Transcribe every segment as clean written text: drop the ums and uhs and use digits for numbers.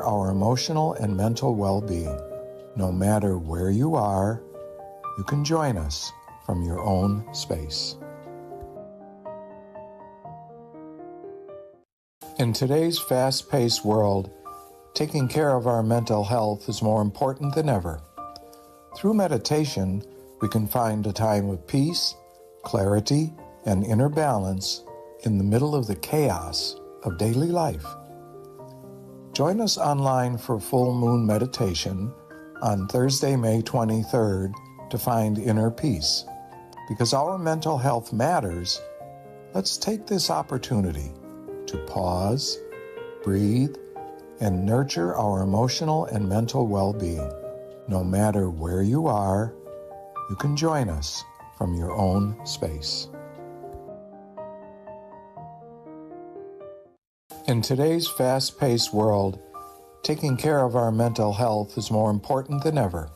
our emotional and mental well-being. No matter where you are, you can join us from your own space. In today's fast-paced world, taking care of our mental health is more important than ever. Through meditation, we can find a time of peace, clarity, and inner balance in the middle of the chaos of daily life. Join us online for full moon meditation on Thursday, May 23rd to find inner peace. Because our mental health matters, let's take this opportunity to pause, breathe, and nurture our emotional and mental well-being. No matter where you are, you can join us from your own space. In today's fast-paced world, taking care of our mental health is more important than ever.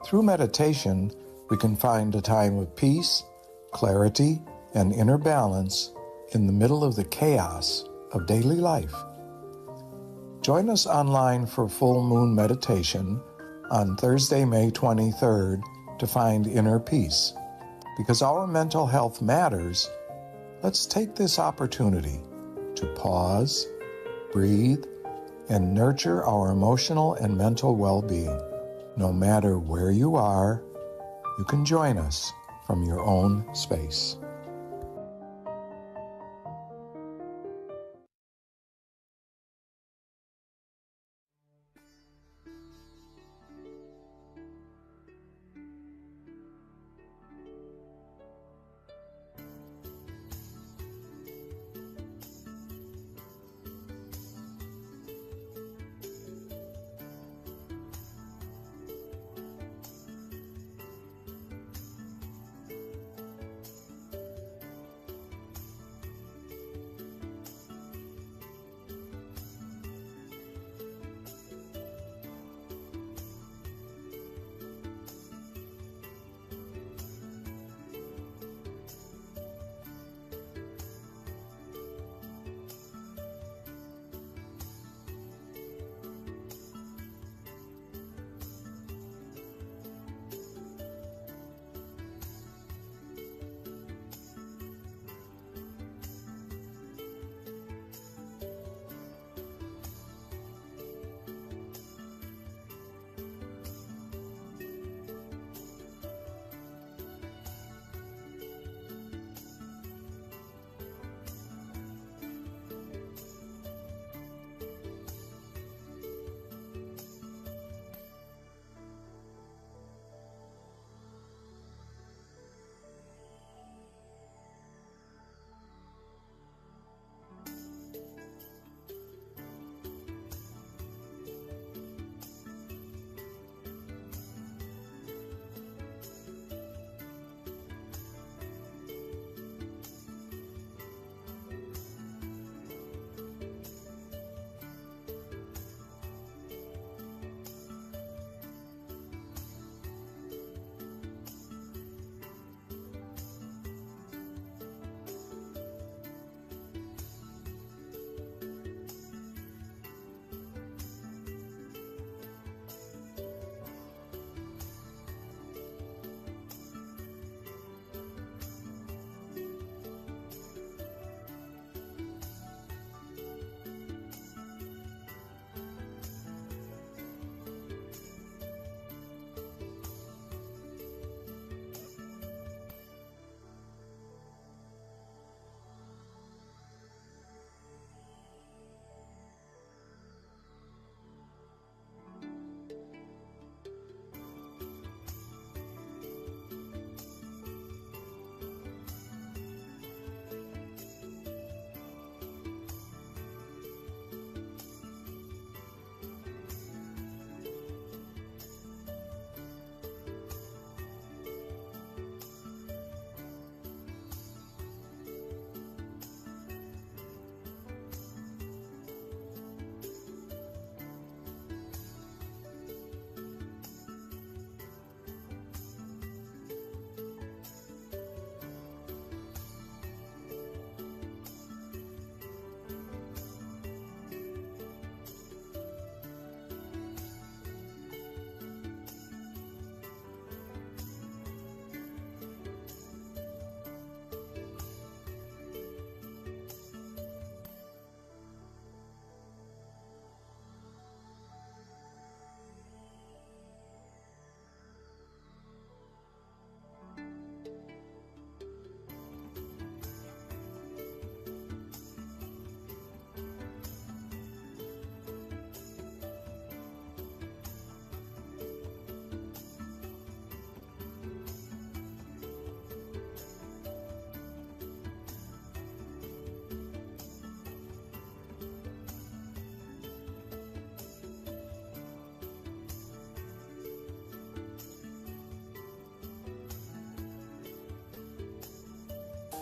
Through meditation, we can find a time of peace, clarity, and inner balance in the middle of the chaos of daily life. Join us online for full moon meditation on Thursday, May 23rd to find inner peace. Because our mental health matters, let's take this opportunity to pause, breathe, and nurture our emotional and mental well-being. No matter where you are, you can join us from your own space.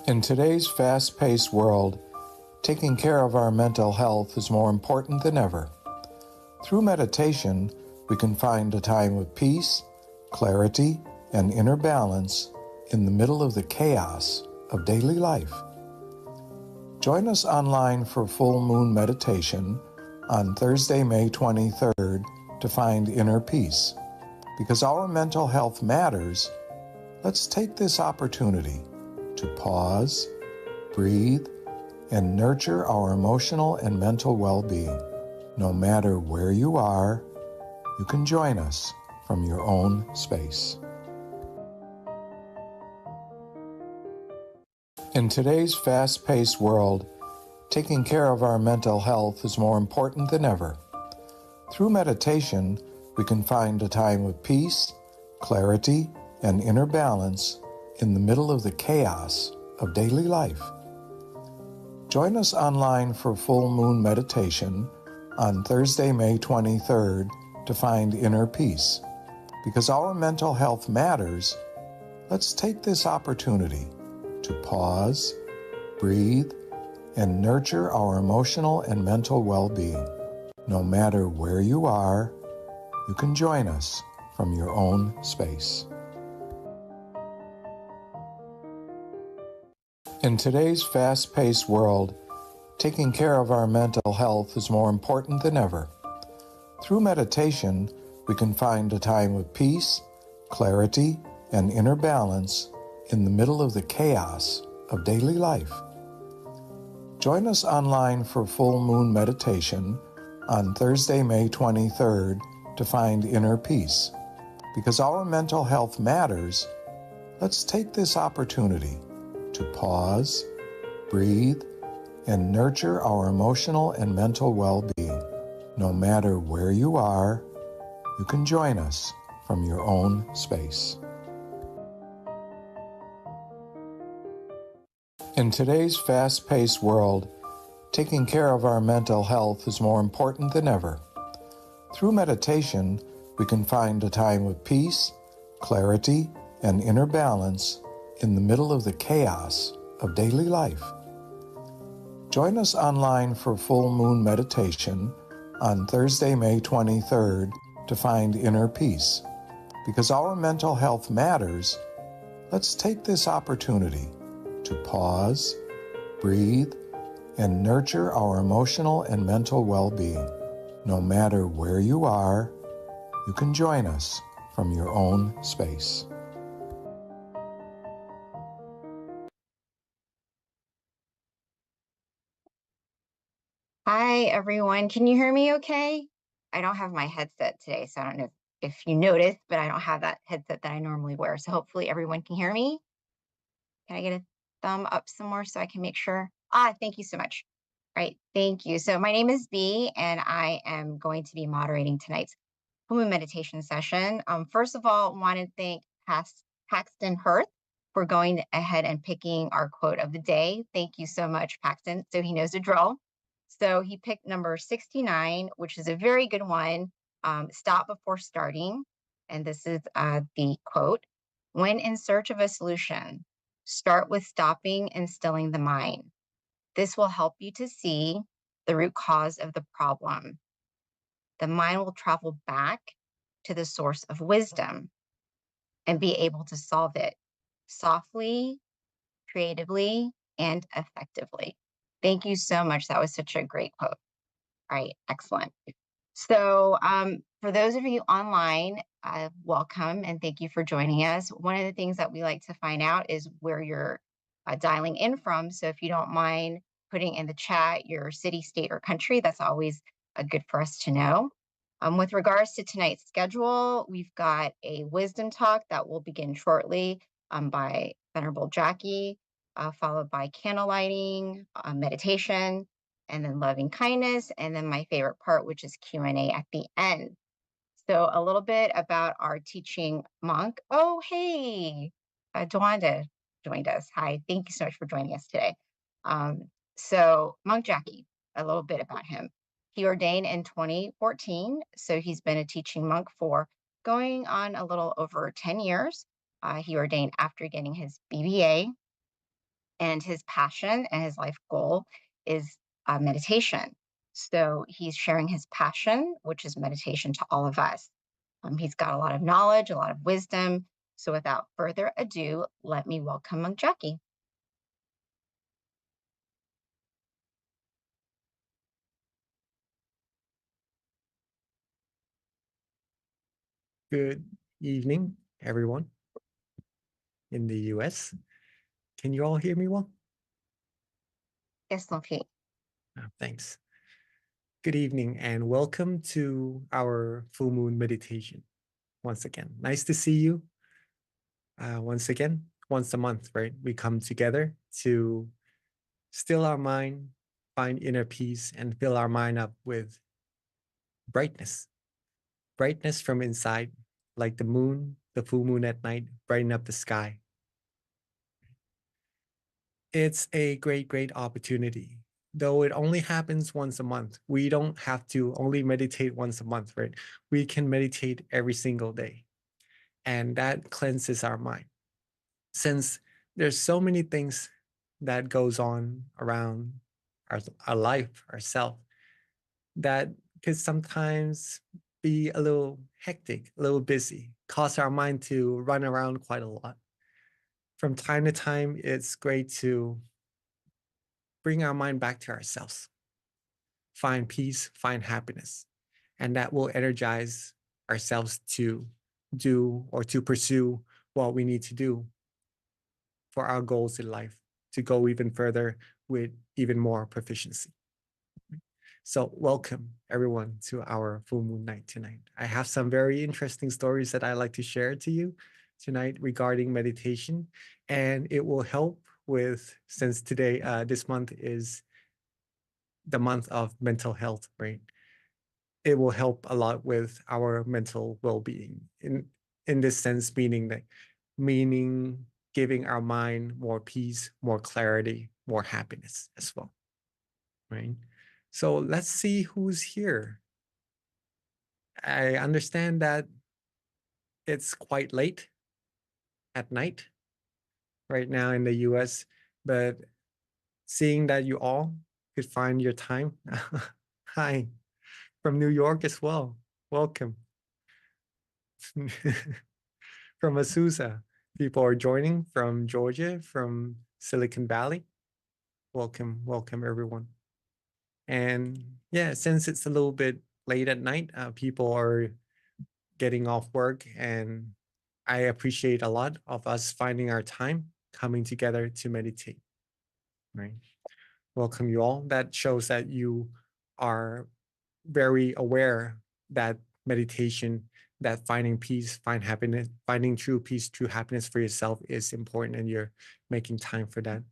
In today's fast-paced world, taking care of our mental health is more important than ever. Through meditation, we can find a time of peace, clarity, and inner balance in the middle of the chaos of daily life. Join us online for full moon meditation on Thursday, May 23rd to find inner peace. Because our mental health matters, let's take this opportunity to pause, breathe, and nurture our emotional and mental well-being. No matter where you are, you can join us from your own space. In today's fast-paced world, taking care of our mental health is more important than ever. Through meditation, we can find a time of peace, clarity, and inner balance in the middle of the chaos of daily life. Join us online for full moon meditation on Thursday, May 23rd to find inner peace. Because our mental health matters, let's take this opportunity to pause, breathe, and nurture our emotional and mental well-being. No matter where you are, you can join us from your own space. In today's fast-paced world, taking care of our mental health is more important than ever. Through meditation, we can find a time of peace, clarity, and inner balance in the middle of the chaos of daily life. Join us online for full moon meditation on Thursday, May 23rd to find inner peace. Because our mental health matters, let's take this opportunity to pause, breathe, and nurture our emotional and mental well-being. No matter where you are, you can join us from your own space. In today's fast-paced world, taking care of our mental health is more important than ever. Through meditation, we can find a time of peace, clarity, and inner balance in the middle of the chaos of daily life. Join us online for full moon meditation on Thursday, May 23rd to find inner peace. Because our mental health matters, let's take this opportunity to pause, breathe, and nurture our emotional and mental well-being. No matter where you are, you can join us from your own space. Hi, everyone. Can you hear me okay? I don't have my headset today, so I don't know if you noticed, but I don't have that headset that I normally wear. So hopefully everyone can hear me. Can I get a thumb up some more so I can make sure? Thank you so much. All right, thank you. So my name is Bee, and I am going to be moderating tonight's full moon meditation session. First of all, want to thank Paxton Hirth for going ahead and picking our quote of the day. Thank you so much, Paxton. So he knows the drill. So he picked number 69, which is a very good one. Stop before starting. And this is the quote. When in search of a solution, start with stopping and stilling the mind. This will help you to see the root cause of the problem. The mind will travel back to the source of wisdom and be able to solve it softly, creatively, and effectively. Thank you so much. That was such a great quote. All right, excellent. So for those of you online, welcome and thank you for joining us. One of the things that we like to find out is where you're dialing in from. So if you don't mind putting in the chat your city, state, or country, that's always good for us to know. With regards to tonight's schedule, we've got a wisdom talk that will begin shortly by Venerable Jackie, followed by candle lighting, meditation, and then loving kindness, and then my favorite part, which is Q&A at the end. So a little bit about our teaching monk. Oh, hey, Dwanda joined us. Hi, thank you so much for joining us today. So Monk Jackie, a little bit about him. He ordained in 2014, so he's been a teaching monk for going on a little over 10 years. He ordained after getting his BBA. and his passion and his life goal is meditation. So he's sharing his passion, which is meditation, to all of us. He's got a lot of knowledge, a lot of wisdom. So without further ado, let me welcome Monk Jackie. Good evening, everyone in the US. Can you all hear me well? Yes, okay. Thanks. Good evening and welcome to our full moon meditation. Once again, nice to see you. Once again, once a month, right? We come together to still our mind, find inner peace, and fill our mind up with brightness. Brightness from inside, like the moon, the full moon at night, brighten up the sky. It's a great, great opportunity. Though it only happens once a month, we don't have to only meditate once a month, right? We can meditate every single day. And that cleanses our mind. Since there's so many things that goes on around our life, ourself, that could sometimes be a little hectic, a little busy, cause our mind to run around quite a lot. From time to time, it's great to bring our mind back to ourselves, find peace, find happiness, and that will energize ourselves to do or to pursue what we need to do for our goals in life, to go even further with even more proficiency. So welcome everyone to our full moon night tonight. I have some very interesting stories that I like to share to you tonight regarding meditation, and it will help with, since today, this month is the month of mental health, right? It will help a lot with our mental well-being in this sense, meaning giving our mind more peace, more clarity, more happiness as well, right? So let's see who's here. I understand that it's quite late at night right now in the US, but seeing that you all could find your time. Hi, from New York as well. Welcome. From Azusa, people are joining from Georgia, from Silicon Valley. Welcome, welcome everyone. And yeah, since it's a little bit late at night, people are getting off work, and I appreciate a lot of us finding our time coming together to meditate, right? Welcome you all. That shows that you are very aware that meditation, that finding peace, find happiness, finding true peace, true happiness for yourself is important, and you're making time for that.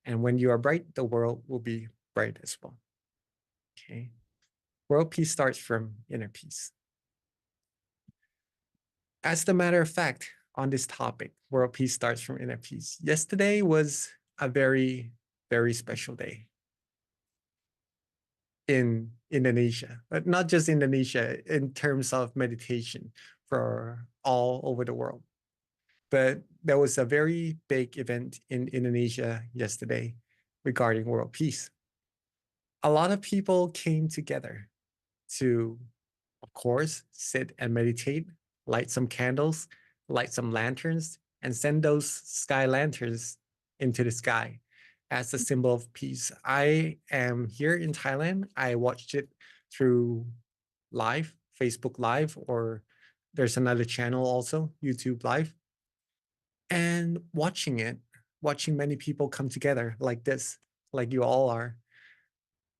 And when you are bright, the world will be bright as well. Okay. World peace starts from inner peace. As a matter of fact, on this topic, world peace starts from inner peace. Yesterday was a very, very special day in Indonesia, but not just Indonesia in terms of meditation for all over the world. But there was a very big event in Indonesia yesterday regarding world peace. A lot of people came together to, of course, sit and meditate, light some candles, light some lanterns, and send those sky lanterns into the sky as a symbol of peace. I am here in Thailand. I watched it through live, Facebook Live, or there's another channel also, YouTube Live. And watching it, watching many people come together like this, like you all are,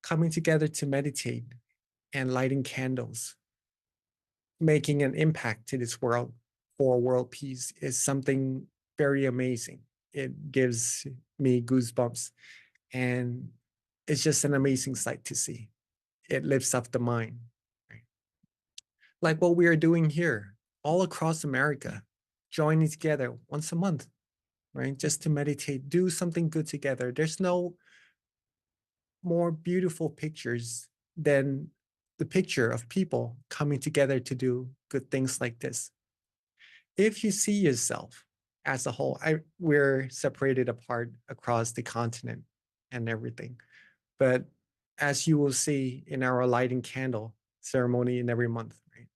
coming together to meditate and lighting candles, making an impact to this world for world peace is something very amazing. It gives me goosebumps, and it's just an amazing sight to see. It lifts up the mind, right? Like what we are doing here, all across America, joining together once a month, right? Just to meditate, do something good together. There's no more beautiful pictures than the picture of people coming together to do good things like this. If you see yourself as a whole. We're separated apart across the continent and everything. But as you will see in our lighting candle ceremony in every month, right?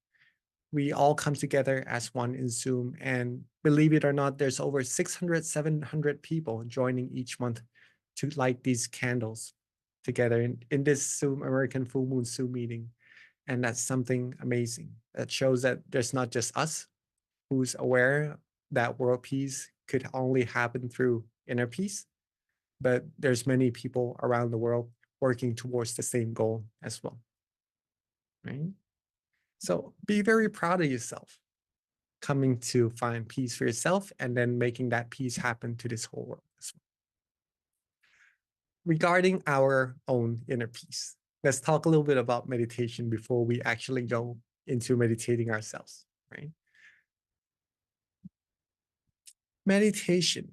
We all come together as one in Zoom. And believe it or not, there's over 600, 700 people joining each month to light these candles together in this Zoom American Full Moon Zoom meeting. And that's something amazing. That shows that there's not just us who's aware that world peace could only happen through inner peace, but there's many people around the world working towards the same goal as well, right? So be very proud of yourself, coming to find peace for yourself and then making that peace happen to this whole world as well. Regarding our own inner peace, let's talk a little bit about meditation before we actually go into meditating ourselves, right? Meditation.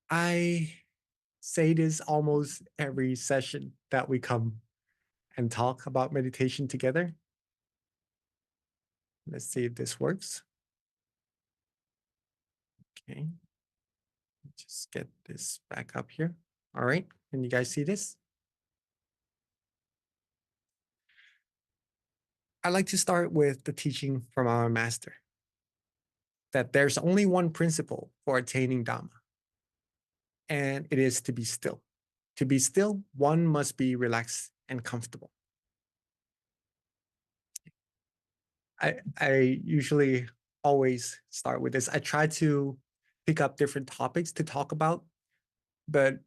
I say this almost every session that we come and talk about meditation together. Let's see if this works. Okay. Just get this back up here. All right. Can you guys see this? I'd like to start with the teaching from our master that there's only one principle for attaining Dhamma, and it is to be still. To be still, one must be relaxed and comfortable. I usually always start with this. I try to pick up different topics to talk about, but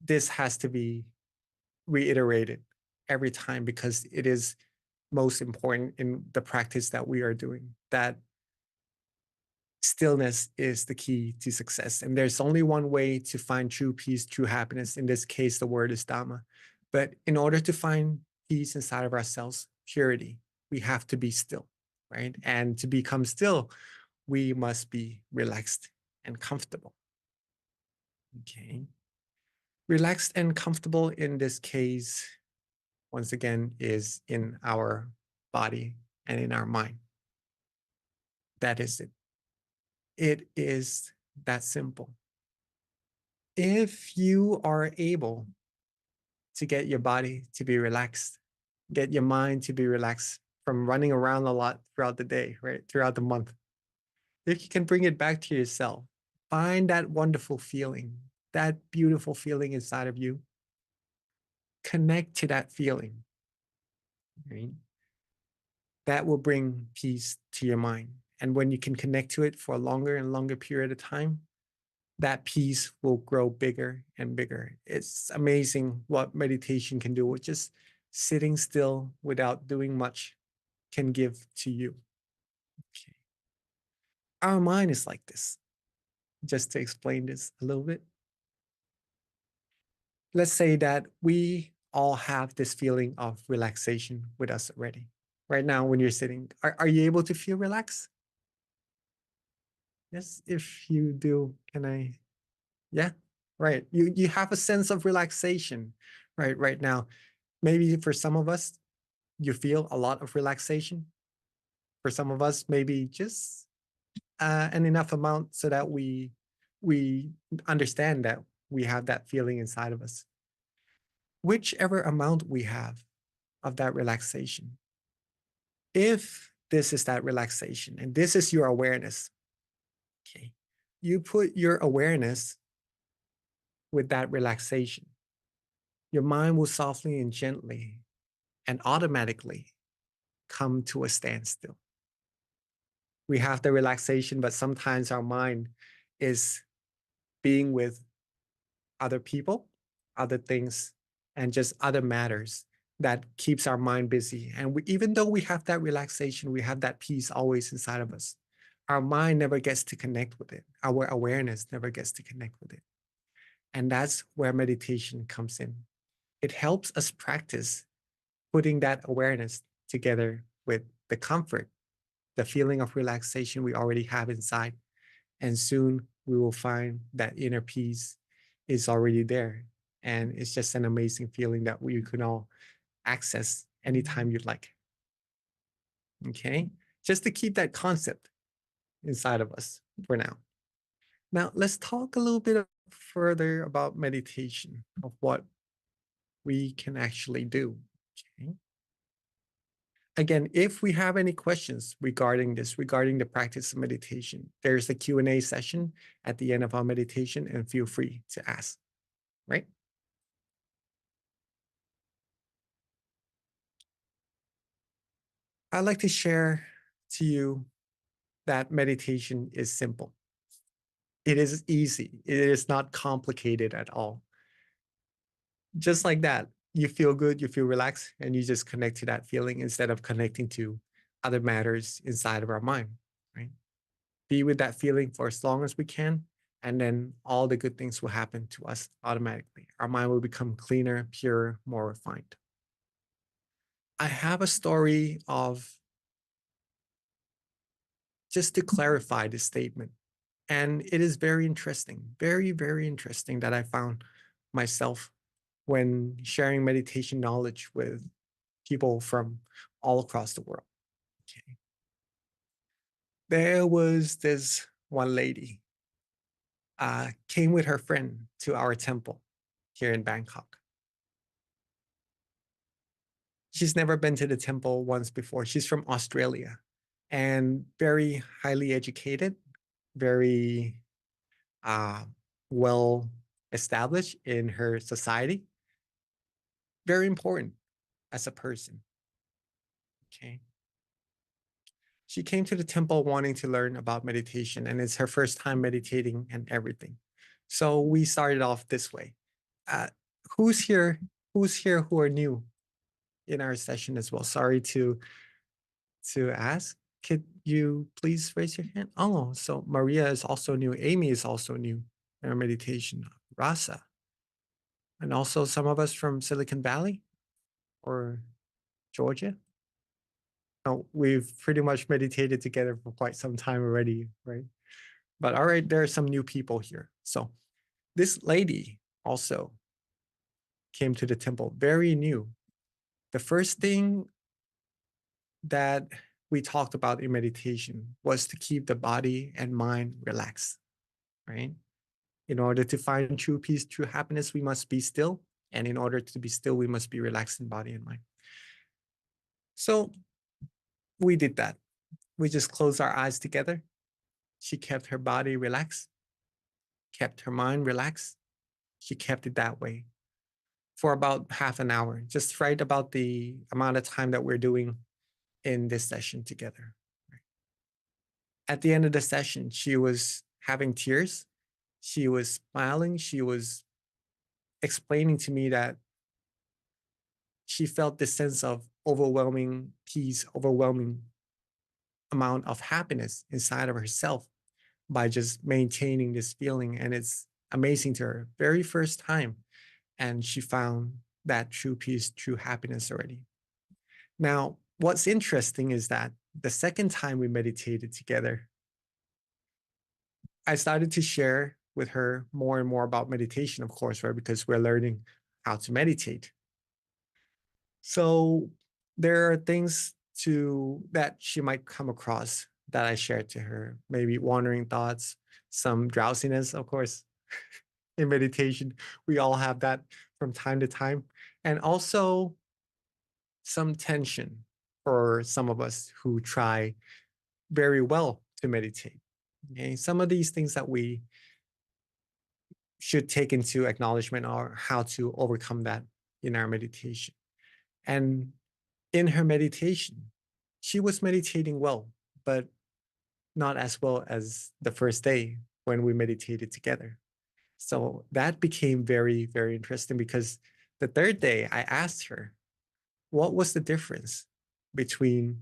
this has to be reiterated every time because it is most important in the practice that we are doing, that stillness is the key to success. And there's only one way to find true peace, true happiness. In this case, the word is Dhamma. But in order to find peace inside of ourselves, purity, we have to be still, right? And to become still, we must be relaxed and comfortable. Okay. Relaxed and comfortable in this case, once again, is in our body and in our mind. That is it. It is that simple. If you are able to get your body to be relaxed, get your mind to be relaxed from running around a lot throughout the day, right? Throughout the month. If you can bring it back to yourself, find that wonderful feeling, that beautiful feeling inside of you. Connect to that feeling, right? That will bring peace to your mind. And when you can connect to it for a longer and longer period of time, that peace will grow bigger and bigger. It's amazing what meditation can do with just sitting still without doing much can give to you. Okay. Our mind is like this. Just to explain this a little bit. Let's say that we all have this feeling of relaxation with us already. Right now, when you're sitting, are you able to feel relaxed? Yes, if you do, can I? Yeah, right. You have a sense of relaxation, right now. Maybe for some of us, you feel a lot of relaxation. For some of us, maybe just an enough amount so that we understand that we have that feeling inside of us. Whichever amount we have of that relaxation, if this is that relaxation and this is your awareness, okay, you put your awareness with that relaxation, your mind will softly and gently and automatically come to a standstill. We have the relaxation, but sometimes our mind is being with other people, other things, and just other matters that keeps our mind busy. And even though we have that relaxation, we have that peace always inside of us, our mind never gets to connect with it. Our awareness never gets to connect with it. And that's where meditation comes in. It helps us practice putting that awareness together with the comfort, the feeling of relaxation we already have inside. And soon we will find that inner peace is already there. And it's just an amazing feeling that we can all access anytime you'd like. Okay? Just to keep that concept inside of us for now. Now, let's talk a little bit further about meditation, of what we can actually do. Okay. Again, if we have any questions regarding this, regarding the practice of meditation, there's a Q&A session at the end of our meditation, and feel free to ask, right? I'd like to share to you that meditation is simple. It is easy. It is not complicated at all. Just like that, you feel good, you feel relaxed, and you just connect to that feeling instead of connecting to other matters inside of our mind, right? Be with that feeling for as long as we can, and then all the good things will happen to us automatically. Our mind will become cleaner, purer, more refined. I have a story of, just to clarify this statement. And it is very interesting, very, very interesting, that I found myself when sharing meditation knowledge with people from all across the world. Okay. There was this one lady, came with her friend to our temple here in Bangkok. She's never been to the temple once before. She's from Australia and very highly educated, very uh, well established in her society, very important as a person. Okay. She came to the temple wanting to learn about meditation, and it's her first time meditating and everything. So we started off this way. Uh, who's here? Who's here who are new in our session as well? Sorry to ask. Could you please raise your hand? Oh, so Maria is also new. Amy is also new in our meditation. Rasa, and also some of us from Silicon Valley or Georgia. No, we've pretty much meditated together for quite some time already, right? But all right, there are some new people here. So this lady also came to the temple, very new. The first thing that we talked about in meditation was to keep the body and mind relaxed, right? In order to find true peace, true happiness, we must be still. And in order to be still, we must be relaxed in body and mind. So we did that. We just closed our eyes together. She kept her body relaxed, kept her mind relaxed. She kept it that way for about half an hour, just right about the amount of time that we're doing in this session together. At the end of the session, she was having tears. She was smiling. She was explaining to me that she felt this sense of overwhelming peace, overwhelming amount of happiness inside of herself by just maintaining this feeling. And it's amazing to her. Very first time. And she found that true peace, true happiness already. Now, what's interesting is that the second time we meditated together, I started to share with her more and more about meditation, of course, right? Because we're learning how to meditate. So there are things that she might come across that I shared to her, maybe wandering thoughts, some drowsiness, of course. In meditation, we all have that from time to time. And also some tension for some of us who try very well to meditate. Okay? Some of these things that we should take into acknowledgement are how to overcome that in our meditation. And in her meditation, she was meditating well, but not as well as the first day when we meditated together. So that became very, very interesting, because the third day I asked her, what was the difference between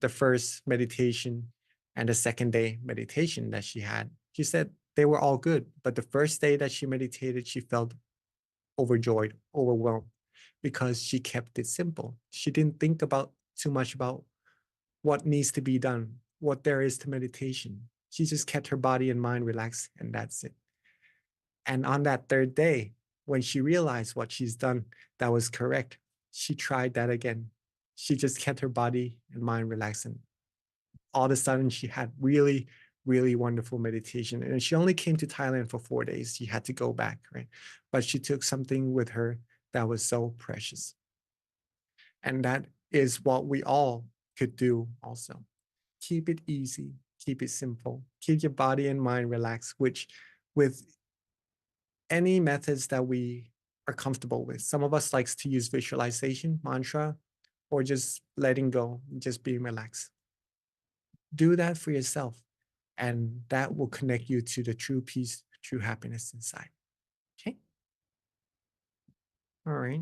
the first meditation and the second day meditation that she had? She said they were all good, but the first day that she meditated, she felt overjoyed, overwhelmed, because she kept it simple. She didn't think about too much about what needs to be done, what there is to meditation. She just kept her body and mind relaxed, and that's it. And on that third day, when she realized what she's done that was correct, she tried that again. She just kept her body and mind relaxed. And all of a sudden, she had really, really wonderful meditation. And she only came to Thailand for 4 days. She had to go back, right? But she took something with her that was so precious. And that is what we all could do also. Keep it easy, keep it simple, keep your body and mind relaxed, which with any methods that we are comfortable with. Some of us likes to use visualization, mantra, or just letting go, just being relaxed. Do that for yourself, and that will connect you to the true peace, true happiness inside. Okay. All right.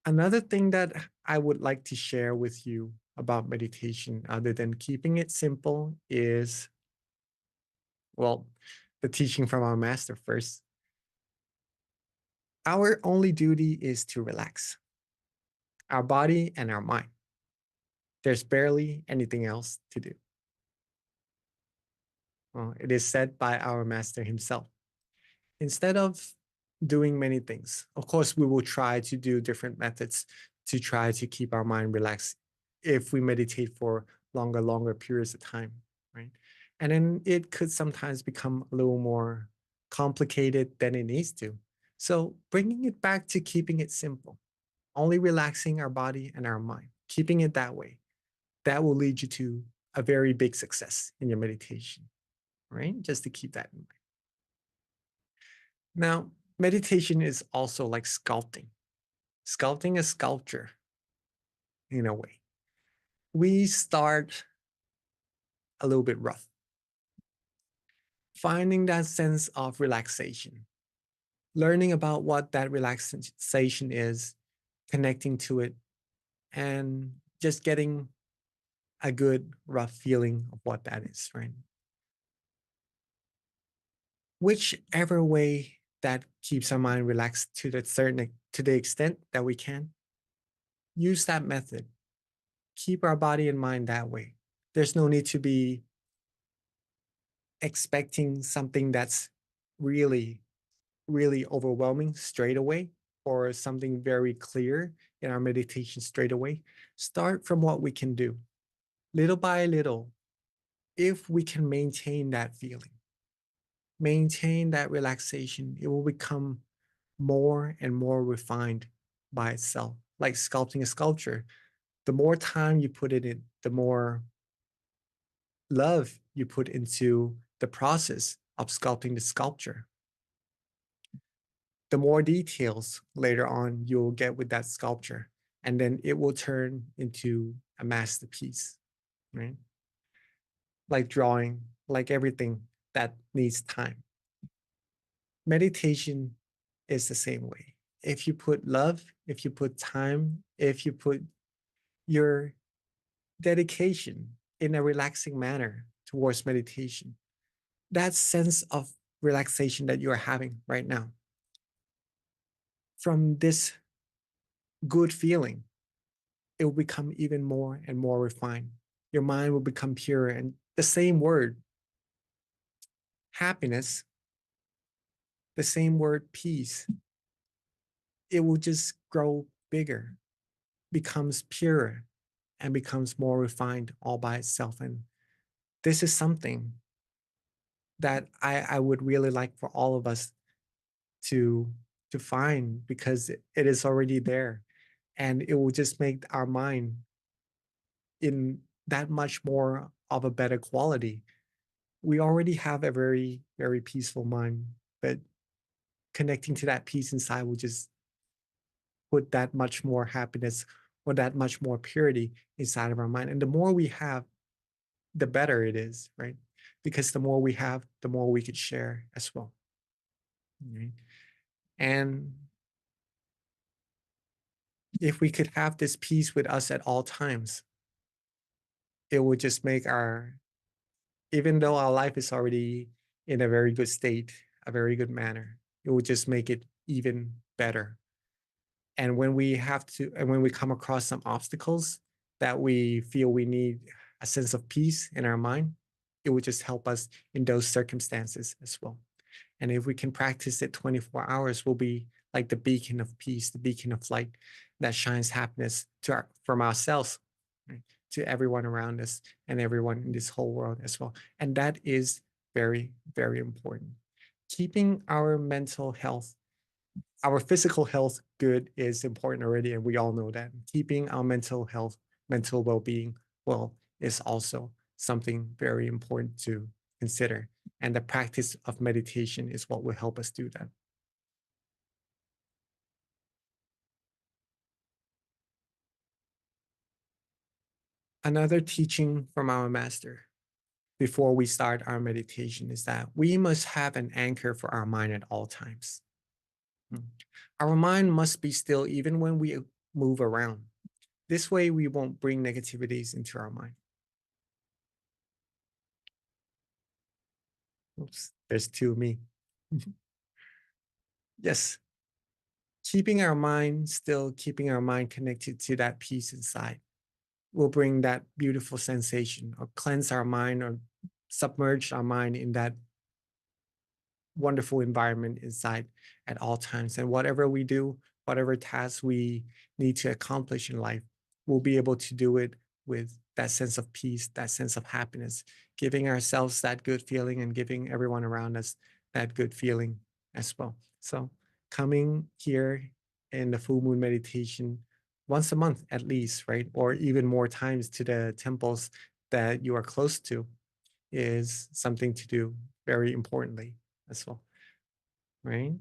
Another thing that I would like to share with you about meditation, other than keeping it simple, is, well, the teaching from our master first. Our only duty is to relax our body and our mind. There's barely anything else to do. Well, it is said by our master himself. Instead of doing many things, of course, we will try to do different methods to try to keep our mind relaxed if we meditate for longer periods of time, right? And then it could sometimes become a little more complicated than it needs to. So bringing it back to keeping it simple, only relaxing our body and our mind, keeping it that way, that will lead you to a very big success in your meditation, right? Just to keep that in mind. Now, meditation is also like sculpting. Sculpting a sculpture in a way. We start a little bit rough, finding that sense of relaxation, learning about what that relaxation is, connecting to it, and just getting a good rough feeling of what that is, right? Whichever way that keeps our mind relaxed to the extent that we can, use that method. Keep our body and mind that way. There's no need to be expecting something that's really, really overwhelming straight away, or something very clear in our meditation straight away. Start from what we can do. Little by little, if we can maintain that feeling, maintain that relaxation, it will become more and more refined by itself, like sculpting a sculpture. The more time you put it in, the more love you put into the process of sculpting the sculpture, the more details later on you'll get with that sculpture, and then it will turn into a masterpiece, right? Like drawing, like everything that needs time. Meditation is the same way. If you put love, if you put time, if you put your dedication in a relaxing manner towards meditation, that sense of relaxation that you're having right now, from this good feeling, it will become even more and more refined. Your mind will become pure. And the same word, happiness, the same word, peace, it will just grow bigger, becomes purer, and becomes more refined all by itself. And this is something that I would really like for all of us to find, because it is already there, and it will just make our mind in that much more of a better quality. We already have a very, very peaceful mind, but connecting to that peace inside will just put that much more happiness or that much more purity inside of our mind. And the more we have, the better it is, right? Because the more we have, the more we could share as well. Right? And if we could have this peace with us at all times, it would just make even though our life is already in a very good state, a very good manner, it would just make it even better. And when we come across some obstacles that we feel we need a sense of peace in our mind, it would just help us in those circumstances as well. And if we can practice it 24 hours, we'll be like the beacon of peace, the beacon of light that shines happiness from ourselves, right? to everyone around us and everyone in this whole world as well. And that is very, very important. Keeping our mental health, our physical health good is important already, and we all know that. Keeping our mental health, mental well-being well is also something very important to consider. And the practice of meditation is what will help us do that. Another teaching from our master before we start our meditation is that we must have an anchor for our mind at all times. Our mind must be still even when we move around. This way, we won't bring negativities into our mind. Oops, there's two of me. Yes, keeping our mind still, keeping our mind connected to that peace inside will bring that beautiful sensation, or cleanse our mind, or submerge our mind in that wonderful environment inside at all times. And whatever we do, whatever tasks we need to accomplish in life, we'll be able to do it with that sense of peace, that sense of happiness, giving ourselves that good feeling and giving everyone around us that good feeling as well. So coming here in the full moon meditation once a month at least, right? Or even more times to the temples that you are close to is something to do very importantly as well, right?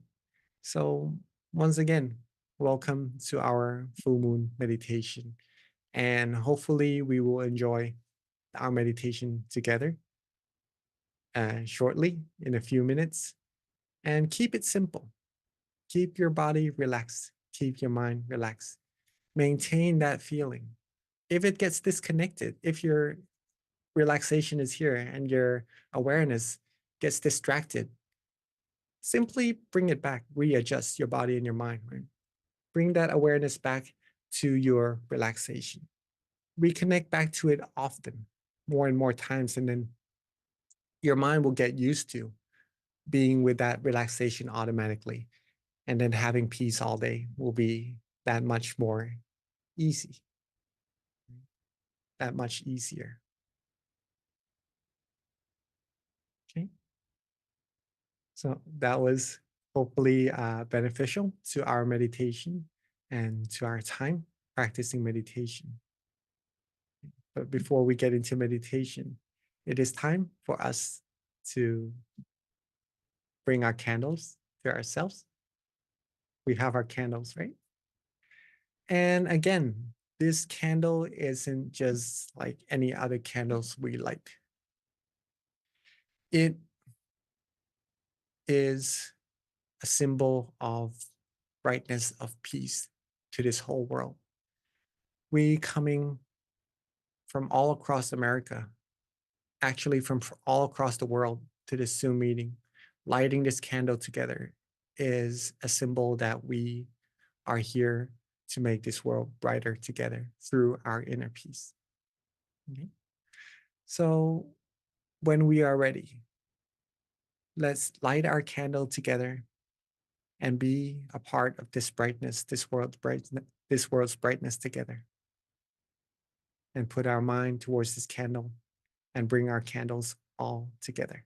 So once again, welcome to our full moon meditation. And hopefully we will enjoy our meditation together shortly in a few minutes. And keep it simple. Keep your body relaxed. Keep your mind relaxed. Maintain that feeling. If it gets disconnected, if your relaxation is here and your awareness gets distracted, simply bring it back, readjust your body and your mind, right? Bring that awareness back to your relaxation. Reconnect back to it often, more and more times, and then your mind will get used to being with that relaxation automatically. And then having peace all day will be that much more easy, that much easier. Okay. So that was hopefully beneficial to our meditation and to our time practicing meditation. But before we get into meditation, it is time for us to bring our candles to ourselves. We have our candles, right? And again, this candle isn't just like any other candles we light. It is a symbol of brightness, of peace to this whole world. We coming from all across America, actually from all across the world to this Zoom meeting, lighting this candle together is a symbol that we are here to make this world brighter together through our inner peace. Okay? So when we are ready, let's light our candle together and be a part of this brightness, this world's brightness together. And put our mind towards this candle and bring our candles all together.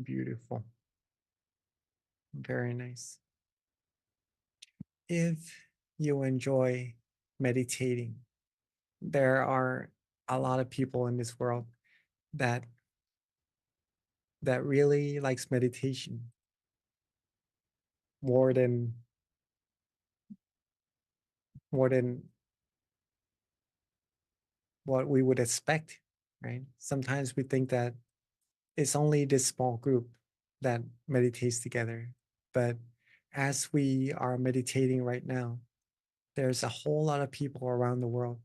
Beautiful. Very nice. If you enjoy meditating, there are a lot of people in this world that really likes meditation more than more than what we would expect, right? Sometimes we think that it's only this small group that meditates together, but as we are meditating right now, there's a whole lot of people around the world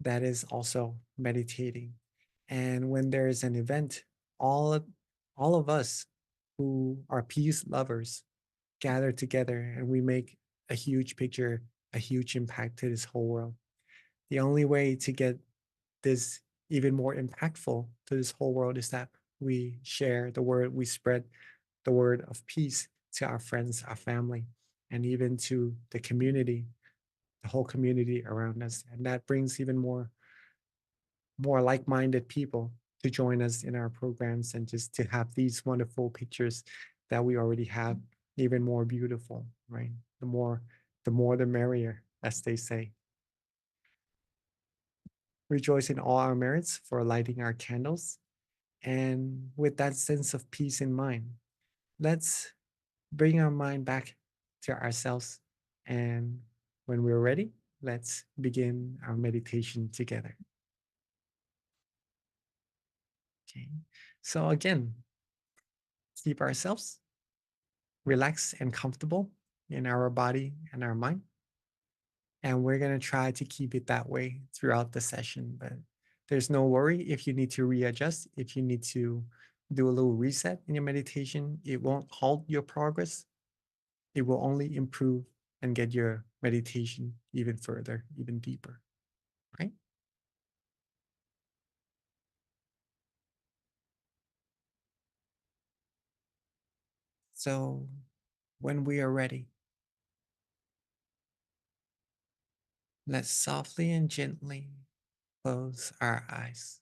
that is also meditating. And when there is an event, all of, all of us who are peace lovers gather together and we make a huge picture, a huge impact to this whole world. The only way to get this even more impactful to this whole world is that we share the word, we spread the word of peace to our friends, our family, and even to the community, the whole community around us. And that brings even more like-minded people to join us in our programs and just to have these wonderful pictures that we already have even more beautiful, right? The more the merrier, as they say. Rejoice in all our merits for lighting our candles. And with that sense of peace in mind, let's bring our mind back to ourselves. And when we're ready, let's begin our meditation together. Okay. So again, keep ourselves relaxed and comfortable in our body and our mind. And we're going to try to keep it that way throughout the session. But there's no worry if you need to readjust, if you need to do a little reset in your meditation, it won't halt your progress. It will only improve and get your meditation even further, even deeper, right? So when we are ready, let's softly and gently close our eyes.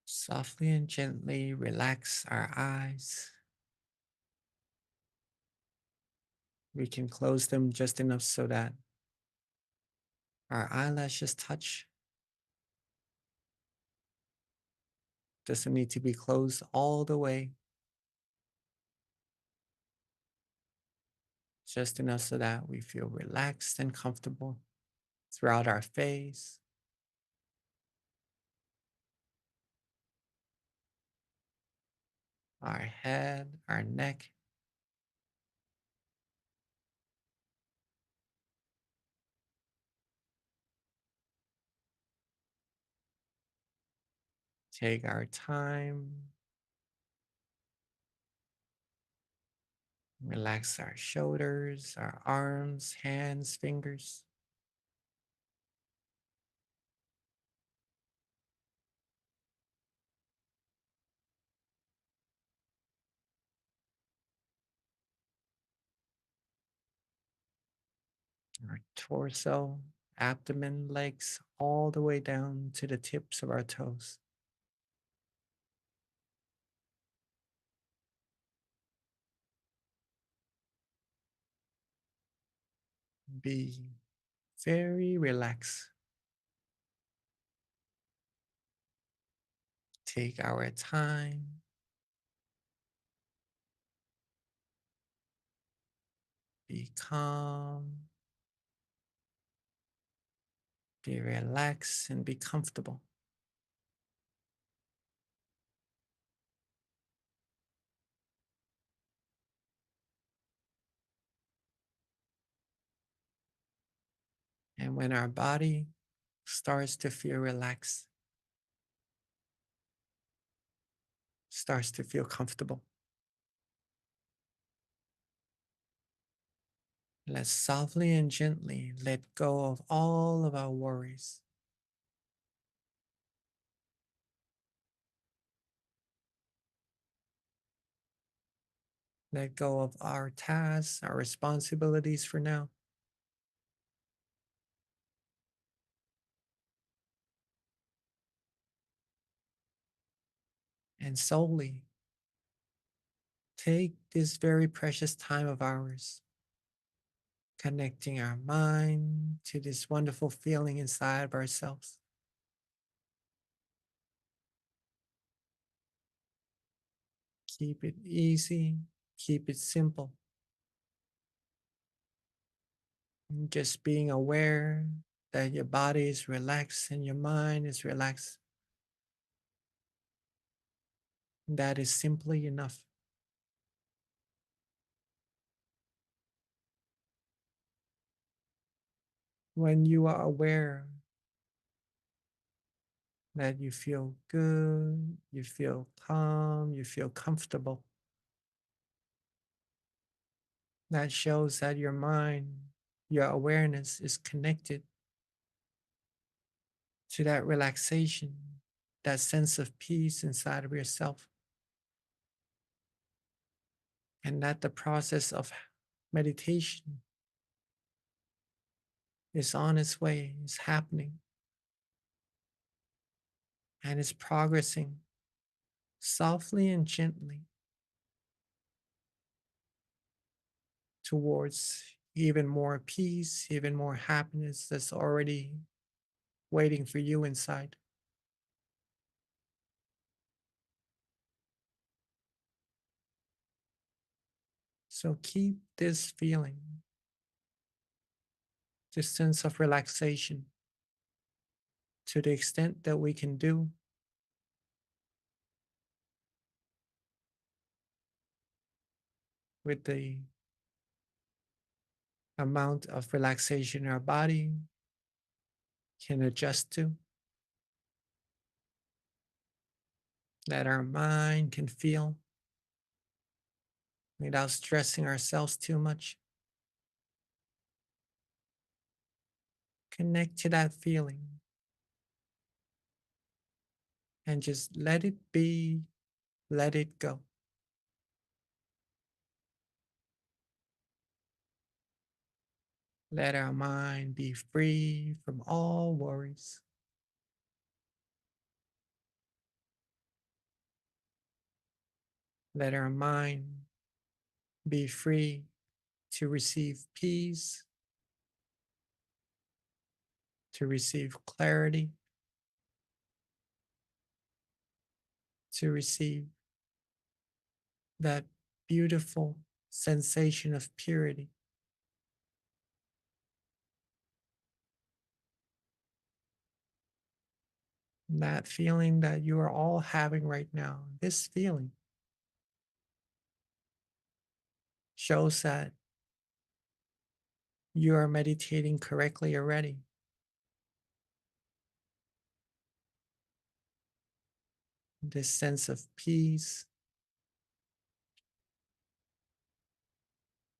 Softly and gently relax our eyes. We can close them just enough so that our eyelashes touch. Doesn't need to be closed all the way, just enough so that we feel relaxed and comfortable throughout our face, our head, our neck. Take our time, relax our shoulders, our arms, hands, fingers. Our torso, abdomen, legs, all the way down to the tips of our toes. Be very relaxed. Take our time. Be calm. Be relaxed and be comfortable. And when our body starts to feel relaxed, starts to feel comfortable, let's softly and gently let go of all of our worries. Let go of our tasks, our responsibilities for now. And solely take this very precious time of ours, connecting our mind to this wonderful feeling inside of ourselves. Keep it easy, keep it simple. And just being aware that your body is relaxed and your mind is relaxed. That is simply enough. When you are aware that you feel good, you feel calm, you feel comfortable, that shows that your mind, your awareness is connected to that relaxation, that sense of peace inside of yourself. And that the process of meditation is on its way, is happening, and is progressing softly and gently towards even more peace, even more happiness that's already waiting for you inside. So keep this feeling, this sense of relaxation to the extent that we can do, with the amount of relaxation our body can adjust to, that our mind can feel without stressing ourselves too much. Connect to that feeling and just let it be, let it go. Let our mind be free from all worries. Let our mind be free to receive peace, to receive clarity, to receive that beautiful sensation of purity. That feeling that you are all having right now, this feeling shows that you are meditating correctly already. This sense of peace,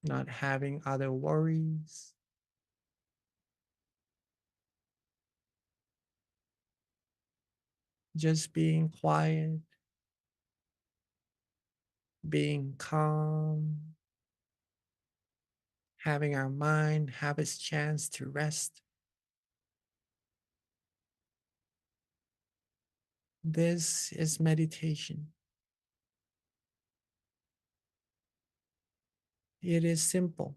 not having other worries, just being quiet, being calm, having our mind have its chance to rest. This is meditation. It is simple,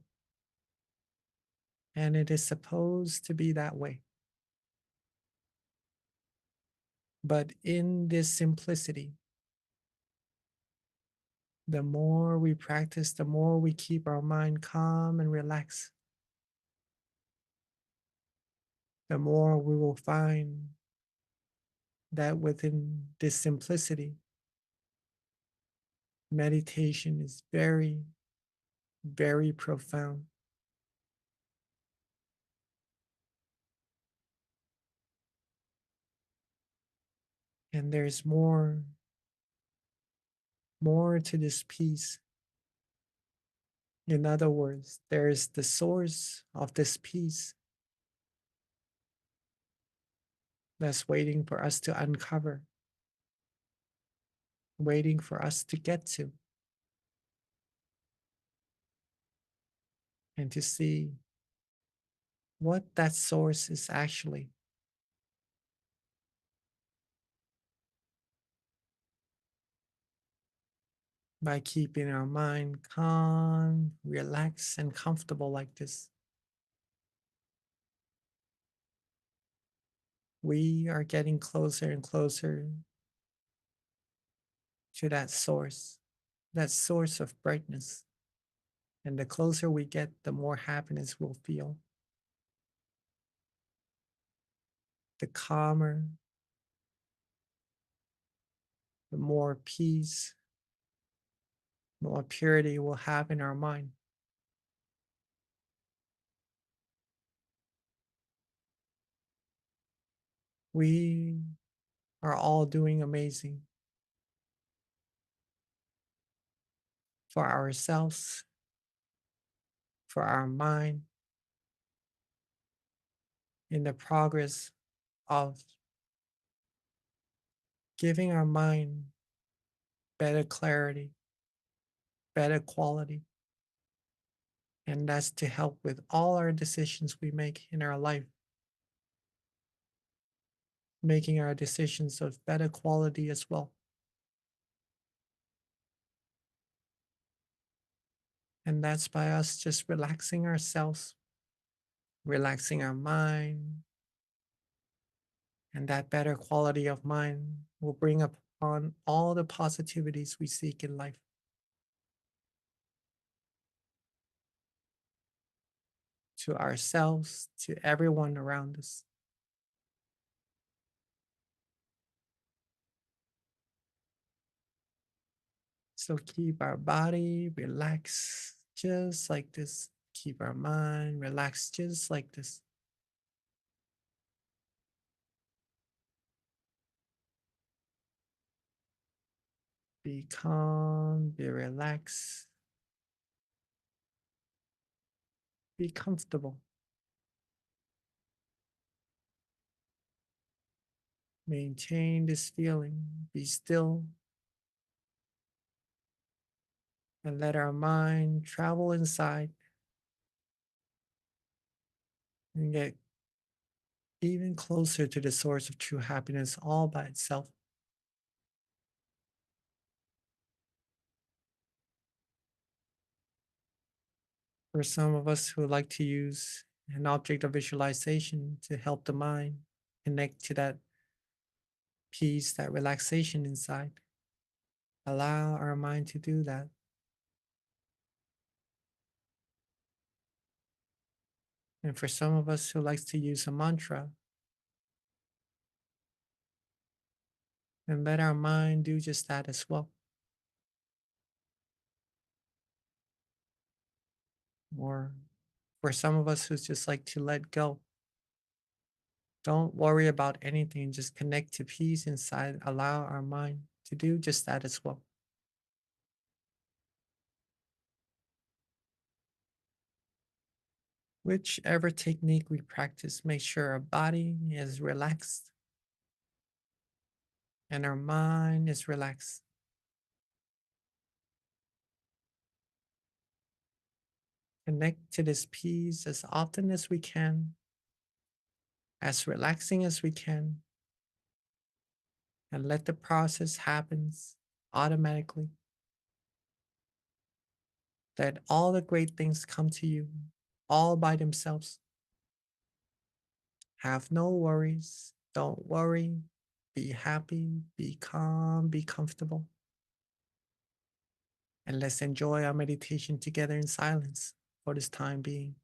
and it is supposed to be that way. But in this simplicity, the more we practice, the more we keep our mind calm and relaxed, the more we will find that within this simplicity, meditation is very, very profound. And there's more to this peace. In other words, there is the source of this peace that's waiting for us to uncover, waiting for us to get to. and to see what that source is actually. By keeping our mind calm, relaxed, and comfortable like this, we are getting closer and closer to that source of brightness. And the closer we get, the more happiness we'll feel, the calmer, the more peace, more purity we'll have in our mind. We are all doing amazing for ourselves, for our mind, in the progress of giving our mind better clarity, better quality. And that's to help with all our decisions we make in our life, making our decisions of better quality as well. And that's by us just relaxing ourselves, relaxing our mind, and that better quality of mind will bring upon all the positivities we seek in life. To ourselves, to everyone around us. So keep our body relaxed just like this. Keep our mind relaxed just like this. Be calm, be relaxed, be comfortable. Maintain this feeling, be still, and let our mind travel inside and get even closer to the source of true happiness all by itself. For some of us who like to use an object of visualization to help the mind connect to that peace, that relaxation inside, allow our mind to do that. And for some of us who likes to use a mantra, and let our mind do just that as well. Or for some of us who just like to let go, don't worry about anything, just connect to peace inside, allow our mind to do just that as well. Whichever technique we practice, make sure our body is relaxed and our mind is relaxed. Connect to this peace as often as we can, as relaxing as we can, and let the process happen automatically. Let all the great things come to you all by themselves. Have no worries. Don't worry. Be happy, be calm, be comfortable. And let's enjoy our meditation together in silence for this time being.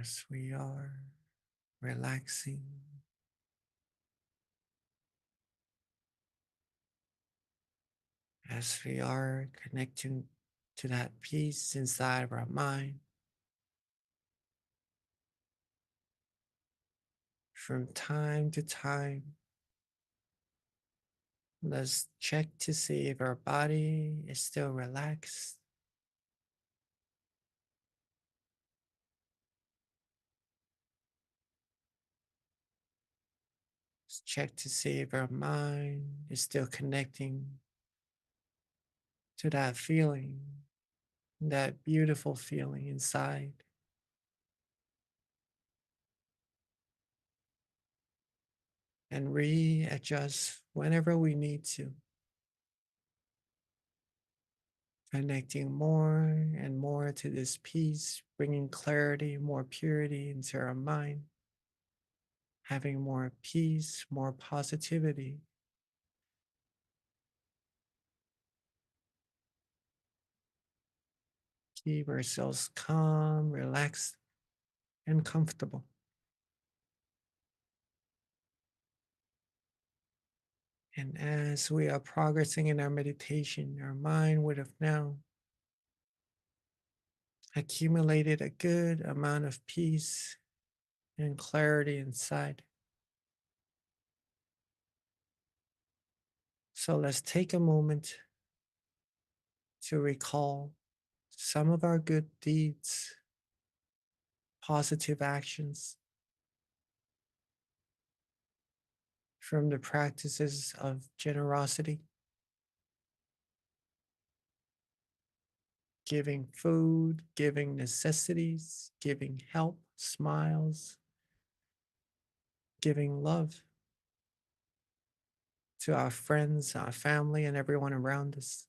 as we are relaxing, as we are connecting to that peace inside of our mind. From time to time, let's check to see if our body is still relaxed. Let's check to see if our mind is still connecting to that feeling, that beautiful feeling inside. And readjust whenever we need to, connecting more and more to this peace, bringing clarity, more purity into our mind, having more peace, more positivity. Keep ourselves calm, relaxed, and comfortable. And as we are progressing in our meditation, our mind would have now accumulated a good amount of peace and clarity inside. So let's take a moment to recall some of our good deeds, positive actions from the practices of generosity, giving food, giving necessities, giving help, smiles, giving love to our friends, our family, and everyone around us.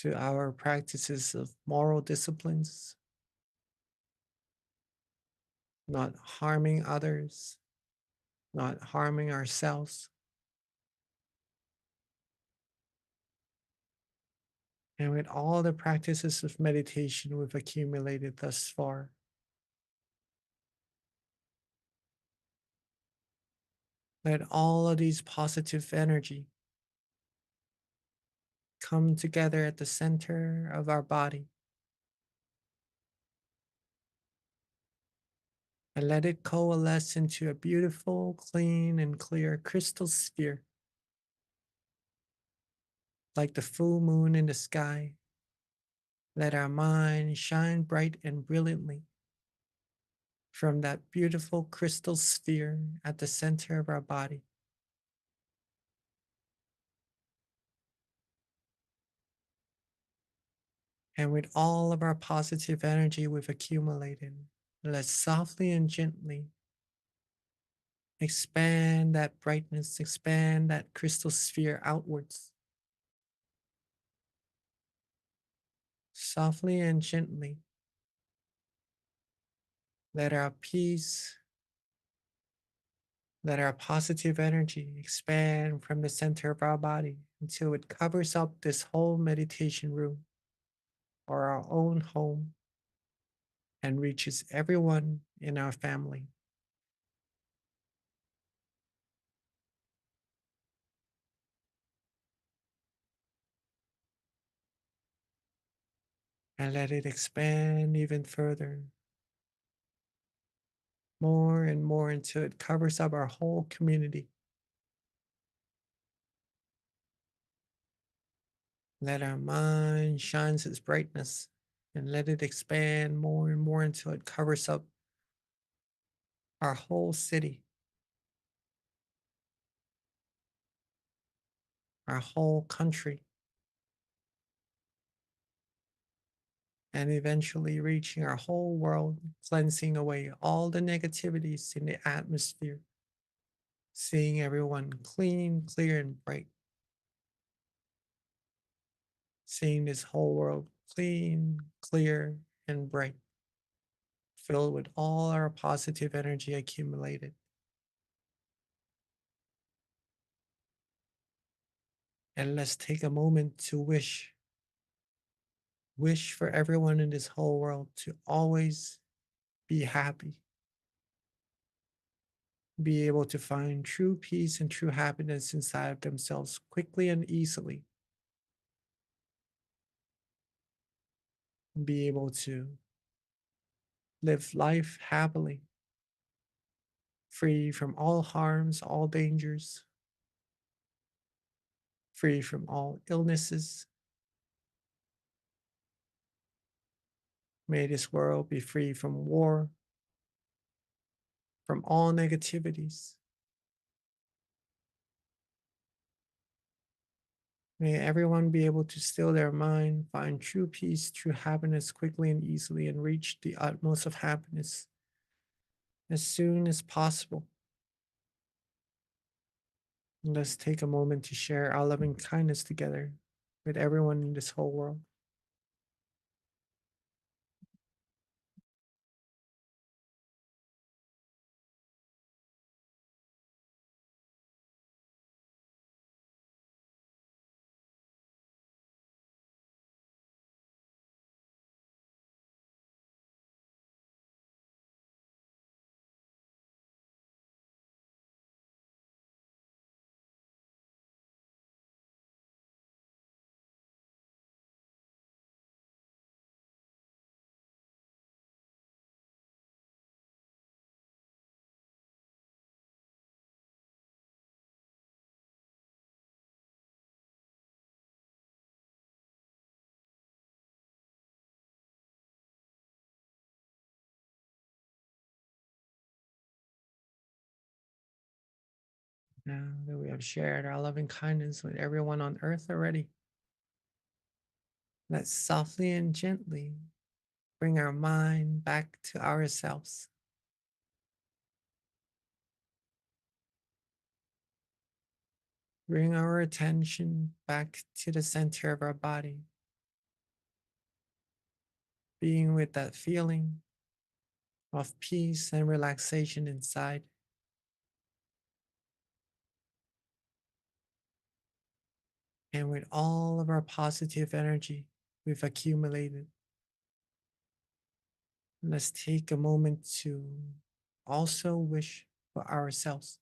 To our practices of moral disciplines, not harming others, not harming ourselves, and with all the practices of meditation we've accumulated thus far. Let all of these positive energy come together at the center of our body and let it coalesce into a beautiful, clean, and clear crystal sphere, like the full moon in the sky. Let our mind shine bright and brilliantly from that beautiful crystal sphere at the center of our body. And with all of our positive energy we've accumulated, let's softly and gently expand that brightness, expand that crystal sphere outwards. Softly and gently, let our peace, let our positive energy expand from the center of our body until it covers up this whole meditation room or our own home and reaches everyone in our family. And let it expand even further, more and more until it covers up our whole community. Let our mind shine its brightness and let it expand more and more until it covers up our whole city, our whole country, and eventually reaching our whole world, cleansing away all the negativities in the atmosphere, seeing everyone clean, clear, and bright, seeing this whole world clean, clear, and bright, filled with all our positive energy accumulated. And let's take a moment to wish wish for everyone in this whole world to always be happy, be able to find true peace and true happiness inside of themselves quickly and easily, be able to live life happily, free from all harms, all dangers, free from all illnesses. May this world be free from war, from all negativities. May everyone be able to still their mind, find true peace, true happiness quickly and easily, and reach the utmost of happiness as soon as possible. And let's take a moment to share our loving kindness together with everyone in this whole world. Now that we have shared our loving kindness with everyone on earth already, let's softly and gently bring our mind back to ourselves. Bring our attention back to the center of our body, being with that feeling of peace and relaxation inside. And with all of our positive energy we've accumulated, let's take a moment to also wish for ourselves.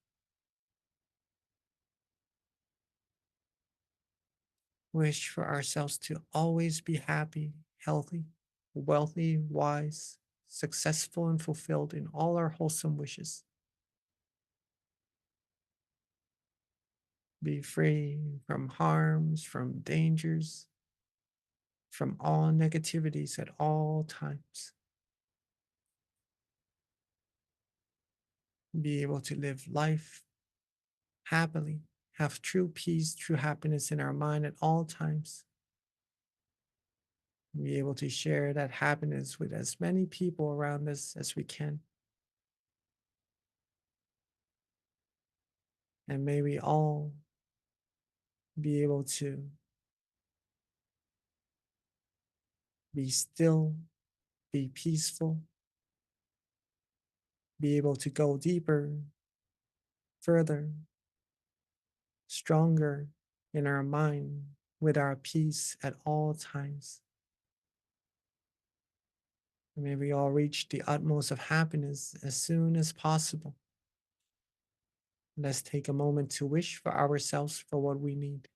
Wish for ourselves to always be happy, healthy, wealthy, wise, successful, and fulfilled in all our wholesome wishes. Be free from harms, from dangers, from all negativities at all times. Be able to live life happily, have true peace, true happiness in our mind at all times. Be able to share that happiness with as many people around us as we can. And may we all be able to be still, be peaceful, be able to go deeper, further, stronger in our mind with our peace at all times. And may we all reach the utmost of happiness as soon as possible. Let's take a moment to wish for ourselves for what we need.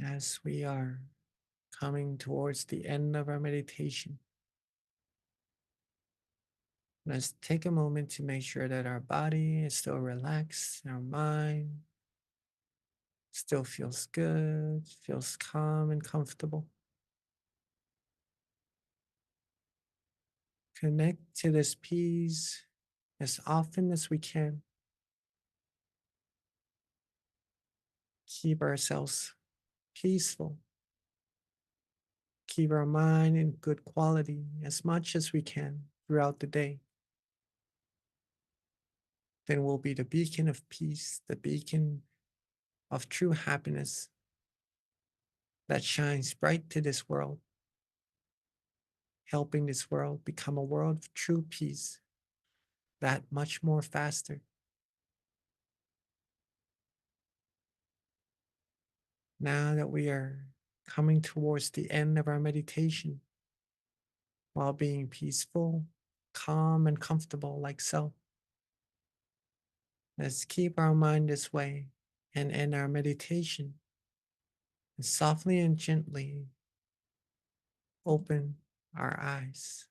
As we are coming towards the end of our meditation. Let's take a moment to make sure that our body is still relaxed, our mind still feels good, feels calm and comfortable. Connect to this peace as often as we can. Keep ourselves peaceful. Keep our mind in good quality as much as we can throughout the day. Then we'll be the beacon of peace, the beacon of true happiness that shines bright to this world, helping this world become a world of true peace, that much more faster. Now that we are coming towards the end of our meditation, while being peaceful, calm, and comfortable like so, let's keep our mind this way and end our meditation. And softly and gently open our eyes.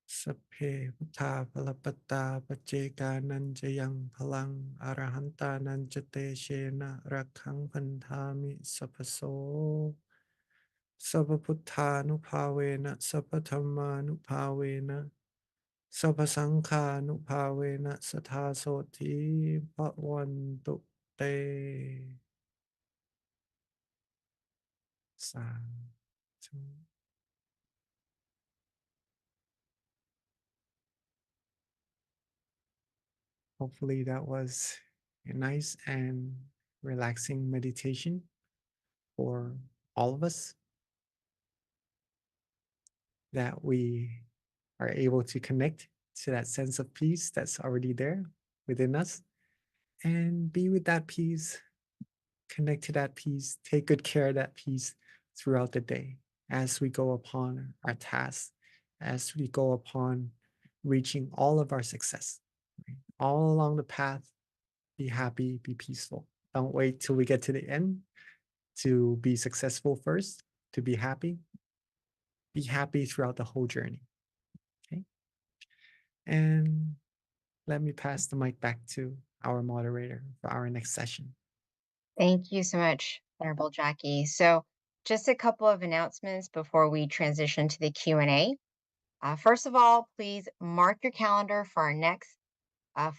Sapphe Buddha Palapata Pacheka Nanjayang Palang Arahanta Nanjate Shena Rakhang Pandhami Sapaso Sabaputtanupavena Sapathamanupavena Sapasankhanupavena Sathasoti Bhavantu Te Sadhu. Hopefully that was a nice and relaxing meditation for all of us, that we are able to connect to that sense of peace that's already there within us and be with that peace, connect to that peace, take good care of that peace throughout the day as we go upon our tasks, as we go upon reaching all of our success. All along the path, be happy, be peaceful. Don't wait till we get to the end to be successful first, to be happy. Be happy throughout the whole journey. Okay. And let me pass the mic back to our moderator for our next session. Thank you so much, Honorable Jackie. So just a couple of announcements before we transition to the Q&A. First of all, please mark your calendar for our next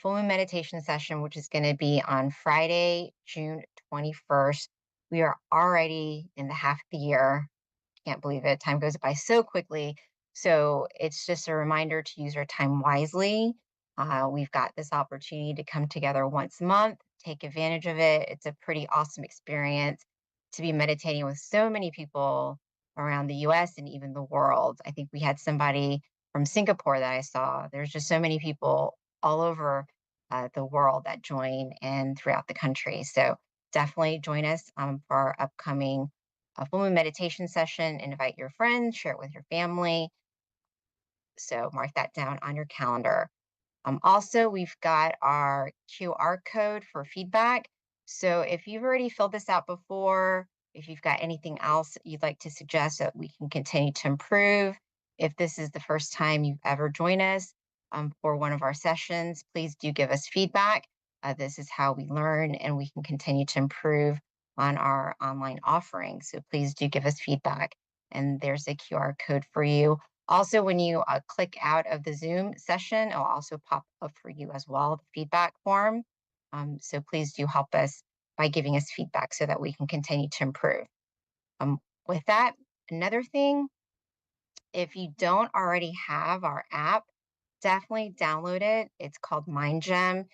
full moon meditation session, which is going to be on Friday, June 21st. We are already in the half of the year. Can't believe it. Time goes by so quickly. So it's just a reminder to use our time wisely. We've got this opportunity to come together once a month, take advantage of it. It's a pretty awesome experience to be meditating with so many people around the US and even the world. I think we had somebody from Singapore that I saw. There's just so many people all over the world that join and throughout the country. So definitely join us for our upcoming full moon meditation session. Invite your friends, share it with your family. So mark that down on your calendar. Also, we've got our QR code for feedback. So if you've already filled this out before, if you've got anything else you'd like to suggest that we can continue to improve, if this is the first time you've ever joined us for one of our sessions, please do give us feedback. This is how we learn and we can continue to improve on our online offering. So please do give us feedback. And there's a QR code for you. Also, when you click out of the Zoom session, it'll also pop up for you as well, the feedback form. So please do help us by giving us feedback so that we can continue to improve. With that, another thing, if you don't already have our app, definitely download it. It's called MindGem.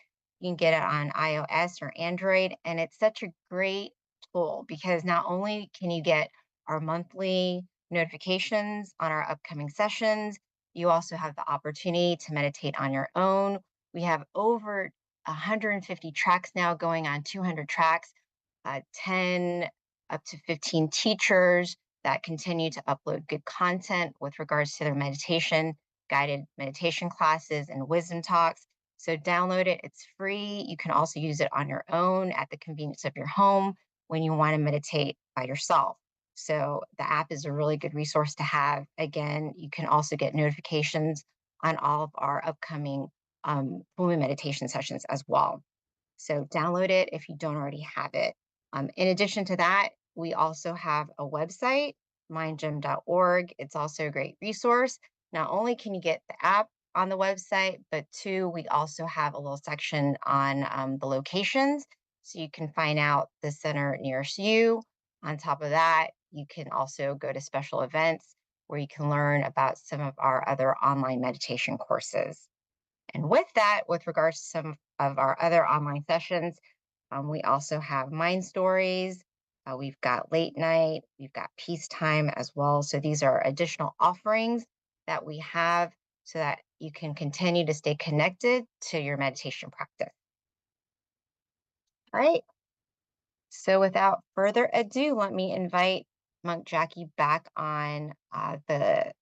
You can get it on iOS or Android, and it's such a great tool because not only can you get our monthly notifications on our upcoming sessions, you also have the opportunity to meditate on your own. We have over 150 tracks now, going on 200 tracks, 10 up to 15 teachers that continue to upload good content with regards to their meditation, guided meditation classes, and wisdom talks. So download it. It's free. You can also use it on your own at the convenience of your home when you want to meditate by yourself. So the app is a really good resource to have. Again, you can also get notifications on all of our upcoming full moon meditation sessions as well. So download it if you don't already have it. In addition to that, we also have a website, mindgym.org. It's also a great resource. Not only can you get the app on the website, but two, we also have a little section on the locations. So you can find out the center nearest you. On top of that, you can also go to special events where you can learn about some of our other online meditation courses. And with that, with regards to some of our other online sessions, we also have mind stories. We've got late night, we've got peacetime as well. So these are additional offerings that we have so that you can continue to stay connected to your meditation practice. All right. So without further ado, let me invite Monk Jackie back on the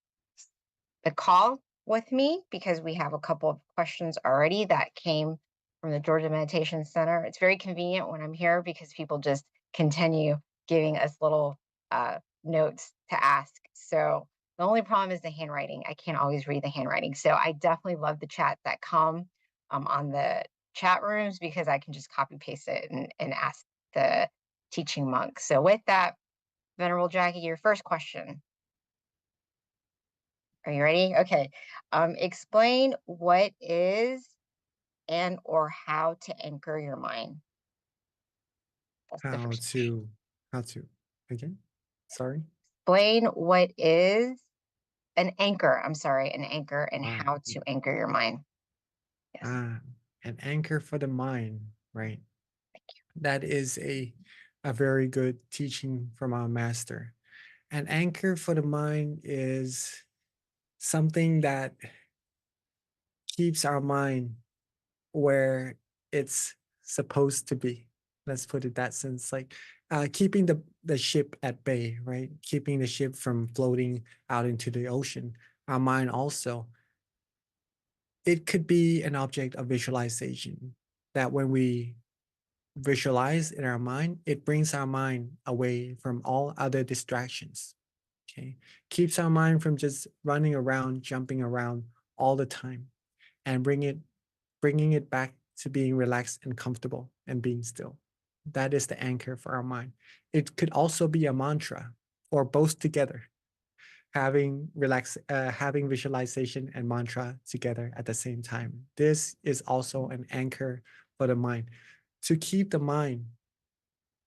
call with me because we have a couple of questions already that came from the Georgia Meditation Center. It's very convenient when I'm here because people just continue giving us little notes to ask. So the only problem is the handwriting. I can't always read the handwriting. So I definitely love the chats that come on the chat rooms because I can just copy paste it and ask the teaching monk. So with that, Venerable Jackie, your first question. Are you ready? Okay. Explain what is and or how to anchor your mind. That's the How first. to, again? Sorry. Explain what is an anchor. I'm sorry, an anchor and Ah, how to anchor your mind. Yes. an anchor for the mind, right? That is a very good teaching from our master. An anchor for the mind is something that keeps our mind where it's supposed to be. Let's put it that sense, like keeping the ship at bay, right? Keeping the ship from floating out into the ocean. Our mind also, it could be an object of visualization that when we visualize in our mind, it brings our mind away from all other distractions. Okay. Keeps our mind from just running around, jumping around all the time and bringing it back to being relaxed and comfortable and being still. That is the anchor for our mind. It could also be a mantra or both together, having visualization and mantra together at the same time. This is also an anchor for the mind to keep the mind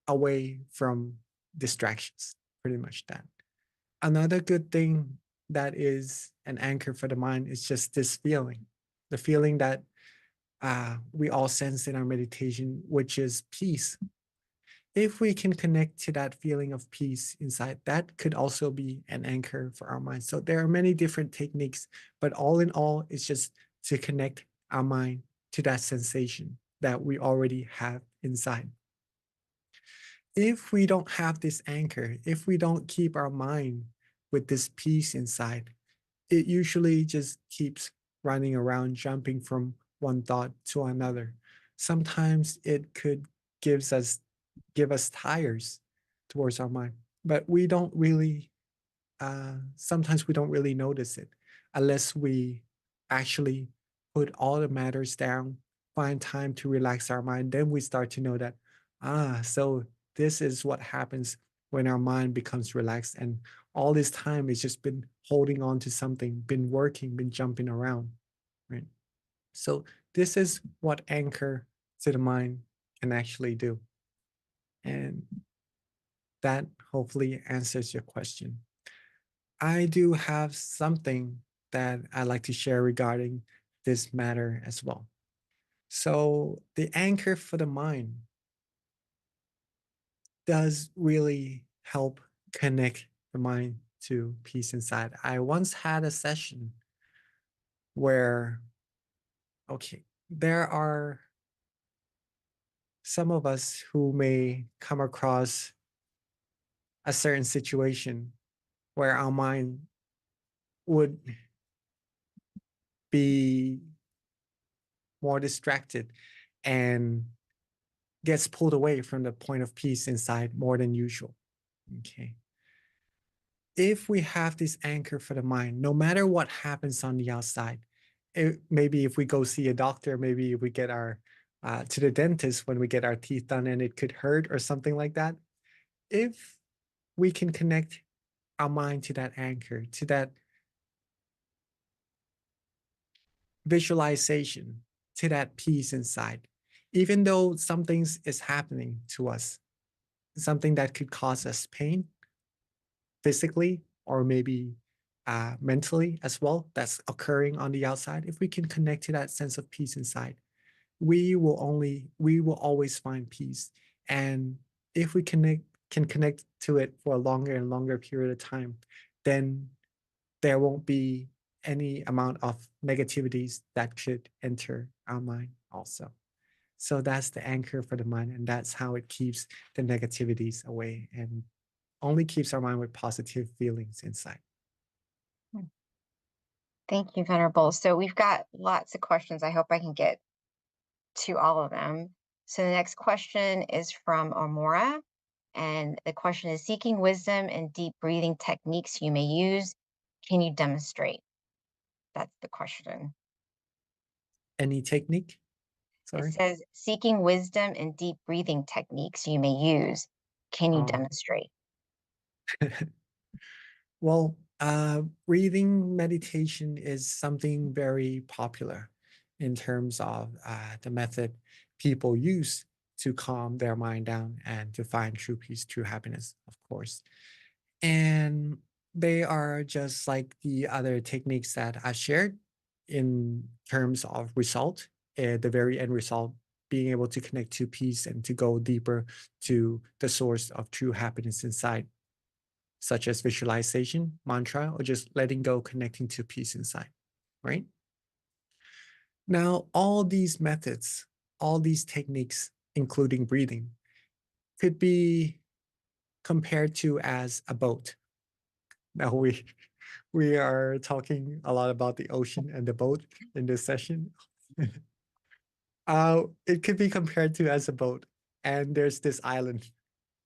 away from distractions, pretty much that. Another good thing that is an anchor for the mind is just this feeling, the feeling that we all sense in our meditation, which is peace. If we can connect to that feeling of peace inside, that could also be an anchor for our mind. So there are many different techniques, but all in all, it's just to connect our mind to that sensation that we already have inside. If we don't have this anchor, if we don't keep our mind with this peace inside, it usually just keeps running around, jumping from one thought to another. Sometimes it could give us tires towards our mind, but we don't really. Sometimes we don't really notice it unless we actually put all the matters down, find time to relax our mind. Then we start to know that so this is what happens when our mind becomes relaxed, and all this time it's just been holding on to something, been working, been jumping around, right? So this is what anchor to the mind can actually do. And that hopefully answers your question. I do have something that I'd like to share regarding this matter as well. So the anchor for the mind does really help connect the mind to peace inside. I once had a session where, okay, there are some of us who may come across a certain situation where our mind would be more distracted, and gets pulled away from the point of peace inside more than usual. Okay. If we have this anchor for the mind, no matter what happens on the outside, maybe if we go see a doctor, maybe if we get our to the dentist when we get our teeth done and it could hurt or something like that. If we can connect our mind to that anchor, to that visualization, to that peace inside, even though something is happening to us, something that could cause us pain physically or maybe mentally as well, that's occurring on the outside, if we can connect to that sense of peace inside, we will always find peace. And if we can connect to it for a longer and longer period of time, then there won't be any amount of negativities that could enter our mind also. So that's the anchor for the mind, and that's how it keeps the negativities away and only keeps our mind with positive feelings inside. Thank you, Venerable. So we've got lots of questions. I hope I can get to all of them. So the next question is from Amora. And the question is, seeking wisdom and deep breathing techniques you may use, can you demonstrate? That's the question. Any technique? It Sorry. says, seeking wisdom and deep breathing techniques you may use, can you demonstrate? Well, breathing meditation is something very popular in terms of the method people use to calm their mind down and to find true peace, true happiness, of course. And they are just like the other techniques that I shared in terms of result, the very end result, being able to connect to peace and to go deeper to the source of true happiness inside, such as visualization, mantra, or just letting go, connecting to peace inside, right? Now, all these methods, all these techniques, including breathing, could be compared to as a boat. Now we are talking a lot about the ocean and the boat in this session. It could be compared to as a boat, and there's this island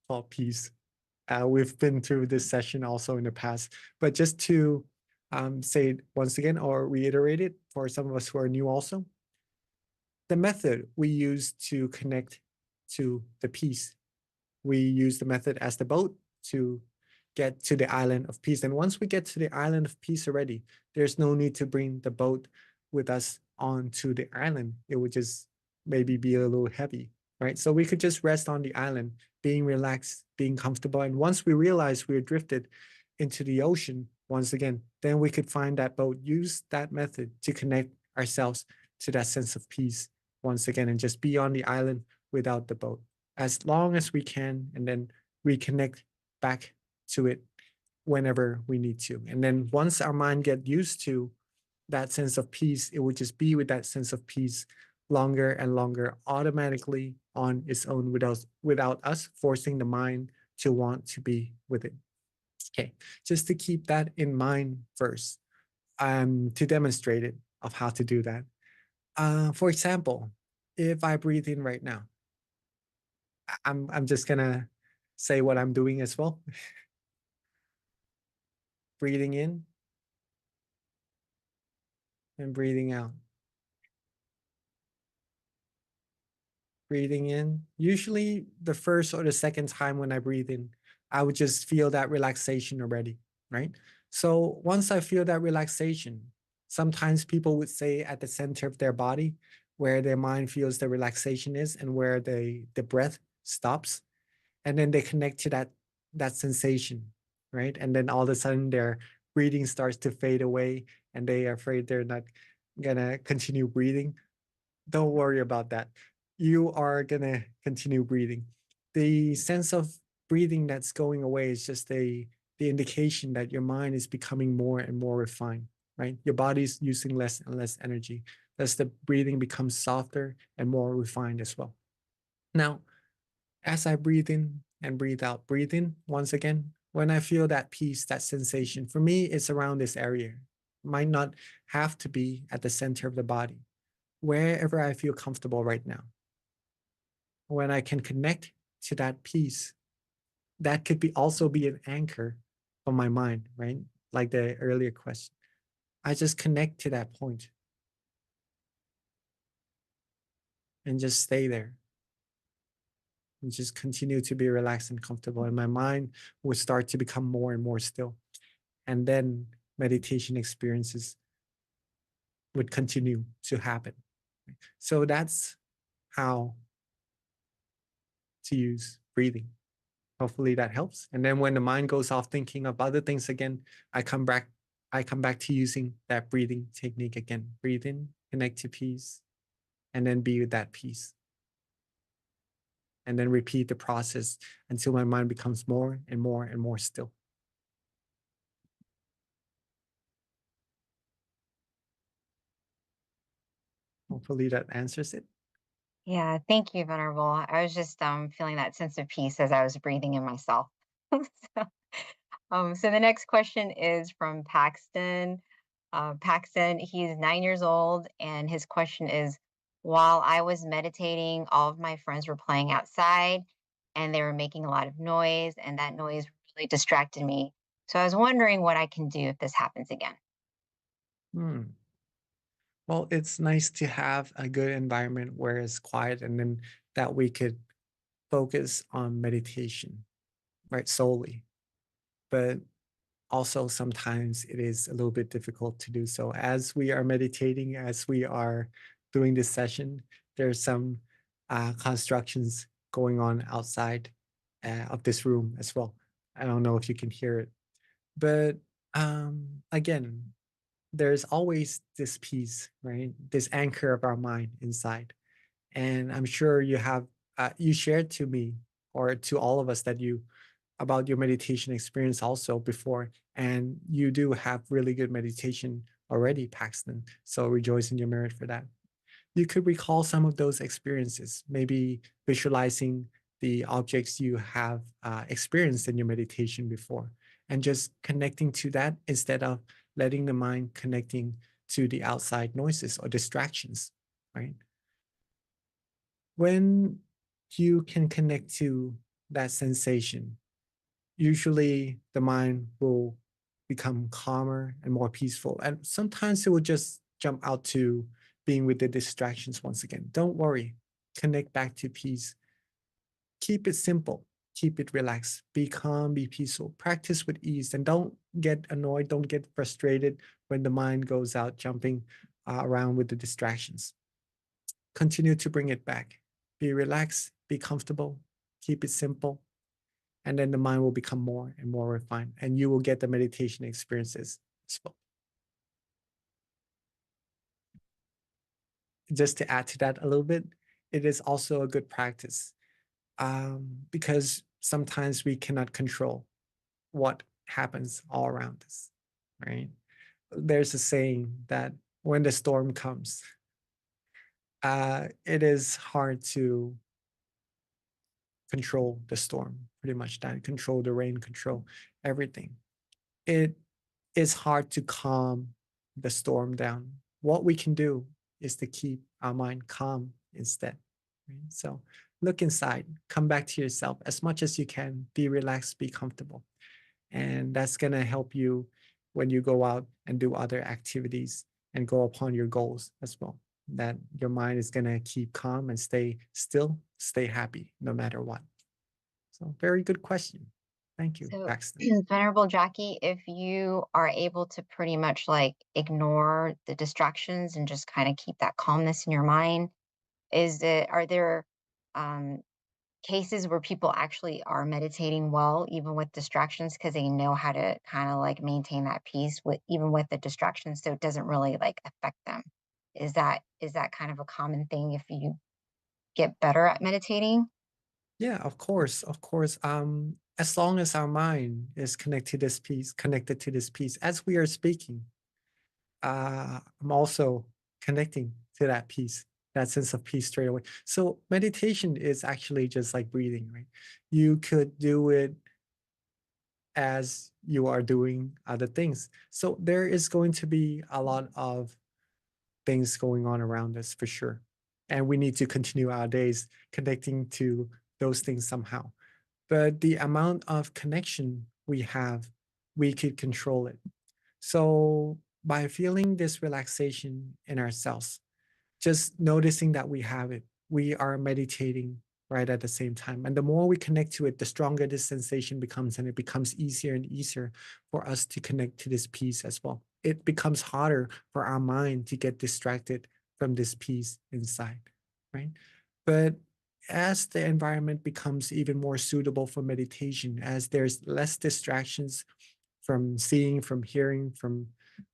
called peace. We've been through this session also in the past, but just to say it once again or reiterate it for some of us who are new also, the method we use to connect to the peace, we use the method as the boat to get to the island of peace. And once we get to the island of peace already, there's no need to bring the boat with us onto the island. It would just maybe be a little heavy, right? So we could just rest on the island, being relaxed, being comfortable. And once we realize we're drifted into the ocean, once again, then we could find that boat, use that method to connect ourselves to that sense of peace once again, and just be on the island without the boat as long as we can, and then reconnect back to it whenever we need to. And then once our mind get used to that sense of peace, it would just be with that sense of peace longer and longer, automatically on its own, without us forcing the mind to want to be with it. Okay, just to keep that in mind first, to demonstrate it of how to do that. For example, if I breathe in right now, I'm just gonna say what I'm doing as well. Breathing in and breathing out. Breathing in. Usually the first or the second time when I breathe in, I would just feel that relaxation already, right? So once I feel that relaxation, sometimes people would say at the center of their body, where their mind feels the relaxation is and where the breath stops. And then they connect to that sensation, right? And then all of a sudden their breathing starts to fade away and they are afraid they're not gonna continue breathing. Don't worry about that. You are gonna continue breathing. The sense of breathing that's going away is just the indication that your mind is becoming more and more refined, right? Your body's using less and less energy as the breathing becomes softer and more refined as well. Now, as I breathe in and breathe out, breathe in once again. When I feel that peace, that sensation, for me, it's around this area. Might not have to be at the center of the body. wherever I feel comfortable right now. When I can connect to that peace, that could be also be an anchor for my mind, right? Like the earlier question. I just connect to that point and just stay there and just continue to be relaxed and comfortable. And my mind will start to become more and more still. And then meditation experiences would continue to happen. So that's how to use breathing. Hopefully that helps. And then when the mind goes off thinking of other things again, I come back, I come back to using that breathing technique again. Breathe in, connect to peace, and then be with that peace. And then repeat the process until my mind becomes more and more and more still. Hopefully that answers it. Yeah, thank you, Venerable. I was just feeling that sense of peace as I was breathing in myself. So, so the next question is from Paxton. Paxton, he's 9 years old, and his question is, while I was meditating, all of my friends were playing outside and they were making a lot of noise, and that noise really distracted me. So I was wondering what I can do if this happens again. Hmm. Well, it's nice to have a good environment where it's quiet and then that we could focus on meditation, right? Solely. But also sometimes it is a little bit difficult to do so. As we are meditating, as we are doing this session, there's some constructions going on outside of this room as well. I don't know if you can hear it. But again, there's always this peace, right? This anchor of our mind inside. And I'm sure you have, you shared to me or to all of us that you about your meditation experience also before. And you do have really good meditation already, Paxton. So rejoice in your merit for that. You could recall some of those experiences, maybe visualizing the objects you have experienced in your meditation before, and just connecting to that instead of letting the mind connecting to the outside noises or distractions, right? When you can connect to that sensation, usually the mind will become calmer and more peaceful. And sometimes it will just jump out to being with the distractions once again. Don't worry, connect back to peace. Keep it simple, keep it relaxed, be calm, be peaceful, practice with ease, and don't get annoyed, don't get frustrated when the mind goes out jumping around with the distractions. Continue to bring it back. Be relaxed, be comfortable, keep it simple, and then the mind will become more and more refined, and you will get the meditation experiences as well. Just to add to that a little bit, it is also a good practice because sometimes we cannot control what happens all around us, right? There's a saying that when the storm comes, it is hard to control the storm, pretty much that control the rain, control everything. It is hard to calm the storm down. What we can do is to keep our mind calm instead. Right? So look inside, come back to yourself as much as you can, be relaxed, be comfortable. And that's going to help you when you go out and do other activities and go upon your goals as well. That your mind is going to keep calm and stay still, stay happy no matter what. So, very good question. Thank you, So, Paxton. Venerable Jackie, if you are able to pretty much like ignore the distractions and just kind of keep that calmness in your mind, are there um, cases where people actually are meditating well, even with distractions, because they know how to kind of like maintain that peace with even with the distractions, so it doesn't really like affect them? Is that kind of a common thing if you get better at meditating? Yeah, of course, of course. As long as our mind is connected to this piece, as we are speaking, I'm also connecting to that peace, that sense of peace straight away. So meditation is actually just like breathing, right? You could do it as you are doing other things. So there is going to be a lot of things going on around us for sure. And we need to continue our days connecting to those things somehow. But the amount of connection we have, we could control it. So by feeling this relaxation in ourselves, just noticing that we have it, we are meditating right at the same time. And the more we connect to it, the stronger this sensation becomes, and it becomes easier and easier for us to connect to this peace as well. It becomes harder for our mind to get distracted from this peace inside, right? But as the environment becomes even more suitable for meditation, as there's less distractions from seeing, from hearing, from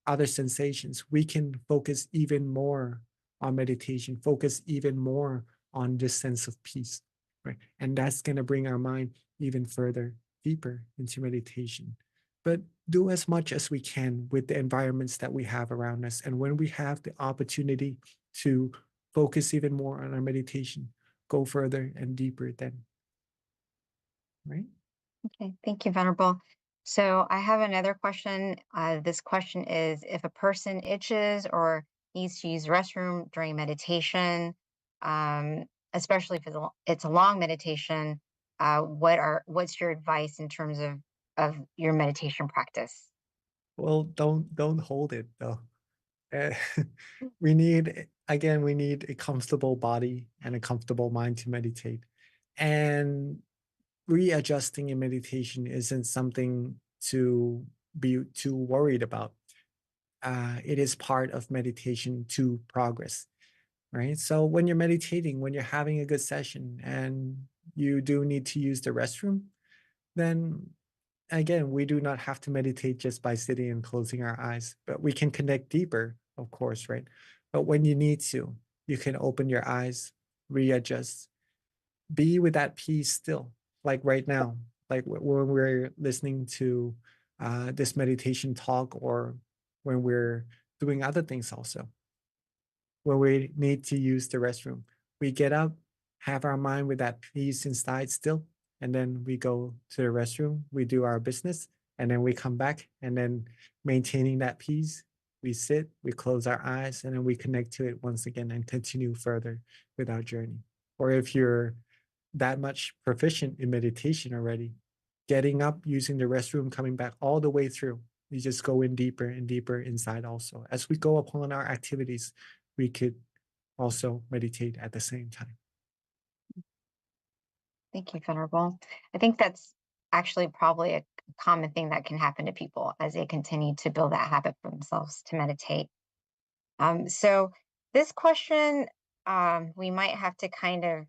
other sensations, we can focus even more on meditation, focus even more on this sense of peace, right? And that's going to bring our mind even further, deeper into meditation. But do as much as we can with the environments that we have around us. And when we have the opportunity to focus even more on our meditation, go further and deeper then, right? Okay, thank you, Venerable. So I have another question. This question is, if a person itches or needs to use the restroom during meditation, especially if it's a long meditation, what's your advice in terms of your meditation practice? Well, don't hold it though. Uh, we need, again, we need a comfortable body and a comfortable mind to meditate. And readjusting in meditation isn't something to be too worried about. It is part of meditation to progress, right? So when you're meditating, when you're having a good session and you do need to use the restroom, then again, we do not have to meditate just by sitting and closing our eyes, but we can connect deeper, of course, right? But when you need to, you can open your eyes, readjust, be with that peace still, like right now, like when we're listening to this meditation talk, or when we're doing other things also, when we need to use the restroom. We get up, have our mind with that peace inside still, and then we go to the restroom, we do our business, and then we come back, and then maintaining that peace, we sit, we close our eyes, and then we connect to it once again and continue further with our journey. Or if you're that much proficient in meditation already, getting up, using the restroom, coming back all the way through, you just go in deeper and deeper inside also. As we go upon our activities, we could also meditate at the same time. Thank you, Venerable. I think that's actually probably a common thing that can happen to people as they continue to build that habit for themselves to meditate. So this question, we might have to kind of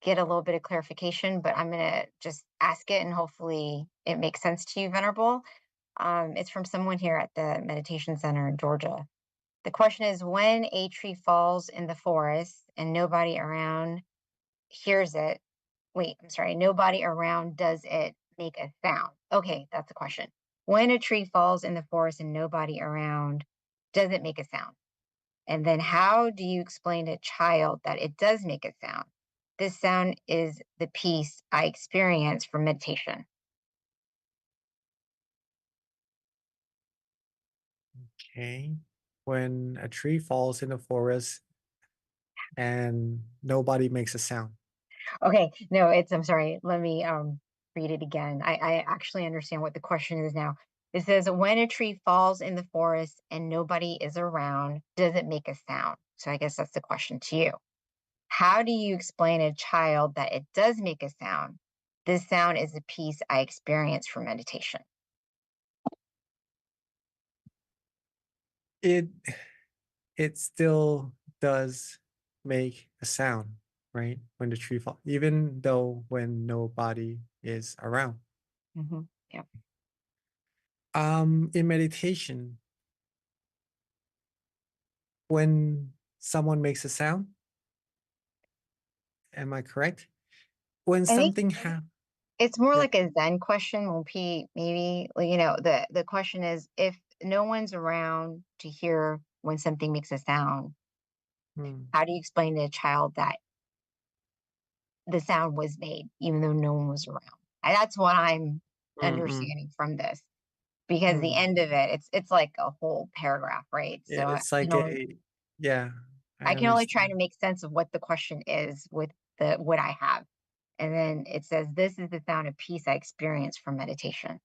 get a little bit of clarification, but I'm going to just ask it and hopefully it makes sense to you, Venerable. It's from someone here at the Meditation Center in Georgia. The question is, when a tree falls in the forest and nobody around hears it, wait, I'm sorry, nobody around does it make a sound? Okay, that's the question. When a tree falls in the forest and nobody around, does it make a sound? And then how do you explain to a child that it does make a sound? This sound is the peace I experience from meditation. Okay. When a tree falls in the forest and nobody makes a sound. Okay, no, I'm sorry. Let me read it again. I actually understand what the question is now. It says, when a tree falls in the forest and nobody is around, does it make a sound? So I guess that's the question to you. How do you explain to a child that it does make a sound? This sound is the peace I experience from meditation. It it still does make a sound, right? When the tree falls, even though when nobody is around. Yeah. In meditation, when someone makes a sound, am I correct? When I think something happens, it's more yeah. like a Zen question. When maybe, the question is, if no one's around to hear when something makes a sound, Hmm. how do you explain to a child that the sound was made, even though no one was around? That's what I'm Mm, mm. understanding from this. because the Mm. end of it, it's like a whole paragraph, right? So It's like a yeah, I I can only try understand. to make sense of what the question is with the what I have. And then it says, "This is the sound of peace I experience from meditation."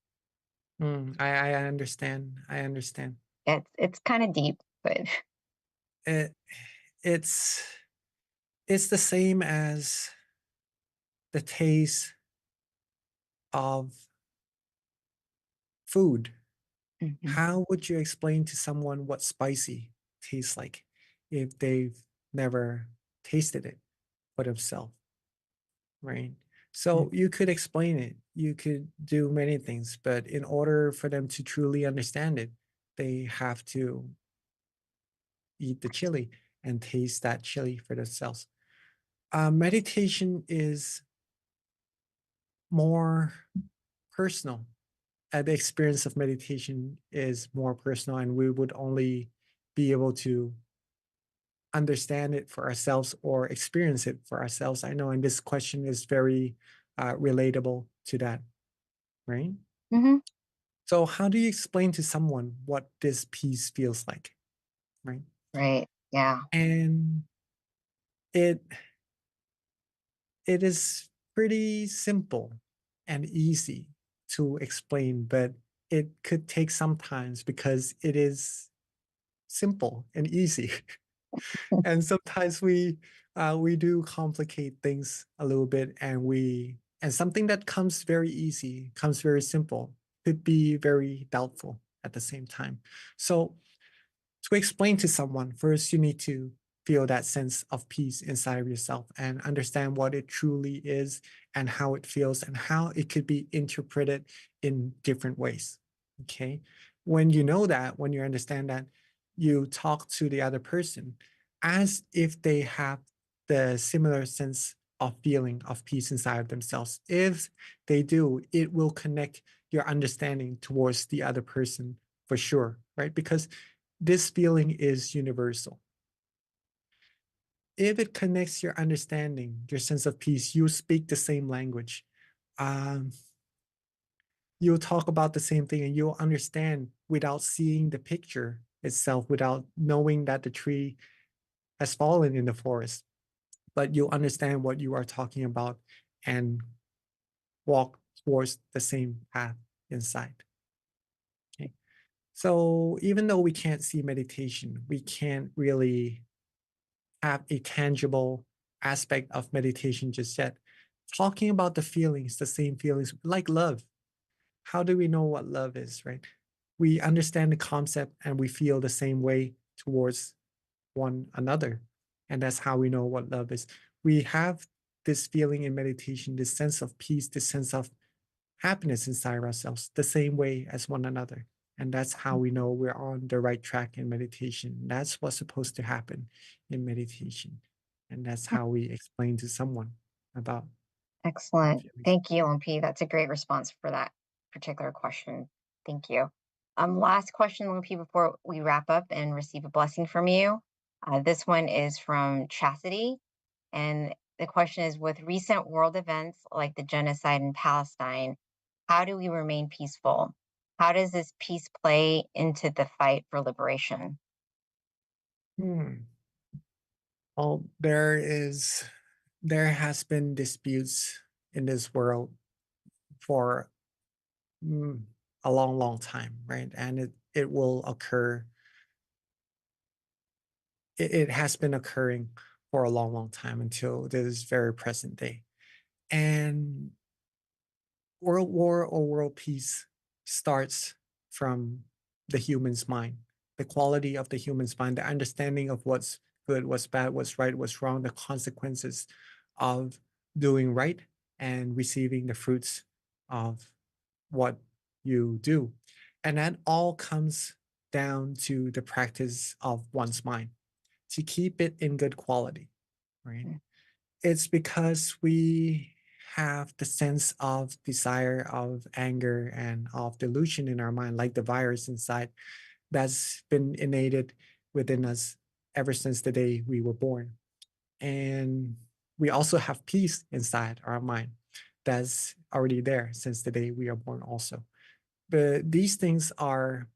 I understand. I understand. It's kind of deep, but It it's it's the same as the taste of food. Mhm, How would you explain to someone what spicy tastes like if they've never tasted it for themselves, right? mm, So you could explain it, you could do many things, but in order for them to truly understand it, they have to eat the chili and taste that chili for themselves. Meditation is more personal. The experience of meditation is more personal, and we would only be able to understand it for ourselves or experience it for ourselves. I know, and this question is very relatable to that, right? mhm, So, how do you explain to someone what this piece feels like, right? right. Yeah. And it it is pretty simple and easy to explain, but it could take some times because it is simple and easy. And sometimes we do complicate things a little bit, and something that comes very easy, comes very simple, could be very doubtful at the same time. So to explain to someone, first you need to feel that sense of peace inside of yourself and understand what it truly is and how it feels and how it could be interpreted in different ways. Okay. When you know that, when you understand that, you talk to the other person as if they have the similar sense of feeling of peace inside of themselves. If they do, it will connect your understanding towards the other person for sure, right? Because this feeling is universal. If it connects your understanding, your sense of peace, you speak the same language. Um, you'll talk about the same thing and you'll understand without seeing the picture itself, without knowing that the tree has fallen in the forest. But you'll understand what you are talking about and walk towards the same path inside. Okay. So even though we can't see meditation, we can't really have a tangible aspect of meditation just yet. Talking about the feelings, the same feelings, like love. How do we know what love is, right? We understand the concept and we feel the same way towards one another. And that's how we know what love is. We have this feeling in meditation, this sense of peace, this sense of happiness inside ourselves, the same way as one another. And that's how we know we're on the right track in meditation. That's what's supposed to happen in meditation. And that's how we explain to someone about Excellent. feelings. Thank you, LMP. That's a great response for that particular question. Thank you. Last question, LMP, before we wrap up and receive a blessing from you. This one is from Chastity. And the question is, with recent world events like the genocide in Palestine, how do we remain peaceful? How does this peace play into the fight for liberation? Hmm. Well, there has been disputes in this world for mm, a long, long time, right? And it will occur. It has been occurring for a long, long time until this very present day. And world war or world peace starts from the human's mind, the quality of the human's mind, the understanding of what's good, what's bad, what's right, what's wrong, the consequences of doing right and receiving the fruits of what you do. And that all comes down to the practice of one's mind to keep it in good quality, right? Mm, It's because we have the sense of desire, of anger, and of delusion in our mind, like the virus inside that's been innated within us ever since the day we were born. And we also have peace inside our mind that's already there since the day we are born, also. But these things are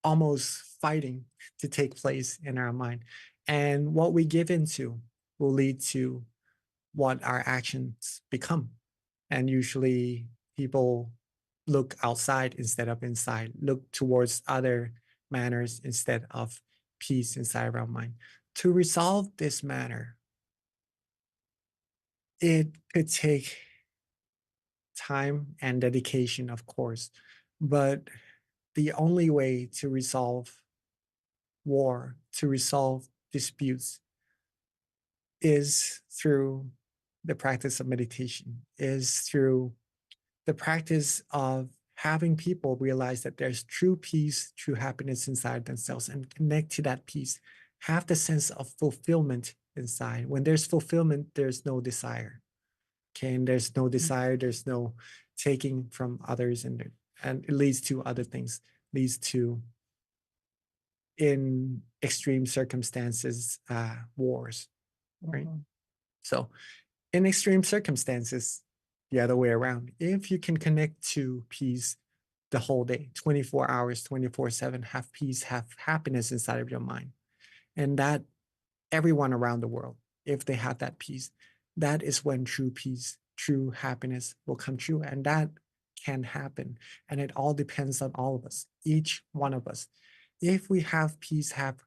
almost fighting to take place in our mind. And what we give into will lead to what our actions become. And usually people look outside instead of inside, look towards other manners instead of peace inside of our mind. To resolve this matter, it could take time and dedication, of course, but the only way to resolve war, to resolve disputes, is through the practice of meditation, is through the practice of having people realize that there's true peace, true happiness inside themselves and connect to that peace. Have the sense of fulfillment inside. When there's fulfillment, there's no desire. Okay, and there's no desire, there's no taking from others, and it leads to other things, leads to, in extreme circumstances, wars, right? Mhm. So in extreme circumstances, the other way around, if you can connect to peace the whole day, 24 hours, 24/7, have peace, have happiness inside of your mind, and that everyone around the world, if they have that peace, that is when true peace, true happiness will come true. And that can happen. And it all depends on all of us, each one of us. If we have peace, have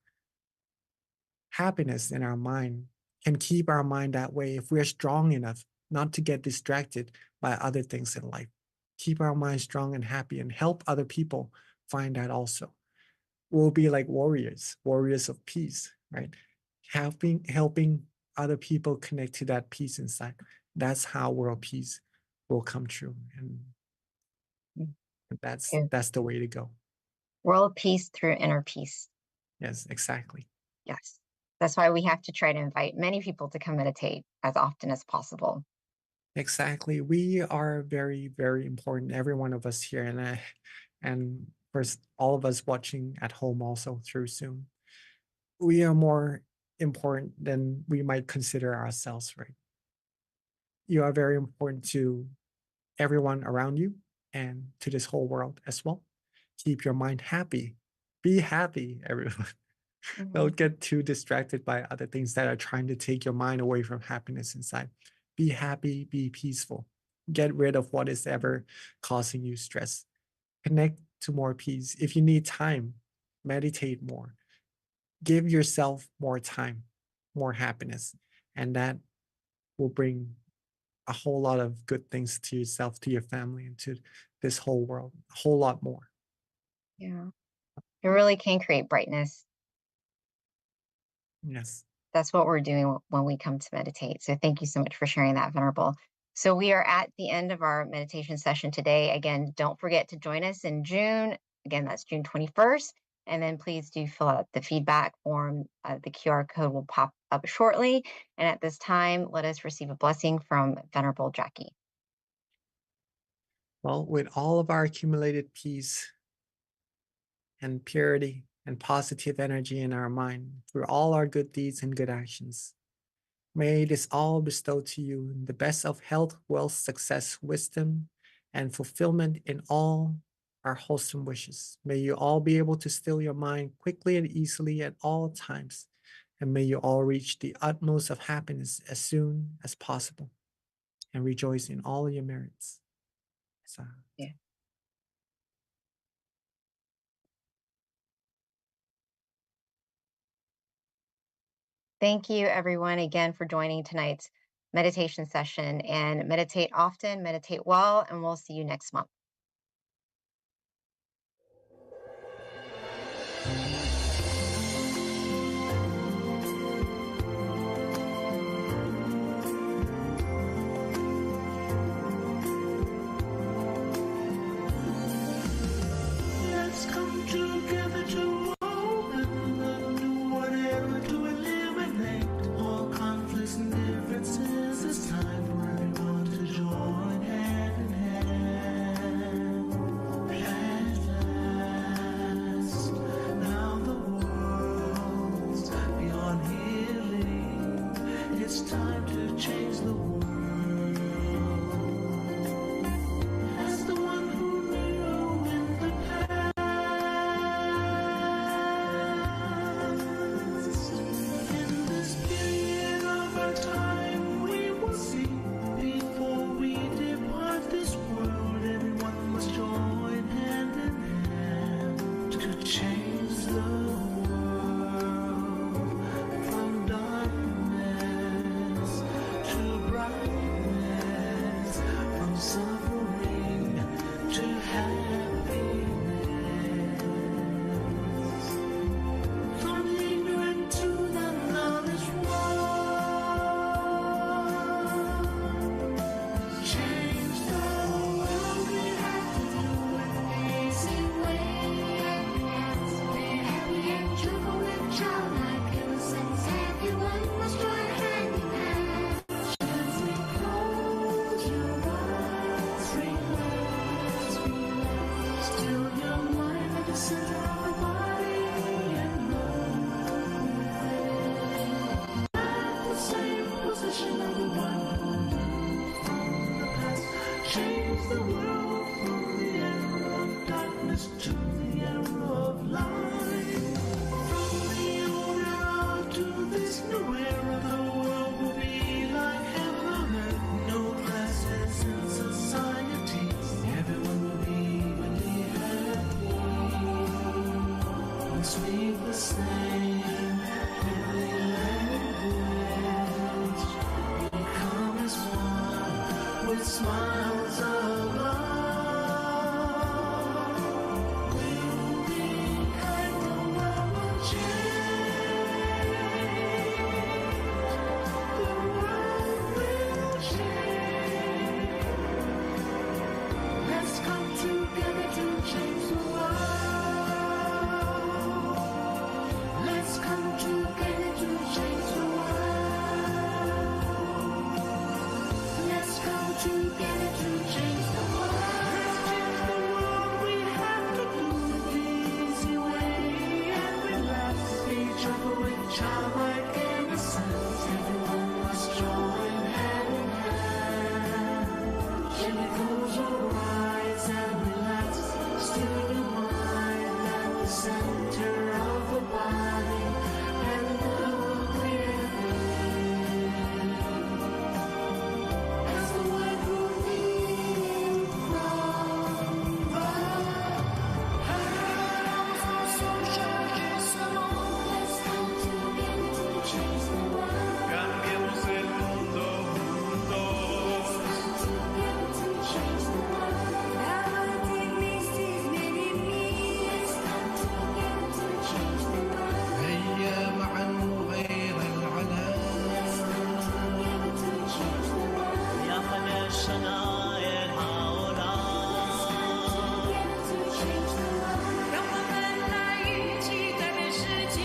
happiness in our mind, can keep our mind that way, if we're strong enough not to get distracted by other things in life, keep our mind strong and happy and help other people find that also. We'll be like warriors, warriors of peace, right? Helping other people connect to that peace inside. That's how world peace will come true. And Yeah. that's the way to go. World peace through inner peace. Yes, exactly. Yes. That's why we have to try to invite many people to come meditate as often as possible. Exactly. We are very, very important, every one of us here, and first all of us watching at home also through Zoom. We are more important than we might consider ourselves, right? You are very important to everyone around you and to this whole world as well. Keep your mind happy. Be happy, everyone. Mhm. Don't get too distracted by other things that are trying to take your mind away from happiness inside. Be happy, be peaceful. Get rid of what is ever causing you stress. Connect to more peace. If you need time, meditate more. Give yourself more time, more happiness, and that will bring a whole lot of good things to yourself, to your family, and to this whole world. A whole lot more. Yeah. It really can create brightness. Yes. That's what we're doing when we come to meditate. So thank you so much for sharing that, Venerable. So we are at the end of our meditation session today. Again, don't forget to join us in June. Again, that's June 21st. And then please do fill out the feedback form. The QR code will pop up shortly. And at this time, let us receive a blessing from Venerable Jackie. Well, with all of our accumulated peace and purity and positive energy in our mind through all our good deeds and good actions, may this all bestow to you the best of health, wealth, success, wisdom, and fulfillment in all our wholesome wishes. May you all be able to still your mind quickly and easily at all times. And may you all reach the utmost of happiness as soon as possible and rejoice in all your merits. So. Yeah. Thank you, everyone, again for joining tonight's meditation session. And meditate often, meditate well, and we'll see you next month. Let's come together to open the new whatever to eliminate all conflicts and differences. It's time for everyone to join hand in hand. change the world from the era of darkness to the era of light. From the old era to this new era, the world will be like heaven on earth. No classes in society, everyone will be evenly happy. We speak the same heavenly language. We come as one with smiles of love. We will be kind, the world will change. The world will change. Let's come together to change the world. Let's come together to change the world. Let's come together to change the world. Let's change the world. We have to do it the easy way and relax. Each other with childlike innocence. Everyone must join hand in hand. Chemicals will rise and relax. Still your mind at the center of the body, and the clear as the word will lead from the house of social salon. Let's come together to change the world. Cambiemos el mundo juntos. Let's come together to change the world. Let's come together to change the world. هيا معا نغير العالم. Let's come together to change the world. يا الشدائد هؤلاء Together to change the world. 让我们来一起改变世界，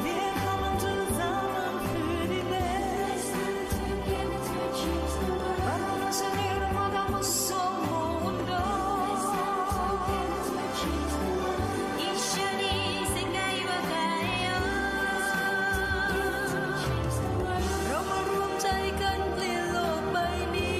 别他们制造们 felices. Let's come together to change the world. Vamos a ser hagamos mundo. Let's come together to change the world. 一緒に世界を変えよう Change the world. เรามารวมใจกันเปลี่ยนโลกใบนี้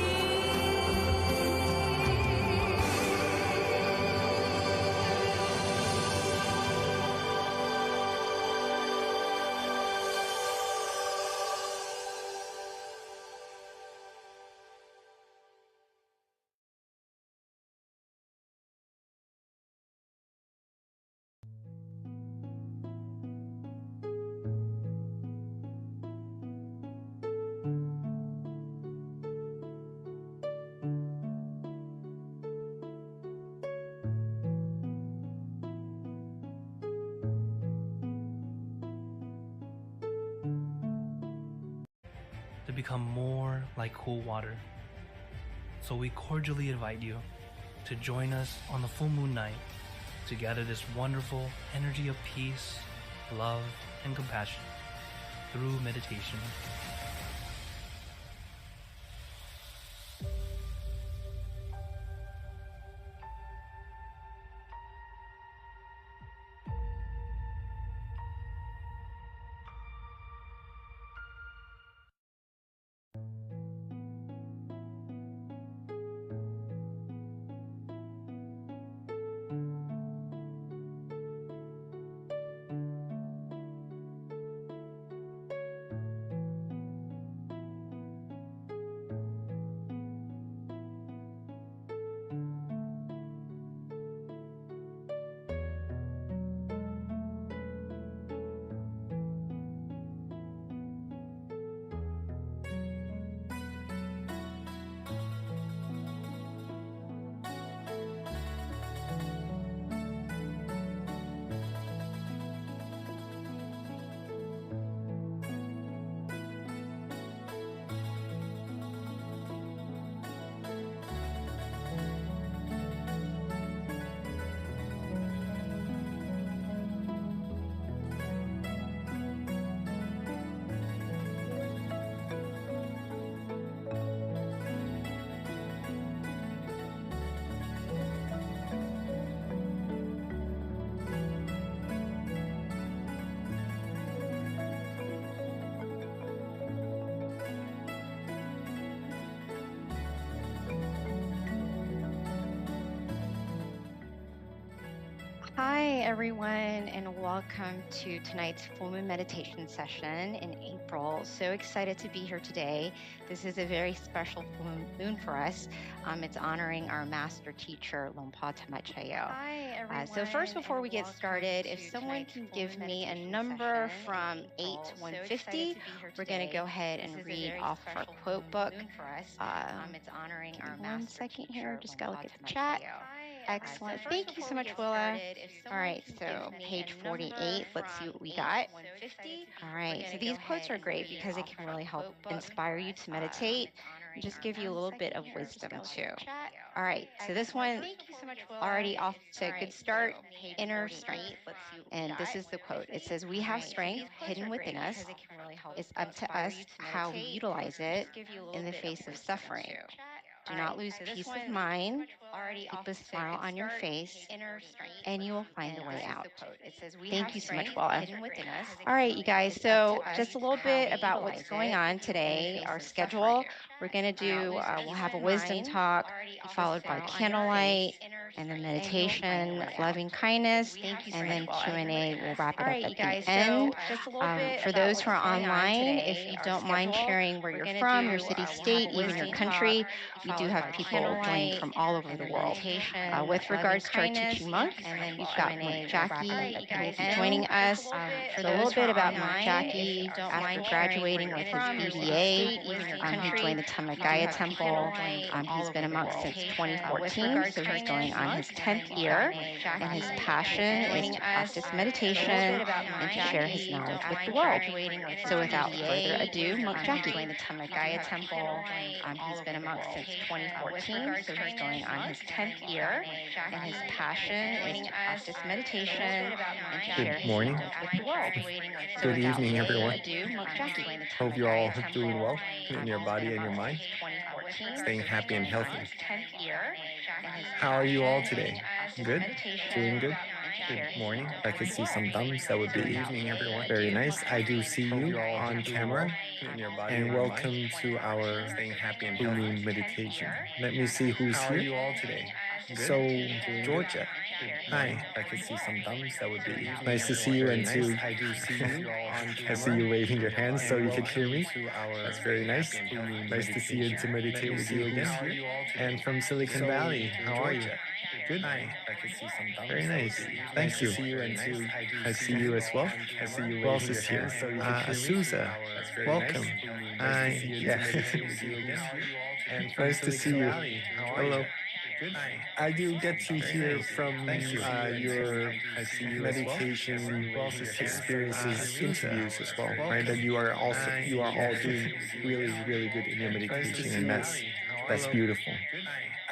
To become more like cool water. So we cordially invite you to join us on the full moon night to gather this wonderful energy of peace, love, and compassion through meditation. everyone, and welcome to tonight's full moon meditation session in April. So excited to be here today. This is a very special full moon for us. It's honoring our master teacher, Lompa Tamachayo. Hi, everyone. So first, before and we get welcome started, to if someone tonight's can full give me a meditation number session in from 8 April. to So 150, excited to be here we're going to today. go ahead This and is a read very off our special quote full book. moon for us. It's honoring Give me our one master second teacher, here. Just gotta look Lompa at the chat. Tamachayo. Excellent. So Thank you so much, Willa. All right, so page 48. Let's see what we got. All right, so these quotes are great because it can really help inspire you to meditate and just give you a little bit of wisdom too. All right, so this one already off to a good start. Inner strength. And this is the quote. It says, "We have strength hidden within us. It's up to us how we utilize it in the face of suffering. Do not lose peace of mind. Keep a smile on your face, and you will find a way out." Thank you so much, Walla. All right, you guys. So just a little bit about what's going on today. Our schedule. We're going to do, we'll have a wisdom talk followed by candlelight and then meditation, loving kindness, and then Q&A. We'll wrap it up at the end. For those who are online, if you don't mind sharing where you're from, your city, state, even your country, we do have people joining from all over the world. With regards to our teaching monks, we've got Monk Jackie who will be joining us. So a little bit about Monk Jackie. After graduating with his BBA, he joined the Tamagaya Temple. He's been a monk since 2014, so he's going on his 10th year, and his passion is to practice meditation and to share his knowledge with the world. So without further ado, Monk Jackie. Joined the Tamagaya Temple. He's been a monk since 2014, so he's going on his 10th year, and his passion is to practice meditation and to share his knowledge with the world. So Good without evening, further everyone. ado, Monk Jackie. Hope you're all doing well in your body and your mind, staying happy and healthy. How are you all today? Good? Doing good? Good morning. If I could see some thumbs, that would be evening, everyone. Very nice. I do see you on camera. And welcome to our staying happy and healthy meditation. Let me see who's here. How are you all today? So, Georgia. Hi. If I could see some thumbs, that would be nice to see you and to I do see you on camera. I see you waving your hands so you could hear me. That's very nice. Nice to see you and to meditate with you again. And from Silicon Valley, how are you? Good. Hi. I could see some thumbs. Very nice. Thank you. I see you as well. I see you. Who else is here? Azusa. Welcome. Hi. Yeah. Nice to see you. Hello. I do get to hear from your meditation experiences, interviews as well, right? That you are all doing really good in your meditation, and that's beautiful.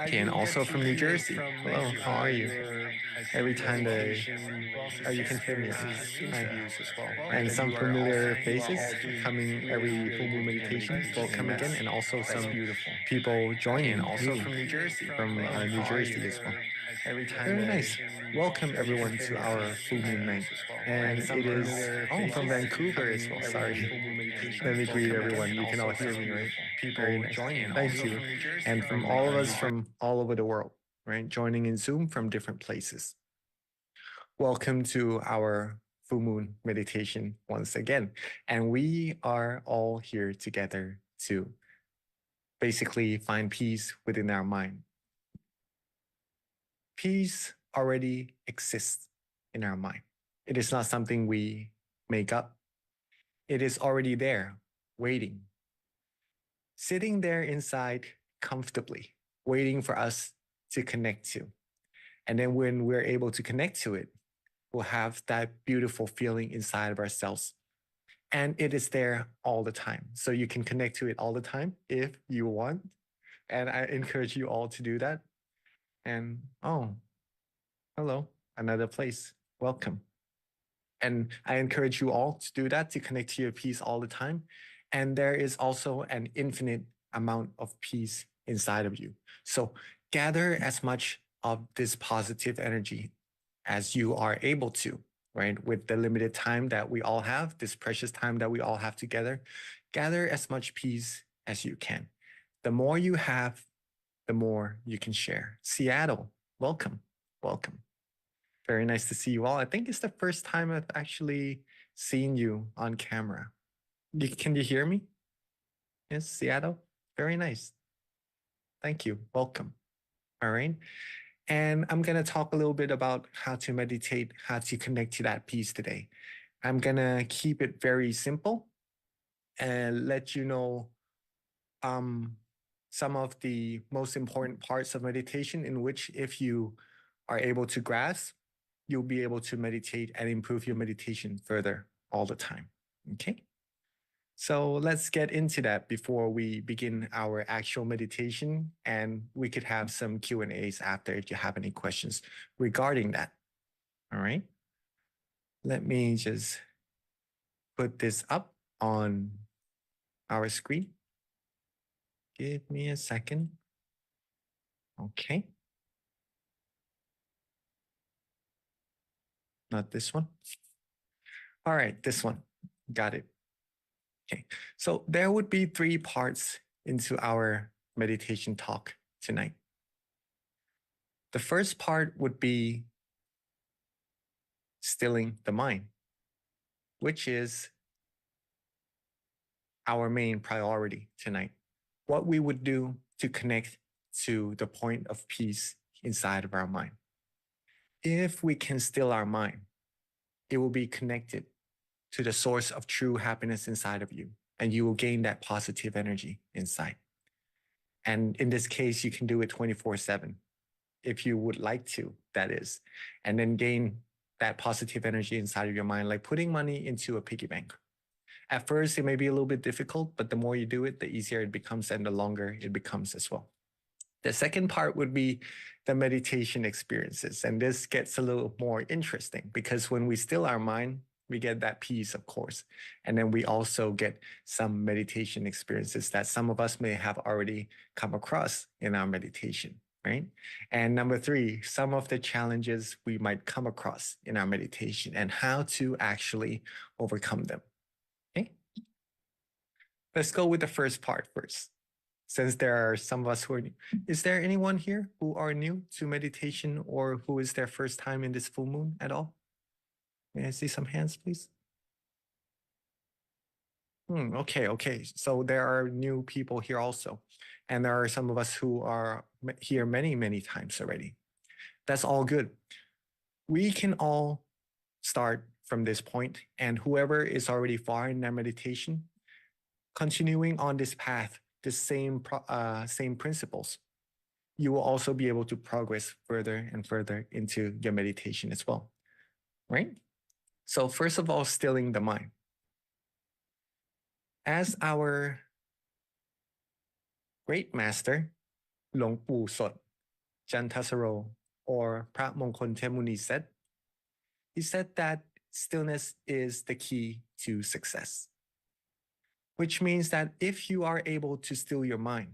Okay, and also from New Jersey. Hello, how are you? Every time you can hear me. Interviews as well, and some familiar faces coming every full moon meditation. Welcome again, and also some people joining. And also from New Jersey, New Jersey as well. Very nice. Welcome everyone to our full moon night, and it is from Vancouver as well. Sorry. Let me greet everyone. You can all hear me, right? Very nice. Thank you. And from all of us from all over the world, right? Joining in Zoom from different places. Welcome to our full moon meditation once again. And we are all here together to basically find peace within our mind. Peace already exists in our mind. It is not something we make up. It is already there, waiting. Sitting there inside comfortably, waiting for us to connect to. And then when we're able to connect to it, we'll have that beautiful feeling inside of ourselves. And it is there all the time. So you can connect to it all the time if you want. And I encourage you all to do that. And hello, another place. Welcome. And I encourage you all to do that, to connect to your peace all the time. And there is also an infinite amount of peace inside of you. So gather as much of this positive energy as you are able to, right? With the limited time that we all have, this precious time that we all have together, gather as much peace as you can. The more you have, the more you can share. Seattle, welcome, welcome. Very nice to see you all. I think it's the first time I've actually seen you on camera. Can you hear me? Yes, Seattle? Very nice. Thank you. Welcome. All right. And I'm going to talk a little bit about how to meditate, how to connect to that peace today. I'm going to keep it very simple and let you know some of the most important parts of meditation in which if you are able to grasp, you'll be able to meditate and improve your meditation further all the time. Okay. So let's get into that before we begin our actual meditation, and we could have some Q&As after if you have any questions regarding that. All right. Let me just put this up on our screen. Give me a second. Okay. Not this one. All right, this one. Got it. Okay, so there would be 3 parts into our meditation talk tonight. The first part would be stilling the mind, which is our main priority tonight. What we would do to connect to the point of peace inside of our mind. If we can still our mind, it will be connected to the source of true happiness inside of you, and you will gain that positive energy inside. And in this case, you can do it 24/7 if you would like to, that is, and then gain that positive energy inside of your mind, like putting money into a piggy bank. At first, it may be a little bit difficult, but the more you do it, the easier it becomes and the longer it becomes as well. The second part would be the meditation experiences. And this gets a little more interesting because when we still our mind, we get that peace, of course. And then we also get some meditation experiences that some of us may have already come across in our meditation, right? And number 3, some of the challenges we might come across in our meditation and how to actually overcome them. Okay. Let's go with the first part first. Since there are some of us who are new. Is there anyone here who are new to meditation or who is their first time in this full moon at all? May I see some hands, please? Okay. So there are new people here also. And there are some of us who are here many, many times already. That's all good. We can all start from this point, and whoever is already far in their meditation, continuing on this path, the same principles, you will also be able to progress further and further into your meditation as well, right? So first of all, stilling the mind. As our great master, หลวงปู่สด Jantasaro, or Prat Mongkol Temuni said, he said that stillness is the key to success, which means that if you are able to still your mind,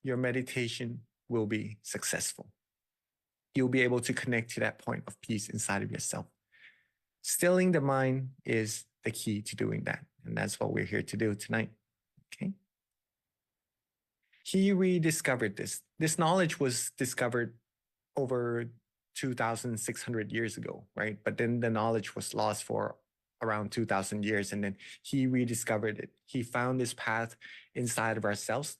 your meditation will be successful. You'll be able to connect to that point of peace inside of yourself. Stilling the mind is the key to doing that. And that's what we're here to do tonight. Okay. He rediscovered this. This knowledge was discovered over 2,600 years ago, right? But then the knowledge was lost for around 2,000 years. And then he rediscovered it. He found this path inside of ourselves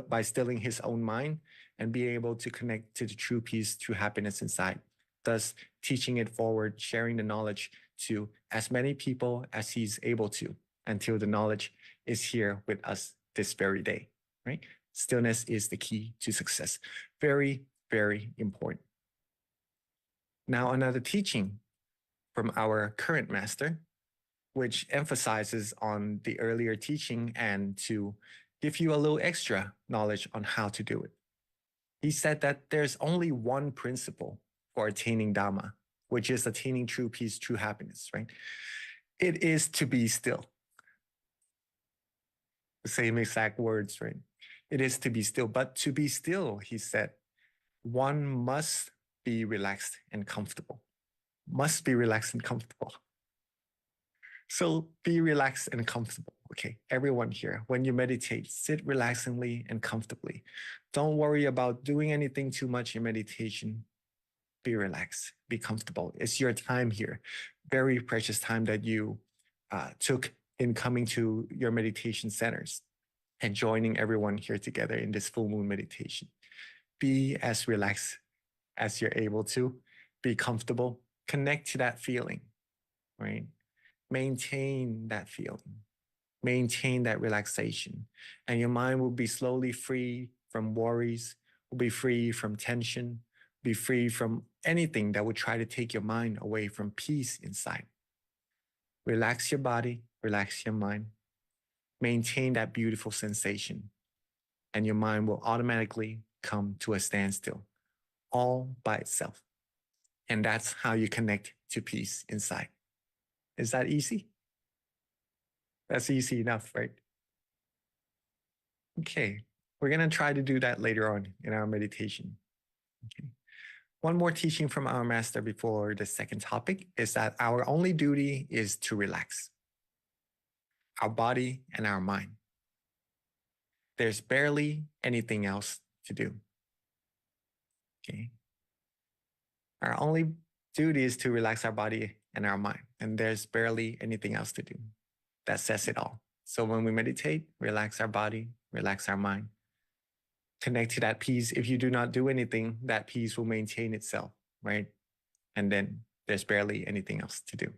by stilling his own mind and be able to connect to the true peace, true happiness inside. Thus, teaching it forward, sharing the knowledge to as many people as he's able to until the knowledge is here with us this very day, right? Stillness is the key to success. Very, very important. Now, another teaching from our current master, which emphasizes on the earlier teaching and to give you a little extra knowledge on how to do it. He said that there's only one principle for attaining Dhamma, which is attaining true peace, true happiness, right? It is to be still. The same exact words, right? It is to be still. But to be still, he said, one must be relaxed and comfortable. Must be relaxed and comfortable. So be relaxed and comfortable. Okay, everyone here, when you meditate, sit relaxingly and comfortably. Don't worry about doing anything too much in meditation. be relaxed, be comfortable. It's your time here, very precious time that you took in coming to your meditation centers and joining everyone here together in this full moon meditation. Be as relaxed as you're able to, be comfortable, connect to that feeling, right? Maintain that feeling, maintain that relaxation, and your mind will be slowly free from worries, will be free from tension, be free from anything that would try to take your mind away from peace inside. Relax your body, relax your mind, maintain that beautiful sensation, and your mind will automatically come to a standstill all by itself. And that's how you connect to peace inside. Is that easy? That's easy enough, right? Okay, we're going to try to do that later on in our meditation. Okay. One more teaching from our master before the second topic is that our only duty is to relax our body and our mind. There's barely anything else to do. Okay. Our only duty is to relax our body and our mind, and there's barely anything else to do. That says it all. So when we meditate, relax our body, relax our mind, connect to that peace. If you do not do anything, that peace will maintain itself, right? And then there's barely anything else to do.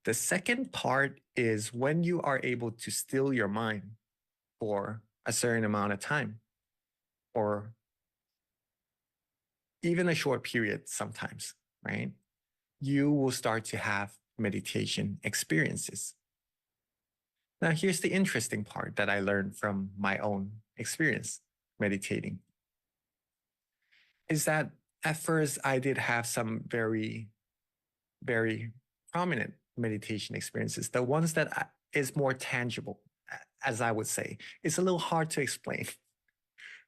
The second part is when you are able to still your mind for a certain amount of time, or even a short period sometimes, right? You will start to have meditation experiences. Now, here's the interesting part that I learned from my own experience meditating, is that at first I did have some very, very prominent meditation experiences. The ones that is more tangible, as I would say. It's a little hard to explain.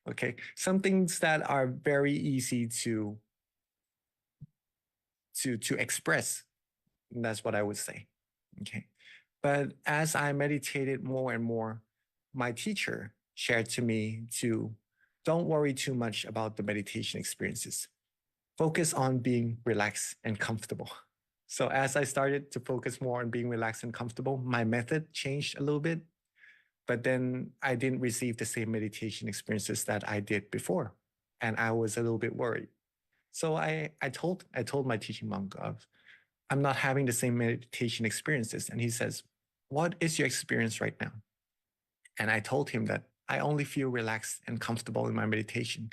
Okay, some things that are very easy to express. That's what I would say. Okay, but as I meditated more and more, my teacher shared to me to don't worry too much about the meditation experiences. Focus on being relaxed and comfortable. So as I started to focus more on being relaxed and comfortable, my method changed a little bit, but then I didn't receive the same meditation experiences that I did before. And I was a little bit worried. So I told my teaching monk of, I'm not having the same meditation experiences. And he says, what is your experience right now? And I told him that I only feel relaxed and comfortable in my meditation.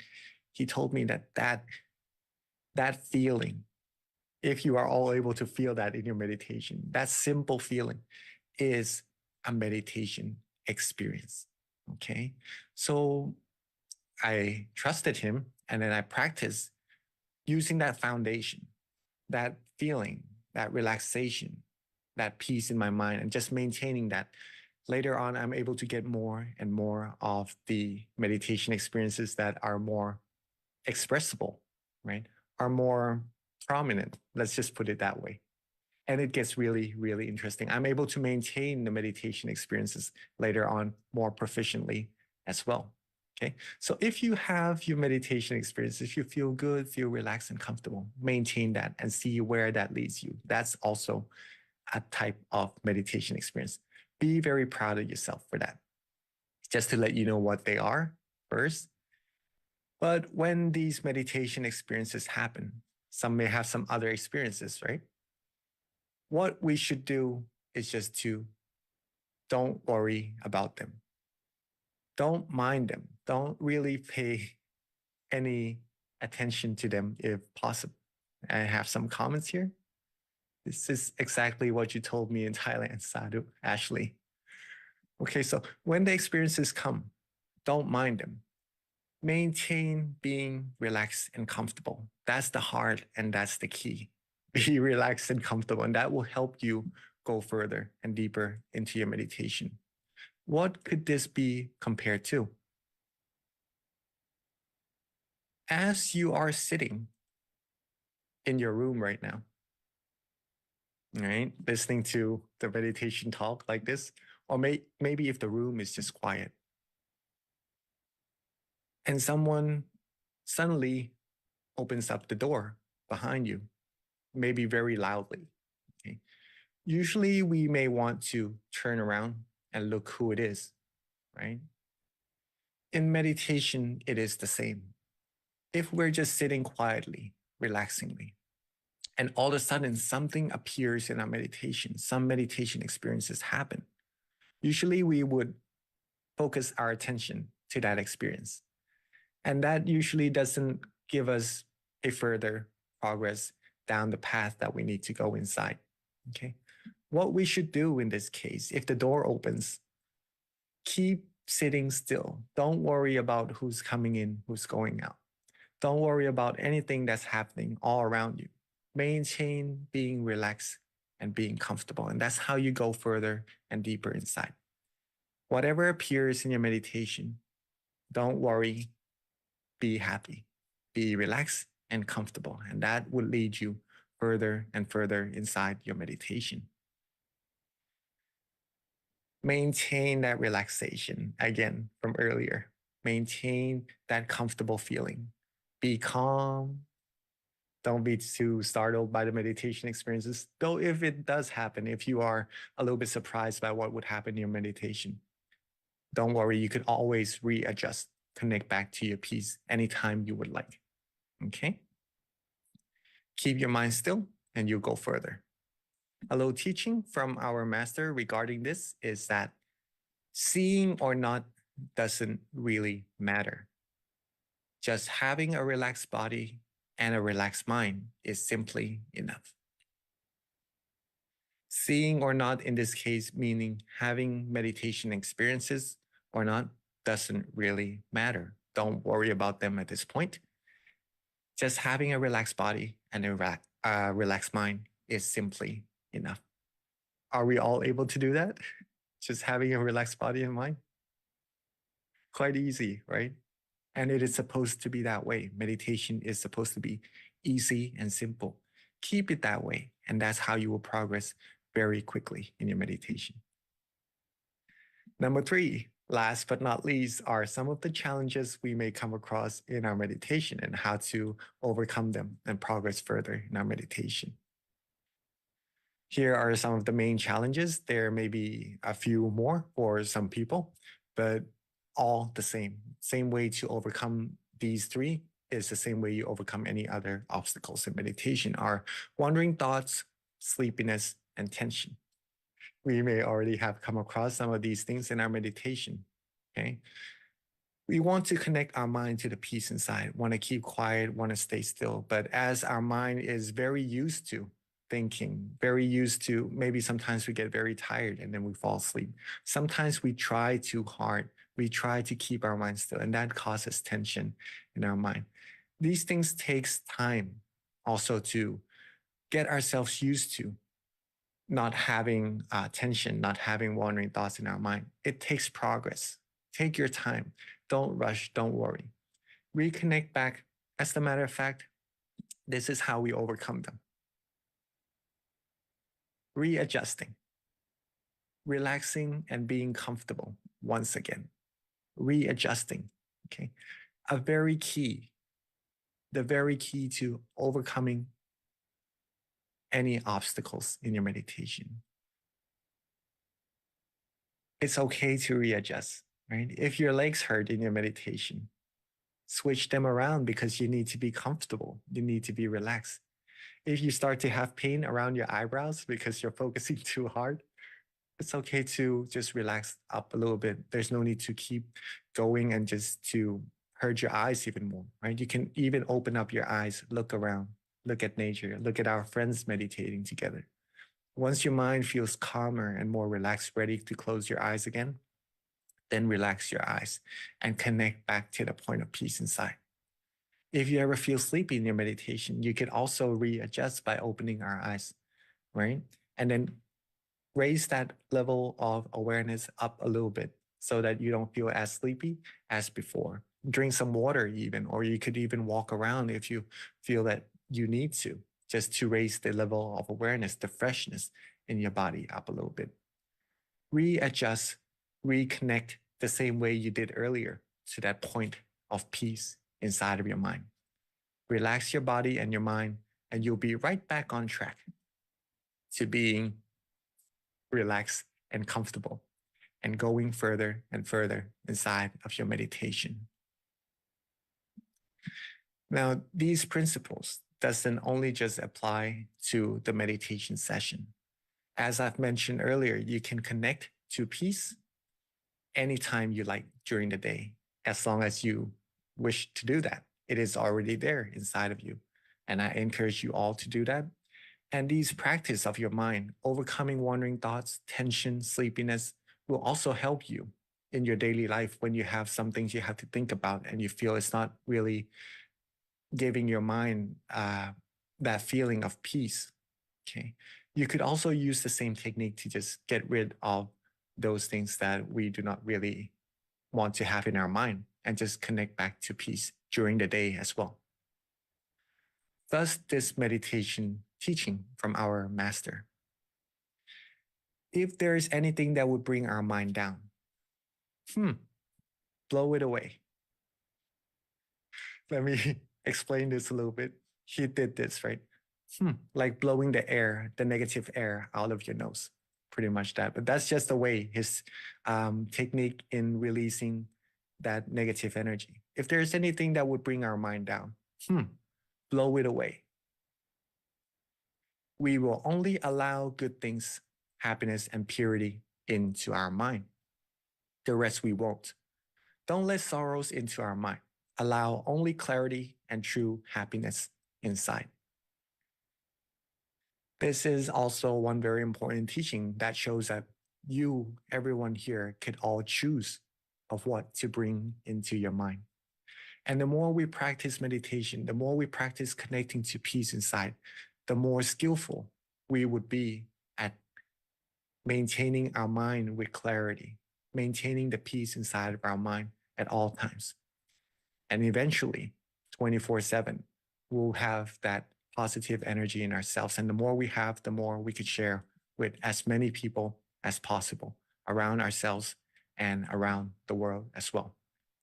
He told me that feeling, if you are all able to feel that in your meditation, that simple feeling is a meditation experience. Okay. So I trusted him, and then I practiced using that foundation, that feeling, that relaxation, that peace in my mind, and just maintaining that. Later on, I'm able to get more and more of the meditation experiences that are more expressible, right? Are more prominent. Let's just put it that way. And it gets really, really interesting. I'm able to maintain the meditation experiences later on more proficiently as well. Okay. So if you have your meditation experience, if you feel good, feel relaxed and comfortable, maintain that and see where that leads you. That's also a type of meditation experience. Be very proud of yourself for that. Just to let you know what they are first. But when these meditation experiences happen, some may have some other experiences, right? What we should do is just to don't worry about them. Don't mind them. Don't really pay any attention to them if possible. I have some comments here. This is exactly what you told me in Thailand, Sadhu, Ashley. Okay, so when the experiences come, don't mind them. Maintain being relaxed and comfortable. That's the heart and that's the key. Be relaxed and comfortable, and that will help you go further and deeper into your meditation. What could this be compared to? As you are sitting in your room right now, right, listening to the meditation talk like this, or maybe if the room is just quiet, and someone suddenly opens up the door behind you, maybe very loudly. Okay. Usually we may want to turn around and look who it is, right? In meditation, it is the same. If we're just sitting quietly, relaxingly, and all of a sudden something appears in our meditation, some meditation experiences happen, usually we would focus our attention to that experience. And that usually doesn't give us a further progress down the path that we need to go inside. Okay. What we should do in this case, if the door opens, keep sitting still. Don't worry about who's coming in, who's going out. Don't worry about anything that's happening all around you. Maintain being relaxed and being comfortable. And that's how you go further and deeper inside. Whatever appears in your meditation, don't worry, be happy, be relaxed and comfortable. And that will lead you further and further inside your meditation. Maintain that relaxation again from earlier. Maintain that comfortable feeling. Be calm. Don't be too startled by the meditation experiences. Though if it does happen, if you are a little bit surprised by what would happen in your meditation, don't worry, you could always readjust, connect back to your peace anytime you would like. Okay? Keep your mind still and you'll go further. A little teaching from our master regarding this is that seeing or not doesn't really matter. Just having a relaxed body and a relaxed mind is simply enough. Seeing or not in this case, meaning having meditation experiences or not, doesn't really matter. Don't worry about them at this point. Just having a relaxed body and a relaxed mind is simply enough. Are we all able to do that? Just having a relaxed body and mind? Quite easy, right? And it is supposed to be that way. Meditation is supposed to be easy and simple. Keep it that way. And that's how you will progress very quickly in your meditation. Number 3, last but not least, are some of the challenges we may come across in our meditation and how to overcome them and progress further in our meditation. Here are some of the main challenges. There may be a few more for some people, but all the same. Same way to overcome these 3 is the same way you overcome any other obstacles in meditation are wandering thoughts, sleepiness, and tension. We may already have come across some of these things in our meditation, okay? We want to connect our mind to the peace inside, want to keep quiet, want to stay still. But as our mind is very used to thinking, very used to, maybe sometimes we get very tired and then we fall asleep. Sometimes we try too hard. We try to keep our mind still, and that causes tension in our mind. These things takes time also to get ourselves used to not having tension, not having wandering thoughts in our mind. It takes progress. Take your time. Don't rush. Don't worry. Reconnect back. As a matter of fact, this is how we overcome them. Readjusting, relaxing and being comfortable once again. Readjusting, okay? The very key to overcoming any obstacles in your meditation. It's okay to readjust, right? If your legs hurt in your meditation, switch them around because you need to be comfortable. You need to be relaxed. If you start to have pain around your eyebrows because you're focusing too hard, it's okay to just relax up a little bit. There's no need to keep going and just to hurt your eyes even more, right? You can even open up your eyes, look around, look at nature, look at our friends meditating together. Once your mind feels calmer and more relaxed, ready to close your eyes again, then relax your eyes and connect back to the point of peace inside. If you ever feel sleepy in your meditation, you can also readjust by opening our eyes, right? And then raise that level of awareness up a little bit so that you don't feel as sleepy as before. Drink some water even, or you could even walk around if you feel that you need to, just to raise the level of awareness, the freshness in your body up a little bit. Readjust, reconnect the same way you did earlier to that point of peace inside of your mind. Relax your body and your mind, and you'll be right back on track to being relaxed and comfortable and going further and further inside of your meditation. Now, these principles doesn't only just apply to the meditation session. As I've mentioned earlier, you can connect to peace anytime you like during the day, as long as you wish to do that. It is already there inside of you. And I encourage you all to do that. And these practice of your mind, overcoming wandering thoughts, tension, sleepiness, will also help you in your daily life when you have some things you have to think about and you feel it's not really giving your mind that feeling of peace. Okay. You could also use the same technique to just get rid of those things that we do not really want to have in our mind and just connect back to peace during the day as well. Thus, this meditation teaching from our master. If there is anything that would bring our mind down, blow it away. Let me explain this a little bit. He did this, right? Like blowing the air, the negative air out of your nose. Pretty much that. But that's just the way his technique in releasing that negative energy. If there's anything that would bring our mind down, blow it away. We will only allow good things, happiness, and purity into our mind. The rest we won't. Don't let sorrows into our mind. Allow only clarity and true happiness inside. This is also one very important teaching that shows that you, everyone here, could all choose of what to bring into your mind. And the more we practice meditation, the more we practice connecting to peace inside, the more skillful we would be at maintaining our mind with clarity, maintaining the peace inside of our mind at all times. And eventually, 24/7, we'll have that positive energy in ourselves. And the more we have, the more we could share with as many people as possible around ourselves and around the world as well.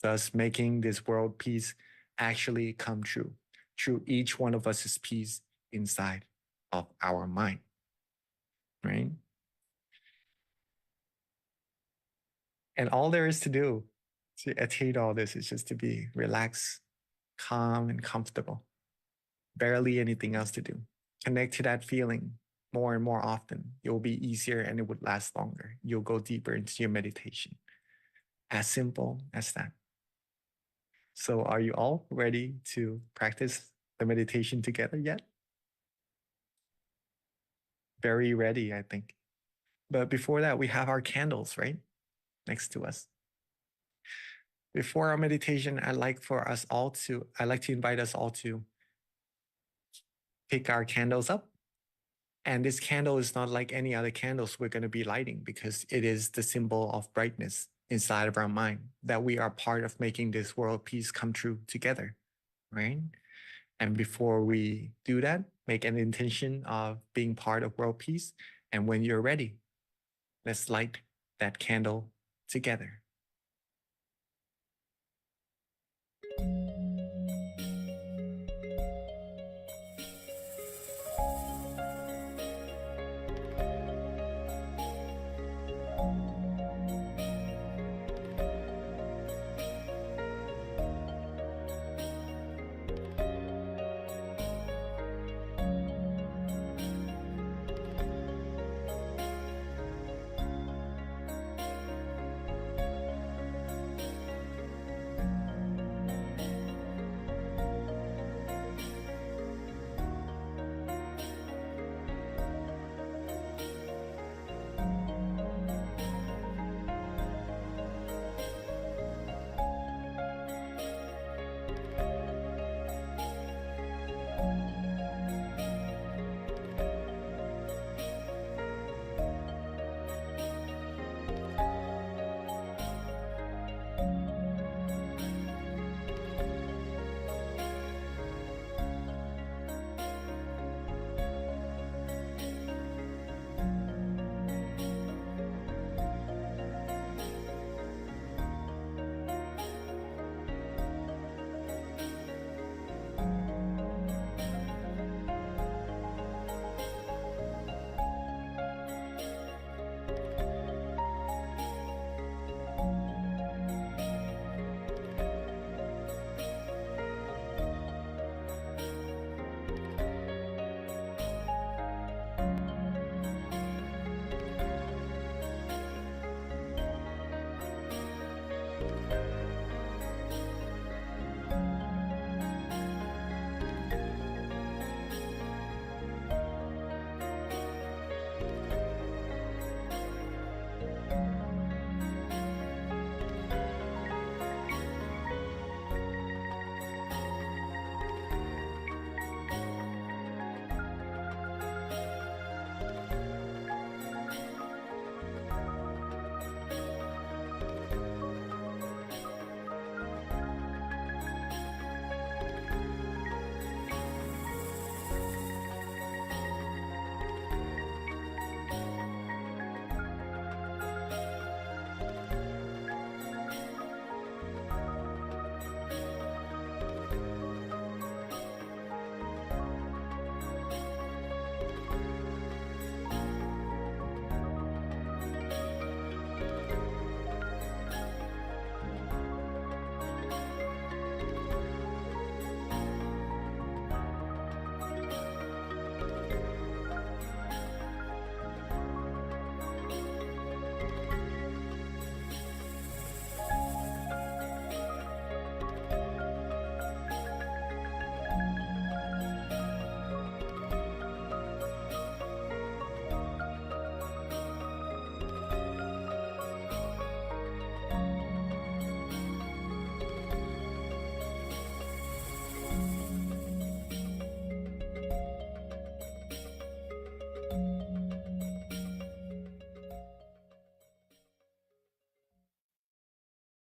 Thus, making this world peace actually come true through each one of us' peace inside of our mind, right? And all there is to do to attain all this is just to be relaxed, calm, and comfortable. Barely anything else to do. Connect to that feeling more and more often. It will be easier and it would last longer. You'll go deeper into your meditation. As simple as that. So are you all ready to practice the meditation together yet? Very ready, I think. But before that, we have our candles, right? Next to us. Before our meditation, I'd like to invite us all to pick our candles up. And this candle is not like any other candles we're going to be lighting because it is the symbol of brightness inside of our mind, that we are part of making this world peace come true together, right? And before we do that, make an intention of being part of world peace. And when you're ready, let's light that candle together.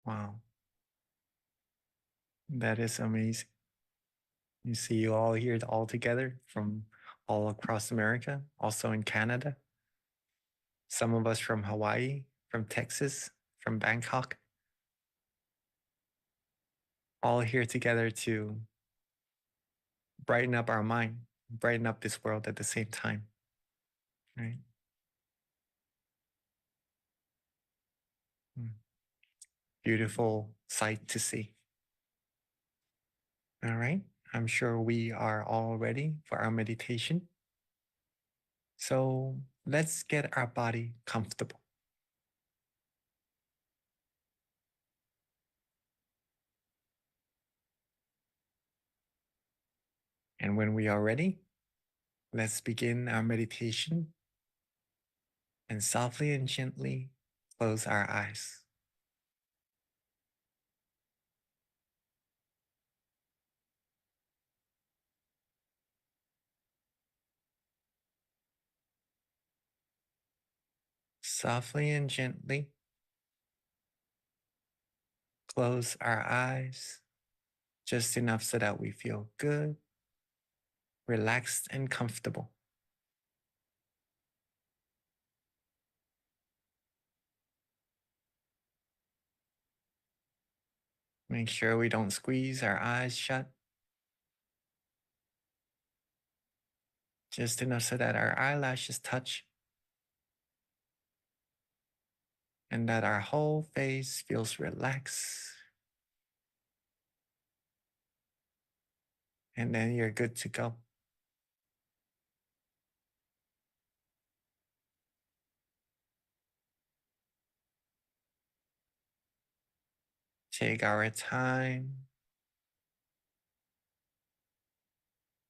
Wow. That is amazing. You see you all here all together from all across America, also in Canada. Some of us from Hawaii, from Texas, from Bangkok. All here together to brighten up our mind, brighten up this world at the same time, right? Beautiful sight to see. All right, I'm sure we are all ready for our meditation. So let's get our body comfortable. And when we are ready, let's begin our meditation and softly and gently close our eyes. Softly and gently close our eyes, just enough so that we feel good, relaxed, and comfortable. Make sure we don't squeeze our eyes shut. Just enough so that our eyelashes touch and that our whole face feels relaxed. And then you're good to go. Take our time.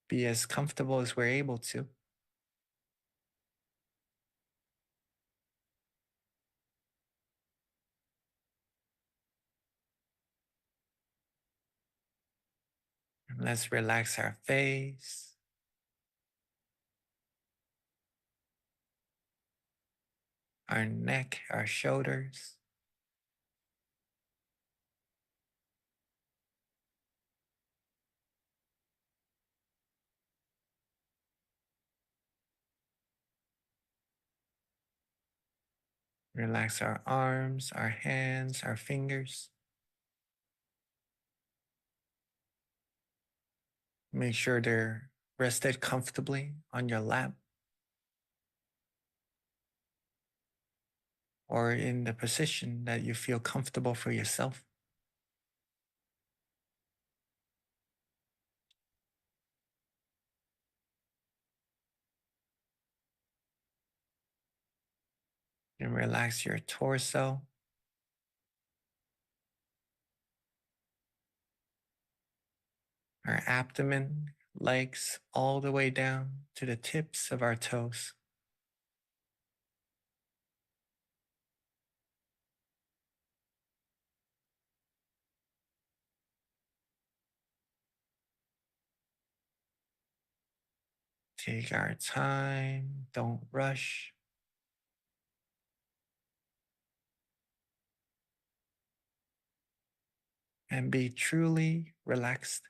Be as comfortable as we're able to. And let's relax our face. Our neck, our shoulders. Relax our arms, our hands, our fingers. Make sure they're rested comfortably on your lap or in the position that you feel comfortable for yourself. And relax your torso. Our abdomen, legs, all the way down to the tips of our toes. Take our time, don't rush. And be truly relaxed.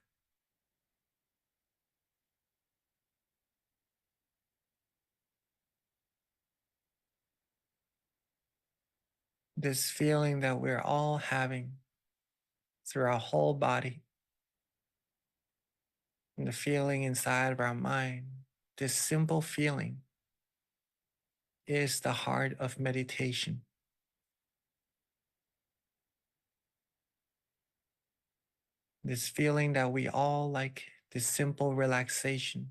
This feeling that we're all having through our whole body, and the feeling inside of our mind, this simple feeling is the heart of meditation. This feeling that we all like, this simple relaxation.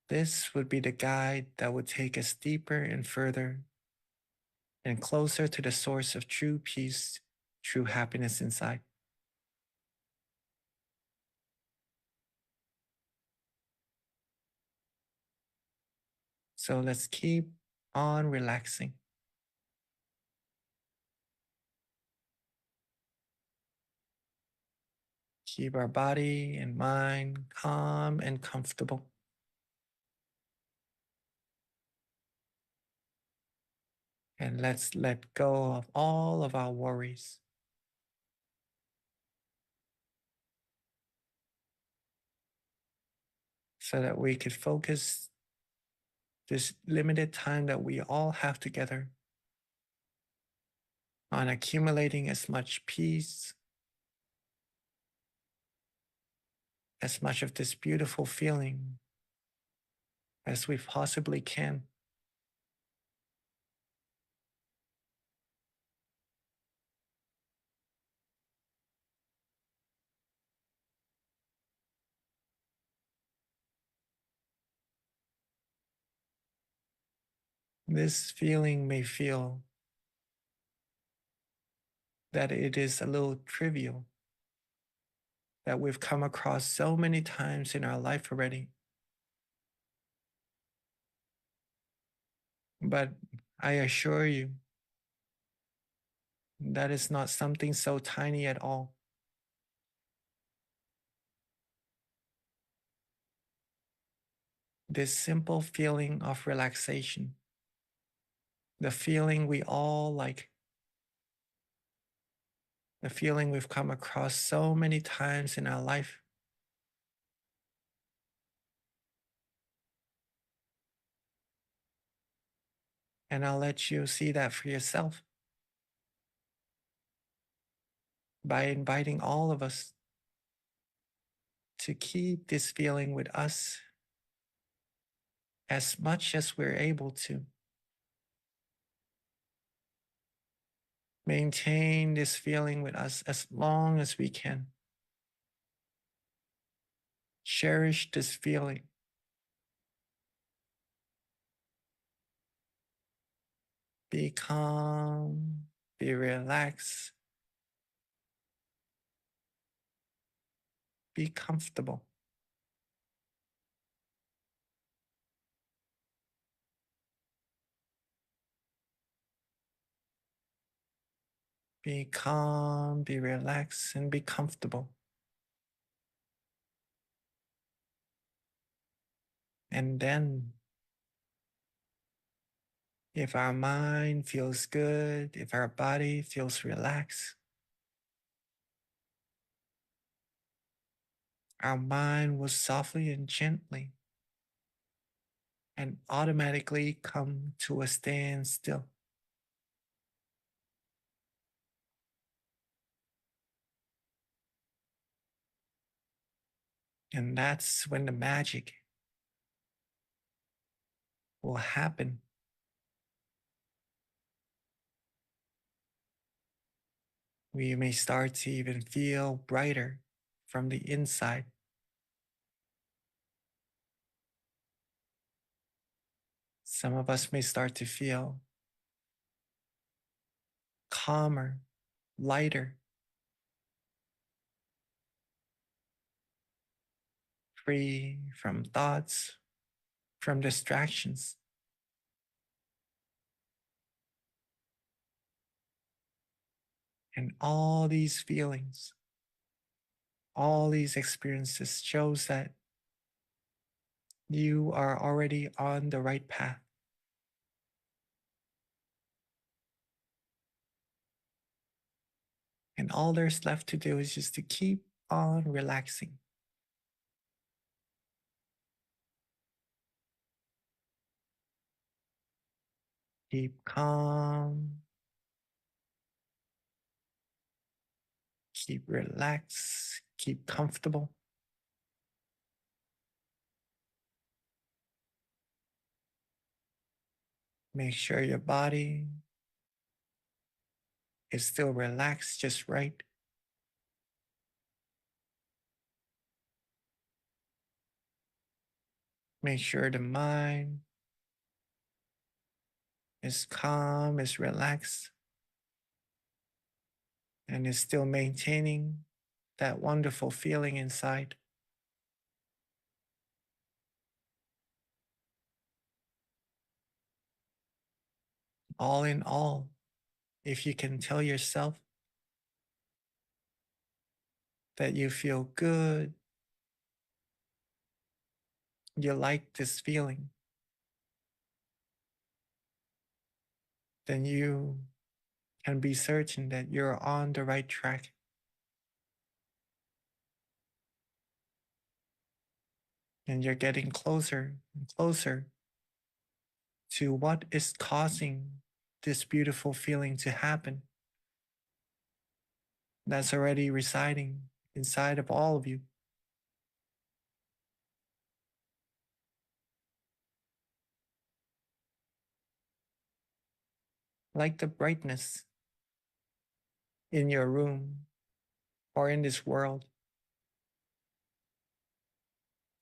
This would be the guide that would take us deeper and further and closer to the source of true peace, true happiness inside. So let's keep on relaxing. Keep our body and mind calm and And let's let go of all of our worries. So that we could focus this limited time that we all have together on accumulating as much peace, as much of this beautiful feeling as we possibly can. This feeling may feel that it is a little trivial, that we've come across so many times in our life already. But I assure you, that is not something so tiny at all. This simple feeling of relaxation, the feeling we all like, the feeling we've come across so many times in our life, and I'll let you see that for yourself by inviting all of us to keep this feeling with us as much as we're able to. Maintain this feeling with us as long as we can. Cherish this feeling. Be calm, be relaxed, be comfortable. Be calm, be relaxed, and be comfortable. And then, if our mind feels good, if our body feels relaxed, our mind will softly and gently and automatically come to a standstill. And that's when the magic will happen. We may start to even feel brighter from the inside. Some of us may start to feel calmer, lighter, free from thoughts, from distractions. And all these feelings, all these experiences shows that you are already on the right path. And all there's left to do is just to keep on relaxing. Keep calm. Keep relaxed. Keep comfortable. Make sure your body is still relaxed just right. Make sure the mind is calm, is relaxed, and is still maintaining that wonderful feeling inside. All in all, if you can tell yourself that you feel good, you like this feeling, then you can be certain that you're on the right track. And you're getting closer and closer to what is causing this beautiful feeling to happen that's already residing inside of all of you. Like the brightness in your room or in this world,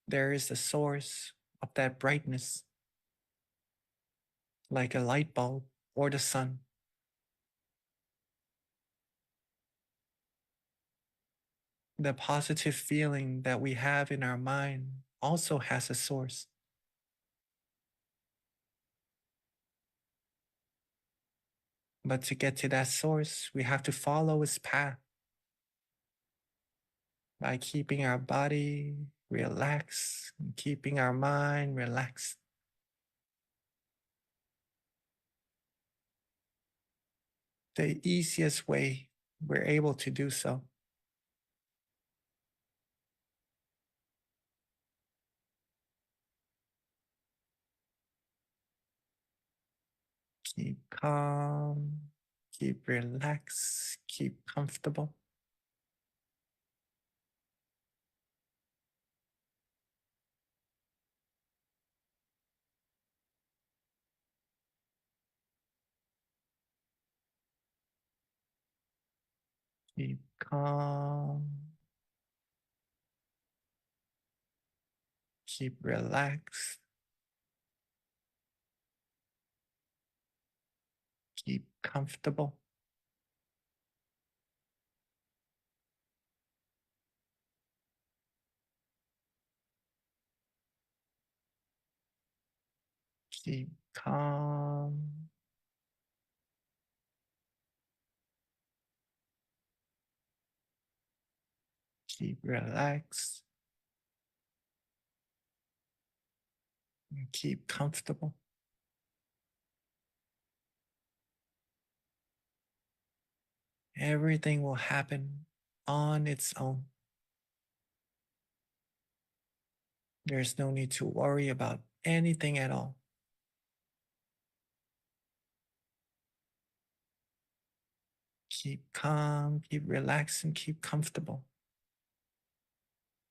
there is a source of that brightness, like a light bulb or the sun. The positive feeling that we have in our mind also has a source. But to get to that source, we have to follow its path by keeping our body relaxed and keeping our mind relaxed. The easiest way we're able to do so. Keep calm, keep relaxed, keep comfortable. Keep calm, keep relaxed, keep comfortable. Keep calm, keep relaxed, and keep comfortable. Everything will happen on its own. There's no need to worry about anything at all. Keep calm, keep relaxed, and keep comfortable.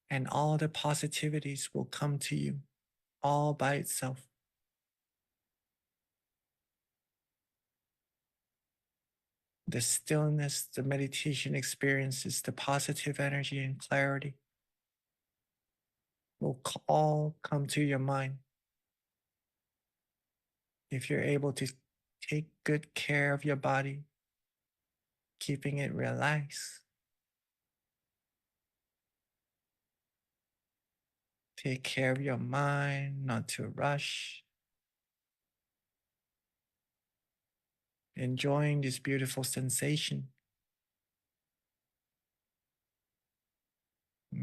And all the positivities will come to you all by itself. The stillness, the meditation experiences, the positive energy and clarity will all come to your mind if you're able to take good care of your body, keeping it relaxed. Take care of your mind, not to rush. Enjoying this beautiful sensation.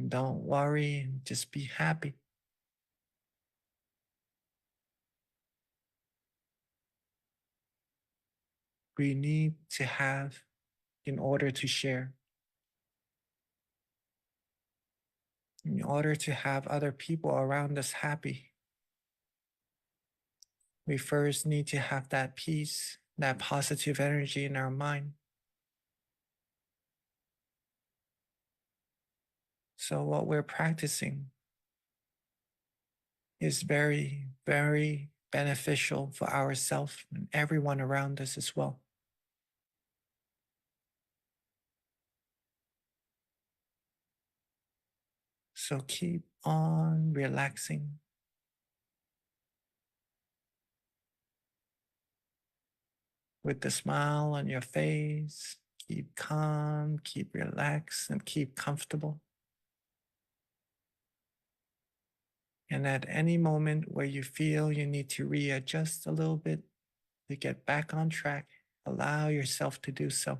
Don't worry, just be happy. We need to have in order to share. In order to have other people around us happy, we first need to have that peace, that positive energy in our mind. So what we're practicing is very, very beneficial for ourselves and everyone around us as well. So keep on relaxing. With the smile on your face, keep calm, keep relaxed, and keep comfortable. And at any moment where you feel you need to readjust a little bit to get back on track, allow yourself to do so.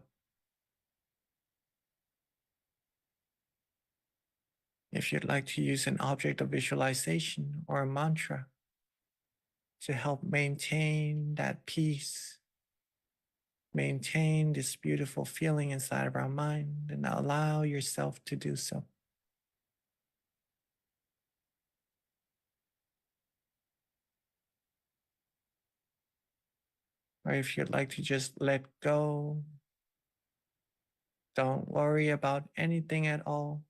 If you'd like to use an object of visualization or a mantra to help maintain that peace maintain this beautiful feeling inside of our mind and allow yourself to do so. Or if you'd like to just let go, don't worry about anything at all.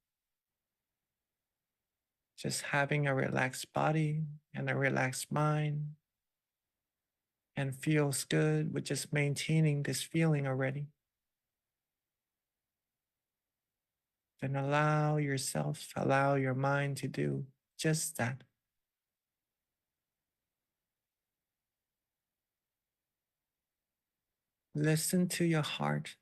Just having a relaxed body and a relaxed mind and feels good with just maintaining this feeling already. Then allow yourself, allow your mind to do just that. Listen to your heart.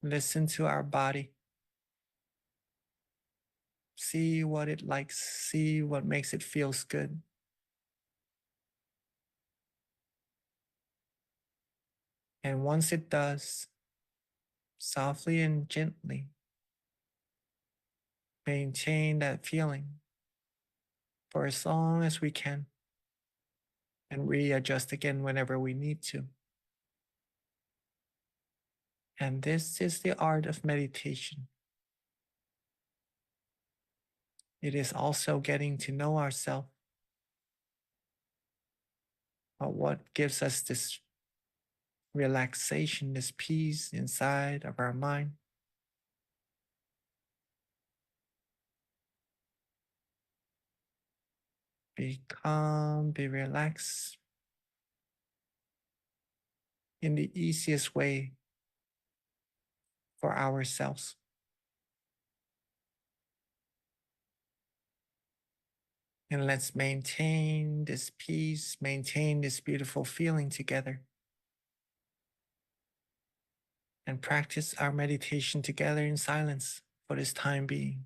Listen to our body. See what it likes, see what makes it feels good. And once it does, softly and gently maintain that feeling for as long as we can and readjust again whenever we need to. And this is the art of meditation. It is also getting to know ourselves, but what gives us this relaxation, this peace inside of our mind. Be calm, be relaxed in the easiest way for ourselves. And let's maintain this peace, maintain this beautiful feeling together, and practice our meditation together in silence for this time being.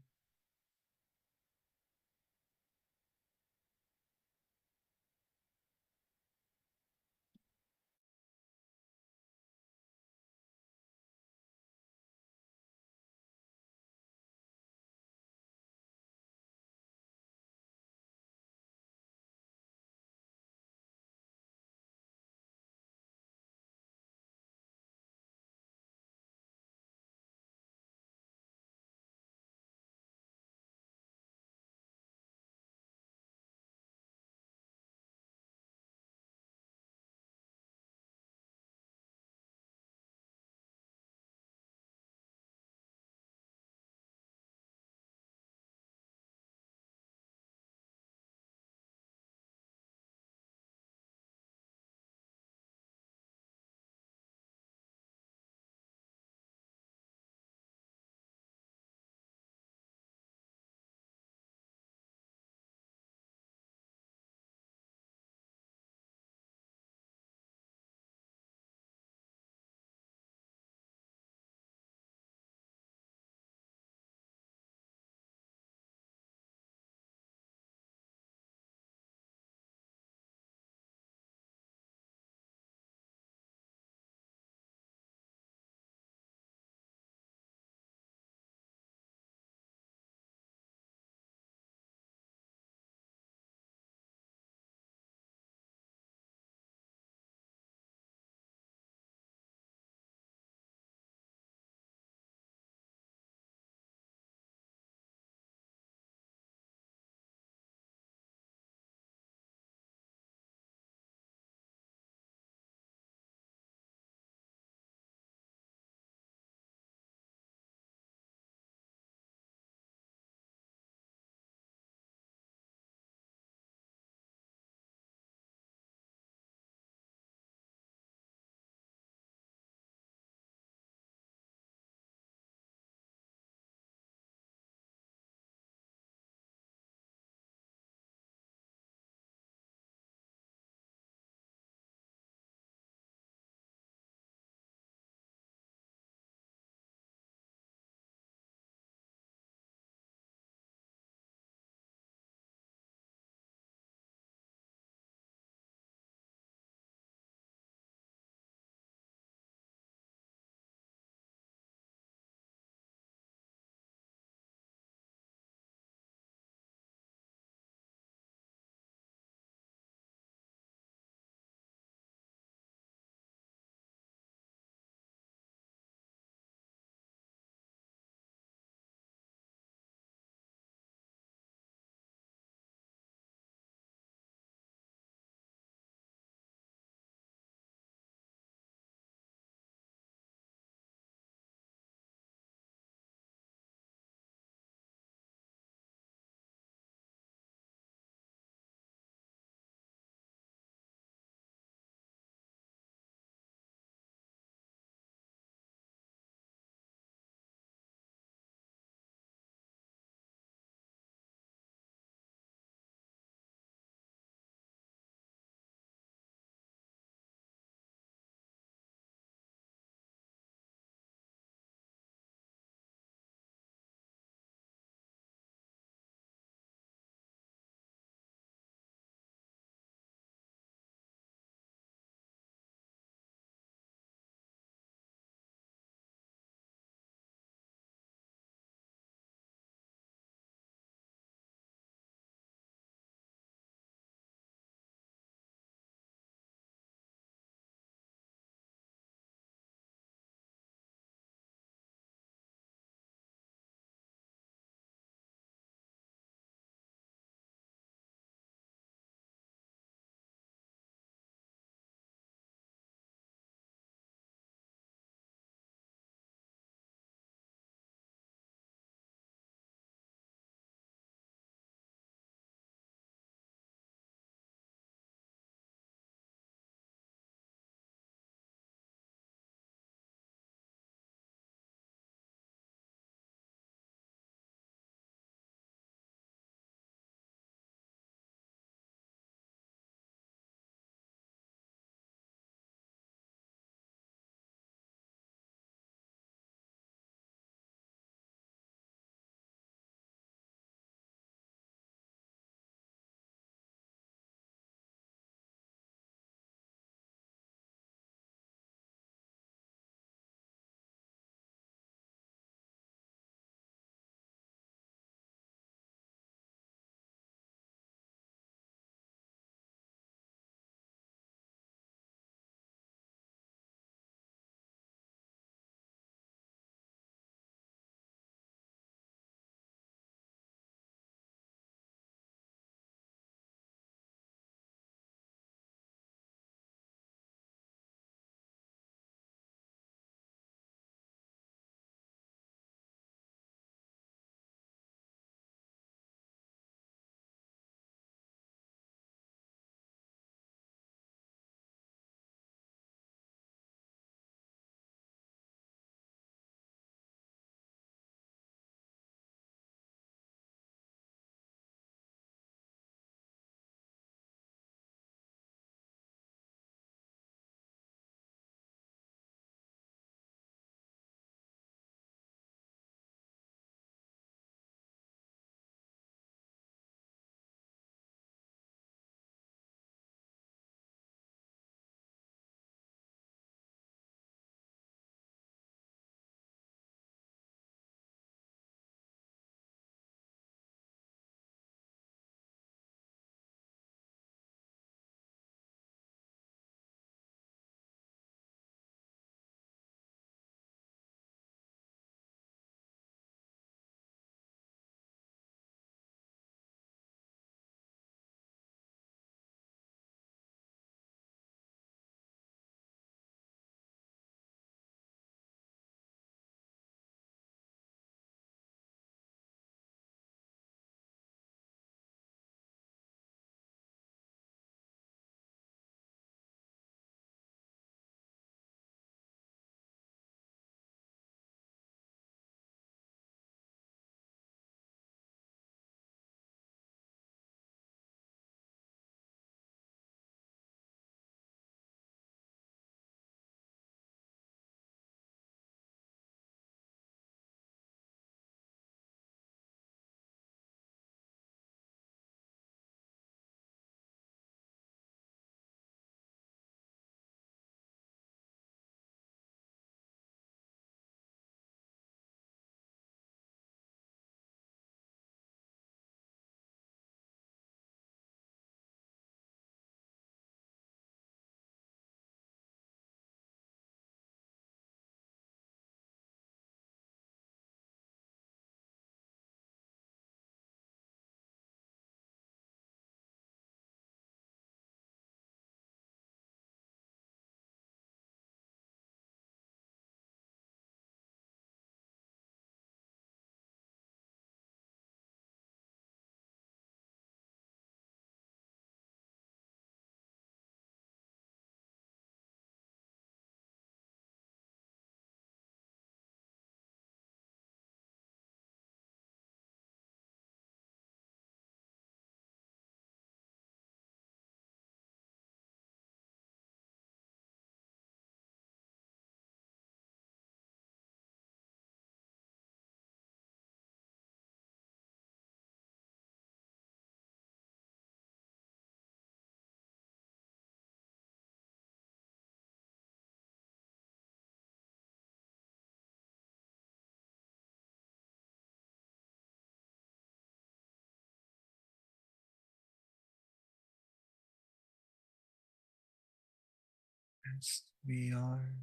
As we are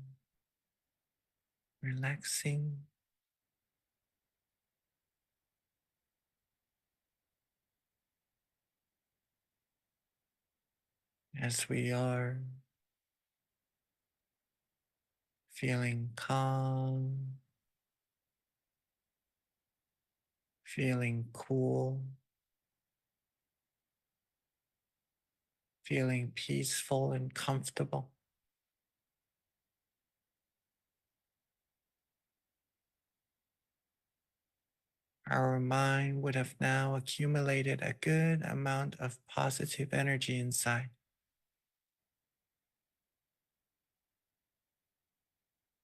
relaxing, as we are feeling calm, feeling cool, feeling peaceful and comfortable. Our mind would have now accumulated a good amount of positive energy inside.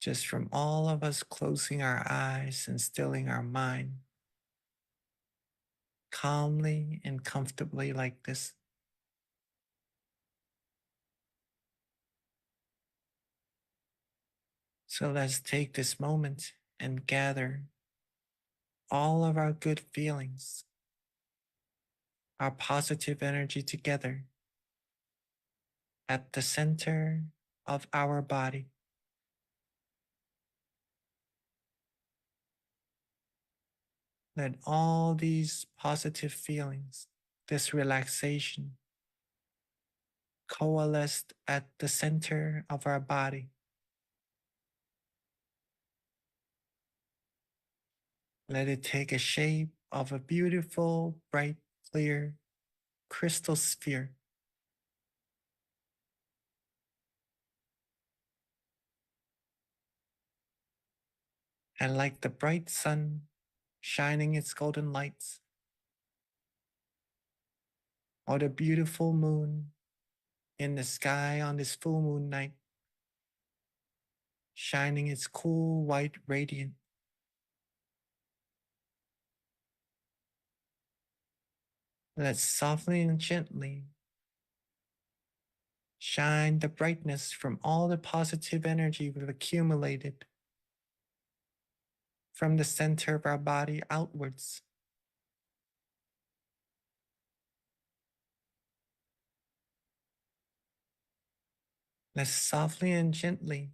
Just from all of us closing our eyes and stilling our mind calmly and comfortably like this. So let's take this moment and gather all of our good feelings, our positive energy together at the center of our body. Let all these positive feelings, this relaxation, coalesce at the center of our body. Let it take a shape of a beautiful, bright, clear crystal sphere. And like the bright sun shining its golden lights, or the beautiful moon in the sky on this full moon night, shining its cool white radiance. Let's softly and gently shine the brightness from all the positive energy we've accumulated from the center of our body outwards. Let's softly and gently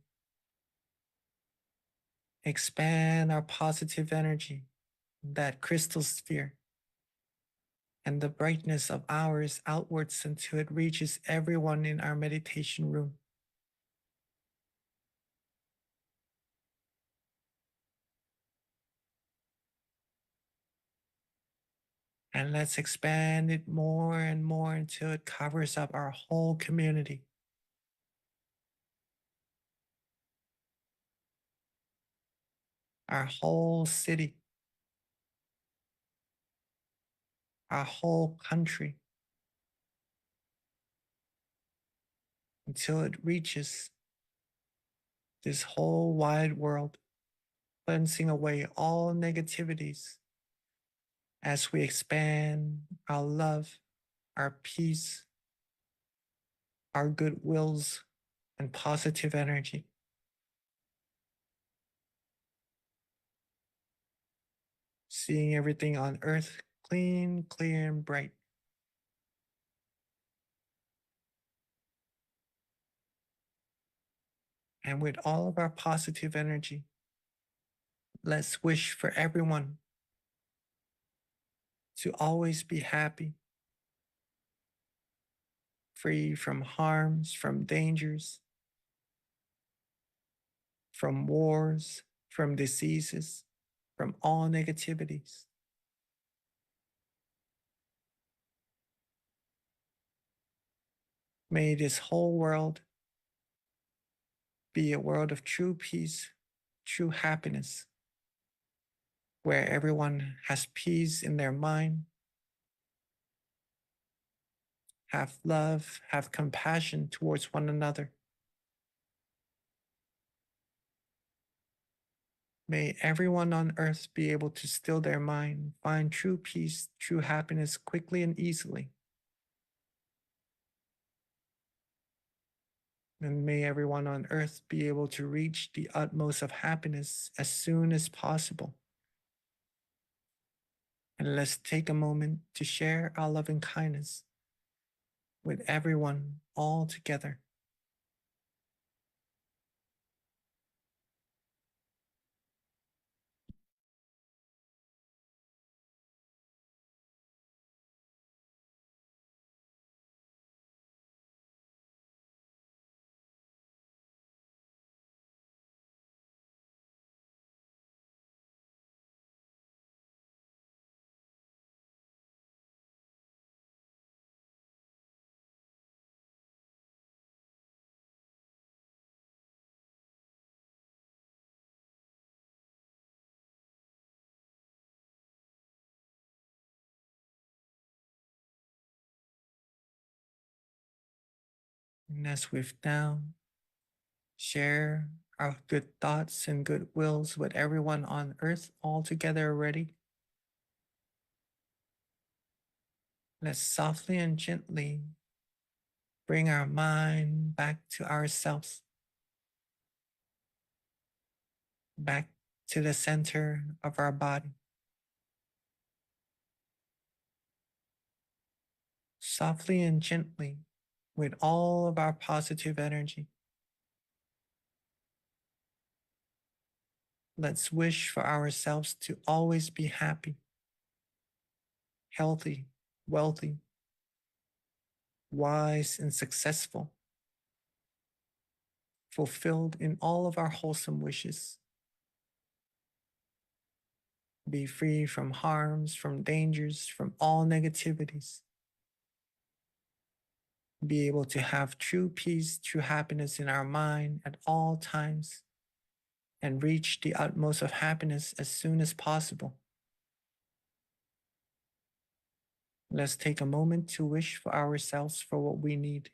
expand our positive energy, that crystal sphere, and the brightness of ours outwards until it reaches everyone in our meditation room. And let's expand it more and more until it covers up our whole community. Our whole city, our whole country, until it reaches this whole wide world, cleansing away all negativities as we expand our love, our peace, our goodwills, and positive energy. Seeing everything on earth clean, clear, and bright. And with all of our positive energy, let's wish for everyone to always be happy, free from harms, from dangers, from wars, from diseases, from all negativities. May this whole world be a world of true peace, true happiness, where everyone has peace in their mind, have love, have compassion towards one another. May everyone on earth be able to still their mind, find true peace, true happiness quickly and easily. And may everyone on earth be able to reach the utmost of happiness as soon as possible. And let's take a moment to share our loving kindness with everyone all together. And as we've now share our good thoughts and good wills with everyone on earth all together already, let's softly and gently bring our mind back to ourselves, back to the center of our body. Softly and gently, with all of our positive energy, let's wish for ourselves to always be happy, healthy, wealthy, wise, and successful, fulfilled in all of our wholesome wishes. Be free from harms, from dangers, from all negativities. Be able to have true peace, true happiness in our mind at all times, and reach the utmost of happiness as soon as possible. Let's take a moment to wish for ourselves for what we need.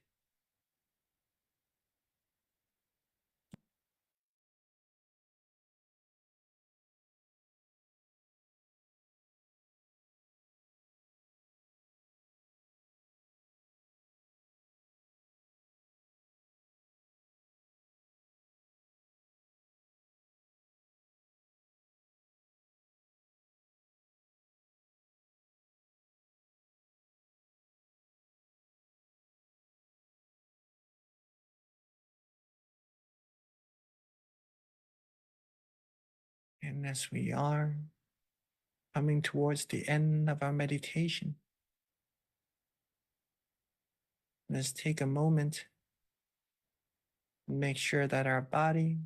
And as we are coming towards the end of our meditation, let's take a moment and make sure that our body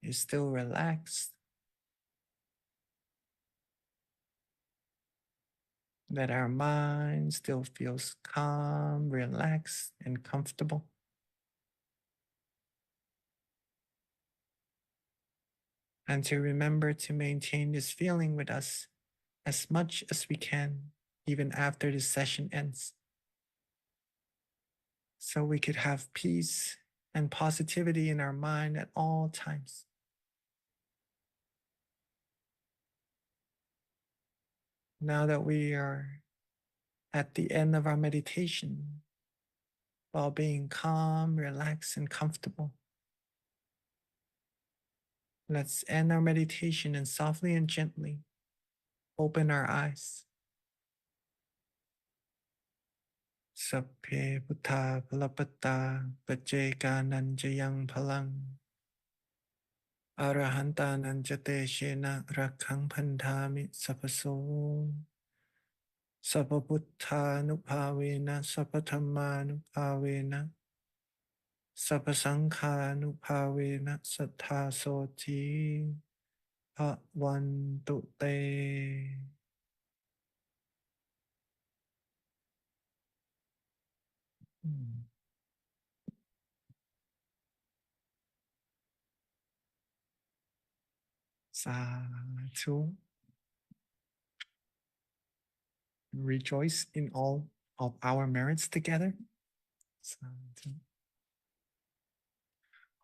is still relaxed, that our mind still feels calm, relaxed, and comfortable. And to remember to maintain this feeling with us as much as we can, even after this session ends, so we could have peace and positivity in our mind at all times. Now that we are at the end of our meditation, while being calm, relaxed, and comfortable, let's end our meditation and softly and gently open our eyes. Sapphe Buddha Palapata Pajeka Nanjayang Palang Arahanta Nanjate Shena Rakhang Pandhami Sapaso Sapabuddha Nupavena Sapatama Nupavena Sapasangha Nupavena Sattha Soti Bhavantu Te. Sadhu. Rejoice in all of our merits together. Sadhu.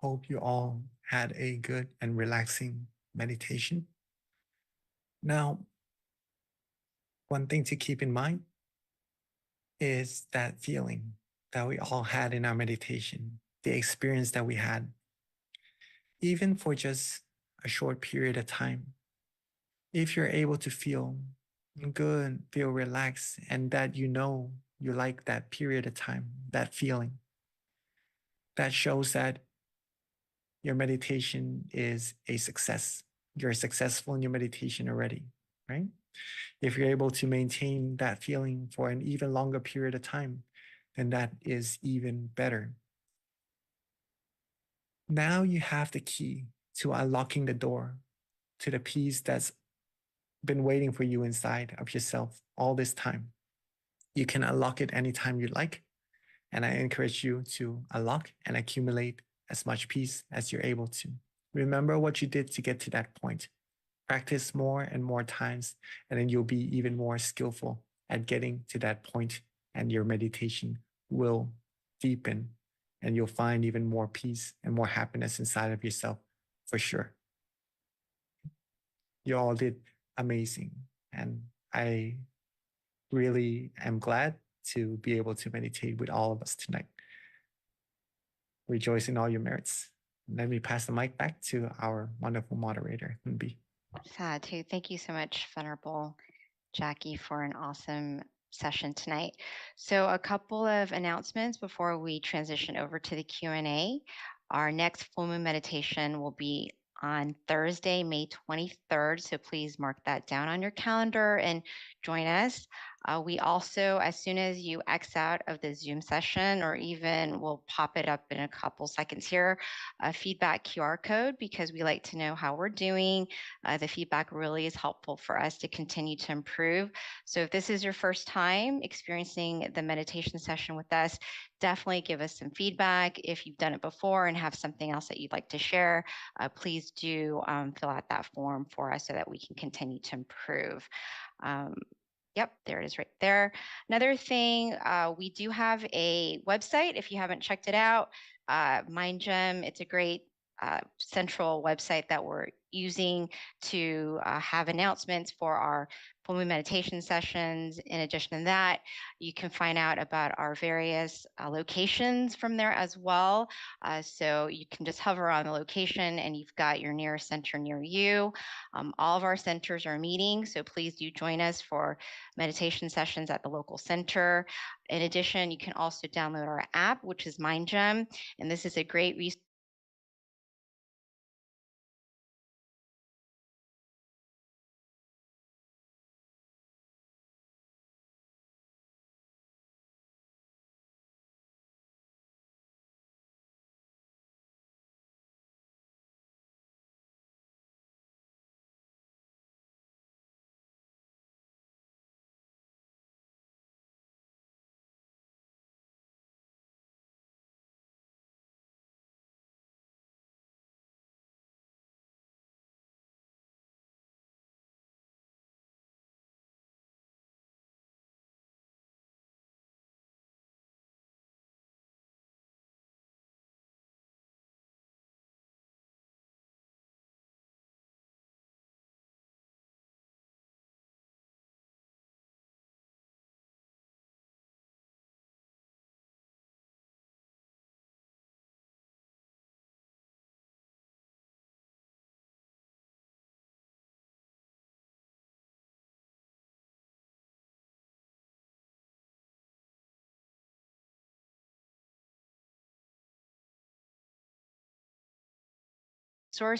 Hope you all had a good and relaxing meditation. Now, one thing to keep in mind is that feeling that we all had in our meditation, the experience that we had, even for just a short period of time. If you're able to feel good, feel relaxed, and that you know you like that period of time, that feeling, that shows that your meditation is a success. You're successful in your meditation already, right? If you're able to maintain that feeling for an even longer period of time, then that is even better. Now you have the key to unlocking the door to the peace that's been waiting for you inside of yourself all this time. You can unlock it anytime you like. And I encourage you to unlock and accumulate as much peace as you're able to. Remember what you did to get to that point. Practice more and more times, and then you'll be even more skillful at getting to that point, and your meditation will deepen, and you'll find even more peace and more happiness inside of yourself for sure. You all did amazing. And I really am glad to be able to meditate with all of us tonight. Rejoice in all your merits. Let me pass the mic back to our wonderful moderator, Hunbi. Sadhu, thank you so much, Venerable Jackie, for an awesome session tonight. So a couple of announcements before we transition over to the Q&A. Our next full moon meditation will be on Thursday, May 23rd. So please mark that down on your calendar and join us. We also, as soon as you X out of the Zoom session, or even we'll pop it up in a couple seconds here, a feedback QR code, because we like to know how we're doing. The feedback really is helpful for us to continue to improve. So if this is your first time experiencing the meditation session with us, definitely give us some feedback. If you've done it before and have something else that you'd like to share, please do fill out that form for us so that we can continue to improve. Yep, there it is right there. Another thing, we do have a website if you haven't checked it out, MindGem. It's a great central website that we're using to have announcements for our full moon meditation sessions. In addition to that, you can find out about our various locations from there as well. So you can just hover on the location and you've got your nearest center near you. All of our centers are meeting, so please do join us for meditation sessions at the local center. In addition, you can also download our app, which is MindGem, and this is a great resource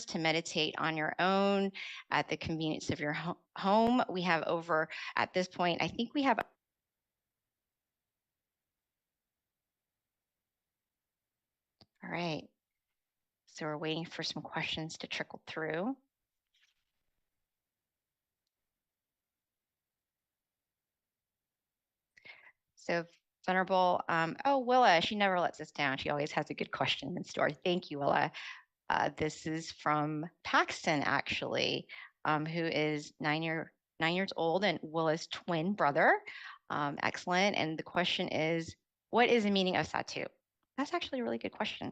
to meditate on your own at the convenience of your home. We have over, at this point, I think we have all right. So we're waiting for some questions to trickle through. So Venerable, oh, Willa, she never lets us down. She always has a good question in store. Thank you, Willa. This is from Paxton, actually, who is 9 years old and Willa's twin brother. Excellent. And the question is, what is the meaning of Satu? That's actually a really good question.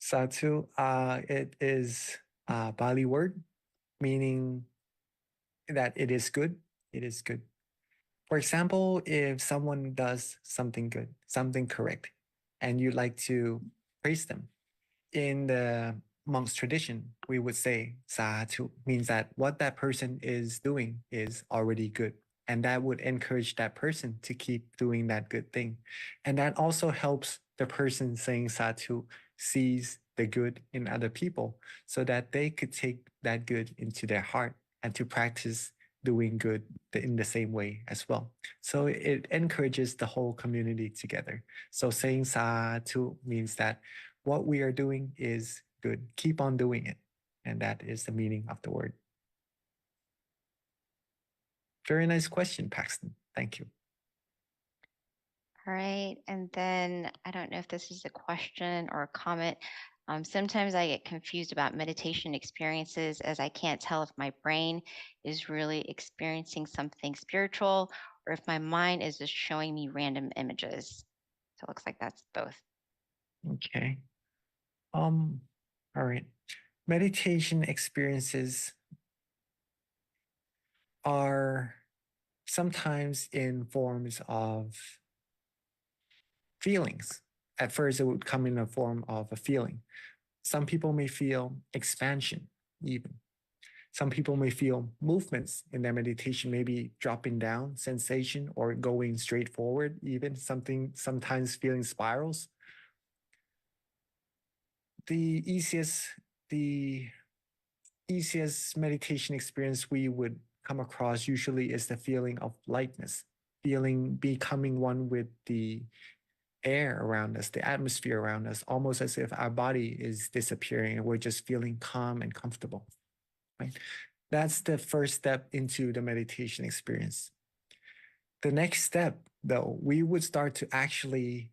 Satu, it is a Bali word meaning that it is good. It is good. For example, if someone does something good, something correct, and you like to praise them, in the monk's tradition, we would say Satu means that what that person is doing is already good. And that would encourage that person to keep doing that good thing. And that also helps the person saying Satu sees the good in other people so that they could take that good into their heart and to practice doing good in the same way as well. So it encourages the whole community together. So saying Satu means that what we are doing is good. Keep on doing it. And that is the meaning of the word. Very nice question, Paxton. Thank you. All right. And then I don't know if this is a question or a comment. Sometimes I get confused about meditation experiences as I can't tell if my brain is really experiencing something spiritual or if my mind is just showing me random images. So it looks like that's both. Okay. All right. Meditation experiences are sometimes in forms of feelings. At first, it would come in a form of a feeling. Some people may feel expansion, even. Some people may feel movements in their meditation, maybe dropping down sensation or going straight forward, even sometimes feeling spirals. The easiest meditation experience we would come across usually is the feeling of lightness, becoming one with the air around us, the atmosphere around us, almost as if our body is disappearing and we're just feeling calm and comfortable. Right? That's the first step into the meditation experience. The next step, though, we would start to actually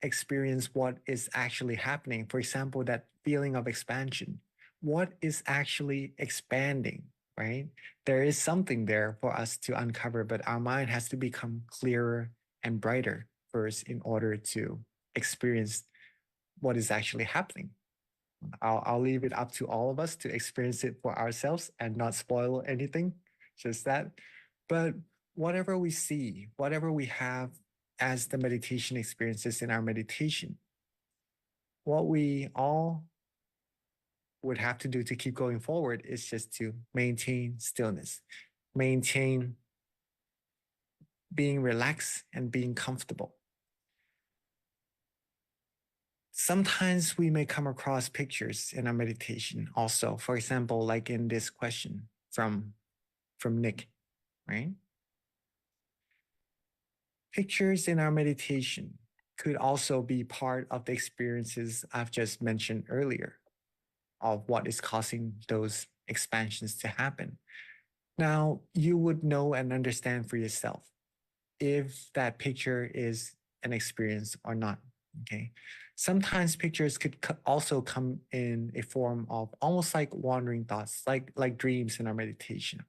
experience what is actually happening. For example, that feeling of expansion. What is actually expanding, right? There is something there for us to uncover, but our mind has to become clearer and brighter first in order to experience what is actually happening. I'll leave it up to all of us to experience it for ourselves and not spoil anything, just that. But whatever we see, whatever we have as the meditation experiences in our meditation, what we all would have to do to keep going forward is just to maintain stillness, maintain being relaxed and being comfortable. Sometimes we may come across pictures in our meditation also. For example, like in this question from Nick, right? Pictures in our meditation could also be part of the experiences I've just mentioned earlier of what is causing those expansions to happen. Now, you would know and understand for yourself if that picture is an experience or not. Okay. Sometimes pictures could also come in a form of almost like wandering thoughts, like dreams in our meditation.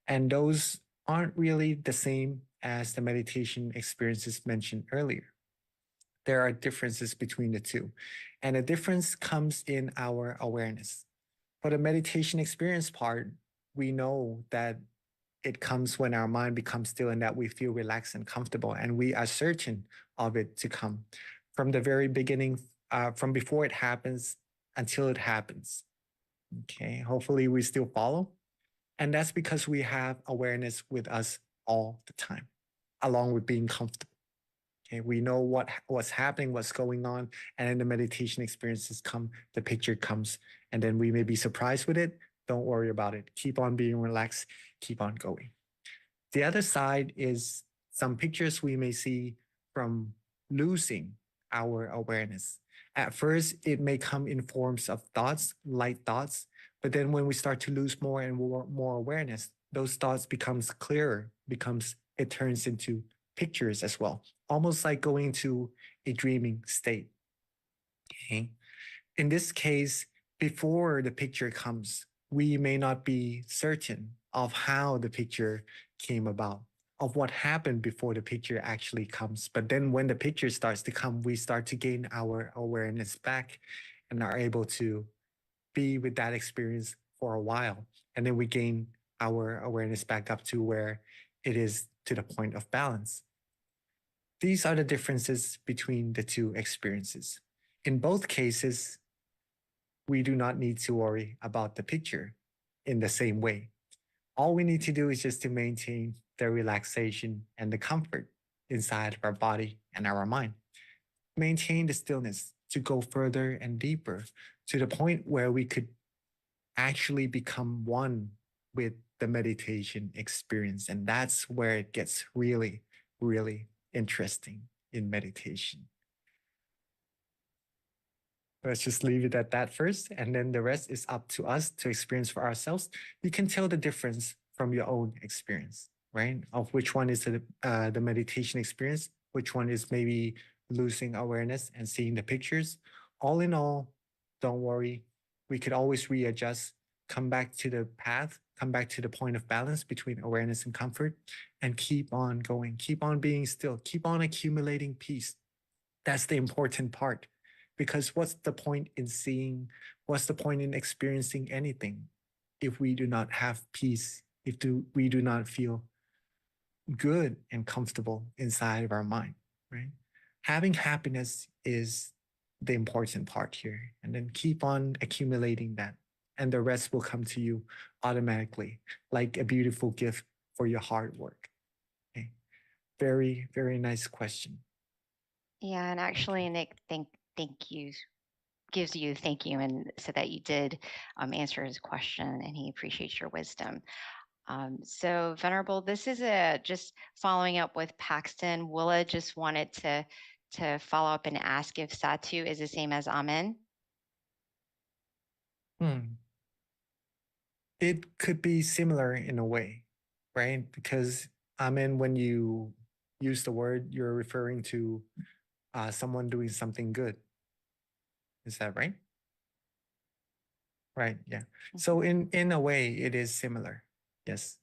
And those aren't really the same as the meditation experiences mentioned earlier. There are differences between the two. And the difference comes in our awareness. For the meditation experience part, we know that it comes when our mind becomes still and that we feel relaxed and comfortable, and we are certain of it to come from the very beginning, from before it happens until it happens. Okay, hopefully we still follow. And that's because we have awareness with us all the time, along with being comfortable. Okay, we know what's happening, what's going on, and then the meditation experiences come, the picture comes, and then we may be surprised with it. Don't worry about it. Keep on being relaxed, keep on going. The other side is some pictures we may see from losing our awareness. At first, it may come in forms of thoughts, light thoughts, but then when we start to lose more and more awareness, those thoughts becomes clearer, it turns into pictures as well, almost like going to a dreaming state. Okay. In this case, before the picture comes, we may not be certain of how the picture came about, of what happened before the picture actually comes. But then when the picture starts to come, we start to gain our awareness back and are able to be with that experience for a while. And then we gain our awareness back up to where it is to the point of balance. These are the differences between the two experiences. In both cases, we do not need to worry about the picture in the same way. All we need to do is just to maintain the relaxation and the comfort inside of our body and our mind. Maintain the stillness to go further and deeper to the point where we could actually become one with the meditation experience. And that's where it gets really, really interesting in meditation. Let's just leave it at that first, and then the rest is up to us to experience for ourselves. You can tell the difference from your own experience, right? Of which one is the meditation experience, which one is maybe losing awareness and seeing the pictures. All in all, don't worry. We could always readjust, come back to the path, come back to the point of balance between awareness and comfort, and keep on going, keep on being still, keep on accumulating peace. That's the important part. Because what's the point in seeing, what's the point in experiencing anything if we do not have peace, if we do not feel good and comfortable inside of our mind, right? Having happiness is the important part here. And then keep on accumulating that. And the rest will come to you automatically, like a beautiful gift for your hard work. Okay. Very, very nice question. Yeah, and actually, Nick, thank you gives you thank you and said that you did answer his question and he appreciates your wisdom. So Venerable, this is just following up with Paxton. Willa just wanted to follow up and ask if Satu is the same as Amen. It could be similar in a way, right? Because Amen, when you use the word, you're referring to someone doing something good. Is that right? Right. Yeah. So in a way, it is similar. Yes.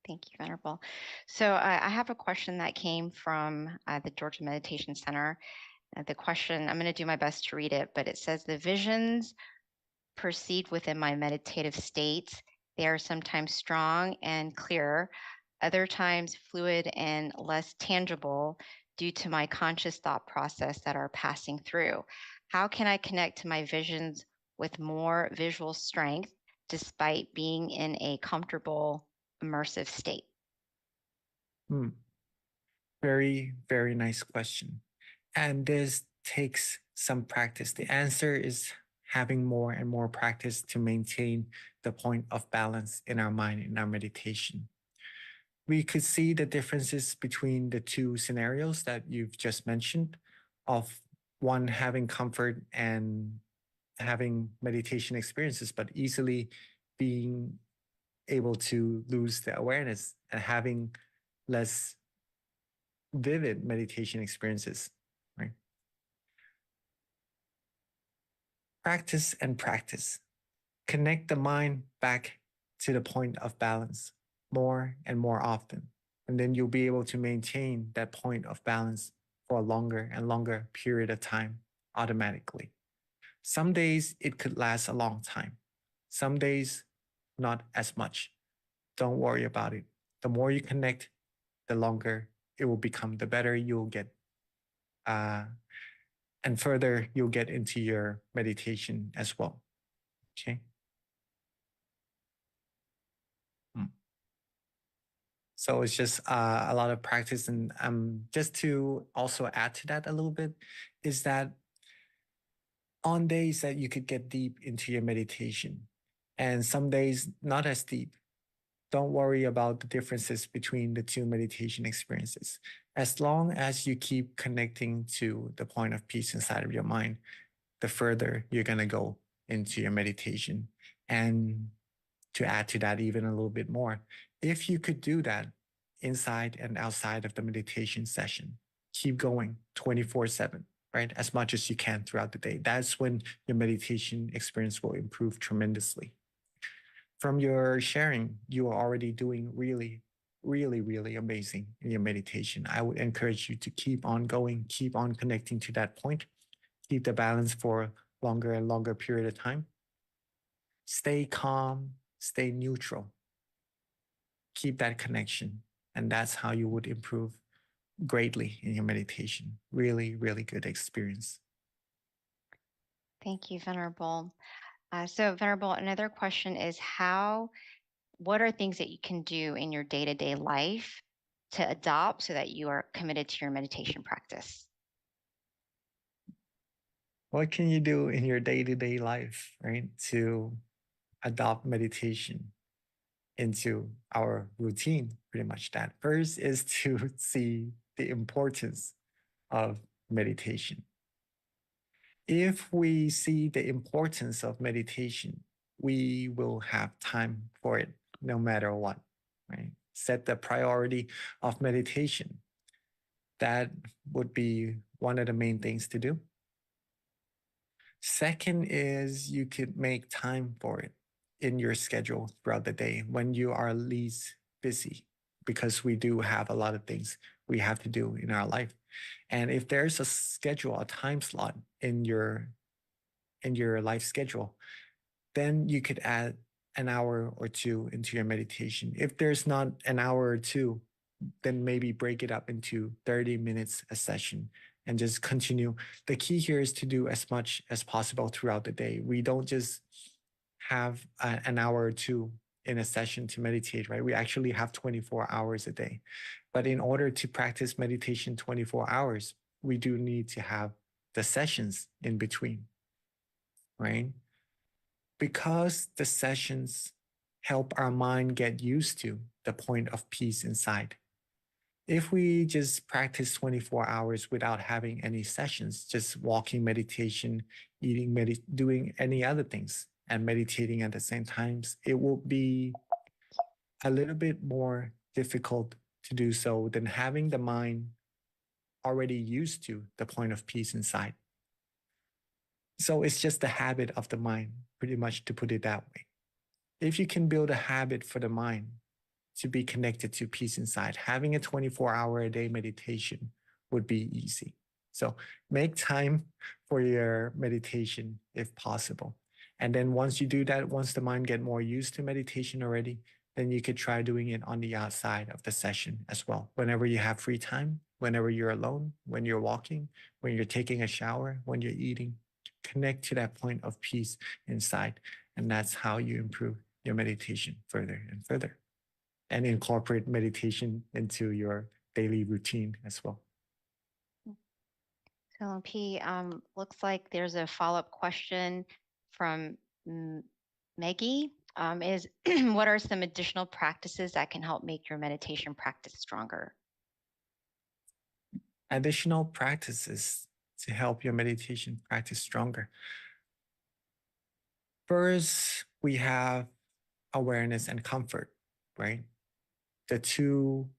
Thank you, Venerable. So I have a question that came from the Georgia Meditation Center. The question, I'm going to do my best to read it, but it says, the visions proceed within my meditative state. They are sometimes strong and clear, other times fluid and less tangible due to my conscious thought process that are passing through. How can I connect to my visions with more visual strength despite being in a comfortable, immersive state? Very, very nice question. And this takes some practice. The answer is having more and more practice to maintain the point of balance in our mind, in our meditation. We could see the differences between the two scenarios that you've just mentioned, of one having comfort and having meditation experiences, but easily being able to lose the awareness and having less vivid meditation experiences, right? Practice and practice. Connect the mind back to the point of balance more and more often. And then you'll be able to maintain that point of balance for a longer and longer period of time automatically. Some days it could last a long time. Some days, not as much. Don't worry about it. The more you connect, the longer it will become, the better you'll get. And further, you'll get into your meditation as well. Okay. So it's just a lot of practice. And just to also add to that a little bit, is that on days that you could get deep into your meditation and some days not as deep, don't worry about the differences between the two meditation experiences. As long as you keep connecting to the point of peace inside of your mind, the further you're going to go into your meditation. And to add to that even a little bit more, if you could do that inside and outside of the meditation session, keep going 24/7, right? As much as you can throughout the day. That's when your meditation experience will improve tremendously. From your sharing, you are already doing really, really, really amazing in your meditation. I would encourage you to keep on going, keep on connecting to that point, keep the balance for longer and longer period of time. Stay calm, stay neutral. Keep that connection. And that's how you would improve greatly in your meditation. Really, really good experience. Thank you, Venerable. So Venerable, another question is what are things that you can do in your day-to-day life to adopt so that you are committed to your meditation practice? What can you do in your day-to-day life, right, to adopt meditation into our routine? Pretty much that. First is to see the importance of meditation. If we see the importance of meditation, we will have time for it no matter what, right? Set the priority of meditation. That would be one of the main things to do. Second is you could make time for it in your schedule throughout the day when you are least busy, because we do have a lot of things we have to do in our life. And if there's a schedule, a time slot in your life schedule, then you could add an hour or two into your meditation. If there's not an hour or two, then maybe break it up into 30 minutes a session and just continue. The key here is to do as much as possible throughout the day. We don't just have an hour or two in a session to meditate, right? We actually have 24 hours a day. But in order to practice meditation 24 hours, we do need to have the sessions in between, right? Because the sessions help our mind get used to the point of peace inside. If we just practice 24 hours without having any sessions, just walking meditation, eating, doing any other things and meditating at the same times, it will be a little bit more difficult to do so than having the mind already used to the point of peace inside. So it's just the habit of the mind, pretty much, to put it that way. If you can build a habit for the mind to be connected to peace inside, having a 24-hour-a-day meditation would be easy. So make time for your meditation if possible. And then once you do that, once the mind get more used to meditation already, then you could try doing it on the outside of the session as well. Whenever you have free time, whenever you're alone, when you're walking, when you're taking a shower, when you're eating, connect to that point of peace inside. And that's how you improve your meditation further and further, and incorporate meditation into your daily routine as well. So P, looks like there's a follow-up question from Maggie. Is what are some additional practices that can help make your meditation practice stronger? Additional practices to help your meditation practice stronger. First, we have awareness and comfort, right? The two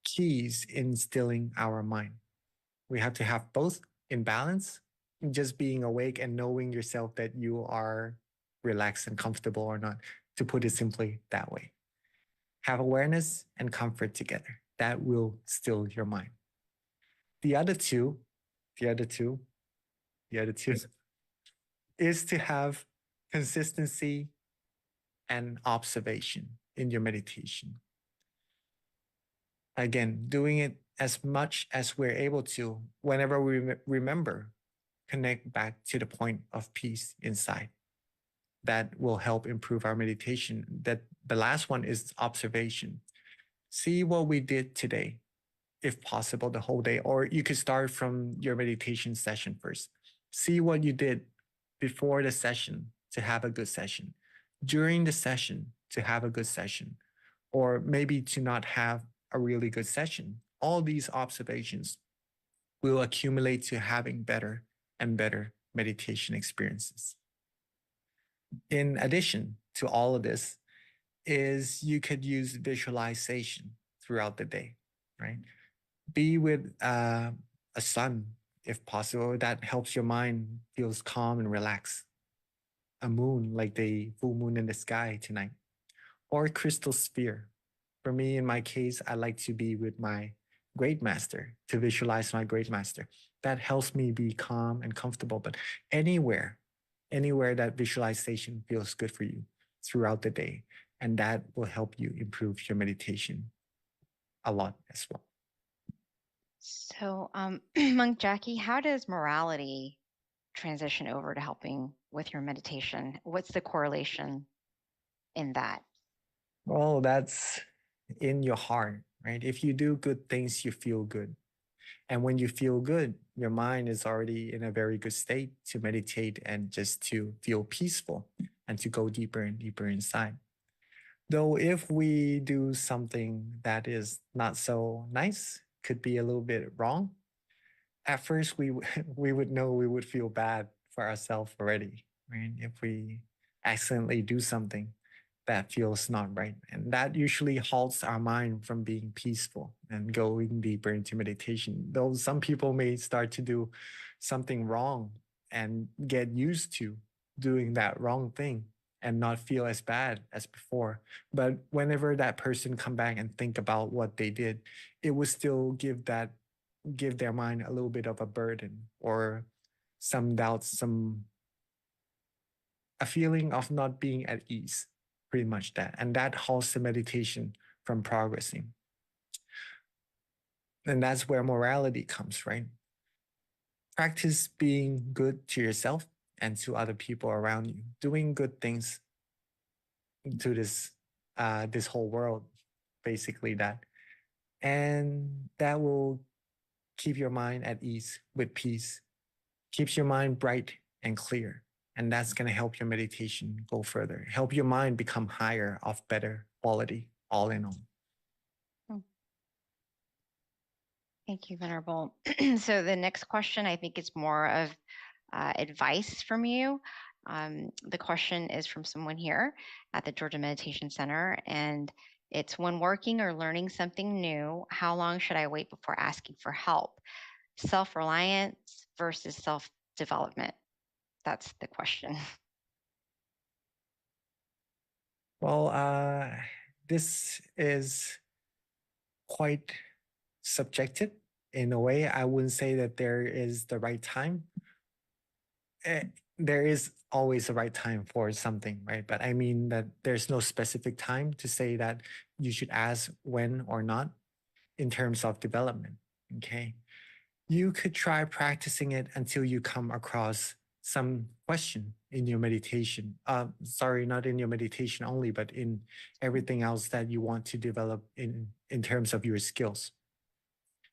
keys in stilling our mind. We have to have both in balance, just being awake and knowing yourself that you are relaxed and comfortable or not, to put it simply that way. Have awareness and comfort together. That will still your mind. The other two is to have consistency and observation in your meditation. Again, doing it as much as we're able to, whenever we remember, connect back to the point of peace inside. That will help improve our meditation. That the last one is observation. See what we did today, if possible, the whole day, or you could start from your meditation session first. See what you did before the session to have a good session, during the session to have a good session, or maybe to not have a really good session. All these observations will accumulate to having better and better meditation experiences. In addition to all of this, is you could use visualization throughout the day, right? Be with a sun, if possible. That helps your mind feels calm and relaxed. A moon, like the full moon in the sky tonight, or a crystal sphere. For me, in my case, I like to be with my great master, to visualize my great master. That helps me be calm and comfortable. But anywhere that visualization feels good for you throughout the day, and that will help you improve your meditation a lot as well. So, Monk Jackie, how does morality transition over to helping with your meditation? What's the correlation in that? Well, that's in your heart, right? If you do good things, you feel good. And when you feel good, your mind is already in a very good state to meditate and just to feel peaceful and to go deeper and deeper inside. Though if we do something that is not so nice, could be a little bit wrong, at first we would know, we would feel bad for ourselves already, right? If we accidentally do something that feels not right. And that usually halts our mind from being peaceful and going deeper into meditation. Though some people may start to do something wrong and get used to doing that wrong thing and not feel as bad as before. But whenever that person come back and think about what they did, it will still give that give their mind a little bit of a burden or some doubts, a feeling of not being at ease, pretty much that. And that halts the meditation from progressing. And that's where morality comes, right? Practice being good to yourself and to other people around you, doing good things to this whole world, basically that. And that will keep your mind at ease with peace, keeps your mind bright and clear. And that's going to help your meditation go further, help your mind become higher of better quality, all in all. Thank you, Venerable. So the next question, I think, is more of advice from you. The question is from someone here at the Georgia Meditation Center, and it's, when working or learning something new, how long should I wait before asking for help? Self-reliance versus self-development. That's the question. Well, this is quite subjective in a way. I wouldn't say that there is the right time. There is always a right time for something, right? But I mean that there's no specific time to say that you should ask when or not in terms of development, okay? You could try practicing it until you come across some question in your meditation. Sorry, not in your meditation only, but in everything else that you want to develop in terms of your skills.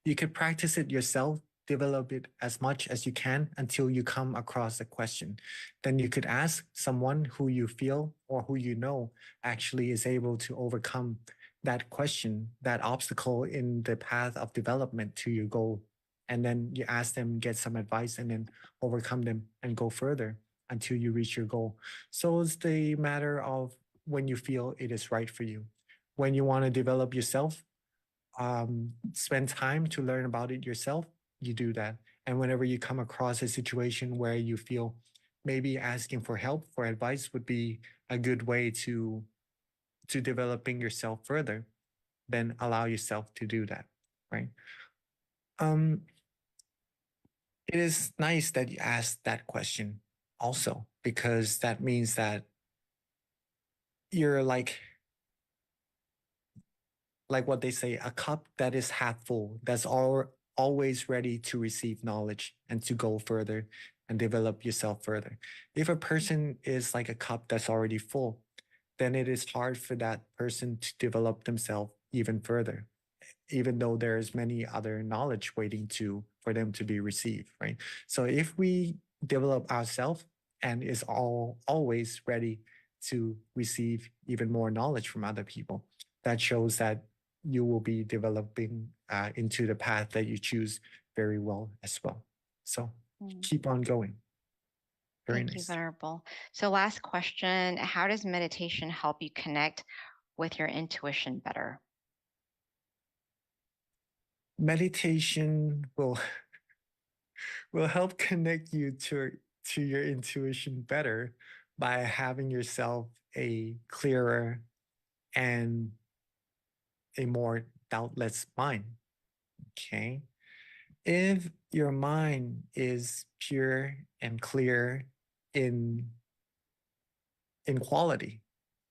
You could practice it yourself, develop it as much as you can until you come across a question. Then you could ask someone who you feel or who you know actually is able to overcome that question, that obstacle in the path of development to your goal. And then you ask them, get some advice, and then overcome them and go further until you reach your goal. So it's the matter of when you feel it is right for you. When you want to develop yourself, spend time to learn about it yourself, you do that. And whenever you come across a situation where you feel maybe asking for help, for advice would be a good way to developing yourself further, then allow yourself to do that, right? It is nice that you asked that question also, because that means that you're like what they say, a cup that is half full, that's always ready to receive knowledge and to go further and develop yourself further. If a person is like a cup that's already full, then it is hard for that person to develop themselves even further, even though there's many other knowledge waiting for them to be received, right? So if we develop ourselves and is always ready to receive even more knowledge from other people, that shows that you will be developing into the path that you choose very well as well. So keep on going. Very Thank you, nice. Venerable. So last question, how does meditation help you connect with your intuition better? Meditation will help connect you to your intuition better by having yourself a clearer and a more doubtless mind. Okay. If your mind is pure and clear in quality,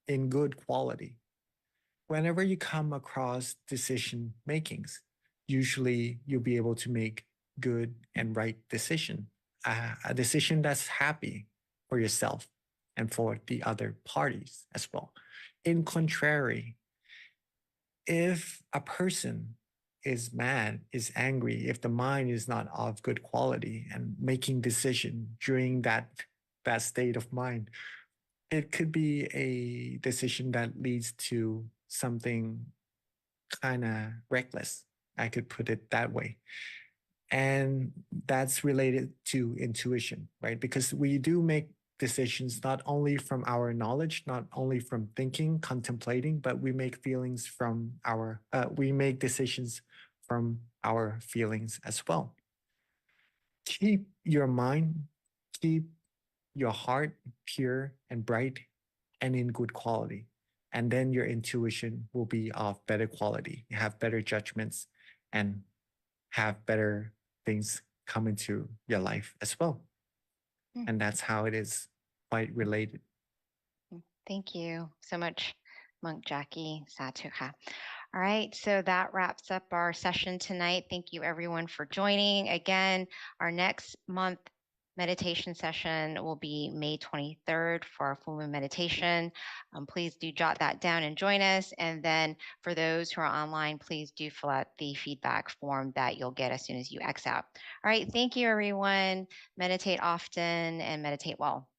in good quality, whenever you come across decision makings, usually you'll be able to make good and right decision, a decision that's happy for yourself and for the other parties as well. In contrary, if a person is mad, is angry, if the mind is not of good quality and making decision during that state of mind, it could be a decision that leads to something kind of reckless. I could put it that way. And that's related to intuition, right? Because we do make decisions not only from our knowledge, not only from thinking, contemplating, but we make feelings from we make decisions from our feelings as well. Keep your mind, keep your heart pure and bright and in good quality. And then your intuition will be of better quality. You have better judgments and have better things come into your life as well. Hmm. And that's how it is quite related. Thank you so much, Monk Jackie Satuha. All right, so that wraps up our session tonight. Thank you everyone for joining. Again, our next month meditation session will be May 23rd for our full moon meditation. Please do jot that down and join us. And then for those who are online, please do fill out the feedback form that you'll get as soon as you X out. All right, thank you everyone. Meditate often and meditate well.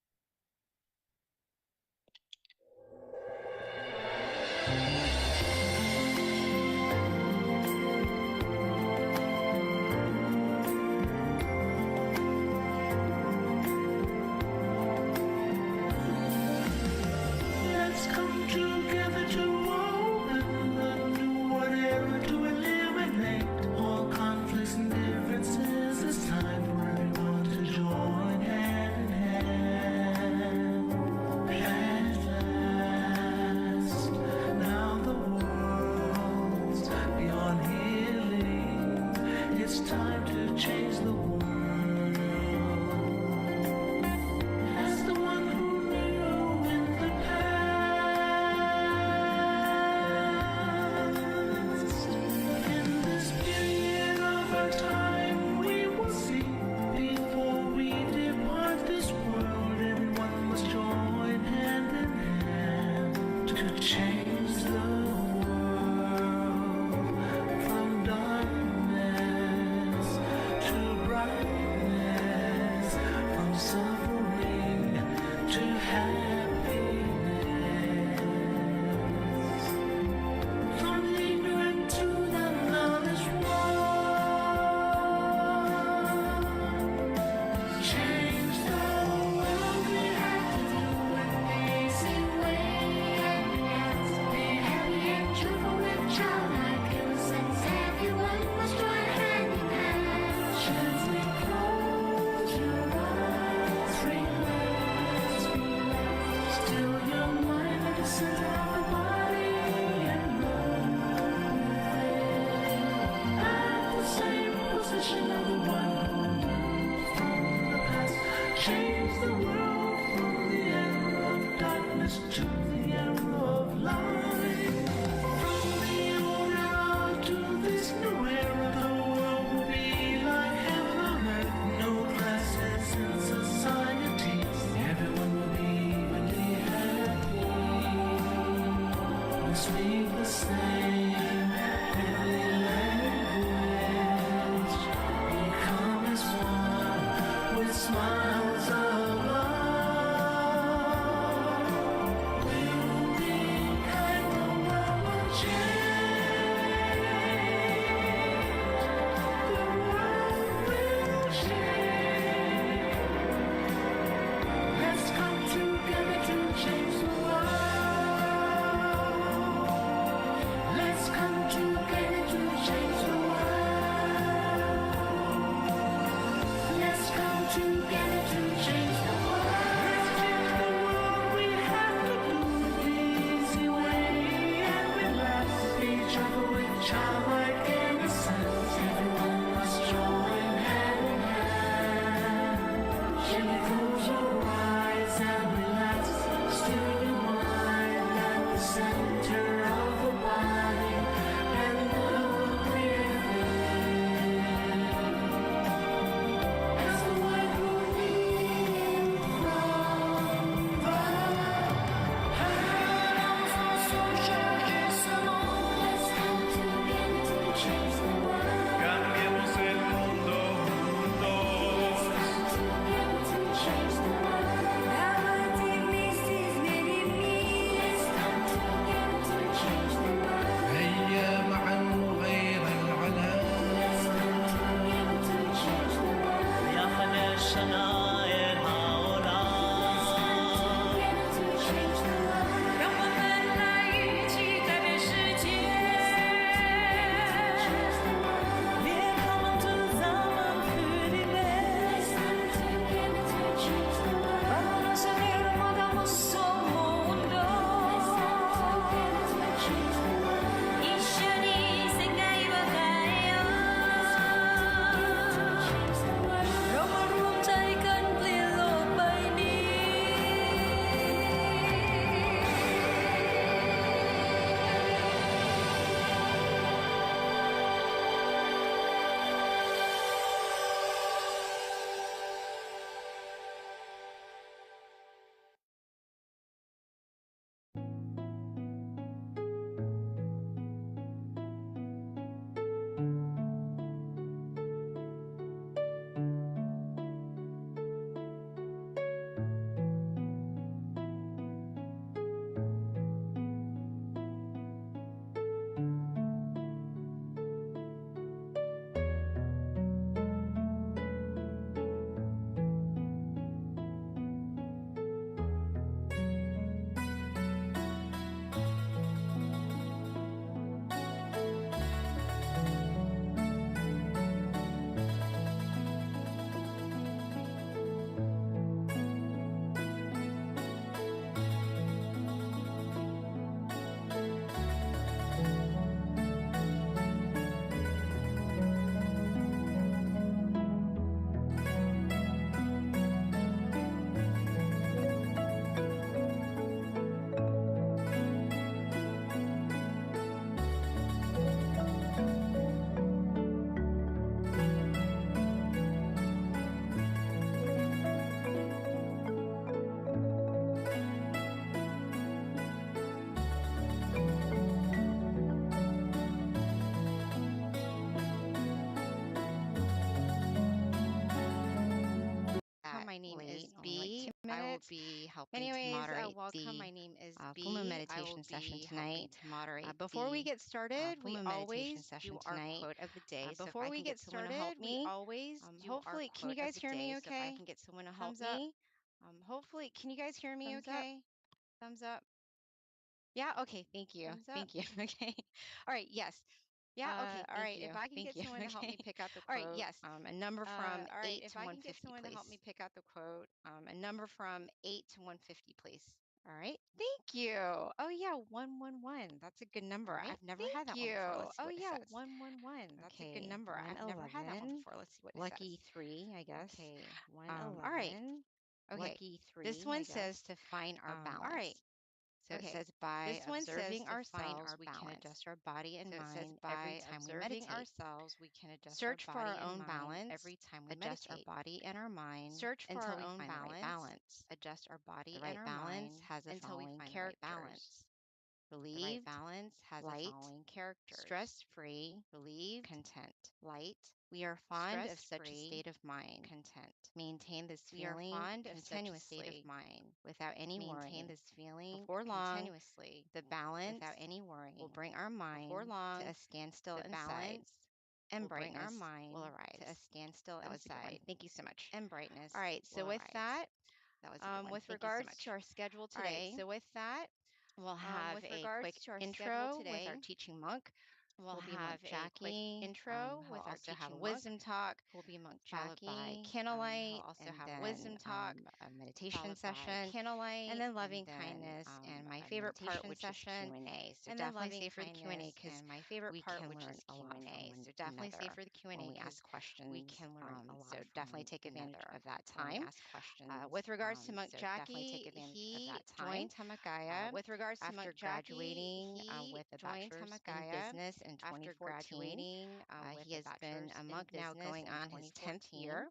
Let's come together to open a new whatever to eliminate all conflicts and differences. It's time for everyone to join hand in hand. At last, now the world's beyond healing. It's time to change the world. As the one who knew in the past, in this period of our time, we will see before we depart this world. Everyone must join hand in hand to change the world from darkness to brightness, from suffering to happiness, from the ignorant to the knowledge one. Change the world, we have to do it the easy way. Be happy and cheerful and childlike innocence. Everyone must join hand in hand. Gently close your eyes, relax, relax. Still your mind at the center of the body and move at the same position of the one who moved from the past. Change the world from the era of darkness to the era of light. From the old era to this new era, the world will be like heaven on earth. No classes in society. Everyone will be evenly happy. We speak the same heavenly language. Become as one with smiles of love. We'll be kind, the world will change. The world will change. Let's come together to change the world. Let's come together to change the world. Let's come together to change the world. Let's change the world. We have to do it the easy way and relax. Each other with childlike innocence. Everyone must join hand in hand. Gently close your eyes and relax. Still your mind at the center of the body and move breathing. As the one who leads from the past, social salon. Let's come together to change the world. Cambiemos el mundo juntos. Let's come together to change the world. Let's come together is B. I will be helping to moderate welcome. My name is B. Full moon meditation session tonight. To moderate. Before we get started, we always do our quote of the day. Before we get started, we always hopefully, can you guys hear me? Okay. So if I can get someone to help me. Hopefully, can you guys hear me? Okay. Thumbs up. Yeah. Okay. Thank you. Thank you. Okay. All right. Yes. Yeah. Okay. All right. If I can get someone to help me pick out the quote. All right. Yes. A number from 8 to 150, please. To help me pick out the quote. A number from 8 to 150, please. All right. Thank you. Oh yeah, 111. That's a good number. I've never had that one before. Let's see what it says. 111. That's a good number. I've never had that one before. Let's see what it says. Lucky 3, I guess. Okay. 111. All right. Okay. Lucky 3. This one says to find our balance. All right. So it says by observing ourselves, we can adjust our body and mind every time we meditate. Ourselves, we can adjust search our body for our own balance every time we adjust meditate. Our body and our mind. Search for until our own balance. Adjust our body and our balance mind has a until following we find characters. The right balance. Relieved, right balance has light, a following characters. Stress-free, relieved, content, light. We are fond of such a state of mind, content. Maintain this feeling. We are fond of such a state of mind without any worrying. Maintain this feeling before long. Continuously. The balance without any worrying will bring our mind before long to a standstill the balance and brightness our mind will arise to a standstill inside. Thank you so much. And brightness. All right. So with that was a good one. With regards to our schedule today. All right. So with that. We'll have a quick intro with our teaching monk. We'll have a quick intro with our teaching wisdom talk. We'll be monk Jackie, followed by candlelight. Also have a wisdom talk, a meditation session, candlelight, and then loving kindness. And my favorite part, which is Q&A. So definitely stay for the Q&A because my favorite part, which is Q&A. So definitely stay for the Q&A when we ask questions. We can learn a lot. So definitely take advantage of that time. Ask questions. With regards to monk Jackie, he joined Tamakaya. With regards to monk graduating with a bachelor's in business in 2014. He has been a monk now going on his 10th year.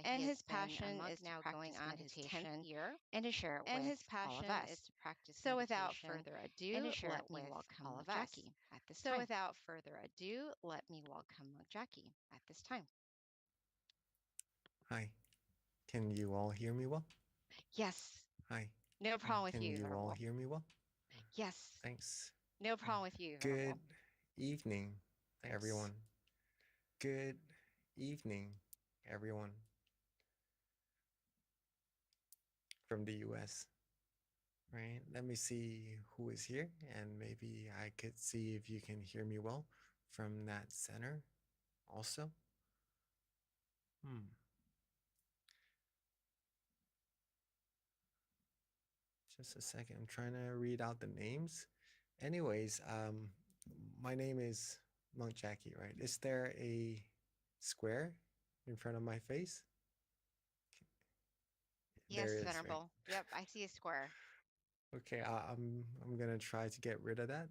And his passion is now going on his 10th year and to share it with all of us. Is to practice so without further ado, and to share let me welcome all of Jackie at this time. So without further ado, let me welcome Jackie at this time. Hi. Can you all hear me well? Yes. Hi. No problem with you. Can you all hear me well? Yes. Thanks. No problem with you. Good evening, everyone. Good evening, everyone. From the US, right? Let me see who is here, and maybe I could see if you can hear me well from that center also. Just a second, I'm trying to read out the names. Anyways, my name is Monk Jackie, right? Is there a square in front of my face? Yes, Venerable. Right? Yep, I see a square. Okay, I'm gonna try to get rid of that.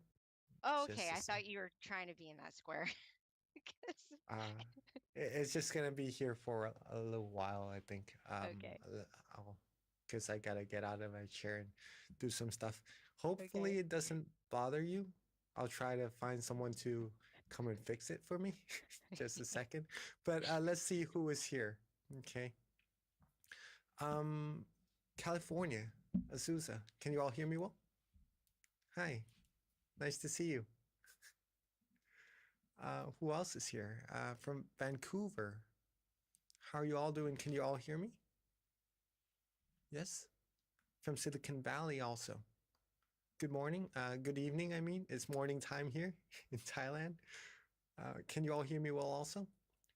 Oh, okay. I thought you were trying to be in that square. It's just gonna be here for a little while, I think. Okay. Because I gotta get out of my chair and do some stuff. Hopefully it doesn't bother you. I'll try to find someone to come and fix it for me. Just a second. But let's see who is here. Okay. California, Azusa. Can you all hear me well? Hi. Nice to see you. Who else is here? From Vancouver. How are you all doing? Can you all hear me? Yes? From Silicon Valley also. Good morning. Good evening, I mean. It's morning time here in Thailand. Can you all hear me well also?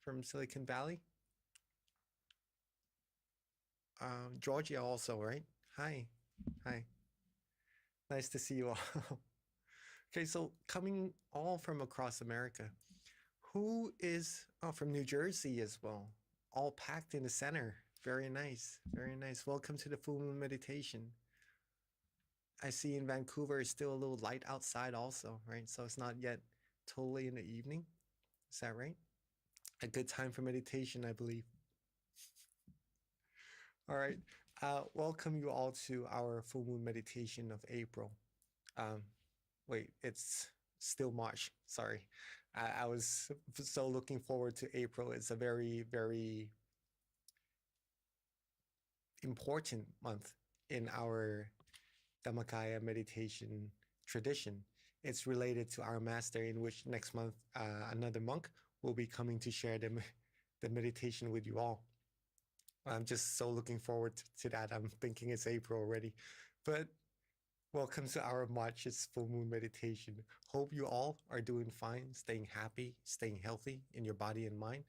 From Silicon Valley? Georgia also, right? Hi. Hi. Nice to see you all. Okay, so coming all from across America. Who is, from New Jersey as well. All packed in the center. Very nice, very nice. Welcome to the full moon meditation. I see in Vancouver it's still a little light outside also, right? So it's not yet totally in the evening. Is that right? A good time for meditation, I believe. All right, welcome you all to our full moon meditation of April. Wait, it's still March, sorry. I was so looking forward to April. It's a very, very important month in our Dhammakaya meditation tradition. It's related to our master, in which next month another monk will be coming to share the meditation with you all. I'm just so looking forward to that. I'm thinking it's April already. But welcome to our March's full moon meditation. Hope you all are doing fine, staying happy, staying healthy in your body and mind.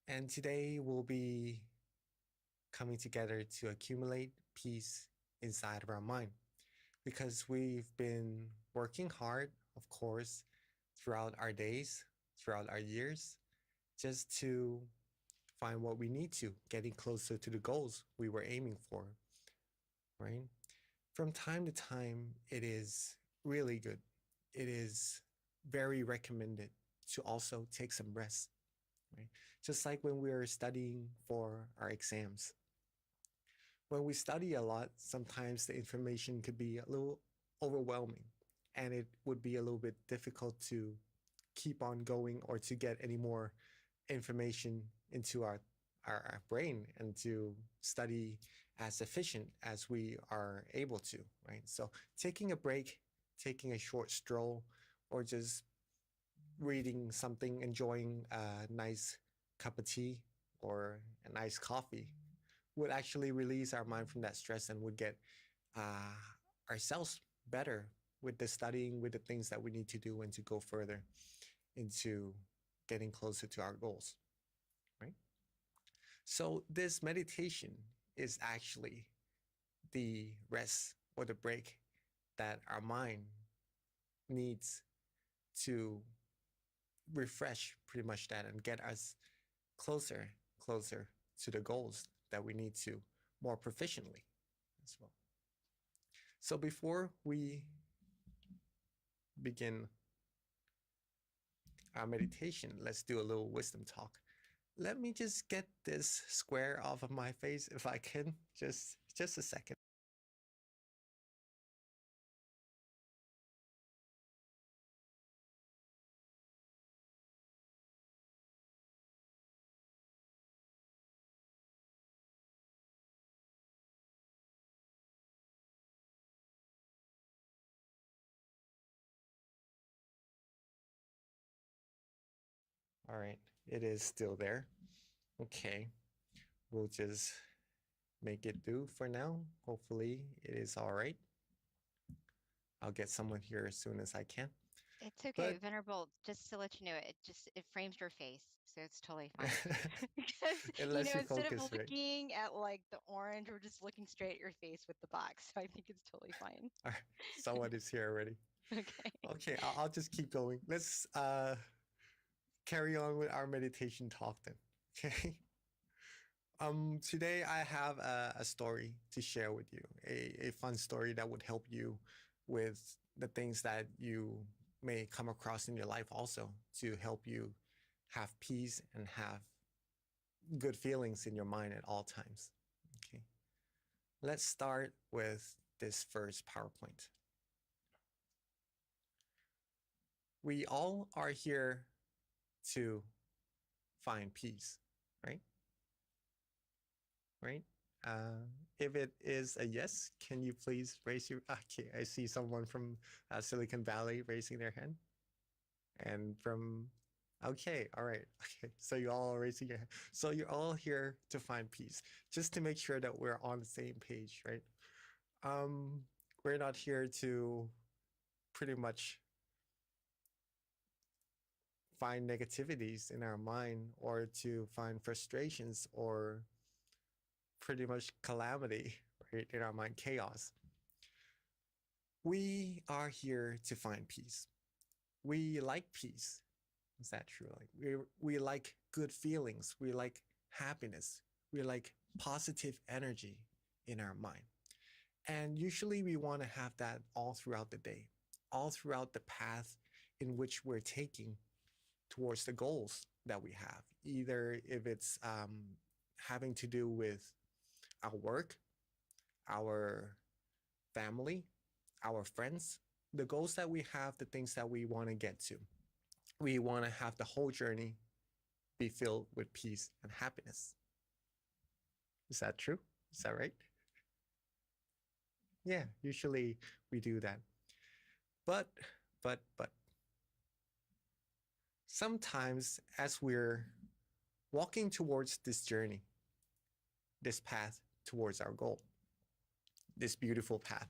And today we'll be coming together to accumulate peace inside of our mind, because we've been working hard, of course, throughout our days, throughout our years, just to find what we need to, getting closer to the goals we were aiming for, right? From time to time, it is really good. It is very recommended to also take some rest, right? Just like when we're studying for our exams. When we study a lot, sometimes the information could be a little overwhelming, and it would be a little bit difficult to keep on going or to get any more information into our brain and to study as efficient as we are able to, right? So taking a break, taking a short stroll, or just reading something, enjoying a nice cup of tea or a nice coffee would actually release our mind from that stress and would get ourselves better with the studying, with the things that we need to do, and to go further into getting closer to our goals, right? So this meditation is actually the rest or the break that our mind needs to refresh pretty much that and get us closer to the goals that we need to more proficiently as well. So before we begin our meditation, let's do a little wisdom talk. Let me just get this square off of my face if I can, just a second. All right, it is still there. Okay, we'll just make it do for now. Hopefully it is all right. I'll get someone here as soon as I can. It's okay, But Venerable. Just to let you know, it frames your face, so it's totally fine. Because unless you instead of focus, right? looking at like the orange, we're just looking straight at your face with the box. So I think it's totally fine. All right, someone is here already. Okay. Okay, I'll just keep going. Let's carry on with our meditation talk then. Okay. Today I have a story to share with you, a fun story that would help you with the things that you may come across in your life also, to help you have peace and have good feelings in your mind at all times. Okay. Let's start with this first PowerPoint. We all are here to find peace, right? Right? If it is a yes, can you please raise your, okay, I see someone from Silicon Valley raising their hand. And from, okay, all right, okay, so you all are raising your hand. So you're all here to find peace, just to make sure that we're on the same page, right? We're not here to pretty much find negativities in our mind, or to find frustrations, or pretty much calamity, right, in our mind, chaos. We are here to find peace. We like peace. Is that true? Like we like good feelings. We like happiness. We like positive energy in our mind. And usually we want to have that all throughout the day, all throughout the path in which we're taking towards the goals that we have, either if it's having to do with our work, our family, our friends, the goals that we have, the things that we want to get to. We want to have the whole journey be filled with peace and happiness. Is that true? Is that right? Yeah, usually we do that. But sometimes as we're walking towards this journey, this path towards our goal, this beautiful path,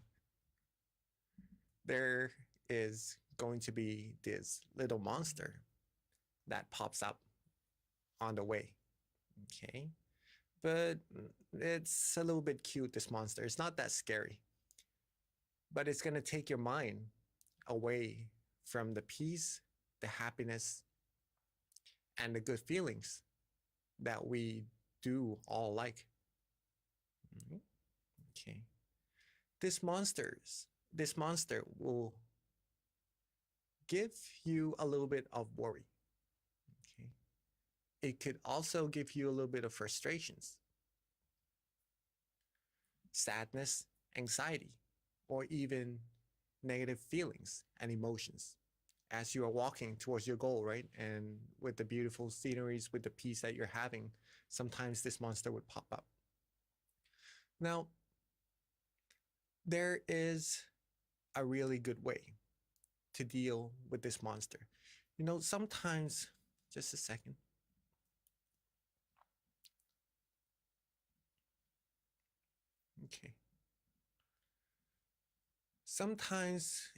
there is going to be this little monster that pops up on the way. Okay. But it's a little bit cute, this monster. It's not that scary. But it's going to take your mind away from the peace, the happiness, and the good feelings that we do all like. Okay. This monster will give you a little bit of worry. Okay. It could also give you a little bit of frustrations, sadness, anxiety, or even negative feelings and emotions as you are walking towards your goal, right? And with the beautiful sceneries, with the peace that you're having, sometimes this monster would pop up. Now, there is a really good way to deal with this monster. You know, sometimes, just a second. Okay. Sometimes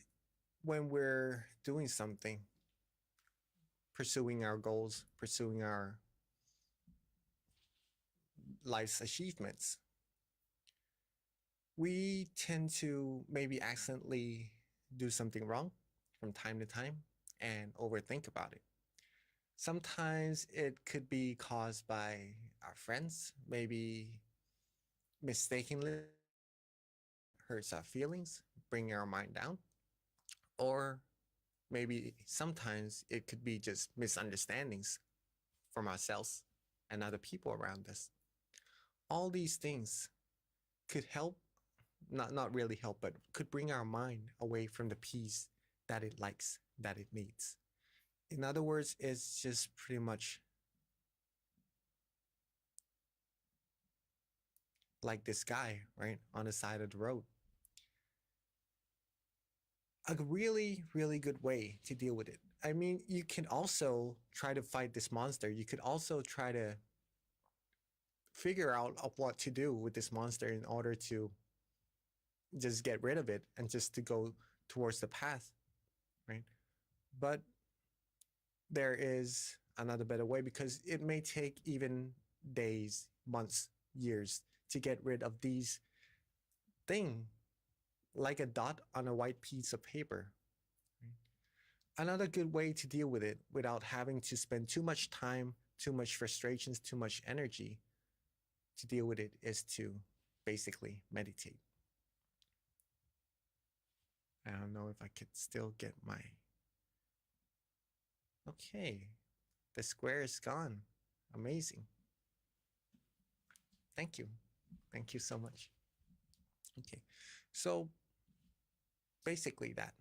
when we're doing something, pursuing our goals, pursuing our life's achievements, we tend to maybe accidentally do something wrong from time to time and overthink about it. Sometimes it could be caused by our friends, maybe mistakenly hurts our feelings, bringing our mind down, or maybe sometimes it could be just misunderstandings from ourselves and other people around us. All these things could help, not really help, but could bring our mind away from the peace that it likes, that it needs. In other words, it's just pretty much like this guy, right, on the side of the road. A really, really good way to deal with it. I mean, you can also try to fight this monster. You could also try to figure out what to do with this monster in order to just get rid of it and just to go towards the path, right? But there is another better way, because it may take even days, months, years to get rid of these thing, like a dot on a white piece of paper. Another good way to deal with it without having to spend too much time, too much frustrations, too much energy to deal with it is to basically meditate. I don't know if I could still get my... Okay, the square is gone. Amazing. Thank you. Thank you so much. Okay, so basically that.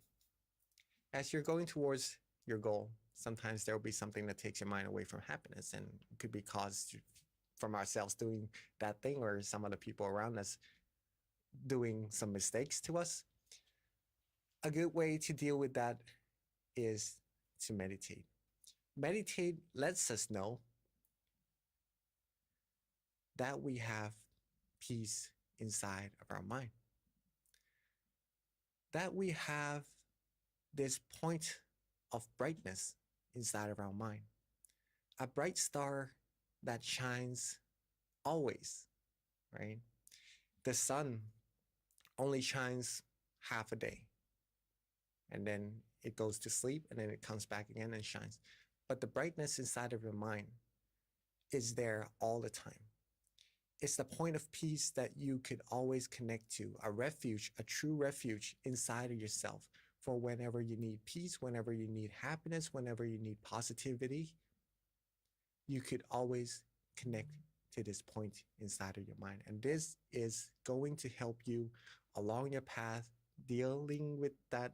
As you're going towards your goal, sometimes there will be something that takes your mind away from happiness, and it could be caused from ourselves doing that thing or some other people around us doing some mistakes to us. A good way to deal with that is to meditate. Meditate lets us know that we have peace inside of our mind, that we have this point of brightness inside of our mind, a bright star that shines always, right? The sun only shines half a day, and then it goes to sleep, and then it comes back again and shines. But the brightness inside of your mind is there all the time. It's the point of peace that you could always connect to, a refuge, a true refuge inside of yourself for whenever you need peace, whenever you need happiness, whenever you need positivity. You could always connect to this point inside of your mind. And this is going to help you along your path, dealing with that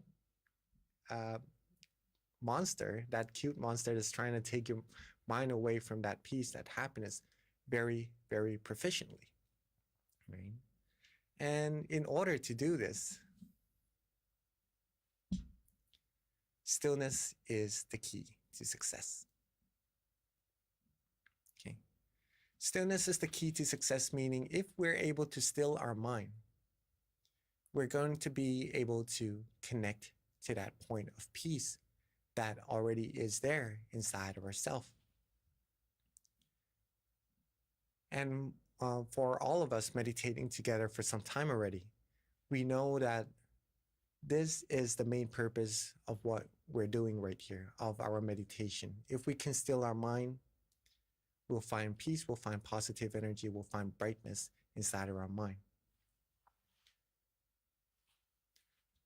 monster, that cute monster that's trying to take your mind away from that peace, that happiness, very, very proficiently. right? And in order to do this, stillness is the key to success. Okay. Stillness is the key to success, meaning if we're able to still our mind, we're going to be able to connect to that point of peace that already is there inside of ourselves. And for all of us meditating together for some time already, we know that this is the main purpose of what we're doing right here, of our meditation. If we can still our mind, we'll find peace, we'll find positive energy, we'll find brightness inside of our mind.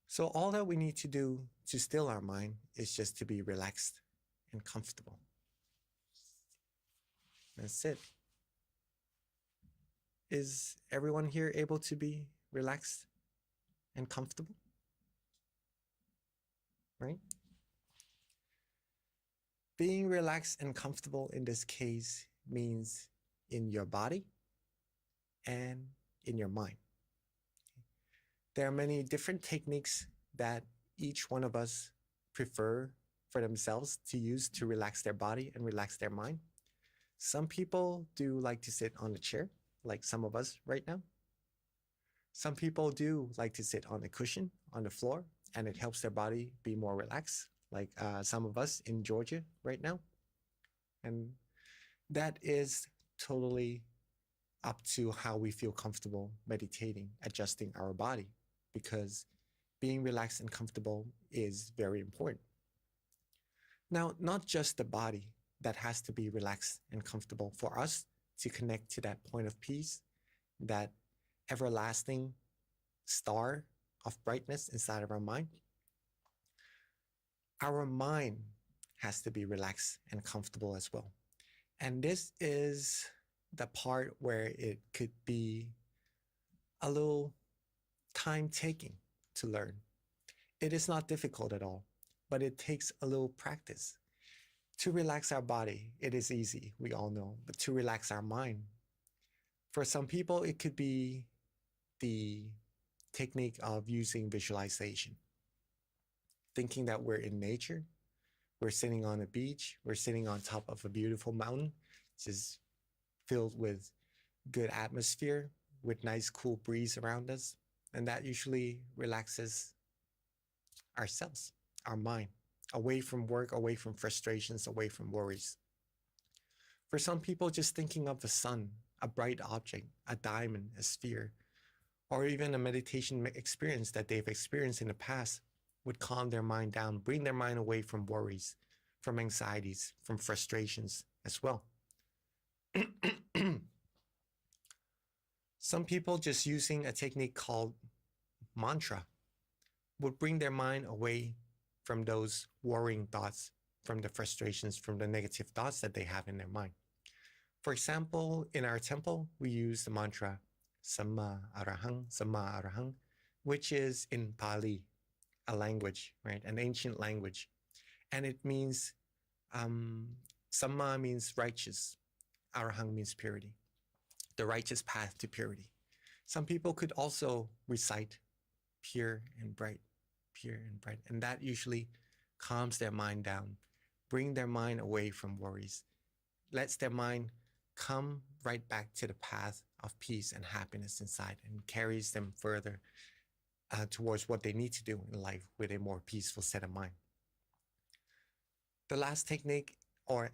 So all that we need to do to still our mind is just to be relaxed and comfortable. That's it. Is everyone here able to be relaxed and comfortable? Right? Being relaxed and comfortable in this case means in your body and in your mind. There are many different techniques that each one of us prefer for themselves to use to relax their body and relax their mind. Some people do like to sit on a chair, like some of us right now. Some people do like to sit on a cushion on the floor, and it helps their body be more relaxed, like some of us in Georgia right now. And that is totally up to how we feel comfortable meditating, adjusting our body, because being relaxed and comfortable is very important. Now, not just the body that has to be relaxed and comfortable for us to connect to that point of peace, that everlasting star of brightness inside of our mind. Our mind has to be relaxed and comfortable as well. And this is the part where it could be a little time taking to learn. It is not difficult at all, but it takes a little practice. To relax our body, it is easy, we all know, but to relax our mind, for some people, it could be the technique of using visualization. Thinking that we're in nature, we're sitting on a beach, we're sitting on top of a beautiful mountain, just filled with good atmosphere, with nice cool breeze around us. And that usually relaxes ourselves, our mind, away from work, away from frustrations, away from worries. For some people, just thinking of the sun, a bright object, a diamond, a sphere, or even a meditation experience that they've experienced in the past would calm their mind down, bring their mind away from worries, from anxieties, from frustrations as well. Some people just using a technique called mantra would bring their mind away from those worrying thoughts, from the frustrations, from the negative thoughts that they have in their mind. For example, in our temple, we use the mantra Samma Arahang, which is in Pali, a language, right? An ancient language. And it means, Samma means righteous, Arahang means purity, the righteous path to purity. Some people could also recite pure and bright, and that usually calms their mind down, bring their mind away from worries, lets their mind come right back to the path of peace and happiness inside, and carries them further towards what they need to do in life with a more peaceful set of mind. The last technique,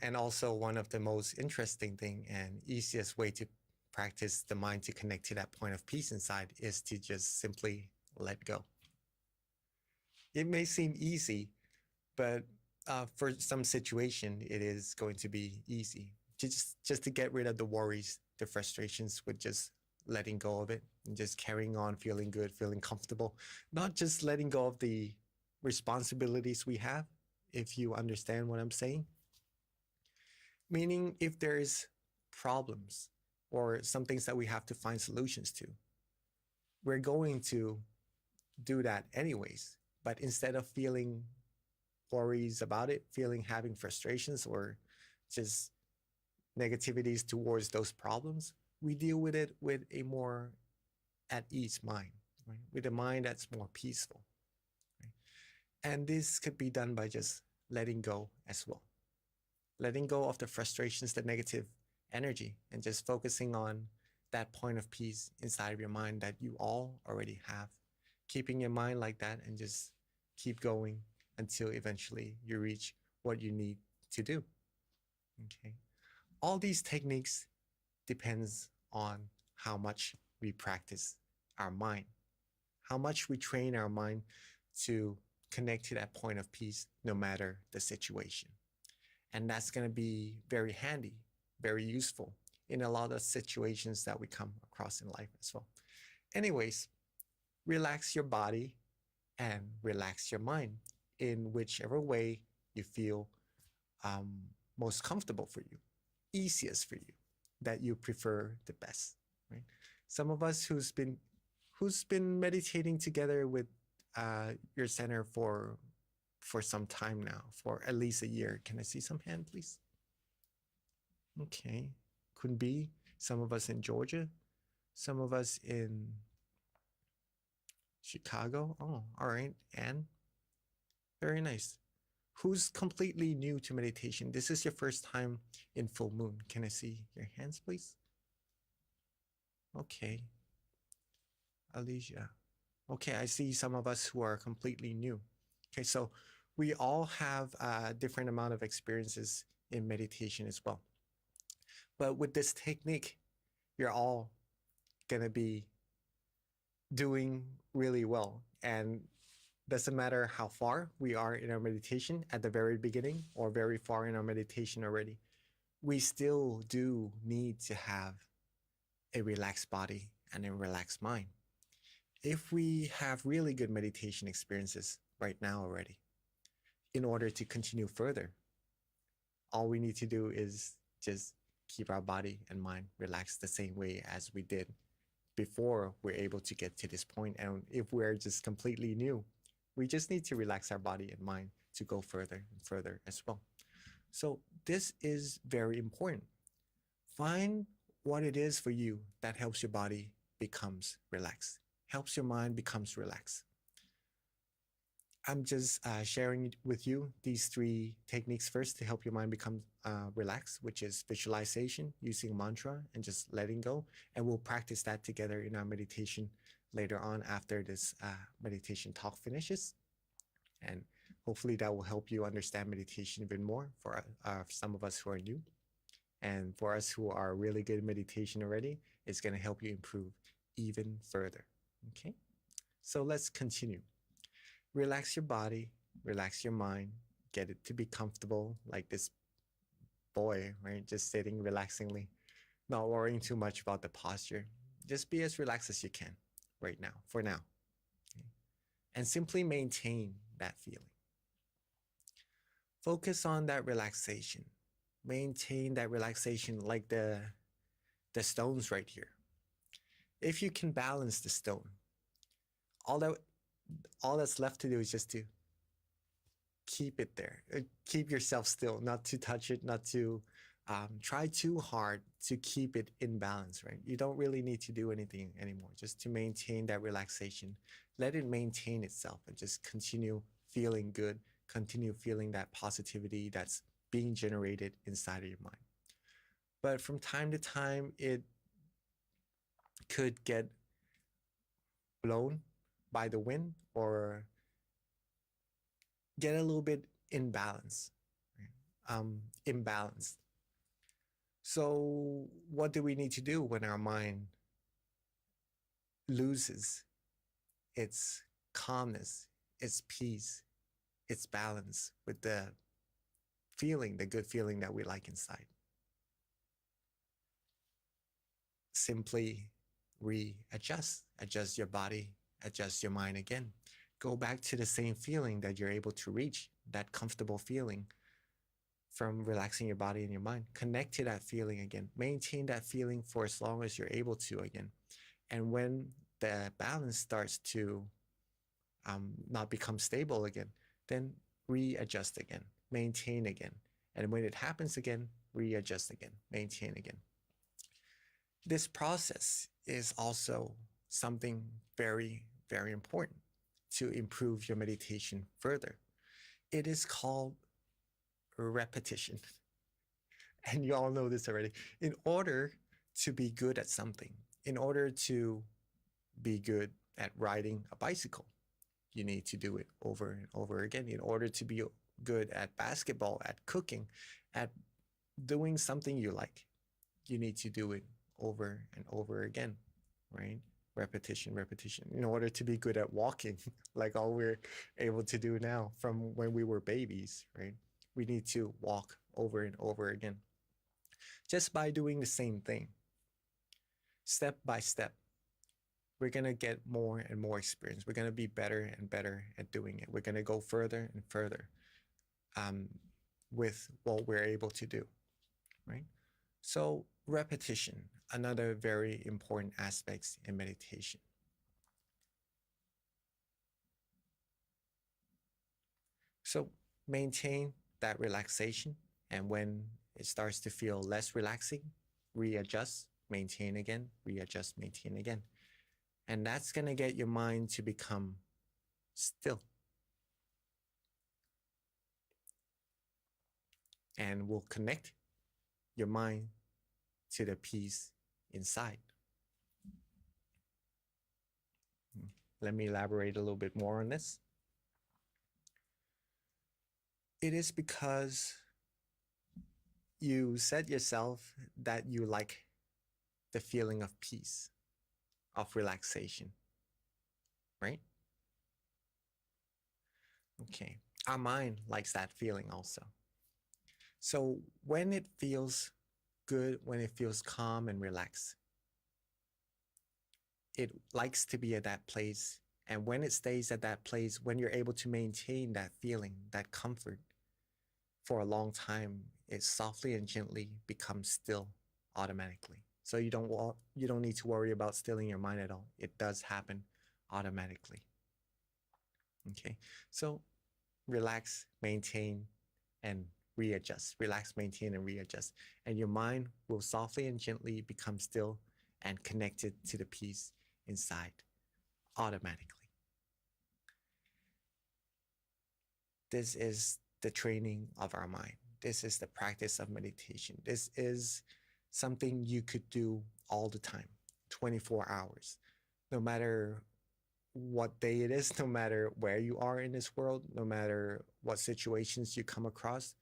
and also one of the most interesting thing and easiest way to practice the mind to connect to that point of peace inside, is to just simply let go. It may seem easy, but for some situation, it is going to be easy. Just to get rid of the worries, the frustrations, with just letting go of it and just carrying on, feeling good, feeling comfortable. Not just letting go of the responsibilities we have, if you understand what I'm saying. Meaning, if there's problems or some things that we have to find solutions to, we're going to do that anyways. But instead of feeling worries about it, having frustrations or just negativities towards those problems, we deal with it with a more at ease mind, right? With a mind that's more peaceful. Right? And this could be done by just letting go as well. Letting go of the frustrations, the negative energy, and just focusing on that point of peace inside of your mind that you all already have. Keeping your mind like that and just keep going until eventually you reach what you need to do. Okay. All these techniques depends on how much we practice our mind, how much we train our mind to connect to that point of peace no matter the situation. And that's going to be very handy, very useful in a lot of situations that we come across in life as well. Anyways, relax your body and relax your mind in whichever way you feel most comfortable for you, easiest for you, that you prefer the best, right? Some of us who's been meditating together with your center for some time now, for at least a year. Can I see some hand, please? Okay, could be some of us in Georgia, some of us in Chicago. Oh, all right, and very nice. Who's completely new to meditation? This is your first time in full moon. Can I see your hands, please? Okay, Alicia. Okay, I see some of us who are completely new. Okay, so we all have a different amount of experiences in meditation as well. But with this technique, you're all gonna be doing really well. And doesn't matter how far we are in our meditation at the very beginning or very far in our meditation already, we still do need to have a relaxed body and a relaxed mind. If we have really good meditation experiences right now already, in order to continue further, all we need to do is just keep our body and mind relaxed the same way as we did before we're able to get to this point. And if we're just completely new, we just need to relax our body and mind to go further and further as well. So this is very important. Find what it is for you that helps your body becomes relaxed, helps your mind becomes relaxed. I'm just sharing with you these 3 techniques first to help your mind become relaxed, which is visualization, using a mantra, and just letting go. And we'll practice that together in our meditation later on after this meditation talk finishes. And hopefully that will help you understand meditation even more for some of us who are new. And for us who are really good at meditation already, it's going to help you improve even further. Okay, so let's continue. Relax your body, relax your mind, get it to be comfortable like this boy, right? Just sitting relaxingly, not worrying too much about the posture. Just be as relaxed as you can right now, for now. Okay? And simply maintain that feeling. Focus on that relaxation. Maintain that relaxation like the stones right here. If you can balance the stone, all that's left to do is just to keep it there. Keep yourself still, not to touch it, not to try too hard to keep it in balance, right? You don't really need to do anything anymore, just to maintain that relaxation. Let it maintain itself and just continue feeling good, continue feeling that positivity that's being generated inside of your mind. But from time to time, it could get blown by the wind or get a little bit imbalanced. So what do we need to do when our mind loses its calmness, its peace, its balance with the feeling, the good feeling that we like inside? Simply adjust your body, adjust your mind again. Go back to the same feeling that you're able to reach, that comfortable feeling from relaxing your body and your mind. Connect to that feeling again. Maintain that feeling for as long as you're able to again. And when the balance starts to not become stable again, then readjust again, maintain again. And when it happens again, readjust again, maintain again. This process is also something very, very important to improve your meditation further. It is called repetition. And you all know this already. In order to be good at something, in order to be good at riding a bicycle, you need to do it over and over again. In order to be good at basketball, at cooking, at doing something you like, you need to do it over and over again, right? Repetition, repetition. In order to be good at walking, like all we're able to do now from when we were babies, right? We need to walk over and over again. Just by doing the same thing, step by step, we're going to get more and more experience. We're going to be better and better at doing it. We're going to go further and further with what we're able to do, right? So repetition, another very important aspect in meditation. So maintain that relaxation, and when it starts to feel less relaxing, readjust, maintain again, readjust, maintain again. And that's going to get your mind to become still. And will connect your mind to the peace inside. Let me elaborate a little bit more on this. It is because you said yourself that you like the feeling of peace, of relaxation, right? Okay, our mind likes that feeling also. So when it feels good, when it feels calm and relaxed, it likes to be at that place. And when it stays at that place, when you're able to maintain that feeling, that comfort for a long time, it softly and gently becomes still automatically. So you don't need to worry about stilling your mind at all. It does happen automatically. Okay, so relax, maintain, and readjust. Relax, maintain, and readjust. And your mind will softly and gently become still and connected to the peace inside automatically. This is the training of our mind. This is the practice of meditation. This is something you could do all the time, 24 hours, no matter what day it is, no matter where you are in this world, no matter what situations you come across.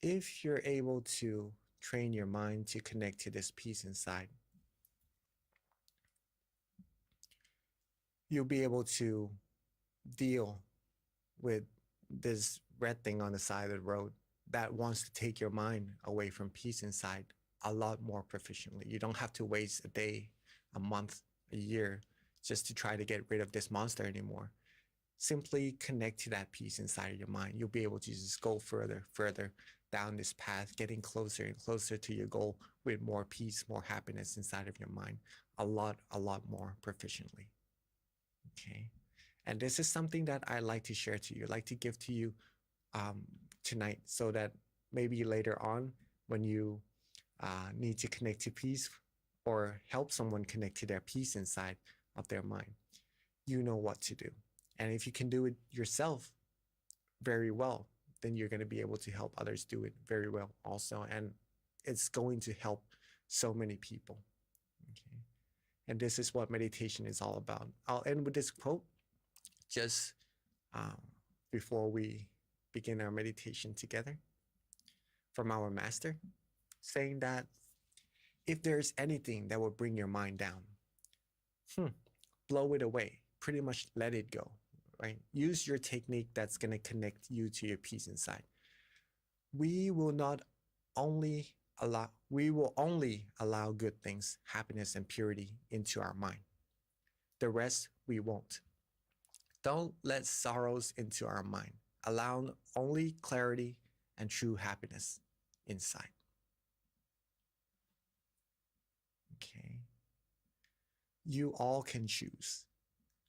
If you're able to train your mind to connect to this peace inside, you'll be able to deal with this red thing on the side of the road that wants to take your mind away from peace inside a lot more proficiently. You don't have to waste a day, a month, a year just to try to get rid of this monster anymore. Simply connect to that peace inside of your mind. You'll be able to just go further down this path, getting closer and closer to your goal with more peace, more happiness inside of your mind, a lot more proficiently. Okay. And this is something that I like to share to you, like to give to you tonight, so that maybe later on when you need to connect to peace or help someone connect to their peace inside of their mind, you know what to do. And if you can do it yourself very well, then you're going to be able to help others do it very well also. And it's going to help so many people. Okay. And this is what meditation is all about. I'll end with this quote just before we begin our meditation together, from our master, saying that if there's anything that will bring your mind down, blow it away, pretty much let it go, right? Use your technique that's going to connect you to your peace inside. We will only allow good things, happiness and purity into our mind. The rest we won't. Don't let sorrows into our mind. Allow only clarity and true happiness inside. Okay. You all can choose.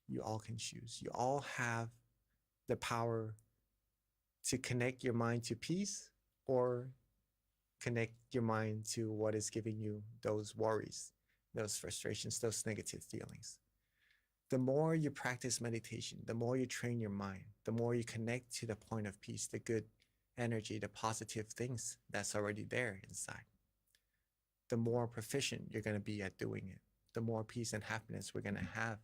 You all can choose. You all have the power to connect your mind to peace or connect your mind to what is giving you those worries. those frustrations, those negative feelings. The more you practice meditation, the more you train your mind, the more you connect to the point of peace, the good energy, the positive things that's already there inside, the more proficient you're going to be at doing it, the more peace and happiness we're going to have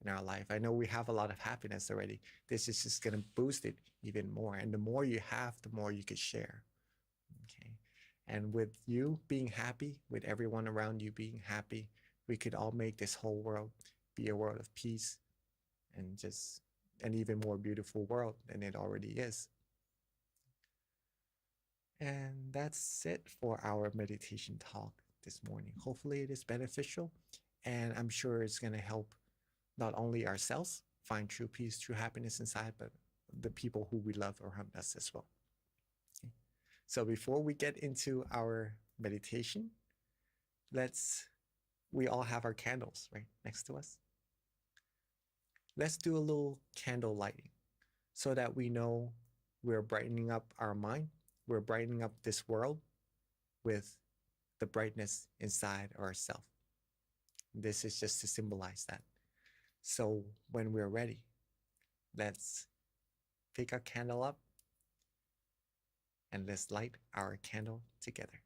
in our life. I know we have a lot of happiness already. This is just going to boost it even more. And the more you have, the more you could share. Okay. And with you being happy, with everyone around you being happy, we could all make this whole world be a world of peace and just an even more beautiful world than it already is. And that's it for our meditation talk this morning. Hopefully it is beneficial, and I'm sure it's going to help not only ourselves find true peace, true happiness inside, but the people who we love around us as well. Okay. So before we get into our meditation, we all have our candles right next to us. Let's do a little candle lighting so that we know we're brightening up our mind, we're brightening up this world with the brightness inside ourselves. This is just to symbolize that. So when we're ready, let's pick our candle up and let's light our candle together.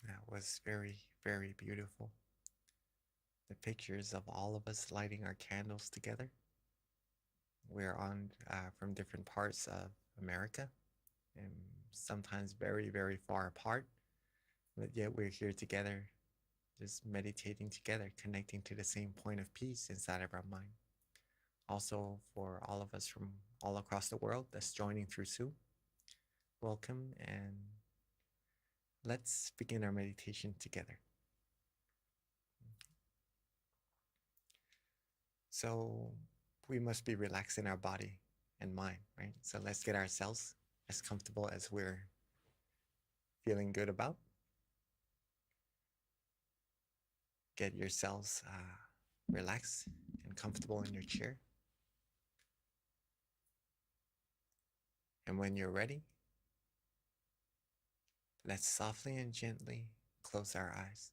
That was very, very beautiful. The pictures of all of us lighting our candles together. We're on from different parts of America and sometimes very, very far apart, but yet we're here together, just meditating together, connecting to the same point of peace inside of our mind. Also, for all of us from all across the world that's joining through Zoom, welcome, and let's begin our meditation together. So we must be relaxing our body and mind, right? So let's get ourselves as comfortable as we're feeling good about. Get yourselves relaxed and comfortable in your chair. And when you're ready, let's softly and gently close our eyes.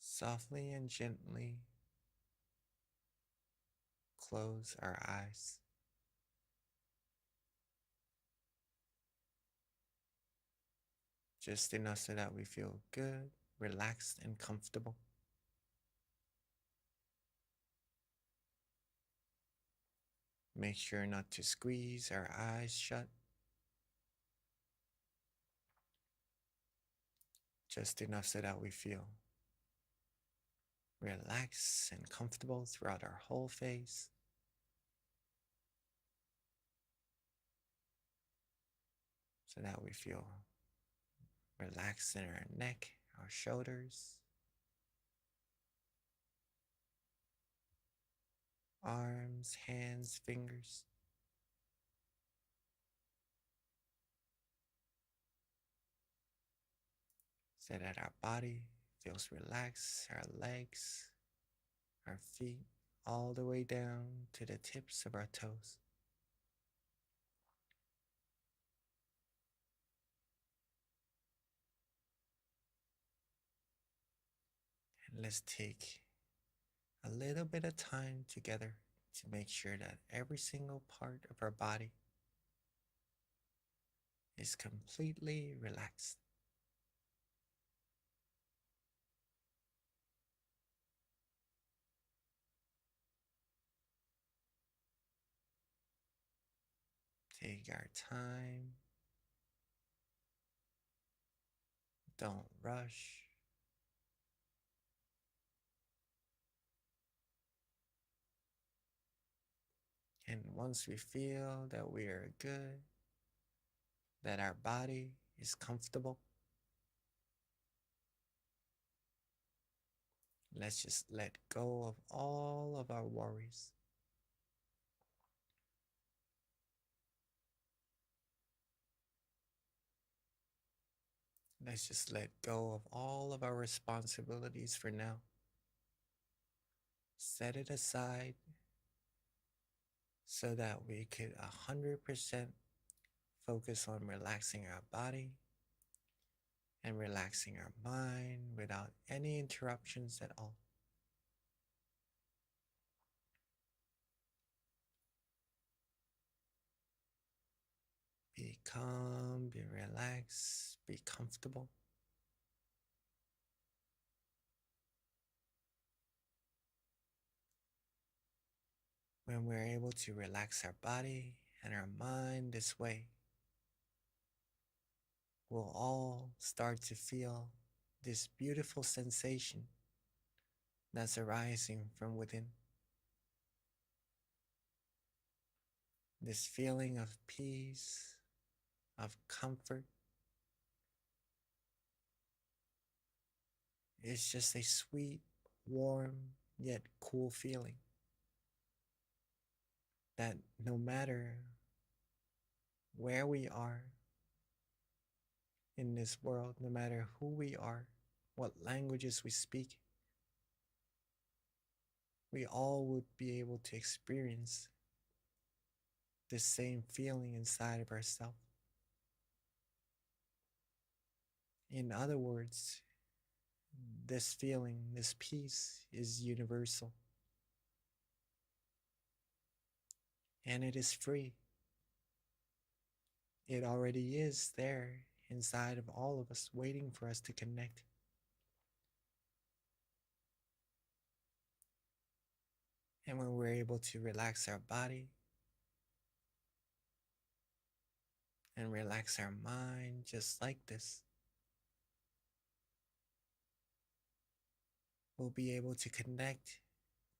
Softly and gently close our eyes. Just enough so that we feel good, relaxed, and comfortable. Make sure not to squeeze our eyes shut. Just enough so that we feel relaxed and comfortable throughout our whole face. So that we feel relaxed in our neck, our shoulders, arms, hands, fingers. So that our body feels relaxed, our legs, our feet, all the way down to the tips of our toes. And let's take a little bit of time together to make sure that every single part of our body is completely relaxed. Take our time. Don't rush. And once we feel that we are good, that our body is comfortable, let's just let go of all of our worries. Let's just let go of all of our responsibilities for now. Set it aside so that we could 100% focus on relaxing our body and relaxing our mind without any interruptions at all. Be calm, be relaxed, be comfortable. When we're able to relax our body and our mind this way, we'll all start to feel this beautiful sensation that's arising from within. This feeling of peace, of comfort. It's just a sweet, warm, yet cool feeling that no matter where we are in this world, no matter who we are, what languages we speak, we all would be able to experience this same feeling inside of ourselves. In other words, this feeling, this peace is universal. And it is free. It already is there inside of all of us, waiting for us to connect. And when we're able to relax our body and relax our mind just like this, we'll be able to connect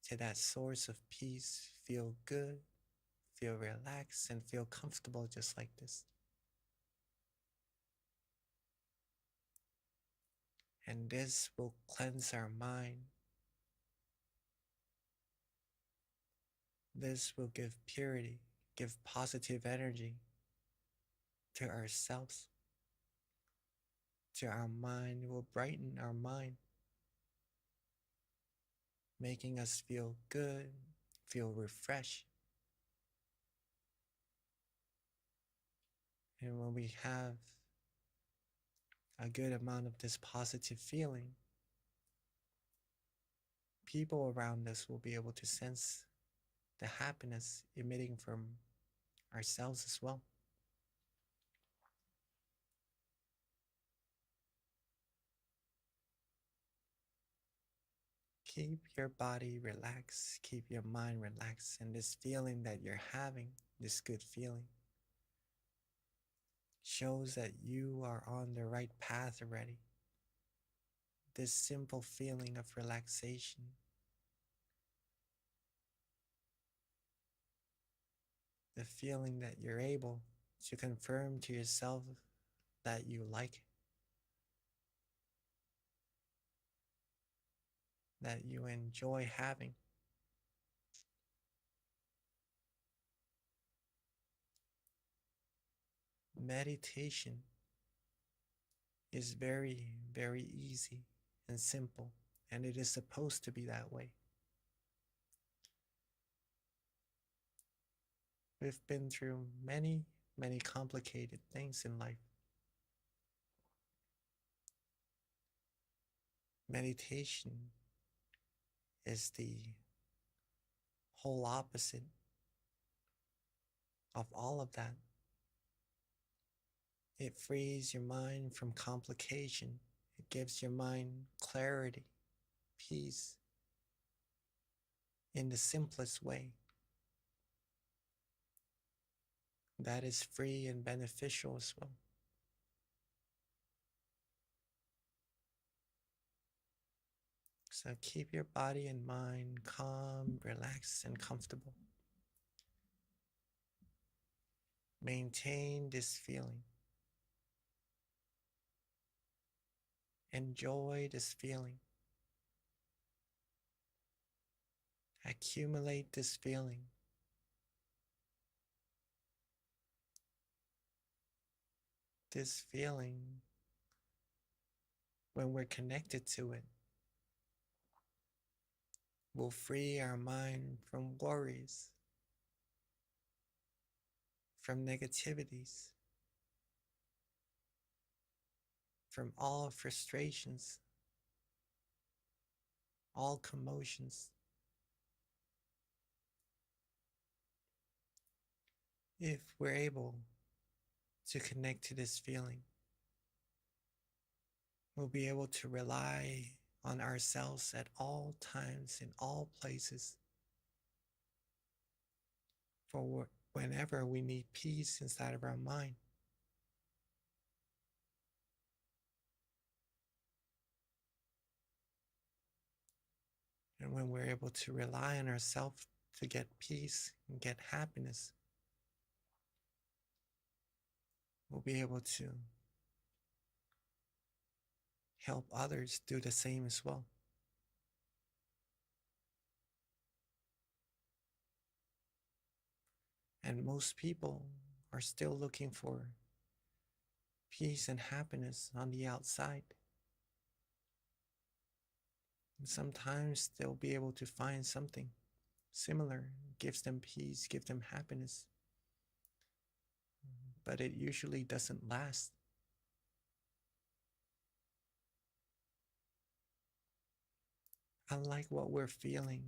to that source of peace, feel good, feel relaxed, and feel comfortable just like this. And this will cleanse our mind. This will give purity, give positive energy to ourselves, to our mind. It will brighten our mind, making us feel good, feel refreshed. And when we have a good amount of this positive feeling, people around us will be able to sense the happiness emitting from ourselves as well. Keep your body relaxed, keep your mind relaxed, and this feeling that you're having, this good feeling, shows that you are on the right path already. This simple feeling of relaxation the feeling that you're able to confirm to yourself that you like it, that you enjoy having. Meditation is very, very easy and simple, and it is supposed to be that way. We've been through many, many complicated things in life. Meditation is the whole opposite of all of that. It frees your mind from complication. It gives your mind clarity, peace, in the simplest way. That is free and beneficial as well. So keep your body and mind calm, relaxed, and comfortable. Maintain this feeling. Enjoy this feeling. Accumulate this feeling. This feeling, when we're connected to it, will free our mind from worries, from negativities, from all frustrations, all commotions. If we're able to connect to this feeling, we'll be able to rely on ourselves at all times, in all places, for whenever we need peace inside of our mind. And when we're able to rely on ourselves to get peace and get happiness, we'll be able to help others do the same as well. And most people are still looking for peace and happiness on the outside. And sometimes they'll be able to find something similar, gives them peace, gives them happiness. But it usually doesn't last. Unlike what we're feeling,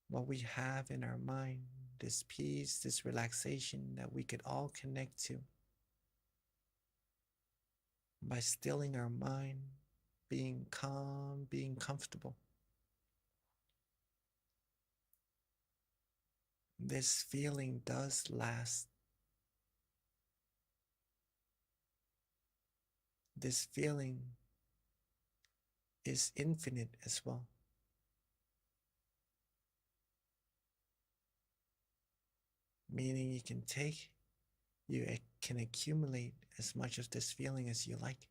what we have in our mind, this peace, this relaxation that we could all connect to by stilling our mind, being calm, being comfortable. This feeling does last. This feeling is infinite as well. Meaning you can accumulate as much of this feeling as you like.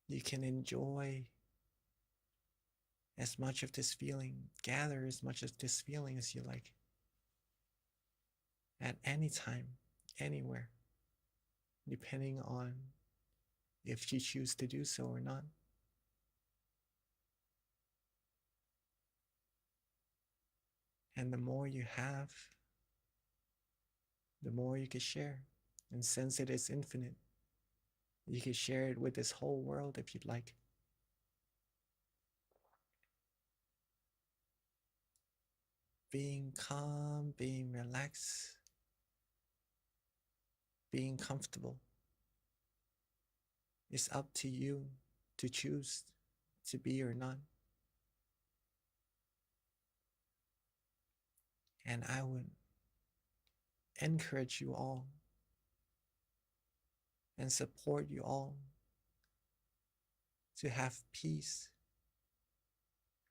You can enjoy as much of this feeling, gather as much of this feeling as you like. At any time, anywhere, depending on if you choose to do so or not. And the more you have, the more you can share. And since it is infinite, you can share it with this whole world if you'd like. Being calm, being relaxed, being comfortable. It's up to you to choose to be or not. And I would encourage you all and support you all to have peace,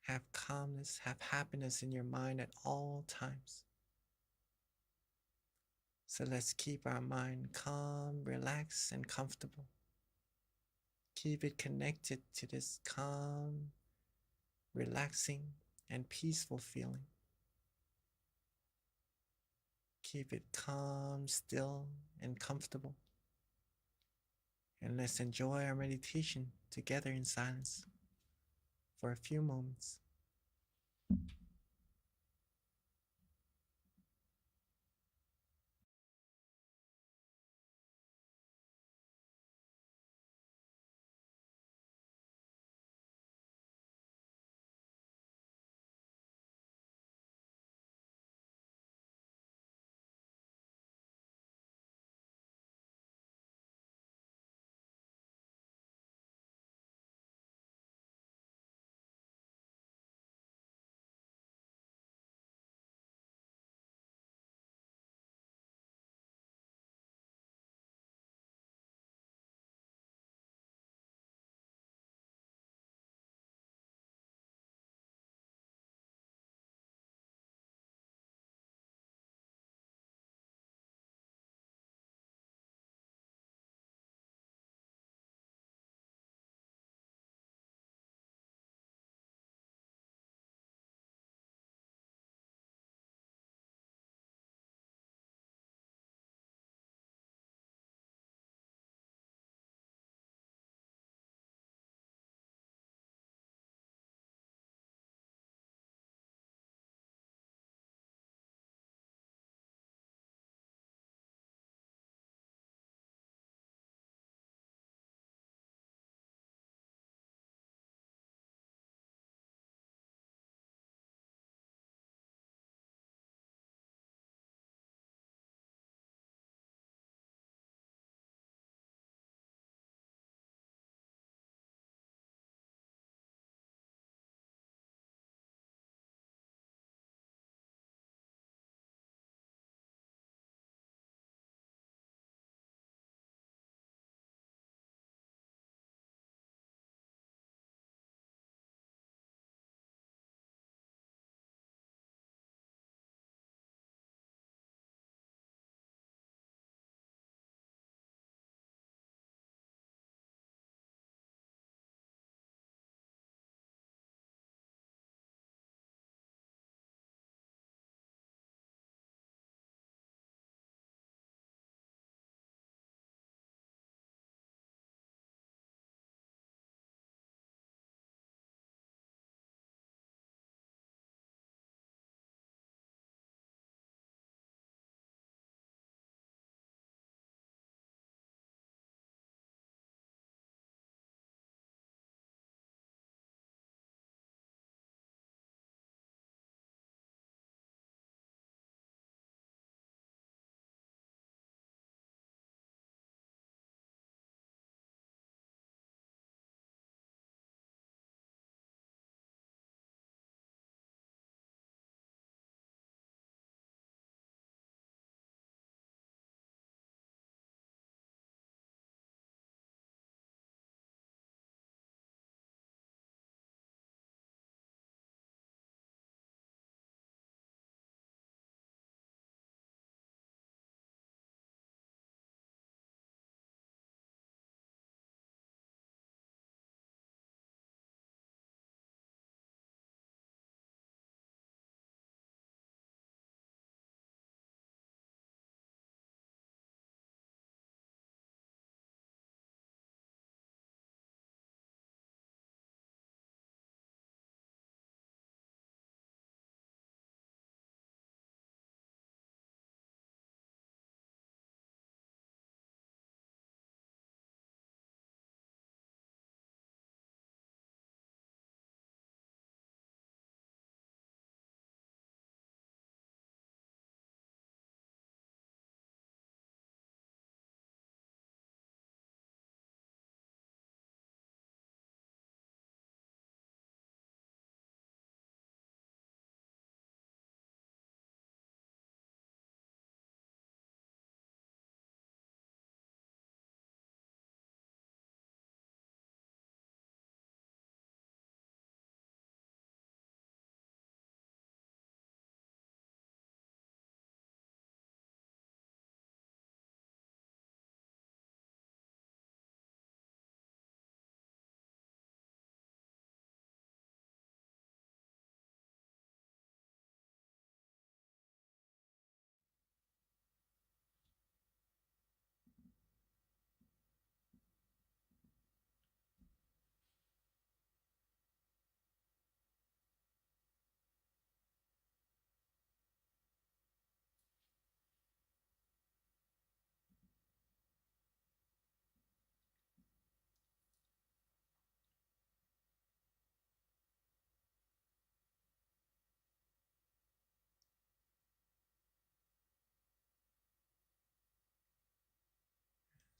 have calmness, have happiness in your mind at all times. So let's keep our mind calm, relaxed, and comfortable. Keep it connected to this calm, relaxing, and peaceful feeling. Keep it calm, still, and comfortable. And let's enjoy our meditation together in silence for a few moments.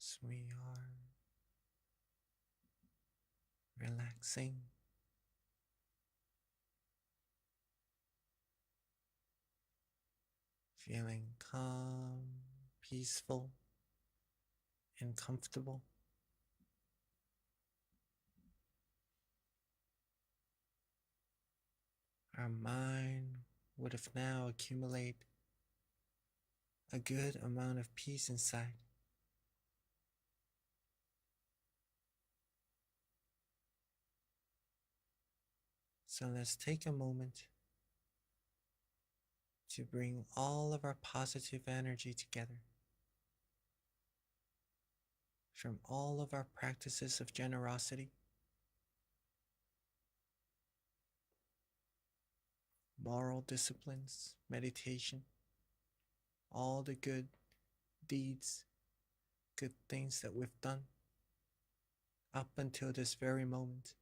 as we are relaxing, feeling calm, peaceful, and comfortable. Our mind would have now accumulated a good amount of peace inside. So let's take a moment to bring all of our positive energy together from all of our practices of generosity, moral disciplines, meditation, all the good deeds, good things that we've done up until this very moment.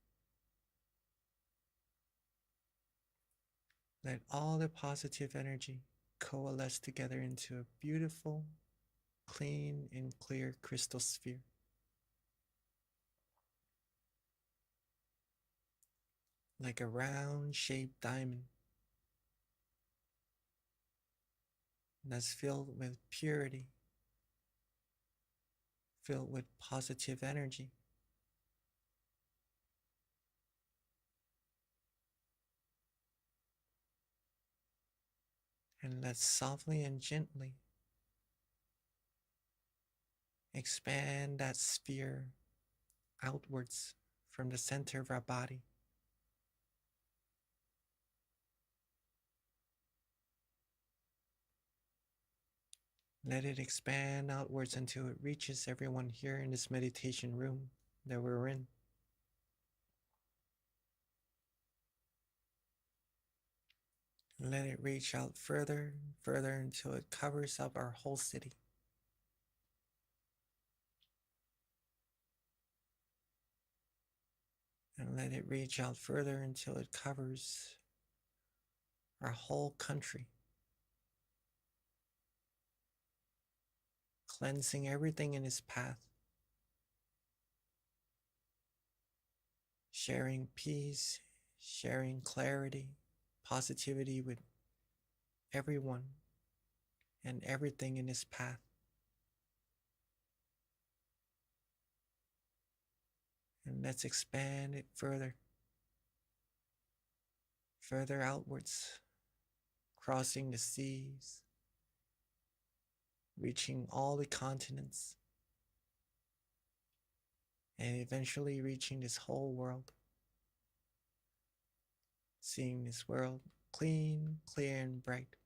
Let all the positive energy coalesce together into a beautiful, clean, and clear crystal sphere. Like a round shaped diamond that's filled with purity, filled with positive energy. And let's softly and gently expand that sphere outwards from the center of our body. Let it expand outwards until it reaches everyone here in this meditation room that we're in. Let it reach out further and further until it covers up our whole city. And let it reach out further until it covers our whole country, cleansing everything in its path, sharing peace, sharing clarity, positivity with everyone and everything in its path. And let's expand it further, further outwards, crossing the seas, reaching all the continents, and eventually reaching this whole world. Seeing this world clean, clear, and bright,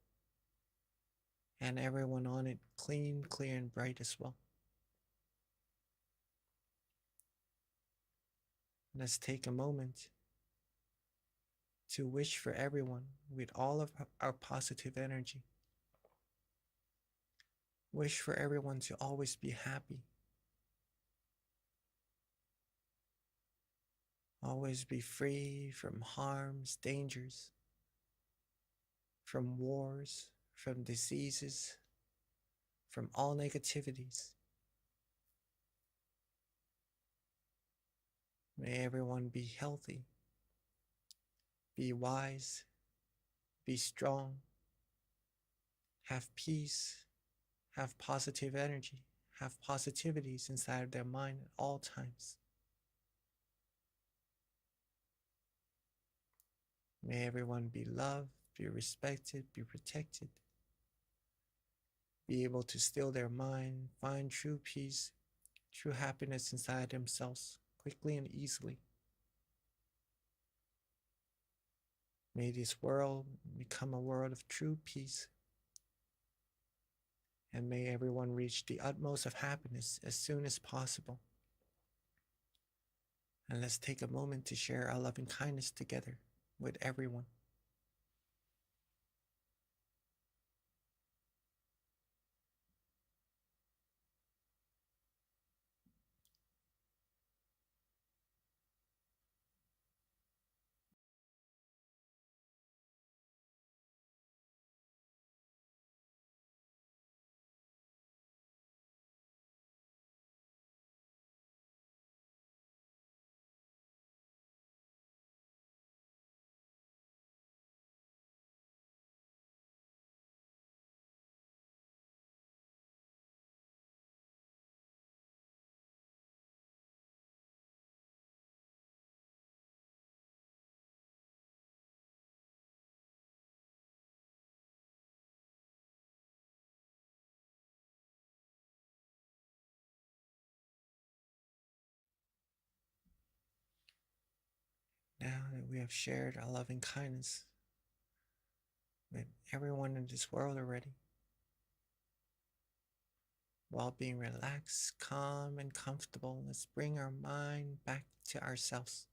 and everyone on it clean, clear, and bright as well. Let's take a moment to wish for everyone with all of our positive energy. Wish for everyone to always be happy, always be free from harms, dangers, from wars, from diseases, from all negativities. May everyone be healthy, be wise, be strong, have peace, have positive energy, have positivities inside of their mind at all times. May everyone be loved, be respected, be protected, be able to still their mind, find true peace, true happiness inside themselves quickly and easily. May this world become a world of true peace, and may everyone reach the utmost of happiness as soon as possible. And let's take a moment to share our loving kindness together with everyone. Now that we have shared our loving kindness with everyone in this world already, while being relaxed, calm, and comfortable, let's bring our mind back to ourselves.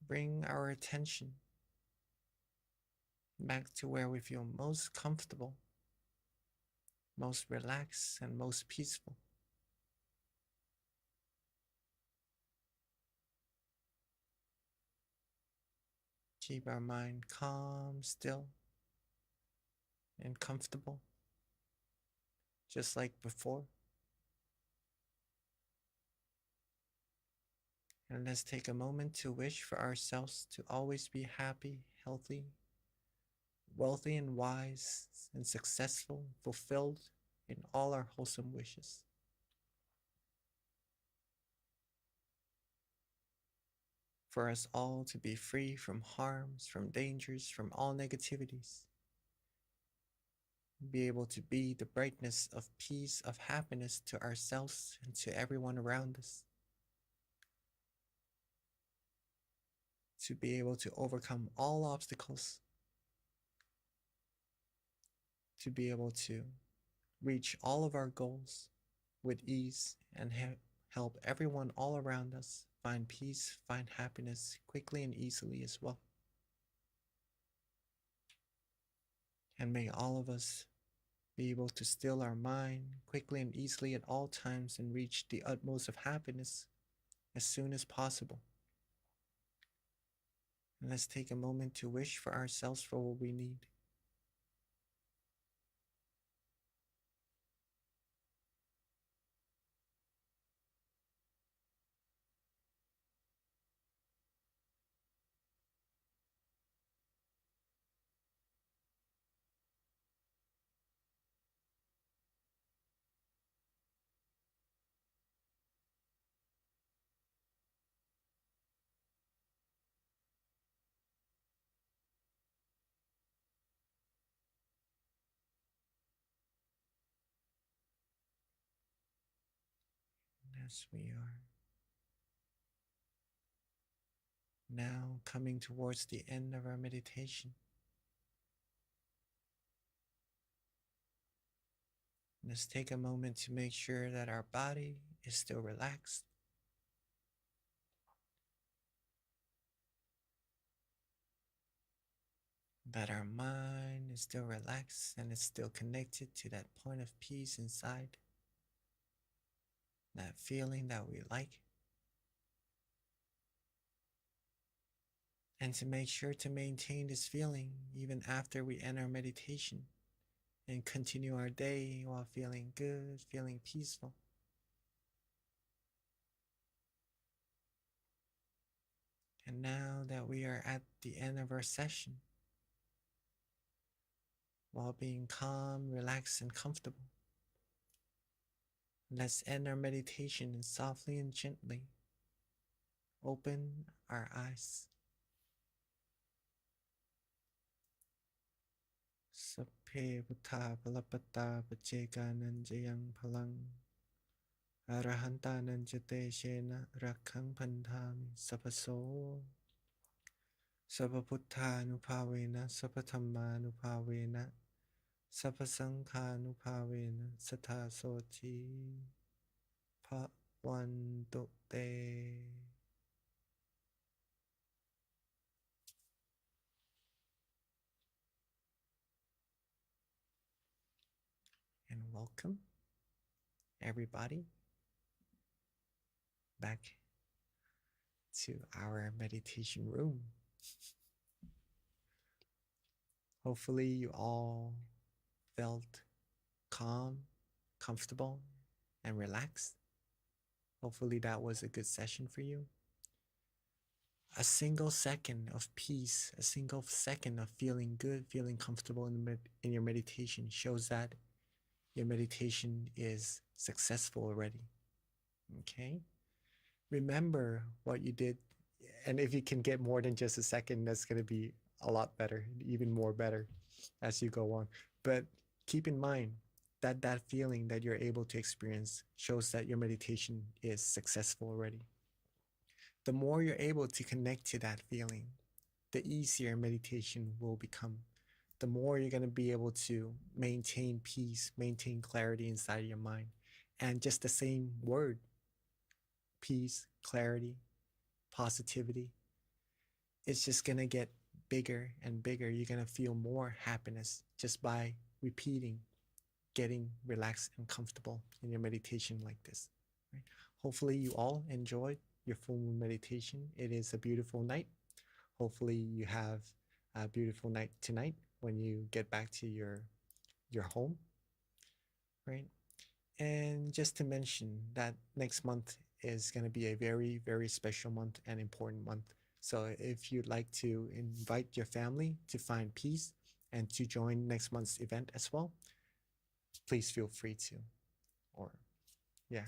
Bring our attention back to where we feel most comfortable, most relaxed, and most peaceful. Keep our mind calm, still, and comfortable, just like before. And let's take a moment to wish for ourselves to always be happy, healthy, wealthy, and wise, and successful, fulfilled in all our wholesome wishes. For us all to be free from harms, from dangers, from all negativities. Be able to be the brightness of peace, of happiness to ourselves and to everyone around us. To be able to overcome all obstacles. To be able to reach all of our goals with ease and help everyone all around us find peace, find happiness quickly and easily as well. And may all of us be able to still our mind quickly and easily at all times and reach the utmost of happiness as soon as possible. And let's take a moment to wish for ourselves for what we need. As we are now coming towards the end of our meditation, let's take a moment to make sure that our body is still relaxed. That our mind is still relaxed and is still connected to that point of peace inside. That feeling that we like. And to make sure to maintain this feeling even after we end our meditation and continue our day while feeling good, feeling peaceful. And now that we are at the end of our session, while being calm, relaxed, and comfortable, let's end our meditation and softly and gently open our eyes. Sapphe buddha palapata pacheganan jayang palang arahantanan jate shena rakhang pandhami sapaso sapabuddhanupavena sapathammanupavena sapasanghanupavena sathasoti bhavantu te. And welcome everybody back to our meditation room. Hopefully you all felt calm, comfortable, and relaxed. Hopefully that was a good session for you. A single second of peace, a single second of feeling good, feeling comfortable in your meditation shows that your meditation is successful already. Okay? Remember what you did, and if you can get more than just a second, that's going to be a lot better, even more better as you go on. But keep in mind, that feeling that you're able to experience shows that your meditation is successful already. The more you're able to connect to that feeling, the easier meditation will become. The more you're going to be able to maintain peace, maintain clarity inside of your mind. And just the same word, peace, clarity, positivity, it's just going to get bigger and bigger. You're going to feel more happiness just by repeating, getting relaxed and comfortable in your meditation like this. Right? Hopefully you all enjoyed your full moon meditation. It is a beautiful night. Hopefully you have a beautiful night tonight when you get back to your home, right? And just to mention that next month is going to be a very, very special month and important month. So if you'd like to invite your family to find peace and to join next month's event as well, please feel free to. Or yeah,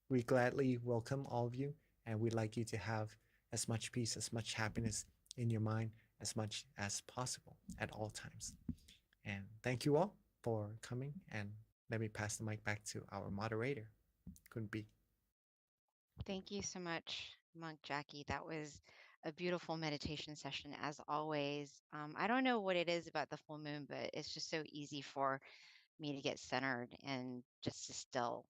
we gladly welcome all of you, and we'd like you to have as much peace, as much happiness in your mind as much as possible at all times. And thank you all for coming, and let me pass the mic back to our moderator, Kunbi. Thank you so much, Monk Jackie. That was a beautiful meditation session as always. I don't know what it is about the full moon, but it's just so easy for me to get centered and just to still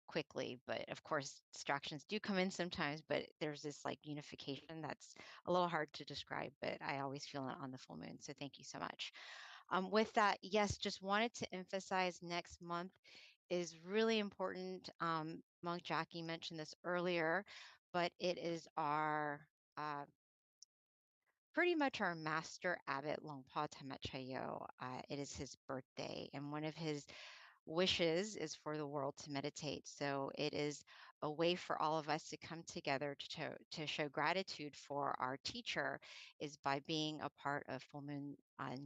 quickly. But of course, distractions do come in sometimes, but there's this like unification that's a little hard to describe, but I always feel it on the full moon. So thank you so much. With that, yes, just wanted to emphasize next month is really important. Monk Jackie mentioned this earlier, but it is our pretty much our master abbot Longpa Tamet Chayo. It is his birthday, and one of his wishes is for the world to meditate. So it is a way for all of us to come together to show gratitude for our teacher is by being a part of full moon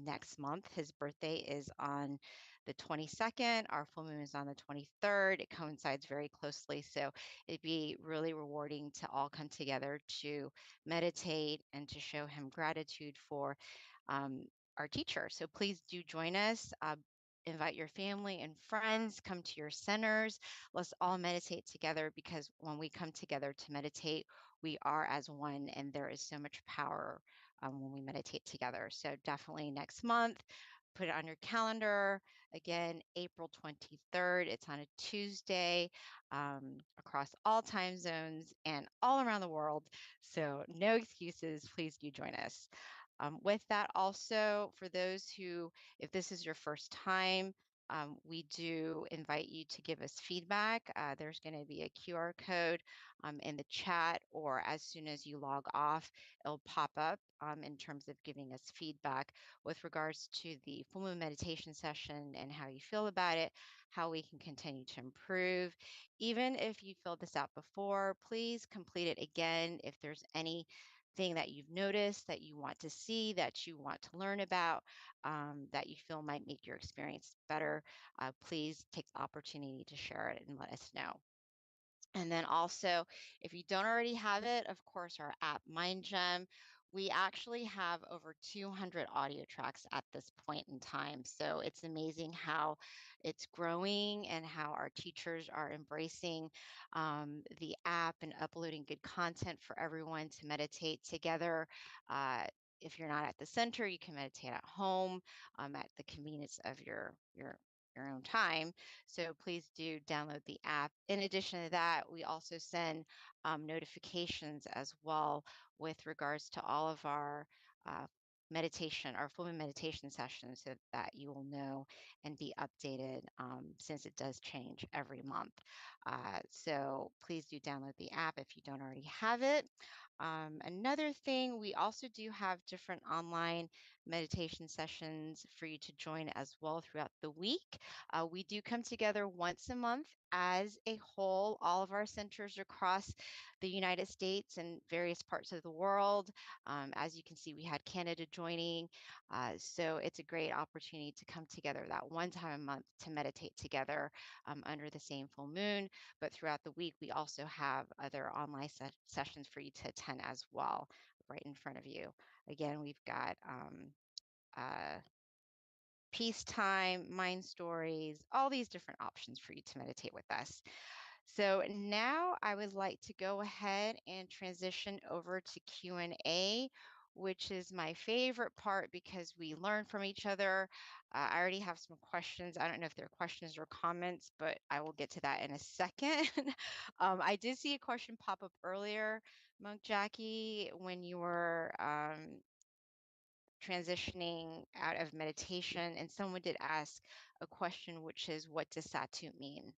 next month. His birthday is on the 22nd. Our full moon is on the 23rd. It coincides very closely. So it'd be really rewarding to all come together to meditate and to show him gratitude for our teacher. So please do join us. Invite your family and friends, come to your centers. Let's all meditate together, because when we come together to meditate, we are as one, and there is so much power when we meditate together. So definitely next month, put it on your calendar. Again, April 23rd. It's on a Tuesday, across all time zones and all around the world. So no excuses. Please do join us. With that, also, for those who, if this is your first time, we do invite you to give us feedback. There's going to be a QR code in the chat, or as soon as you log off, it'll pop up in terms of giving us feedback with regards to the full moon meditation session and how you feel about it, how we can continue to improve. Even if you filled this out before, please complete it again if there's any thing that you've noticed that you want to see, that you want to learn about, that you feel might make your experience better, please take the opportunity to share it and let us know. And then also, if you don't already have it, of course, our app MindGem, we actually have over 200 audio tracks at this point in time. So it's amazing how it's growing and how our teachers are embracing the app and uploading good content for everyone to meditate together. If you're not at the center, you can meditate at home at the convenience of your own time. So please do download the app. In addition to that, we also send notifications as well with regards to all of our meditation, our full moon meditation sessions, so that you will know and be updated since it does change every month. So please do download the app if you don't already have it. Another thing, we also do have different online meditation sessions for you to join as well throughout the week. We do come together once a month as a whole, all of our centers across the United States and various parts of the world. As you can see, we had Canada joining. So it's a great opportunity to come together that one time a month to meditate together under the same full moon. But throughout the week, we also have other online sessions for you to attend as well, right in front of you. Again, we've got peacetime, mind stories, all these different options for you to meditate with us. So now I would like to go ahead and transition over to Q&A, which is my favorite part because we learn from each other. I already have some questions. I don't know if they're questions or comments, but I will get to that in a second. I did see a question pop up earlier, Monk Jackie, when you were transitioning out of meditation, and someone did ask a question, which is, what does Satu mean?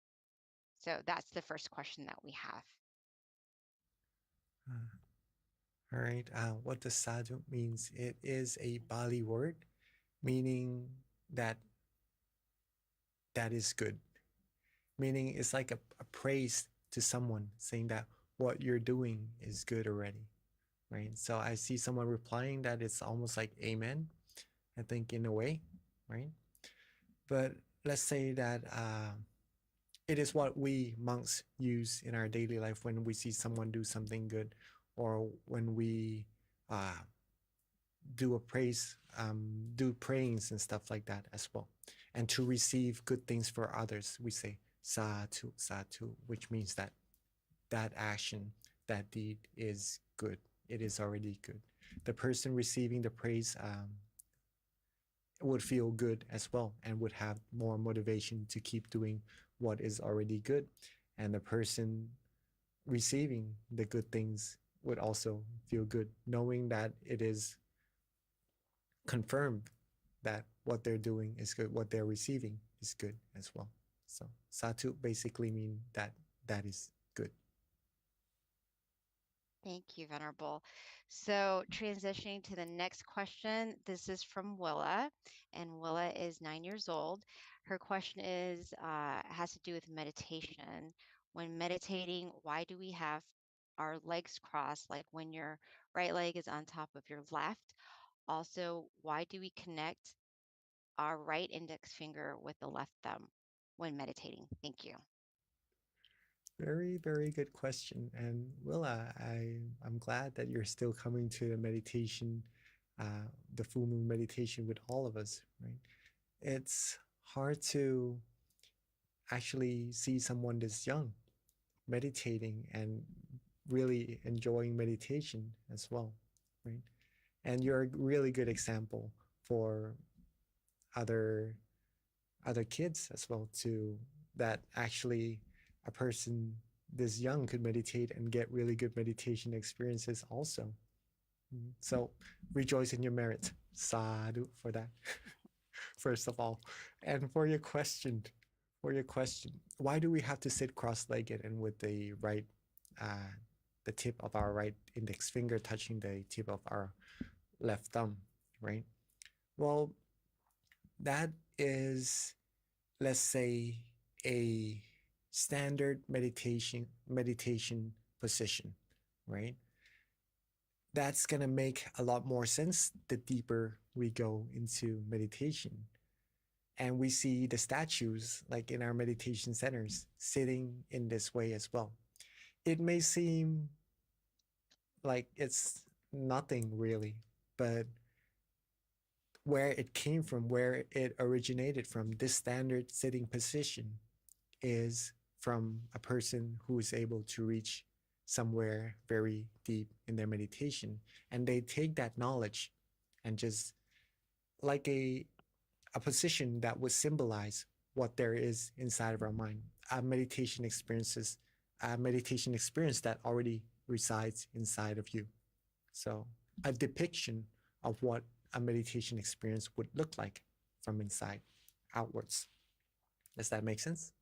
So that's the first question that we have. All right. What does sadhu means? It is a Bali word meaning that is good. Meaning it's like a praise to someone, saying that what you're doing is good already, right? So I see someone replying that it's almost like amen, I think, in a way, right? But let's say that it is what we monks use in our daily life when we see someone do something good, or when we do a praise, do prayings and stuff like that as well. And to receive good things for others, we say satu, satu, which means that that action, that deed is good. It is already good. The person receiving the praise would feel good as well and would have more motivation to keep doing what is already good. And the person receiving the good things would also feel good, knowing that it is confirmed that what they're doing is good, what they're receiving is good as well. So satu basically mean that that is good. Thank you, Venerable. So transitioning to the next question, this is from Willa, and Willa is 9 years old. Her question is has to do with meditation. When meditating, why do we have our legs crossed, like when your right leg is on top of your left? Also, why do we connect our right index finger with the left thumb when meditating? Thank you. Very, very good question. And Willa, I'm glad that you're still coming to the meditation, the full moon meditation with all of us, right? It's hard to actually see someone this young meditating and really enjoying meditation as well, right? And you're a really good example for other kids as well, too, that actually a person this young could meditate and get really good meditation experiences also. So rejoice in your merit. Sadhu for that. First of all. And for your question, why do we have to sit cross-legged and with the right, the tip of our right index finger touching the tip of our left thumb, right? Well, that is, let's say, a standard meditation position, right? That's going to make a lot more sense the deeper we go into meditation. And we see the statues, like in our meditation centers, sitting in this way as well. It may seem like it's nothing really, but where it came from, where it originated from, this standard sitting position is from a person who is able to reach somewhere very deep in their meditation. And they take that knowledge and just like a position that would symbolize what there is inside of our mind, a meditation experience that already resides inside of you. So a depiction of what a meditation experience would look like from inside outwards. Does that make sense?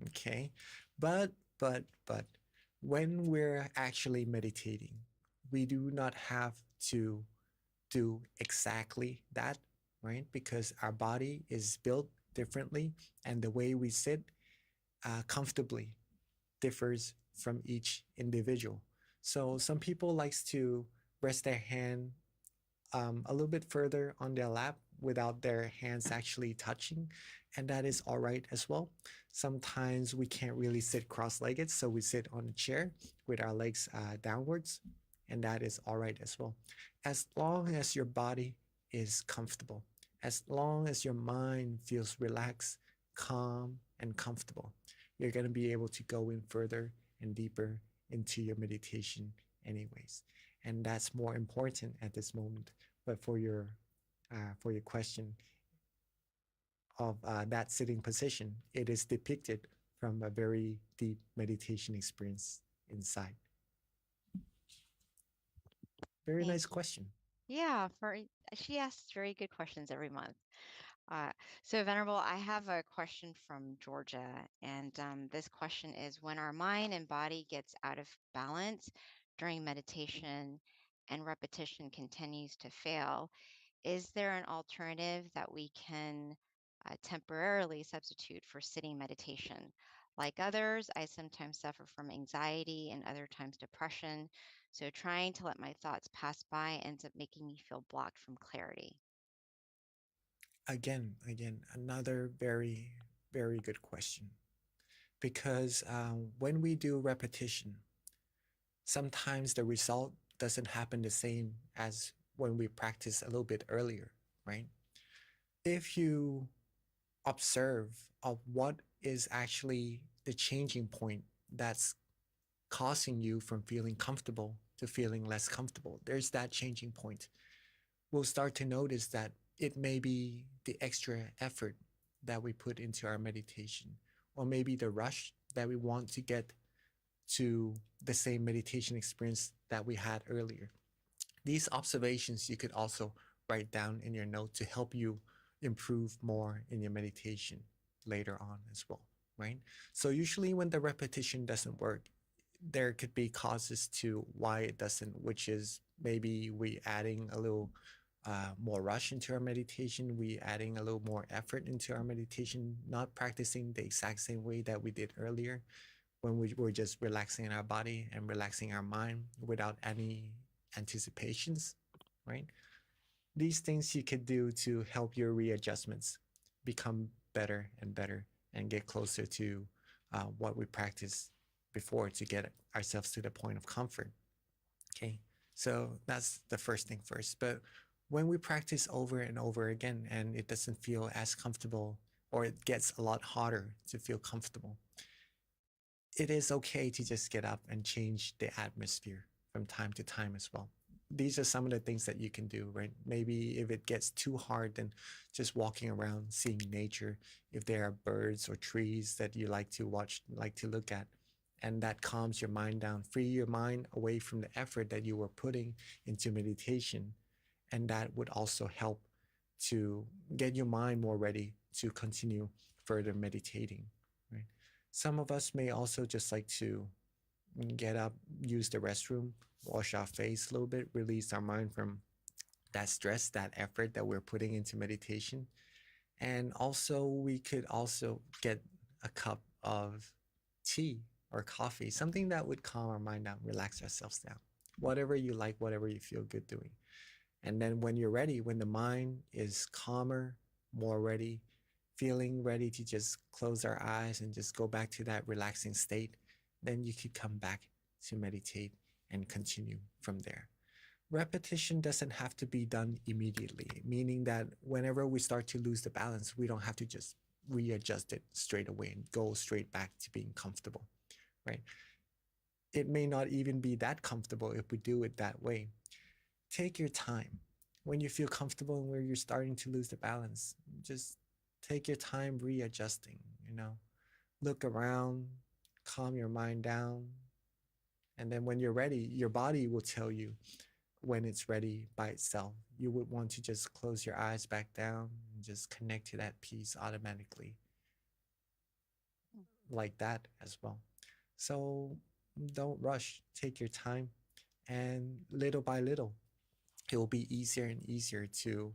Okay, but when we're actually meditating, we do not have to do exactly that, right? Because our body is built differently, and the way we sit comfortably differs from each individual. So some people likes to rest their hand a little bit further on their lap without their hands actually touching, and that is all right as well. Sometimes we can't really sit cross-legged, so we sit on a chair with our legs downwards, and that is all right as well. As long as your body is comfortable, As long as your mind feels relaxed, calm, and comfortable, you're going to be able to go in further and deeper into your meditation anyways. And that's more important at this moment. But for your question of that sitting position, it is depicted from a very deep meditation experience inside. Very Thank nice you. question. Yeah, she asks very good questions every month. So Venerable, I have a question from Georgia, and this question is: when our mind and body gets out of balance during meditation and repetition continues to fail, is there an alternative that we can temporarily substitute for sitting meditation? Like others, I sometimes suffer from anxiety and other times depression. So trying to let my thoughts pass by ends up making me feel blocked from clarity. Again, another very, very good question. Because when we do repetition, sometimes the result doesn't happen the same as when we practice a little bit earlier, right? If you observe of what is actually the changing point that's causing you from feeling comfortable to feeling less comfortable, there's that changing point. We'll start to notice that it may be the extra effort that we put into our meditation, or maybe the rush that we want to get to the same meditation experience that we had earlier. These observations you could also write down in your note to help you improve more in your meditation later on as well, right? So usually when the repetition doesn't work, there could be causes to why it doesn't, which is maybe we adding a little more rush into our meditation, we adding a little more effort into our meditation, not practicing the exact same way that we did earlier when we were just relaxing our body and relaxing our mind without any anticipations, right? These things you could do to help your readjustments become better and better and get closer to what we practiced before to get ourselves to the point of comfort. Okay, so that's the first thing first. But when we practice over and over again and it doesn't feel as comfortable, or it gets a lot harder to feel comfortable, it is okay to just get up and change the atmosphere from time to time as well. These are some of the things that you can do, right? Maybe if it gets too hard, then just walking around, seeing nature. If there are birds or trees that you like to watch, like to look at, and that calms your mind down, free your mind away from the effort that you were putting into meditation. And that would also help to get your mind more ready to continue further meditating, right? Some of us may also just like to get up, use the restroom, wash our face a little bit, release our mind from that stress, that effort that we're putting into meditation. And also, we could also get a cup of tea or coffee, something that would calm our mind down, relax ourselves down. Whatever you like, whatever you feel good doing. And then when you're ready, when the mind is calmer, more ready, feeling ready to just close our eyes and just go back to that relaxing state, then you could come back to meditate and continue from there. Repetition doesn't have to be done immediately, meaning that whenever we start to lose the balance, we don't have to just readjust it straight away and go straight back to being comfortable, right? It may not even be that comfortable if we do it that way. Take your time. When you feel comfortable and where you're starting to lose the balance, just take your time readjusting, look around, calm your mind down. And then when you're ready, your body will tell you when it's ready by itself. You would want to just close your eyes back down and just connect to that peace automatically, like that as well. So don't rush, take your time, and little by little, it will be easier and easier to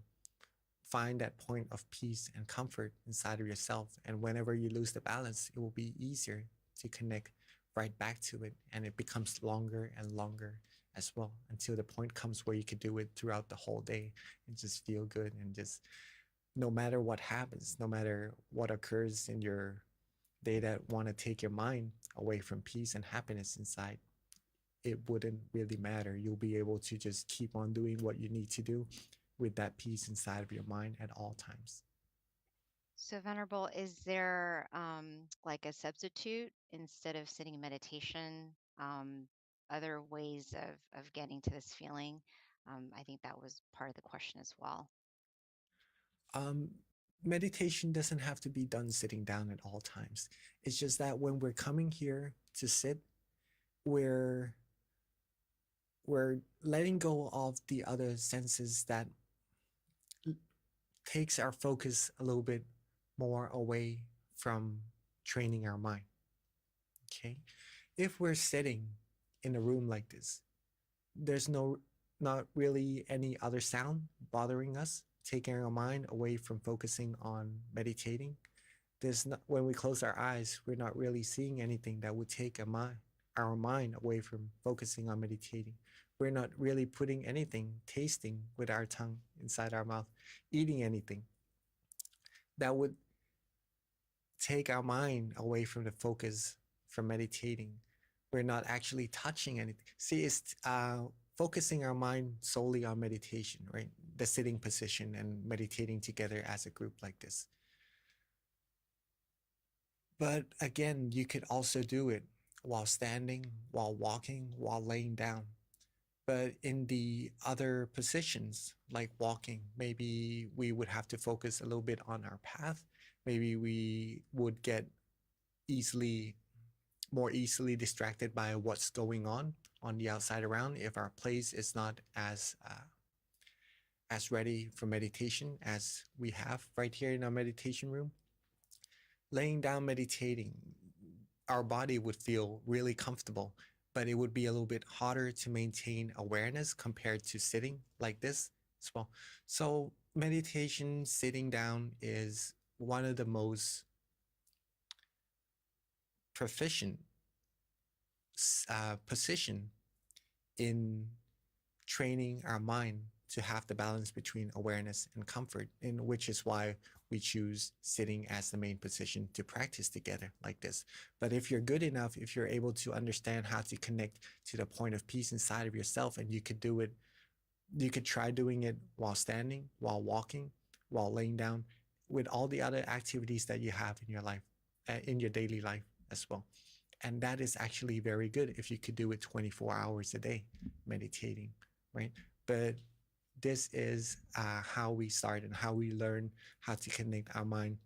find that point of peace and comfort inside of yourself. And whenever you lose the balance, it will be easier to connect right back to it. And it becomes longer and longer as well, until the point comes where you could do it throughout the whole day and just feel good. And just no matter what happens, no matter what occurs in your day that want to take your mind away from peace and happiness inside, it wouldn't really matter. You'll be able to just keep on doing what you need to do with that peace inside of your mind at all times. So, Venerable, is there like a substitute instead of sitting in meditation? Other ways of getting to this feeling? I think that was part of the question as well. Meditation doesn't have to be done sitting down at all times. It's just that when we're coming here to sit, we're letting go of the other senses that takes our focus a little bit more away from training our mind. Okay, if we're sitting in a room like this, there's not really any other sound bothering us, taking our mind away from focusing on meditating. When we close our eyes, we're not really seeing anything that would take our mind away from focusing on meditating. We're not really putting anything, tasting with our tongue inside our mouth, eating anything that would take our mind away from the focus from meditating. We're not actually touching anything. See, it's focusing our mind solely on meditation, right? The sitting position and meditating together as a group like this. But again, you could also do it while standing, while walking, while laying down. But in the other positions, like walking, maybe we would have to focus a little bit on our path. Maybe we would get more easily distracted by what's going on the outside around if our place is not as ready for meditation as we have right here in our meditation room. Laying down meditating, our body would feel really comfortable, but it would be a little bit harder to maintain awareness compared to sitting like this as well. So meditation, sitting down is one of the most proficient position in training our mind to have the balance between awareness and comfort, in which is why we choose sitting as the main position to practice together like this. But if you're good enough, if you're able to understand how to connect to the point of peace inside of yourself, and you could do it, you could try doing it while standing, while walking, while laying down, with all the other activities that you have in your life, in your daily life as well. And that is actually very good if you could do it 24 hours a day, meditating, right? But this is how we start and how we learn how to connect our mind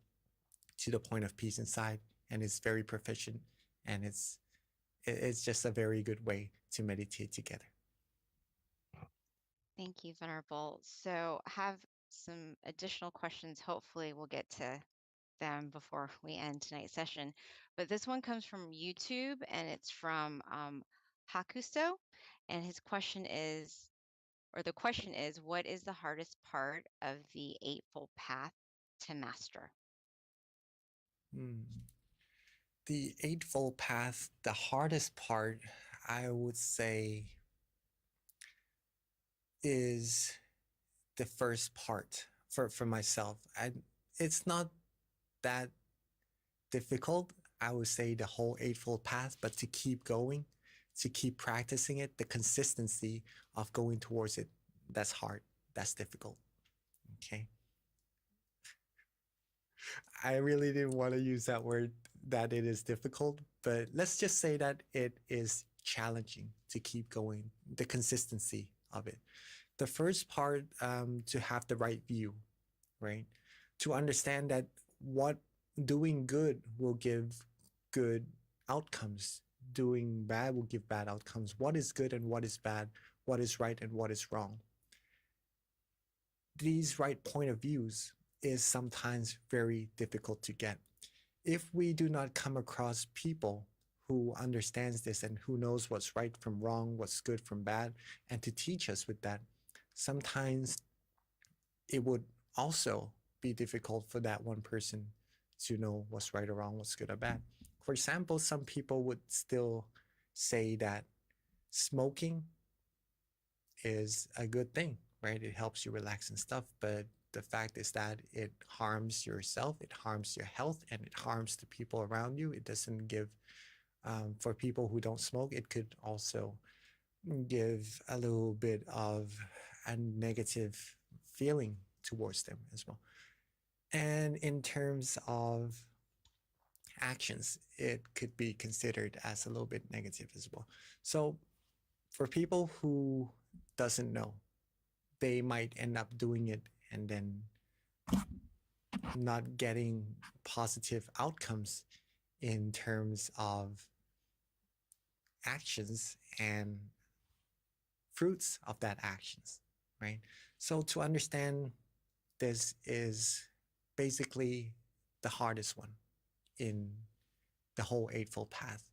to the point of peace inside. And it's very proficient, and it's just a very good way to meditate together. Thank you, Venerable. So I have some additional questions. Hopefully we'll get to them before we end tonight's session. But this one comes from YouTube, and it's from Hakuso. And his question is, or the question is, what is the hardest part of the Eightfold Path to master? The Eightfold Path, the hardest part, I would say, is the first part for myself. It's not that difficult, I would say, the whole Eightfold Path, but to keep going, to keep practicing it, the consistency of going towards it, that's hard, that's difficult. Okay. I really didn't want to use that word, that it is difficult, but let's just say that it is challenging to keep going, the consistency of it. The first part, to have the right view, right? To understand that what doing good will give good outcomes, doing bad will give bad outcomes. What is good and what is bad, what is right and what is wrong. These right point of views is sometimes very difficult to get. If we do not come across people who understands this and who knows what's right from wrong, what's good from bad, and to teach us with that, sometimes it would also be difficult for that one person to know what's right or wrong, what's good or bad. For example, some people would still say that smoking is a good thing, right? It helps you relax and stuff, but the fact is that it harms yourself, it harms your health, and it harms the people around you. It doesn't give, for people who don't smoke, it could also give a little bit of a negative feeling towards them as well. And in terms of actions, it could be considered as a little bit negative as well. So for people who doesn't know, they might end up doing it and then not getting positive outcomes in terms of actions and fruits of that actions, right? So to understand this is basically the hardest one in the whole Eightfold Path,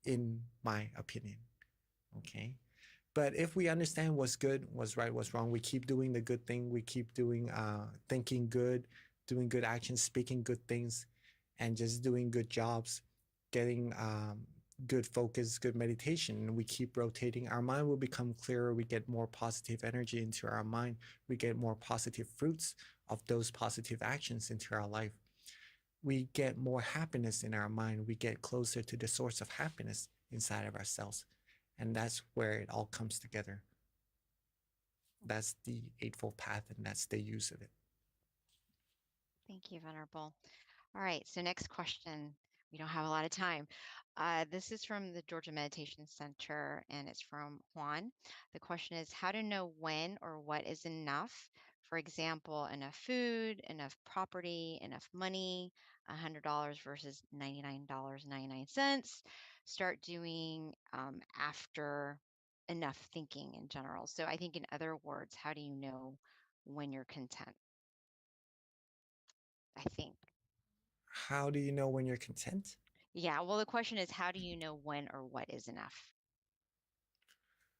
in my opinion. Okay. But if we understand what's good, what's right, what's wrong, we keep doing the good thing, we keep doing thinking good, doing good actions, speaking good things, and just doing good jobs, getting good focus, good meditation, and we keep rotating, our mind will become clearer. We get more positive energy into our mind. We get more positive fruits of those positive actions into our life. We get more happiness in our mind. We get closer to the source of happiness inside of ourselves. And that's where it all comes together. That's the Eightfold Path, and that's the use of it. Thank you, Venerable. All right, so next question. We don't have a lot of time. This is from the Georgia Meditation Center, and it's from Juan. The question is, how to know when or what is enough? For example, enough food, enough property, enough money, $100 versus $99.99. Start doing after enough thinking in general. So I think in other words, how do you know when you're content? I think. How do you know when you're content? Yeah, well, the question is, how do you know when or what is enough?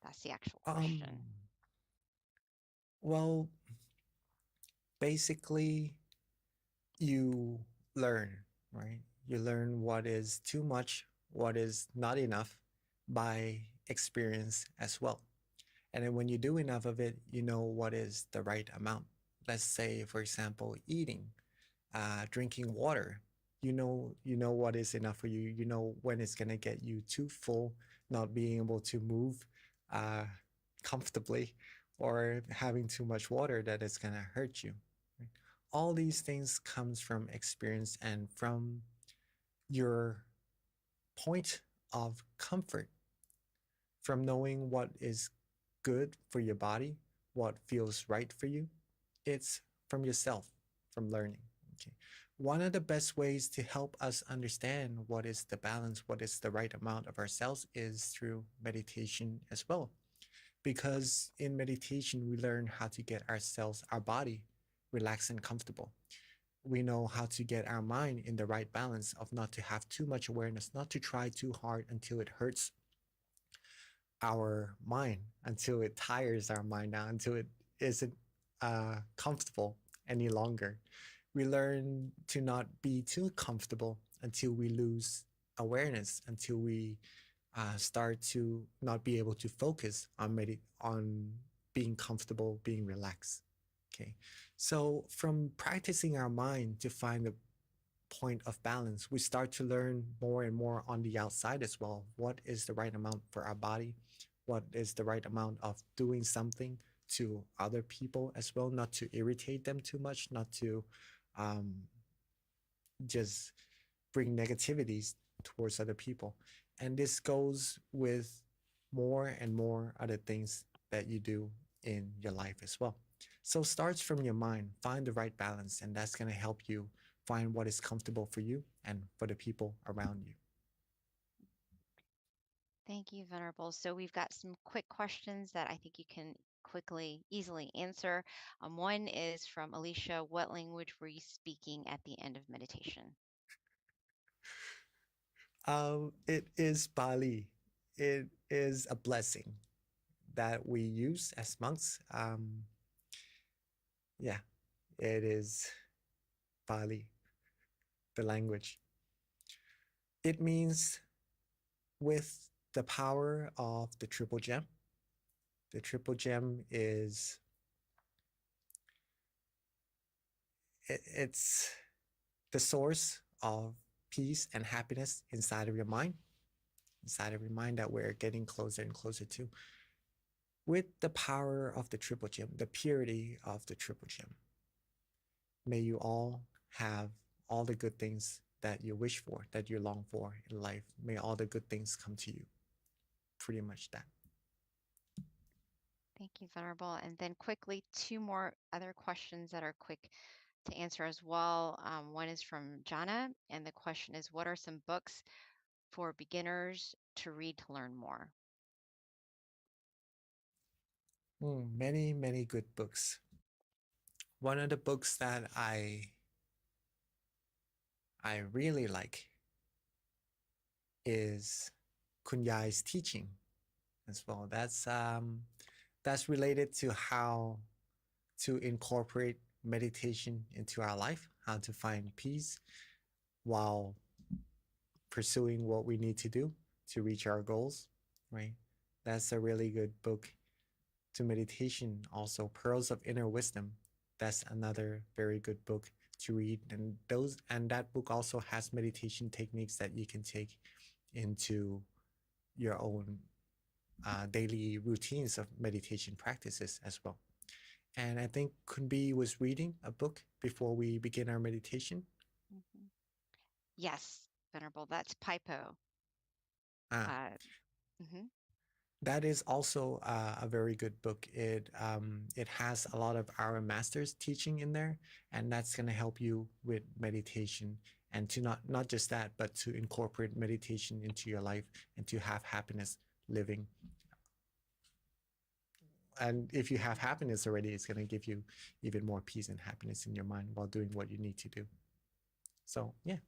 That's the actual question. Well, basically, you learn, right? You learn what is too much, what is not enough by experience as well. And then when you do enough of it, you know what is the right amount. Let's say, for example, eating, drinking water. You know what is enough for you. You know when it's gonna get you too full, not being able to move comfortably, or having too much water that it's gonna hurt you. Right? All these things comes from experience and from your point of comfort, from knowing what is good for your body, what feels right for you. It's from yourself, from learning. Okay. One of the best ways to help us understand what is the balance, what is the right amount of ourselves is through meditation as well. Because in meditation, we learn how to get ourselves, our body, relaxed and comfortable. We know how to get our mind in the right balance of not to have too much awareness, not to try too hard until it hurts our mind, until it tires our mind out, until it isn't comfortable any longer. We learn to not be too comfortable until we lose awareness, until we start to not be able to focus on being comfortable, being relaxed. Okay, so from practicing our mind to find the point of balance, we start to learn more and more on the outside as well. What is the right amount for our body? What is the right amount of doing something to other people as well, not to irritate them too much, not to just bring negativities towards other people. And this goes with more and more other things that you do in your life as well. So it starts from your mind, find the right balance, and that's going to help you find what is comfortable for you and for the people around you. Thank you, Venerable. So we've got some quick questions that I think you can easily answer. One is from Alicia. What language were you speaking at the end of meditation? It is Bali. It is a blessing that we use as monks. Yeah, it is Bali, the language. It means with the power of the triple gem. The triple gem is it's the source of peace and happiness inside of your mind that we're getting closer and closer to. with the power of the triple gem, the purity of the triple gem. May you all have all the good things that you wish for, that you long for in life. May all the good things come to you. Pretty much that. Thank you, Venerable. And then quickly, two more other questions that are quick to answer as well. One is from Jana, and the question is, what are some books for beginners to read to learn more? Many, many good books. One of the books that I really like is Kunyai's teaching as well. That's related to how to incorporate meditation into our life, how to find peace while pursuing what we need to do to reach our goals, right? That's a really good book to meditation. Also, Pearls of Inner Wisdom. That's another very good book to read. And that book also has meditation techniques that you can take into your own daily routines of meditation practices as well. And I think Kunbi was reading a book before we begin our meditation. Mhm. Yes, Venerable, that's Pipo. Mhm. That is also a very good book. It has a lot of our master's teaching in there, and that's going to help you with meditation, and to not just that, but to incorporate meditation into your life and to have happiness living. And if you have happiness already, it's going to give you even more peace and happiness in your mind while doing what you need to do. So yeah.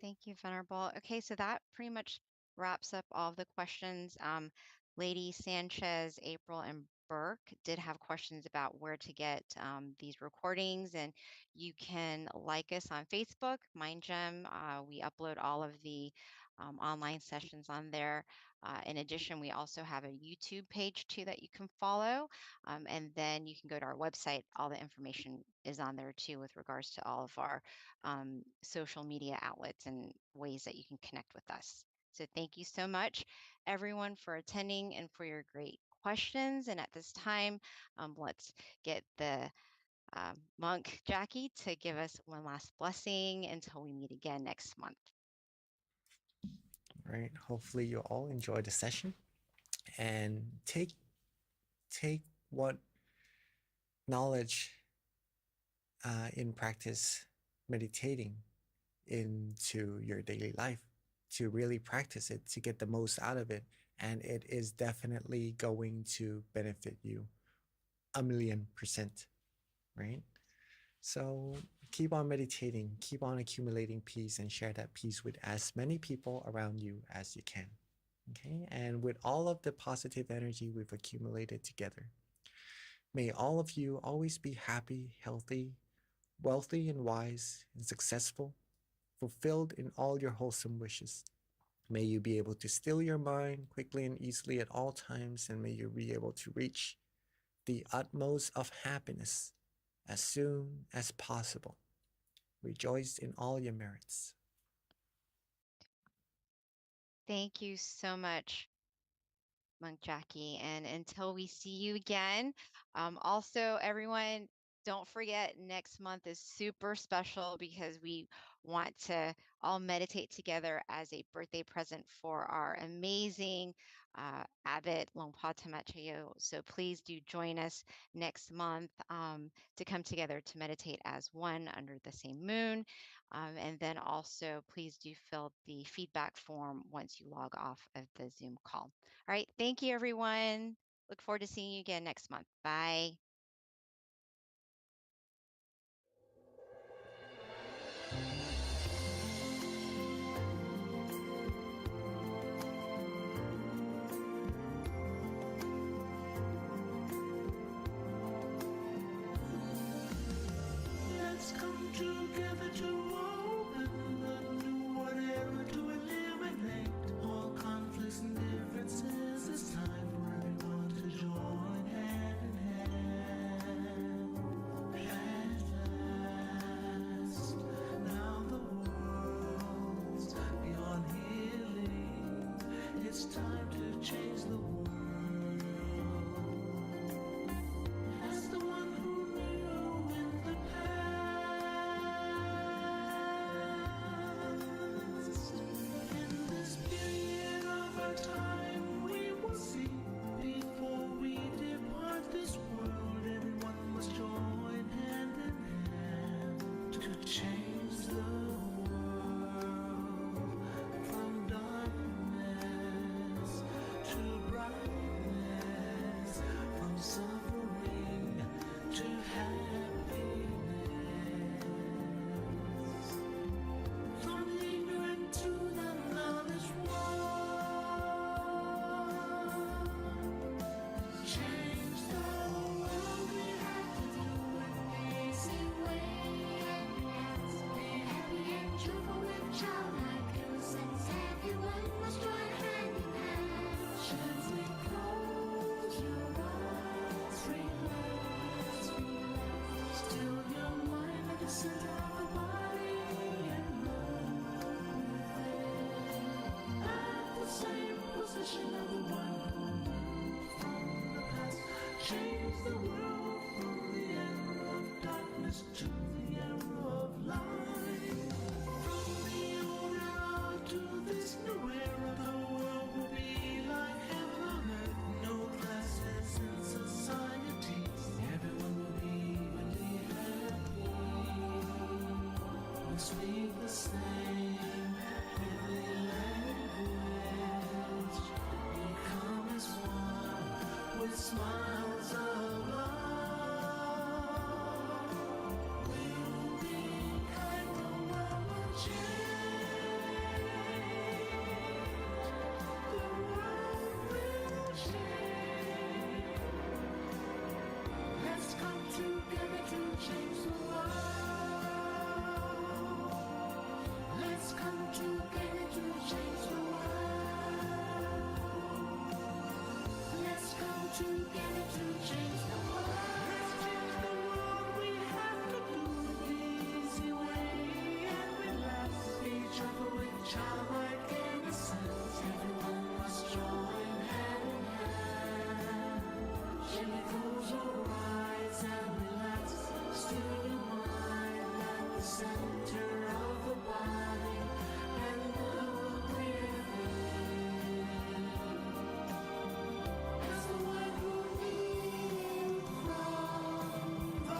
Thank you, Venerable. Okay, so that pretty much wraps up all of the questions. Lady Sanchez, April, and Burke did have questions about where to get these recordings, and you can like us on Facebook, MindGem. We upload all of the online sessions on there. In addition, we also have a YouTube page too that you can follow, and then you can go to our website. All the information is on there too with regards to all of our social media outlets and ways that you can connect with us. So thank you so much, everyone, for attending and for your great questions. And at this time, let's get the monk Jackie to give us one last blessing until we meet again next month. Right. Hopefully you all enjoy the session and take what knowledge in practice meditating into your daily life, to really practice it, to get the most out of it. And it is definitely going to benefit you 1,000,000%, right? So keep on meditating, keep on accumulating peace, and share that peace with as many people around you as you can. Okay, and with all of the positive energy we've accumulated together, may all of you always be happy, healthy, wealthy, and wise, and successful, fulfilled in all your wholesome wishes. May you be able to still your mind quickly and easily at all times, and may you be able to reach the utmost of happiness as soon as possible. Rejoice in all your merits. Thank you so much, Monk Jackie. And until we see you again, also, everyone, don't forget next month is super special because we want to all meditate together as a birthday present for our amazing abbot Longpa Tamachayo. So please do join us next month to come together to meditate as one under the same moon. And then also please do fill the feedback form once you log off of the Zoom call. All right. Thank you, everyone. Look forward to seeing you again next month. Bye. Let's come together to open the new whatever to eliminate all conflicts and differences. It's time for everyone to join hand in hand. change the world from darkness to brightness, from suffering to happiness, from the ignorant to the knowledge one. Change the world, we have to do it the easy way. Be happy and joyful with childlike innocence. Everyone must join hand in hand. Gently close your eyes, relax, relax. Still your mind at the center of the body and move within. At the same position of the one who moved from the past. Change the world from the era of darkness to the era of light. From the old era to this new era, the world will be like heaven on earth. No classes in society. Everyone will be evenly happy. We speak the same heavenly language. Become as one with smiles of love. We'll be kind, the world will change. The world will change. Let's come together to change the world. Let's come together to change the world. Let's come together to change the world. Let's change the world, we have to do it the easy way and relax. Each other with childlike innocence. Everyone must join hand in hand. Gently close your eyes and relax. Still your mind at the center of the body and move within. As the word will lead from the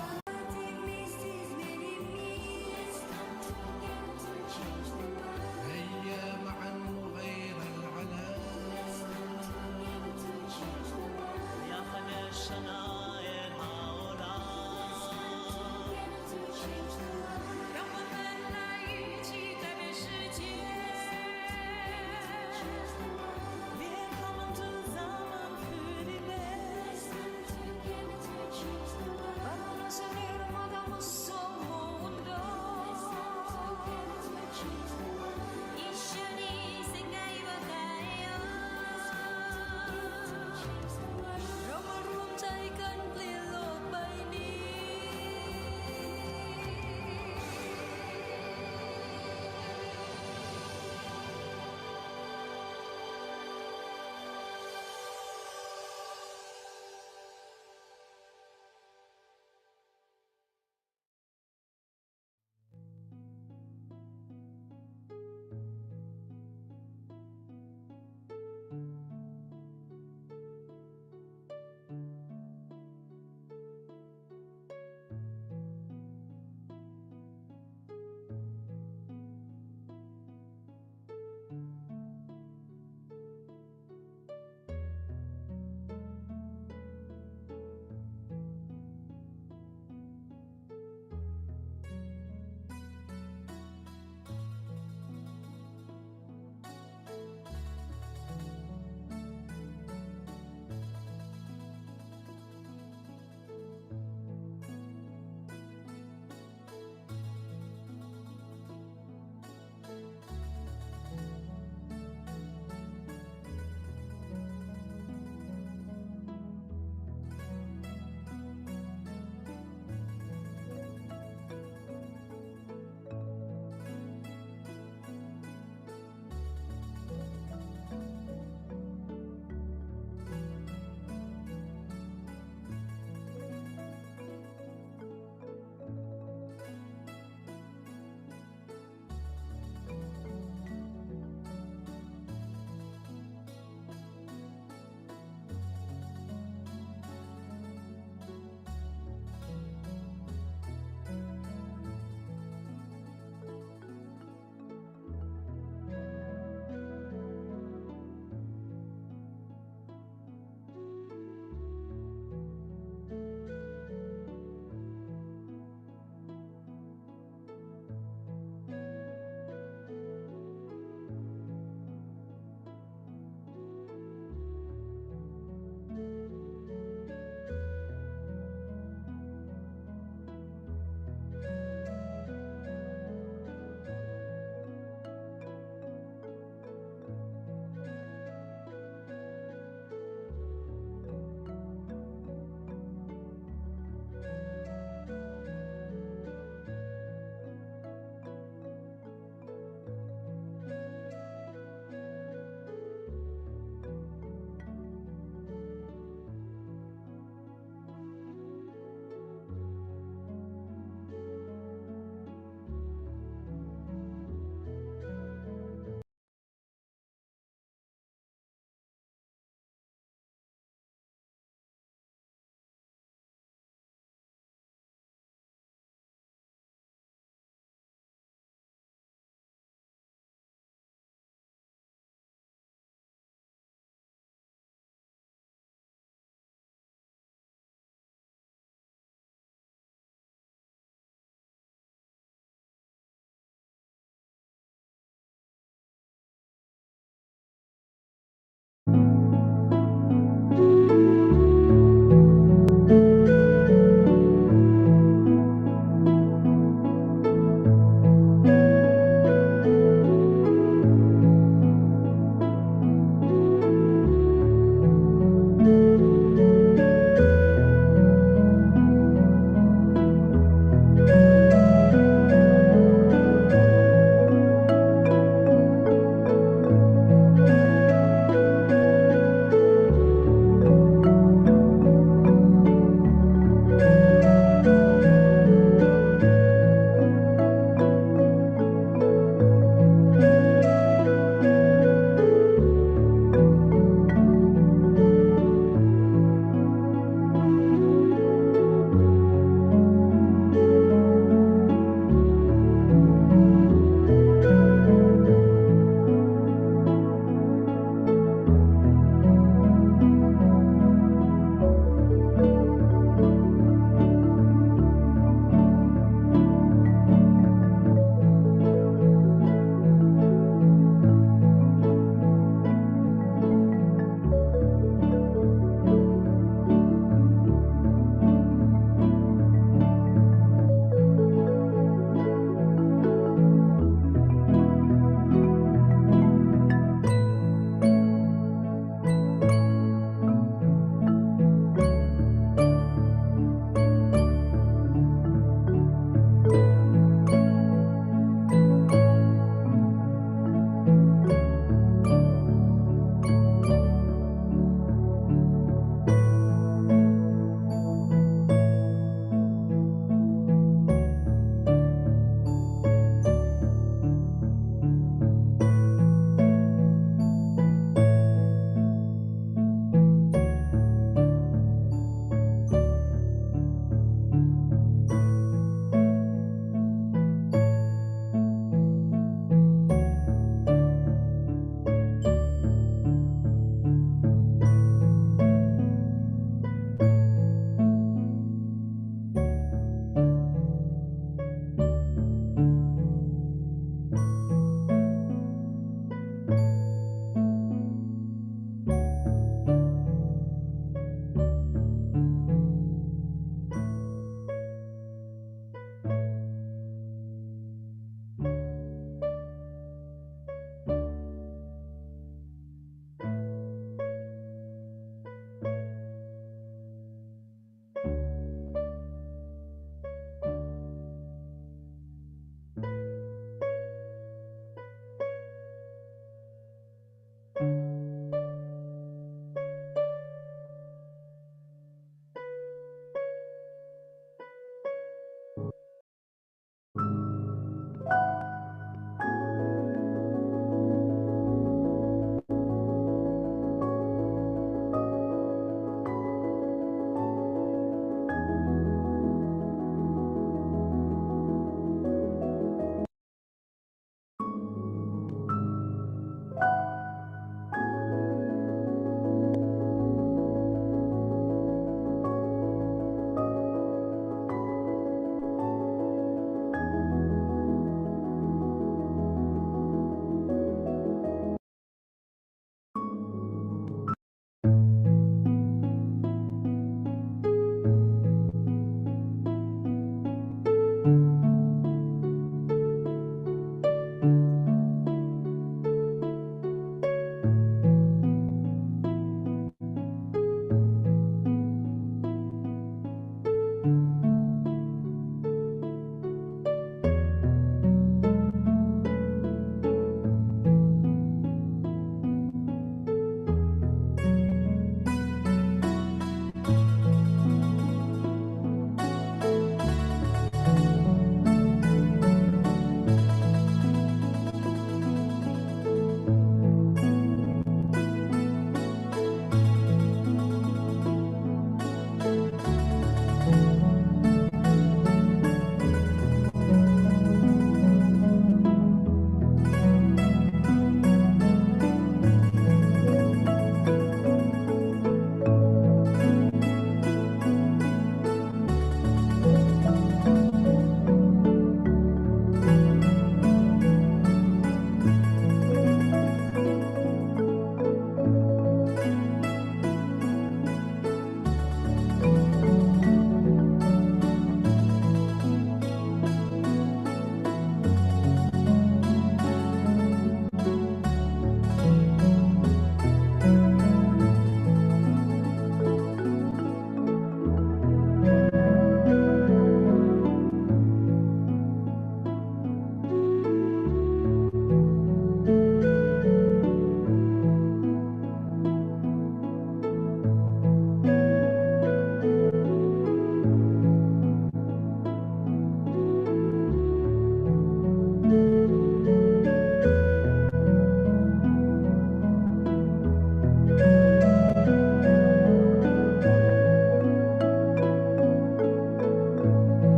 Let's come together to change the world. هيا معا نغير العالم. Let's come together to change the world. ياخذ الشناير هؤلاء Together to change the world. 让我们来一起改变世界。别他们就咱们去里面。 Let's come together to change the world. 바라는 생일마다 무서운 운동. Let's come together to change the world. 이슈니 생각해봐요. Change the world. เรามารวมใจ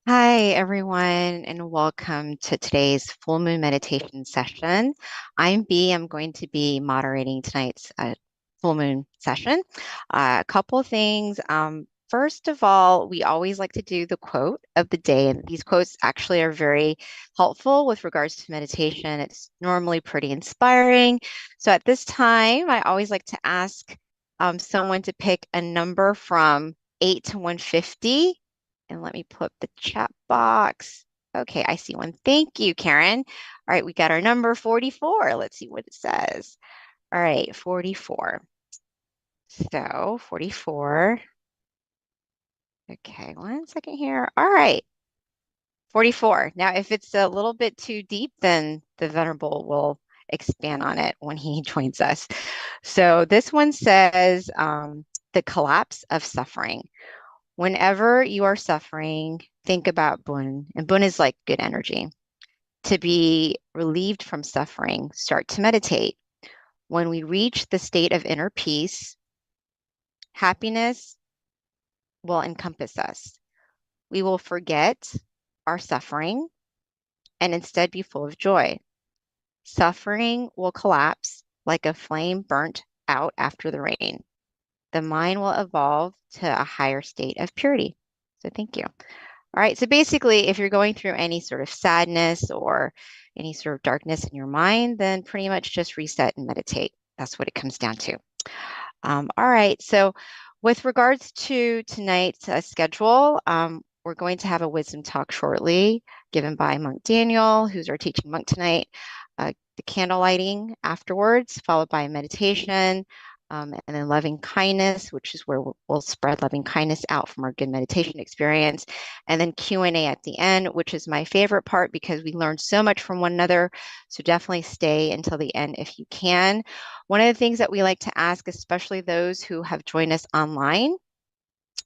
Hi, everyone, and welcome to today's full moon meditation session. I'm B. I'm going to be moderating tonight's full moon session. A couple of things. First of all, we always like to do the quote of the day, and these quotes actually are very helpful with regards to meditation. It's normally pretty inspiring. So at this time, I always like to ask someone to pick a number from 8 to 150. And let me put the chat box. Okay, I see one. Thank you, Karen. All right, we got our number 44. Let's see what it says. All right, 44. So 44. Okay, 1 second here. All right, 44. Now, if it's a little bit too deep, then the Venerable will expand on it when he joins us. So this one says the collapse of suffering. Whenever you are suffering, think about Bun, and Bun is like good energy. To be relieved from suffering, start to meditate. When we reach the state of inner peace, happiness will encompass us. We will forget our suffering and instead be full of joy. Suffering will collapse like a flame burnt out after the rain. The mind will evolve to a higher state of purity. So thank you. All right, so basically, if you're going through any sort of sadness or any sort of darkness in your mind, then pretty much just reset and meditate. That's what it comes down to. All right, so with regards to tonight's schedule, we're going to have a wisdom talk shortly given by Monk Daniel, who's our teaching monk tonight. The candle lighting afterwards, followed by meditation, and then loving kindness, which is where we'll spread loving kindness out from our good meditation experience, and then Q&A at the end, which is my favorite part because we learn so much from one another. So definitely stay until the end if you can. One of the things that we like to ask, especially those who have joined us online,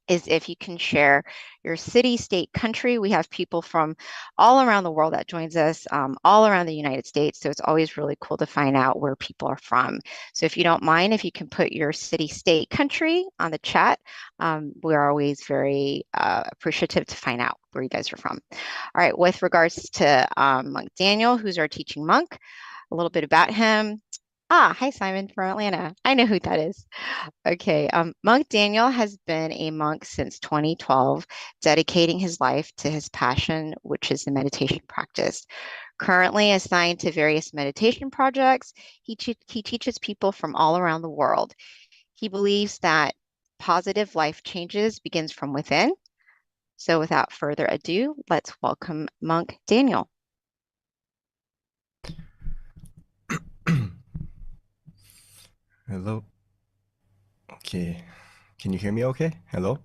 is if you can share your city, state, country. We have people from all around the world that joins us, all around the United States. So it's always really cool to find out where people are from. So if you don't mind, if you can put your city, state, country on the chat, we're always very appreciative to find out where you guys are from. All right, with regards to Monk Daniel, who's our teaching monk, a little bit about him. Hi, Simon from Atlanta. I know who that is. Okay, Monk Daniel has been a monk since 2012, dedicating his life to his passion, which is the meditation practice. Currently assigned to various meditation projects, he teaches people from all around the world. He believes that positive life changes begins from within. So without further ado, let's welcome Monk Daniel. Hello. Okay. Can you hear me okay? Hello?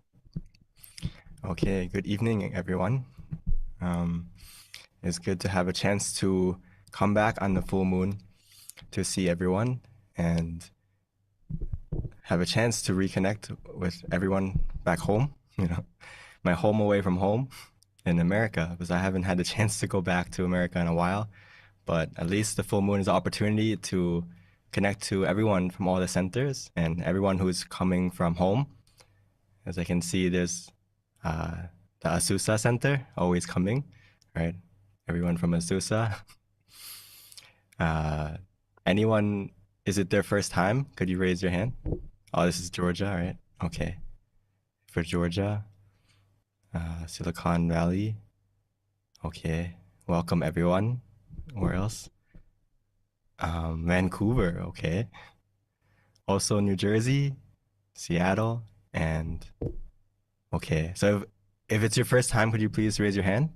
Okay, good evening, everyone. It's good to have a chance to come back on the full moon to see everyone and have a chance to reconnect with everyone back home, my home away from home in America, because I haven't had the chance to go back to America in a while. But at least the full moon is an opportunity to connect to everyone from all the centers and everyone who's coming from home. As I can see, there's the Azusa Center always coming, right? Everyone from Azusa. Anyone, is it their first time? Could you raise your hand? Oh, this is Georgia, right? Okay. For Georgia, Silicon Valley. Okay. Welcome, everyone. Where else? Vancouver, okay. Also New Jersey, Seattle, and okay. So if it's your first time, could you please raise your hand?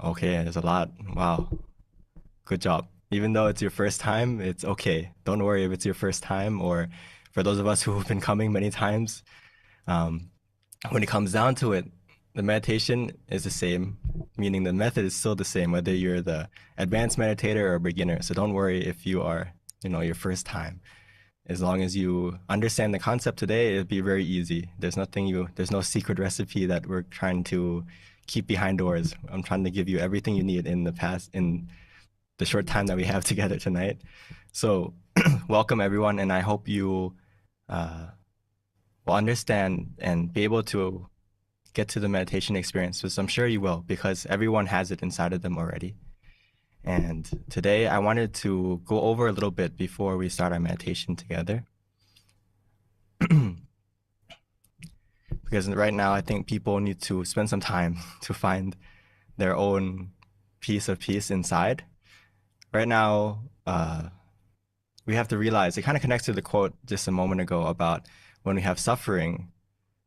Okay, there's a lot. Wow. Good job. Even though it's your first time, it's okay. Don't worry if it's your first time, or for those of us who have been coming many times, when it comes down to it, the meditation is the same, meaning the method is still the same, whether you're the advanced meditator or a beginner. So don't worry if you are, your first time. As long as you understand the concept today, it'll be very easy. There's no secret recipe that we're trying to keep behind doors. I'm trying to give you everything you need in the short time that we have together tonight. So welcome everyone, and I hope you will understand and be able to get to the meditation experience, which I'm sure you will, because everyone has it inside of them already. And today I wanted to go over a little bit before we start our meditation together. Because right now I think people need to spend some time to find their own piece of peace inside. Right now, we have to realize, it kind of connects to the quote just a moment ago about when we have suffering,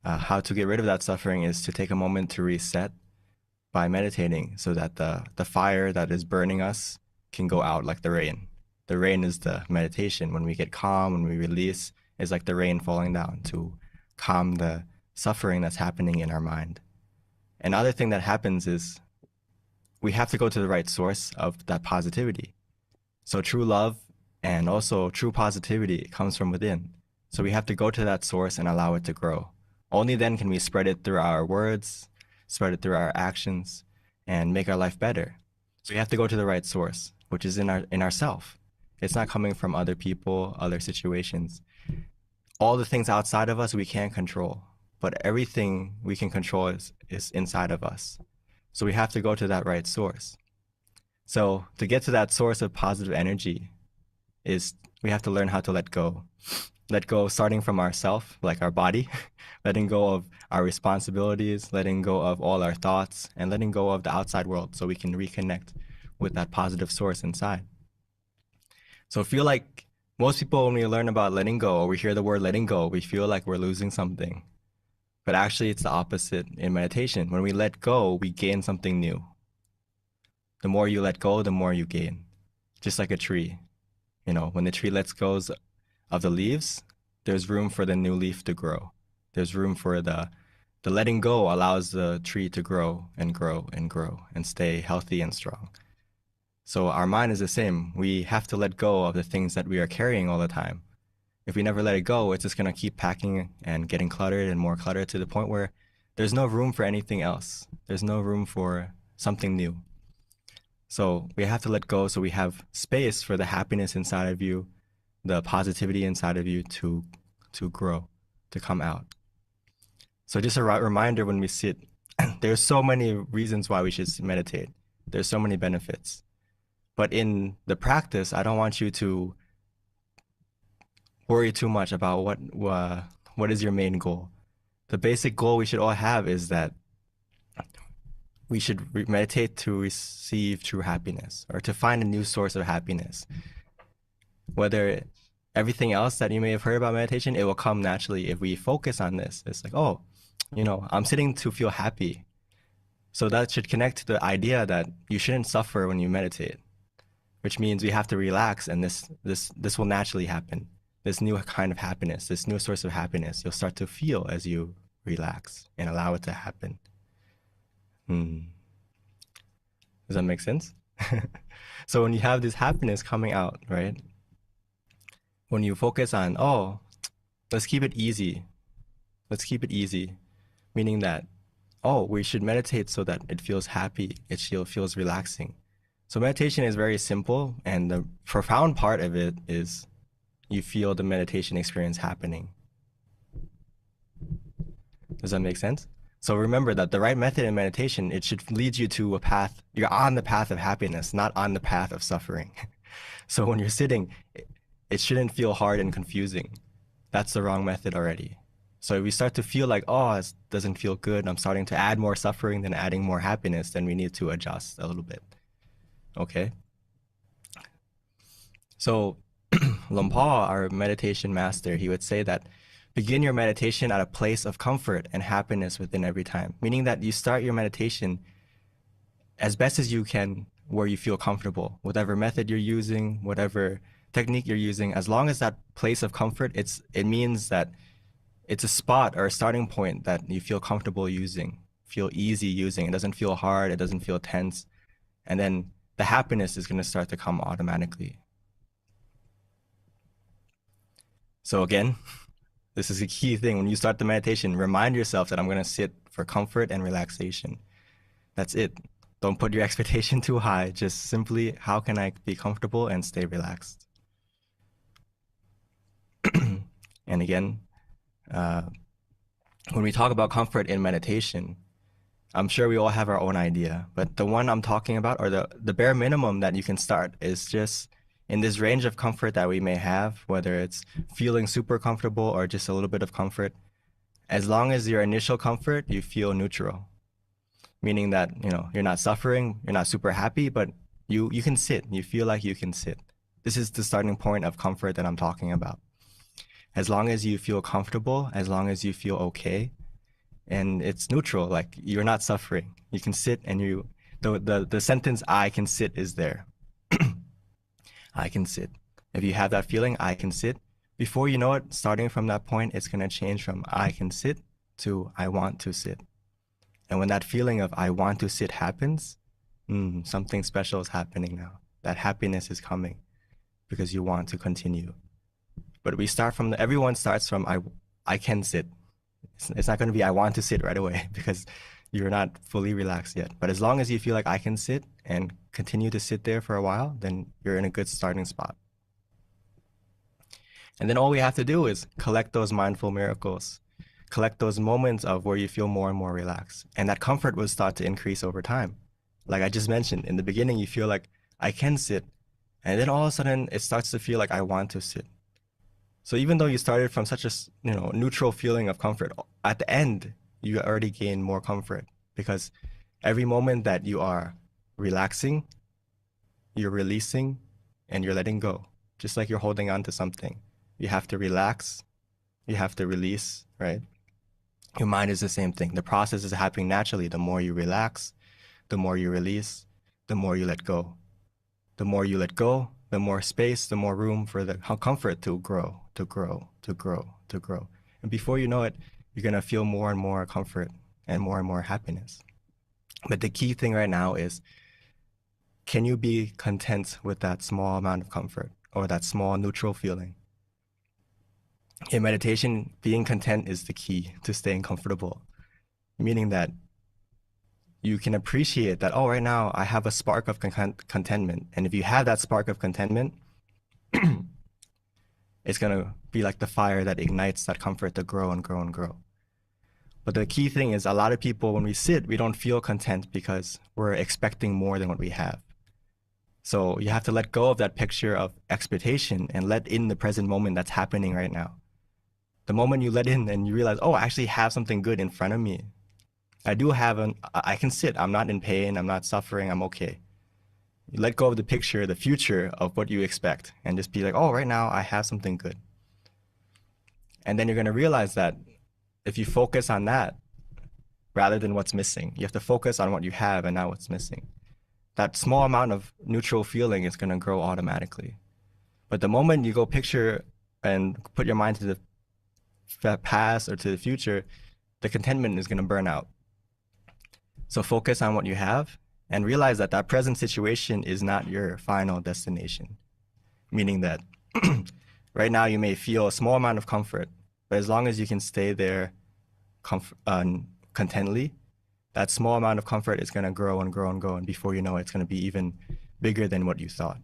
how to get rid of that suffering is to take a moment to reset by meditating so that the fire that is burning us can go out like the rain. The rain is the meditation. When we get calm, when we release, it's like the rain falling down to calm the suffering that's happening in our mind. Another thing that happens is we have to go to the right source of that positivity. So true love and also true positivity comes from within. So we have to go to that source and allow it to grow. Only then can we spread it through our words, spread it through our actions, and make our life better. So we have to go to the right source, which is in ourself. It's not coming from other people, other situations. All the things outside of us we can't control, but everything we can control is inside of us. So we have to go to that right source. So to get to that source of positive energy is we have to learn how to let go. Let go starting from ourself, like our body, letting go of our responsibilities, letting go of all our thoughts, and letting go of the outside world so we can reconnect with that positive source inside. So I feel like most people, when we learn about letting go, or we hear the word letting go, we feel like we're losing something. But actually, it's the opposite in meditation. When we let go, we gain something new. The more you let go, the more you gain. Just like a tree. You know, when the tree lets go of the leaves, there's room for the new leaf to grow. There's room for the letting go allows the tree to grow and grow and grow and stay healthy and strong. So our mind is the same. We have to let go of the things that we are carrying all the time. If we never let it go, it's just going to keep packing and getting cluttered and more cluttered to the point where there's no room for anything else. There's no room for something new. So we have to let go so we have space for the happiness inside of you, the positivity inside of you to grow, to come out. So just a reminder when we sit, there's so many reasons why we should meditate. There's so many benefits. But in the practice, I don't want you to worry too much about what is your main goal. The basic goal we should all have is that we should meditate to receive true happiness or to find a new source of happiness. Whether everything else that you may have heard about meditation, it will come naturally if we focus on this. It's like, oh, you know, I'm sitting to feel happy. So that should connect to the idea that you shouldn't suffer when you meditate, which means we have to relax, and this will naturally happen. This new kind of happiness, this new source of happiness, you'll start to feel as you relax and allow it to happen. Does that make sense? So when you have this happiness coming out, right? When you focus on, oh, let's keep it easy. Let's keep it easy. Meaning that, oh, we should meditate so that it feels happy. It feels relaxing. So meditation is very simple, and the profound part of it is you feel the meditation experience happening. Does that make sense? So remember that the right method in meditation, it should lead you to a path. You're on the path of happiness, not on the path of suffering. So when you're sitting, it shouldn't feel hard and confusing. That's the wrong method already. So if we start to feel like, oh, it doesn't feel good, I'm starting to add more suffering than adding more happiness, then we need to adjust a little bit. Okay? So Lumpur, our meditation master, he would say that begin your meditation at a place of comfort and happiness within every time, meaning that you start your meditation as best as you can where you feel comfortable, whatever method you're using, whatever technique you're using, as long as that place of comfort, it means that it's a spot or a starting point that you feel comfortable using, feel easy using. It doesn't feel hard, it doesn't feel tense. And then the happiness is going to start to come automatically. So again, this is a key thing. When you start the meditation, remind yourself that I'm going to sit for comfort and relaxation. That's it. Don't put your expectation too high. Just simply, how can I be comfortable and stay relaxed? And again, when we talk about comfort in meditation, I'm sure we all have our own idea, but the one I'm talking about, or the bare minimum that you can start, is just in this range of comfort that we may have, whether it's feeling super comfortable or just a little bit of comfort. As long as your initial comfort, you feel neutral, meaning that, you know, you're not suffering, you're not super happy, but you can sit, you feel like you can sit. This is the starting point of comfort that I'm talking about. As long as you feel comfortable, as long as you feel okay, and it's neutral, like you're not suffering, you can sit, and the sentence "I can sit" is there. I can sit. If you have that feeling, I can sit, before you know it, starting from that point, it's going to change from I can sit to I want to sit. And when that feeling of I want to sit happens, something special is happening now. That happiness is coming because you want to continue. But we start from everyone starts from I can sit. It's not going to be I want to sit right away because you're not fully relaxed yet. But as long as you feel like I can sit and continue to sit there for a while, then you're in a good starting spot. And then all we have to do is collect those mindful miracles, collect those moments of where you feel more and more relaxed. And that comfort will start to increase over time. Like I just mentioned, in the beginning, you feel like I can sit. And then all of a sudden, it starts to feel like I want to sit. So even though you started from such a neutral feeling of comfort, at the end, you already gain more comfort, because every moment that you are relaxing, you're releasing, and you're letting go, just like you're holding on to something. You have to relax, you have to release, right? Your mind is the same thing. The process is happening naturally. The more you relax, the more you release, the more you let go. The more you let go, the more space, the more room for the comfort to grow, to grow, to grow, to grow. And before you know it, you're going to feel more and more comfort and more happiness. But the key thing right now is, can you be content with that small amount of comfort or that small neutral feeling? In meditation, being content is the key to staying comfortable, meaning that you can appreciate that, oh, right now I have a spark of contentment. And if you have that spark of contentment, it's going to be like the fire that ignites that comfort to grow and grow and grow. But the key thing is, a lot of people, when we sit, we don't feel content because we're expecting more than what we have. So you have to let go of that picture of expectation and let in the present moment that's happening right now. The moment you let in and you realize, oh, I actually have something good in front of me. I can sit, I'm not in pain, I'm not suffering, I'm okay. You let go of the picture, the future of what you expect, and just be like, oh, right now I have something good. And then you're going to realize that if you focus on that rather than what's missing, you have to focus on what you have and not what's missing. That small amount of neutral feeling is going to grow automatically. But the moment you go picture and put your mind to the past or to the future, the contentment is going to burn out. So focus on what you have and realize that that present situation is not your final destination. Meaning that right now you may feel a small amount of comfort, but as long as you can stay there contently, that small amount of comfort is going to grow and grow and grow. And before you know it, it's going to be even bigger than what you thought.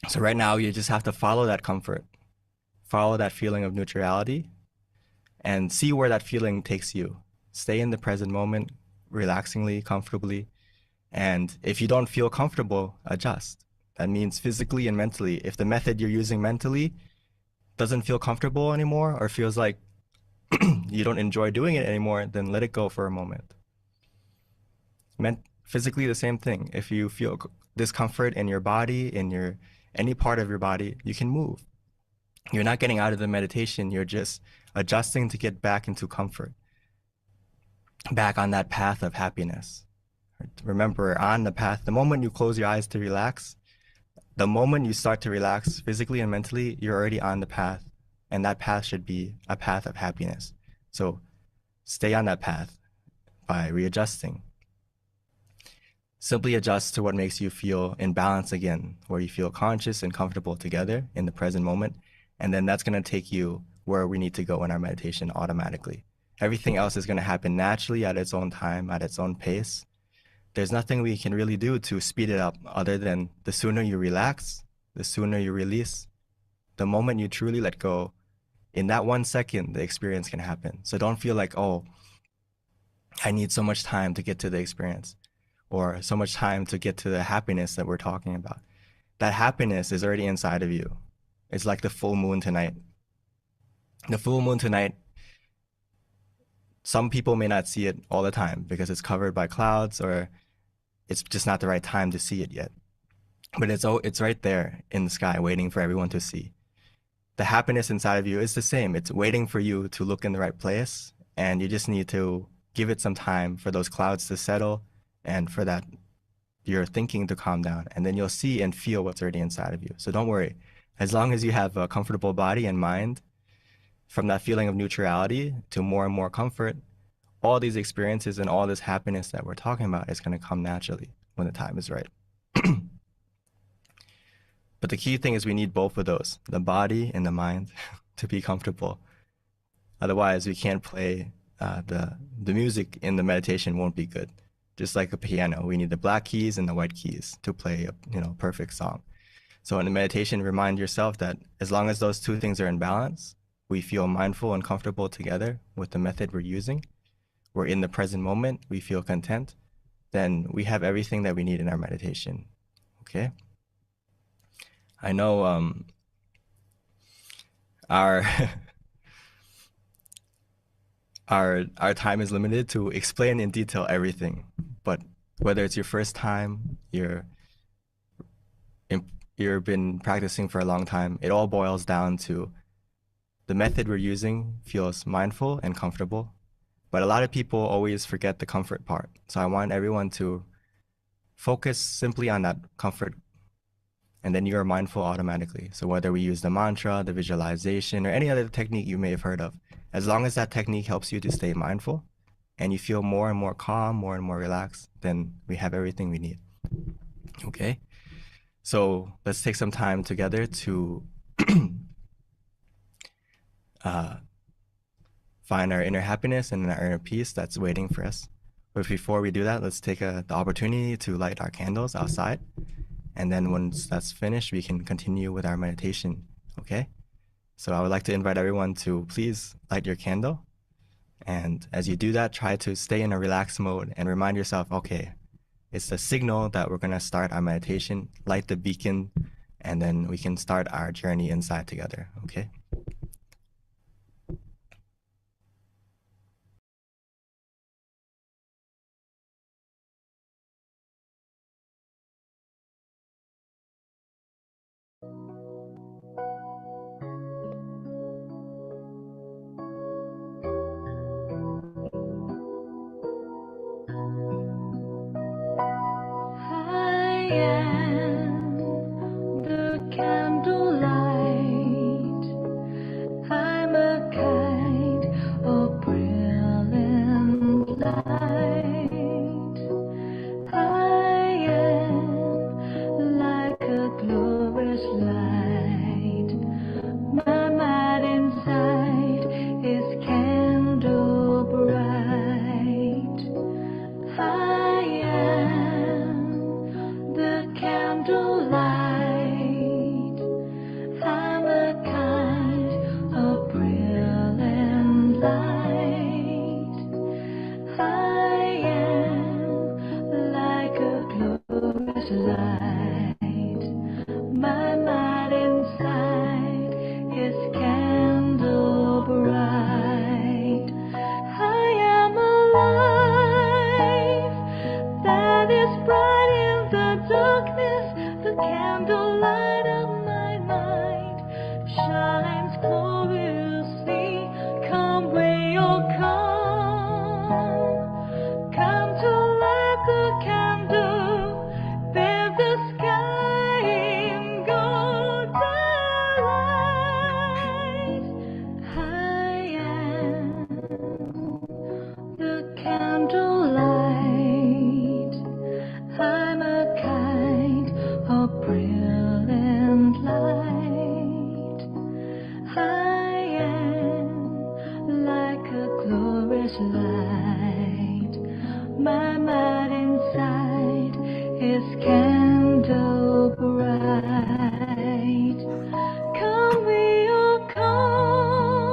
So right now you just have to follow that comfort, follow that feeling of neutrality, and see where that feeling takes you. Stay in the present moment, relaxingly, comfortably. And if you don't feel comfortable, adjust. That means physically and mentally. If the method you're using mentally doesn't feel comfortable anymore, or feels like you don't enjoy doing it anymore, then let it go for a moment. Physically, the same thing. If you feel discomfort in your body, in any part of your body, you can move. You're not getting out of the meditation, you're just adjusting to get back into comfort, back on that path of happiness. Remember, on the path, the moment you close your eyes to relax, the moment you start to relax physically and mentally, you're already on the path, and that path should be a path of happiness. So stay on that path by readjusting. Simply adjust to what makes you feel in balance again, where you feel conscious and comfortable together in the present moment. And then that's going to take you where we need to go in our meditation automatically. Everything else is going to happen naturally at its own time, at its own pace. There's nothing we can really do to speed it up other than the sooner you relax, the sooner you release, the moment you truly let go, in that 1 second, the experience can happen. So don't feel like, oh, I need so much time to get to the experience, or so much time to get to the happiness that we're talking about. That happiness is already inside of you. It's like the full moon tonight. The full moon tonight, some people may not see it all the time because it's covered by clouds, or it's just not the right time to see it yet. But it's right there in the sky waiting for everyone to see. The happiness inside of you is the same. It's waiting for you to look in the right place, and you just need to give it some time for those clouds to settle and for that your thinking to calm down, and then you'll see and feel what's already inside of you. So don't worry. As long as you have a comfortable body and mind, from that feeling of neutrality to more and more comfort, all these experiences and all this happiness that we're talking about is going to come naturally when the time is right. But the key thing is we need both of those, the body and the mind, to be comfortable. Otherwise, we can't play the music in the meditation won't be good. Just like a piano, we need the black keys and the white keys to play a perfect song. So in the meditation, remind yourself that as long as those two things are in balance, we feel mindful and comfortable together with the method we're using, we're in the present moment, we feel content, then we have everything that we need in our meditation. Okay? I know our our time is limited to explain in detail everything, but whether it's your first time, you've been practicing for a long time, it all boils down to the method we're using feels mindful and comfortable. But a lot of people always forget the comfort part. So I want everyone to focus simply on that comfort, and then you're mindful automatically. So whether we use the mantra, the visualization, or any other technique you may have heard of, as long as that technique helps you to stay mindful and you feel more and more calm, more and more relaxed, then we have everything we need. Okay? So let's take some time together to find our inner happiness and our inner peace that's waiting for us. But before we do that, let's take the opportunity to light our candles outside. And then once that's finished, we can continue with our meditation, okay? So I would like to invite everyone to please light your candle. And as you do that, try to stay in a relaxed mode and remind yourself, okay, it's the signal that we're gonna start our meditation, light the beacon, and then we can start our journey inside together, okay? I am the candlelight. I'm a kind of brilliant light. I am like a glorious light. My mind inside is candle bright. I am the candlelight. I'm a kind of brilliant light. I am like a glorious light. My mind inside is candle bright. I am a light that is bright in the darkness. The candlelight of my mind shines gloriously. Come where you'll come. Come to light the candle. Bathe the sky in golden light. I am the candlelight. I'm a kind of brilliant light. I am like a glorious light. My mind inside is candle bright. Come where you'll come. Come to light the candle. Bathe the sky in golden light. I am the candlelight. I'm a kind of brilliant light. I am like a glorious light. My mind inside is candle bright. Come where you'll come. Come to light the candle. Bathe the sky in golden light. I am the candlelight. I'm a kind of brilliant light. My mind inside is candle bright. Come where you'll come.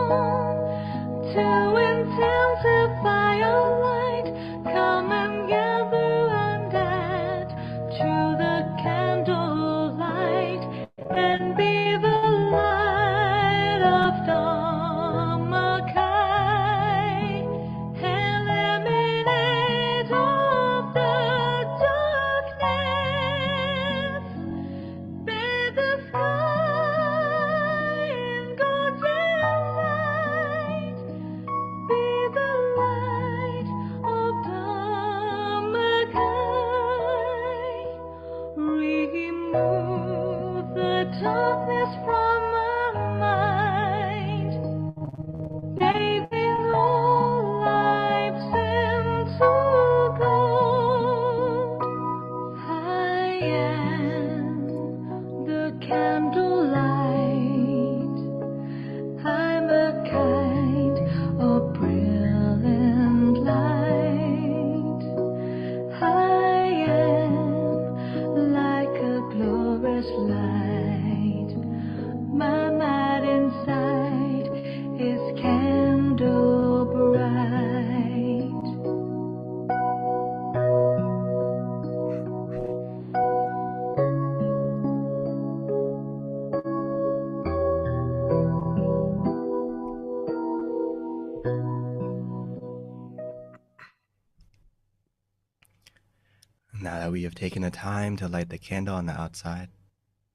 that we have taken the time to light the candle on the outside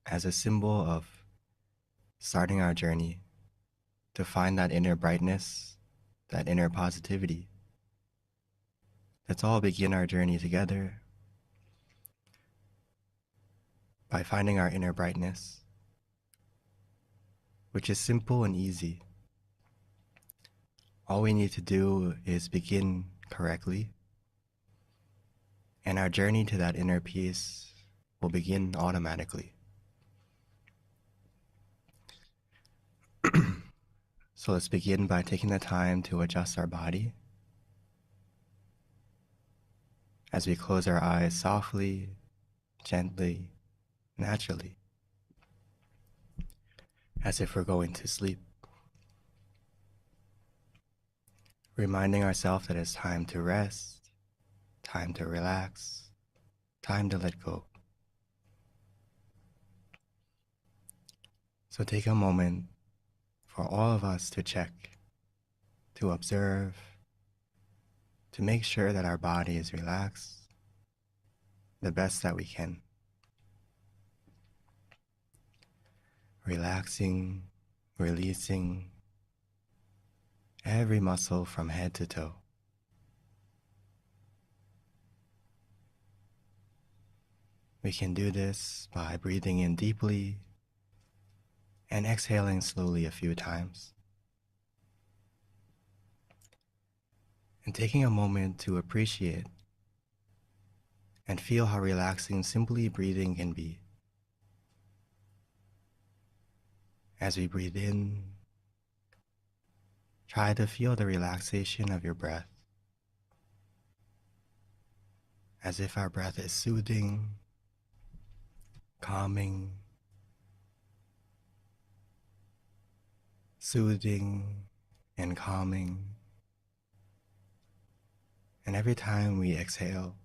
as a symbol of starting our journey to find that inner brightness, that inner positivity. Let's all begin our journey together by finding our inner brightness, which is simple and easy. All we need to do is begin correctly, and our journey to that inner peace will begin automatically. So let's begin by taking the time to adjust our body as we close our eyes softly, gently, naturally, as if we're going to sleep. Reminding ourselves that it's time to rest, time to relax, time to let go. So take a moment for all of us to check, to observe, to make sure that our body is relaxed the best that we can. Relaxing, releasing every muscle from head to toe. We can do this by breathing in deeply and exhaling slowly a few times. And taking a moment to appreciate and feel how relaxing simply breathing can be. As we breathe in, try to feel the relaxation of your breath, as if our breath is soothing, calming, soothing and calming. And every time we exhale,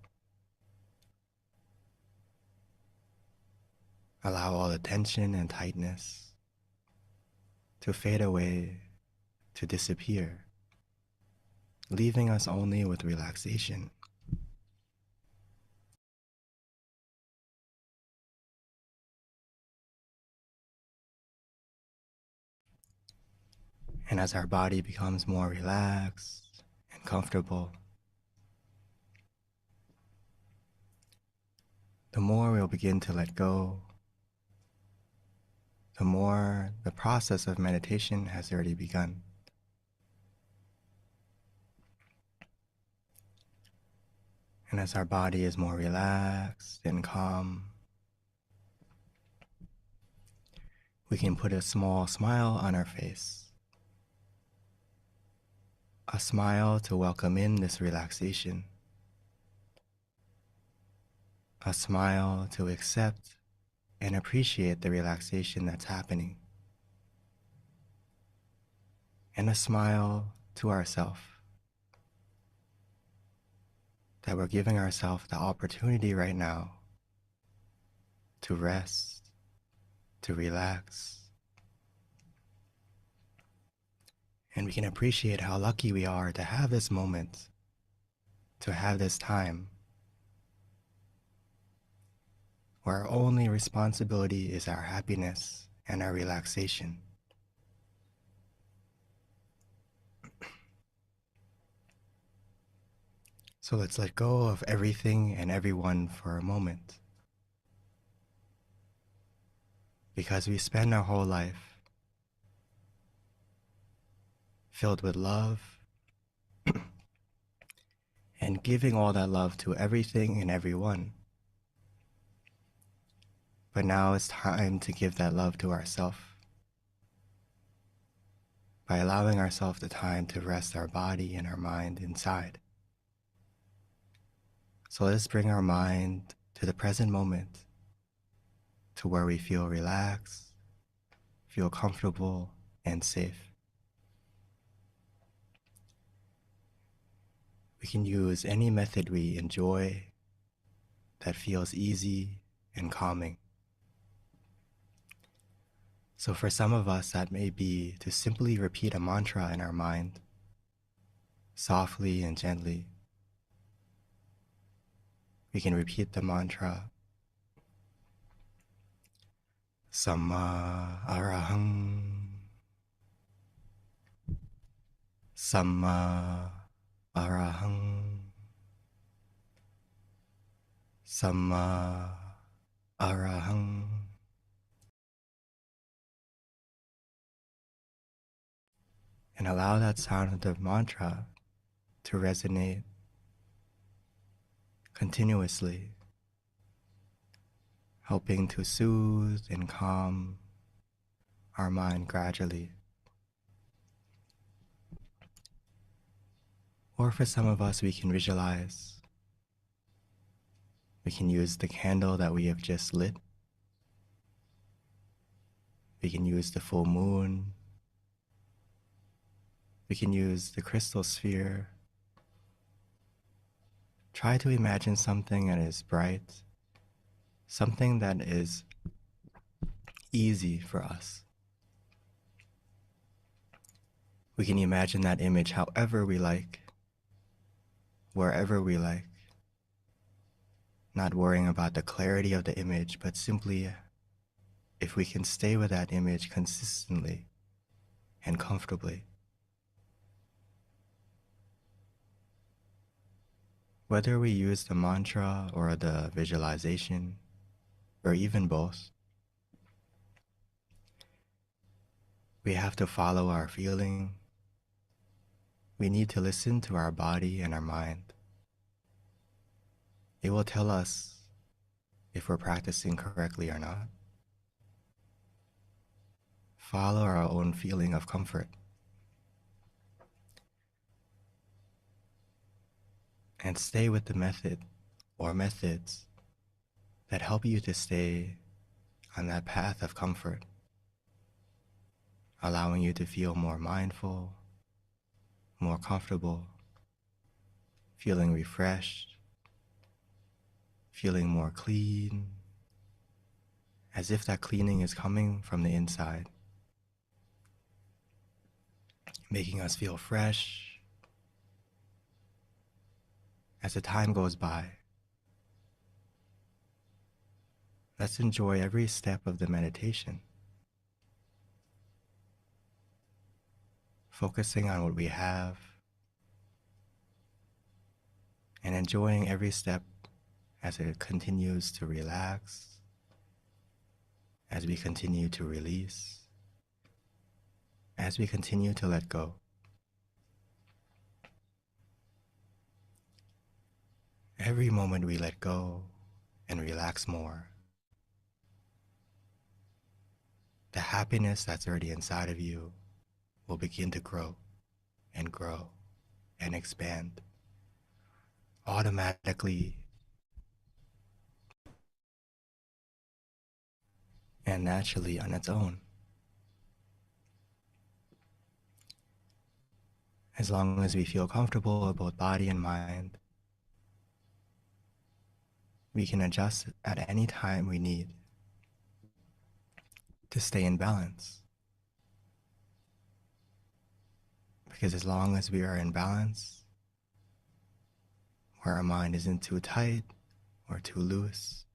allow all the tension and tightness to fade away, to disappear, leaving us only with relaxation. And as our body becomes more relaxed and comfortable, the more we'll begin to let go, the more the process of meditation has already begun. And as our body is more relaxed and calm, we can put a small smile on our face. A smile to welcome in this relaxation. A smile to accept and appreciate the relaxation that's happening. And a smile to ourselves, that we're giving ourselves the opportunity right now to rest, to relax. And we can appreciate how lucky we are to have this moment, to have this time, where our only responsibility is our happiness and our relaxation. So let's let go of everything and everyone for a moment. Because we spend our whole life filled with love and giving all that love to everything and everyone. But now it's time to give that love to ourselves by allowing ourselves the time to rest our body and our mind inside. So let's bring our mind to the present moment, to where we feel relaxed, feel comfortable, and safe. We can use any method we enjoy that feels easy and calming. So for some of us, that may be to simply repeat a mantra in our mind, softly and gently. we can repeat the mantra Samma Arahang, Samma Arahang, Samma Arahang. And allow that sound of the mantra to resonate continuously, helping to soothe and calm our mind gradually. Or for some of us, we can visualize. We can use the candle that we have just lit. We can use the full moon. We can use the crystal sphere. Try to imagine something that is bright, something that is easy for us. We can imagine that image however we like, wherever we like, not worrying about the clarity of the image, but simply if we can stay with that image consistently and comfortably. Whether we use the mantra or the visualization, or even both, we have to follow our feeling. We need to listen to our body and our mind. It will tell us if we're practicing correctly or not. Follow our own feeling of comfort. And stay with the method or methods that help you to stay on that path of comfort, allowing you to feel more mindful, more comfortable, feeling refreshed, feeling more clean, as if that cleaning is coming from the inside, making us feel fresh. As the time goes by, let's enjoy every step of the meditation, focusing on what we have and enjoying every step as it continues to relax, as we continue to release, as we continue to let go. Every moment we let go and relax more, the happiness that's already inside of you will begin to grow and grow and expand automatically and naturally on its own. As long as we feel comfortable with both body and mind, we can adjust at any time we need to stay in balance. Because as long as we are in balance, where our mind isn't too tight or too loose,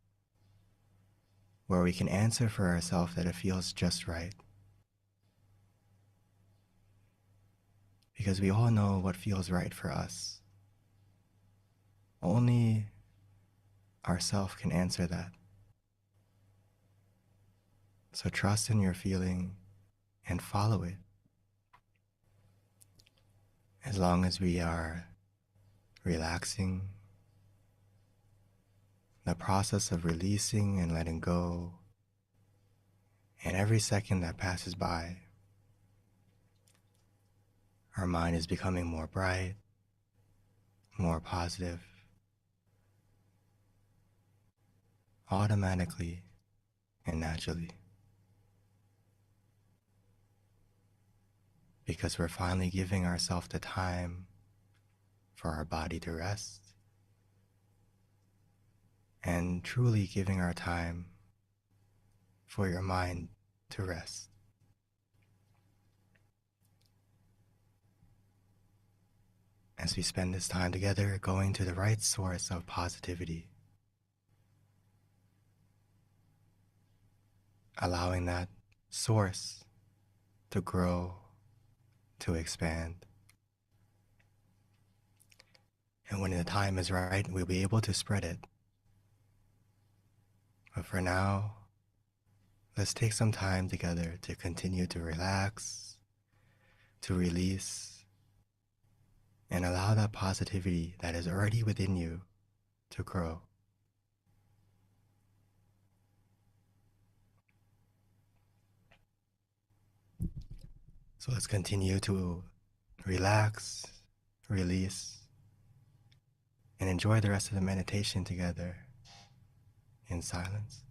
where we can answer for ourselves that it feels just right. Because we all know what feels right for us. Only ourself can answer that. So trust in your feeling and follow it. As long as we are relaxing, the process of releasing and letting go, and every second that passes by, our mind is becoming more bright, more positive, automatically and naturally. Because we're finally giving ourselves the time for our body to rest and truly giving our time for your mind to rest. As we spend this time together going to the right source of positivity, allowing that source to grow, to expand. And when the time is right, we'll be able to spread it. But for now, let's take some time together to continue to relax, to release, and allow that positivity that is already within you to grow. So let's continue to relax, release, and enjoy the rest of the meditation together in silence.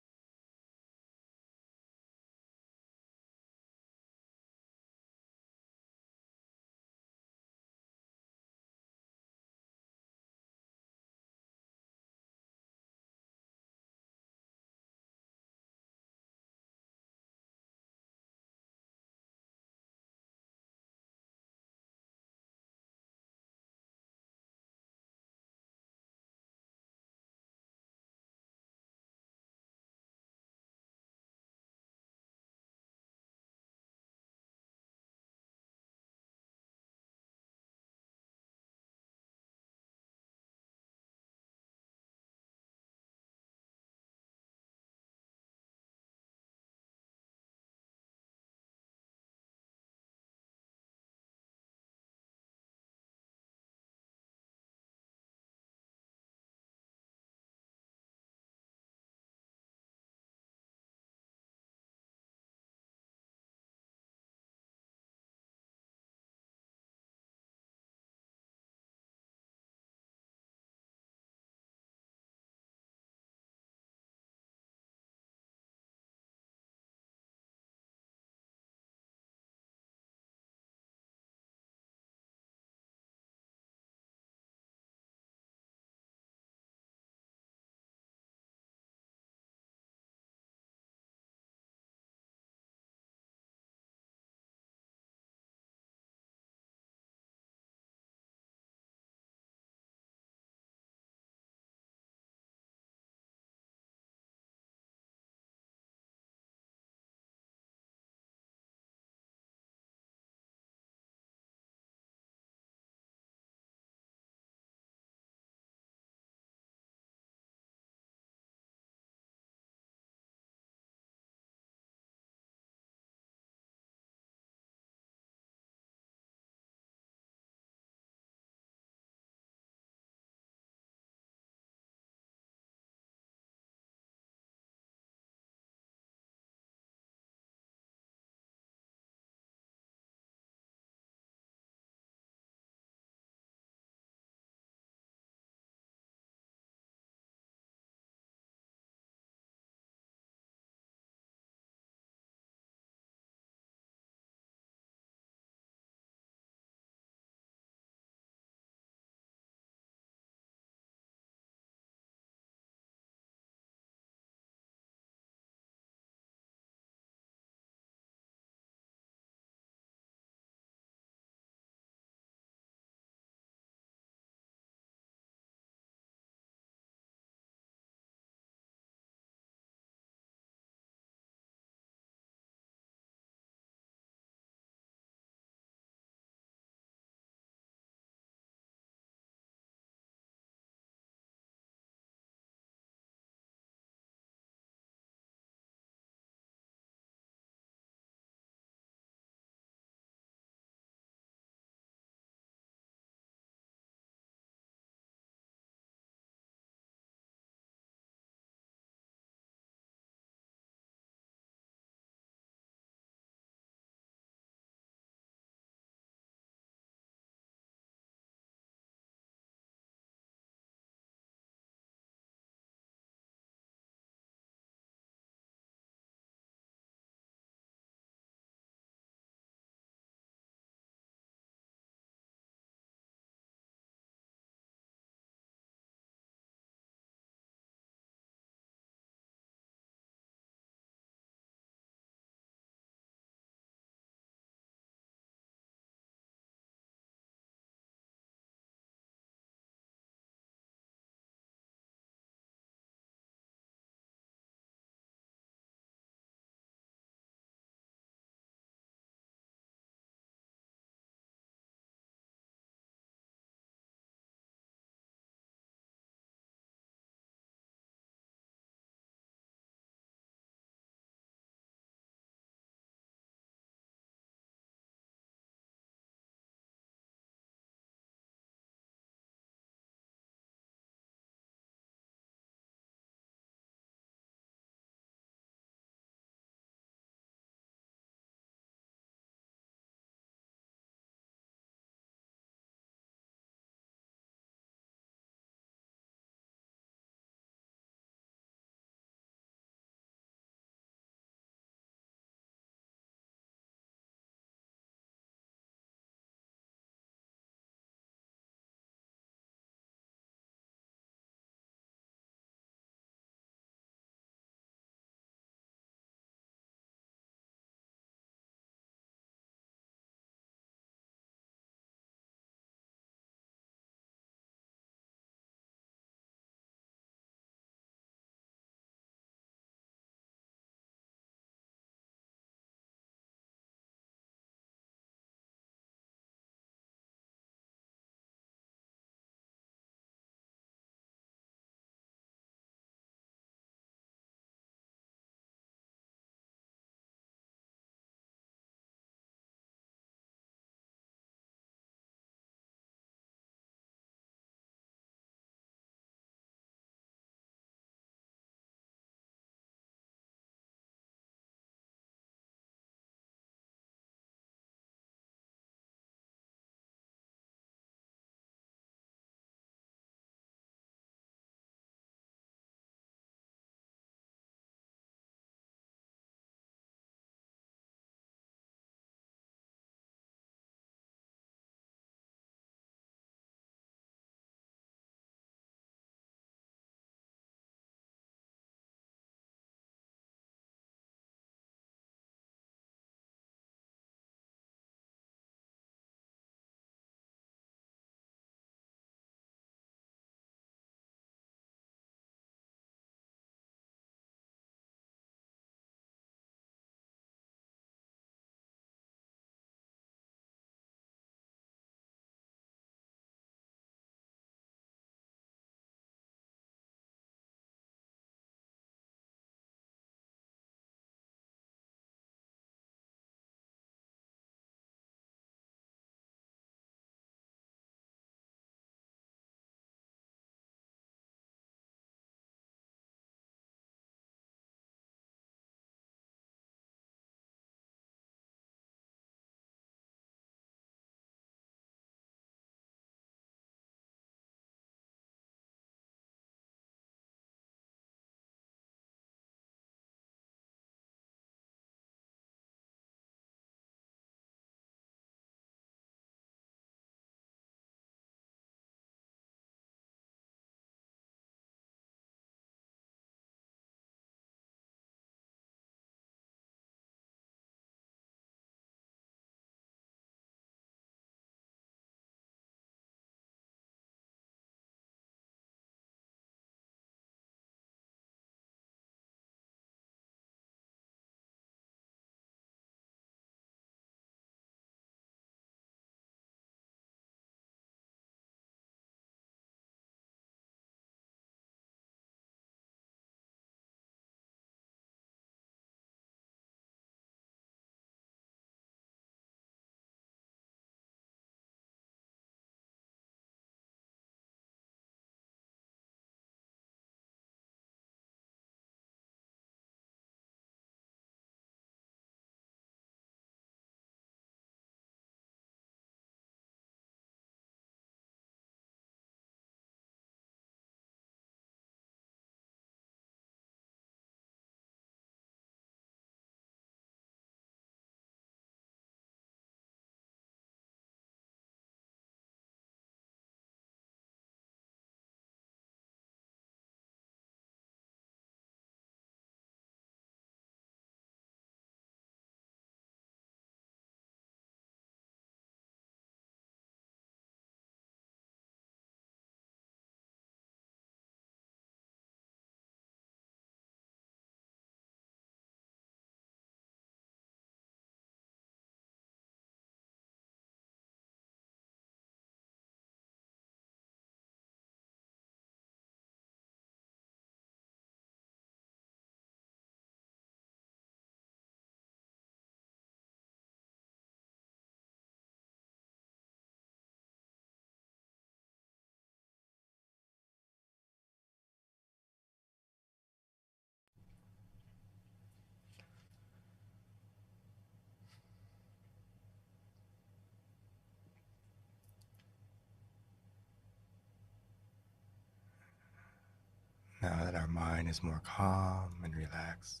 Now that our mind is more calm and relaxed,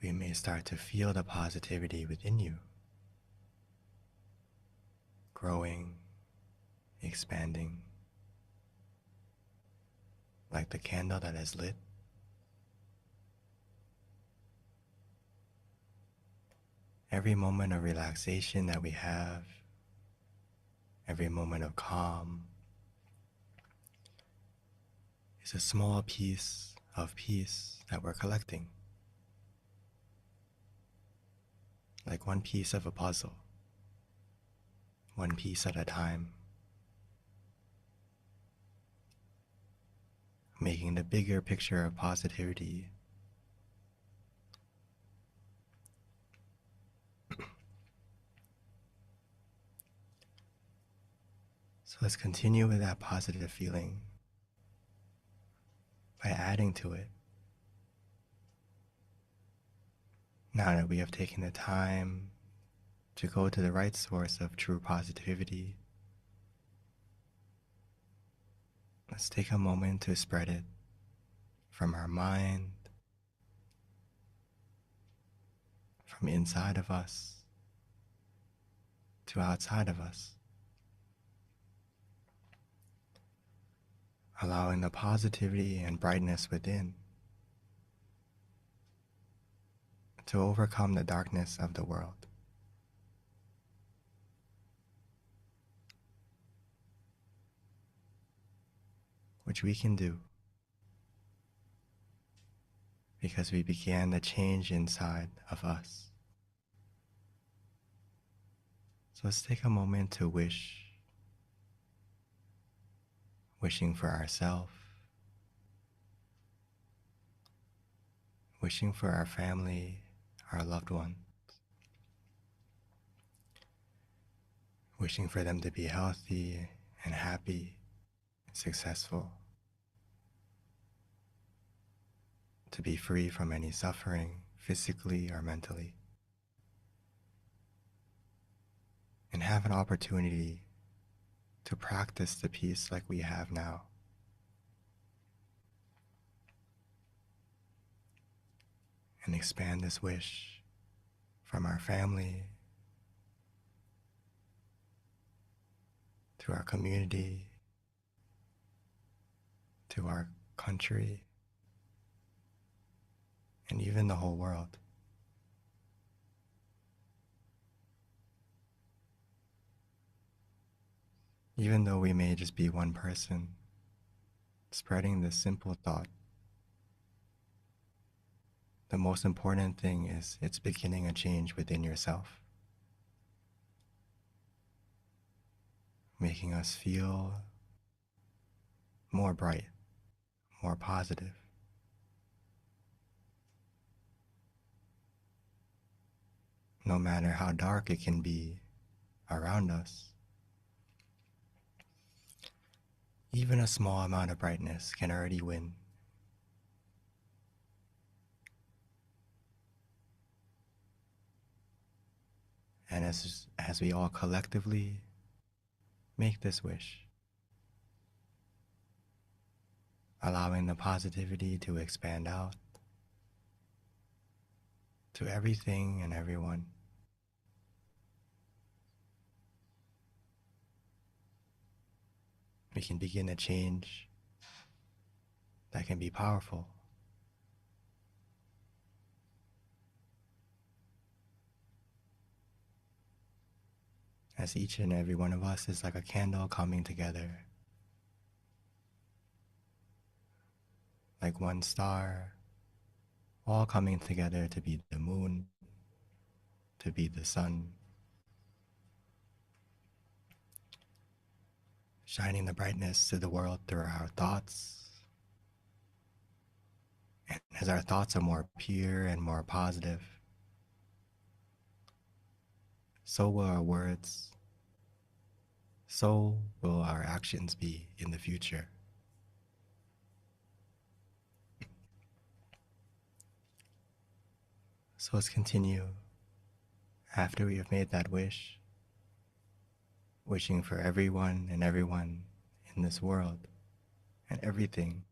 we may start to feel the positivity within you, growing, expanding, like the candle that is lit. Every moment of relaxation that we have, every moment of calm, is a small piece of peace that we're collecting, like one piece of a puzzle, one piece at a time, making the bigger picture of positivity So let's continue with that positive feeling by adding to it. Now that we have taken the time to go to the right source of true positivity, let's take a moment to spread it from our mind, from inside of us to outside of us, allowing the positivity and brightness within to overcome the darkness of the world. Which we can do because we began the change inside of us. So let's take a moment to wishing for ourselves, wishing for our family, our loved ones, wishing for them to be healthy and happy and successful, to be free from any suffering, physically or mentally, and have an opportunity to practice the peace like we have now. And expand this wish from our family to our community, to our country, and even the whole world. Even though we may just be one person, spreading this simple thought, the most important thing is it's beginning a change within yourself, making us feel more bright, more positive. No matter how dark it can be around us, even a small amount of brightness can already win. And as we all collectively make this wish, allowing the positivity to expand out to everything and everyone, we can begin a change that can be powerful. As each and every one of us is like a candle coming together, like one star, all coming together to be the moon, to be the sun, shining the brightness to the world through our thoughts. And as our thoughts are more pure and more positive, so will our words, so will our actions be in the future. So let's continue after we have made that wish, wishing for everyone and everyone in this world and everything,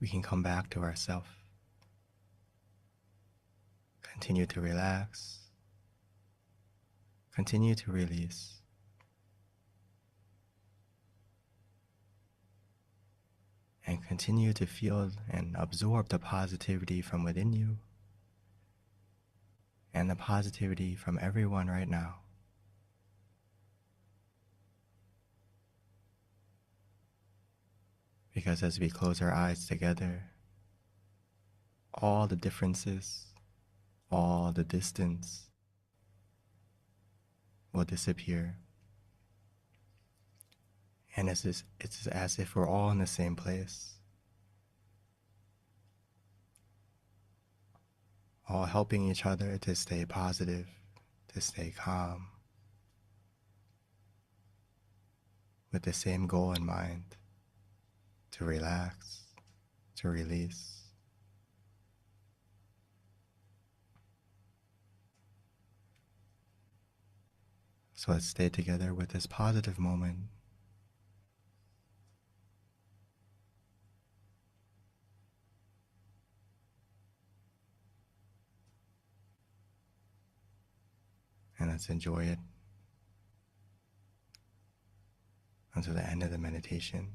we can come back to ourselves. Continue to relax. Continue to release. And continue to feel and absorb the positivity from within you and the positivity from everyone right now. Because as we close our eyes together, all the differences, all the distance will disappear. And it's as if we're all in the same place, all helping each other to stay positive, to stay calm, with the same goal in mind, to relax, to release. So let's stay together with this positive moment. And let's enjoy it until the end of the meditation.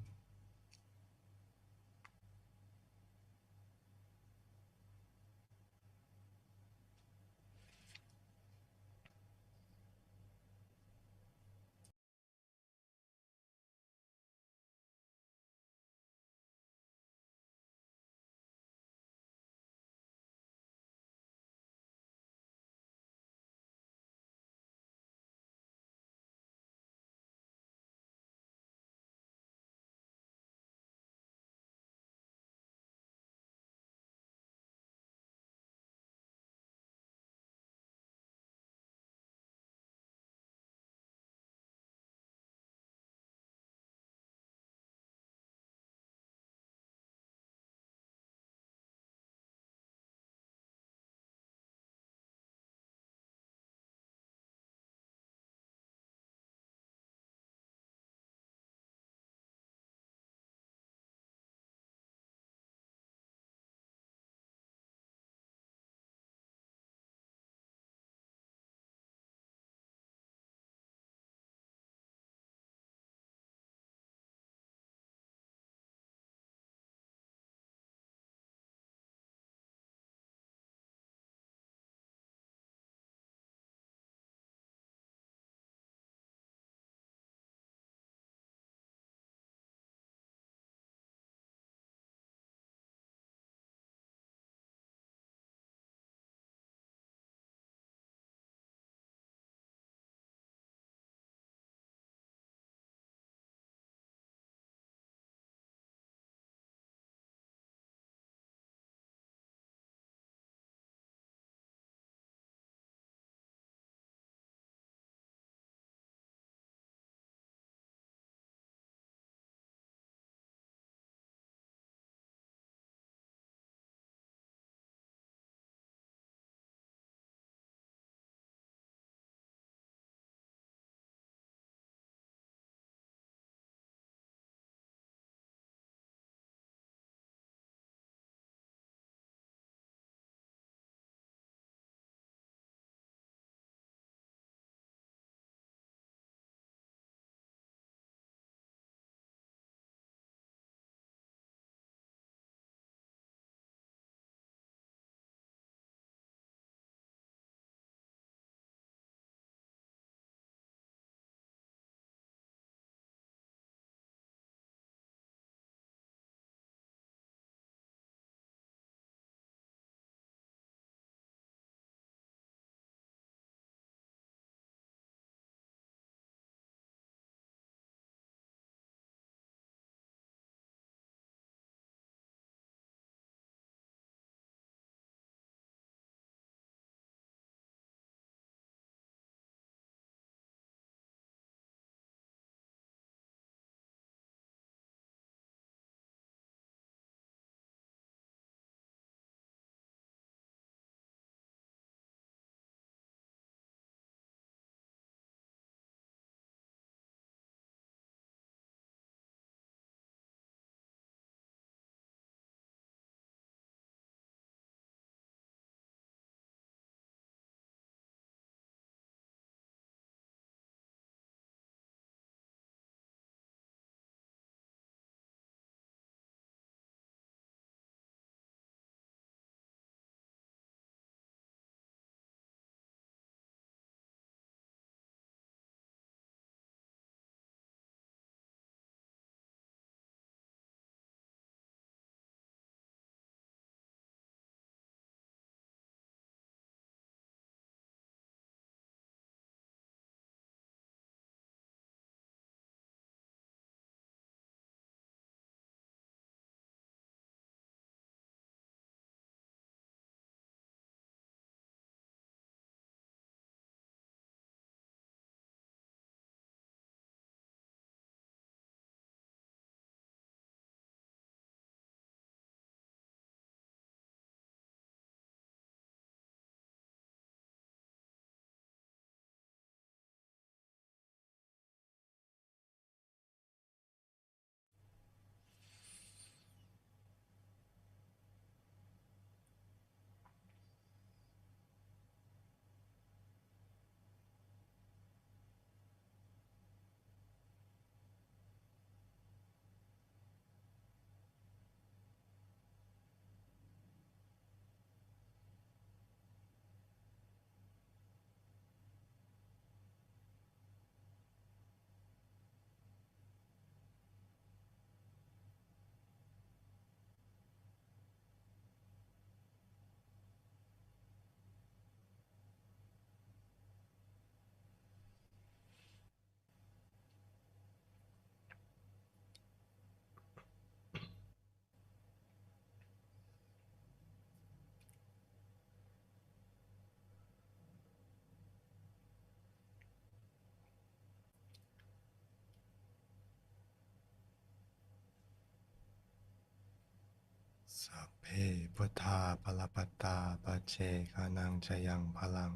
พุทธาปลปัตตาปัจเจกานังจยังพลัง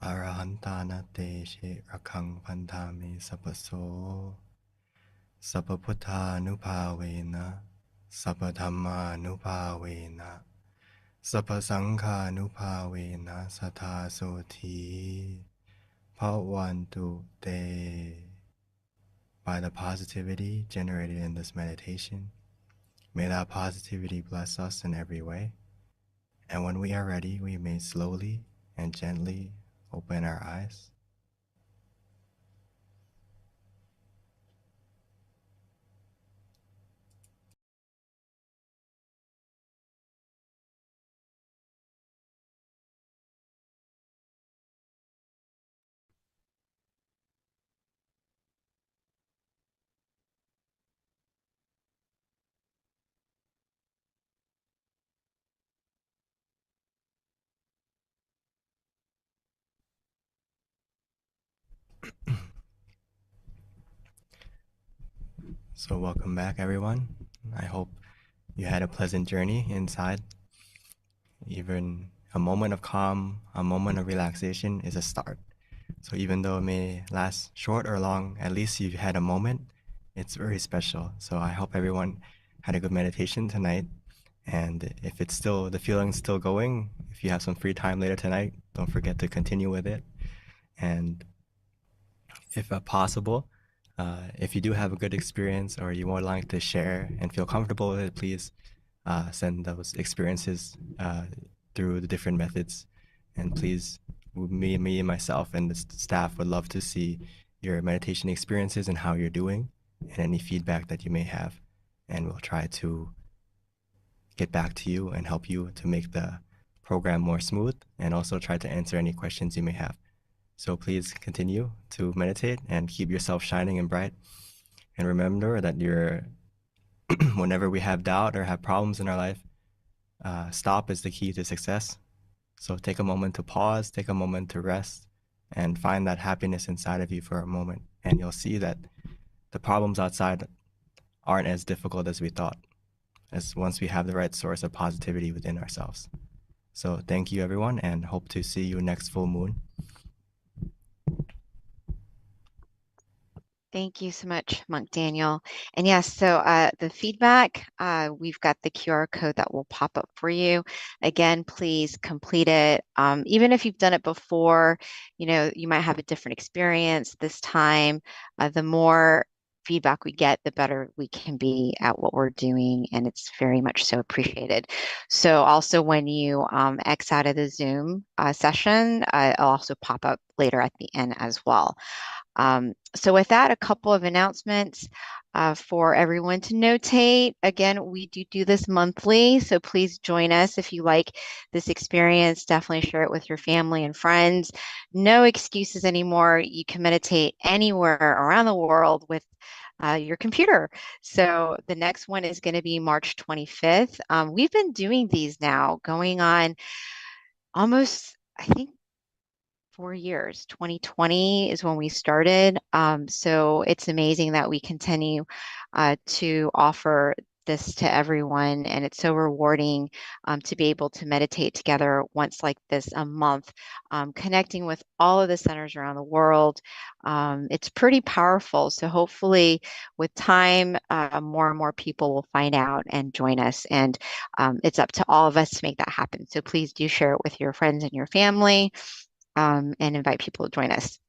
อรหันตานาเตเชระคังพันธามิสัพพโสสัพพพุทธานุภาเวนะสัพพธัมมานุภาเวนะสัพพสังฆานุภาเวนะสัทธาโสธีภวันตุเต By the positivity generated in this meditation, may that positivity bless us in every way. And when we are ready, we may slowly and gently open our eyes. So welcome back, everyone. I hope you had a pleasant journey inside. Even a moment of calm, a moment of relaxation is a start. So even though it may last short or long, at least you've had a moment. It's very special. So I hope everyone had a good meditation tonight. And if it's still, the feeling's still going, if you have some free time later tonight, don't forget to continue with it. And if possible, if you do have a good experience or you would like to share and feel comfortable with it, please send those experiences through the different methods. And please, me and myself and the staff would love to see your meditation experiences and how you're doing and any feedback that you may have. And we'll try to get back to you and help you to make the program more smooth and also try to answer any questions you may have. So please continue to meditate and keep yourself shining and bright. And remember that whenever we have doubt or have problems in our life, stop is the key to success. So take a moment to pause, take a moment to rest, and find that happiness inside of you for a moment. And you'll see that the problems outside aren't as difficult as we thought, as once we have the right source of positivity within ourselves. So thank you, everyone, and hope to see you next full moon. Thank you so much, Monk Daniel. And yes, so the feedback, we've got the QR code that will pop up for you. Again, please complete it. Even if you've done it before, you might have a different experience this time. The more feedback we get, the better we can be at what we're doing, and it's very much so appreciated. So also when you X out of the Zoom session, it'll also pop up later at the end as well. So with that, a couple of announcements for everyone to notate. Again, we do this monthly, so please join us if you like this experience. Definitely share it with your family and friends. No excuses anymore. You can meditate anywhere around the world with your computer. So the next one is going to be March 25th. We've been doing these now going on almost, I think, 4 years. 2020 is when we started. So it's amazing that we continue to offer this to everyone. And it's so rewarding to be able to meditate together once like this a month, connecting with all of the centers around the world. It's pretty powerful. So hopefully with time, more and more people will find out and join us. And it's up to all of us to make that happen. So please do share it with your friends and your family. And invite people to join us.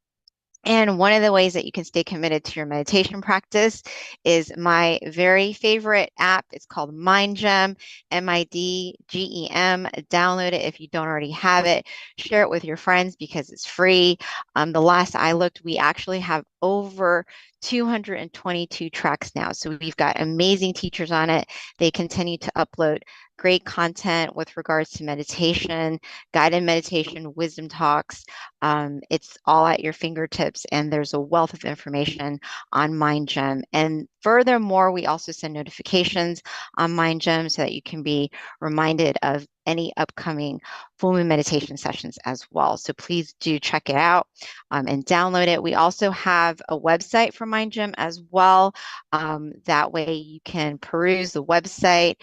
And one of the ways that you can stay committed to your meditation practice is my very favorite app. It's called MindGem, MIDGEM. Download it if you don't already have it. Share it with your friends because it's free. The last I looked, we actually have over 222 tracks now. So we've got amazing teachers on it. They continue to upload great content with regards to meditation, guided meditation, wisdom talks. It's all at your fingertips, and there's a wealth of information on MindGem. And furthermore, we also send notifications on MindGem so that you can be reminded of any upcoming full moon meditation sessions as well. So please do check it out and download it. We also have a website for Mind Gym as well. That way you can peruse the website.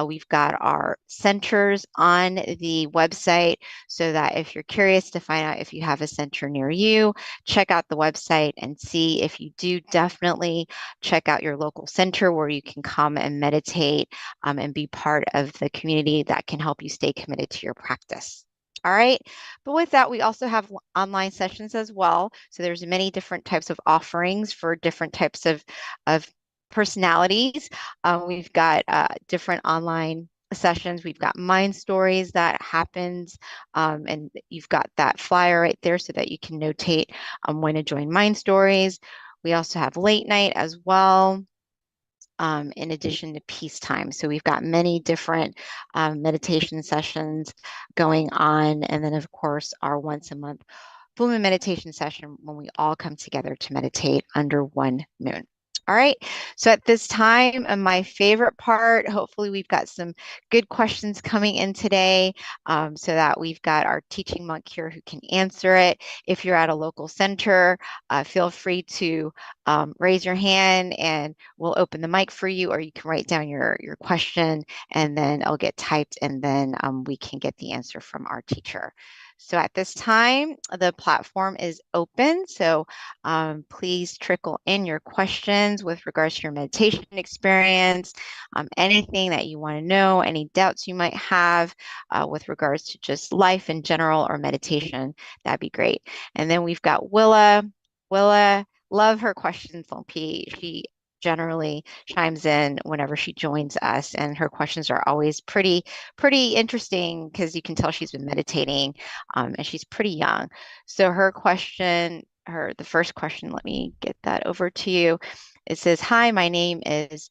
We've got our centers on the website so that if you're curious to find out if you have a center near you, check out the website and see. If you do, definitely check out your local center where you can come and meditate and be part of the community that can help you stay committed to your practice. All right. But with that, we also have online sessions as well. So there's many different types of offerings for different types of personalities. We've got different online sessions. We've got Mind Stories that happens, and you've got that flyer right there so that you can notate when to join Mind Stories. We also have late night as well, in addition to peacetime. So we've got many different meditation sessions going on. And then, of course, our once a month full moon meditation session when we all come together to meditate under one moon. All right. So at this time, my favorite part, hopefully we've got some good questions coming in today, so that we've got our teaching monk here who can answer it. If you're at a local center, feel free to raise your hand and we'll open the mic for you, or you can write down your question and then it'll get typed and then we can get the answer from our teacher. So at this time, the platform is open. So please trickle in your questions with regards to your meditation experience, anything that you want to know, any doubts you might have with regards to just life in general or meditation. That'd be great. And then we've got Willa. Willa, love her questions on P. She generally chimes in whenever she joins us, and her questions are always pretty interesting because you can tell she's been meditating, and she's pretty young. So her question, the first question, let me get that over to you. It says, "Hi, my name is,"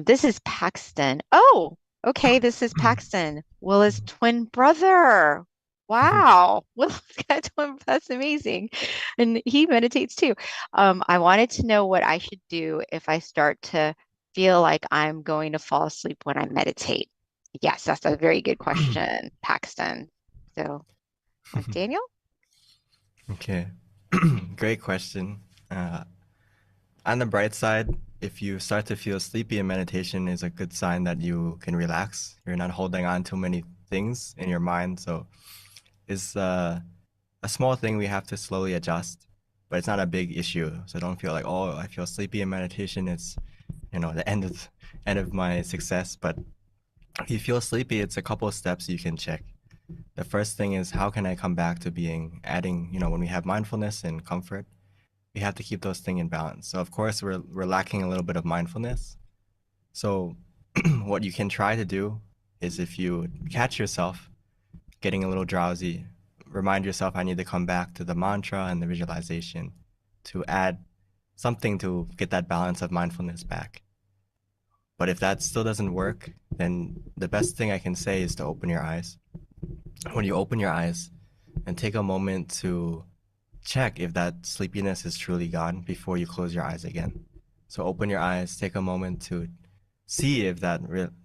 this is Paxton. Oh, okay, this is Paxton, Willa's twin brother. Wow, Willa's got a twin. That's amazing, and he meditates too. I wanted to know what I should do if I start to feel like I'm going to fall asleep when I meditate. Yes, that's a very good question, Paxton. So, Daniel? Okay, great question. On the bright side, if you start to feel sleepy in meditation, is a good sign that you can relax. You're not holding on to many things in your mind. So it's a small thing we have to slowly adjust, but it's not a big issue. So don't feel like, oh, I feel sleepy in meditation. It's, the end of my success. But if you feel sleepy, it's a couple of steps you can check. The first thing is, how can I come back to adding, when we have mindfulness and comfort, we have to keep those things in balance. So of course we're lacking a little bit of mindfulness. So what you can try to do is, if you catch yourself getting a little drowsy, remind yourself, I need to come back to the mantra and the visualization to add something to get that balance of mindfulness back. But if that still doesn't work, then the best thing I can say is to open your eyes. When you open your eyes, and take a moment to check if that sleepiness is truly gone before you close your eyes again. So open your eyes, take a moment to see if that,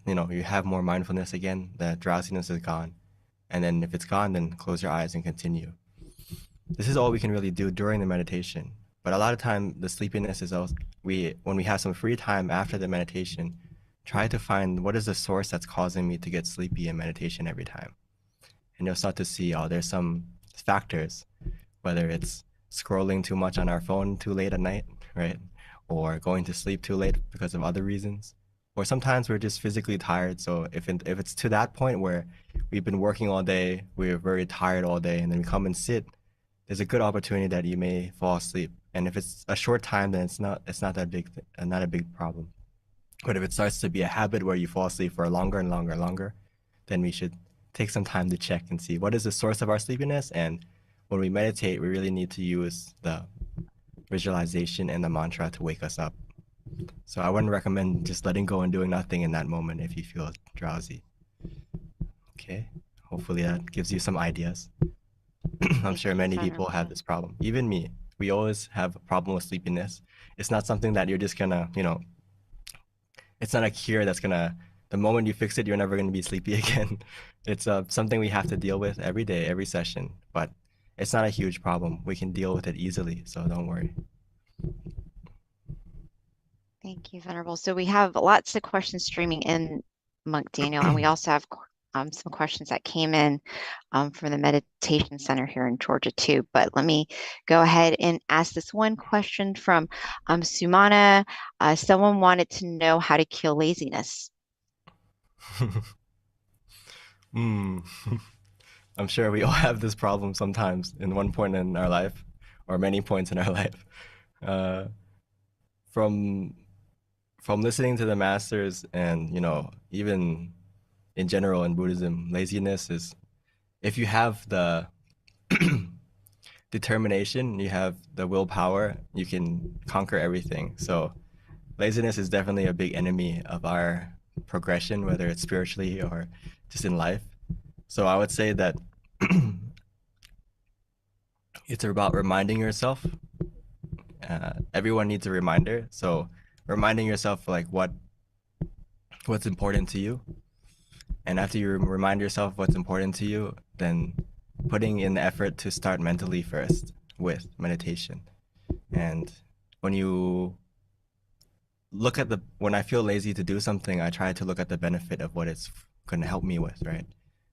you have more mindfulness again, that drowsiness is gone. And then if it's gone, then close your eyes and continue. This is all we can really do during the meditation. But a lot of time, the sleepiness is also, when we have some free time after the meditation, try to find what is the source that's causing me to get sleepy in meditation every time. And you'll start to see, there's some factors, whether it's scrolling too much on our phone too late at night, right? Or going to sleep too late because of other reasons. Or sometimes we're just physically tired. So if it's to that point where we've been working all day, we're very tired all day, and then we come and sit, there's a good opportunity that you may fall asleep. And if it's a short time, then it's not that big, not a big problem. But if it starts to be a habit where you fall asleep for longer and longer and longer, then we should take some time to check and see what is the source of our sleepiness. And when we meditate, we really need to use the visualization and the mantra to wake us up. So I wouldn't recommend just letting go and doing nothing in that moment if you feel drowsy. Okay, hopefully that gives you some ideas. I'm sure many people have this problem. Even me, we always have a problem with sleepiness. It's not something that you're just gonna, it's not a cure that's gonna the moment you fix it, you're never going to be sleepy again. It's something we have to deal with every day, every session, but it's not a huge problem. We can deal with it easily, so don't worry. Thank you, Venerable. So we have lots of questions streaming in, Monk Daniel, and we also have some questions that came in from the Meditation Center here in Georgia too. But let me go ahead and ask this one question from Sumana. Someone wanted to know how to kill laziness. I'm sure we all have this problem sometimes in one point in our life, or many points in our life. From listening to the masters, and even in general in Buddhism, laziness is, if you have the determination, you have the willpower, you can conquer everything. So laziness is definitely a big enemy of our progression, whether it's spiritually or just in life. So I would say that it's about reminding yourself. Everyone needs a reminder. So reminding yourself like what's important to you. And after you remind yourself what's important to you, then putting in the effort to start mentally first with meditation. And when you look at when I feel lazy to do something, I try to look at the benefit of what it's going to help me with, right?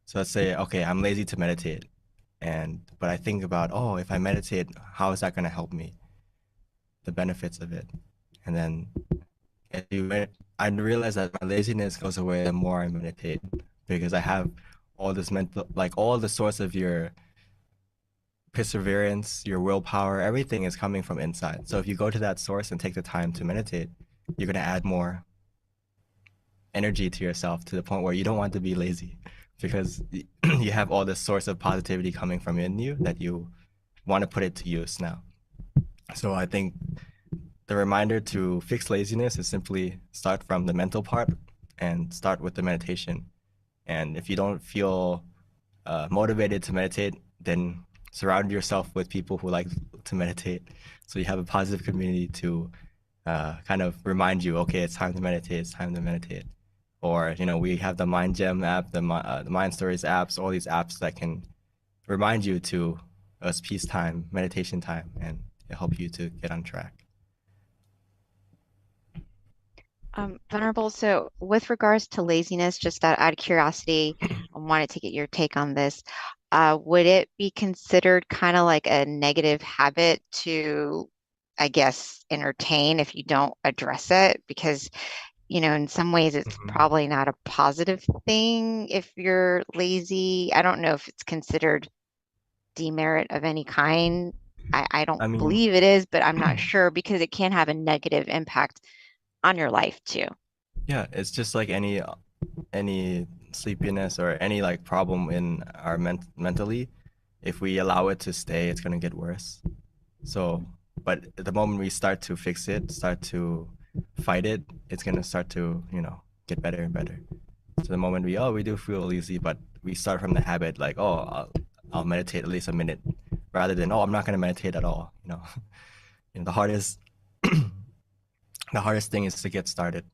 So let's say, okay, I'm lazy to meditate, but I think about, oh, if I meditate, how is that going to help me? The benefits of it. And then I realize that my laziness goes away the more I meditate, because I have all this mental, like all the source of your perseverance, your willpower, everything is coming from inside. So if you go to that source and take the time to meditate, you're going to add more energy to yourself, to the point where you don't want to be lazy, because you have all this source of positivity coming from in you that you want to put it to use now. So I think the reminder to fix laziness is simply start from the mental part and start with the meditation. And if you don't feel motivated to meditate, then surround yourself with people who like to meditate. So you have a positive community to kind of remind you, okay, it's time to meditate, it's time to meditate. Or, we have the Mind Gem app, the Mind Stories apps, all these apps that can remind you to it's peace time, meditation time, and it help you to get on track. Venerable, so with regards to laziness, just out of curiosity, I wanted to get your take on this. Would it be considered kind of like a negative habit to, I guess, entertain if you don't address it? Because, in some ways it's probably not a positive thing if you're lazy. I don't know if it's considered demerit of any kind. I don't believe it is, but I'm not sure, because it can have a negative impact on your life too. Yeah, it's just like any sleepiness or any like problem in our mentally. If we allow it to stay, it's gonna get worse. So, but the moment we start to fix it, start to fight it, it's gonna start to get better and better. So the moment we do feel lazy, but we start from the habit, like, oh, I'll meditate at least a minute, rather than, oh, I'm not gonna meditate at all. The hardest the hardest thing is to get started.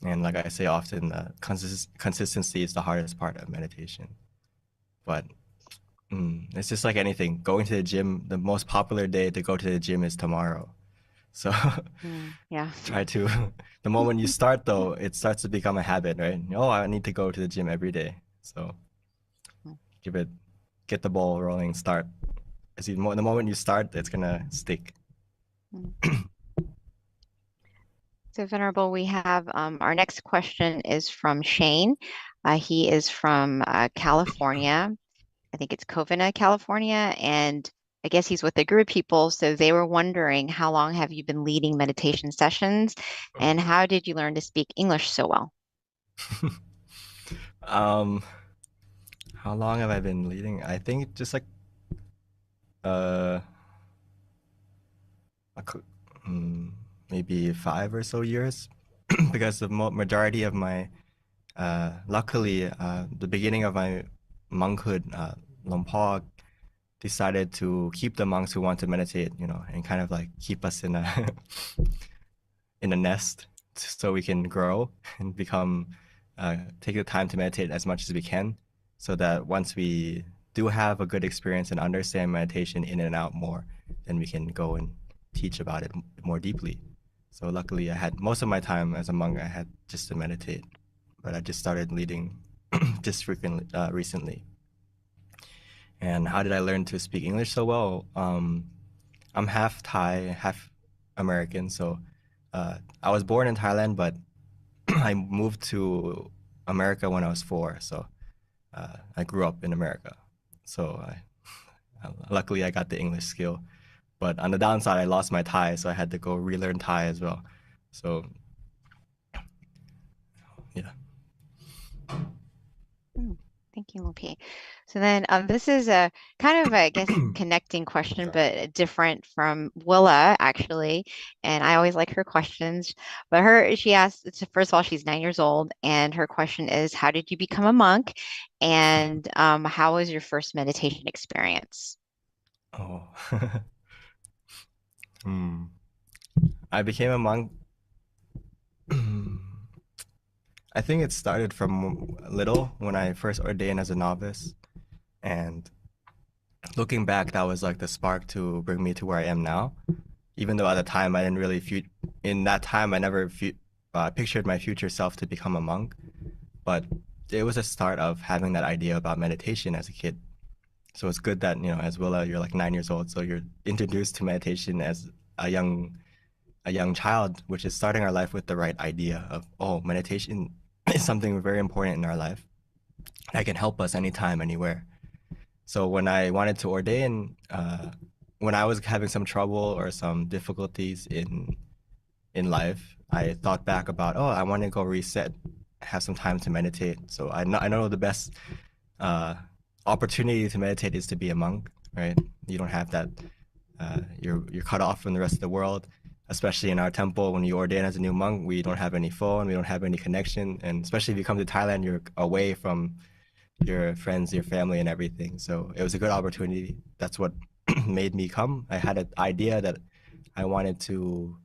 And like I say often, consistency is the hardest part of meditation. But it's just like anything. Going to the gym, the most popular day to go to the gym is tomorrow. So yeah. Try to, the moment you start though, it starts to become a habit, right? Oh, I need to go to the gym every day. So get the ball rolling, start. The moment you start, it's gonna stick. So Venerable, we have our next question is from Shane. He is from California. I think it's Covina, California. And I guess he's with a group of people. So they were wondering, how long have you been leading meditation sessions? And how did you learn to speak English so well? How long have I been leading? I think just like maybe 5 or so years, because the majority of my luckily the beginning of my monkhood, Luang Por decided to keep the monks who want to meditate, and kind of like keep us in a nest, so we can grow and become take the time to meditate as much as we can, so that once we do have a good experience and understand meditation in and out more, then we can go and teach about it more deeply. So luckily, I had most of my time as a monk, I had just to meditate, but I just started leading just frequently recently. And how did I learn to speak English so well? I'm half Thai, half American. So I was born in Thailand, but I moved to America when I was 4. So I grew up in America. So luckily I got the English skill. But on the downside, I lost my Thai, so I had to go relearn Thai as well. So yeah. Thank you, Mopi. So then this is a kind of, I guess, connecting question, but different from Willa, actually. And I always like her questions. But she asked, first of all, she's 9 years old. And her question is, how did you become a monk? And how was your first meditation experience? Oh. I became a monk. I think it started from little when I first ordained as a novice. And looking back, that was like the spark to bring me to where I am now. Even though at the time I didn't really in that time I never pictured my future self to become a monk, but it was a start of having that idea about meditation as a kid. So it's good that, as Willa, you're like 9 years old, so you're introduced to meditation as a young child, which is starting our life with the right idea of, oh, meditation is something very important in our life that can help us anytime, anywhere. So when I wanted to ordain, when I was having some trouble or some difficulties in life, I thought back about, oh, I want to go reset, have some time to meditate. So I know the best opportunity to meditate is to be a monk, right? You don't have that. You're cut off from the rest of the world, especially in our temple. When you ordain as a new monk, we don't have any phone, we don't have any connection, and especially if you come to Thailand, you're away from your friends, your family, and everything. So it was a good opportunity. That's what made me come. I had an idea that I wanted to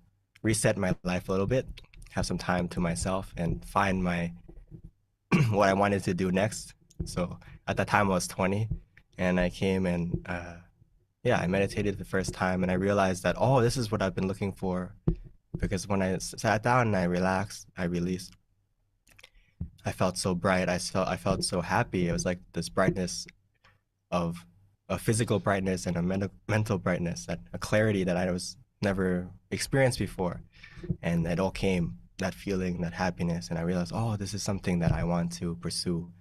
reset my life a little bit, have some time to myself, and find what I wanted to do next. So at that time I was 20, and I came and I meditated the first time, and I realized that, oh, this is what I've been looking for. Because when I sat down and I relaxed, I released, I felt so bright. I felt so happy. It was like this brightness of a physical brightness and a mental brightness, a clarity that I was never experienced before. And it all came, that feeling, that happiness. And I realized, oh, this is something that I want to pursue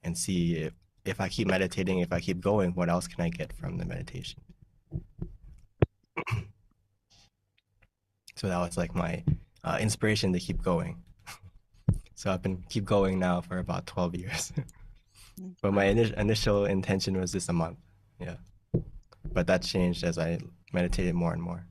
and see if I keep meditating, if I keep going, what else can I get from the meditation? So that was like my inspiration to keep going. So I've been keep going now for about 12 years. But my initial intention was just a month. Yeah. But that changed as I meditated more and more.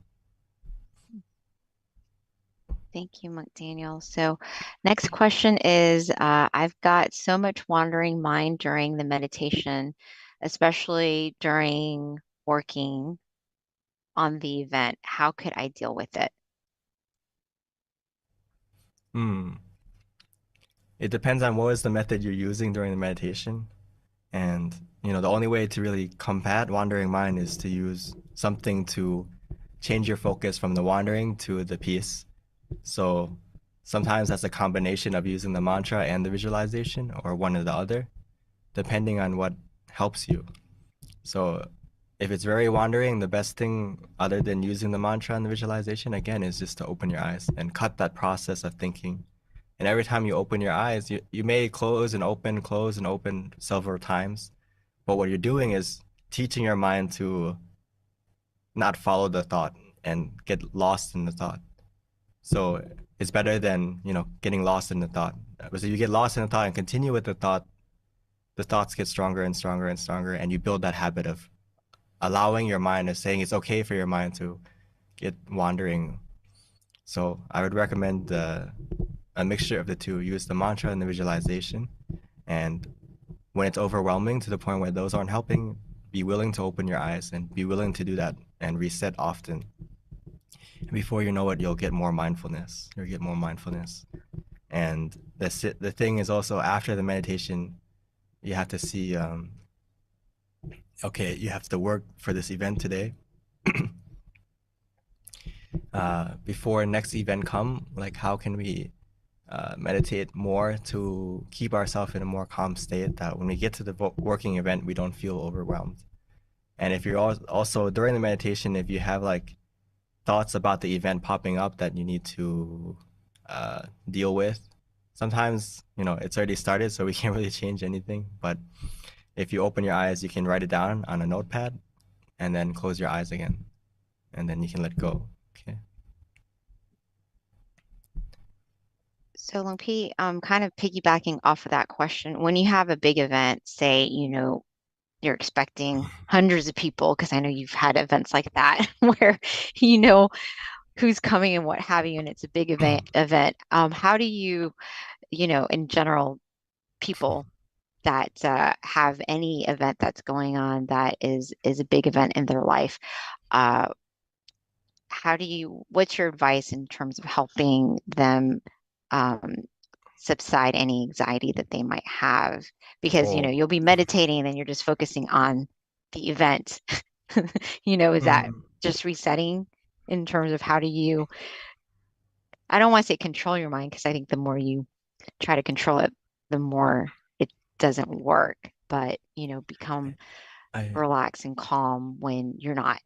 Thank you, Monk Daniel. So next question is, I've got so much wandering mind during the meditation, especially during working on the event. How could I deal with it? It depends on what is the method you're using during the meditation. And, the only way to really combat wandering mind is to use something to change your focus from the wandering to the peace. So sometimes that's a combination of using the mantra and the visualization, or one or the other, depending on what helps you. So if it's very wandering, the best thing other than using the mantra and the visualization, again, is just to open your eyes and cut that process of thinking. And every time you open your eyes, you may close and open several times. But what you're doing is teaching your mind to not follow the thought and get lost in the thought. So it's better than, getting lost in the thought. Because if you get lost in the thought and continue with the thoughts get stronger and stronger and stronger, and you build that habit of allowing your mind, and saying it's okay for your mind to get wandering. So I would recommend a mixture of the two. Use the mantra and the visualization. And when it's overwhelming to the point where those aren't helping, be willing to open your eyes and be willing to do that and reset often. And before you know it, you'll get more mindfulness. And the thing is also, after the meditation, you have to see, okay, you have to work for this event today. Before next event come, like how can we meditate more to keep ourselves in a more calm state, that when we get to the working event, we don't feel overwhelmed. And if you're also during the meditation, if you have like thoughts about the event popping up that you need to deal with, sometimes, you know, it's already started, so we can't really change anything. But if you open your eyes, you can write it down on a notepad and then close your eyes again, and then you can let go. Okay. So Long P, kind of piggybacking off of that question, when you have a big event, say, you're expecting hundreds of people, because I know you've had events like that where you know who's coming and what have you, and it's a big event. How do you, in general, people that have any event that's going on that is a big event in their life, uh, what's your advice in terms of helping them um, subside any anxiety that they might have? Because, Oh. you'll be meditating and then you're just focusing on the event. Is that just resetting in terms of how do you, I don't want to say control your mind, because I think the more you try to control it, the more it doesn't work. But, become relaxed and calm when you're not.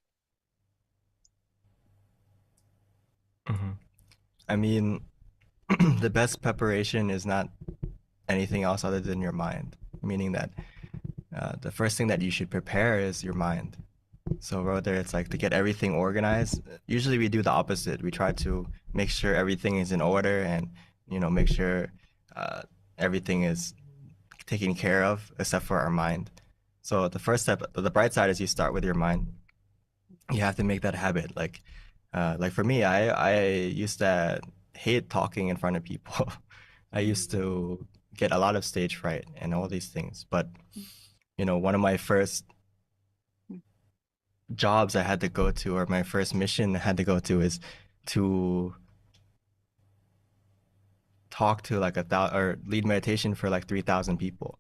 I mean, the best preparation is not anything else other than your mind, meaning that the first thing that you should prepare is your mind. So whether it's like to get everything organized, usually we do the opposite. We try to make sure everything is in order and, make sure everything is taken care of except for our mind. So the first step, the bright side, is you start with your mind. You have to make that habit. Like for me, I used to hate talking in front of people. I used to get a lot of stage fright and all these things. But, one of my first jobs I had to go to, or my first mission I had to go to, is to talk to like or lead meditation for like 3,000 people.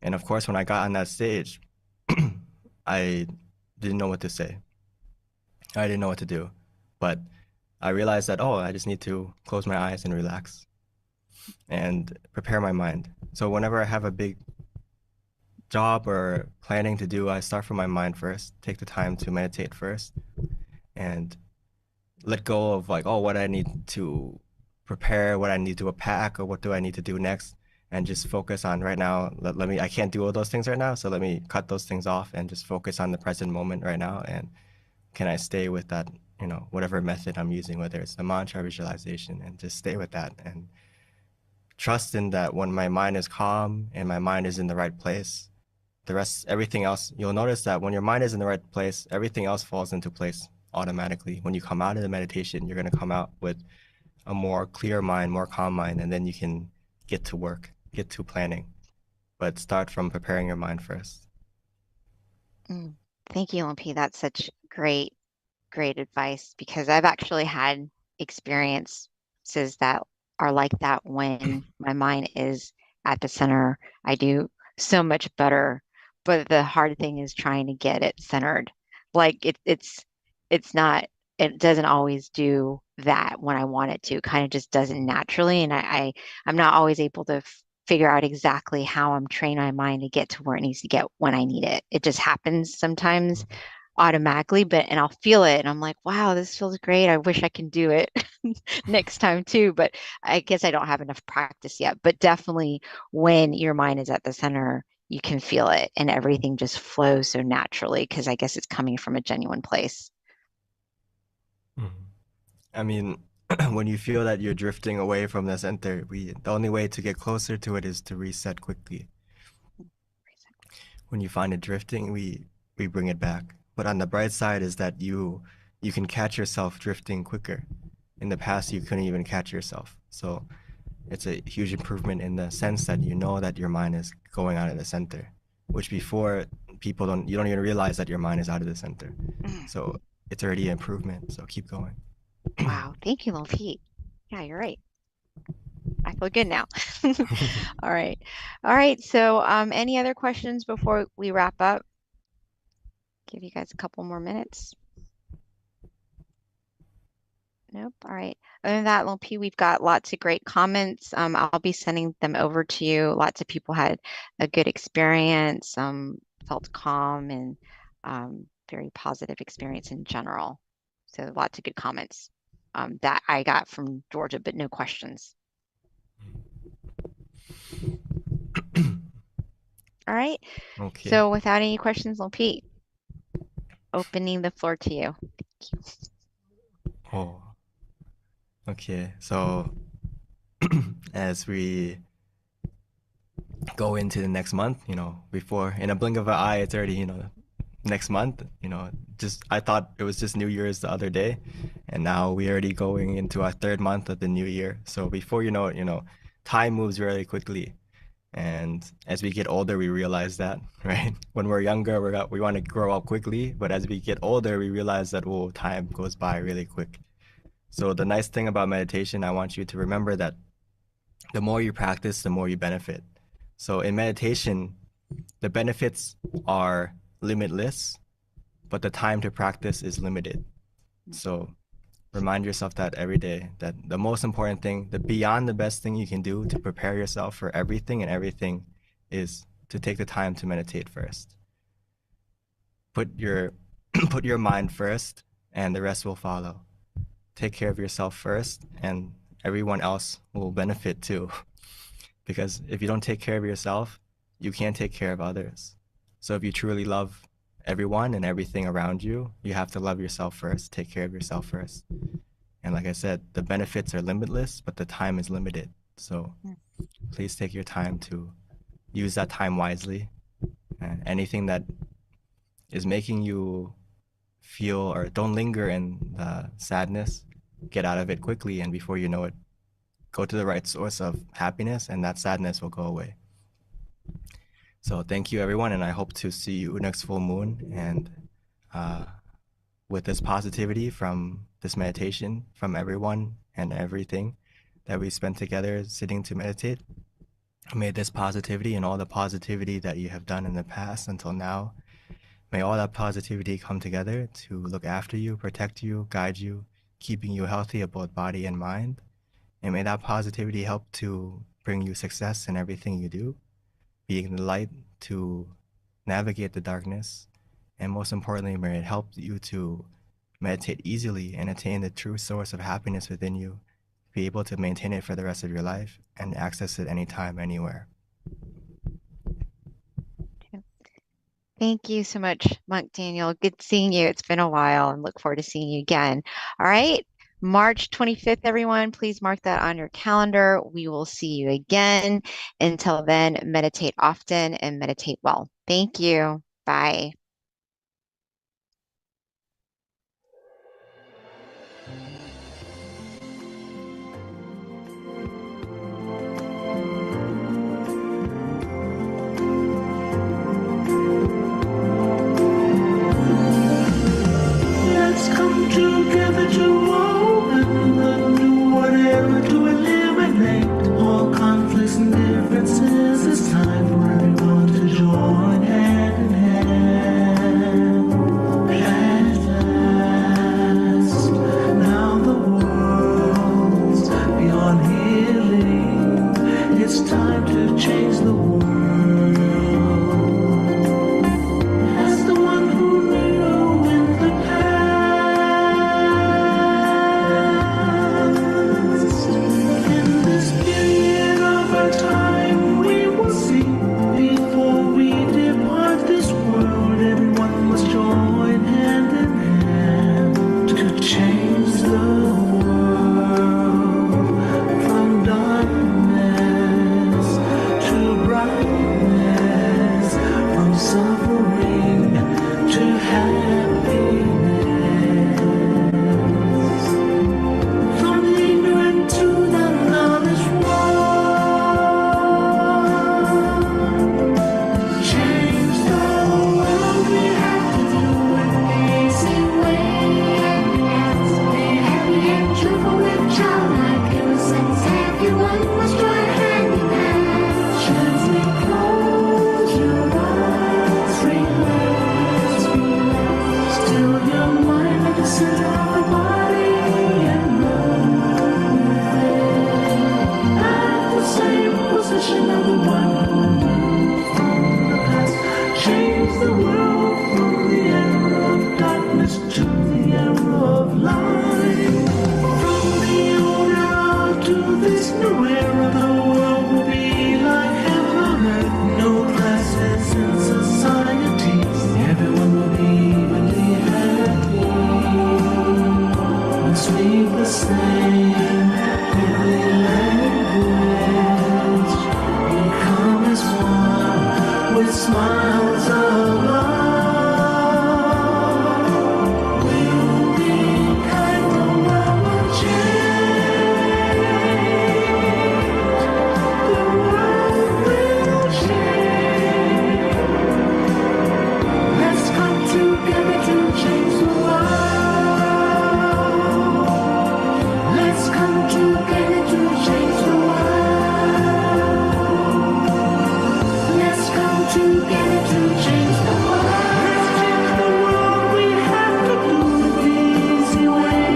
And of course, when I got on that stage, I didn't know what to say. I didn't know what to do. But I realized that, I just need to close my eyes and relax and prepare my mind. So whenever I have a big job or planning to do, I start from my mind first, take the time to meditate first, and let go of like, what I need to prepare, what I need to pack, or what do I need to do next, and just focus on right now. I can't do all those things right now, so let me cut those things off and just focus on the present moment right now. And can I stay with that, whatever method I'm using, whether it's the mantra, visualization, and just stay with that and trust in that when my mind is calm and my mind is in the right place, the rest, everything else, you'll notice that when your mind is in the right place, everything else falls into place automatically. When you come out of the meditation, you're going to come out with a more clear mind, more calm mind, and then you can get to work, get to planning. But start from preparing your mind first. Thank you, LP. That's such great advice, because I've actually had experiences that are like that. When my mind is at the center, I do so much better. But the hard thing is trying to get it centered. Like it's not, it doesn't always do that when I want it to. It kind of just doesn't naturally. And I'm not always able to figure out exactly how I'm training my mind to get to where it needs to get when I need it. It just happens sometimes automatically, and I'll feel it and I'm like, wow, this feels great. I wish I can do it next time too. But I guess I don't have enough practice yet. But definitely when your mind is at the center, you can feel it and everything just flows so naturally, because I guess it's coming from a genuine place. I mean, when you feel that you're drifting away from the center, the only way to get closer to it is to reset quickly. When you find it drifting, we bring it back. But on the bright side is that you can catch yourself drifting quicker. In the past, you couldn't even catch yourself. So it's a huge improvement in the sense that you know that your mind is going out of the center, which before you don't even realize that your mind is out of the center. So it's already an improvement. So keep going. Wow. Thank you, Lil Pete. Yeah, you're right. Excellent. feel good now. All right. All right. So any other questions before we wrap up? Give you guys a couple more minutes. Nope. All right. Other than that, Lil P, we've got lots of great comments. I'll be sending them over to you. Lots of people had a good experience, felt calm, and very positive experience in general. So lots of good comments that I got from Georgia, but no questions. All right. Okay. So without any questions, Lil P, opening the floor to you. Oh. Okay. So as we go into the next month, you know, before in a blink of an eye, it's already, you know, next month, you know, just I thought it was just New Year's the other day, and now we're already going into our third month of the new year. So before you know it, you know, time moves really quickly. And as we get older, we realize that, right? When we're younger, we want to grow up quickly, but as we get older, we realize that, oh, time goes by really quick. So the nice thing about meditation, I want you to remember that the more you practice, the more you benefit. So in meditation, the benefits are limitless, but the time to practice is limited. So remind yourself that every day, that the most important thing, the beyond the best thing you can do to prepare yourself for everything and everything is to take the time to meditate first. Put your put your mind first, and the rest will follow. Take care of yourself first, and everyone else will benefit too. Because if you don't take care of yourself, you can't take care of others. So if you truly love everyone and everything around you, you have to love yourself first, take care of yourself first. And like I said, the benefits are limitless, but the time is limited. So please take your time to use that time wisely. And anything that is making you feel, or don't linger in sadness, get out of it quickly, and before you know it, go to the right source of happiness, and that sadness will go away. So thank you, everyone, and I hope to see you next full moon. And with this positivity from this meditation, from everyone and everything that we spent together sitting to meditate, may this positivity and all the positivity that you have done in the past until now, may all that positivity come together to look after you, protect you, guide you, keeping you healthy of both body and mind. And may that positivity help to bring you success in everything you do, being the light to navigate the darkness. And most importantly, may it help you to meditate easily and attain the true source of happiness within you, be able to maintain it for the rest of your life and access it anytime, anywhere. Thank you so much, Monk Daniel. Good seeing you. It's been a while, and look forward to seeing you again. All right, March 25th, everyone, please mark that on your calendar. We will see you again. Until then, meditate often and meditate well. Thank you. Bye. Let's come together to open the new whatever, to eliminate all conflicts and differences. It's time for everyone to join hand in hand. this new era, the world will be like heaven on earth. No classes in society. Everyone will be really happy. We speak the same holy language. Become as one with smiles of love. We'll be kind, the world will change. The world will change. Let's come together to change the world. Let's come together to change the world. Let's come together to change the world. Let's change the world. We have to do it the easy way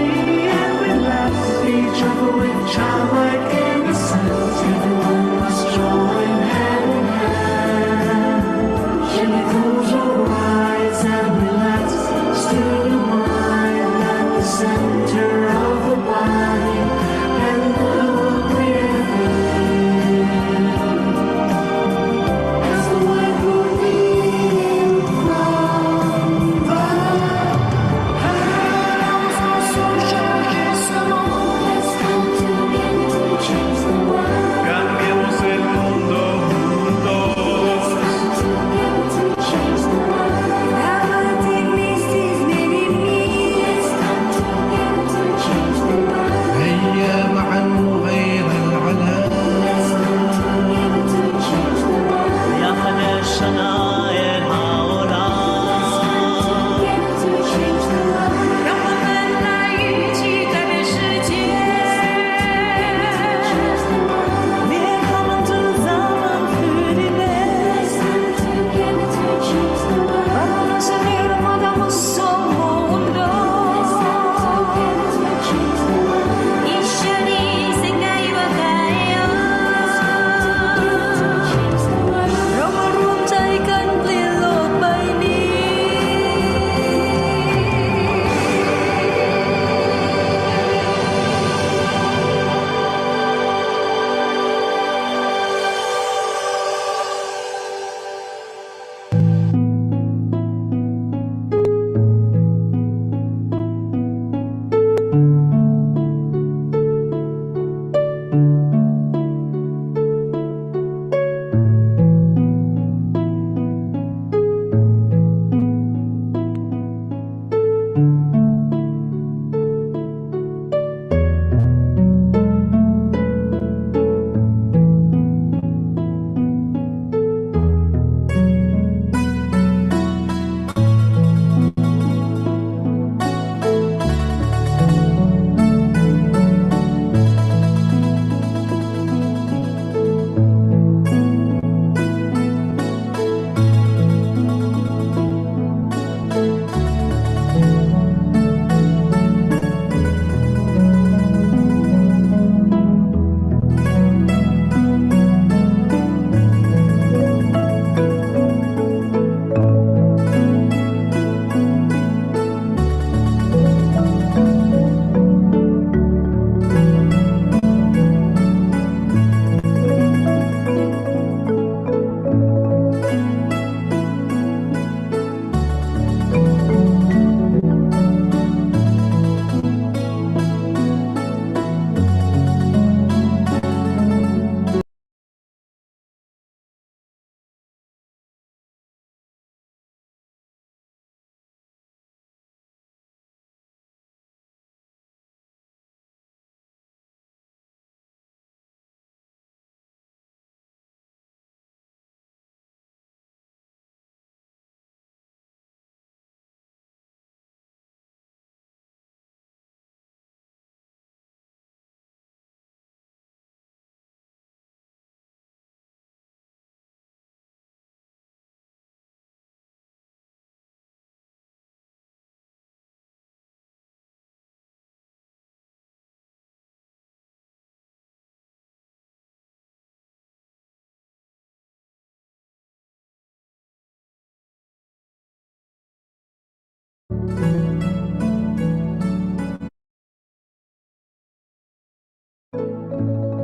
and relax each other with childlike innocence. Everyone must join hand in hand. Chemicals will rise and relax. Still the mind at the center of the body and will breathe as the wind will lead from the house of social justement. Let's come together to change the world. Cambiemos el mundo juntos. Let's come together to change the world. Let's come together to change the world. هيا معا نغير العالم. Let's come together to change the world. Let's come together to change the world. 让我们来一起改变世界。 Change the world. Willkommen zusammen für die Let's Welt. come together to change the world. Vamos a unir podamos mundo. Let's come together to change the world. 一緒に世界を変えよう。 Change the world. เรามารวมใจกันเปลี่ยนโลกใบนี้ Let's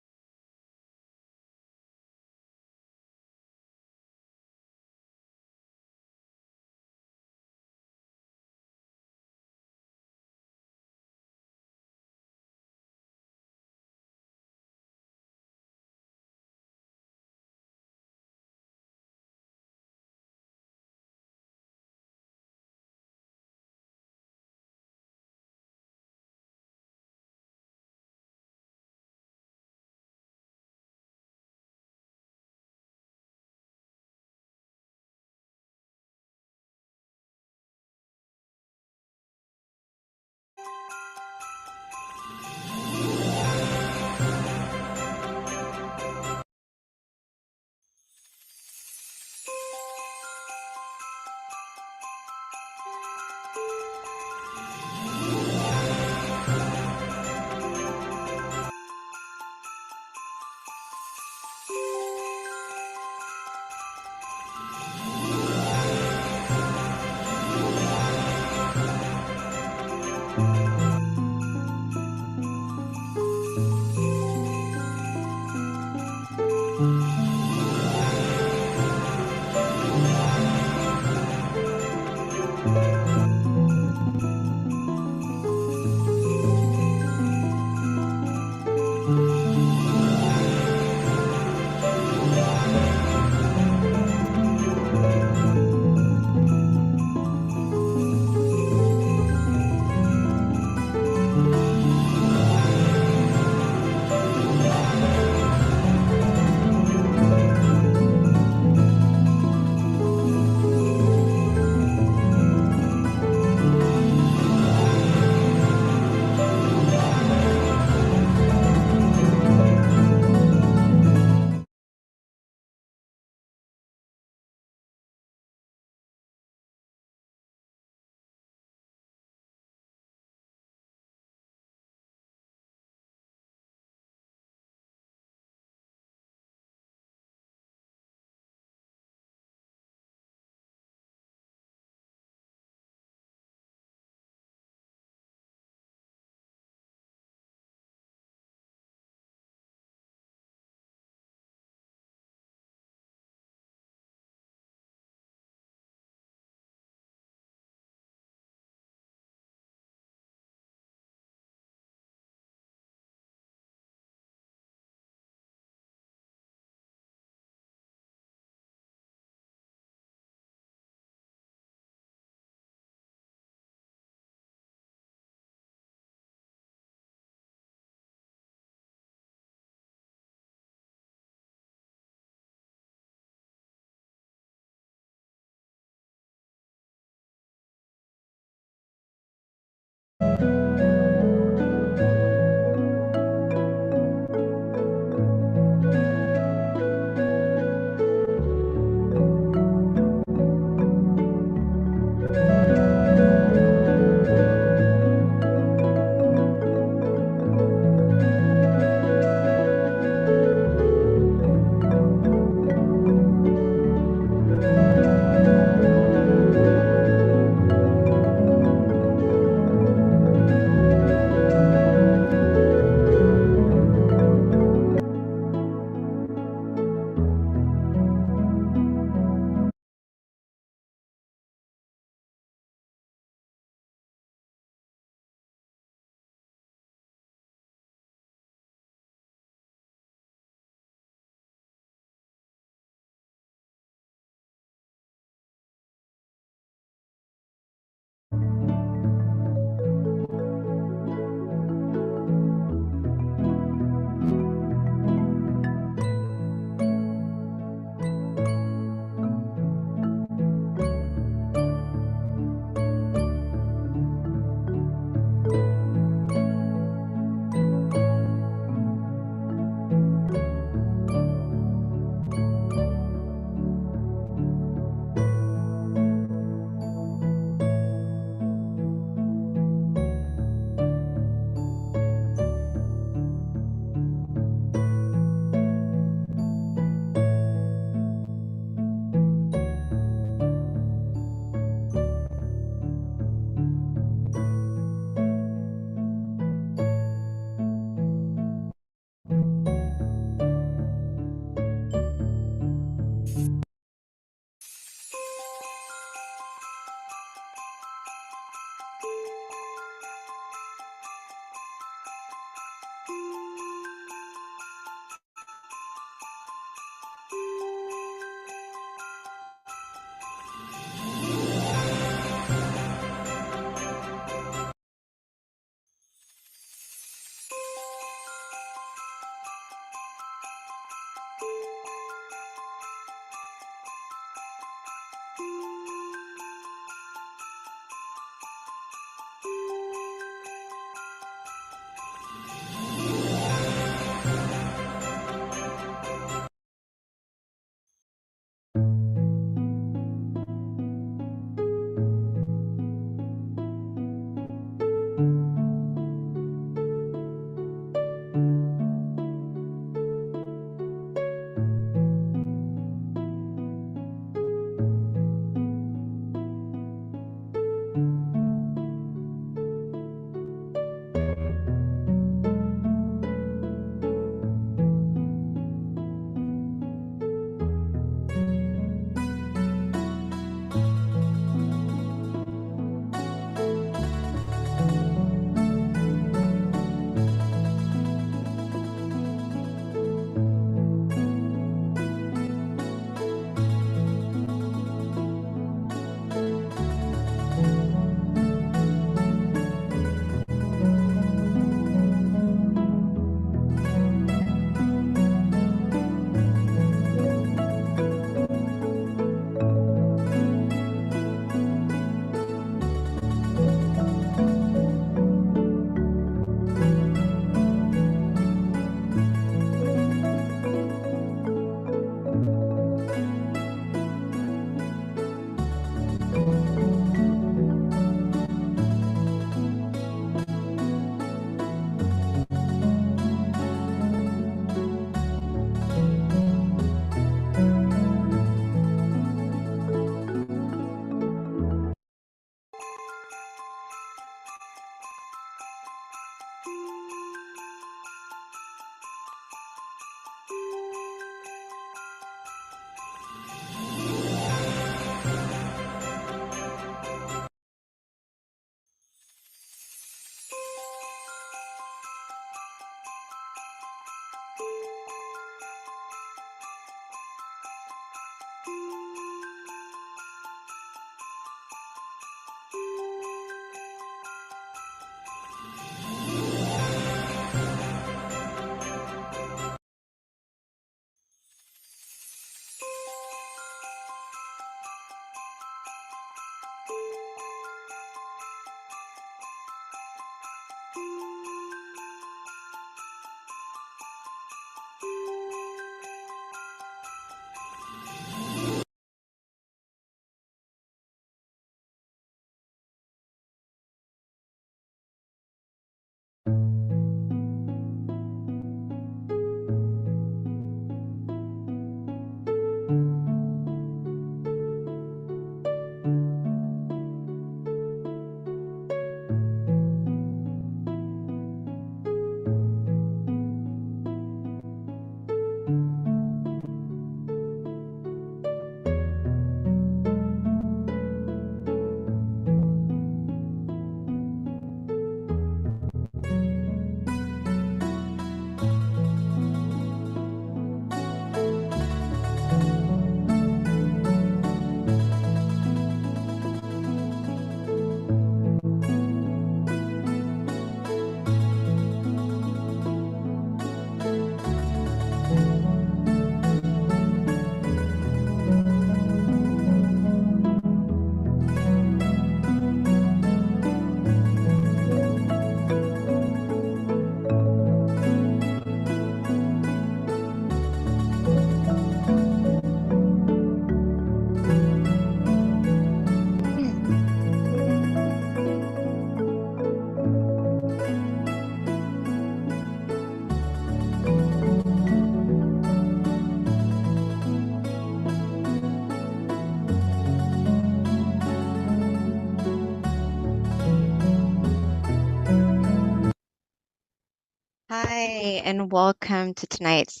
Hi, and welcome to tonight's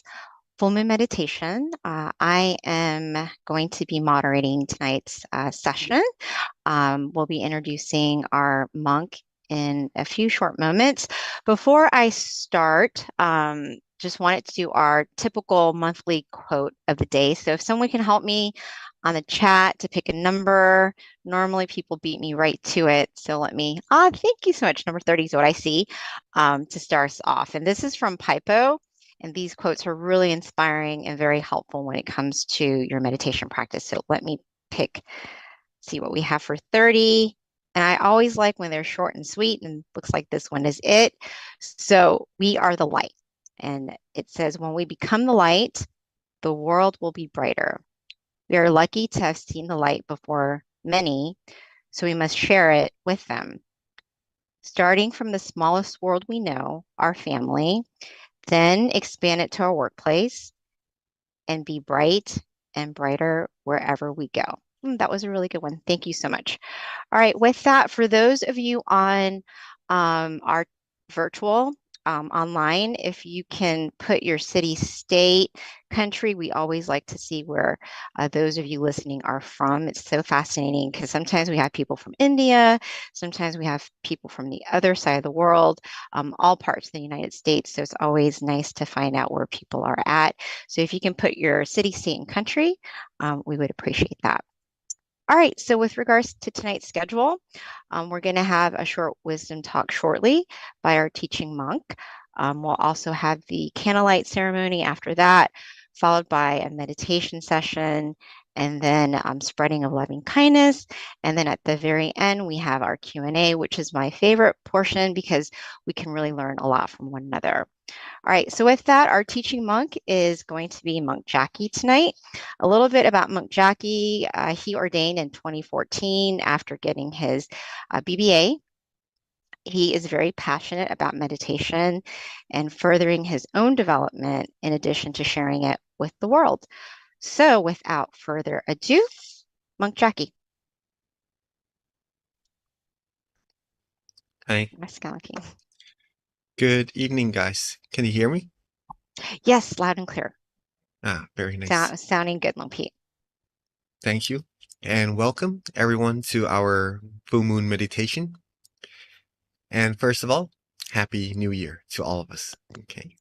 full moon meditation. I am going to be moderating tonight's session. We'll be introducing our monk in a few short moments. Before I start, just wanted to do our typical monthly quote of the day. So if someone can help me on the chat to pick a number, normally people beat me right to it. So let me, thank you so much. Number 30 is what I see to start us off. And this is from Pipo. And these quotes are really inspiring and very helpful when it comes to your meditation practice. So let me pick, see what we have for 30. And I always like when they're short and sweet, and looks like this one is it. So we are the light. And it says, when we become the light, the world will be brighter. We are lucky to have seen the light before many, so we must share it with them. Starting from the smallest world we know, our family, then expand it to our workplace and be bright and brighter wherever we go. That was a really good one. Thank you so much. All right, with that, for those of you on our virtual online, if you can put your city, state, country, we always like to see where those of you listening are from. It's so fascinating because sometimes we have people from India, sometimes we have people from the other side of the world, all parts of the United States. So it's always nice to find out where people are at. So if you can put your city, state, and country, we would appreciate that. All right, so with regards to tonight's schedule, we're going to have a short wisdom talk shortly by our teaching monk. We'll also have the candlelight ceremony after that, followed by a meditation session, and then spreading of loving kindness. And then at the very end, we have our Q&A, which is my favorite portion because we can really learn a lot from one another. All right, so with that, our teaching monk is going to be Monk Jackie tonight. A little bit about Monk Jackie. He ordained in 2014 after getting his BBA. He is very passionate about meditation and furthering his own development in addition to sharing it with the world. So without further ado, Monk Jackie. Hi. Maskalaki. Good evening, guys. Can you hear me? Yes, loud and clear. Very nice. Sounding good, Long Pete. Thank you. And welcome everyone to our full moon meditation. And first of all, Happy New Year to all of us. Okay.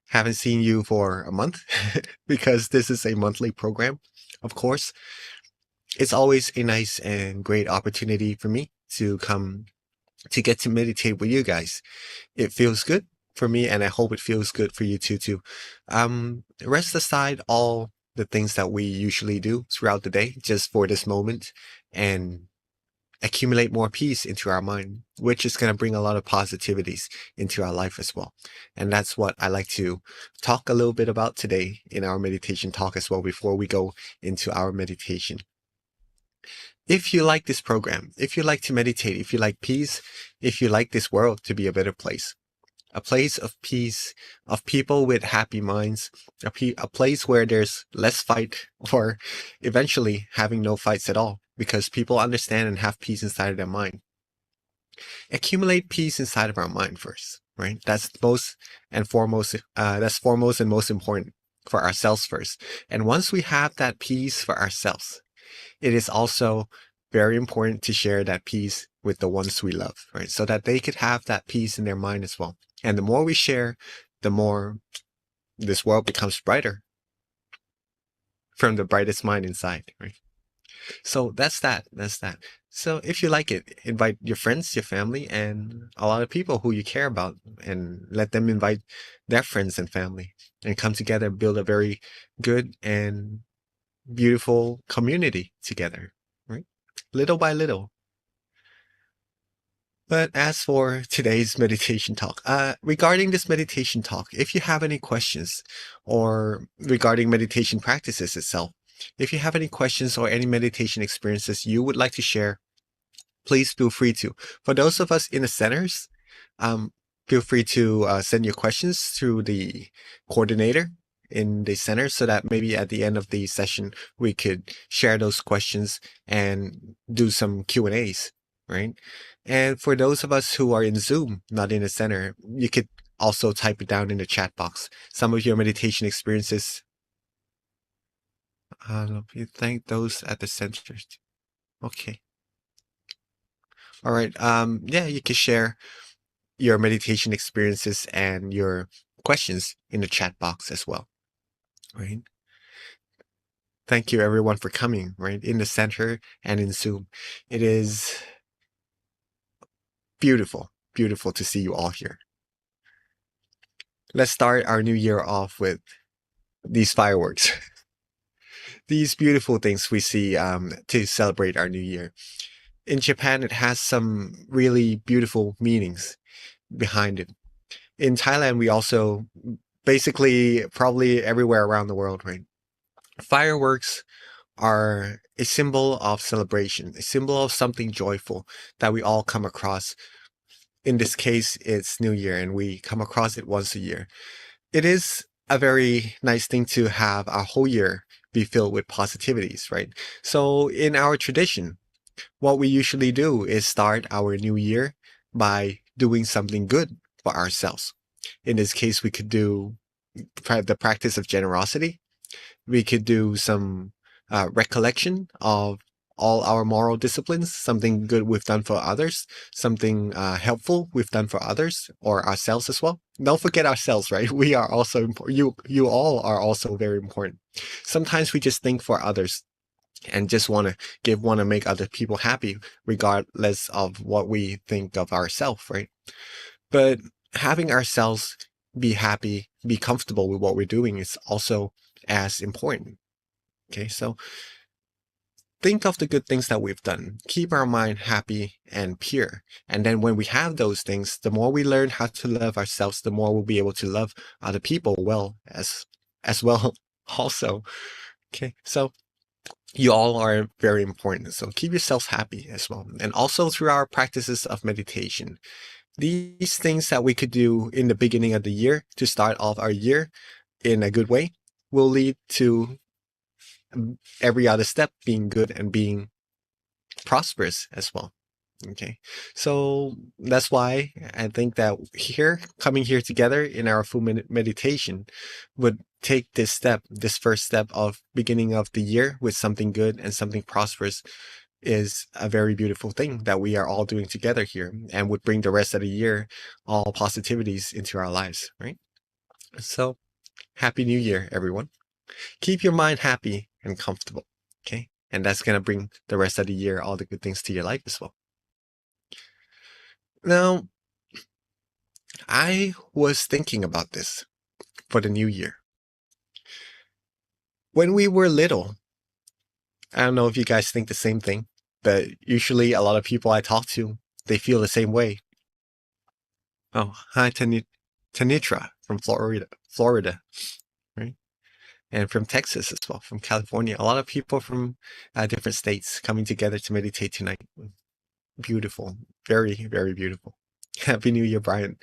Haven't seen you for a month because this is a monthly program. Of course, it's always a nice and great opportunity for me to come to get to meditate with you guys. It feels good for me, and I hope it feels good for you too. Rest aside all the things that we usually do throughout the day just for this moment and accumulate more peace into our mind, which is going to bring a lot of positivities into our life as well. And that's what I like to talk a little bit about today in our meditation talk as well before we go into our meditation. If you like this program, if you like to meditate, if you like peace, if you like this world to be a better place of peace, of people with happy minds, a place where there's less fight or eventually having no fights at all because people understand and have peace inside of their mind. Accumulate peace inside of our mind first, right? That's most and foremost, that's foremost and most important for ourselves first. And once we have that peace for ourselves, it is also very important to share that peace with the ones we love, right? So that they could have that peace in their mind as well. And the more we share, the more this world becomes brighter from the brightest mind inside, right? So that's that. So if you like it, invite your friends, your family, and a lot of people who you care about, and let them invite their friends and family and come together, build a very good and beautiful community together, right? Little by little. But as for today's meditation talk, regarding this meditation talk, if you have any questions or regarding meditation practices itself, if you have any questions or any meditation experiences you would like to share, please feel free to. For those of us in the centers, feel free to send your questions through the coordinator in the center so that maybe at the end of the session, we could share those questions and do some Q&As, right? And for those of us who are in Zoom, not in the center, you could also type it down in the chat box. Some of your meditation experiences. You thank those at the centers. Okay. All right. Yeah, you can share your meditation experiences and your questions in the chat box as well, right? Thank you everyone for coming, right? In the center and in Zoom. It is beautiful to see you all here. Let's start our new year off with these fireworks. these beautiful things we see to celebrate our new year. In Japan, it has some really beautiful meanings behind it. In Thailand, we also basically probably everywhere around the world, right? Fireworks are a symbol of celebration, a symbol of something joyful that we all come across. In this case, it's New Year, and we come across it once a year. It is a very nice thing to have our whole year be filled with positivities, right? So in our tradition, what we usually do is start our new year by doing something good for ourselves. In this case, we could do the practice of generosity. We could do some recollection of all our moral disciplines, something good we've done for others, something helpful we've done for others or ourselves as well. Don't forget ourselves, right? We are also important. You all are also very important. Sometimes we just think for others and just want to make other people happy, regardless of what we think of ourselves, right? But having ourselves be happy, be comfortable with what we're doing is also as important. Okay, so think of the good things that we've done. Keep our mind happy and pure. And then when we have those things, the more we learn how to love ourselves, the more we'll be able to love other people well as well also. Okay, so you all are very important. So keep yourselves happy as well. And also through our practices of meditation. These things that we could do in the beginning of the year to start off our year in a good way will lead to every other step being good and being prosperous as well. Okay, so that's why I think that coming here together in our full meditation would take this first step of beginning of the year with something good and something prosperous is a very beautiful thing that we are all doing together here, and would bring the rest of the year all positivities into our lives, right? So happy new year, everyone. Keep your mind happy and comfortable, okay? And that's going to bring the rest of the year all the good things to your life as well. Now, I was thinking about this for the new year. When we were little, I don't know if you guys think the same thing, but usually a lot of people I talk to, they feel the same way. Oh, hi, Tanitra from Florida, right? And from Texas as well, from California. A lot of people from different states coming together to meditate tonight. Beautiful. Very, very beautiful. Happy New Year, Brian.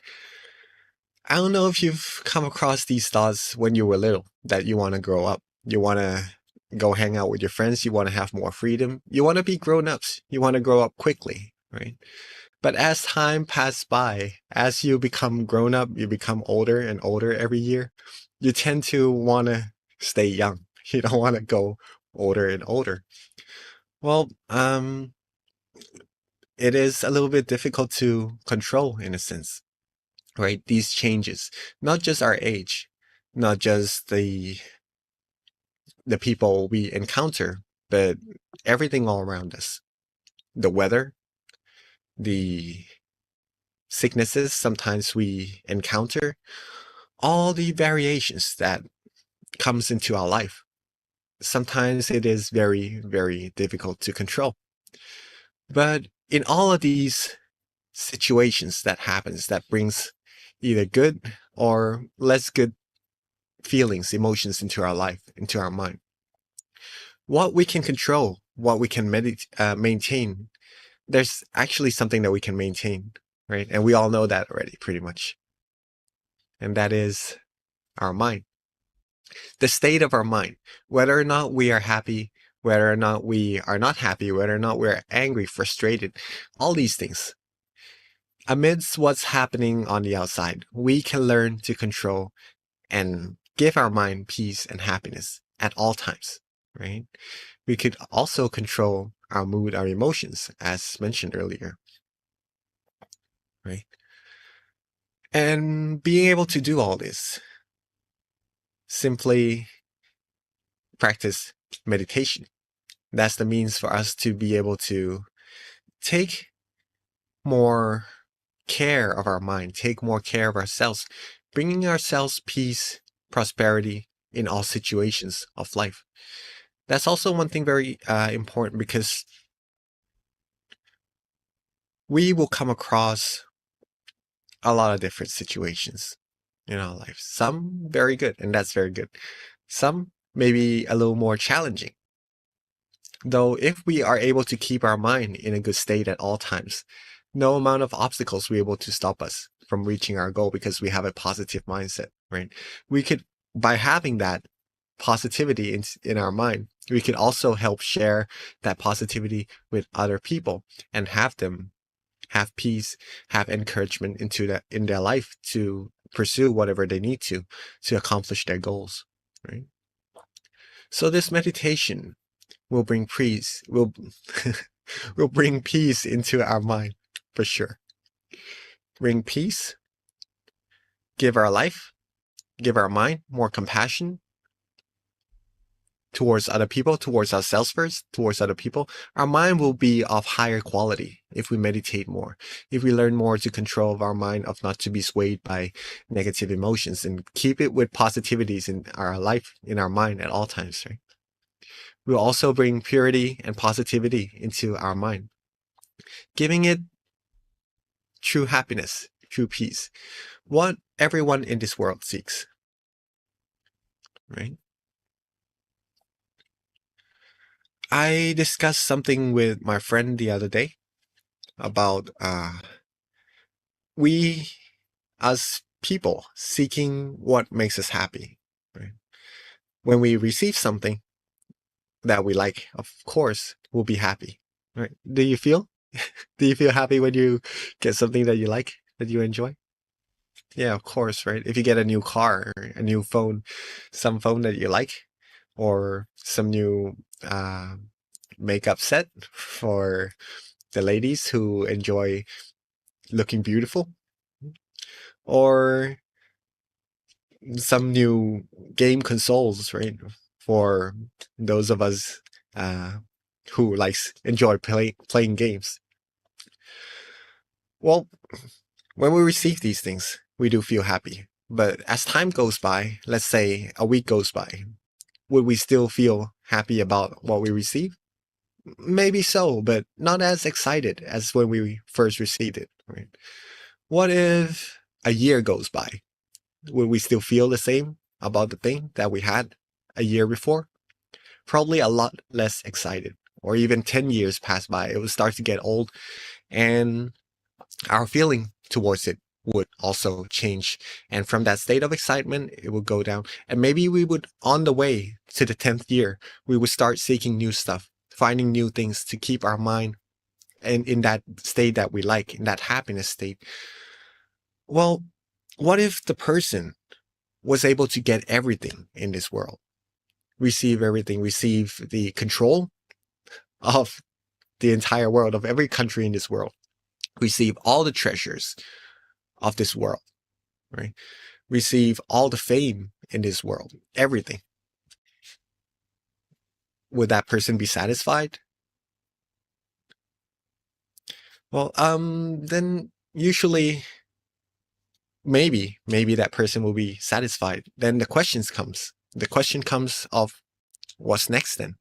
I don't know if you've come across these thoughts when you were little, that you want to grow up. You want to go hang out with your friends. You want to have more freedom. You want to be grown-ups. You want to grow up quickly, right? But as time passes by, as you become grown up, you become older and older every year, you tend to want to stay young. You don't want to go older and older. Well, it is a little bit difficult to control in a sense, right? These changes, not just our age, not just the people we encounter, but everything all around us. The weather, the sicknesses sometimes we encounter, all the variations that comes into our life. Sometimes it is very, very difficult to control. But in all of these situations that happens, that brings either good or less good feelings, emotions into our life, into our mind. What we can control, what we can maintain, there's actually something that we can maintain, right? And we all know that already, pretty much. And that is our mind. The state of our mind, whether or not we are happy, whether or not we are not happy, whether or not we're angry, frustrated, all these things. Amidst what's happening on the outside, we can learn to control and give our mind peace and happiness at all times, right? We could also control our mood, our emotions, as mentioned earlier, right? And being able to do all this, simply practice meditation. That's the means for us to be able to take more care of our mind, take more care of ourselves, bringing ourselves peace, prosperity in all situations of life. That's also one thing very important, because we will come across a lot of different situations in our life. Some very good, and that's very good. Some maybe a little more challenging. Though if we are able to keep our mind in a good state at all times, no amount of obstacles will be able to stop us from reaching our goal, because we have a positive mindset, right? We could, by having that positivity in our mind, we could also help share that positivity with other people and have them have peace, have encouragement in their life to pursue whatever they need to accomplish their goals, right? So this meditation will bring peace, will bring peace into our mind, for sure. Bring peace, give our life, give our mind more compassion towards other people, towards ourselves first, towards other people. Our mind will be of higher quality if we meditate more, if we learn more to control our mind, of not to be swayed by negative emotions, and keep it with positivities in our life, in our mind at all times, right? We'll also bring purity and positivity into our mind, giving it true happiness, true peace, what everyone in this world seeks, right? I discussed something with my friend the other day about we as people seeking what makes us happy, right? When we receive something that we like, of course, we'll be happy, right? Do you feel happy when you get something that you like, that you enjoy? Yeah, of course, right? If you get a new car, or a new phone, some phone that you like, or some new makeup set for the ladies who enjoy looking beautiful, or some new game consoles, right? For those of us who enjoy playing games. Well, when we receive these things, we do feel happy. But as time goes by, let's say a week goes by, would we still feel happy about what we receive? Maybe so, but not as excited as when we first received it, right? What if a year goes by? Would we still feel the same about the thing that we had a year before? Probably a lot less excited. Or even 10 years pass by, it would start to get old, and our feeling towards it would also change. And from that state of excitement, it would go down. And maybe we would, on the way to the 10th year, we would start seeking new stuff, finding new things to keep our mind in that state that we like, in that happiness state. Well, what if the person was able to get everything in this world? Receive everything, receive the control of the entire world, of every country in this world. Receive all the treasures of this world, right? Receive all the fame in this world, everything. Would that person be satisfied? Well, then usually maybe that person will be satisfied. Then the question comes of what's next then?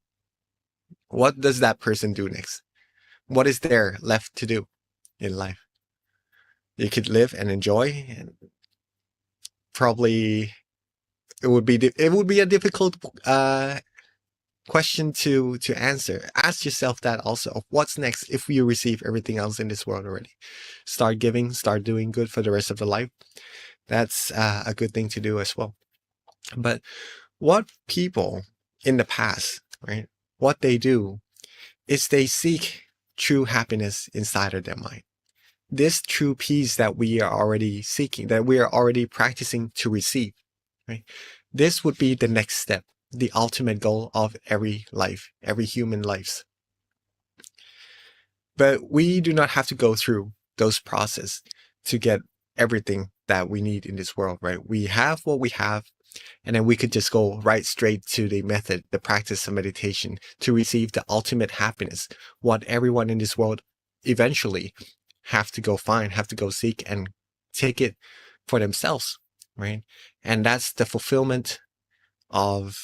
What does that person do next? What is there left to do in life? You could live and enjoy, and probably it would be a difficult question to answer. Ask yourself that also. What's next if you receive everything else in this world already? Start giving, start doing good for the rest of the life. That's a good thing to do as well. But what people in the past, right? What they do is they seek true happiness inside of their mind. This true peace that we are already seeking, that we are already practicing to receive, right? This would be the next step, the ultimate goal of every life, every human lives. But we do not have to go through those processes to get everything that we need in this world, right? We have what we have, and then we could just go right straight to the method, the practice of meditation, to receive the ultimate happiness, what everyone in this world eventually have to go find, have to go seek, and take it for themselves, right? And that's the fulfillment of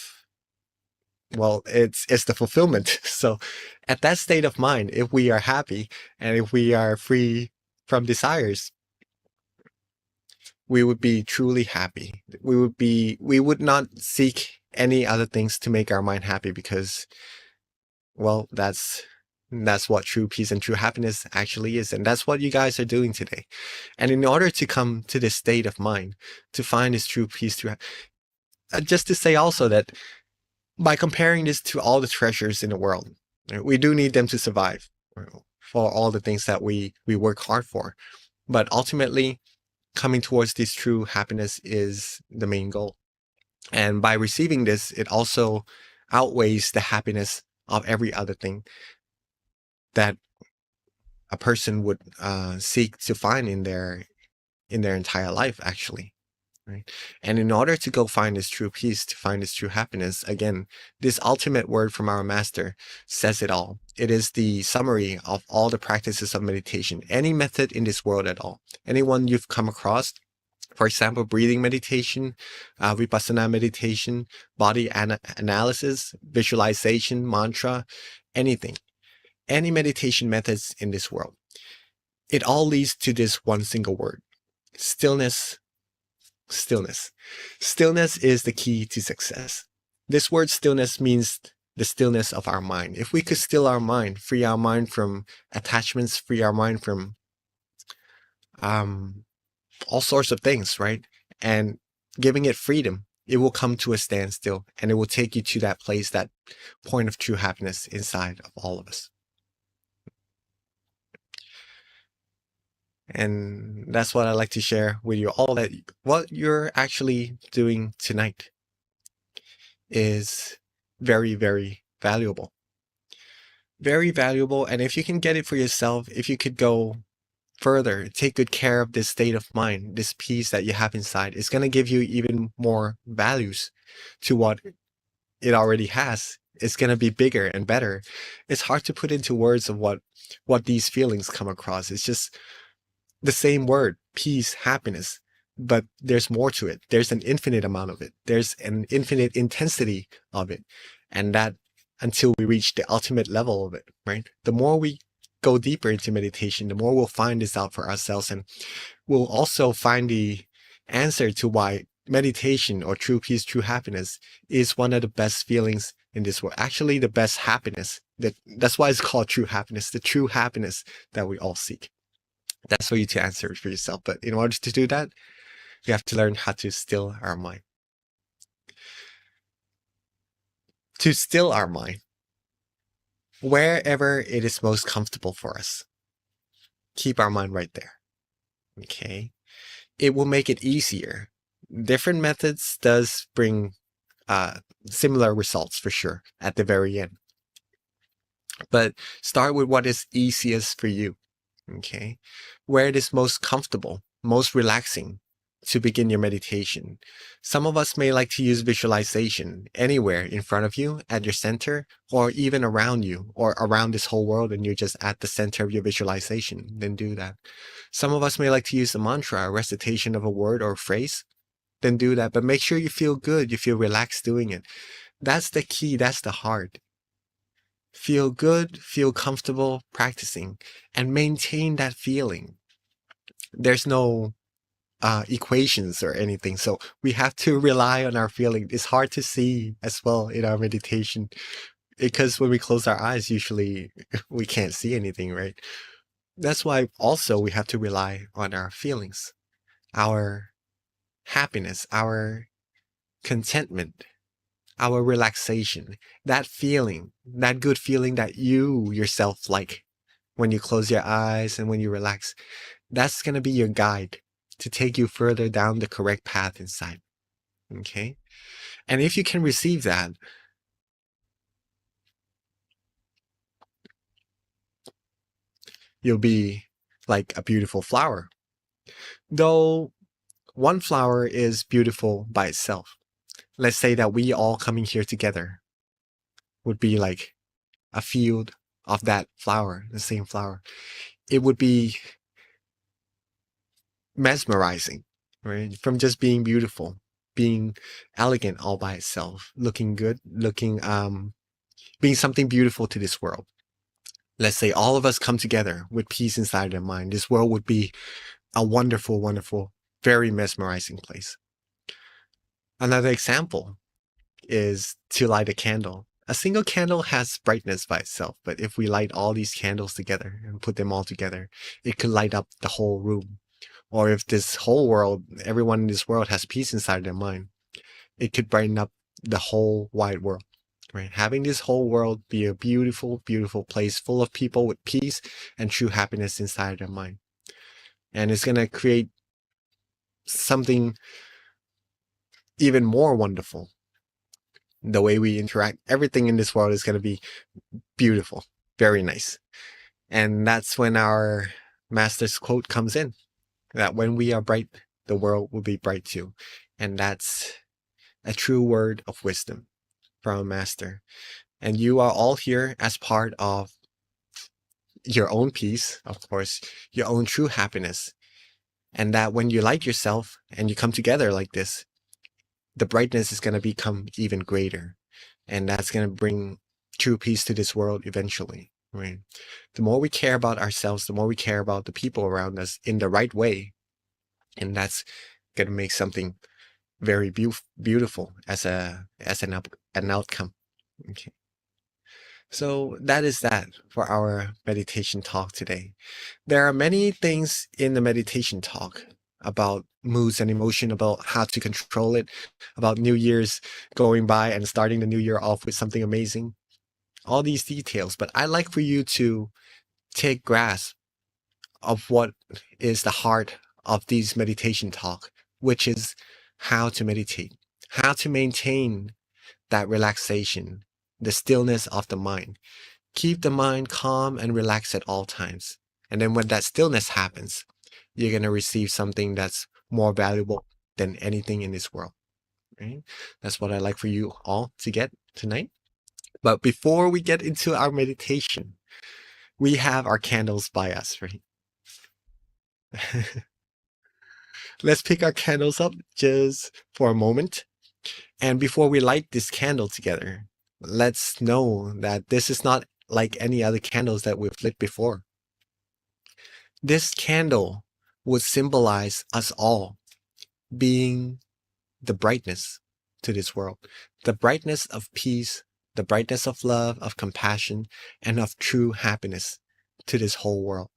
well, it's the fulfillment. So at that state of mind, if we are happy and if we are free from desires, we would be truly happy. We would not seek any other things to make our mind happy, because, well, that's what true peace and true happiness actually is. And that's what you guys are doing today. And in order to come to this state of mind, to find this true peace, just to say also that by comparing this to all the treasures in the world, we do need them to survive, for all the things that we work hard for. But ultimately, coming towards this true happiness is the main goal. And by receiving this, it also outweighs the happiness of every other thing that a person would seek to find in their entire life, actually. Right? And in order to go find this true peace, to find this true happiness, again, this ultimate word from our master says it all. It is the summary of all the practices of meditation, any method in this world at all. Anyone you've come across, for example, breathing meditation, vipassana meditation, body analysis, visualization, mantra, anything, any meditation methods in this world, it all leads to this one single word: stillness. Stillness. Stillness is the key to success. This word stillness means the stillness of our mind. If we could still our mind, free our mind from attachments, free our mind from all sorts of things, right? And giving it freedom, it will come to a standstill, and it will take you to that place, that point of true happiness inside of all of us. And that's what I like to share with you all, that what you're actually doing tonight is very, very valuable. Very valuable. And if you can get it for yourself, if you could go further, take good care of this state of mind, this peace that you have inside, it's going to give you even more values to what it already has. It's going to be bigger and better. It's hard to put into words of what these feelings come across. It's just the same word, peace, happiness, but there's more to it. There's an infinite amount of it. There's an infinite intensity of it. And that, until we reach the ultimate level of it, right? The more we go deeper into meditation, the more we'll find this out for ourselves. And we'll also find the answer to why meditation, or true peace, true happiness, is one of the best feelings in this world. Actually, the best happiness. That's why it's called true happiness, the true happiness that we all seek. That's for you to answer for yourself. But in order to do that, we have to learn how to still our mind. To still our mind, wherever it is most comfortable for us, keep our mind right there. Okay? It will make it easier. Different methods does bring similar results for sure at the very end. But start with what is easiest for you. Okay? Where it is most comfortable, most relaxing to begin your meditation. Some of us may like to use visualization anywhere in front of you, at your center, or even around you, or around this whole world, and you're just at the center of your visualization. Then do that. Some of us may like to use a mantra, a recitation of a word or a phrase. Then do that. But make sure you feel good, you feel relaxed doing it. That's the key, that's the heart. Feel good, feel comfortable practicing, and maintain that feeling. There's no equations or anything, so we have to rely on our feeling. It's hard to see as well in our meditation, because when we close our eyes, usually we can't see anything, right? That's why also we have to rely on our feelings, our happiness, our contentment, our relaxation, that feeling, that good feeling that you yourself like when you close your eyes and when you relax. That's going to be your guide to take you further down the correct path inside. Okay? And if you can receive that, you'll be like a beautiful flower. Though one flower is beautiful by itself. Let's say that we all coming here together would be like a field of that flower, the same flower. It would be mesmerizing, right? From just being beautiful. being elegant all by itself, looking good, being something beautiful to this world. Let's say all of us come together with peace inside our mind. This world would be a wonderful, wonderful, very mesmerizing place. Another example is to light a candle. A single candle has brightness by itself, but if we light all these candles together and put them all together, it could light up the whole room. Or if this whole world, everyone in this world has peace inside their mind, it could brighten up the whole wide world. Right? Having this whole world be a beautiful, beautiful place full of people with peace and true happiness inside their mind. And it's going to create something even more wonderful. The way we interact, everything in this world is going to be beautiful, very nice. And that's when our master's quote comes in, that when we are bright, the world will be bright too. And that's a true word of wisdom from a master. And you are all here as part of your own peace, of course, your own true happiness. And that when you light yourself and you come together like this, the brightness is going to become even greater. And that's going to bring true peace to this world eventually. Right? The more we care about ourselves, the more we care about the people around us in the right way. And that's going to make something very beautiful as an outcome. Okay. So that is that for our meditation talk today. There are many things in the meditation talk about moods and emotion, about how to control it, about New Year's going by and starting the new year off with something amazing. All these details, but I'd like for you to take grasp of what is the heart of these meditation talk, which is how to meditate, how to maintain that relaxation, the stillness of the mind. Keep the mind calm and relaxed at all times. And then when that stillness happens, you're going to receive something that's more valuable than anything in this world. Right? That's what I'd like for you all to get tonight. But before we get into our meditation, we have our candles by us, right? Let's pick our candles up just for a moment. And before we light this candle together, let's know that this is not like any other candles that we've lit before. This candle would symbolize us all being the brightness to this world, the brightness of peace, the brightness of love, of compassion, and of true happiness to this whole world.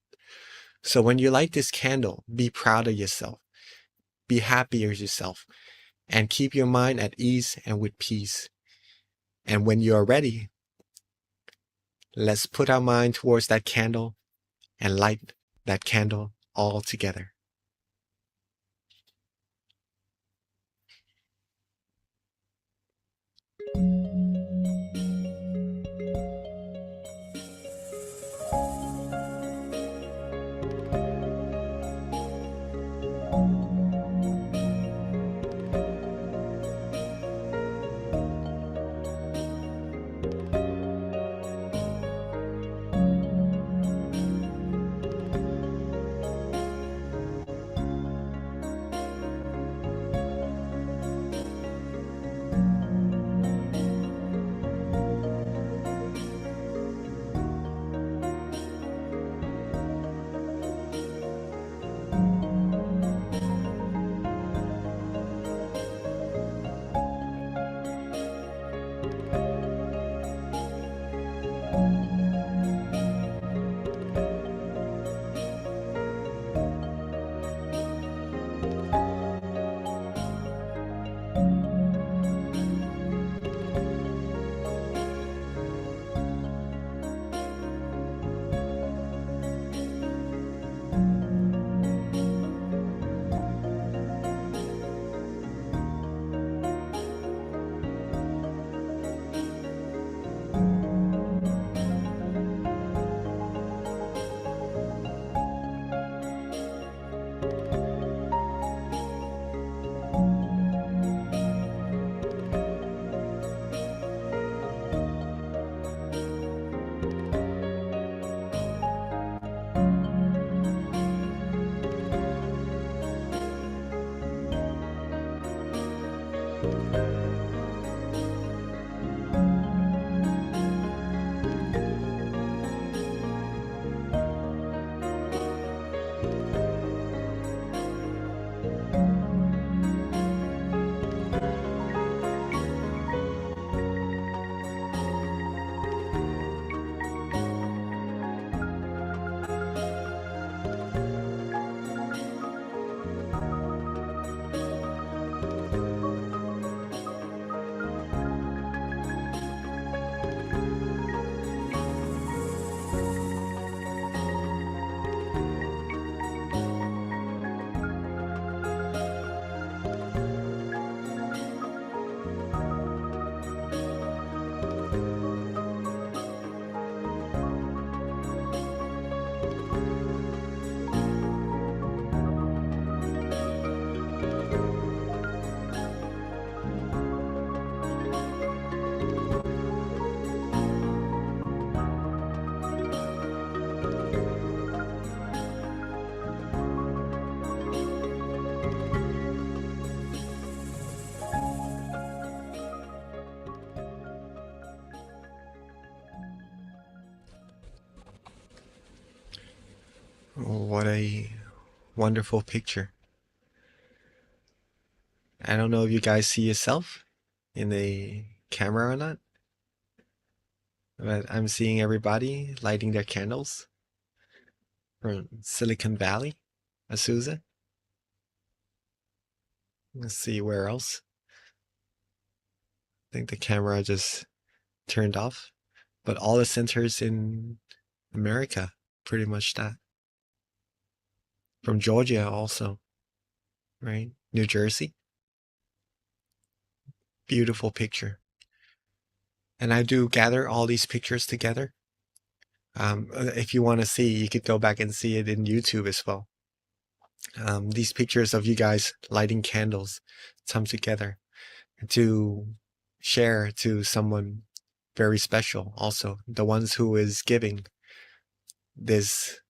So when you light this candle, be proud of yourself, be happy with yourself, and keep your mind at ease and with peace. And when you are ready, let's put our mind towards that candle and light that candle all together. What a wonderful picture. I don't know if you guys see yourself in the camera or not, but I'm seeing everybody lighting their candles from Silicon Valley, Azusa. Let's see where else. I think the camera just turned off, but all the centers in America, pretty much that. From Georgia also, right? New Jersey. Beautiful picture. And I do gather all these pictures together. If you want to see, you could go back and see it in YouTube as well. These pictures of you guys lighting candles come together to share to someone very special also, the ones who is giving this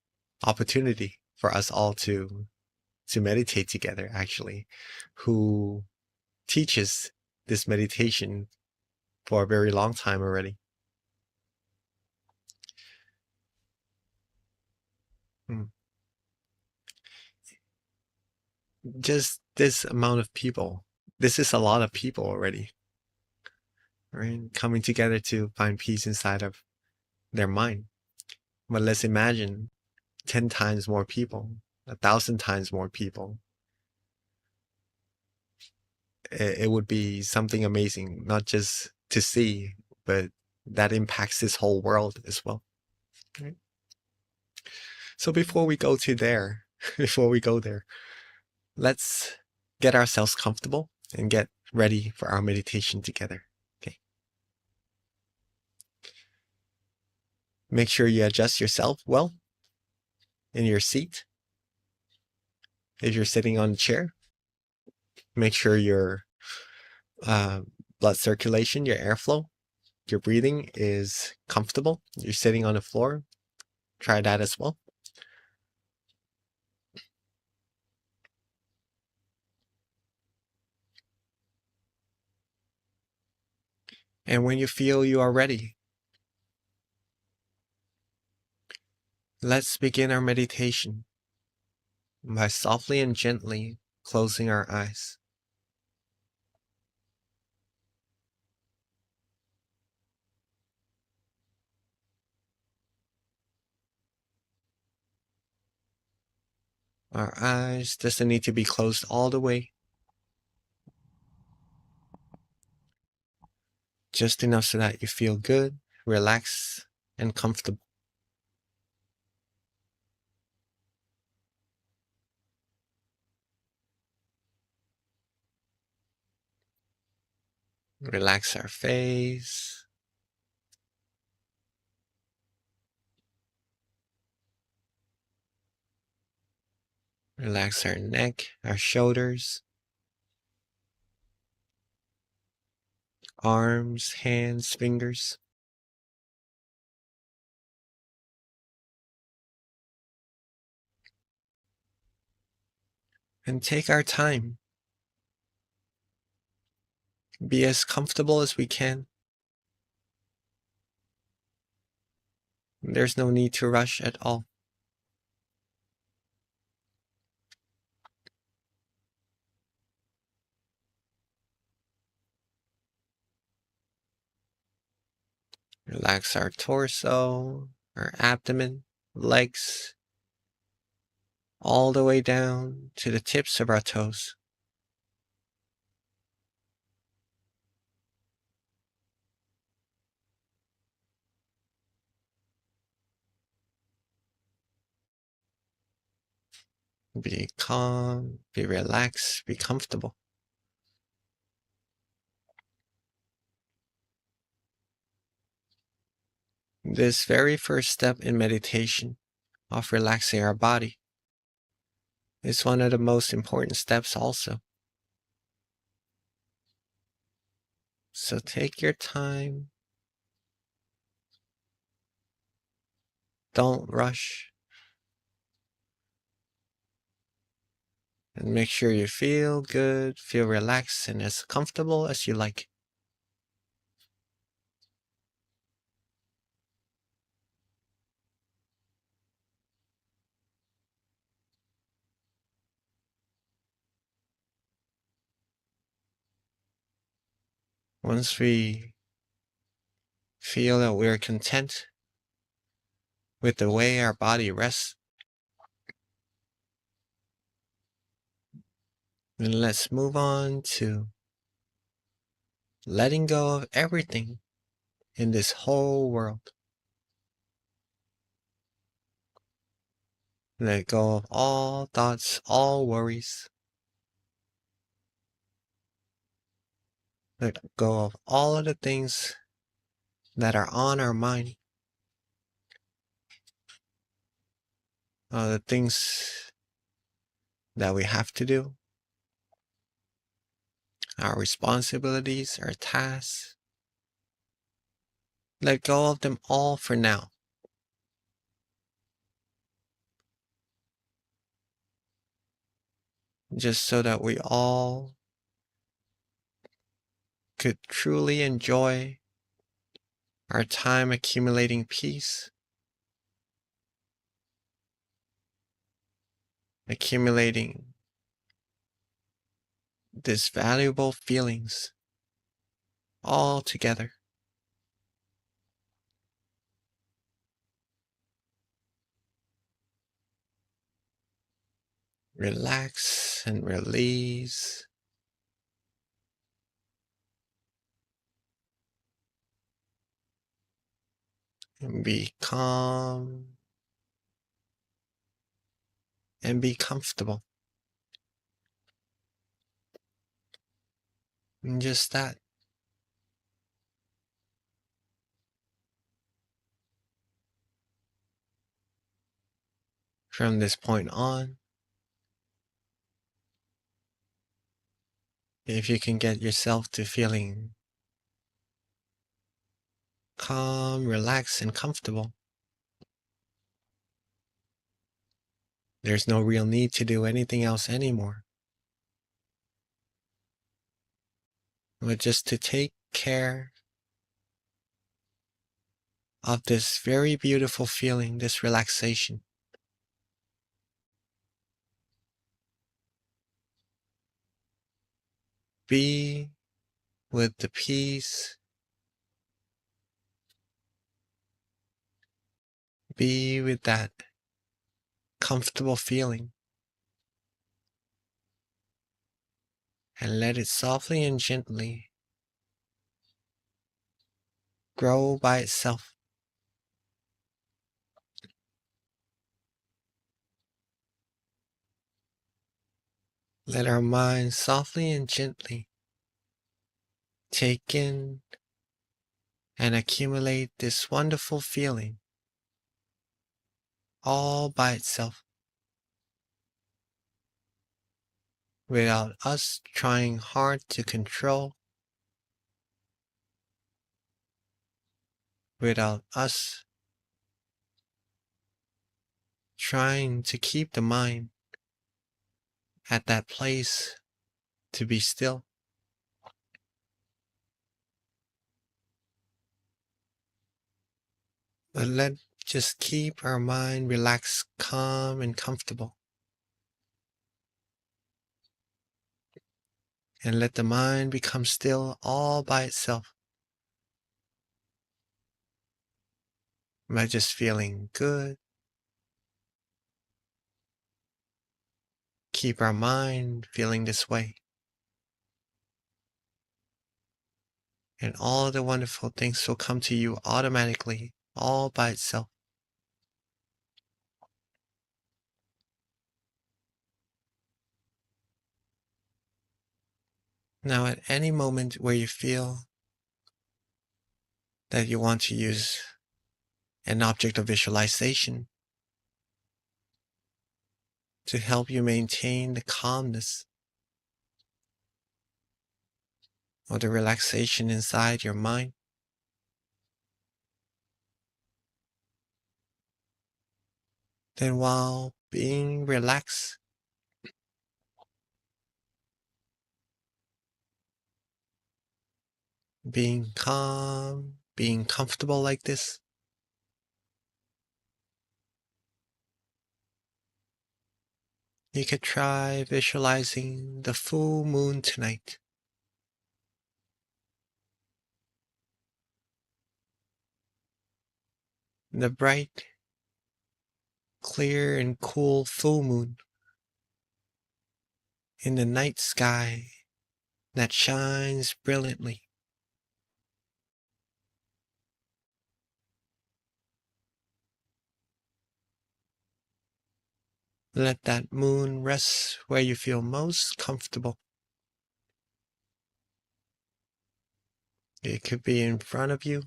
opportunity for us all to meditate together, actually, who teaches this meditation for a very long time already. Just this amount of people, this is a lot of people already, right? Coming together to find peace inside of their mind. But let's imagine 10 times more people, 1,000 times more people. It would be something amazing, not just to see, but that impacts this whole world as well. Right? So before we go there, let's get ourselves comfortable and get ready for our meditation together. Okay. Make sure you adjust yourself well in your seat. If you're sitting on a chair, make sure your blood circulation, your airflow, your breathing is comfortable. You're sitting on the floor. Try that as well. And when you feel you are ready, let's begin our meditation by softly and gently closing our eyes. Our eyes doesn't need to be closed all the way. Just enough so that you feel good, relaxed, and comfortable. Relax our face. Relax our neck, our shoulders, arms, hands, fingers. And take our time. Be as comfortable as we can. There's no need to rush at all. Relax our torso, our abdomen, legs, all the way down to the tips of our toes. Be calm, be relaxed, be comfortable. This very first step in meditation of relaxing our body is one of the most important steps also. So take your time. Don't rush. And make sure you feel good, feel relaxed, and as comfortable as you like. Once we feel that we're content with the way our body rests, then let's move on to letting go of everything in this whole world. Let go of all thoughts, all worries. Let go of all of the things that are on our mind. The things that we have to do, our responsibilities, our tasks. Let go of them all for now. Just so that we all could truly enjoy our time accumulating peace, accumulating these valuable feelings all together. Relax and release. And be calm and be comfortable. And just that. From this point on, if you can get yourself to feeling calm, relaxed, and comfortable, there's no real need to do anything else anymore. But just to take care of this very beautiful feeling, this relaxation. Be with the peace. Be with that comfortable feeling. And let it softly and gently grow by itself. Let our mind softly and gently take in and accumulate this wonderful feeling all by itself, without us trying hard to control, without us trying to keep the mind at that place to be still. But just keep our mind relaxed, calm, and comfortable. And let the mind become still all by itself. By just feeling good. Keep our mind feeling this way. And all the wonderful things will come to you automatically, all by itself. Now, at any moment where you feel that you want to use an object of visualization to help you maintain the calmness or the relaxation inside your mind, then while being relaxed, being calm, being comfortable like this, you could try visualizing the full moon tonight. the bright, clear, and cool full moon in the night sky that shines brilliantly. Let that moon rest where you feel most comfortable. It could be in front of you.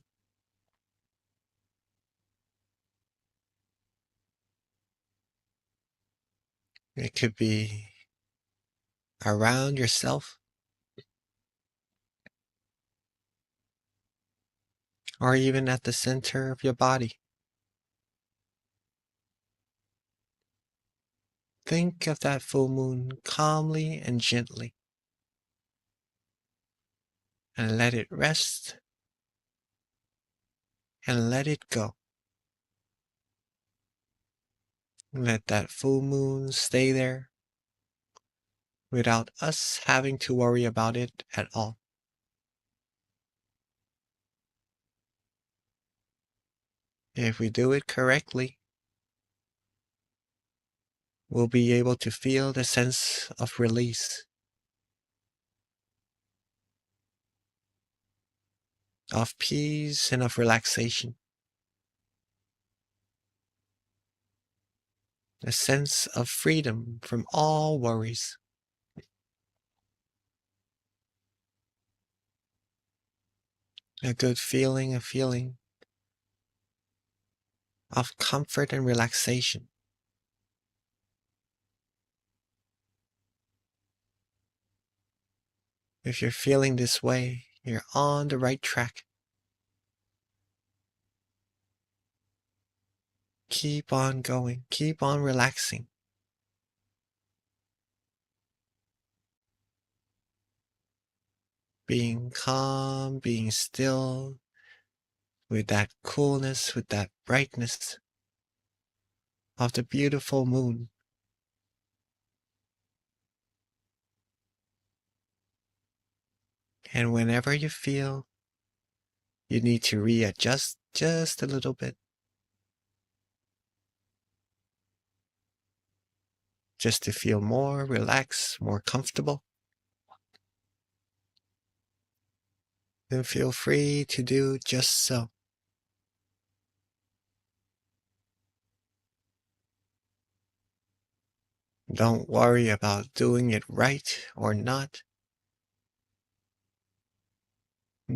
It could be around yourself. Or even at the center of your body. Think of that full moon calmly and gently. And let it rest. And let it go. Let that full moon stay there without us having to worry about it at all. If we do it correctly, we'll be able to feel the sense of release, of peace and of relaxation. A sense of freedom from all worries. A good feeling, a feeling of comfort and relaxation. If you're feeling this way, you're on the right track. Keep on going, keep on relaxing. Being calm, being still, with that coolness, with that brightness of the beautiful moon. And whenever you feel you need to readjust just a little bit, just to feel more relaxed, more comfortable, then feel free to do just so. Don't worry about doing it right or not.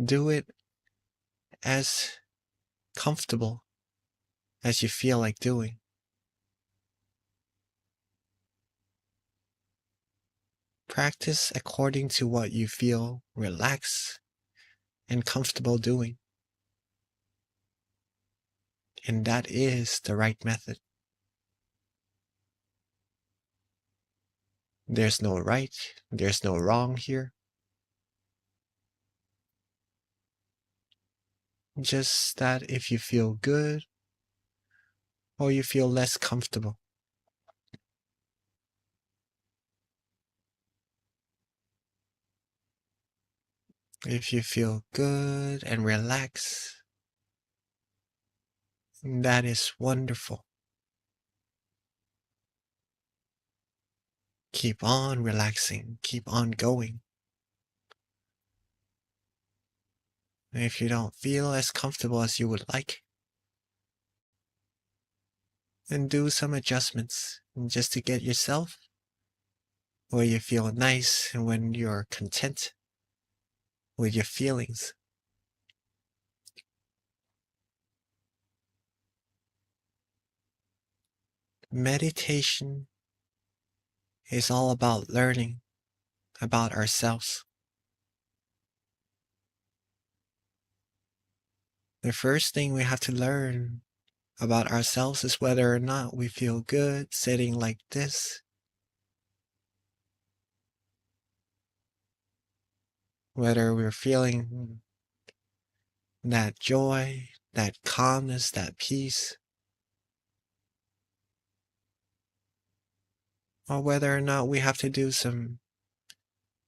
Do it as comfortable as you feel like doing. Practice according to what you feel relaxed and comfortable doing. And that is the right method. There's no right, there's no wrong here. Just that if you feel good or you feel less comfortable. If you feel good and relaxed, that is wonderful. Keep on relaxing, keep on going. And if you don't feel as comfortable as you would like, then do some adjustments just to get yourself where you feel nice and when you're content with your feelings. Meditation is all about learning about ourselves. The first thing we have to learn about ourselves is whether or not we feel good sitting like this. Whether we're feeling that joy, that calmness, that peace. Or whether or not we have to do some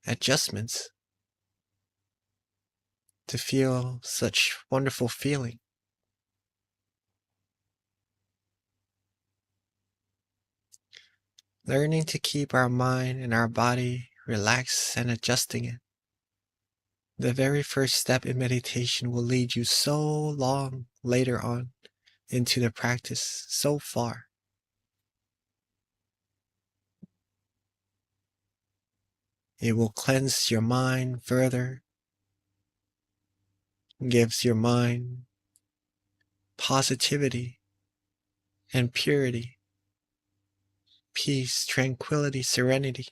adjustments to feel such wonderful feeling. learning to keep our mind and our body relaxed and adjusting it. The very first step in meditation will lead you so long later on into the practice, so far. It will cleanse your mind further, gives your mind positivity and purity, peace, tranquility, serenity.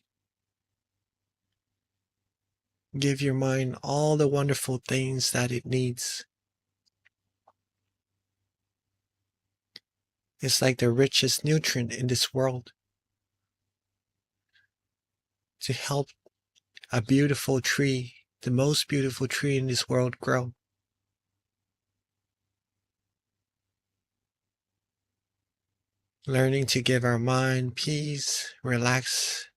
Give your mind all the wonderful things that it needs. It's like the richest nutrient in this world to help a beautiful tree, the most beautiful tree in this world, grow. Learning to give our mind peace, relax,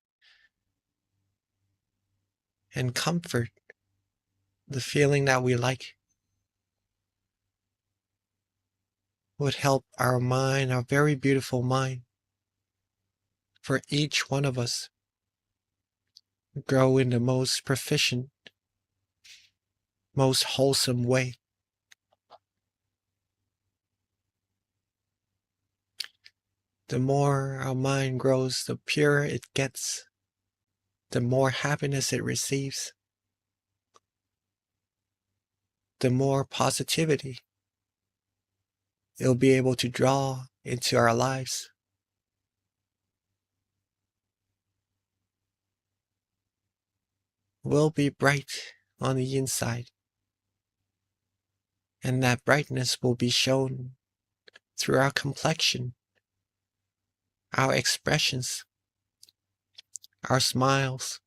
and comfort, the feeling that we like, would help our mind, our very beautiful mind, for each one of us, grow in the most proficient, most wholesome way. The more our mind grows, the purer it gets, the more happiness it receives, the more positivity it'll be able to draw into our lives. We'll be bright on the inside, and that brightness will be shown through our complexion, our expressions, our smiles,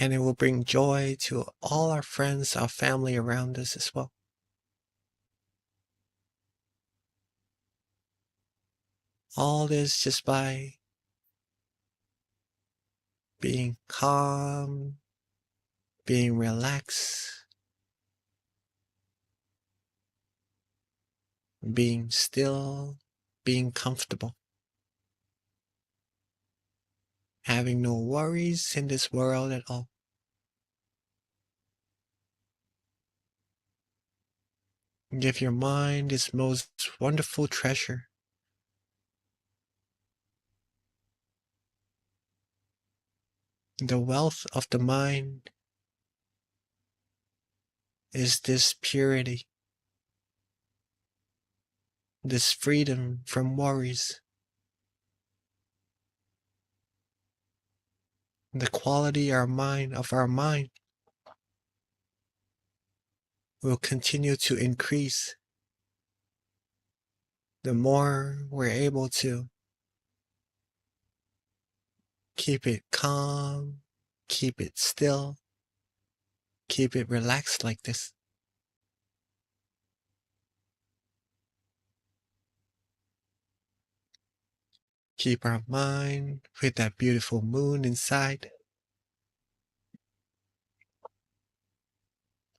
and it will bring joy to all our friends, our family around us as well. All this just by being calm, being relaxed, being still, being comfortable, having no worries in this world at all. Give your mind its most wonderful treasure. The wealth of the mind is this purity, this freedom from worries. The quality of our mind will continue to increase the more we're able to keep it calm, keep it still, keep it relaxed like this. Keep our mind with that beautiful moon inside.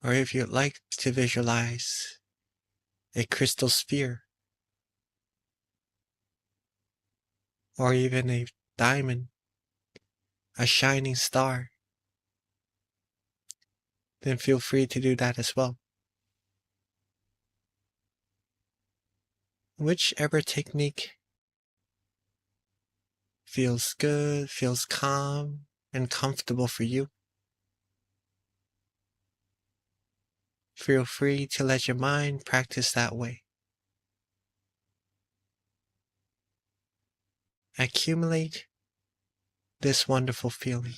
Or if you'd like to visualize a crystal sphere, or even a diamond, a shining star, then feel free to do that as well. Whichever technique feels good, feels calm and comfortable for you, feel free to let your mind practice that way. Accumulate this wonderful feeling.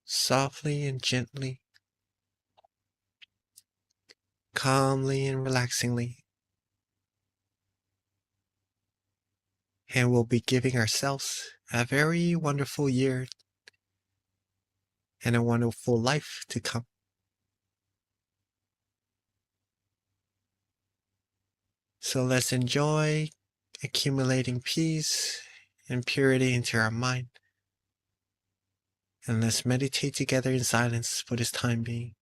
Softly and gently, calmly and relaxingly. And we'll be giving ourselves a very wonderful year and a wonderful life to come. So let's enjoy accumulating peace and purity into our mind. And let's meditate together in silence for this time being.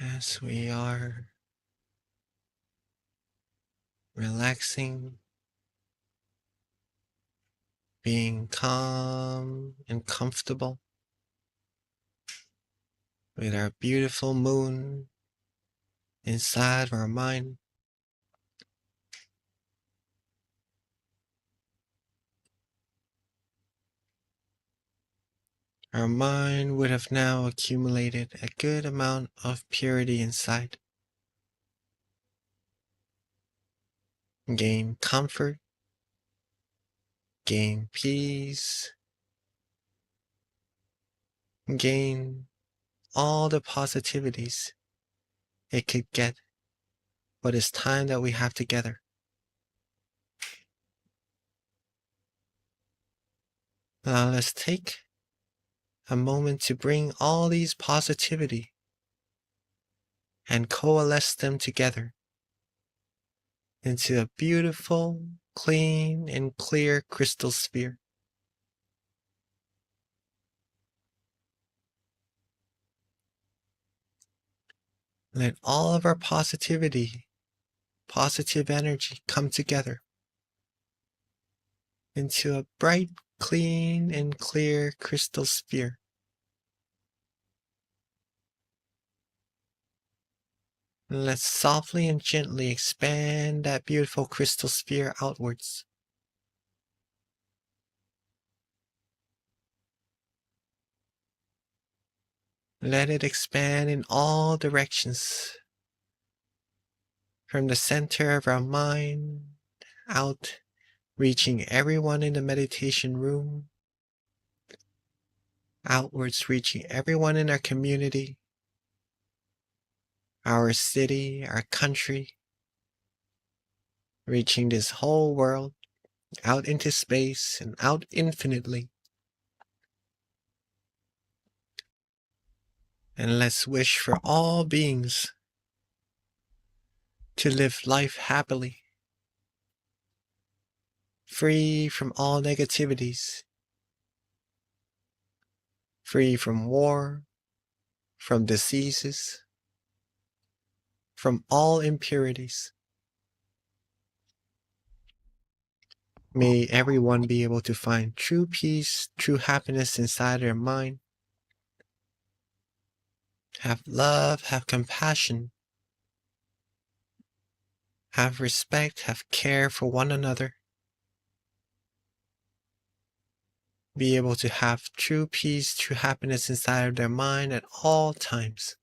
as we are relaxing, being calm and comfortable with our beautiful moon inside of our mind. Our mind would have now accumulated a good amount of purity inside. Gain comfort, gain peace, gain all the positivities it could get for this time that we have together. Now let's take a moment to bring all these positivity and coalesce them together into a beautiful, clean, and clear crystal sphere. Let all of our positivity, positive energy come together into a bright, clean, and clear crystal sphere. And let's softly and gently expand that beautiful crystal sphere outwards. Let it expand in all directions, from the center of our mind out, reaching everyone in the meditation room, outwards reaching everyone in our community, our city, our country, reaching this whole world, out into space and out infinitely. And let's wish for all beings to live life happily, free from all negativities, free from war, from diseases, from all impurities. May everyone be able to find true peace, true happiness inside their mind. Have love, have compassion, have respect, have care for one another. Be able to have true peace, true happiness inside of their mind at all times.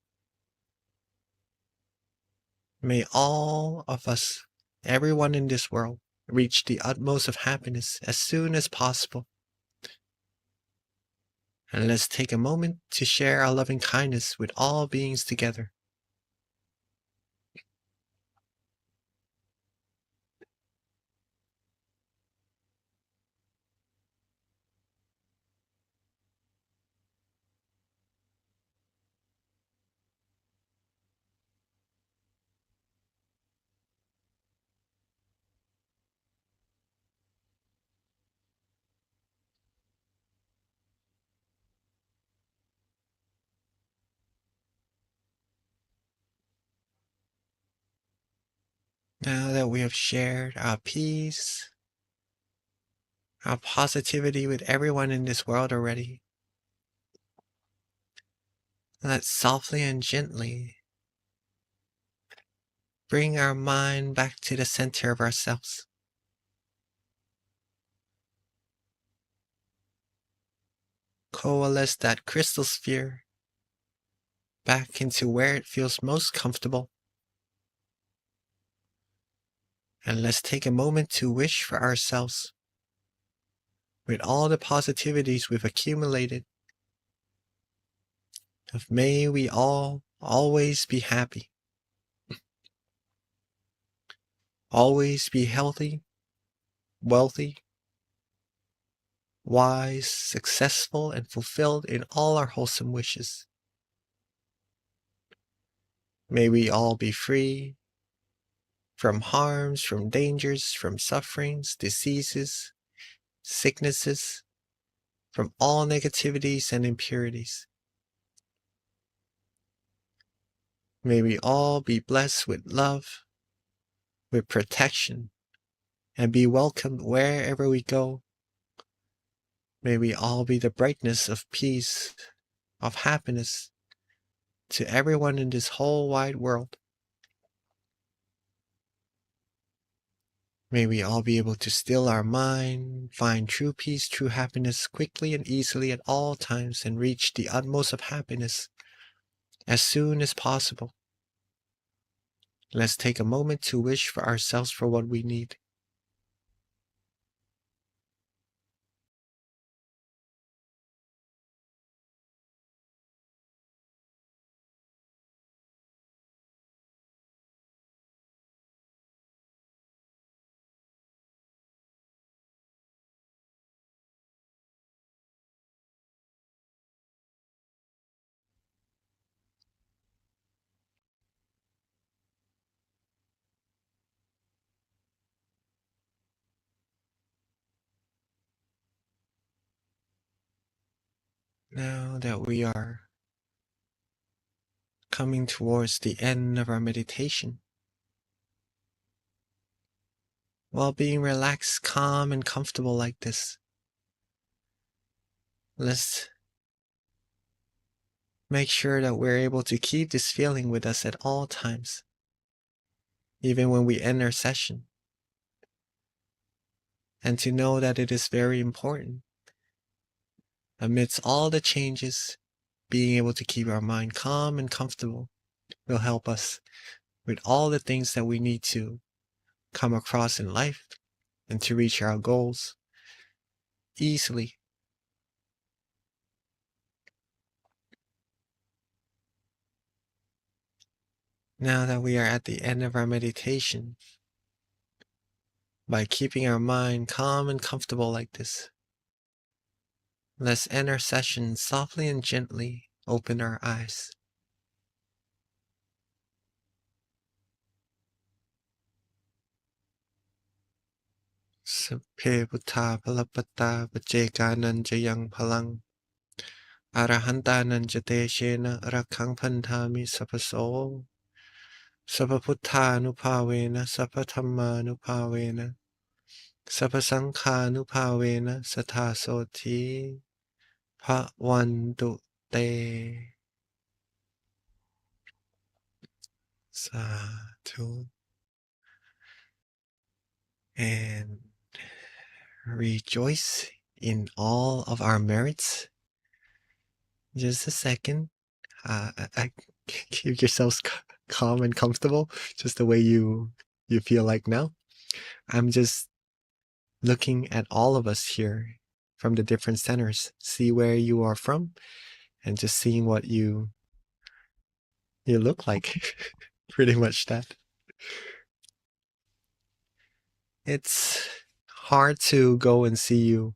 May all of us, everyone in this world, reach the utmost of happiness as soon as possible. And let's take a moment to share our loving kindness with all beings together. Now that we have shared our peace, our positivity with everyone in this world already, let's softly and gently bring our mind back to the center of ourselves. Coalesce that crystal sphere back into where it feels most comfortable. And let's take a moment to wish for ourselves, with all the positivities we've accumulated, of may we all always be happy, always be healthy, wealthy, wise, successful, and fulfilled in all our wholesome wishes. May we all be free from harms, from dangers, from sufferings, diseases, sicknesses, from all negativities and impurities. May we all be blessed with love, with protection, and be welcomed wherever we go. May we all be the brightness of peace, of happiness to everyone in this whole wide world. May we all be able to still our mind, find true peace, true happiness quickly and easily at all times, and reach the utmost of happiness as soon as possible. Let's take a moment to wish for ourselves for what we need. Now that we are coming towards the end of our meditation, while being relaxed, calm, and comfortable like this, let's make sure that we're able to keep this feeling with us at all times, even when we end our session, and to know that it is very important. Amidst all the changes, being able to keep our mind calm and comfortable will help us with all the things that we need to come across in life and to reach our goals easily. Now that we are at the end of our meditation, by keeping our mind calm and comfortable like this, let's end our session softly and gently. Open our eyes. Sapphe Buddha Palapata Vajekanan Jayang Palang Arahantanan Jateshena Rakang Pantami Sapaso Sapaputthanupavena Sapathammanupavena Sapasankhanupavena Sathasoti Bhavantu Te. Sadhu. And rejoice in all of our merits. Just a second. Keep yourselves calm and comfortable, just the way you feel like now. I'm just looking at all of us here from the different centers. See where you are from, and just seeing what you look like. Pretty much that. It's hard to go and see you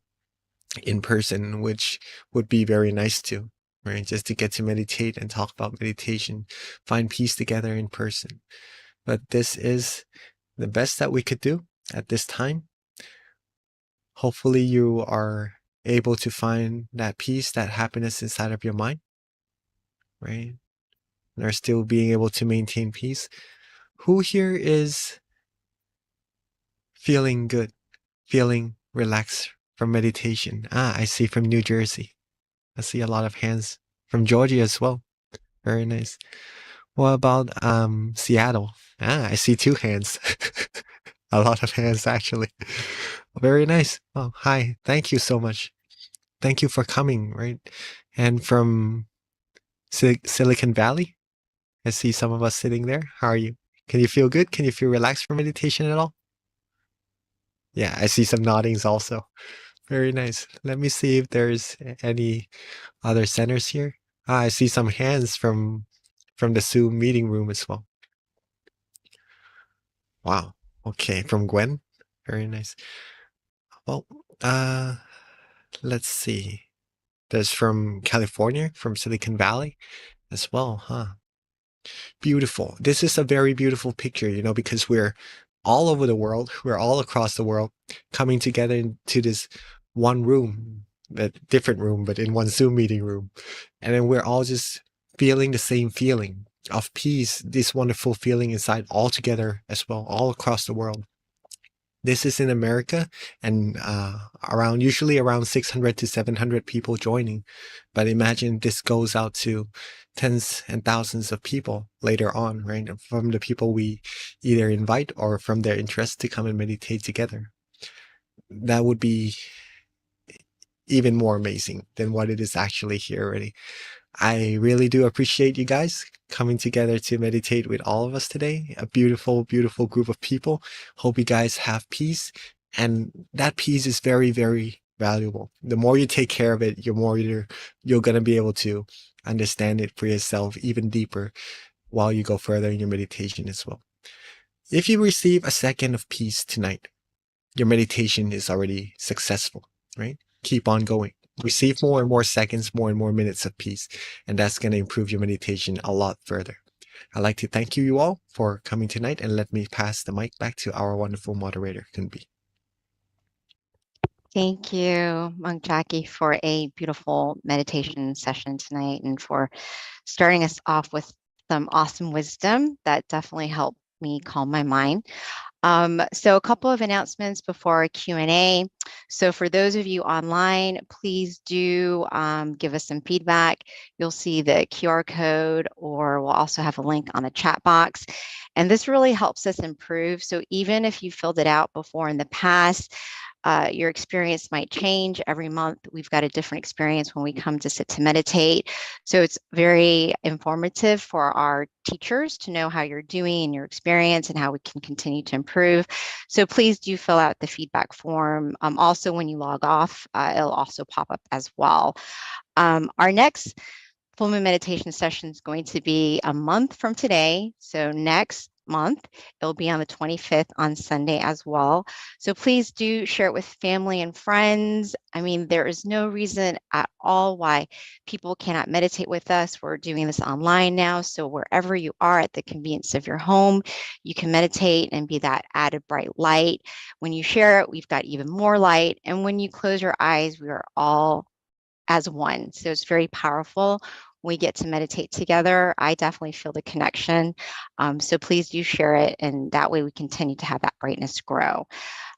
in person, which would be very nice too, right? Just to get to meditate and talk about meditation, find peace together in person. But this is the best that we could do at this time. Hopefully you are able to find that peace, that happiness inside of your mind, right? And are still being able to maintain peace. Who here is feeling good, feeling relaxed from meditation? I see from New Jersey. I see a lot of hands from Georgia as well. Very nice. What about Seattle? I see 2 hands. A lot of hands actually. Very nice. Oh, hi. Thank you so much. Thank you for coming, right? And from Silicon Valley, I see some of us sitting there. How are you? Can you feel good? Can you feel relaxed for meditation at all? Yeah, I see some noddings also. Very nice. Let me see if there's any other centers here. I see some hands from the Zoom meeting room as well. Wow. Okay, from Gwen. Very nice. Well, let's see. There's from California, from Silicon Valley as well, huh? Beautiful. This is a very beautiful picture, because we're all over the world. We're all across the world coming together into this one room, a different room, but in one Zoom meeting room. And then we're all just feeling the same feeling, of peace, this wonderful feeling inside all together as well, all across the world. This is in America, and usually around 600 to 700 people joining. But imagine this goes out to tens and thousands of people later on, right? From the people we either invite or from their interest to come and meditate together. That would be even more amazing than what it is actually here already. I really do appreciate you guys coming together to meditate with all of us today. A beautiful, beautiful group of people. Hope you guys have peace. And that peace is very, very valuable. The more you take care of it, the more you're going to be able to understand it for yourself even deeper while you go further in your meditation as well. If you receive a second of peace tonight, your meditation is already successful, right? Keep on going. Receive more and more seconds, more and more minutes of peace, and that's going to improve your meditation a lot further. I'd like to thank you all for coming tonight, and let me pass the mic back to our wonderful moderator, Kunbi. Thank you, Monk Jackie, for a beautiful meditation session tonight and for starting us off with some awesome wisdom that definitely helped me calm my mind. So a couple of announcements before our Q&A. So for those of you online, please do give us some feedback. You'll see the QR code, or we'll also have a link on the chat box. And this really helps us improve. So even if you filled it out before in the past, your experience might change every month. We've got a different experience when we come to sit to meditate. So it's very informative for our teachers to know how you're doing and your experience and how we can continue to improve. So please do fill out the feedback form. Also, when you log off, it'll also pop up as well. Our next full moon meditation session is going to be a month from today. So next month, it'll be on the 25th on Sunday as well. So please do share it with family and friends. I mean, there is no reason at all why people cannot meditate with us. We're doing this online now. So wherever you are at the convenience of your home, you can meditate and be that added bright light. When you share it, we've got even more light. And when you close your eyes, we are all as one. So it's very powerful. We get to meditate together. I definitely feel the connection. So please do share it, and that way we continue to have that brightness grow.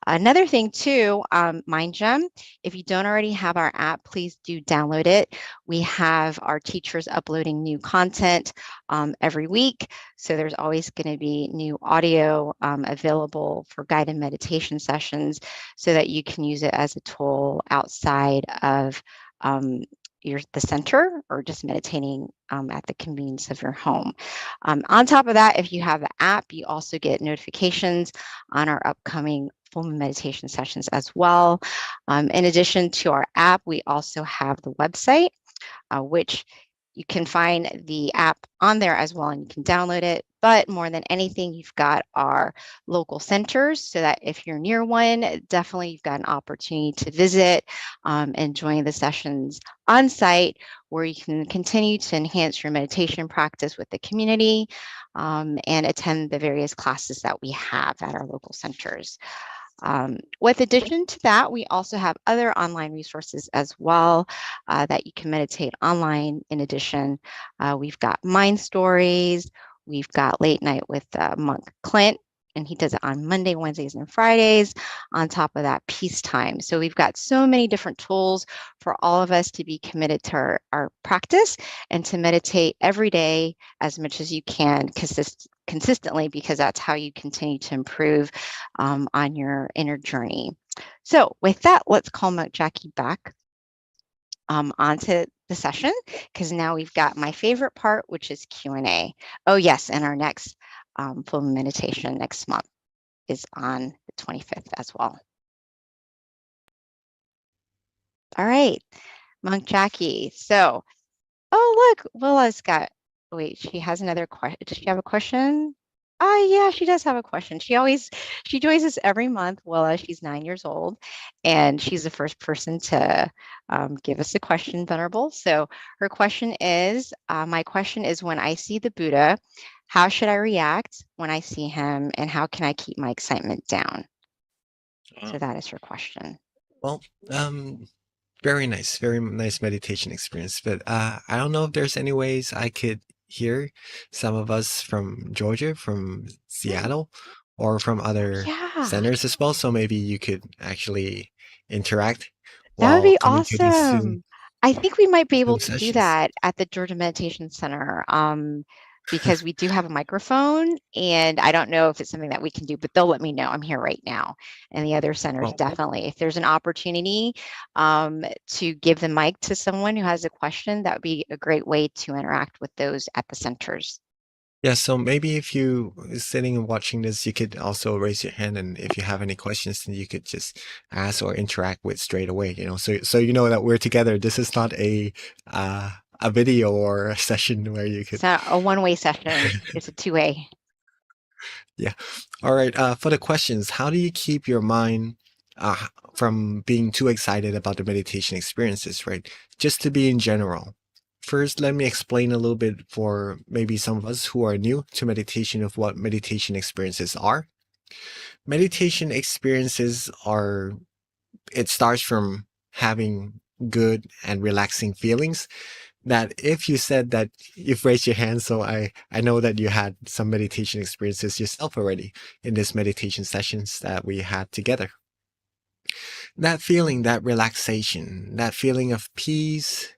Another thing too, MindGem, if you don't already have our app, please do download it. We have our teachers uploading new content every week. So there's always going to be new audio available for guided meditation sessions so that you can use it as a tool outside of the center, or just meditating at the convenience of your home. On top of that, if you have the app, you also get notifications on our upcoming full moon meditation sessions as well. In addition to our app, we also have the website, which you can find the app on there as well, and you can download it. But more than anything, you've got our local centers, so that if you're near one, definitely you've got an opportunity to visit and join the sessions on site, where you can continue to enhance your meditation practice with the community and attend the various classes that we have at our local centers. With addition to that, we also have other online resources as well that you can meditate online. In addition, we've got Mind Stories, we've got Late Night with Monk Clint, and he does it on Monday, Wednesdays, and Fridays. On top of that, Peacetime. So we've got so many different tools for all of us to be committed to our practice and to meditate every day as much as you can consistently, because that's how you continue to improve on your inner journey. So with that, let's call Monk Jackie back onto the session, because now we've got my favorite part, which is Q&A. Oh yes, and our next full meditation next month is on the 25th as well. All right, Monk Jackie. So, oh look, Willa's got, wait, she has another question. Does she have a question? Yeah, she does have a question. She joins us every month. Willa, she's 9 years old, and she's the first person to give us a question, Venerable. So her question is, my question is, when I see the Buddha, how should I react when I see him, and how can I keep my excitement down? So that is her question. Well, very nice meditation experience. But I don't know if there's any ways I could here. Some of us from Georgia, from Seattle, or from other Yeah, centers as well. So maybe you could actually interact that would while be coming to these awesome. I think we might be able Zoom to do sessions. that at the Georgia Meditation Center, because we do have a microphone, and I don't know if it's something that we can do, but they'll let me know. I'm here right now, and the other centers Well, definitely. If there's an opportunity to give the mic to someone who has a question, that would be a great way to interact with those at the centers. yeah, so maybe if you sitting and watching this, you could also raise your hand, and if you have any questions, then you could just ask or interact with straight away. So you know that we're together. This is not a video or a session where you It's could. not a one-way session; it's a two-way. Yeah. All right. For the questions, how do you keep your mind from being too excited about the meditation experiences? Right. Just to be in general. First, let me explain a little bit for maybe some of us who are new to meditation of what meditation experiences are. Meditation experiences are, it starts from having good and relaxing feelings that if you said that you've raised your hand, so I know that you had some meditation experiences yourself already in this meditation sessions that we had together. That feeling, that relaxation, that feeling of peace,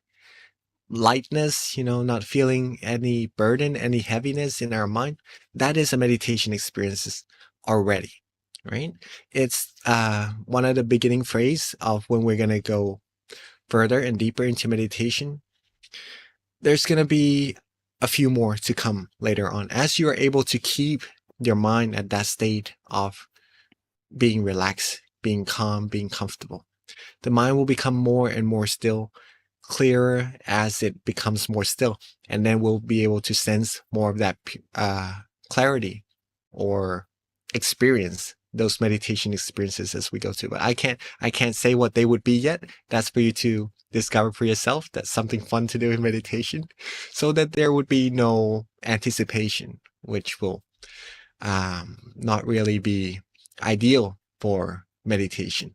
lightness, not feeling any burden, any heaviness in our mind, that is a meditation experiences already, right? It's one of the beginning phrase of when we're going to go further and deeper into meditation. There's going to be a few more to come later on as you are able to keep your mind at that state of being relaxed, being calm, being comfortable. The mind will become more and more still, clearer as it becomes more still, and then we'll be able to sense more of that clarity or experience those meditation experiences as we go through. But I can't say what they would be yet. That's for you to discover for yourself. That's something fun to do in meditation, so that there would be no anticipation, which will not really be ideal for meditation.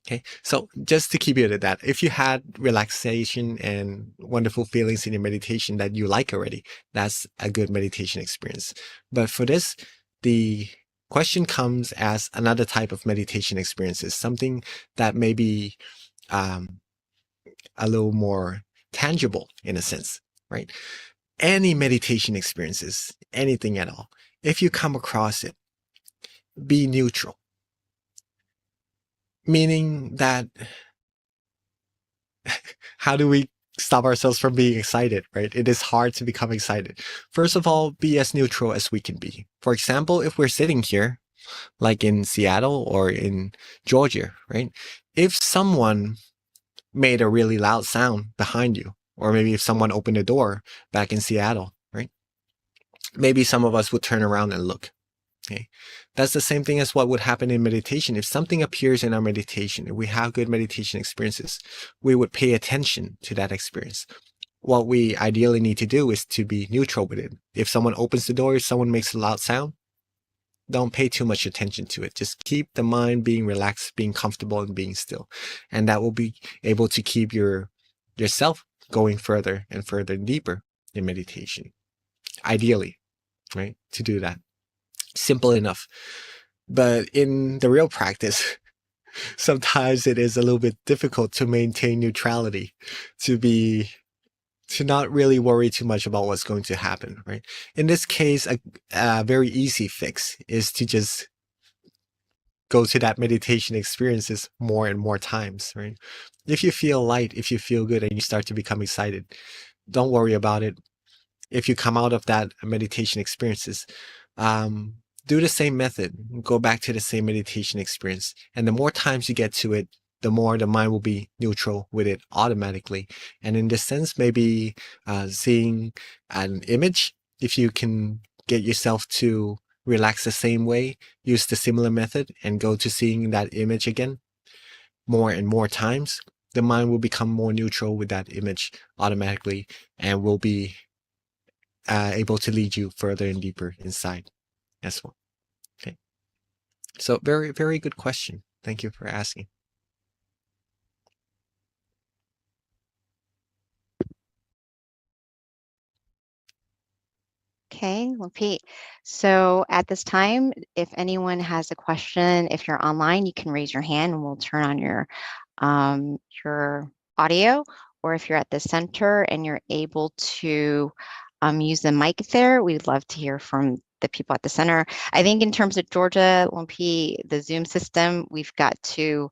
Okay, so just to keep it at that, if you had relaxation and wonderful feelings in your meditation that you like already, that's a good meditation experience. But for this, the question comes as another type of meditation experiences, something that may be a little more tangible in a sense, right? Any meditation experiences, anything at all, if you come across it, be neutral. Meaning that how do we stop ourselves from being excited, right? It is hard to become excited. First of all, be as neutral as we can be. For example, if we're sitting here, like in Seattle or in Georgia, right? If someone made a really loud sound behind you, or maybe if someone opened a door back in Seattle, right? Maybe some of us would turn around and look. Okay. That's the same thing as what would happen in meditation. If something appears in our meditation, if we have good meditation experiences, we would pay attention to that experience. What we ideally need to do is to be neutral with it. If someone opens the door, if someone makes a loud sound, don't pay too much attention to it. Just keep the mind being relaxed, being comfortable, and being still. And that will be able to keep yourself going further and further and deeper in meditation. Ideally, right? To do that. Simple enough. But in the real practice, sometimes it is a little bit difficult to maintain neutrality, to not really worry too much about what's going to happen, right? In this case, a very easy fix is to just go to that meditation experiences more and more times, right? If you feel light, if you feel good and you start to become excited, don't worry about it. If you come out of that meditation experiences, do the same method, go back to the same meditation experience. And the more times you get to it, the more the mind will be neutral with it automatically. And in this sense, maybe seeing an image, if you can get yourself to relax the same way, use the similar method and go to seeing that image again more and more times, the mind will become more neutral with that image automatically and will be able to lead you further and deeper inside as well. Okay. So very, very good question. Thank you for asking. Okay, well, Pete. So at this time, if anyone has a question, if you're online, you can raise your hand and we'll turn on your audio. Or if you're at the center and you're able to use the mic there, we'd love to hear from the people at the center. I think in terms of Georgia, Lumpy, the Zoom system, we've got to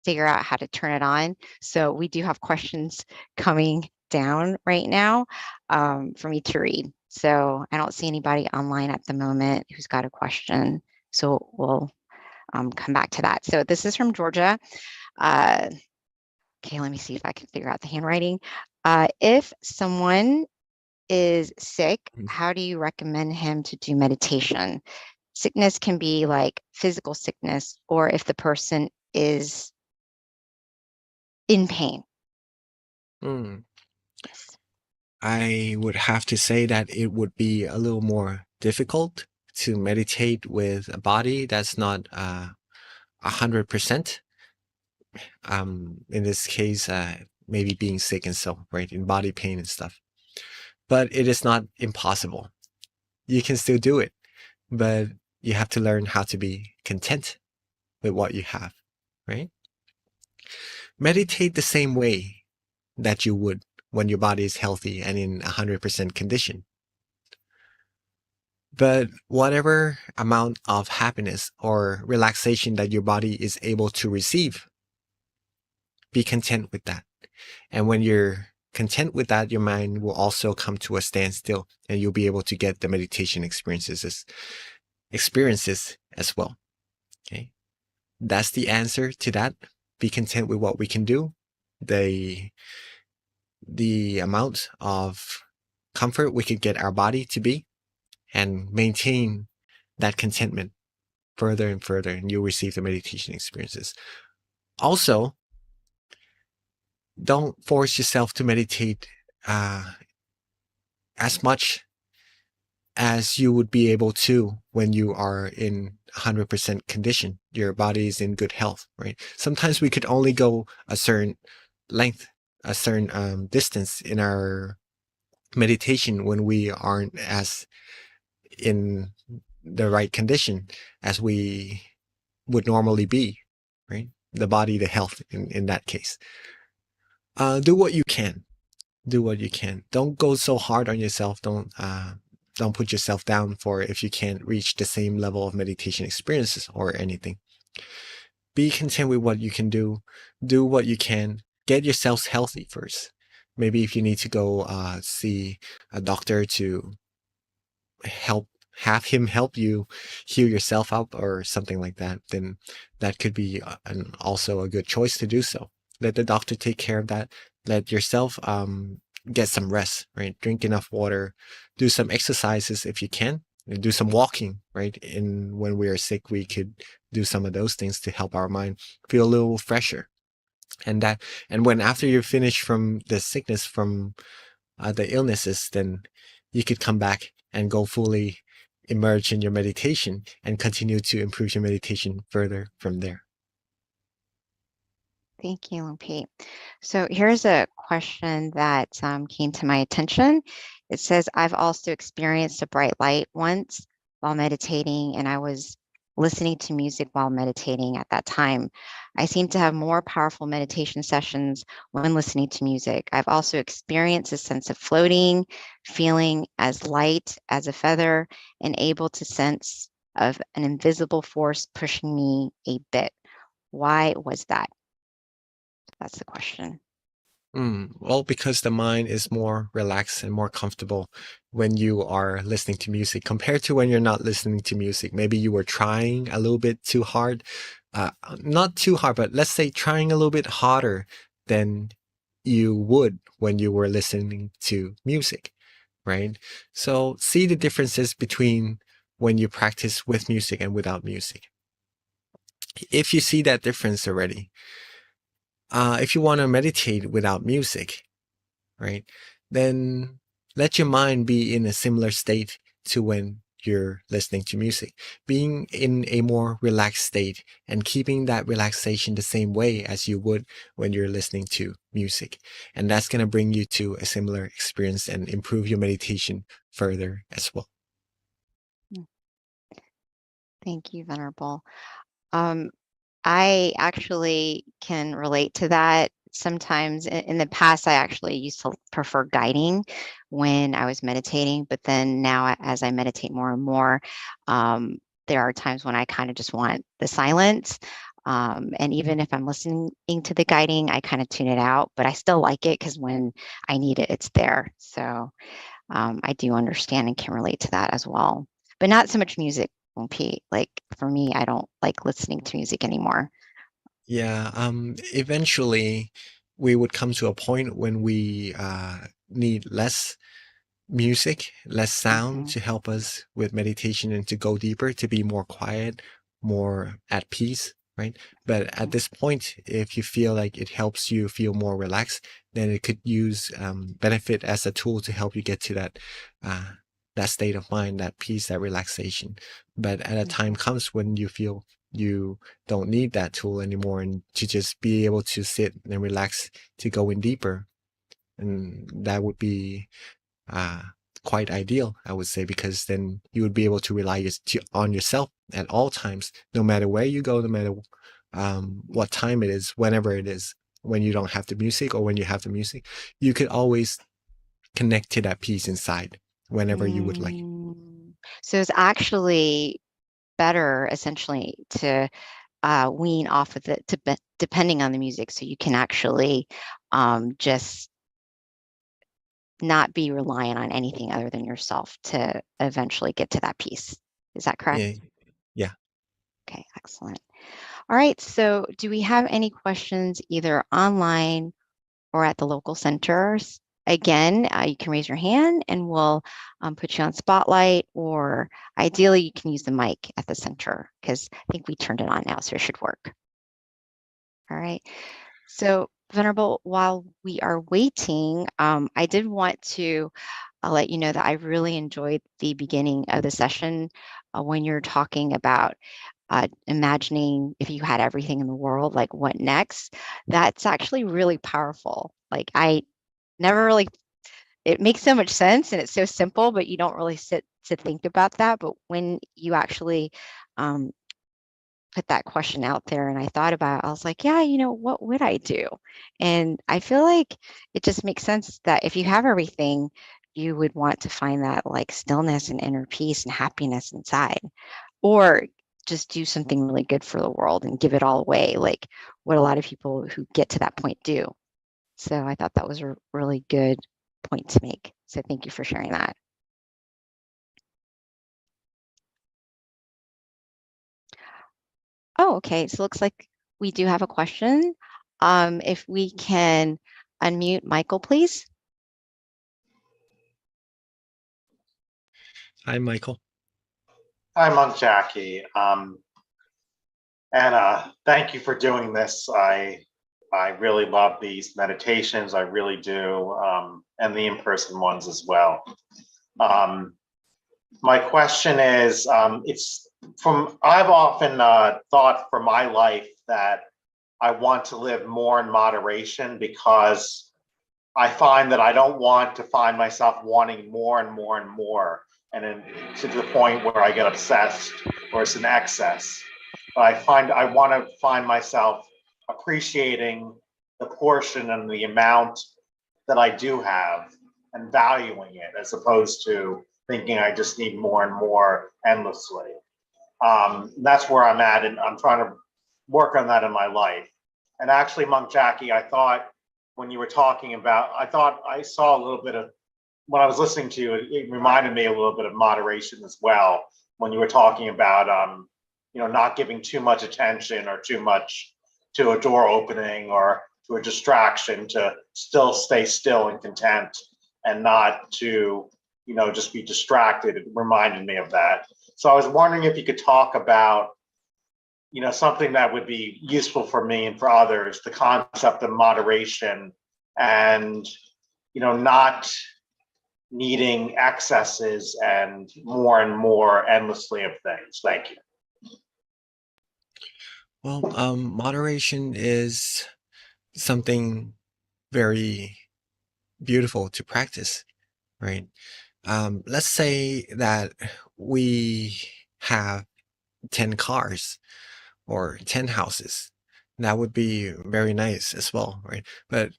figure out how to turn it on. So we do have questions coming down right now for me to read. So I don't see anybody online at the moment who's got a question. So we'll come back to that. So this is from Georgia. Okay, let me see if I can figure out the handwriting. If someone is sick, how do you recommend him to do meditation? Sickness can be like physical sickness, or if the person is in pain. Yes. I would have to say that it would be a little more difficult to meditate with a body that's not 100%. In this case, maybe being sick and so, right, in body pain and stuff. But it is not impossible. You can still do it, but you have to learn how to be content with what you have, right? Meditate the same way that you would when your body is healthy and in 100% condition. But whatever amount of happiness or relaxation that your body is able to receive, be content with that. And when you're content with that, your mind will also come to a standstill and you'll be able to get the meditation experiences as well. Okay. That's the answer to that. Be content with what we can do. The amount of comfort we could get our body to be, and maintain that contentment further and further, and you'll receive the meditation experiences. Also, don't force yourself to meditate as much as you would be able to when you are in 100% condition. Your body is in good health, right? Sometimes we could only go a certain length, a certain distance in our meditation when we aren't as in the right condition as we would normally be, right? The body, the health in that case. Do what you can. Do what you can. Don't go so hard on yourself. Don't put yourself down for if you can't reach the same level of meditation experiences or anything. Be content with what you can do. Do what you can. Get yourselves healthy first. Maybe if you need to go see a doctor to have him help you heal yourself up or something like that, then that could be also a good choice to do so. Let the doctor take care of that. Let yourself get some rest, right? Drink enough water, do some exercises if you can, and do some walking, right? When we are sick, we could do some of those things to help our mind feel a little fresher. And when after you're finished from the sickness, from the illnesses, then you could come back and go fully immerse in your meditation and continue to improve your meditation further from there. Thank you, Pete. So here's a question that came to my attention. It says, I've also experienced a bright light once while meditating, and I was listening to music while meditating at that time. I seem to have more powerful meditation sessions when listening to music. I've also experienced a sense of floating, feeling as light as a feather, and able to sense of an invisible force pushing me a bit. Why was that? That's the question. Well, because the mind is more relaxed and more comfortable when you are listening to music compared to when you're not listening to music. Maybe you were trying a little bit too hard, not too hard, but let's say trying a little bit harder than you would when you were listening to music, right? So see the differences between when you practice with music and without music. If you see that difference already, if you want to meditate without music, right, then let your mind be in a similar state to when you're listening to music. Being in a more relaxed state and keeping that relaxation the same way as you would when you're listening to music. And that's going to bring you to a similar experience and improve your meditation further as well. Thank you, Venerable. I actually can relate to that. Sometimes in the past, I actually used to prefer guiding when I was meditating, but then now as I meditate more and more, there are times when I kind of just want the silence. And even if I'm listening to the guiding, I kind of tune it out, but I still like it because when I need it, it's there. So I do understand and can relate to that as well, but not so much music. Pete, like for me, I don't like listening to music anymore. Yeah, eventually we would come to a point when we need less music, less sound to help us with meditation and to go deeper, to be more quiet, more at peace, right? But at this point, if you feel like it helps you feel more relaxed, then it could use benefit as a tool to help you get to that state of mind, that peace, that relaxation. But at a time comes when you feel you don't need that tool anymore, and to just be able to sit and relax, to go in deeper, and that would be quite ideal, I would say, because then you would be able to rely on yourself at all times, no matter where you go, no matter what time it is, whenever it is. When you don't have the music or when you have the music, you could always connect to that peace inside whenever you would like. So it's actually better, essentially, to wean off of it, depending on the music, so you can actually just not be reliant on anything other than yourself to eventually get to that peace. Is that correct? Yeah. Okay, excellent. All right, so do we have any questions either online or at the local centers? Again, you can raise your hand and we'll put you on spotlight, or ideally you can use the mic at the center because I think we turned it on now, so it should work. All right. So Venerable, while we are waiting, I did want to let you know that I really enjoyed the beginning of the session when you're talking about imagining if you had everything in the world, like what next? That's actually really powerful. Like I never really, it makes so much sense and it's so simple, but you don't really sit to think about that. But when you actually put that question out there and I thought about it, I was like, yeah, what would I do? And I feel like it just makes sense that if you have everything, you would want to find that like stillness and inner peace and happiness inside, or just do something really good for the world and give it all away, like what a lot of people who get to that point do. So I thought that was a really good point to make. So thank you for sharing that. Oh, okay. So it looks like we do have a question. If we can unmute Michael, please. Hi, Michael. Hi, Monk Jackie. Thank you for doing this. I really love these meditations. I really do, and the in-person ones as well. My question is, I've often thought for my life that I want to live more in moderation because I find that I don't want to find myself wanting more and more and more, and then to the point where I get obsessed or it's an excess. But I want to find myself appreciating the portion and the amount that I do have and valuing it, as opposed to thinking I just need more and more endlessly. That's where I'm at, and I'm trying to work on that in my life. And actually, Monk Jackie, I thought when you were talking about, I thought I saw a little bit of, when I was listening to you, it reminded me a little bit of moderation as well. When you were talking about, not giving too much attention or too much to a door opening or to a distraction, to still stay still and content and not to, just be distracted. It reminded me of that. So I was wondering if you could talk about, something that would be useful for me and for others, the concept of moderation and, not needing excesses and more endlessly of things. Thank you. Well, moderation is something very beautiful to practice, right? Let's say that we have 10 cars or 10 houses. That would be very nice as well, right? But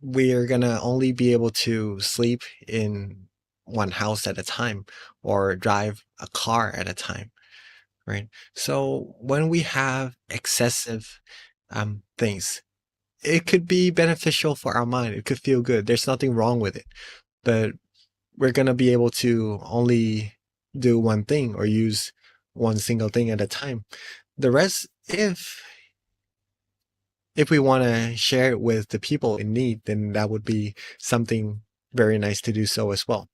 we're gonna only be able to sleep in one house at a time or drive a car at a time, right? So when we have excessive things, it could be beneficial for our mind. It could feel good. There's nothing wrong with it. But we're going to be able to only do one thing or use one single thing at a time. The rest, if we want to share it with the people in need, then that would be something very nice to do so as well.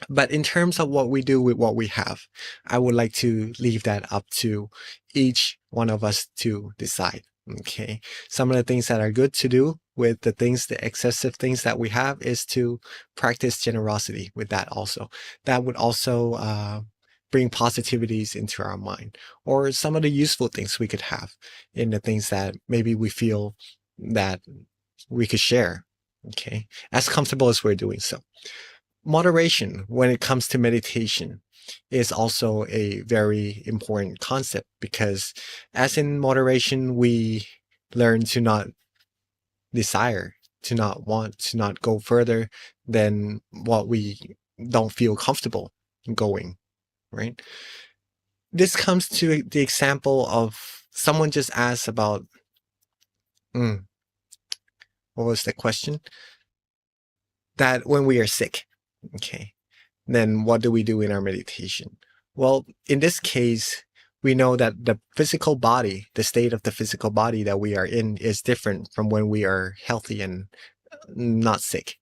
But in terms of what we do with what we have, I would like to leave that up to each one of us to decide. Okay. Some of the things that are good to do with the excessive things that we have is to practice generosity with that also. That would also bring positivities into our mind, or some of the useful things we could have in the things that maybe we feel that we could share. Okay. As comfortable as we're doing so. Moderation when it comes to meditation is also a very important concept, because as in moderation, we learn to not desire, to not want, to not go further than what we don't feel comfortable going, right? This comes to the example of someone just asked about, what was the question? That when we are sick, okay, then what do we do in our meditation? Well, in this case, we know that the physical body, the state of the physical body that we are in is different from when we are healthy and not sick.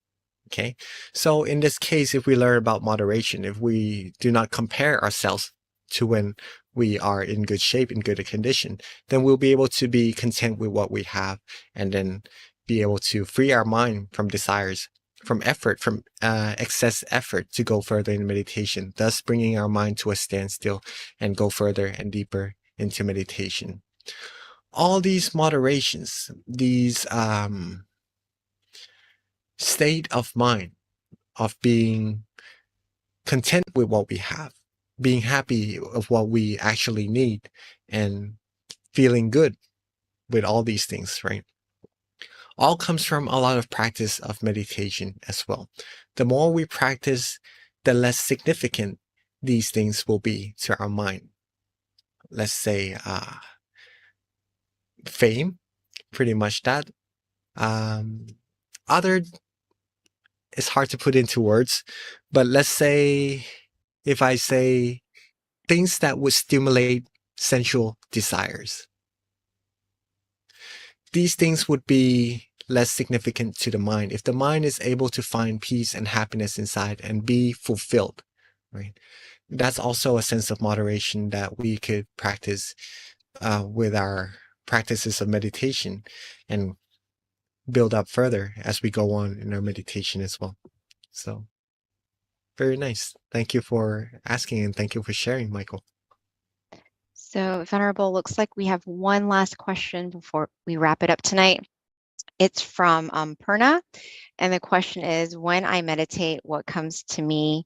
Okay. So in this case, if we learn about moderation, if we do not compare ourselves to when we are in good shape, in good condition, then we'll be able to be content with what we have, and then be able to free our mind from desires, from effort, from excess effort to go further in meditation, thus bringing our mind to a standstill and go further and deeper into meditation. All these moderations, these state of mind of being content with what we have, being happy of what we actually need, and feeling good with all these things, right? All comes from a lot of practice of meditation as well. The more we practice, the less significant these things will be to our mind. Let's say fame, pretty much that. Other, it's hard to put into words, but let's say, if I say things that would stimulate sensual desires, these things would be less significant to the mind if the mind is able to find peace and happiness inside and be fulfilled, right? That's also a sense of moderation that we could practice with our practices of meditation, and build up further as we go on in our meditation as well. So very nice. Thank you for asking, and thank you for sharing, Michael. So, Venerable, looks like we have one last question before we wrap it up tonight. It's from Purna, and the question is, when I meditate, what comes to me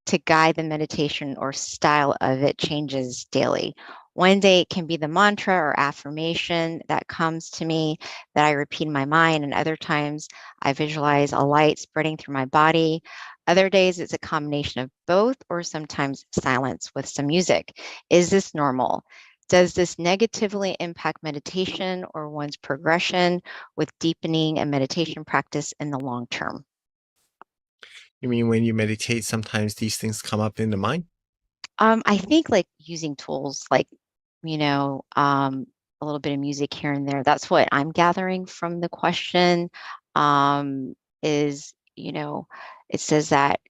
to guide the meditation or style of it changes daily? One day it can be the mantra or affirmation that comes to me that I repeat in my mind, and other times I visualize a light spreading through my body. Other days it's a combination of both, or sometimes silence with some music. Is this normal? Does this negatively impact meditation or one's progression with deepening a meditation practice in the long term? You mean when you meditate, sometimes these things come up in the mind? I think like using tools like, a little bit of music here and there. That's what I'm gathering from the question. It says that,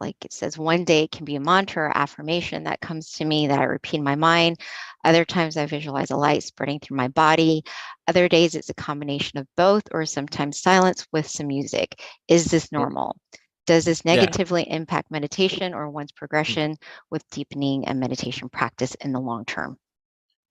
like it says, one day it can be a mantra or affirmation that comes to me that I repeat in my mind. Other times I visualize a light spreading through my body. Other days it's a combination of both, or sometimes silence with some music. Is this normal? Does this Yeah. negatively impact meditation or one's progression with deepening a meditation practice in the long term?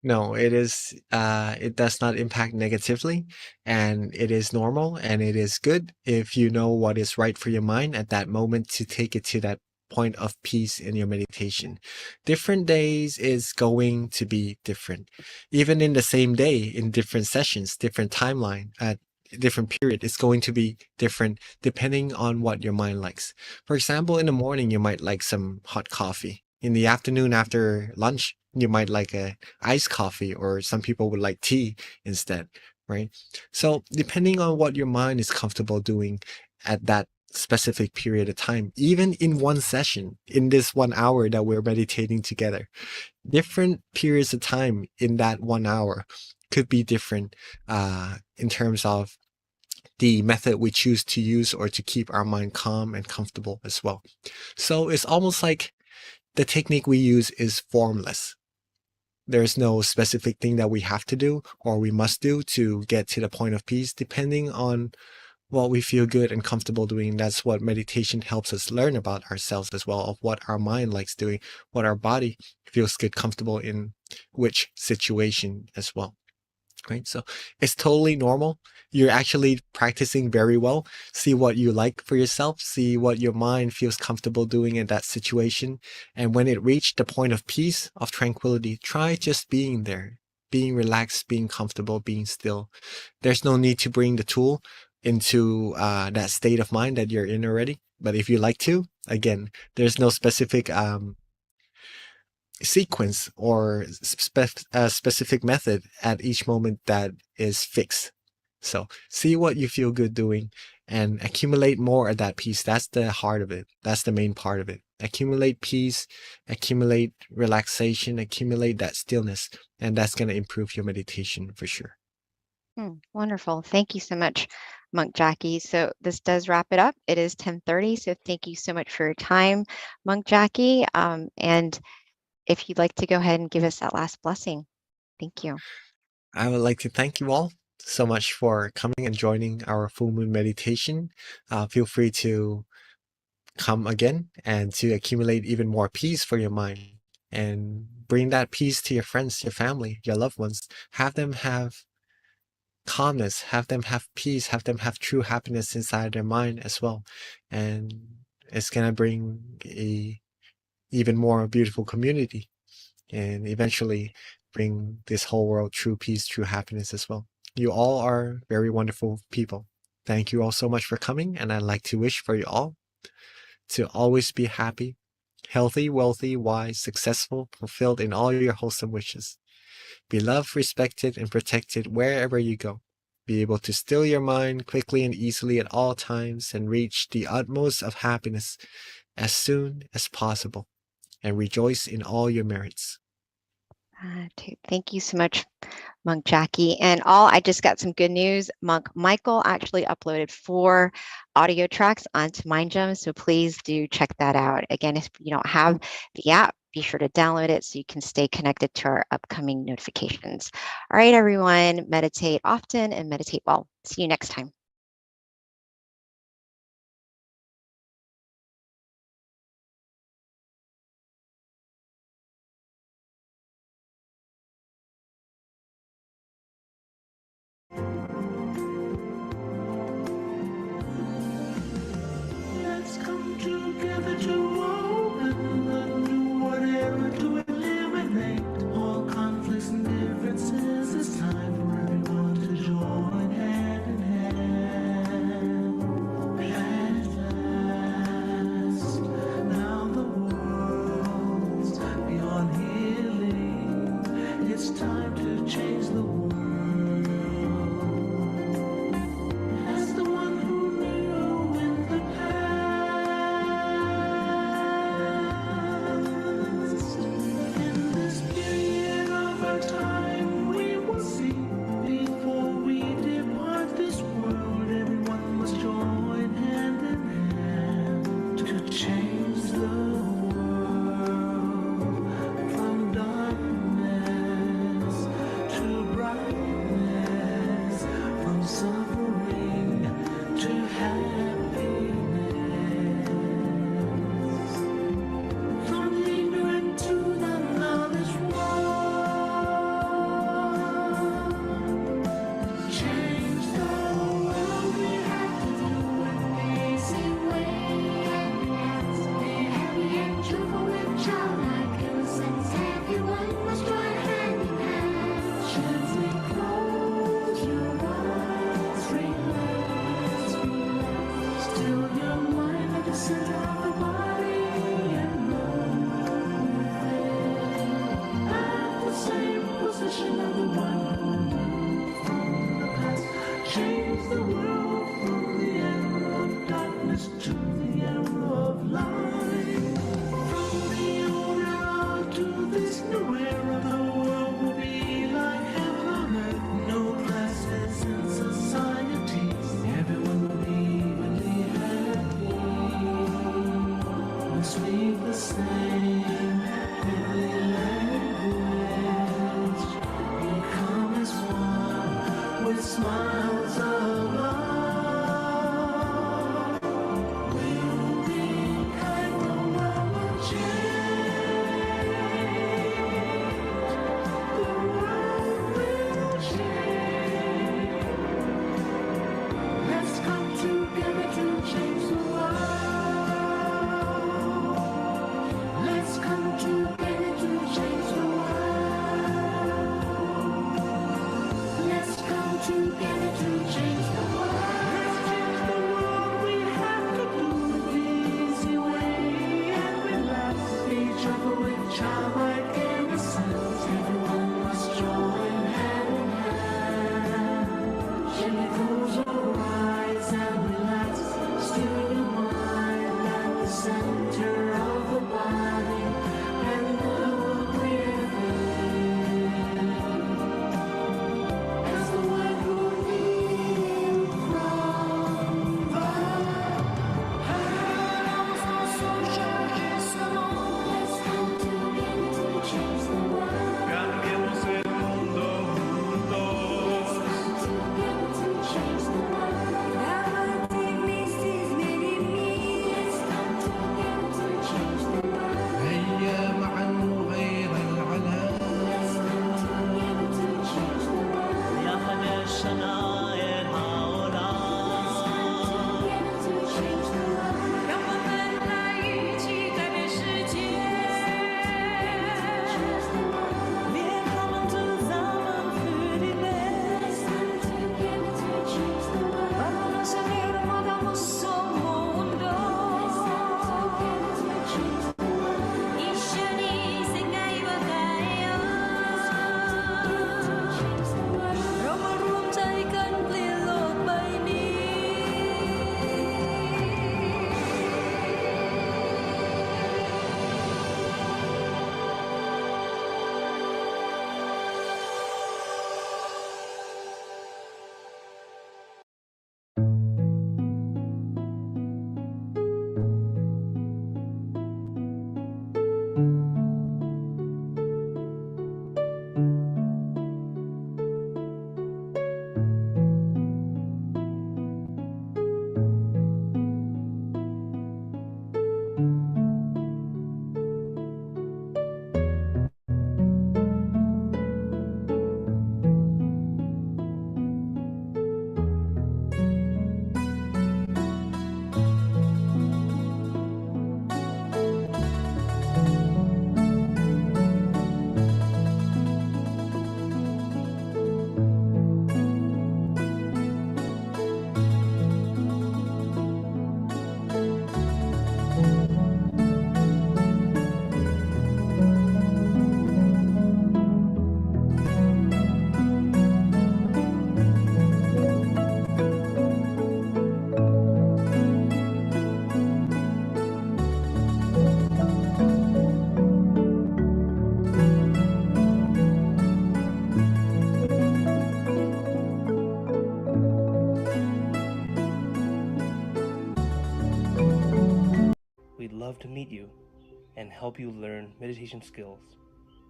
No, it does not impact negatively, and it is normal and it is good if you know what is right for your mind at that moment to take it to that point of peace in your meditation. Different days is going to be different. Even in the same day, in different sessions, different timeline, at different period, it's going to be different depending on what your mind likes. For example, in the morning, you might like some hot coffee. In the afternoon after lunch, you might like a iced coffee, or some people would like tea instead, right? So depending on what your mind is comfortable doing at that specific period of time, even in one session, in this 1 hour that we're meditating together, different periods of time in that 1 hour could be different in terms of the method we choose to use or to keep our mind calm and comfortable as well. So it's almost like the technique we use is formless. There's no specific thing that we have to do or we must do to get to the point of peace, depending on what we feel good and comfortable doing. That's what meditation helps us learn about ourselves as well, of what our mind likes doing, what our body feels good, comfortable in which situation as well. Right? So it's totally normal. You're actually practicing very well. See what you like for yourself. See what your mind feels comfortable doing in that situation. And when it reached the point of peace, of tranquility, try just being there, being relaxed, being comfortable, being still. There's no need to bring the tool into that state of mind that you're in already. But if you like to, again, there's no specific sequence or specific method at each moment that is fixed. So see what you feel good doing and accumulate more of that peace. That's the heart of it. That's the main part of it. Accumulate peace, accumulate relaxation, accumulate that stillness, and that's going to improve your meditation for sure. Wonderful. Thank you so much, Monk Jackie. So this does wrap it up. It is 10:30. So thank you so much for your time, Monk Jackie. And if you'd like to go ahead and give us that last blessing. Thank you. I would like to thank you all so much for coming and joining our full moon meditation. Feel free to come again and to accumulate even more peace for your mind and bring that peace to your friends, your family, your loved ones. Have them have calmness, have them have peace, have them have true happiness inside their mind as well. And it's going to bring a even more beautiful community and eventually bring this whole world true peace, true happiness as well. You all are very wonderful people. Thank you all so much for coming, and I'd like to wish for you all to always be happy, healthy, wealthy, wise, successful, fulfilled in all your wholesome wishes. Be loved, respected, and protected wherever you go. Be able to still your mind quickly and easily at all times and reach the utmost of happiness as soon as possible. And rejoice in all your merits. Thank you so much, Monk Jackie. And I just got some good news. Monk Michael actually uploaded 4 audio tracks onto MindGem, so please do check that out. Again, if you don't have the app, be sure to download it so you can stay connected to our upcoming notifications. All right, everyone, meditate often and meditate well. See you next time. Let's come together to open a new whatever to eliminate all conflicts and differences. It's time for everyone to join hand in hand. At last, now the world's beyond healing. It's time to change the world. speak the same heavenly language. Become as one with smiles of love. We'll be kind, the world will change. The world will change. Let's come together to change the world. Let's come together to change the world. Let's come together to change the world. Let's change the world. We have to do it the easy way and relax each other with childlike innocence. Everyone must join hand in hand. Shake those rise and relax. Still your mind at the center of the body and move within. As the word moving from the house of social salon. Let's come together to change the world. Cambiemos el mundo juntos. Let's come together to change the world. Never think this is many me. Let's come together to change the world. هيا معا نغير العالم. Let's come together to change the world. יחד נשנה את העולם. Together to change the world. 让我们来一起改变世界。Wir kommen zusammen für die Welt. Let's come together to change the world. Vamos a unir podamos mundo. Let's come together to change the world. 一緒に世界を変えよう。 Change the world. เรามารวมใจกันเปลี่ยนโลกใบนี้ We'd love to meet you and help you learn meditation skills.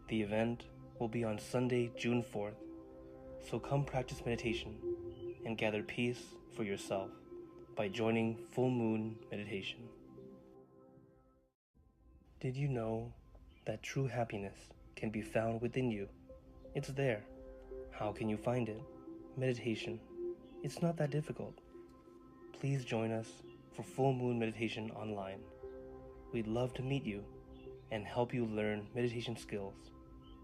The event will be on Sunday, June 4th, so come practice meditation and gather peace for yourself by joining Full Moon Meditation. Did you know that true happiness can be found within you? It's there. How can you find it? Meditation. It's not that difficult. Please join us for Full Moon Meditation online. We'd love to meet you and help you learn meditation skills.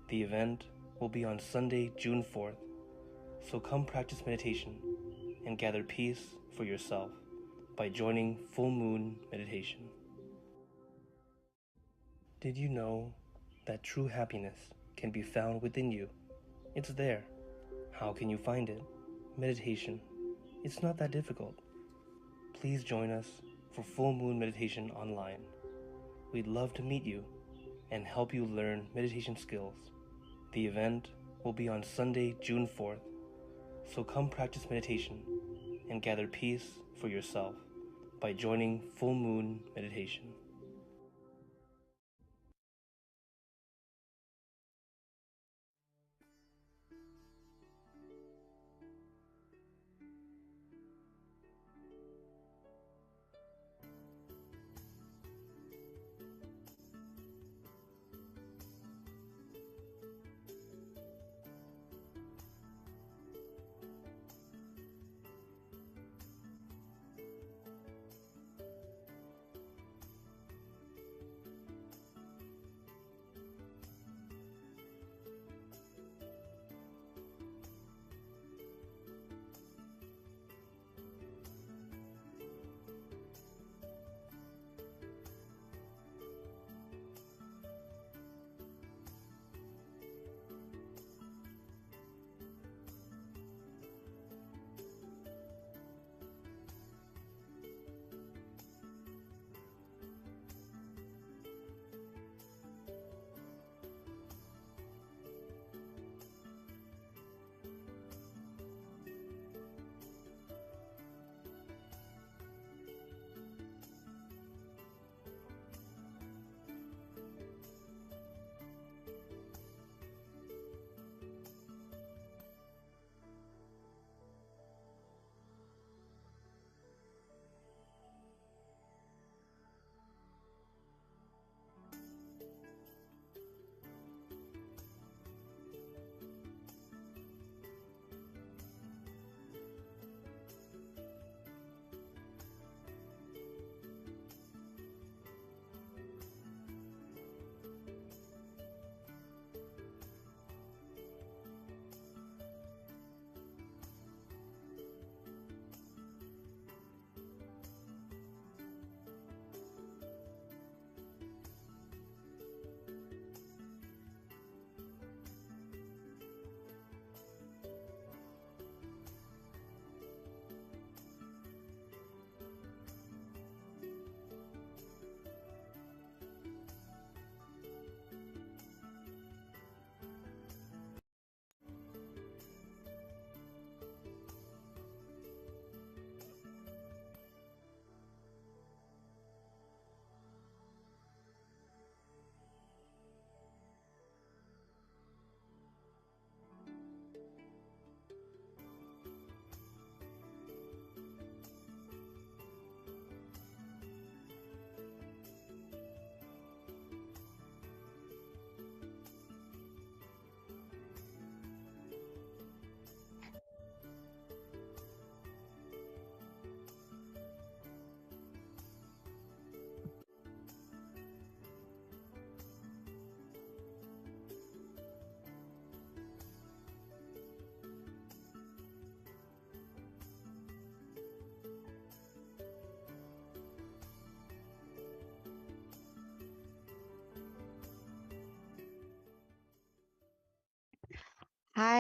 The event will be on Sunday, June 4th, so come practice meditation and gather peace for yourself by joining Full Moon Meditation. Did you know that true happiness can be found within you? It's there. How can you find it? Meditation. It's not that difficult. Please join us for Full Moon Meditation online. We'd love to meet you and help you learn meditation skills. The event will be on Sunday, June 4th, so come practice meditation and gather peace for yourself by joining Full Moon Meditation. Did you know that true happiness can be found within you? It's there. How can you find it? Meditation. It's not that difficult. Please join us for Full Moon Meditation online. We'd love to meet you and help you learn meditation skills. The event will be on Sunday, June 4th, so come practice meditation and gather peace for yourself by joining Full Moon Meditation. Did you know that true happiness can be found within you? It's there. How can you find it? Meditation. It's not that difficult. Please join us for Full Moon Meditation online. We'd love to meet you and help you learn meditation skills. The event will be on Sunday, June 4th, so come practice meditation and gather peace for yourself by joining Full Moon Meditation.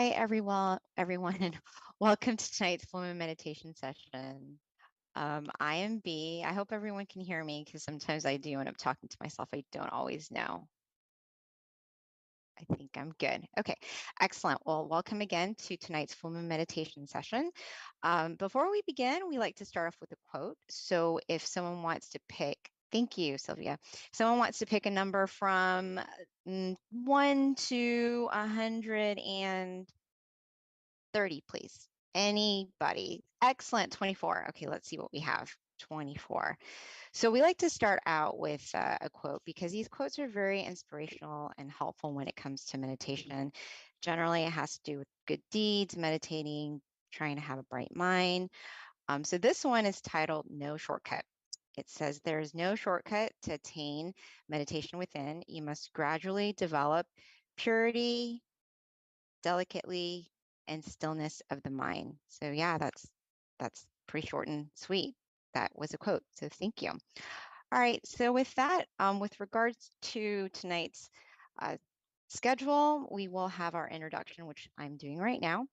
Hi, everyone, and welcome to tonight's full moon meditation session. I am B. I hope everyone can hear me because sometimes I do end up talking to myself. I don't always know. I think I'm good. Okay, excellent. Well, welcome again to tonight's full moon meditation session. Before we begin, we like to start off with a quote. So if someone wants to pick, thank you, Sylvia. If someone wants to pick a number from 1 to 130, please. Anybody? Excellent, 24. Okay, let's see what we have. 24. So we like to start out with a quote because these quotes are very inspirational and helpful when it comes to meditation. Generally, it has to do with good deeds, meditating, trying to have a bright mind. So this one is titled No Shortcut. It says, there is no shortcut to attain meditation within. You must gradually develop purity, delicately, and stillness of the mind. So yeah, that's pretty short and sweet. That was a quote. So thank you. All right. So with that, with regards to tonight's schedule, we will have our introduction, which I'm doing right now,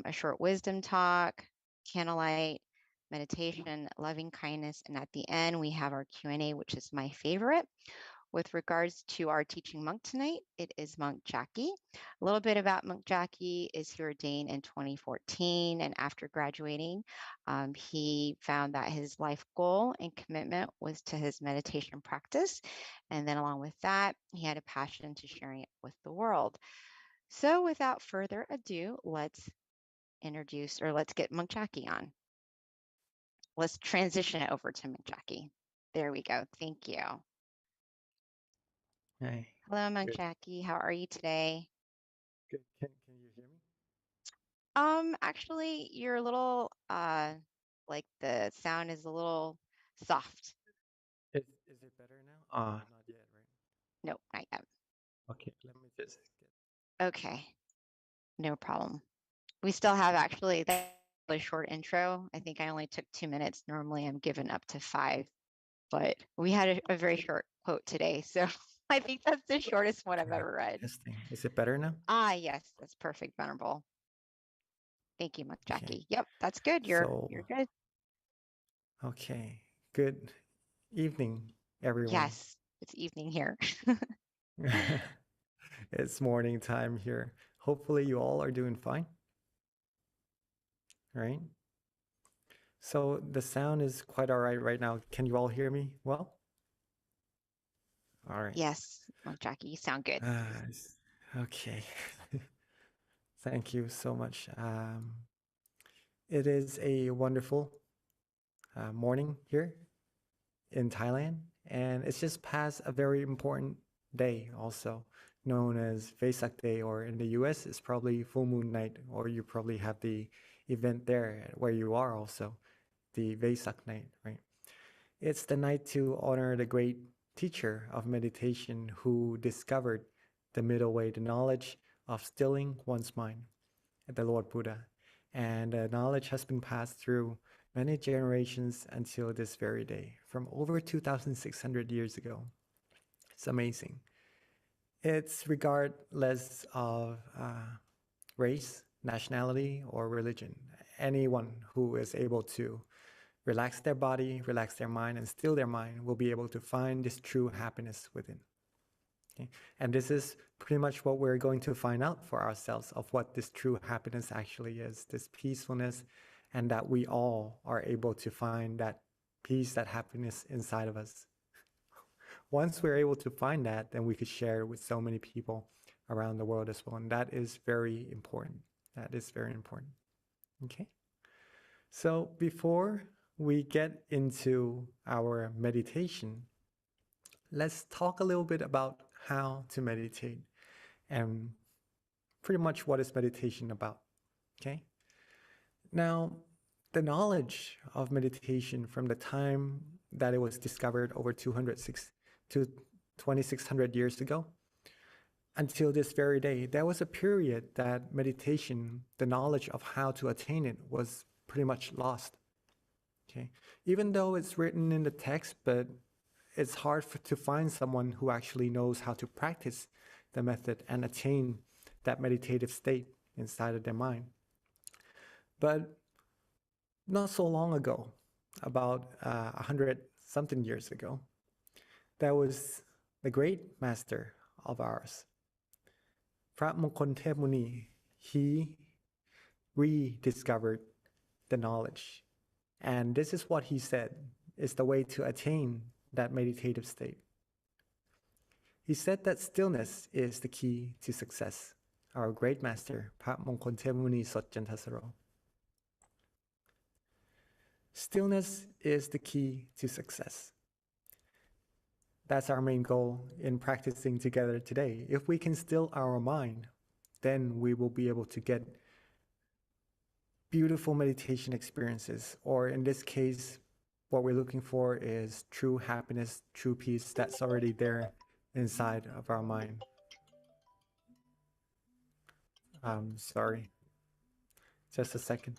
a short wisdom talk, candlelight, meditation, loving kindness, and at the end we have our Q&A, which is my favorite. With regards to our teaching monk tonight, it is Monk Jackie. A little bit about Monk Jackie is he ordained in 2014, and after graduating, he found that his life goal and commitment was to his meditation practice. And then along with that, he had a passion to sharing it with the world. So without further ado, let's get Monk Jackie on. Let's transition it over to Monk Jackie. There we go. Thank you. Hey, Hello, Monk good. Jackie. How are you today? Good. Can you hear me? Actually, you're a little like the sound is a little soft. Is it better now? Not yet, right? Nope, not yet. Okay, let me just get. Okay, no problem. We still have actually that a short intro. I think I only took 2 minutes. Normally I'm given up to 5, but we had a very short quote today. So I think that's the shortest one I've ever read. Testing. Is it better now? Ah, yes, that's perfect, Venerable. Thank you, Monk Jackie. Okay. Yep, that's good. You're good. Okay. Good evening, everyone. Yes, it's evening here. It's morning time here. Hopefully you all are doing fine. Right? So the sound is quite all right now. Can you all hear me well? All right. Yes, Monk Jackie, you sound good. Okay. Thank you so much. It is a wonderful morning here in Thailand, and it's just past a very important day also, known as Vesak Day, or in the US, it's probably full moon night, or you probably have the event there where you are also, the Vesak night, right? It's the night to honor the great teacher of meditation who discovered the middle way, the knowledge of stilling one's mind, the Lord Buddha. And knowledge has been passed through many generations until this very day, from over 2,600 years ago. It's amazing. It's regardless of race, nationality, or religion. Anyone who is able to relax their body, relax their mind, and still their mind will be able to find this true happiness within. Okay? And this is pretty much what we're going to find out for ourselves of what this true happiness actually is, this peacefulness, and that we all are able to find that peace, that happiness inside of us. Once we're able to find that, then we could share it with so many people around the world as well. And that is very important. That is very important. Okay. So before we get into our meditation, let's talk a little bit about how to meditate and pretty much what is meditation about. Okay. Now, the knowledge of meditation from the time that it was discovered over 2,600 years ago until this very day, there was a period that meditation, the knowledge of how to attain it, was pretty much lost. Okay, even though it's written in the text, but it's hard to find someone who actually knows how to practice the method and attain that meditative state inside of their mind. But not so long ago, about 100-something years ago, there was the great master of ours, พระมงคลเทพมุนี he rediscovered the knowledge. And this is what he said is the way to attain that meditative state. He said that stillness is the key to success. Our great master, พระมงคลเทพมุนีสดจันทสโร Stillness is the key to success. That's our main goal in practicing together today. If we can still our mind, then we will be able to get beautiful meditation experiences, or in this case, what we're looking for is true happiness, true peace that's already there inside of our mind. Sorry, just a second.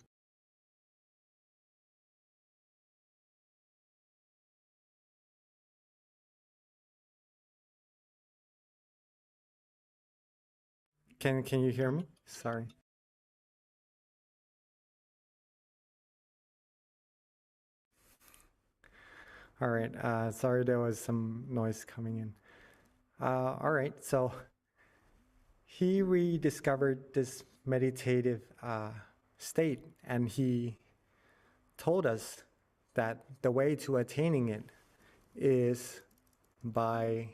Can you hear me? Sorry. All right. Sorry, there was some noise coming in. All right. So he rediscovered this meditative state, and he told us that the way to attaining it is by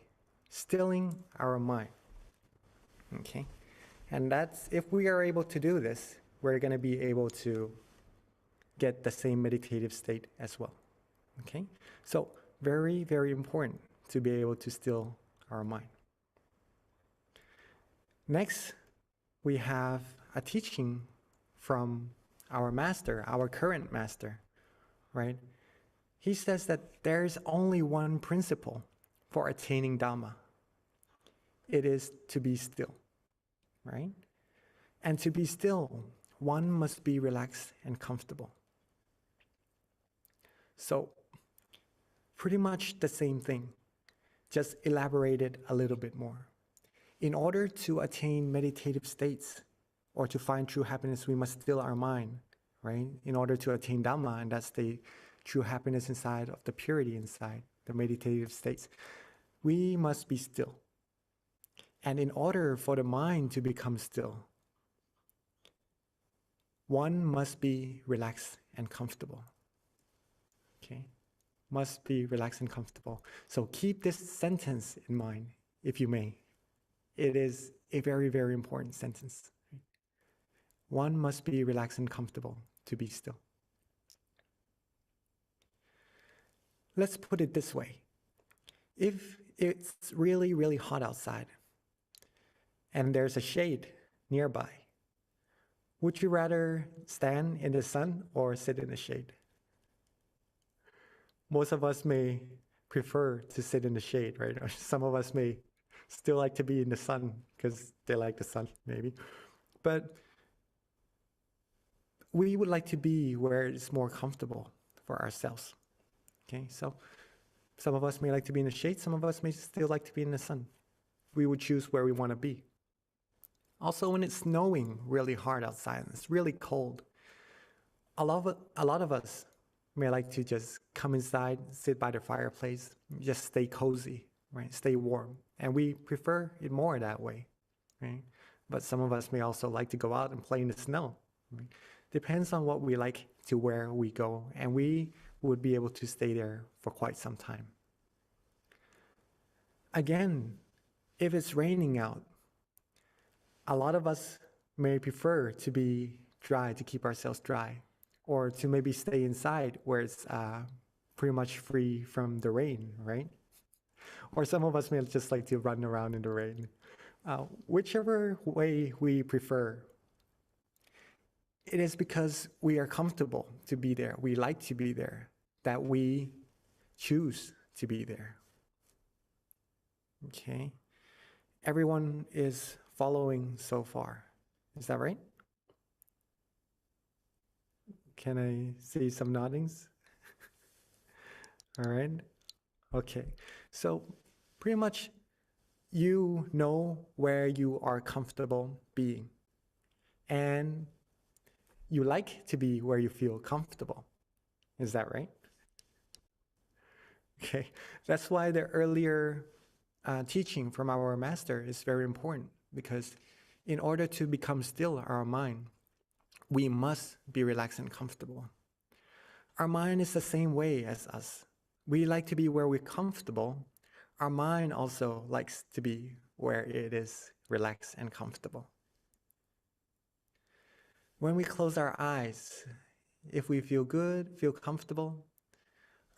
stilling our mind. Okay. And that's, if we are able to do this, we're going to be able to get the same meditative state as well. Okay? So, very, very important to be able to still our mind. Next, we have a teaching from our master, our current master, right? He says that there's only one principle for attaining Dhamma. It is to be still. Right? And to be still, one must be relaxed and comfortable. So, pretty much the same thing, just elaborated a little bit more. In order to attain meditative states or to find true happiness, we must still our mind, right? In order to attain Dhamma, and that's the true happiness inside of the purity inside, the meditative states, we must be still. And in order for the mind to become still, one must be relaxed and comfortable. Okay? Must be relaxed and comfortable. So keep this sentence in mind, if you may. It is a very, very important sentence. One must be relaxed and comfortable to be still. Let's put it this way. If it's really, really hot outside, and there's a shade nearby, would you rather stand in the sun or sit in the shade? Most of us may prefer to sit in the shade, right? Or some of us may still like to be in the sun because they like the sun, maybe. But we would like to be where it's more comfortable for ourselves. Okay, so some of us may like to be in the shade, some of us may still like to be in the sun. We would choose where we want to be. Also, when it's snowing really hard outside and it's really cold, a lot of us may like to just come inside, sit by the fireplace, just stay cozy, right? Stay warm. And we prefer it more that way, right? But some of us may also like to go out and play in the snow. Right? Depends on what we like to where we go, and we would be able to stay there for quite some time. Again, if it's raining out, a lot of us may prefer to be dry, to keep ourselves dry, or to maybe stay inside where it's pretty much free from the rain, right? Or some of us may just like to run around in the rain. Whichever way we prefer, it is because we are comfortable to be there, we like to be there, that we choose to be there. Okay? Everyone is following so far. Is that right? Can I see some noddings? All right. Okay. So pretty much you know where you are comfortable being. And you like to be where you feel comfortable. Is that right? Okay, that's why the earlier teaching from our master is very important, because in order to become still our mind, we must be relaxed and comfortable. Our mind is the same way as us. We like to be where we're comfortable. Our mind also likes to be where it is relaxed and comfortable. When we close our eyes, if we feel good, feel comfortable,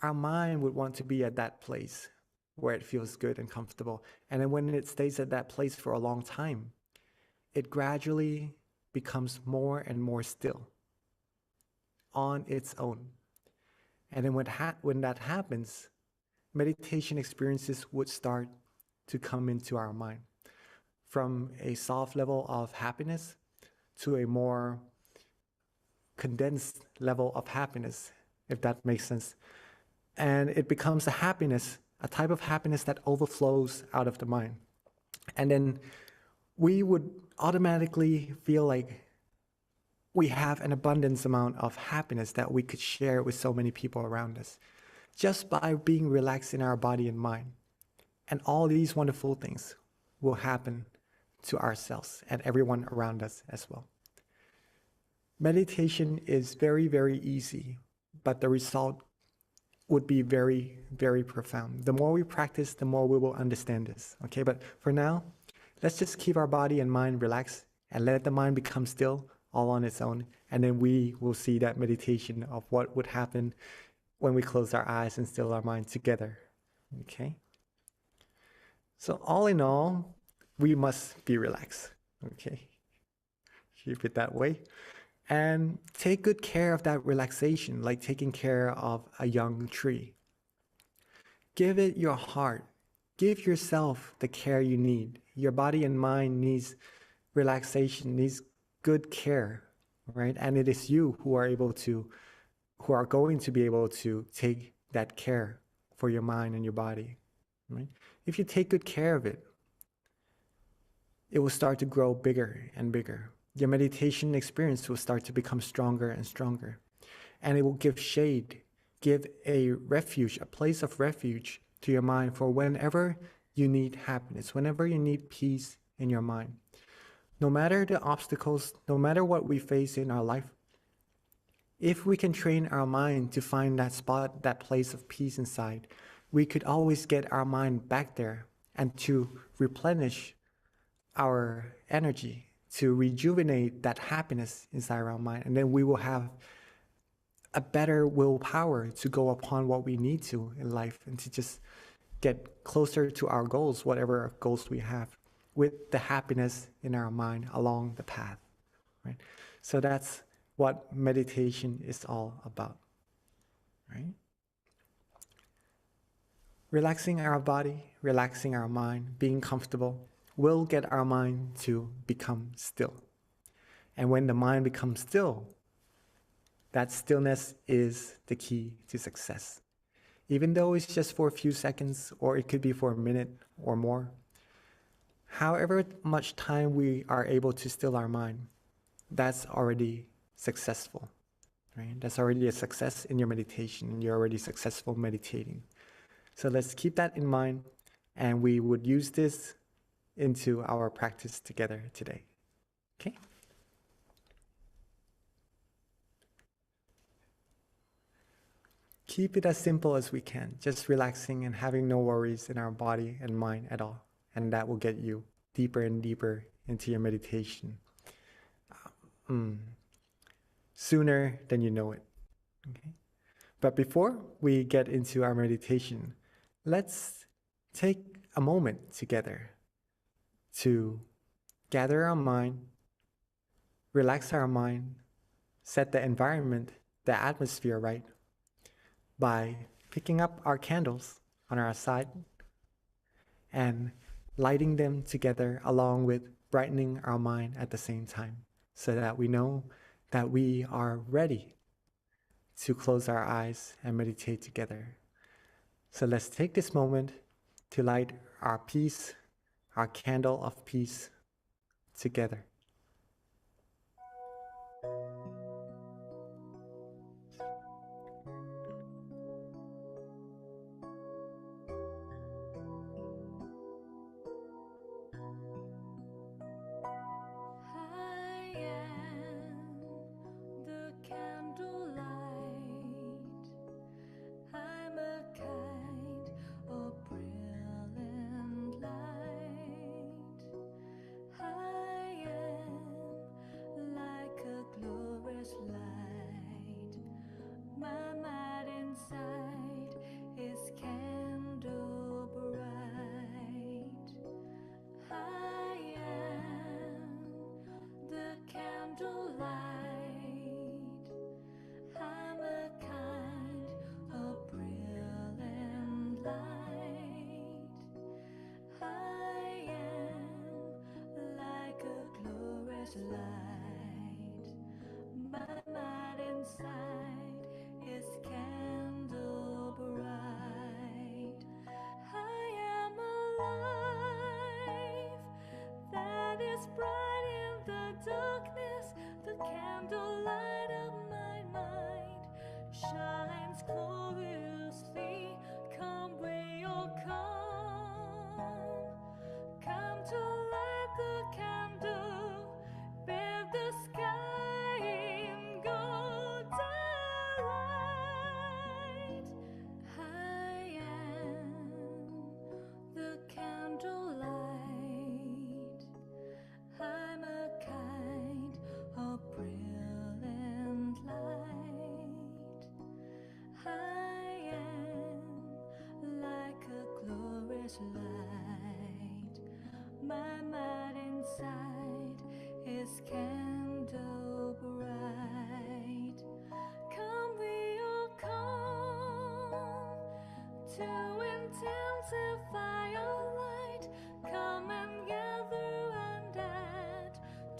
our mind would want to be at that place where it feels good and comfortable. And then when it stays at that place for a long time, it gradually becomes more and more still on its own. And then when that happens, meditation experiences would start to come into our mind, from a soft level of happiness to a more condensed level of happiness, if that makes sense. And it becomes a happiness, a type of happiness that overflows out of the mind. And then we would automatically feel like we have an abundance amount of happiness that we could share with so many people around us, just by being relaxed in our body and mind. And all these wonderful things will happen to ourselves and everyone around us as well. Meditation is very, very easy, but the result would be very, very profound. The more we practice, the more we will understand this. Okay, but for now, let's just keep our body and mind relaxed and let the mind become still all on its own. And then we will see that meditation of what would happen when we close our eyes and still our mind together. Okay? So all in all, we must be relaxed. Okay? Keep it that way. And take good care of that relaxation, like taking care of a young tree. Give it your heart. Give yourself the care you need. Your body and mind needs relaxation, needs good care, right? And it is you who are going to be able to take that care for your mind and your body, right? If you take good care of it, it will start to grow bigger and bigger. Your meditation experience will start to become stronger and stronger. And it will give shade, give a refuge, a place of refuge to your mind for whenever you need happiness, whenever you need peace in your mind. No matter the obstacles, no matter what we face in our life, if we can train our mind to find that spot, that place of peace inside, we could always get our mind back there and to replenish our energy, to rejuvenate that happiness inside our mind. And then we will have a better willpower to go upon what we need to in life and to just get closer to our goals, whatever goals we have, with the happiness in our mind along the path, right? So that's what meditation is all about, right? Relaxing our body, relaxing our mind, being comfortable will get our mind to become still. And when the mind becomes still, that stillness is the key to success. Even though it's just for a few seconds, or it could be for a minute or more, however much time we are able to still our mind, that's already successful, right? That's already a success in your meditation, and you're already successful meditating. So let's keep that in mind, and we would use this into our practice together today. Okay? Keep it as simple as we can, just relaxing and having no worries in our body and mind at all. And that will get you deeper and deeper into your meditation sooner than you know it. Okay? But before we get into our meditation, let's take a moment together to gather our mind, relax our mind, set the environment, the atmosphere right by picking up our candles on our side and lighting them together along with brightening our mind at the same time, so that we know that we are ready to close our eyes and meditate together. So let's take this moment to light our peace, our candle of peace together. glorious light. My mind inside is candle bright. I am alive, that is bright in the darkness. The candlelight of my mind shines gloriously. Come, will come. Come to light the candle, bathe the sky in golden light. I am the candlelight. I'm a kind of brilliant light. I am like a glorious light. My mind inside is candle bright. Come, we all come to intensify our light. Come and gather and add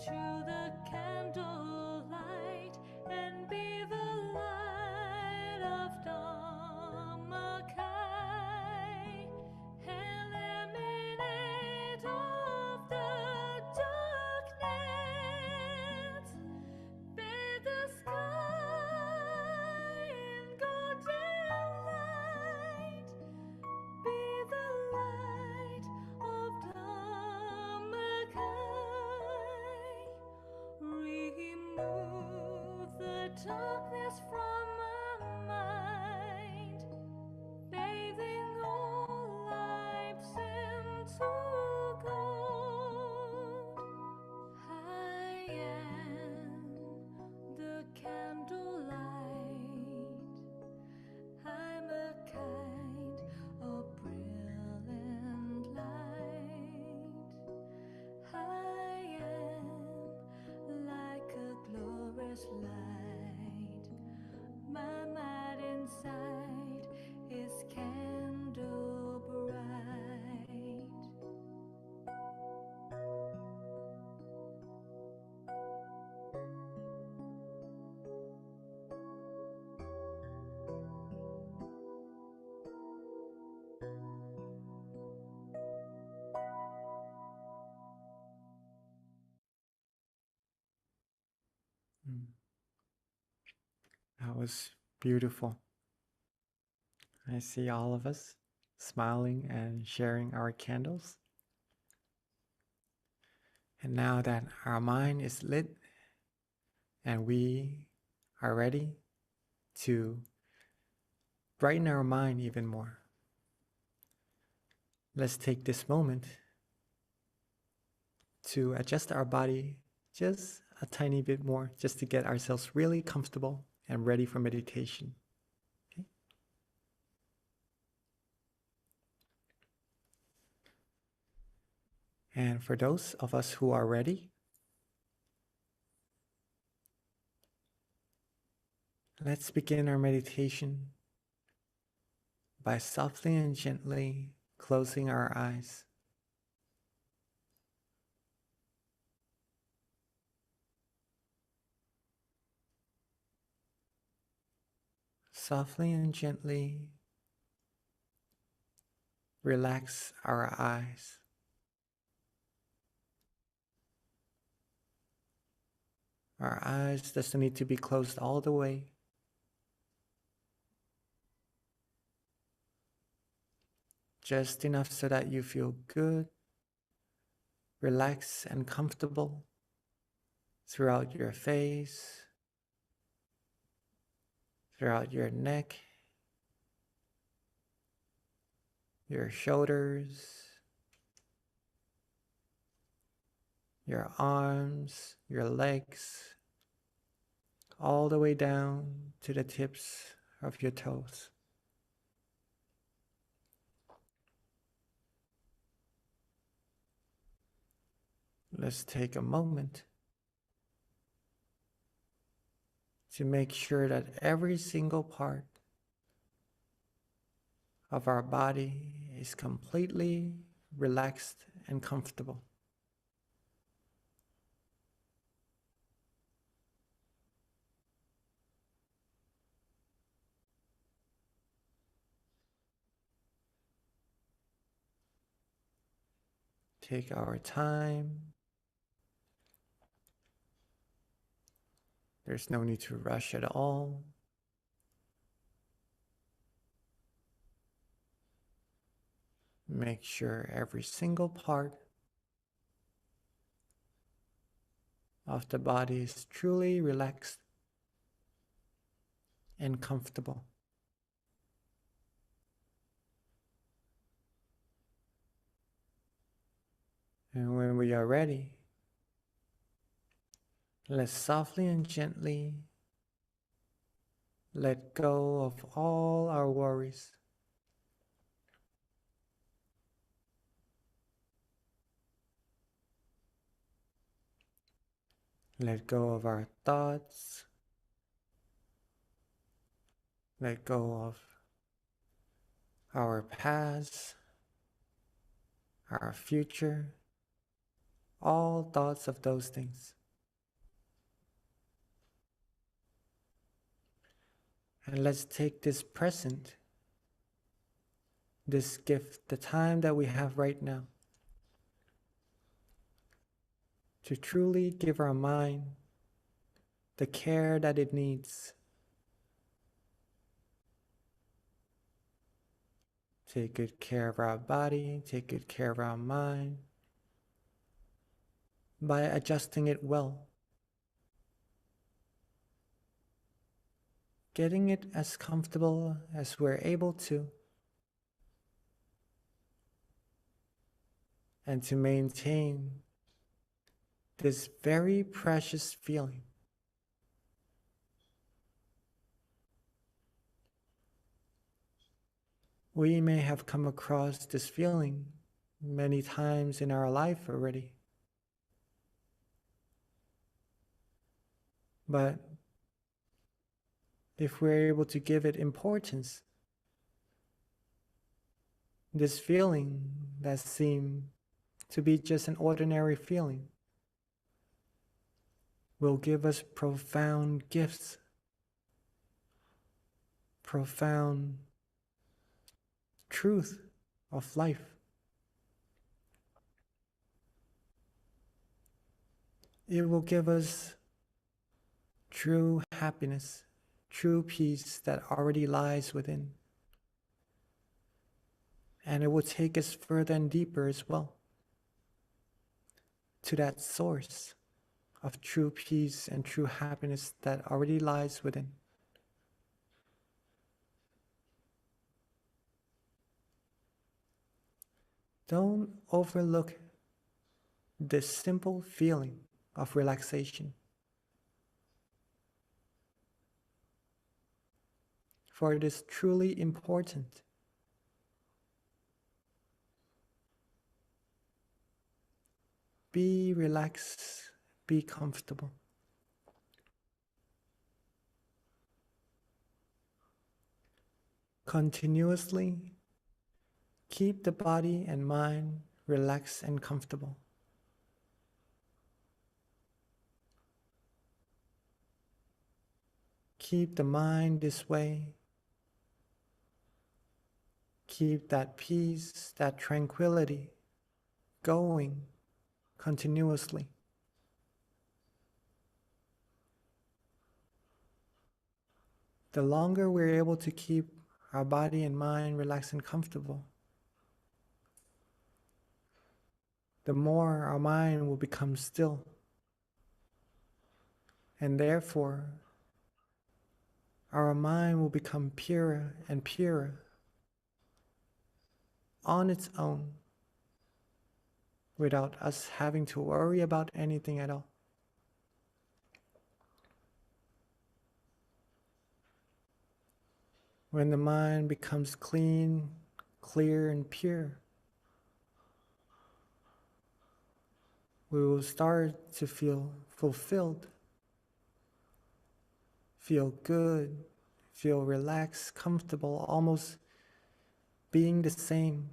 to the candlelight and be the light of Dharmakai. Eliminate all the darkness. Bathe the sky in golden light. Be the light of Dharmakai. Remove the darkness from my mind, bathing all lives into gold. I am the candlelight. I'm a kind of brilliant light. I am like a glorious light. My mind inside is candle bright. Mm. That was beautiful. I see all of us smiling and sharing our candles. And now that our mind is lit and we are ready to brighten our mind even more, let's take this moment to adjust our body just a tiny bit more, just to get ourselves really comfortable and ready for meditation. Okay? And for those of us who are ready, let's begin our meditation by softly and gently closing our eyes. Softly and gently relax our eyes. Our eyes doesn't need to be closed all the way. Just enough so that you feel good, relaxed and comfortable throughout your face, throughout your neck, your shoulders, your arms, your legs, all the way down to the tips of your toes. Let's take a moment to make sure that every single part of our body is completely relaxed and comfortable. take our time. There's no need to rush at all. Make sure every single part of the body is truly relaxed and comfortable. And when we are ready, let's softly and gently let go of all our worries. Let go of our thoughts. Let go of our past, our future, all thoughts of those things. And let's take this present, this gift, the time that we have right now, to truly give our mind the care that it needs. Take good care of our body, take good care of our mind by adjusting it well. Getting it as comfortable as we're able to, and to maintain this very precious feeling. We may have come across this feeling many times in our life already, but if we're able to give it importance, this feeling that seemed to be just an ordinary feeling will give us profound gifts, profound truth of life. It will give us true happiness, true peace that already lies within. And it will take us further and deeper as well to that source of true peace and true happiness that already lies within. Don't overlook this simple feeling of relaxation, for it is truly important. Be relaxed, be comfortable. Continuously keep the body and mind relaxed and comfortable. Keep the mind this way. Keep that peace, that tranquility going continuously. The longer we're able to keep our body and mind relaxed and comfortable, the more our mind will become still. And therefore, our mind will become purer and purer on its own, without us having to worry about anything at all. When the mind becomes clean, clear, and pure, we will start to feel fulfilled, feel good, feel relaxed, comfortable, almost being the same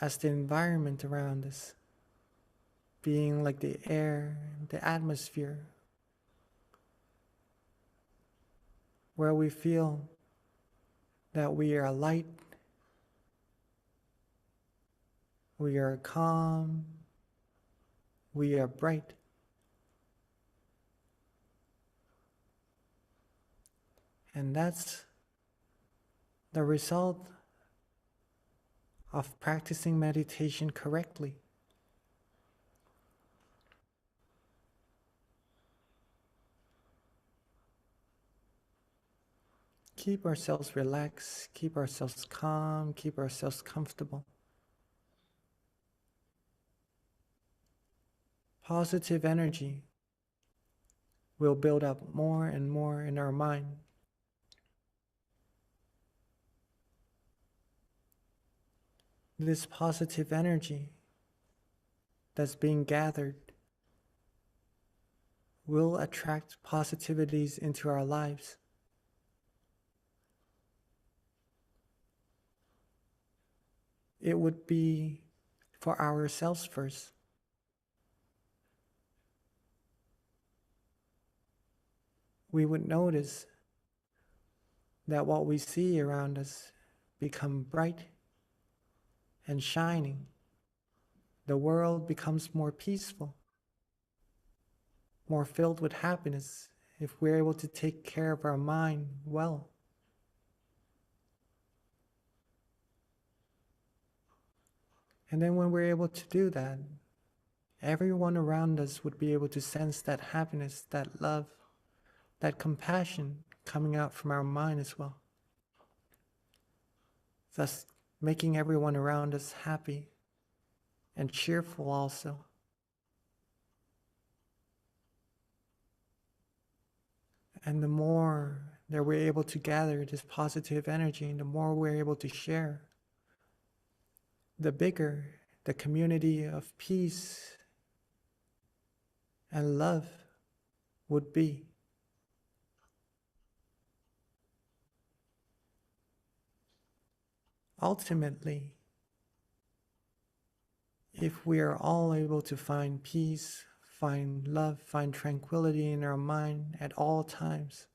as the environment around us, being like the air, the atmosphere, where we feel that we are light, We are calm. We are bright. And that's the result of practicing meditation correctly. Keep ourselves relaxed, keep ourselves calm, keep ourselves comfortable. Positive energy will build up more and more in our mind. This positive energy that's being gathered will attract positivities into our lives. It would be for ourselves first. We would notice that what we see around us become bright and shining. The world becomes more peaceful, more filled with happiness if we're able to take care of our mind well. And then when we're able to do that, everyone around us would be able to sense that happiness, that love, that compassion coming out from our mind as well. Thus making everyone around us happy and cheerful also. And the more that we're able to gather this positive energy, and the more we're able to share, the bigger the community of peace and love would be. Ultimately, if we are all able to find peace, find love, find tranquility in our mind at all times,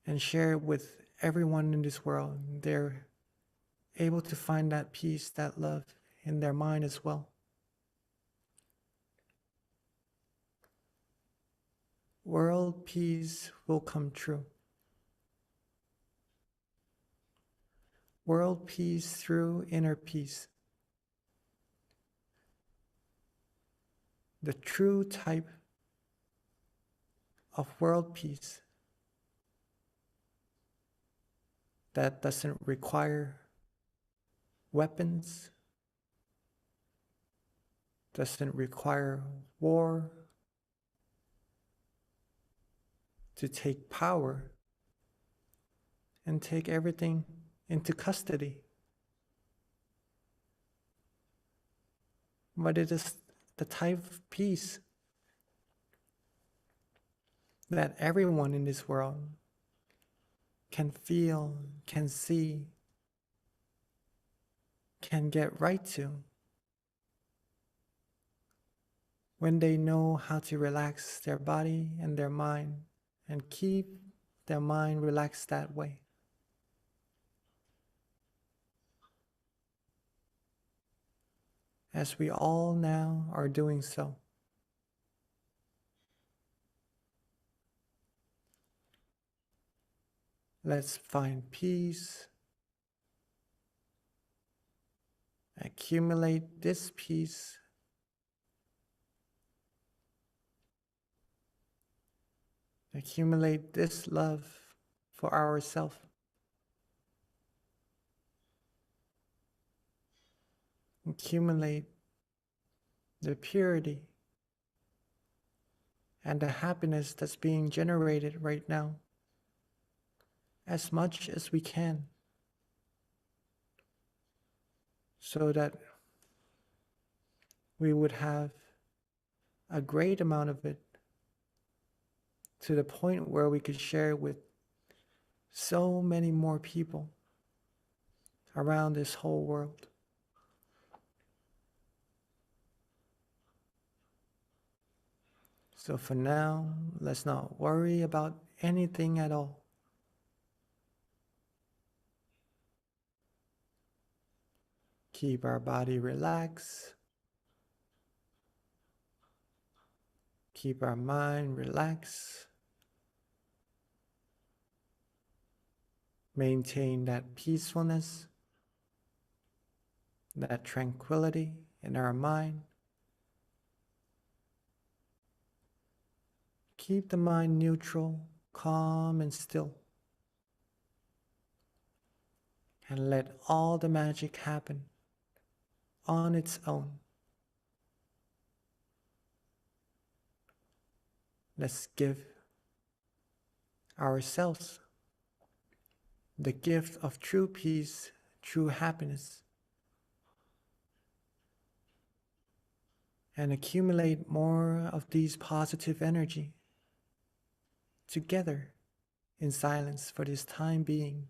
and share it with everyone in this world, they're able to find that peace, that love in their mind as well. World peace will come true. World peace through inner peace. The true type of world peace that doesn't require weapons, doesn't require war to take power and take everything into custody. But it is the type of peace that everyone in this world can feel, can see, can get right to when they know how to relax their body and their mind and keep their mind relaxed that way. As we all now are doing so. Let's find peace, accumulate this peace, accumulate this love for ourselves. Accumulate the purity and the happiness that's being generated right now as much as we can, so that we would have a great amount of it to the point where we could share it with so many more people around this whole world. So for now, let's not worry about anything at all. Keep our body relaxed. Keep our mind relaxed. Maintain that peacefulness, that tranquility in our mind. Keep the mind neutral, calm, and still. And let all the magic happen on its own. Let's give ourselves the gift of true peace, true happiness, and accumulate more of these positive energy together in silence for this time being.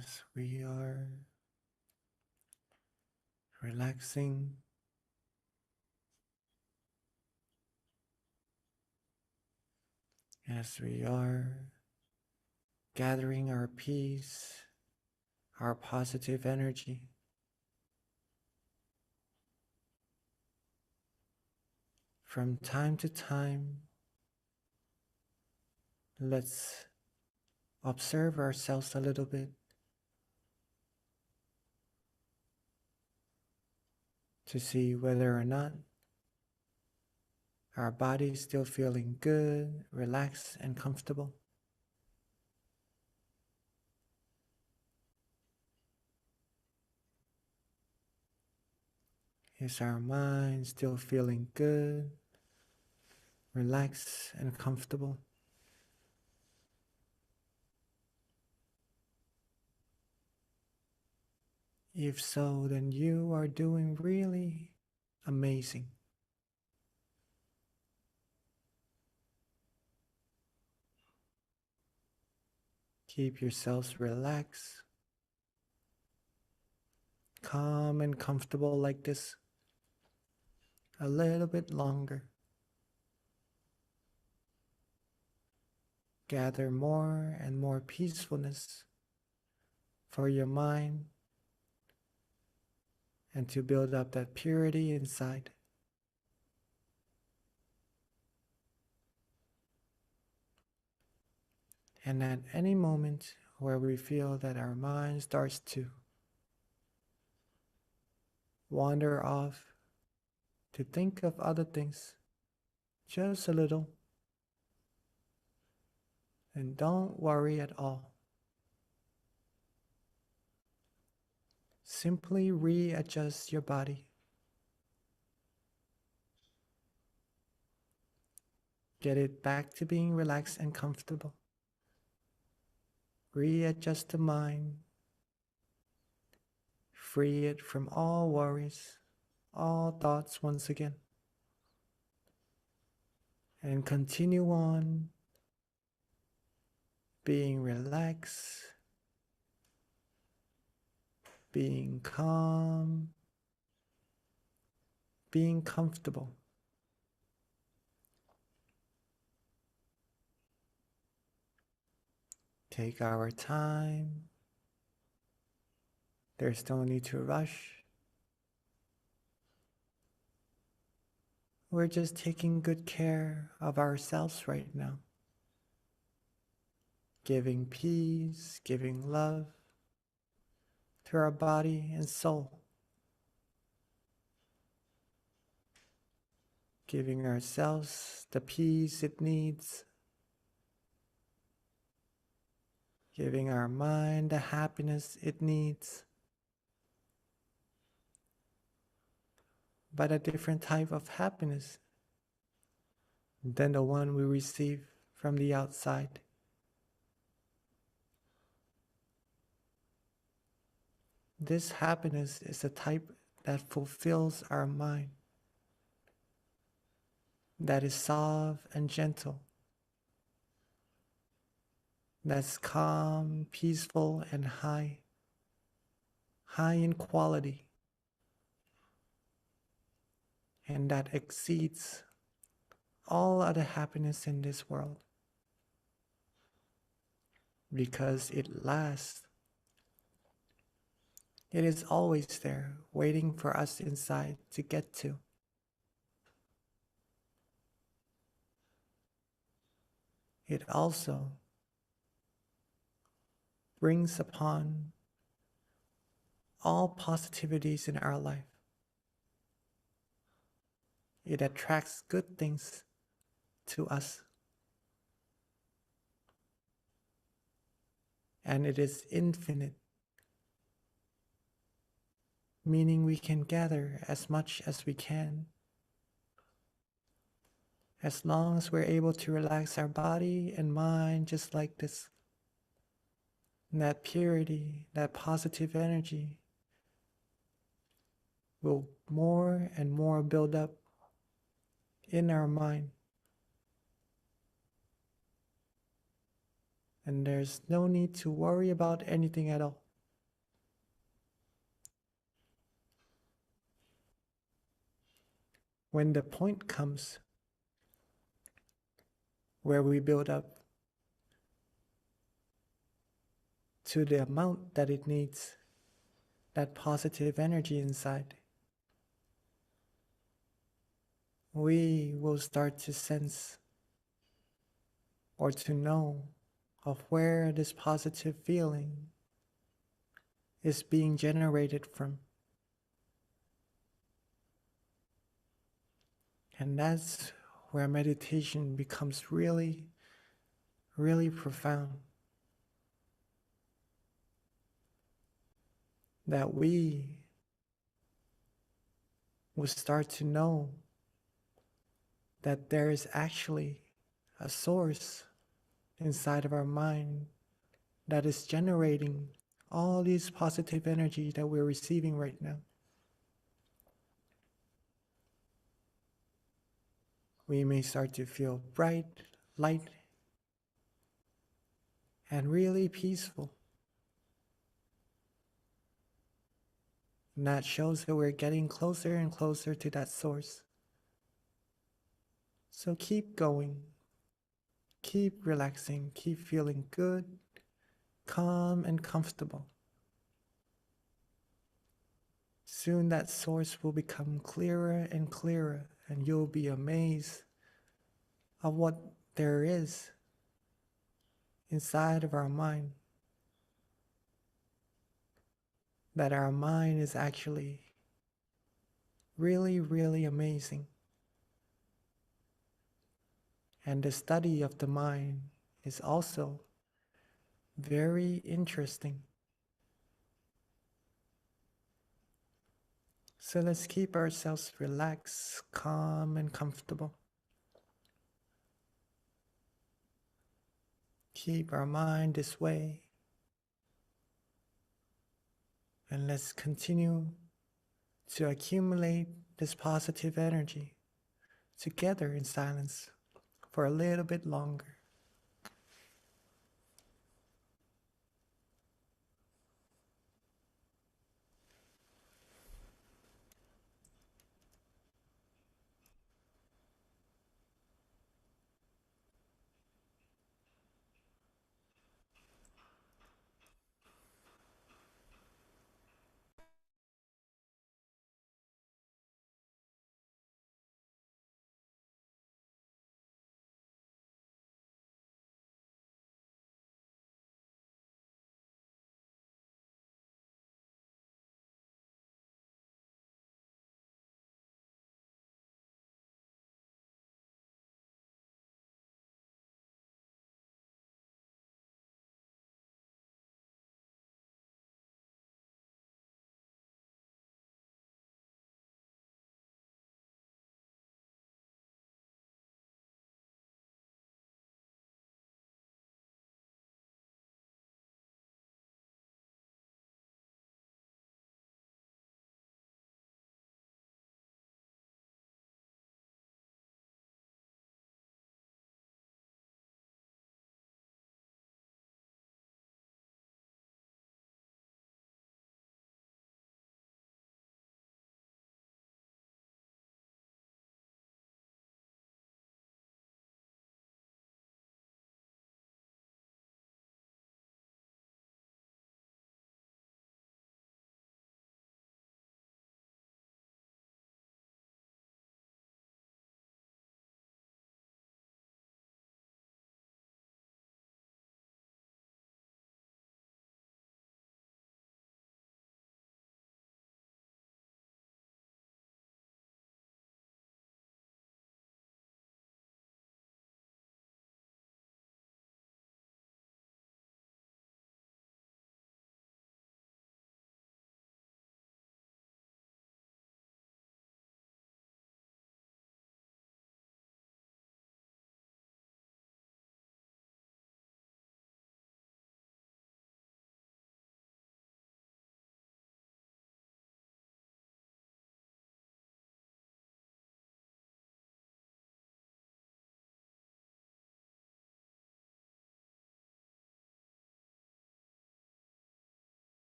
As we are relaxing, as we are gathering our peace, our positive energy, from time to time, let's observe ourselves a little bit to see whether or not our body is still feeling good, relaxed, and comfortable. Is our mind still feeling good, relaxed, and comfortable? If so, then you are doing really amazing. Keep yourselves relaxed, calm, and comfortable like this a little bit longer. Gather more and more peacefulness for your mind and to build up that purity inside. And at any moment where we feel that our mind starts to wander off to think of other things just a little, and don't worry at all. Simply readjust your body. Get it back to being relaxed and comfortable. Readjust the mind. Free it from all worries, all thoughts once again. And continue on being relaxed, being calm, being comfortable. Take our time. There's no need to rush. We're just taking good care of ourselves right now. Giving peace, giving love to our body and soul. Giving ourselves the peace it needs. Giving our mind the happiness it needs. But a different type of happiness than the one we receive from the outside. This happiness is a type that fulfills our mind, that is soft and gentle, that's calm, peaceful, and high in quality, and that exceeds all other happiness in this world, because it lasts. It is always there, waiting for us inside to get to. It also brings upon all positivities in our life. It attracts good things to us. And it is infinite, meaning we can gather as much as we can, as long as we're able to relax our body and mind just like this. And that purity, that positive energy will more and more build up in our mind. And there's no need to worry about anything at all. when the point comes where we build up to the amount that it needs, that positive energy inside, we will start to sense or to know of where this positive feeling is being generated from. And that's where meditation becomes really, really profound. That we will start to know that there is actually a source inside of our mind that is generating all these positive energy that we're receiving right now. We may start to feel bright, light, and really peaceful. And that shows that we're getting closer and closer to that source. So keep going, keep relaxing, keep feeling good, calm, and comfortable. Soon that source will become clearer and clearer, and you'll be amazed of what there is inside of our mind. That our mind is actually really, really amazing. And the study of the mind is also very interesting. So let's keep ourselves relaxed, calm, and comfortable. Keep our mind this way. And let's continue to accumulate this positive energy together in silence for a little bit longer.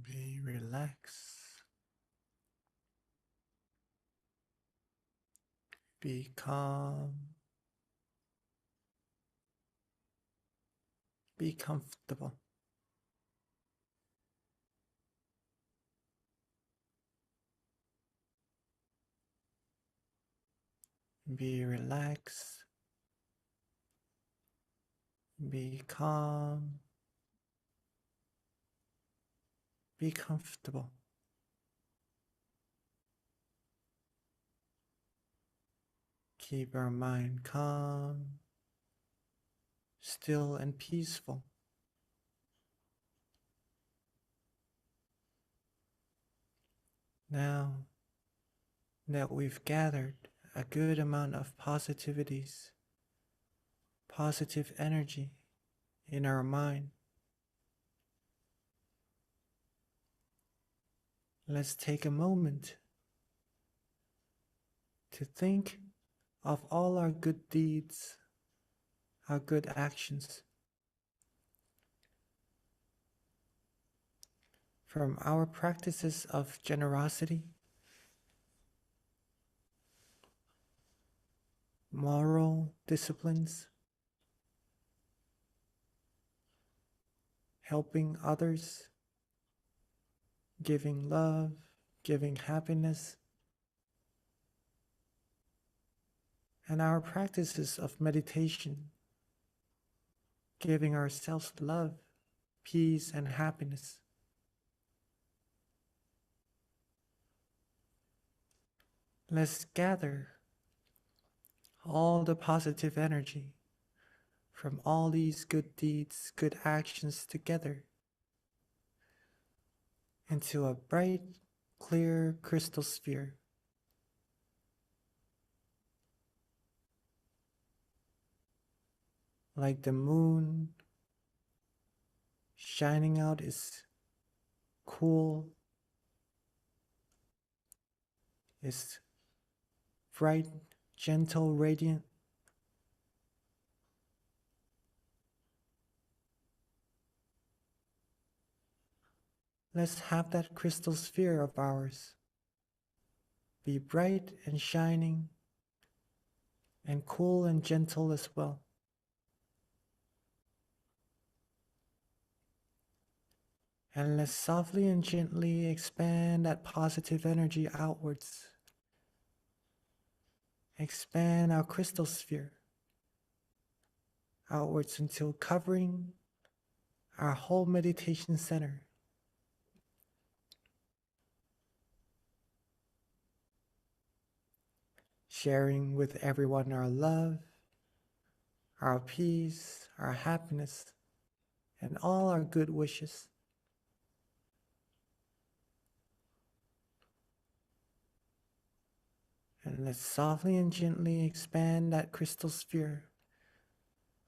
Be relaxed. Be calm. Be comfortable. Be relaxed. Be calm. Be comfortable. Keep our mind calm, still and peaceful. Now that we've gathered a good amount of positivities, positive energy in our mind, let's take a moment to think of all our good deeds, our good actions, from our practices of generosity, moral disciplines, helping others, giving love, giving happiness, and our practices of meditation, giving ourselves love, peace, and happiness. Let's gather all the positive energy from all these good deeds, good actions together into a bright, clear crystal sphere. Like the moon shining out is cool, is bright, gentle, radiant. Let's have that crystal sphere of ours be bright and shining and cool and gentle as well. And let's softly and gently expand that positive energy outwards. Expand our crystal sphere outwards until covering our whole meditation center. Sharing with everyone our love, our peace, our happiness, and all our good wishes. And let's softly and gently expand that crystal sphere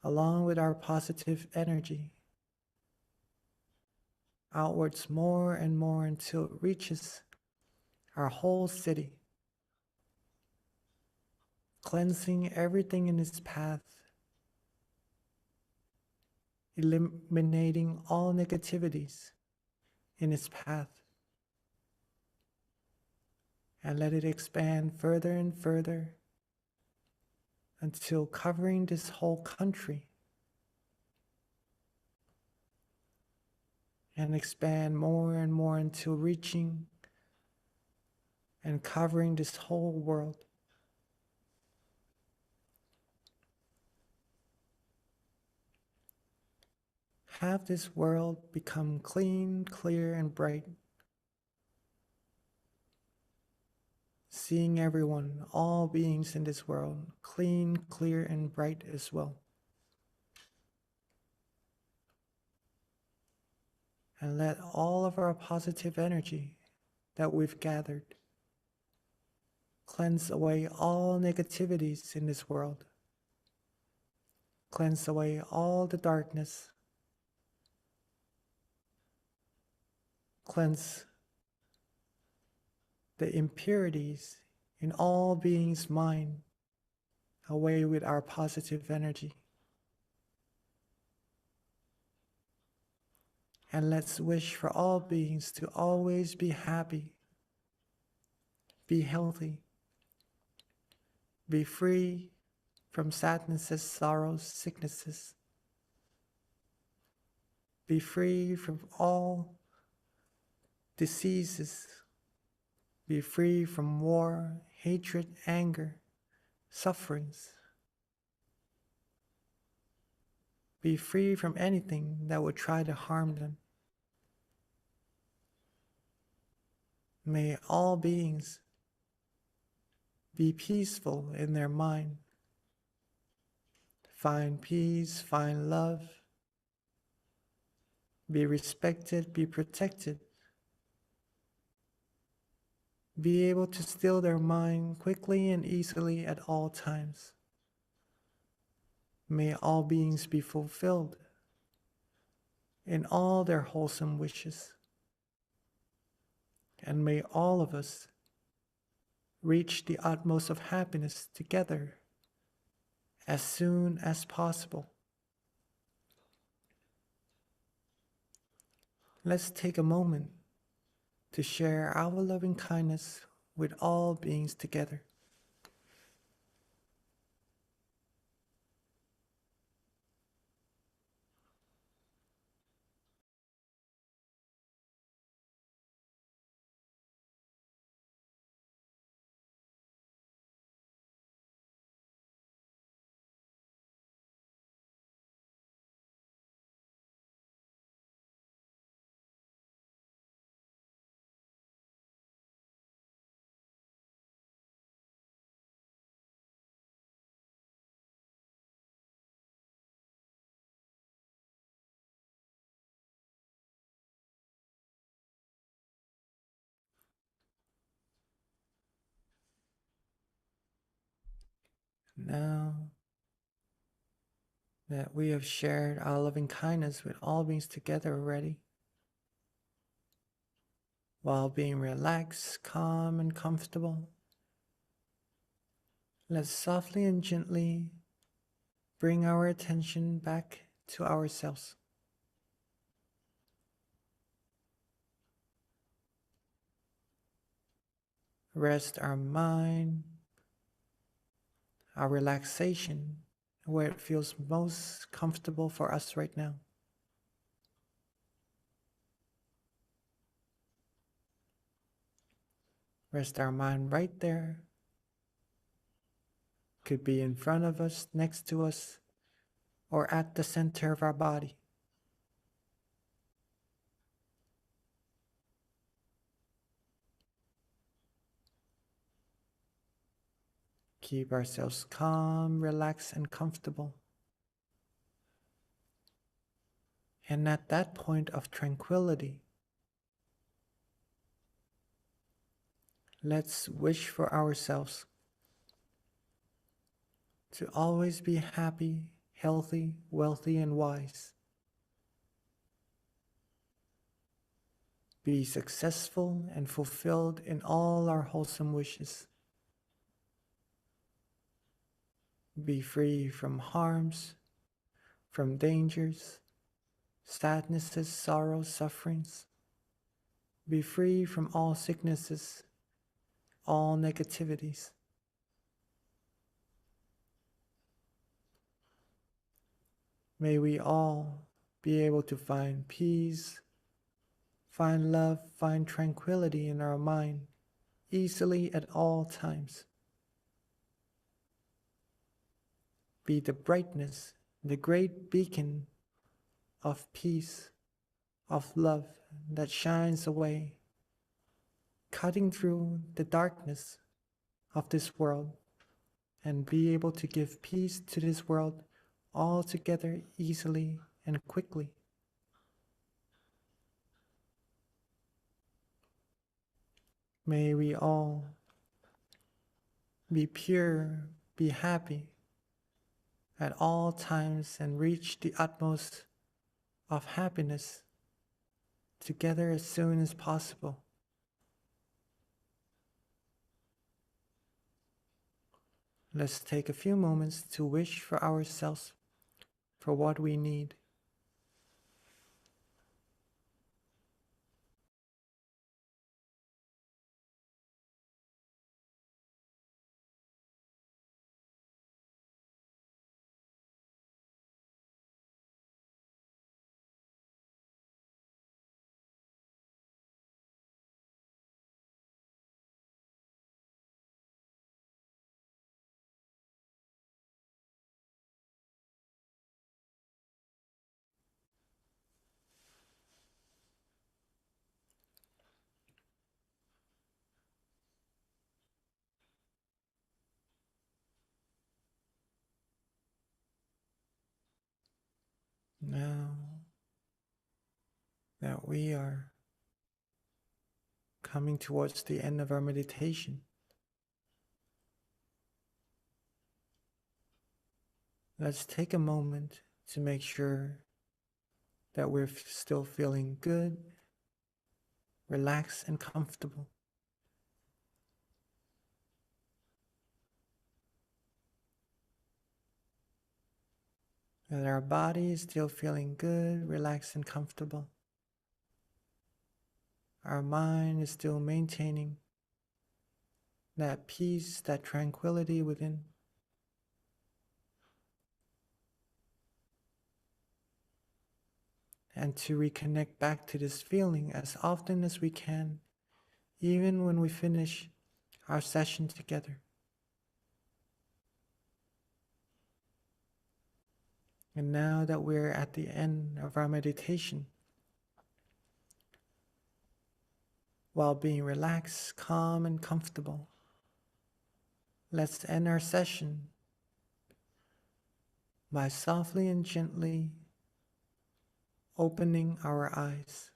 along with our positive energy outwards more and more until it reaches our whole city, cleansing everything in its path, eliminating all negativities in its path, and let it expand further and further until covering this whole country, and expand more and more until reaching and covering this whole world. Have this world become clean, clear, and bright. Seeing everyone, all beings in this world, clean, clear, and bright as well. And let all of our positive energy that we've gathered cleanse away all negativities in this world. Cleanse away all the darkness. Cleanse the impurities in all beings' mind away with our positive energy. And let's wish for all beings to always be happy, be healthy, be free from sadnesses, sorrows, sicknesses, be free from all diseases, be free from war, hatred, anger, sufferings. Be free from anything that would try to harm them. May all beings be peaceful in their mind. Find peace, find love, be respected, be protected. Be able to still their mind quickly and easily at all times. May all beings be fulfilled in all their wholesome wishes. And may all of us reach the utmost of happiness together as soon as possible. Let's take a moment to share our loving kindness with all beings together. Now that we have shared our loving kindness with all beings together already, while being relaxed, calm, and comfortable, let's softly and gently bring our attention back to ourselves. Rest our mind, our relaxation, where it feels most comfortable for us right now. Rest our mind right there. Could be in front of us, next to us, or at the center of our body. Keep ourselves calm, relaxed, and comfortable. And at that point of tranquility, let's wish for ourselves to always be happy, healthy, wealthy, and wise. Be successful and fulfilled in all our wholesome wishes. Be free from harms, from dangers, sadnesses, sorrows, sufferings. Be free from all sicknesses, all negativities. May we all be able to find peace, find love, find tranquility in our mind easily at all times. Be the brightness, the great beacon of peace, of love that shines away, cutting through the darkness of this world, and be able to give peace to this world altogether easily and quickly. May we all be pure, be happy at all times, and reach the utmost of happiness together as soon as possible. Let's take a few moments to wish for ourselves for what we need. Now that we are coming towards the end of our meditation, let's take a moment to make sure that we're still feeling good, relaxed, and comfortable. That our body is still feeling good, relaxed, and comfortable. Our mind is still maintaining that peace, that tranquility within. And to reconnect back to this feeling as often as we can, even when we finish our session together. And now that we're at the end of our meditation, while being relaxed, calm, and comfortable, let's end our session by softly and gently opening our eyes.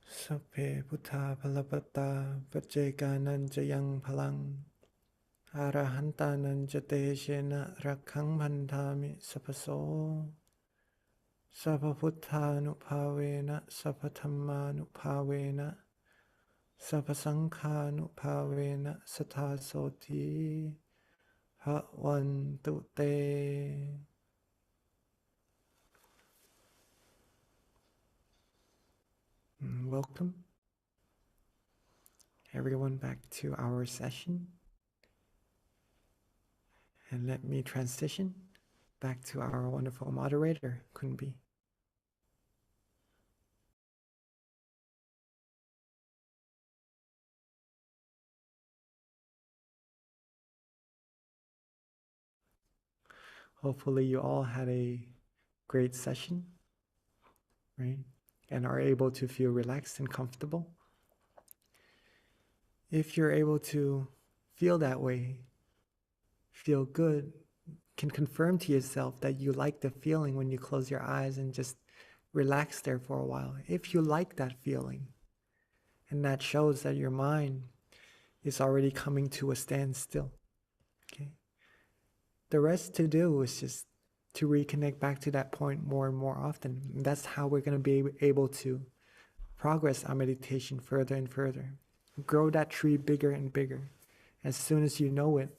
Sape Buddha Palapata Pajeganan Jayang Palang Arahantanan Jateshena Rakhang Bandhami Sapaso Sapaputthanupavena Sapathammanupavena Sapasankhanupavena Satasoti Bhavantu Te. Welcome everyone back to our session. And let me transition back to our wonderful moderator, Kunbi. Hopefully you all had a great session, right? And are able to feel relaxed and comfortable. If you're able to feel that way, feel good, can confirm to yourself that you like the feeling when you close your eyes and just relax there for a while. If you like that feeling, and that shows that your mind is already coming to a standstill, okay? The rest to do is just to reconnect back to that point more and more often. And that's how we're going to be able to progress our meditation further and further. Grow that tree bigger and bigger. As soon as you know it,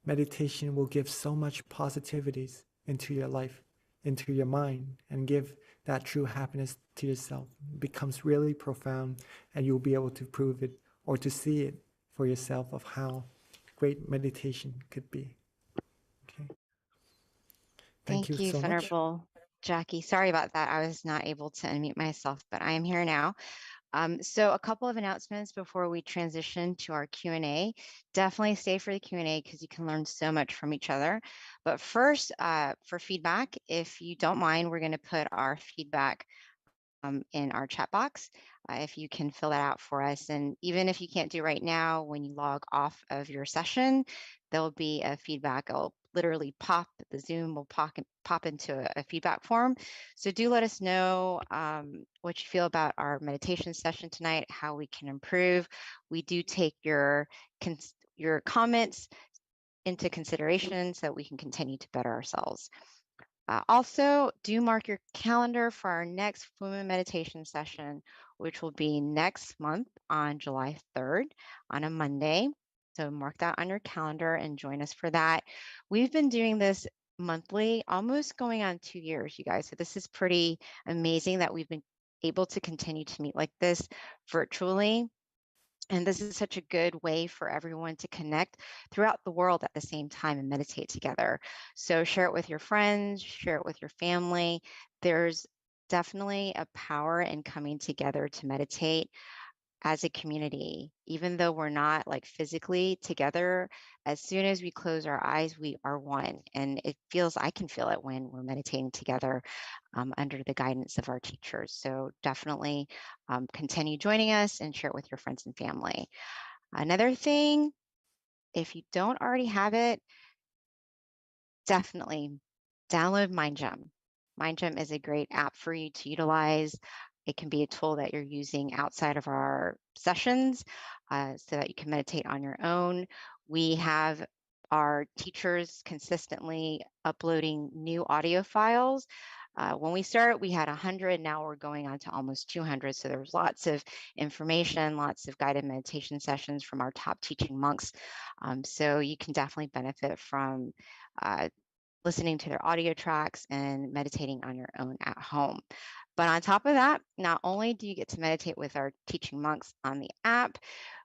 meditation will give so much positivities into your life, into your mind, and give that true happiness to yourself. It becomes really profound, and you'll be able to prove it or to see it for yourself of how great meditation could be. Okay. Thank you Thank you, so much. Venerable Jackie. Sorry about that. I was not able to unmute myself, but I am here now. So a couple of announcements before we transition to our Q&A. Definitely stay for the Q&A because you can learn so much from each other. But first, for feedback, if you don't mind, we're going to put our feedback in our chat box. If you can fill that out for us. And even if you can't do right now, when you log off of your session, there'll be a feedback. It'll literally pop, the Zoom will pop into a feedback form. So do let us know what you feel about our meditation session tonight, how we can improve. We do take your comments into consideration so that we can continue to better ourselves. Also, do mark your calendar for our next full moon meditation session, which will be next month on July 3rd on a Monday. So mark that on your calendar and join us for that. We've been doing this monthly, almost going on 2 years, you guys. So this is pretty amazing that we've been able to continue to meet like this virtually. And this is such a good way for everyone to connect throughout the world at the same time and meditate together. So share it with your friends, share it with your family. There's definitely a power in coming together to meditate as a community. Even though we're not like physically together, as soon as we close our eyes, we are one. And it feels, I can feel it when we're meditating together under the guidance of our teachers. So definitely continue joining us and share it with your friends and family. Another thing, if you don't already have it, definitely download MindGem. MindGem is a great app for you to utilize. It can be a tool that you're using outside of our sessions so that you can meditate on your own. We have our teachers consistently uploading new audio files. When we started, we had 100. Now we're going on to almost 200. So there's lots of information, lots of guided meditation sessions from our top teaching monks. So you can definitely benefit from listening to their audio tracks and meditating on your own at home. But on top of that, not only do you get to meditate with our teaching monks on the app,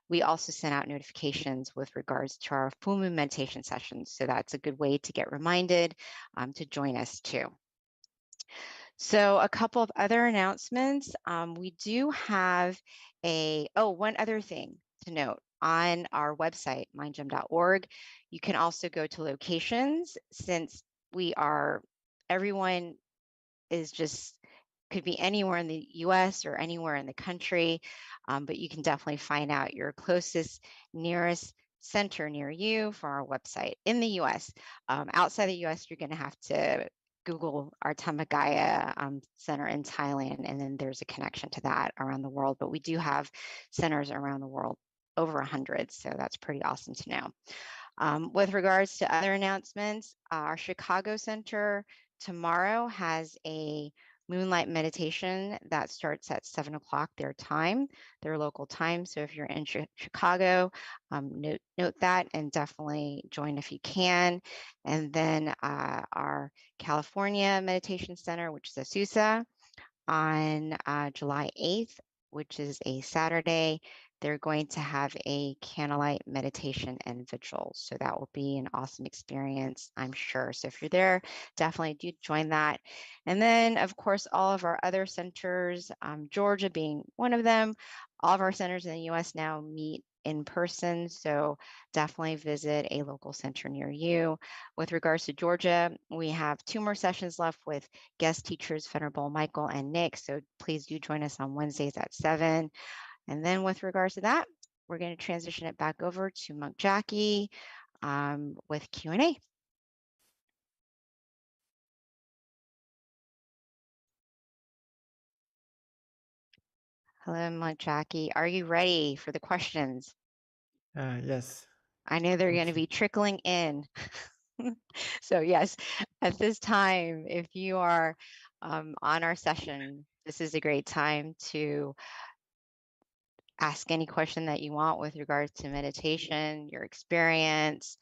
we also send out notifications with regards to our full moon meditation sessions. So that's a good way to get reminded to join us too. So a couple of other announcements. We do have one other thing to note. On our website, mindgem.org, you can also go to locations since everyone is just could be anywhere in the US or anywhere in the country, but you can definitely find out your closest, nearest center near you for our website. In the US, outside the US, you're going to have to Google our Tamagaya center in Thailand, and then there's a connection to that around the world. But we do have centers around the world, over 100, so that's pretty awesome to know. With regards to other announcements, our Chicago Center tomorrow has a moonlight meditation that starts at 7 o'clock their local time. So if you're in Chicago, note that and definitely join if you can. And then our California Meditation Center, which is Azusa, on July 8th, which is a Saturday, they're going to have a candlelight meditation and vigil. So that will be an awesome experience, I'm sure. So if you're there, definitely do join that. And then, of course, all of our other centers, Georgia being one of them, all of our centers in the US now meet in person. So definitely visit a local center near you. With regards to Georgia, we have 2 more sessions left with guest teachers, Venerable Michael and Nick. So please do join us on Wednesdays at 7. And then with regards to that, we're going to transition it back over to Monk Jackie with Q&A. Hello, Monk Jackie. Are you ready for the questions? Yes. I know they're going to be trickling in. So yes, at this time, if you are on our session, this is a great time to ask any question that you want with regards to meditation, your experience,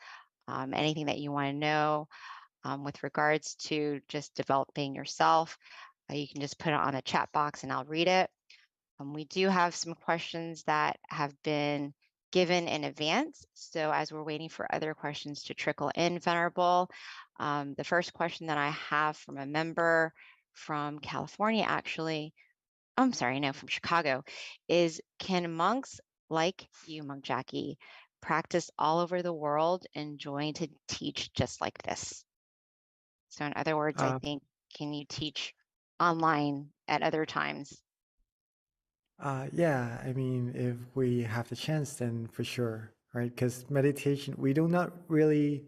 anything that you want to know with regards to just developing yourself. You can just put it on the chat box and I'll read it. We do have some questions that have been given in advance. So as we're waiting for other questions to trickle in, Venerable, the first question that I have from a member from California, actually, I'm sorry, no, from Chicago, is can monks like you, Monk Jackie, practice all over the world and join to teach just like this? So in other words, I think, can you teach online at other times? Yeah, I mean, if we have the chance, then for sure, right? Because meditation, we do not really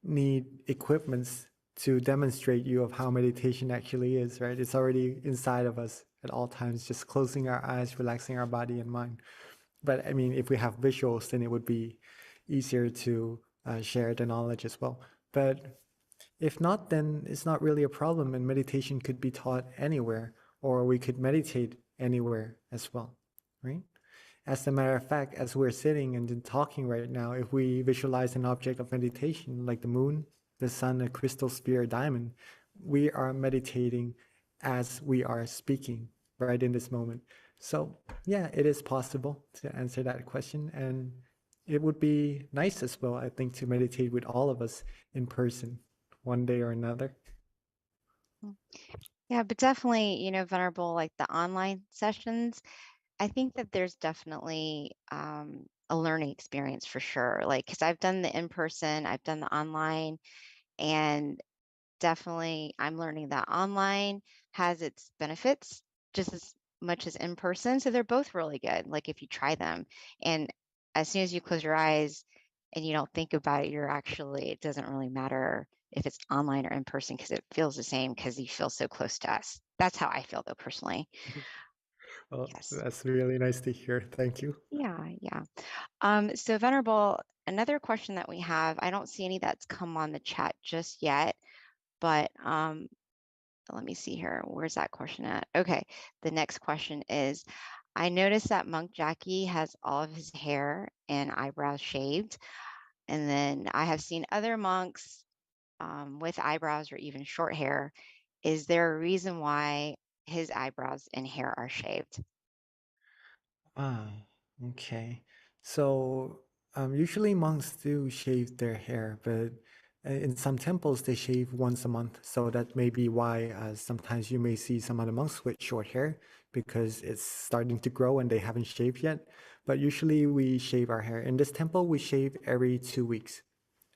need equipments to demonstrate you of how meditation actually is, right? It's already inside of us at all times, just closing our eyes, relaxing our body and mind. But I mean, if we have visuals, then it would be easier to share the knowledge as well. But if not, then it's not really a problem, and meditation could be taught anywhere, or we could meditate anywhere as well, right? As a matter of fact, as we're sitting and talking right now, if we visualize an object of meditation like the moon, the sun, a crystal sphere, a diamond, we are meditating as we are speaking right in this moment. So yeah, it is possible to answer that question, and it would be nice as well, I think, to meditate with all of us in person one day or another. Yeah, but definitely, Venerable, like the online sessions, I think that there's definitely a learning experience for sure. Like, because I've done the in-person, I've done the online, and definitely I'm learning that online has its benefits just as much as in person. So they're both really good, like if you try them. And as soon as you close your eyes and you don't think about it, it doesn't really matter if it's online or in person, because it feels the same because you feel so close to us. That's how I feel though, personally. Well, Yes. that's really nice to hear. Thank you. Yeah, yeah. So Venerable, another question that we have, I don't see any that's come on the chat just yet, but let me see here. Where's that question at? Okay, the next question is, I noticed that Monk Jackie has all of his hair and eyebrows shaved, and then I have seen other monks with eyebrows or even short hair. Is there a reason why his eyebrows and hair are shaved? Ah, okay. So usually monks do shave their hair, but in some temples they shave once a month. So that may be why sometimes you may see some other monks with short hair because it's starting to grow and they haven't shaved yet. But usually we shave our hair. In this temple, we shave every 2 weeks,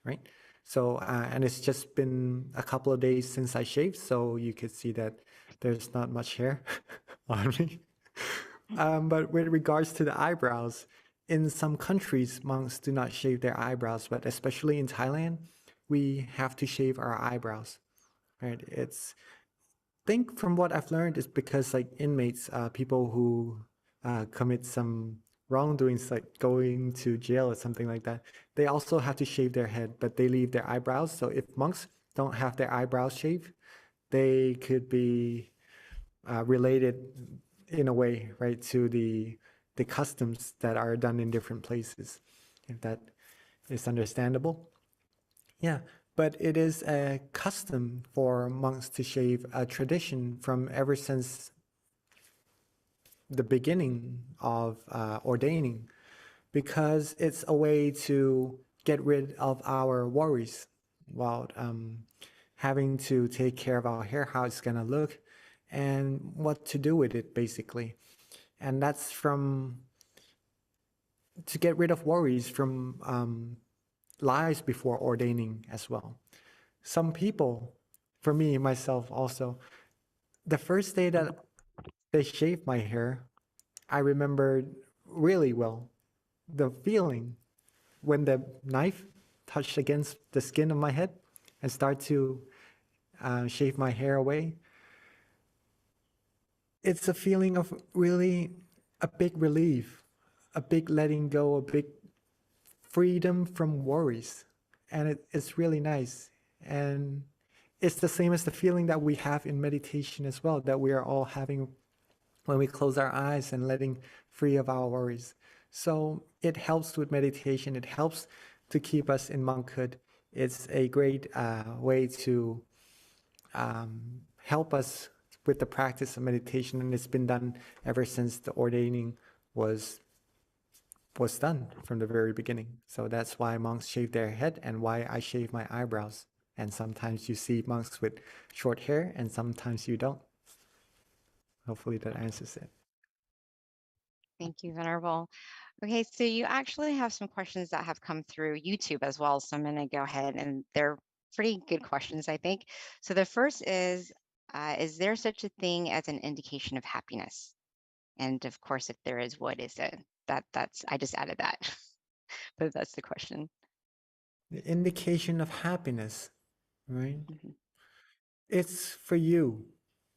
right? So, and it's just been a couple of days since I shaved, so you could see that there's not much hair on me. But with regards to the eyebrows, in some countries, monks do not shave their eyebrows, but especially in Thailand, we have to shave our eyebrows, right? Think from what I've learned is because like inmates, people who commit some wrongdoings, like going to jail or something like that, they also have to shave their head, but they leave their eyebrows. So if monks don't have their eyebrows shaved, they could be related in a way, right, to the customs that are done in different places, if that is understandable. Yeah, but it is a custom for monks to shave, a tradition from ever since the beginning of ordaining, because it's a way to get rid of our worries about having to take care of our hair, how it's gonna look, and what to do with it, basically. And that's to get rid of worries from lives before ordaining as well. Some people, for me, myself also, the first day that they shaved my hair, I remembered really well the feeling when the knife touched against the skin of my head and start to shave my hair away. It's a feeling of really a big relief, a big letting go, a big freedom from worries. And it's really nice. And it's the same as the feeling that we have in meditation as well, that we are all having when we close our eyes and letting free of our worries. So it helps with meditation. It helps to keep us in monkhood. It's a great way to help us with the practice of meditation, and it's been done ever since the ordaining was done from the very beginning. So that's why monks shave their head and why I shave my eyebrows. And sometimes you see monks with short hair and sometimes you don't. Hopefully that answers it. Thank you, Venerable. Okay, so you actually have some questions that have come through YouTube as well. So I'm going to go ahead, and they're pretty good questions, I think. So the first is there such a thing as an indication of happiness? And of course, if there is, what is it? That's I just added that, but that's the question. The indication of happiness, right? Mhm. It's for you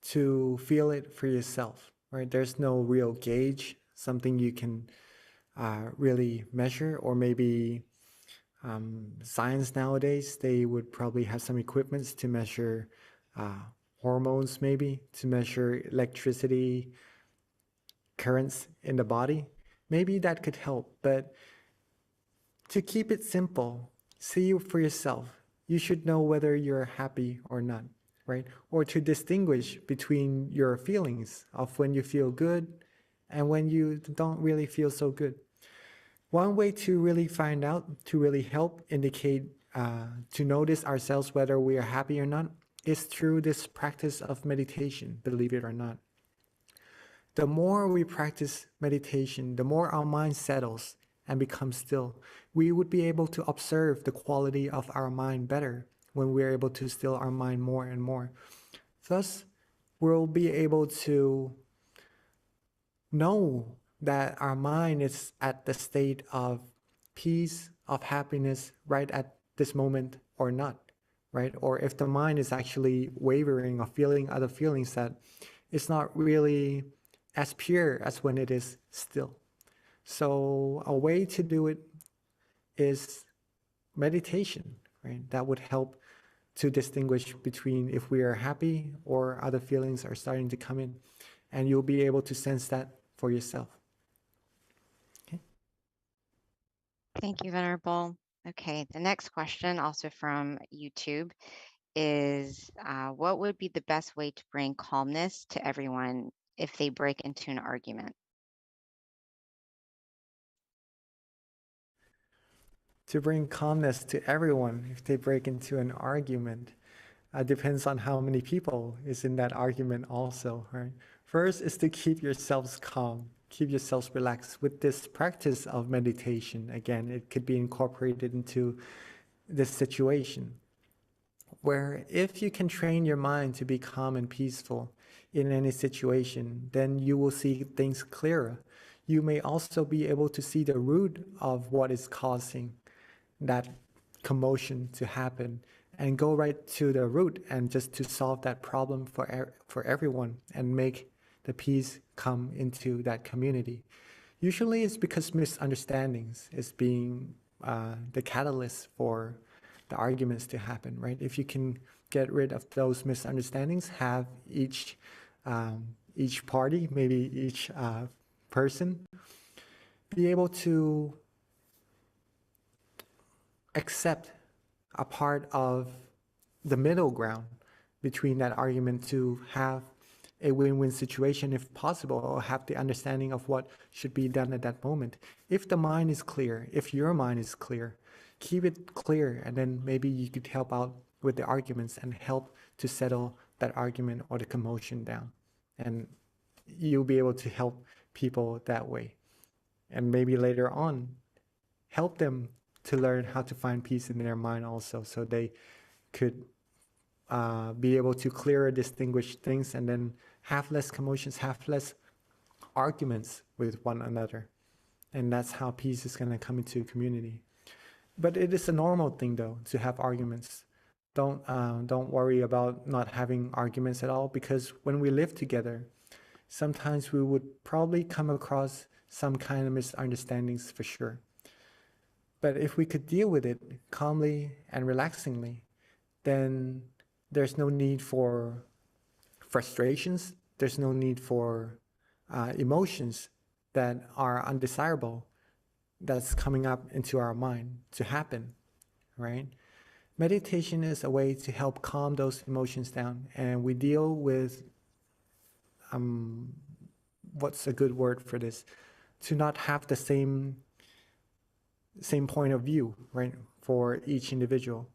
to feel it for yourself, right? There's no real gauge, something you can really measure, or maybe science nowadays, they would probably have some equipments to measure hormones, maybe to measure electricity currents in the body. Maybe that could help, but to keep it simple, see for yourself. You should know whether you're happy or not, right? Or to distinguish between your feelings of when you feel good and when you don't really feel so good. One way to really find out, to really help indicate, to notice ourselves whether we are happy or not, is through this practice of meditation, believe it or not. The more we practice meditation, the more our mind settles and becomes still. We would be able to observe the quality of our mind better when we're able to still our mind more and more. Thus, we'll be able to know that our mind is at the state of peace, of happiness right at this moment or not. right? Or if the mind is actually wavering or feeling other feelings, that it's not really as pure as when it is still. So a way to do it is meditation, right? That would help to distinguish between if we are happy or other feelings are starting to come in, and you'll be able to sense that for yourself. Okay. Thank you, Venerable. Okay, the next question, also from YouTube, is what would be the best way to bring calmness to everyone if they break into an argument? To bring calmness to everyone if they break into an argument depends on how many people is in that argument also, right? First is to keep yourselves calm, keep yourselves relaxed. With this practice of meditation, again, it could be incorporated into this situation, where if you can train your mind to be calm and peaceful in any situation, then you will see things clearer. You may also be able to see the root of what is causing that commotion to happen and go right to the root and just to solve that problem for everyone and make the peace come into that community. Usually it's because misunderstandings is being the catalyst for the arguments to happen, right? If you can get rid of those misunderstandings, have each party, maybe each person, be able to accept a part of the middle ground between that argument to have a win-win situation if possible, or have the understanding of what should be done at that moment. If the mind is clear, if your mind is clear, keep it clear, and then maybe you could help out with the arguments and help to settle that argument or the commotion down. And you'll be able to help people that way. And maybe later on, help them to learn how to find peace in their mind also, so they could be able to clearer distinguish things and then have less commotions, have less arguments with one another. And that's how peace is going to come into a community. But it is a normal thing, though, to have arguments. Don't worry about not having arguments at all, because when we live together, sometimes we would probably come across some kind of misunderstandings for sure. But if we could deal with it calmly and relaxingly, then there's no need for frustrations. There's no need for emotions that are undesirable that's coming up into our mind to happen, right? Meditation is a way to help calm those emotions down, and we deal with, what's a good word for this? To not have the same point of view, right, for each individual.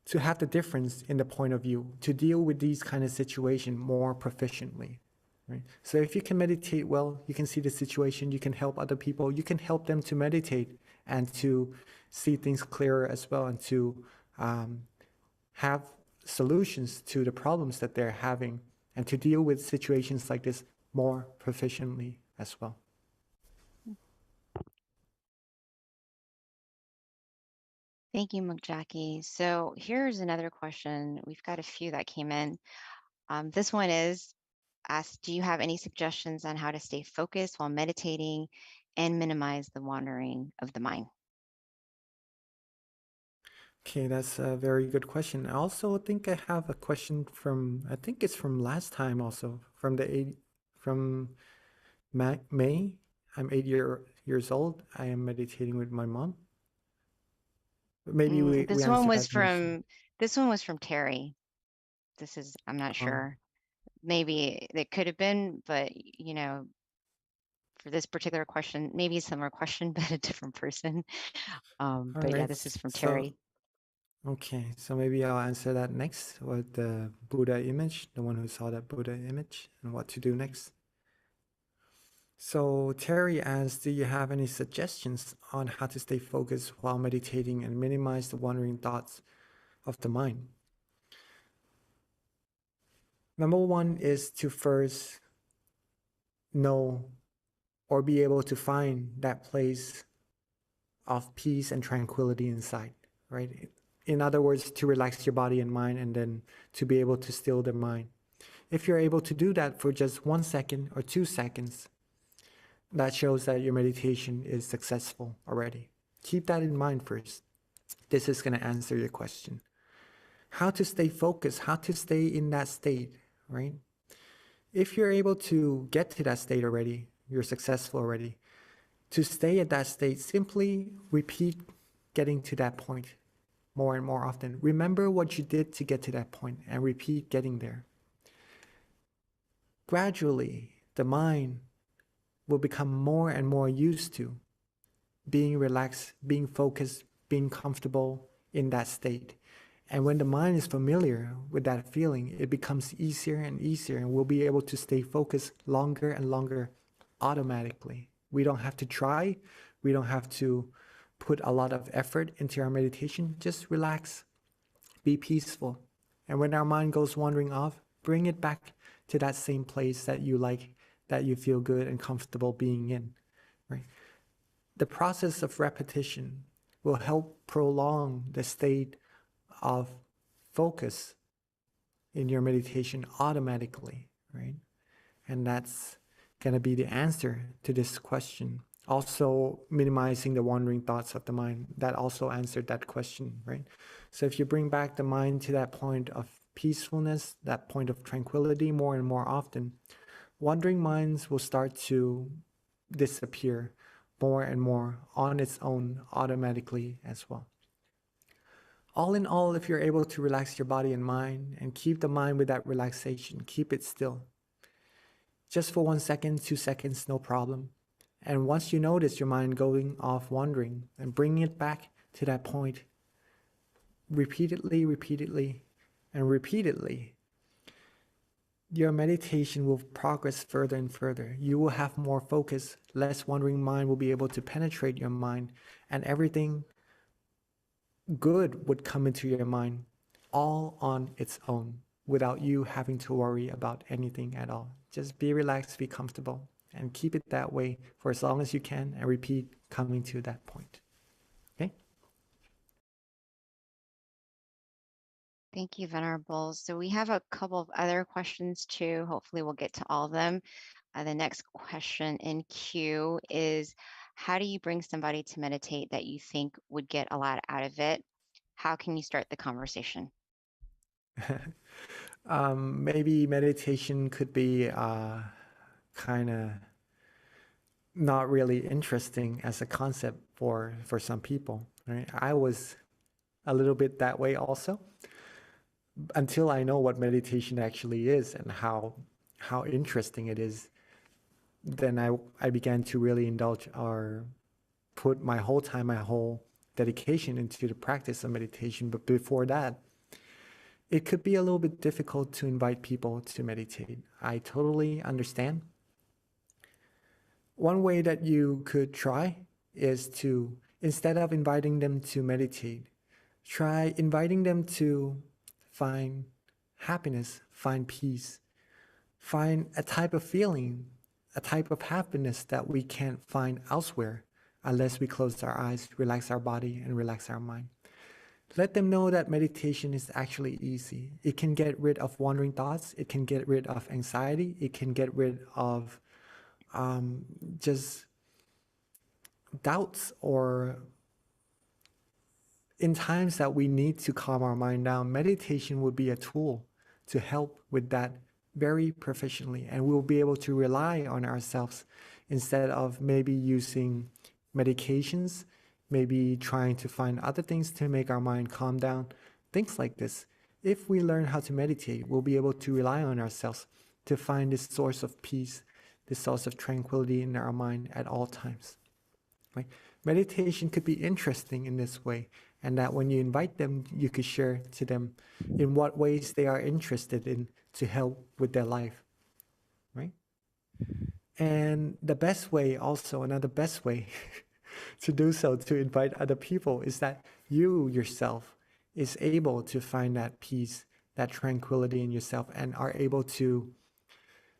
To have the difference in the point of view, to deal with these kind of situations more proficiently, right? So if you can meditate well, you can see the situation, you can help other people, you can help them to meditate and to see things clearer as well, and to have solutions to the problems that they're having, and to deal with situations like this more proficiently as well. Thank you, Jackie. So here's another question. We've got a few that came in. This one is asked, do you have any suggestions on how to stay focused while meditating and minimize the wandering of the mind? Okay, that's a very good question. I also think I have a question from, I think it's from last time also, from May. I'm 8 years old. I am meditating with my mom. Maybe we this one was answered that initially. this one was from Terry. I'm not sure. Maybe it could have been, but you know, for this particular question, maybe a similar question, but a different person. But yeah, this is from Terry. Okay, so maybe I'll answer that next with the Buddha image, the one who saw that Buddha image, and what to do next. So Terry asks, do you have any suggestions on how to stay focused while meditating and minimize the wandering thoughts of the mind? Number one is to first know or be able to find that place of peace and tranquility inside, right? In other words, to relax your body and mind, and then to be able to still the mind. If you're able to do that for just 1 second or 2 seconds, that shows that your meditation is successful already. Keep that in mind first. This is going to answer your question. How to stay focused, how to stay in that state, right? If you're able to get to that state already, you're successful already. To stay at that state, simply repeat getting to that point more and more often. Remember what you did to get to that point and repeat getting there. Gradually, the mind will become more and more used to being relaxed, being focused, being comfortable in that state. And when the mind is familiar with that feeling, it becomes easier and easier, and we'll be able to stay focused longer and longer automatically. We don't have to try. We don't have to put a lot of effort into our meditation. Just relax, be peaceful. And when our mind goes wandering off, bring it back to that same place that you like, that you feel good and comfortable being in, right? The process of repetition will help prolong the state of focus in your meditation automatically, right? And that's going to be the answer to this question. Also, minimizing the wandering thoughts of the mind, that also answered that question, right? So if you bring back the mind to that point of peacefulness, that point of tranquility more and more often, wandering minds will start to disappear more and more on its own automatically as well. All in all, if you're able to relax your body and mind and keep the mind with that relaxation, keep it still. Just for 1 second, 2 seconds, no problem. And once you notice your mind going off wandering, and bring it back to that point repeatedly, and repeatedly, your meditation will progress further and further. You will have more focus, less wandering mind will be able to penetrate your mind, and everything good would come into your mind all on its own without you having to worry about anything at all. Just be relaxed, be comfortable, and keep it that way for as long as you can, and repeat coming to that point. Okay? Thank you, Venerable. So we have a couple of other questions too. Hopefully we'll get to all of them. The next question in queue is, how do you bring somebody to meditate that you think would get a lot out of it? How can you start the conversation? Maybe meditation could be kind of not really interesting as a concept for some people, right? I was a little bit that way also, until I know what meditation actually is and how interesting it is. Then I began to really indulge or put my whole time, my whole dedication into the practice of meditation. But before that, it could be a little bit difficult to invite people to meditate. I totally understand. One way that you could try is to, instead of inviting them to meditate, try inviting them to find happiness, find peace, find a type of feeling, a type of happiness that we can't find elsewhere unless we close our eyes, relax our body, and relax our mind. Let them know that meditation is actually easy. It can get rid of wandering thoughts. It can get rid of anxiety. It can get rid of just doubts, or in times that we need to calm our mind down, meditation would be a tool to help with that very proficiently, and we'll be able to rely on ourselves instead of maybe using medications, maybe trying to find other things to make our mind calm down, things like this. If we learn how to meditate, we'll be able to rely on ourselves to find this source of peace, this source of tranquility in our mind at all times. Right? Meditation could be interesting in this way, and that when you invite them, you could share to them in what ways they are interested in to help with their life, right? And the best way also, another best way to do so, to invite other people, is that you yourself is able to find that peace, that tranquility in yourself, and are able to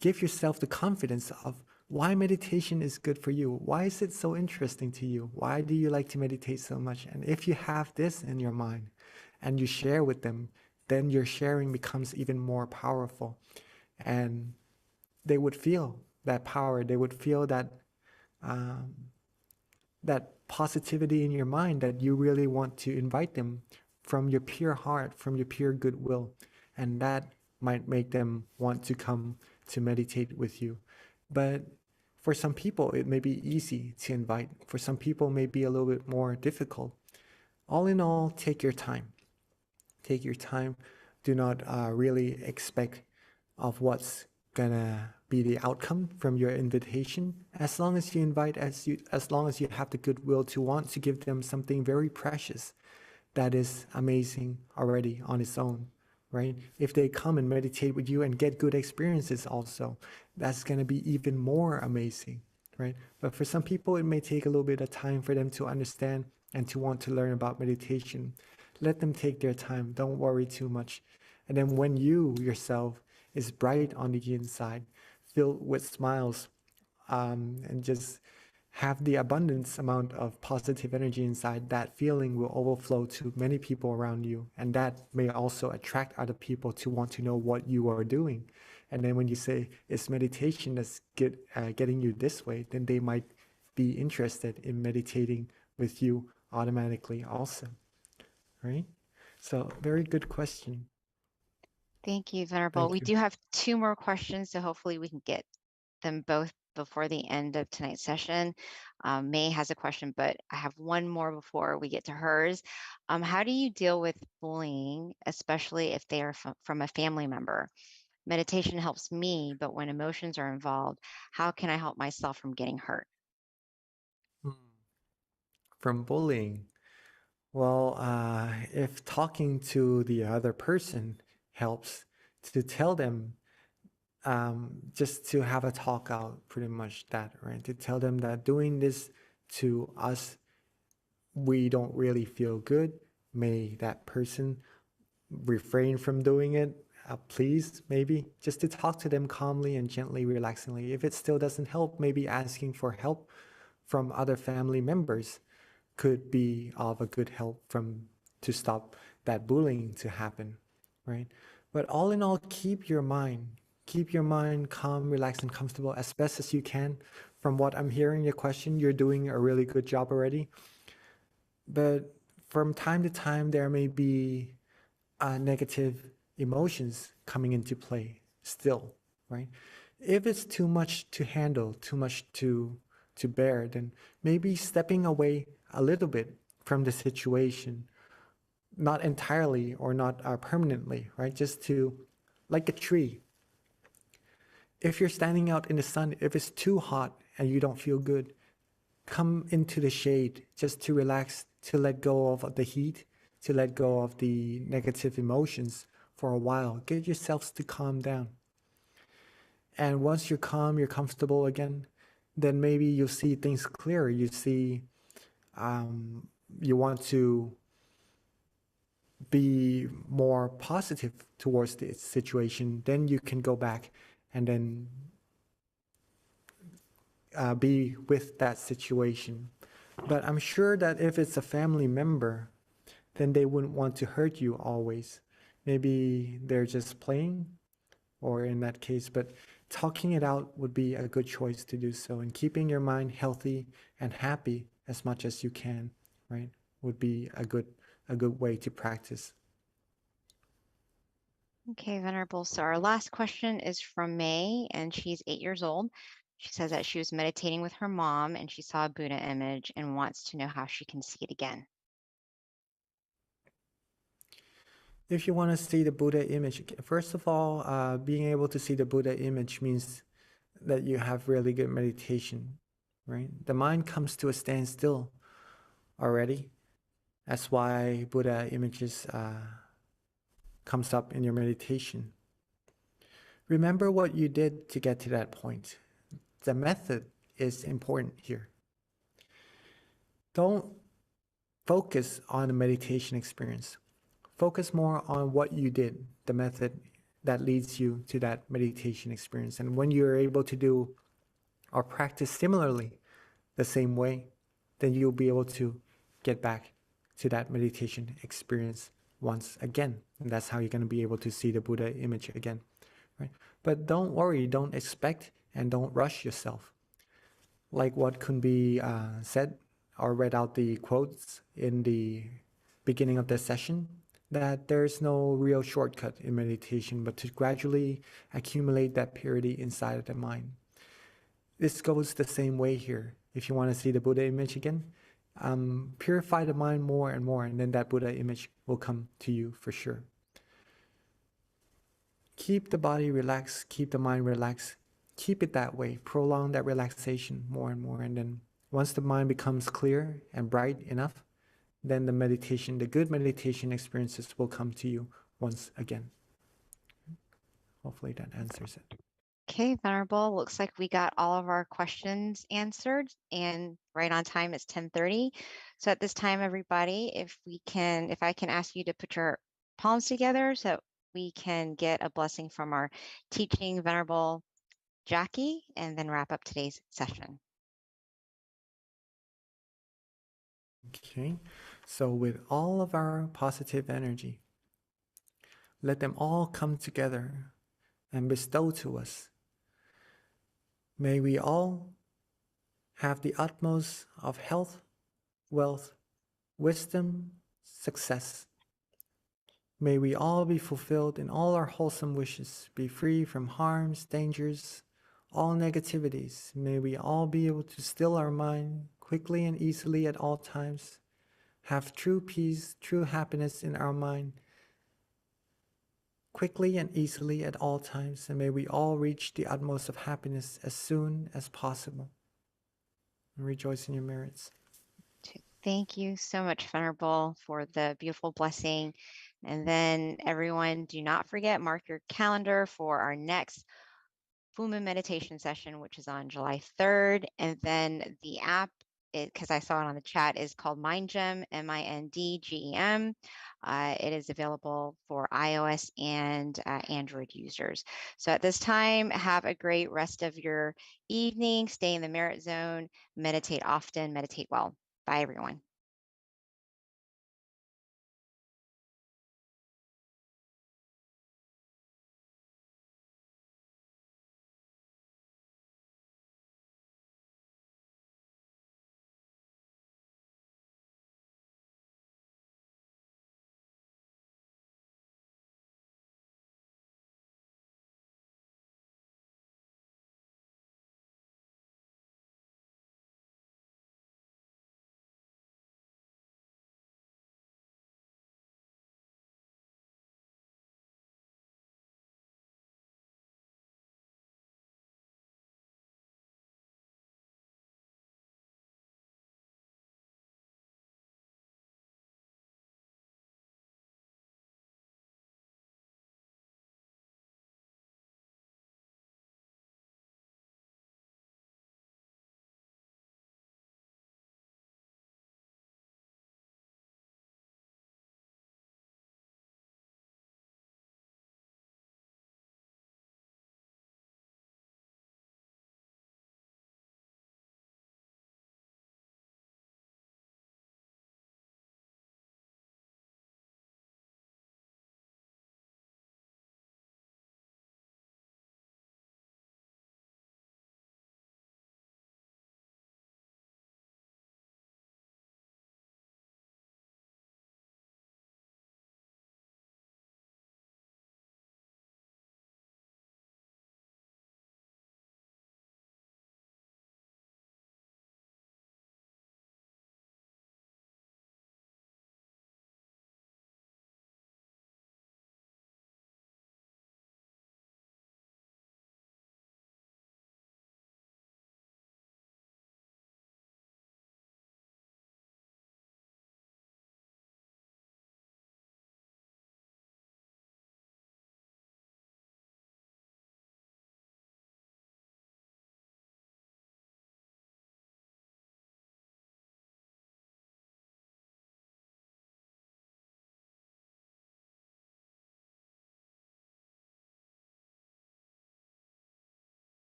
give yourself the confidence of why meditation is good for you. Why is it so interesting to you? Why do you like to meditate so much? And if you have this in your mind, and you share with them, then your sharing becomes even more powerful. And they would feel that power. They would feel that that positivity in your mind, that you really want to invite them from your pure heart, from your pure goodwill. And that might make them want to come to meditate with you. But for some people, it may be easy to invite. For some people, it may be a little bit more difficult. All in all, take your time. Take your time. Do not really expect of what's gonna be the outcome from your invitation. As long as you invite, as long as you have the goodwill to want to give them something very precious, that is amazing already on its own, right? If they come and meditate with you and get good experiences also, that's gonna be even more amazing, right? But for some people, it may take a little bit of time for them to understand and to want to learn about meditation. Let them take their time. Don't worry too much. And then when you yourself is bright on the inside, filled with smiles, and just have the abundance amount of positive energy inside, that feeling will overflow to many people around you. And that may also attract other people to want to know what you are doing. And then when you say it's meditation that's getting you this way, then they might be interested in meditating with you automatically also, right? So very good question. Thank you, Venerable. Thank We you. do have 2 more questions, so hopefully we can get them both before the end of tonight's session. May has a question, but I have one more before we get to hers. How do you deal with bullying, especially if they are from a family member? Meditation helps me, but when emotions are involved, how can I help myself from getting hurt? From bullying. Well, if talking to the other person helps, to tell them, just to have a talk out, pretty much that, right? To tell them that doing this to us, we don't really feel good. May that person refrain from doing it, please, maybe. Just to talk to them calmly and gently, relaxingly. If it still doesn't help, maybe asking for help from other family members could be of a good help to stop that bullying to happen, right? But all in all, keep your mind calm, relaxed, and comfortable as best as you can. From what I'm hearing your question, you're doing a really good job already. But from time to time, there may be negative emotions coming into play still, right? If it's too much to handle, too much to bear, then maybe stepping away a little bit from the situation, not entirely or not permanently, right? Just to, like a tree. If you're standing out in the sun, if it's too hot and you don't feel good, come into the shade just to relax, to let go of the heat, to let go of the negative emotions for a while. Get yourselves to calm down. And once you're calm, you're comfortable again, then maybe you'll see things clearer. You see, you want to be more positive towards the situation, then you can go back and then be with that situation. But I'm sure that if it's a family member, then they wouldn't want to hurt you always. Maybe they're just playing, or in that case, but talking it out would be a good choice to do so. And keeping your mind healthy and happy as much as you can, right, would be a good way to practice. Okay, Venerable. So our last question is from May, and she's 8 years old. She says that she was meditating with her mom and she saw a Buddha image and wants to know how she can see it again. If you want to see the Buddha image, first of all, being able to see the Buddha image means that you have really good meditation, right? The mind comes to a standstill already. That's why Buddha images comes up in your meditation. Remember what you did to get to that point. The method is important here. Don't focus on the meditation experience. Focus more on what you did, the method that leads you to that meditation experience. And when you're able to do or practice similarly the same way, then you'll be able to get back to that meditation experience once again. And that's how you're going to be able to see the Buddha image again, right? But don't worry, don't expect, and don't rush yourself. Like what could be said or read out the quotes in the beginning of the session, that there's no real shortcut in meditation, but to gradually accumulate that purity inside of the mind. This goes the same way here. If you want to see the Buddha image again, purify the mind more and more, and then that Buddha image will come to you for sure. Keep the body relaxed, keep the mind relaxed, keep it that way, prolong that relaxation more and more, and then once the mind becomes clear and bright enough, then the meditation, the good meditation experiences will come to you once again. Hopefully that answers it. Okay, Venerable, looks like we got all of our questions answered and right on time. It's 10:30. So at this time, everybody, if I can ask you to put your palms together so we can get a blessing from our teaching Venerable Jackie and then wrap up today's session. Okay, so with all of our positive energy, let them all come together and bestow to us. May we all have the utmost of health, wealth, wisdom, success. May we all be fulfilled in all our wholesome wishes, be free from harms, dangers, all negativities. May we all be able to still our mind quickly and easily at all times, have true peace, true happiness in our mind, quickly and easily at all times, and may we all reach the utmost of happiness as soon as possible. And rejoice in your merits. Thank you so much, Venerable, for the beautiful blessing. And then everyone, do not forget, mark your calendar for our next full moon meditation session, which is on July 3rd. And then the app, because I saw it on the chat, is called MindGem, MINDGEM. It is available for iOS and Android users. So at this time, have a great rest of your evening. Stay in the merit zone, meditate often, meditate well. Bye, everyone.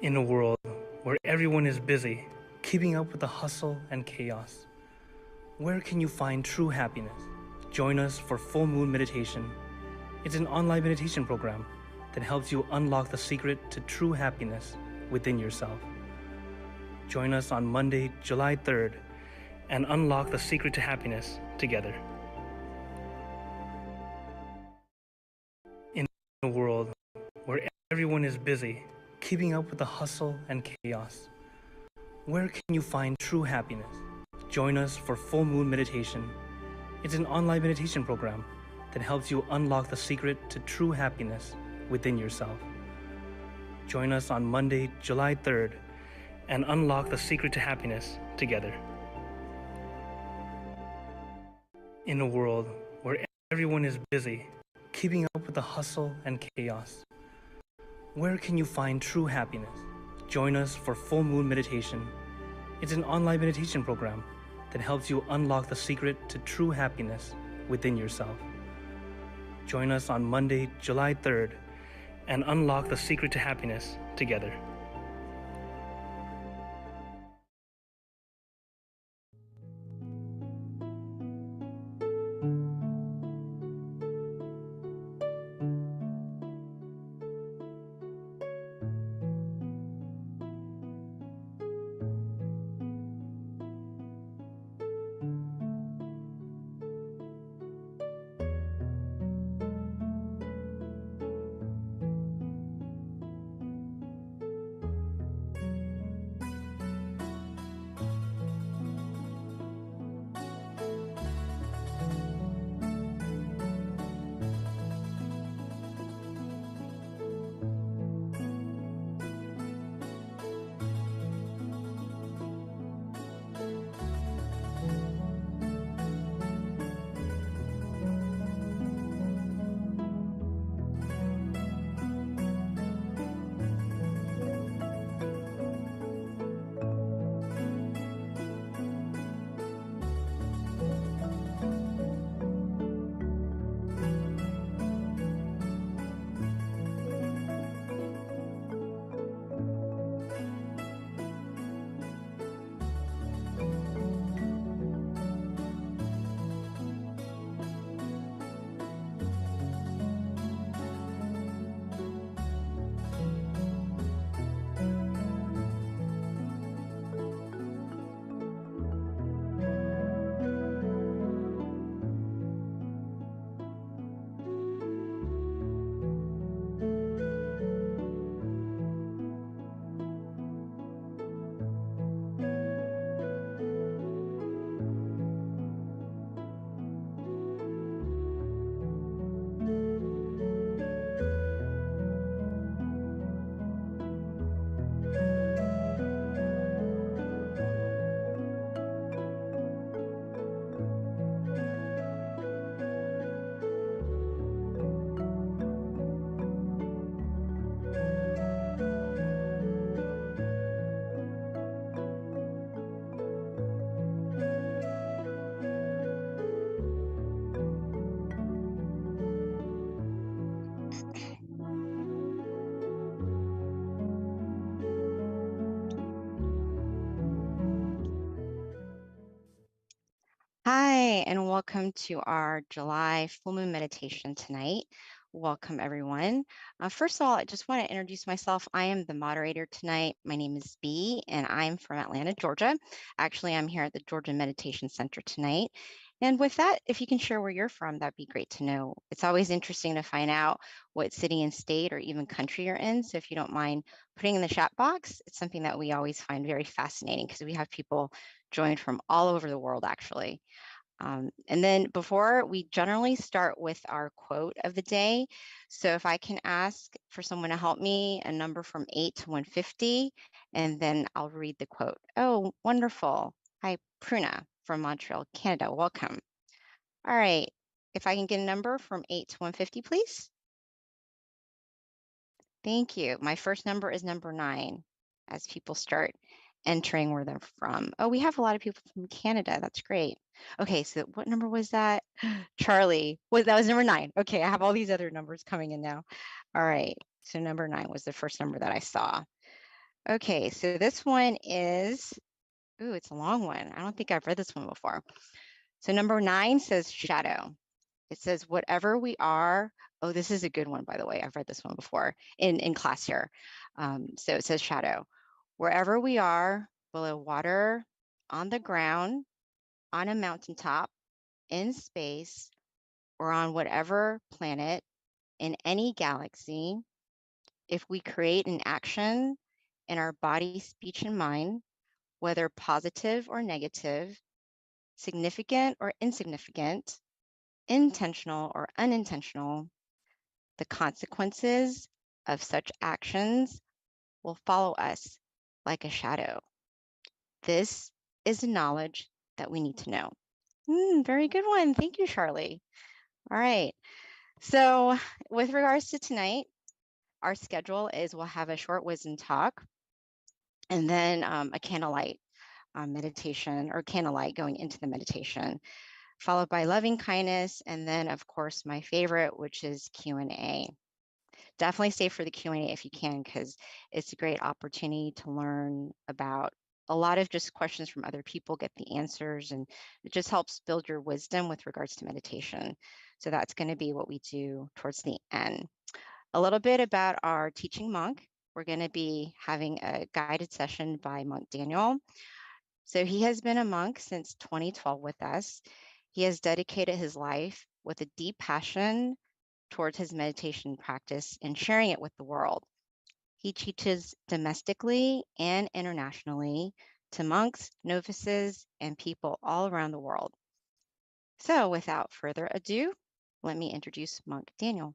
In a world where everyone is busy, keeping up with the hustle and chaos, where can you find true happiness? Join us for Full Moon Meditation. It's an online meditation program that helps you unlock the secret to true happiness within yourself. Join us on Monday, July 3rd, and unlock the secret to happiness together. In a world where everyone is busy, keeping up with the hustle and chaos, where can you find true happiness? Join us for Full Moon Meditation. It's an online meditation program that helps you unlock the secret to true happiness within yourself. Join us on Monday, July 3rd, and unlock the secret to happiness together. In a world where everyone is busy, keeping up with the hustle and chaos, where can you find true happiness? Join us for Full Moon Meditation. It's an online meditation program that helps you unlock the secret to true happiness within yourself. Join us on Monday, July 3rd, and unlock the secret to happiness together. Hi, and welcome to our July full moon meditation tonight. Welcome, everyone. First of all, I just want to introduce myself. I am the moderator tonight. My name is Bee, and I'm from Atlanta, Georgia. Actually, I'm here at the Georgia Meditation Center tonight. And with that, if you can share where you're from, that'd be great to know. It's always interesting to find out what city and state or even country you're in. So if you don't mind putting in the chat box, it's something that we always find very fascinating because we have people joined from all over the world, actually. And then before we generally start with our quote of the day. So if I can ask for someone to help me, a number from 8 to 150, and then I'll read the quote. Oh, wonderful. Hi, Pruna from Montreal, Canada. Welcome. All right. If I can get a number from 8 to 150, please. Thank you. My first number is number 9 as people start entering where they're from. Oh, we have a lot of people from Canada. That's great. Okay, so what number was that? Charlie. Well, that was number 9. Okay, I have all these other numbers coming in now. All right, so number 9 was the first number that I saw. Okay, so this one is, ooh, it's a long one. I don't think I've read this one before. So number 9 says shadow. It says, whatever we are, oh, this is a good one, by the way. I've read this one before in class here. So it says shadow. Wherever we are, below water, on the ground, on a mountaintop, in space, or on whatever planet, in any galaxy, if we create an action in our body, speech, and mind, whether positive or negative, significant or insignificant, intentional or unintentional, the consequences of such actions will follow us like a shadow. This is the knowledge that we need to know. Very good one. Thank you, Charlie. All right. So with regards to tonight, our schedule is we'll have a short wisdom talk and then a candlelight meditation or candlelight going into the meditation, followed by loving kindness. And then of course, my favorite, which is Q&A. Definitely stay for the Q&A if you can, because it's a great opportunity to learn about a lot of just questions from other people, get the answers, and it just helps build your wisdom with regards to meditation. So that's going to be what we do towards the end. A little bit about our teaching monk. We're going to be having a guided session by Monk Daniel. So he has been a monk since 2012 with us. He has dedicated his life with a deep passion towards his meditation practice and sharing it with the world. He teaches domestically and internationally to monks, novices, and people all around the world. So without further ado, let me introduce Monk Daniel.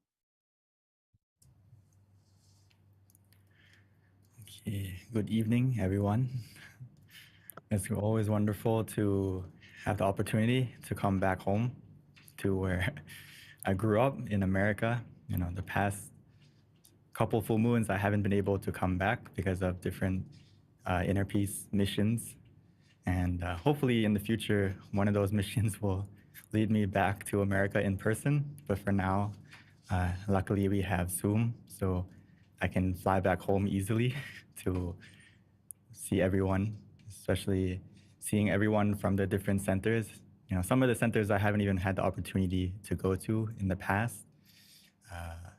Okay, good evening, everyone. It's always wonderful to have the opportunity to come back home to where I grew up in America. You know, the past couple full moons, I haven't been able to come back because of different inner peace missions. And hopefully in the future, one of those missions will lead me back to America in person. But for now, luckily we have Zoom, so I can fly back home easily to see everyone, especially seeing everyone from the different centers. You know, some of the centers I haven't even had the opportunity to go to in the past.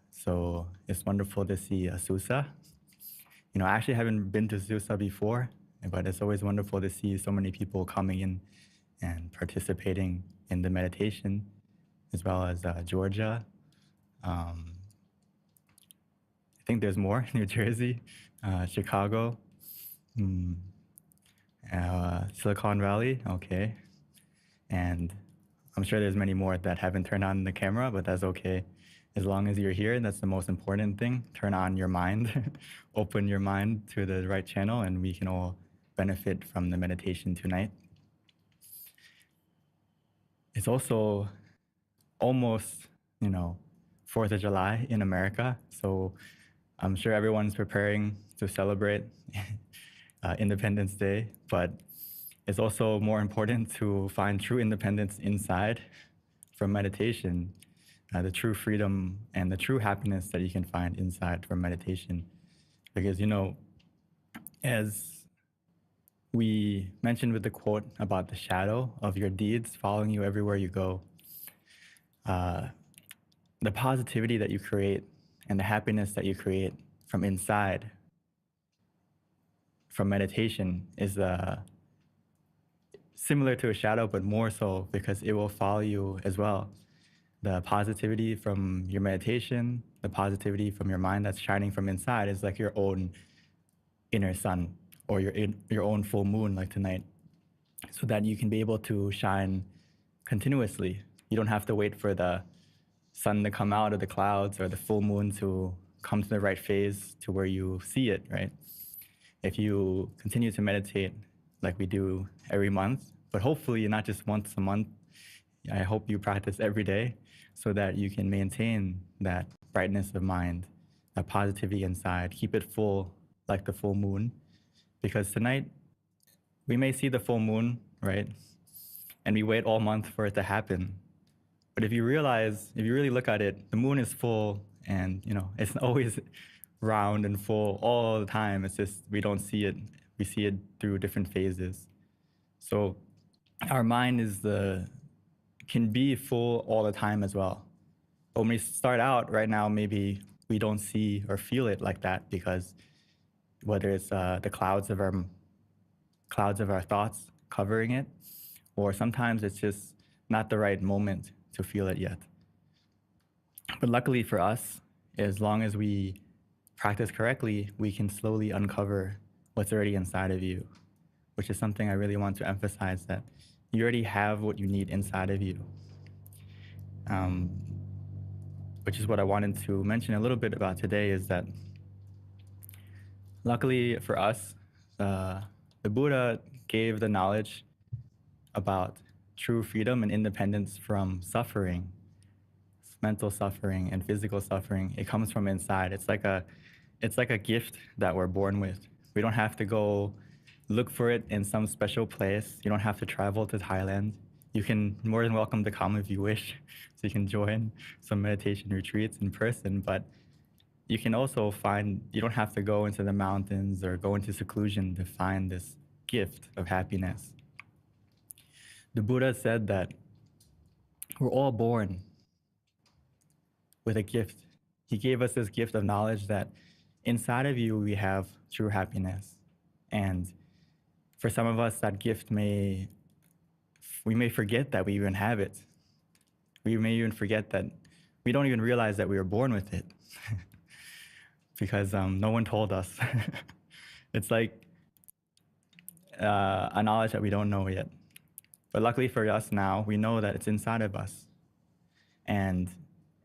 So it's wonderful to see Susa. You know, I actually haven't been to Susa before, but it's always wonderful to see so many people coming in and participating in the meditation, as well as Georgia. I think there's more, New Jersey, Chicago, Silicon Valley, okay. And I'm sure there's many more that haven't turned on the camera, but that's okay. As long as you're here, that's the most important thing. Turn on your mind, open your mind to the right channel, and we can all benefit from the meditation tonight. It's also almost, 4th of July in America. So I'm sure everyone's preparing to celebrate Independence Day, but it's also more important to find true independence inside from meditation, the true freedom and the true happiness that you can find inside from meditation. Because, as we mentioned with the quote about the shadow of your deeds following you everywhere you go, the positivity that you create and the happiness that you create from inside, from meditation, is similar to a shadow, but more so because it will follow you as well. The positivity from your meditation, the positivity from your mind that's shining from inside is like your own inner sun or your own full moon like tonight, so that you can be able to shine continuously. You don't have to wait for the sun to come out of the clouds or the full moon to come to the right phase to where you see it, right? If you continue to meditate like we do every month, but hopefully not just once a month, I hope you practice every day so that you can maintain that brightness of mind, that positivity inside, keep it full like the full moon. Because tonight, we may see the full moon, right? And we wait all month for it to happen. But if you really look at it, the moon is full and, it's always round and full all the time. It's just we don't see it. We see it through different phases. So our mind can be full all the time as well. But when we start out right now, maybe we don't see or feel it like that because whether it's the clouds of our thoughts covering it, or sometimes it's just not the right moment to feel it yet. But luckily for us, as long as we practice correctly, we can slowly uncover what's already inside of you, which is something I really want to emphasize, that you already have what you need inside of you. Which is what I wanted to mention a little bit about today, is that luckily for us, the Buddha gave the knowledge about true freedom and independence from suffering, mental suffering and physical suffering. It comes from inside. It's like a gift that we're born with. We don't have to go look for it in some special place. You don't have to travel to Thailand. You can more than welcome to come if you wish, so you can join some meditation retreats in person. But you can also you don't have to go into the mountains or go into seclusion to find this gift of happiness. The Buddha said that we're all born with a gift. He gave us this gift of knowledge that inside of you we have true happiness. And for some of us, that gift we may forget that we even have it. We may even forget that we don't even realize that we were born with it because no one told us. It's like a knowledge that we don't know yet. But luckily for us now, we know that it's inside of us. And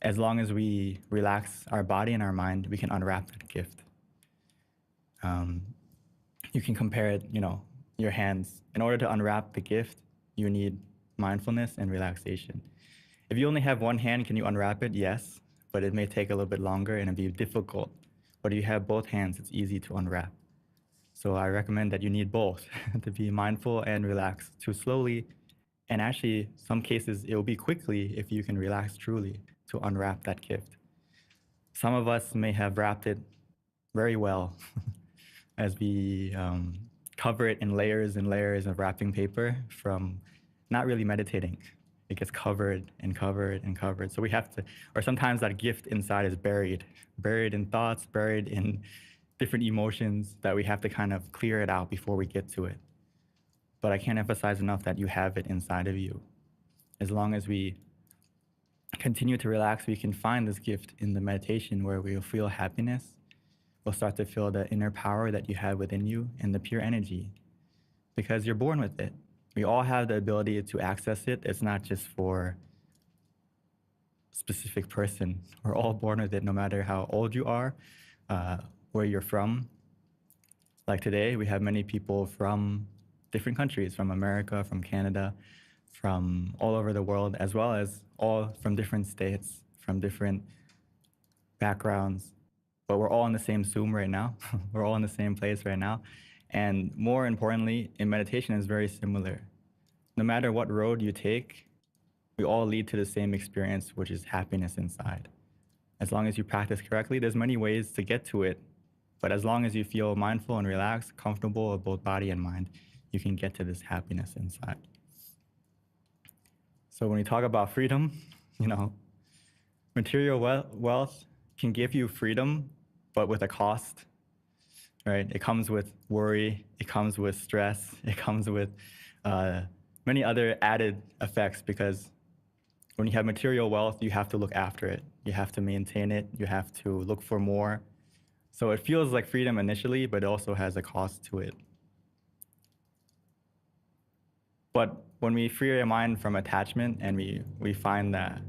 as long as we relax our body and our mind, we can unwrap that gift. You can compare it, your hands. In order to unwrap the gift, you need mindfulness and relaxation. If you only have one hand, can you unwrap it? Yes, but it may take a little bit longer and it'll be difficult. But if you have both hands, it's easy to unwrap. So I recommend that you need both to be mindful and relaxed, to slowly, and actually some cases it will be quickly if you can relax truly to unwrap that gift. Some of us may have wrapped it very well as we cover it in layers and layers of wrapping paper from not really meditating. It gets covered and covered and covered. So we have to, or sometimes that gift inside is buried in thoughts, buried in different emotions that we have to kind of clear it out before we get to it. But I can't emphasize enough that you have it inside of you. As long as we continue to relax, we can find this gift in the meditation where we'll feel happiness. We'll start to feel the inner power that you have within you and the pure energy, because you're born with it. We all have the ability to access it. It's not just for a specific person. We're all born with it, no matter how old you are, where you're from. Like today, we have many people from different countries, from America, from Canada, from all over the world, as well as all from different states, from different backgrounds. But we're all in the same Zoom right now. We're all in the same place right now. And more importantly, in meditation, it's very similar. No matter what road you take, we all lead to the same experience, which is happiness inside. As long as you practice correctly, there's many ways to get to it. But as long as you feel mindful and relaxed, comfortable with both body and mind, you can get to this happiness inside. So when we talk about freedom, material wealth can give you freedom, but with a cost, right? It comes with worry, it comes with stress, it comes with many other added effects, because when you have material wealth, you have to look after it. You have to maintain it. You have to look for more. So it feels like freedom initially, but it also has a cost to it. But when we free our mind from attachment and we find that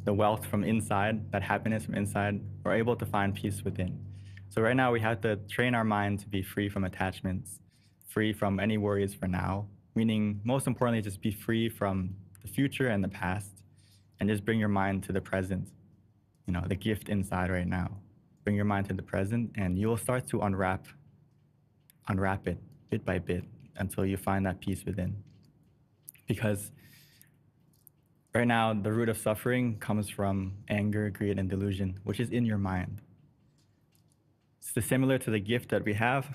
the wealth from inside, that happiness from inside, we're able to find peace within. So right now we have to train our mind to be free from attachments, free from any worries for now, meaning most importantly, just be free from the future and the past, and just bring your mind to the present, the gift inside right now. Bring your mind to the present, and you'll start to unwrap it bit by bit until you find that peace within. Because right now, the root of suffering comes from anger, greed, and delusion, which is in your mind. It's similar to the gift that we have.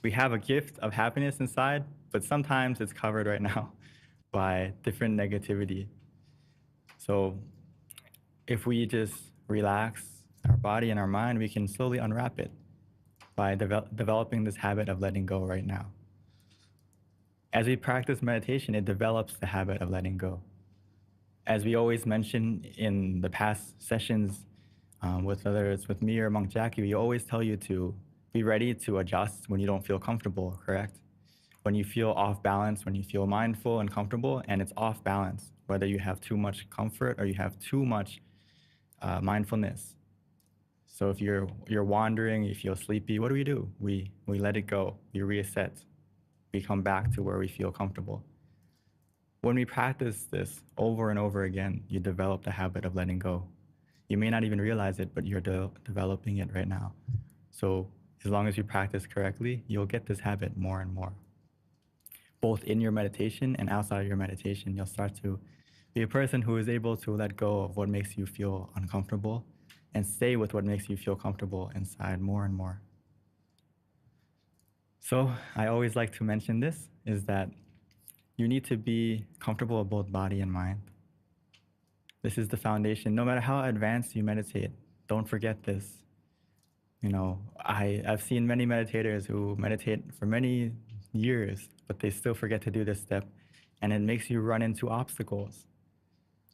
We have a gift of happiness inside, but sometimes it's covered right now by different negativity. So if we just relax our body and our mind, we can slowly unwrap it by developing this habit of letting go right now. As we practice meditation, it develops the habit of letting go. As we always mention in the past sessions, whether it's with me or Monk Jackie, we always tell you to be ready to adjust when you don't feel comfortable, correct? When you feel off balance, when you feel mindful and comfortable and it's off balance, whether you have too much comfort or you have too much mindfulness. So if you're wandering, you feel sleepy, what do? We let it go, we reset, we come back to where we feel comfortable. When we practice this over and over again, you develop the habit of letting go. You may not even realize it, but you're developing it right now. So as long as you practice correctly, you'll get this habit more and more. Both in your meditation and outside of your meditation, you'll start to be a person who is able to let go of what makes you feel uncomfortable and stay with what makes you feel comfortable inside more and more. So I always like to mention this, is that you need to be comfortable with both body and mind. This is the foundation. No matter how advanced you meditate, don't forget this. You know, I've seen many meditators who meditate for many years, but they still forget to do this step. And it makes you run into obstacles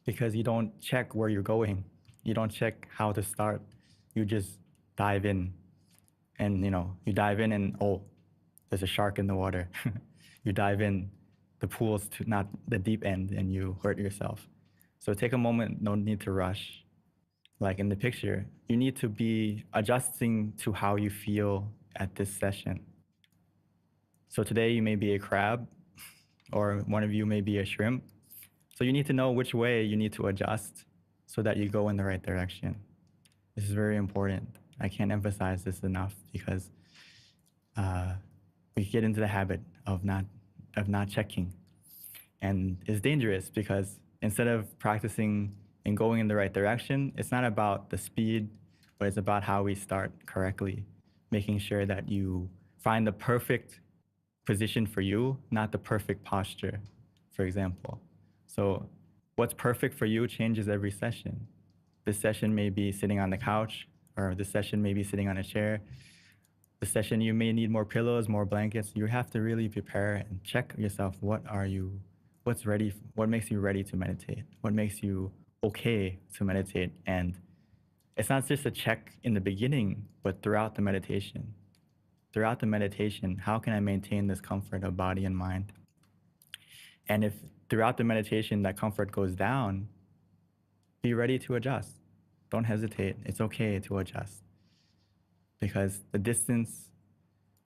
because you don't check where you're going. You don't check how to start. You just dive in. And you dive in and, oh, there's a shark in the water. You dive in, the pool's not the deep end, and you hurt yourself. So take a moment, no need to rush. Like in the picture, you need to be adjusting to how you feel at this session. So today you may be a crab, or one of you may be a shrimp. So you need to know which way you need to adjust so that you go in the right direction. This is very important. I can't emphasize this enough because we get into the habit of not checking. And it's dangerous because instead of practicing and going in the right direction, it's not about the speed, but it's about how we start correctly, making sure that you find the perfect position for you, not the perfect posture, for example. So what's perfect for you changes every session. This session may be sitting on the couch, or this session may be sitting on a chair. This session, you may need more pillows, more blankets. You have to really prepare and check yourself. What makes you ready to meditate? What makes you okay to meditate? And it's not just a check in the beginning, but throughout the meditation. Throughout the meditation, how can I maintain this comfort of body and mind? And if throughout the meditation that comfort goes down, be ready to adjust. Don't hesitate. It's okay to adjust. Because the distance,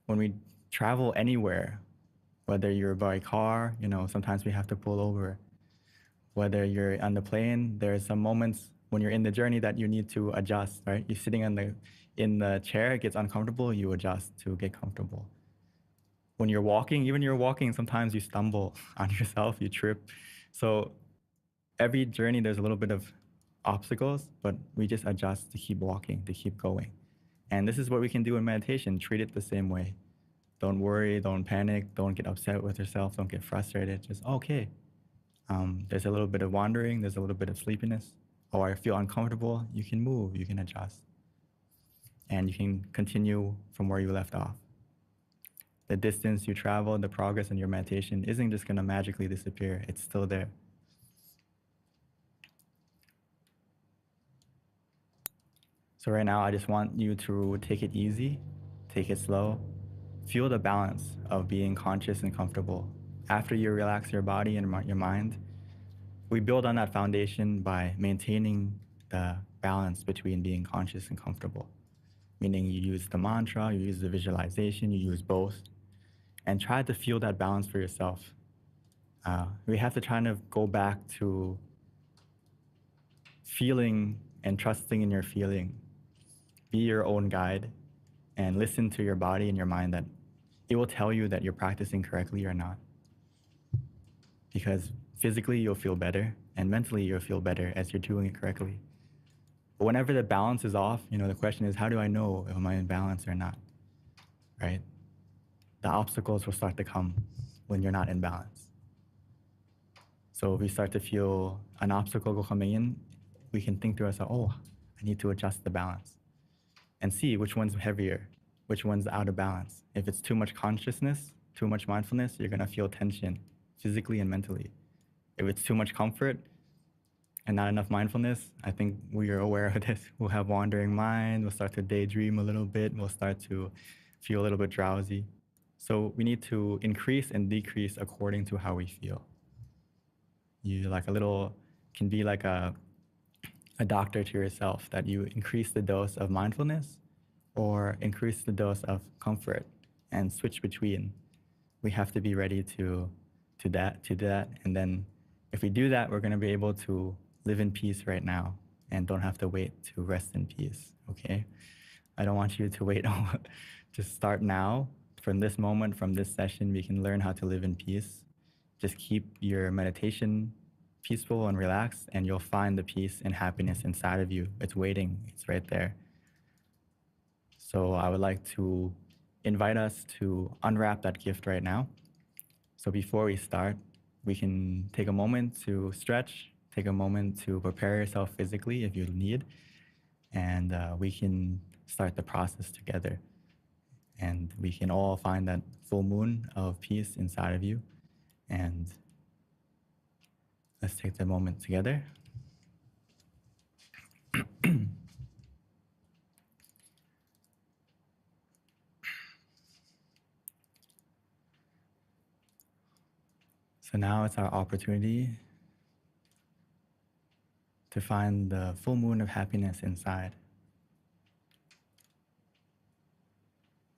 when we travel anywhere, whether you're by car, sometimes we have to pull over. Whether you're on the plane, there are some moments when you're in the journey that you need to adjust, right? You're sitting in the chair, it gets uncomfortable, you adjust to get comfortable. When you're walking, sometimes you stumble on yourself, you trip. So every journey, there's a little bit of obstacles, but we just adjust to keep walking, to keep going. And this is what we can do in meditation, treat it the same way. Don't worry, don't panic, don't get upset with yourself, don't get frustrated, just, okay. There's a little bit of wandering, there's a little bit of sleepiness, or I feel uncomfortable, you can move, you can adjust. And you can continue from where you left off. The distance you travel, the progress in your meditation isn't just gonna magically disappear, it's still there. So right now, I just want you to take it easy, take it slow, feel the balance of being conscious and comfortable. After you relax your body and your mind, we build on that foundation by maintaining the balance between being conscious and comfortable. Meaning you use the mantra, you use the visualization, you use both, and try to feel that balance for yourself. We have to try to go back to feeling and trusting in your feeling. Be your own guide and listen to your body and your mind that it will tell you that you're practicing correctly or not. Because physically you'll feel better and mentally you'll feel better as you're doing it correctly. But whenever the balance is off, the question is, how do I know if I'm in balance or not, right? The obstacles will start to come when you're not in balance. So if we start to feel an obstacle coming in, we can think to ourselves, oh, I need to adjust the balance and see which one's heavier, which one's out of balance. If it's too much consciousness, too much mindfulness, you're gonna feel tension physically and mentally. If it's too much comfort and not enough mindfulness, I think we are aware of this. We'll have wandering mind, we'll start to daydream a little bit, we'll start to feel a little bit drowsy. So we need to increase and decrease according to how we feel. You can be like a doctor to yourself, that you increase the dose of mindfulness or increase the dose of comfort and switch between. We have to be ready to do that. And then if we do that, we're going to be able to live in peace right now and don't have to wait to rest in peace, okay? I don't want you to wait. Just start now. From this moment, from this session, we can learn how to live in peace. Just keep your meditation peaceful and relaxed, and you'll find the peace and happiness inside of you. It's waiting, it's right there. So I would like to invite us to unwrap that gift right now. So before we start, we can take a moment to stretch, take a moment to prepare yourself physically if you need, and we can start the process together. And we can all find that full moon of peace inside of you. And let's take the moment together. So now it's our opportunity to find the full moon of happiness inside.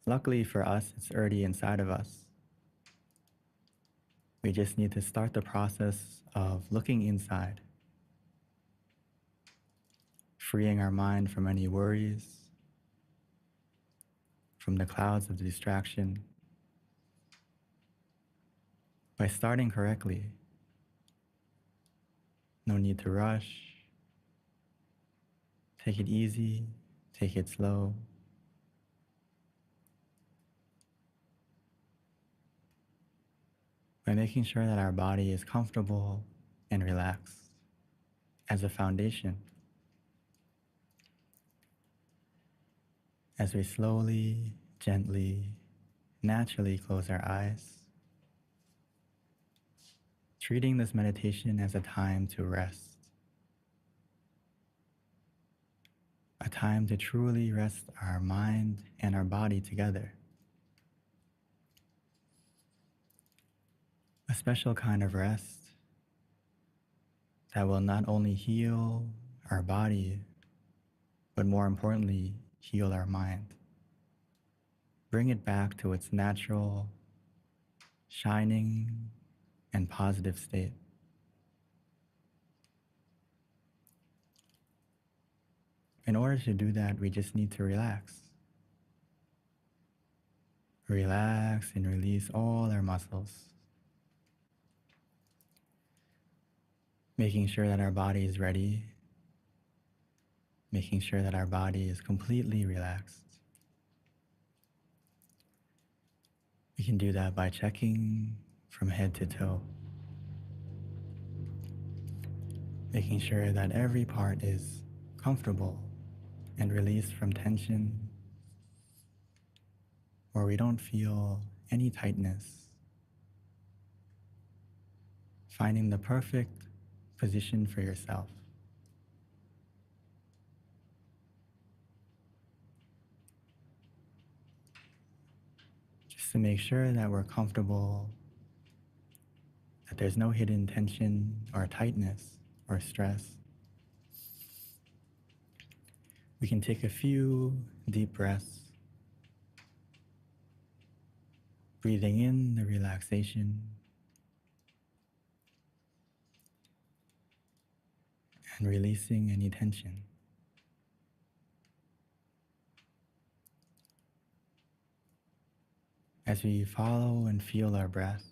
Luckily for us, it's already inside of us. We just need to start the process of looking inside, freeing our mind from any worries, from the clouds of distraction. By starting correctly, no need to rush. Take it easy, take it slow. By making sure that our body is comfortable and relaxed as a foundation. As we slowly, gently, naturally close our eyes, treating this meditation as a time to rest, a time to truly rest our mind and our body together. A special kind of rest that will not only heal our body, but more importantly, heal our mind. Bring it back to its natural, shining, and positive state. In order to do that, we just need to relax. Relax and release all our muscles. Making sure that our body is ready. Making sure that our body is completely relaxed. We can do that by checking from head to toe. Making sure that every part is comfortable and released from tension, where we don't feel any tightness. Finding the perfect position for yourself. Just to make sure that we're comfortable, that there's no hidden tension or tightness or stress. We can take a few deep breaths, breathing in the relaxation and releasing any tension. As we follow and feel our breath,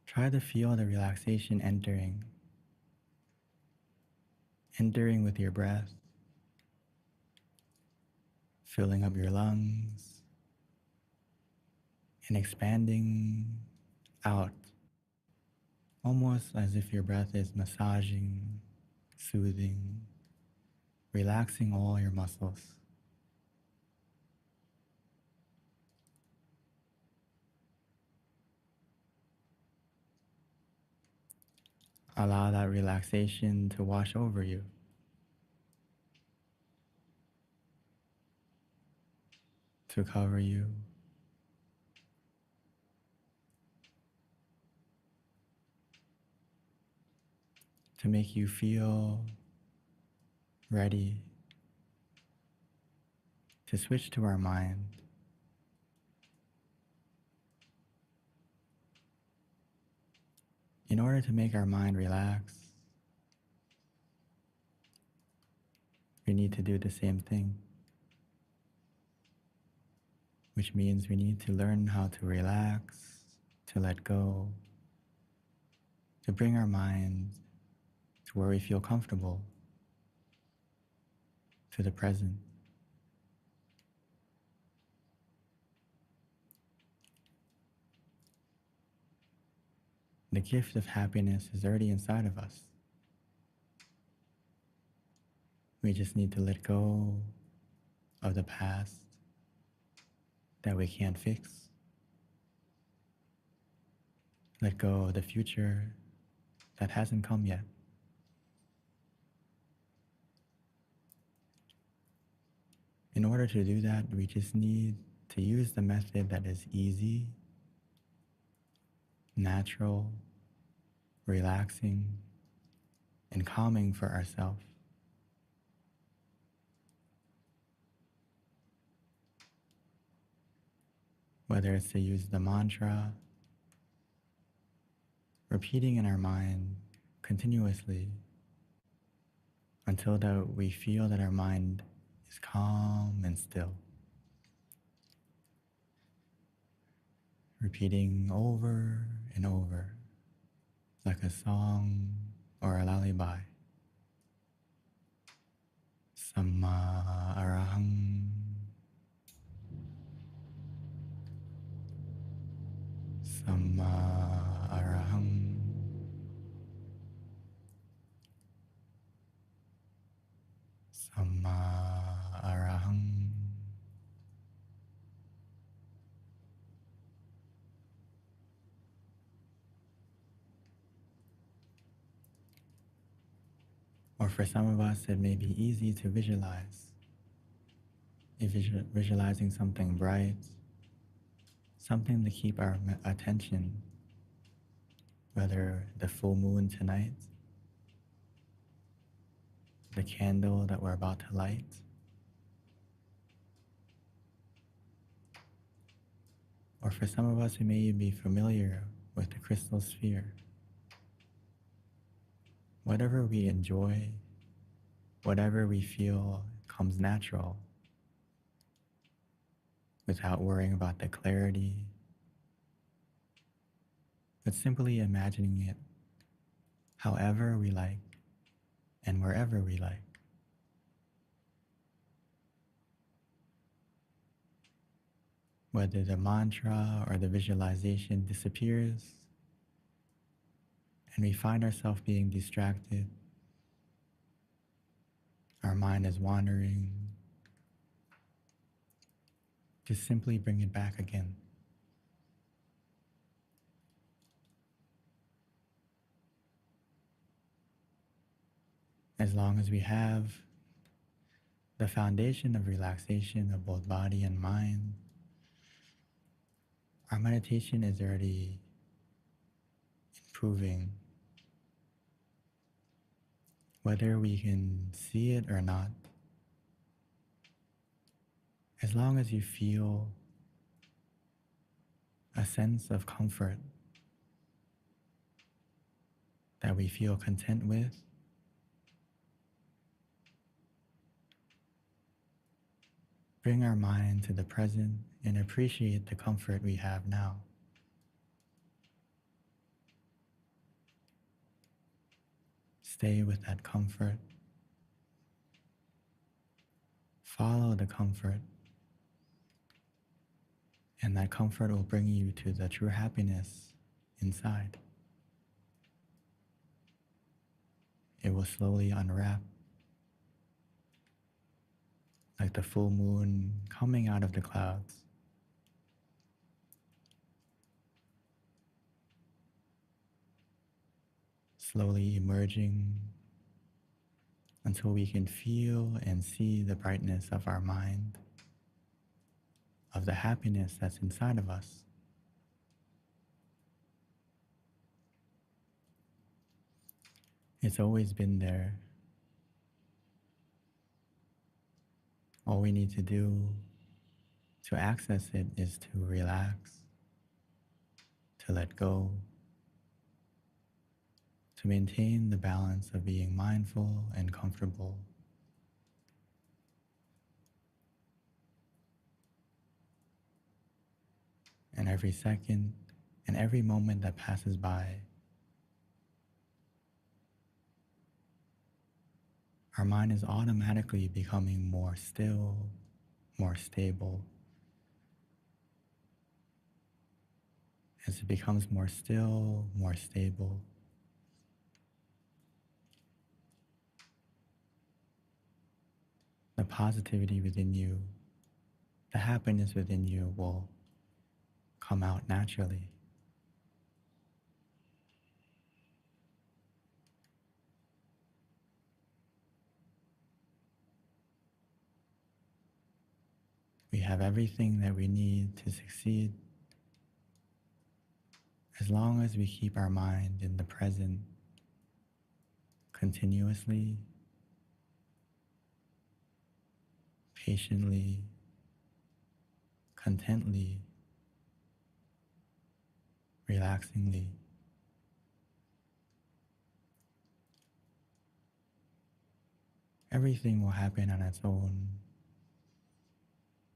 try to feel the relaxation entering entering with your breath, filling up your lungs, and expanding out, almost as if your breath is massaging, soothing, relaxing all your muscles. Allow that relaxation to wash over you. To cover you. To make you feel ready to switch to our mind. In order to make our mind relax, we need to do the same thing, which means we need to learn how to relax, to let go, to bring our mind to where we feel comfortable, to the present. The gift of happiness is already inside of us. We just need to let go of the past that we can't fix. Let go of the future that hasn't come yet. In order to do that, we just need to use the method that is easy, natural, relaxing, and calming for ourselves. Whether it's to use the mantra, repeating in our mind continuously until that we feel that our mind is calm and still. Repeating over and over like a song or a lullaby. Samma arahang. Samma arahang. Samma arahang. Or for some of us, it may be easy to visualize. Visualizing something bright, something to keep our attention, whether the full moon tonight, the candle that we're about to light, or for some of us who may be familiar with the crystal sphere. Whatever we enjoy, whatever we feel comes natural, without worrying about the clarity, but simply imagining it however we like and wherever we like. Whether the mantra or the visualization disappears and we find ourselves being distracted, our mind is wandering, just simply bring it back again. As long as we have the foundation of relaxation of both body and mind, our meditation is already improving. Whether we can see it or not, as long as you feel a sense of comfort that we feel content with, bring our mind to the present and appreciate the comfort we have now. Stay with that comfort Follow the comfort, and that comfort will bring you to the true happiness inside. It will slowly unwrap like the full moon coming out of the clouds. Slowly emerging until we can feel and see the brightness of our mind, of the happiness that's inside of us. It's always been there. All we need to do to access it is to relax, to let go, to maintain the balance of being mindful and comfortable. And every second and every moment that passes by, our mind is automatically becoming more still, more stable. As it becomes more still, more stable, the positivity within you, the happiness within you will come out naturally. We have everything that we need to succeed as long as we keep our mind in the present continuously, patiently, contently, relaxingly. Everything will happen on its own,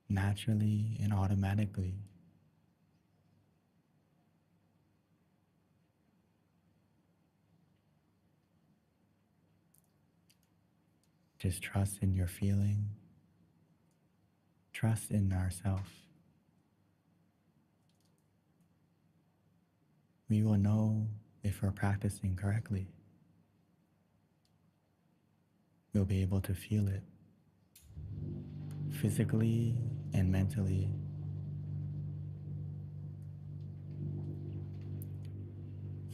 naturally and automatically. Just trust in your feeling, trust in ourself. We will know if we're practicing correctly. We'll be able to feel it physically and mentally.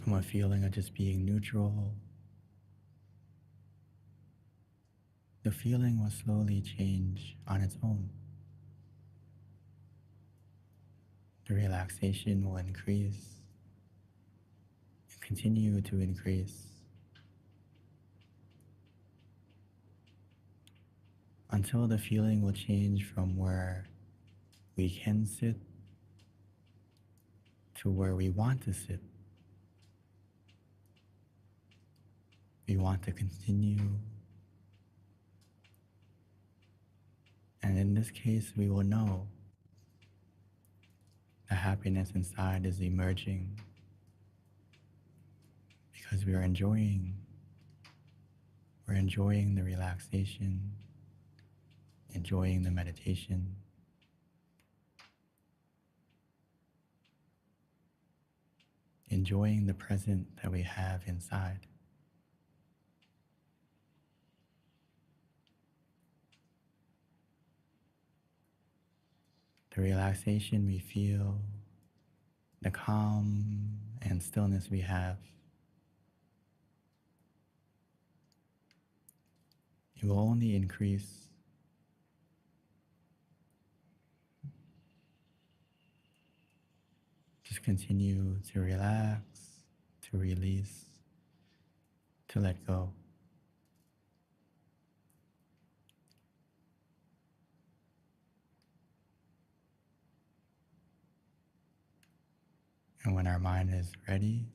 From a feeling of just being neutral, the feeling will slowly change on its own. The relaxation will increase and continue to increase until the feeling will change from where we can sit to where we want to sit. We want to continue. And in this case, we will know the happiness inside is emerging because we're enjoying the relaxation, enjoying the meditation, enjoying the present that we have inside. The relaxation we feel, the calm and stillness we have, it will only increase. Just continue to relax, to release, to let go. And when our mind is ready,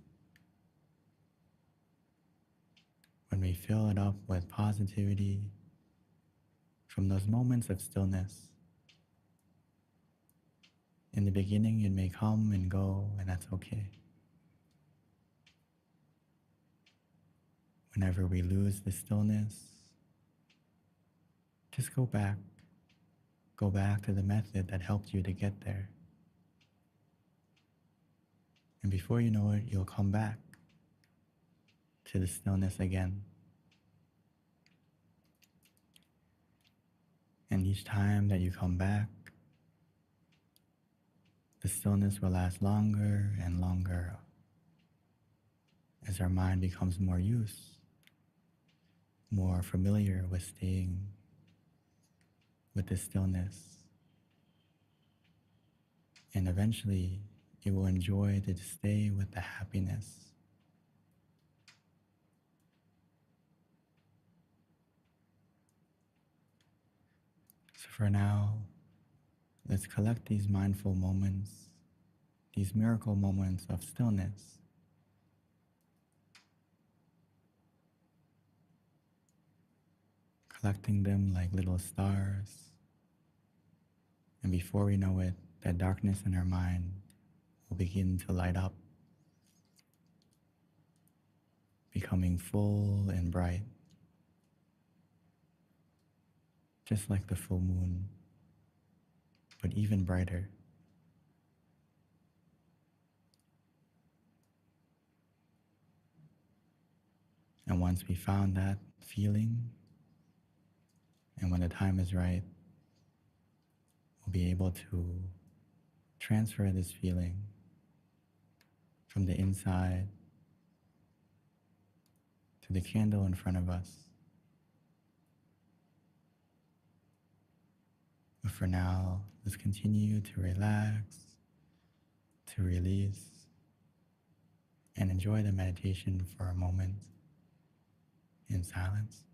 when we fill it up with positivity from those moments of stillness, in the beginning it may come and go, and that's okay. Whenever we lose the stillness, just go back Go back to the method that helped you to get there. And before you know it, you'll come back to the stillness again. And each time that you come back, the stillness will last longer and longer as our mind becomes more used, more familiar with staying with the stillness. And eventually, it will enjoy to stay with the happiness. So for now, let's collect these mindful moments, these miracle moments of stillness, collecting them like little stars. And before we know it, that darkness in our mind will begin to light up, becoming full and bright, just like the full moon, but even brighter. And once we found that feeling, and when the time is right, we'll be able to transfer this feeling from the inside to the candle in front of us. But for now, let's continue to relax, to release, and enjoy the meditation for a moment in silence.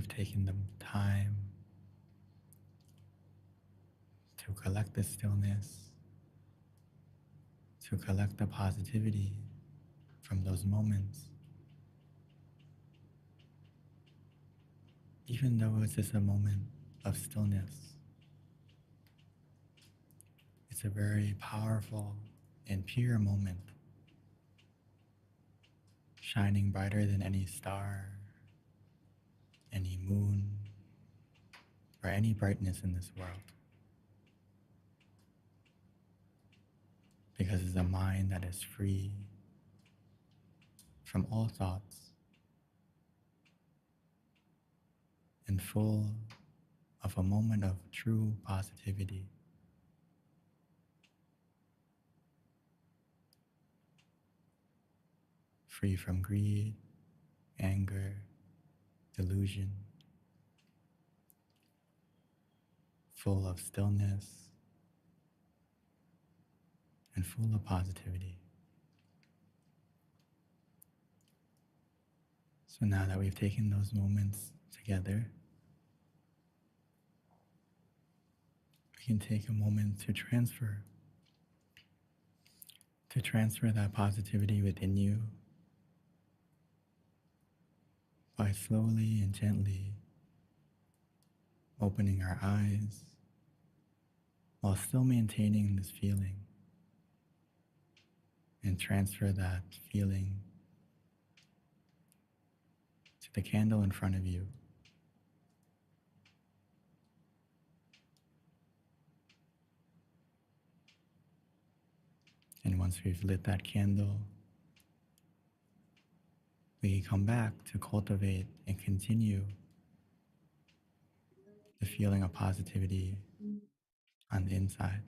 we've taken the time to collect the stillness, to collect the positivity from those moments, even though it's just a moment of stillness, it's a very powerful and pure moment, shining brighter than any star, any moon, or any brightness in this world. Because it's a mind that is free from all thoughts and full of a moment of true positivity. Free from greed, anger, delusion, full of stillness, and full of positivity. So now that we've taken those moments together, we can take a moment to transfer that positivity within you by slowly and gently opening our eyes while still maintaining this feeling, and transfer that feeling to the candle in front of you. And once we've lit that candle, we can come back to cultivate and continue the feeling of positivity on the inside.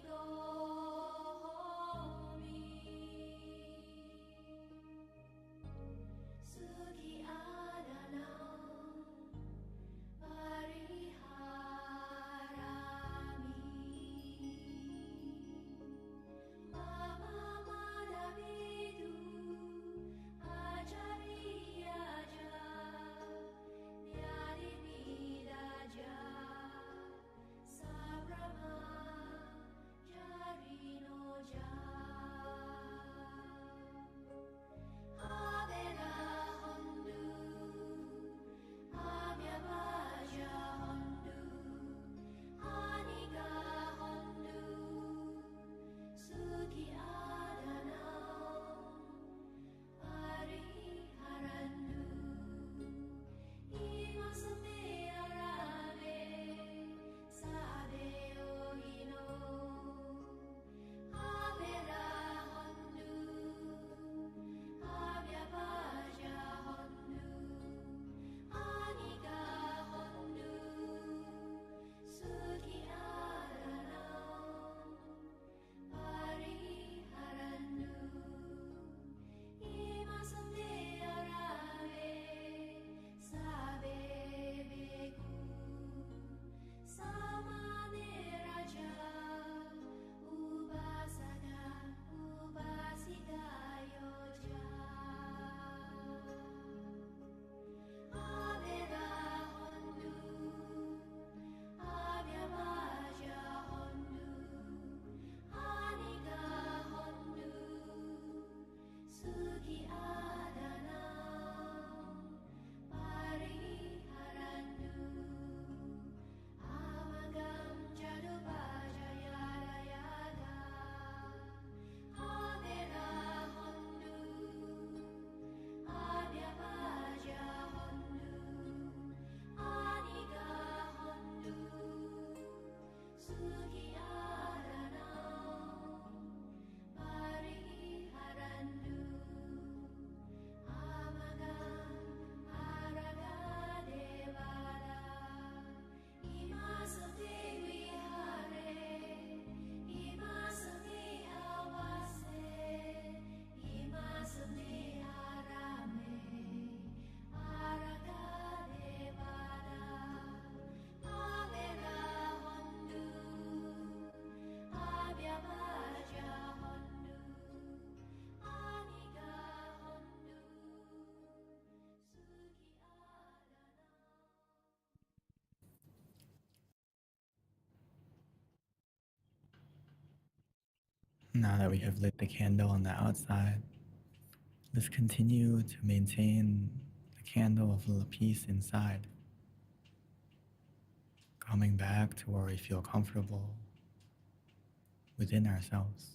Go. Now that we have lit the candle on the outside, let's continue to maintain the candle of peace inside, coming back to where we feel comfortable within ourselves,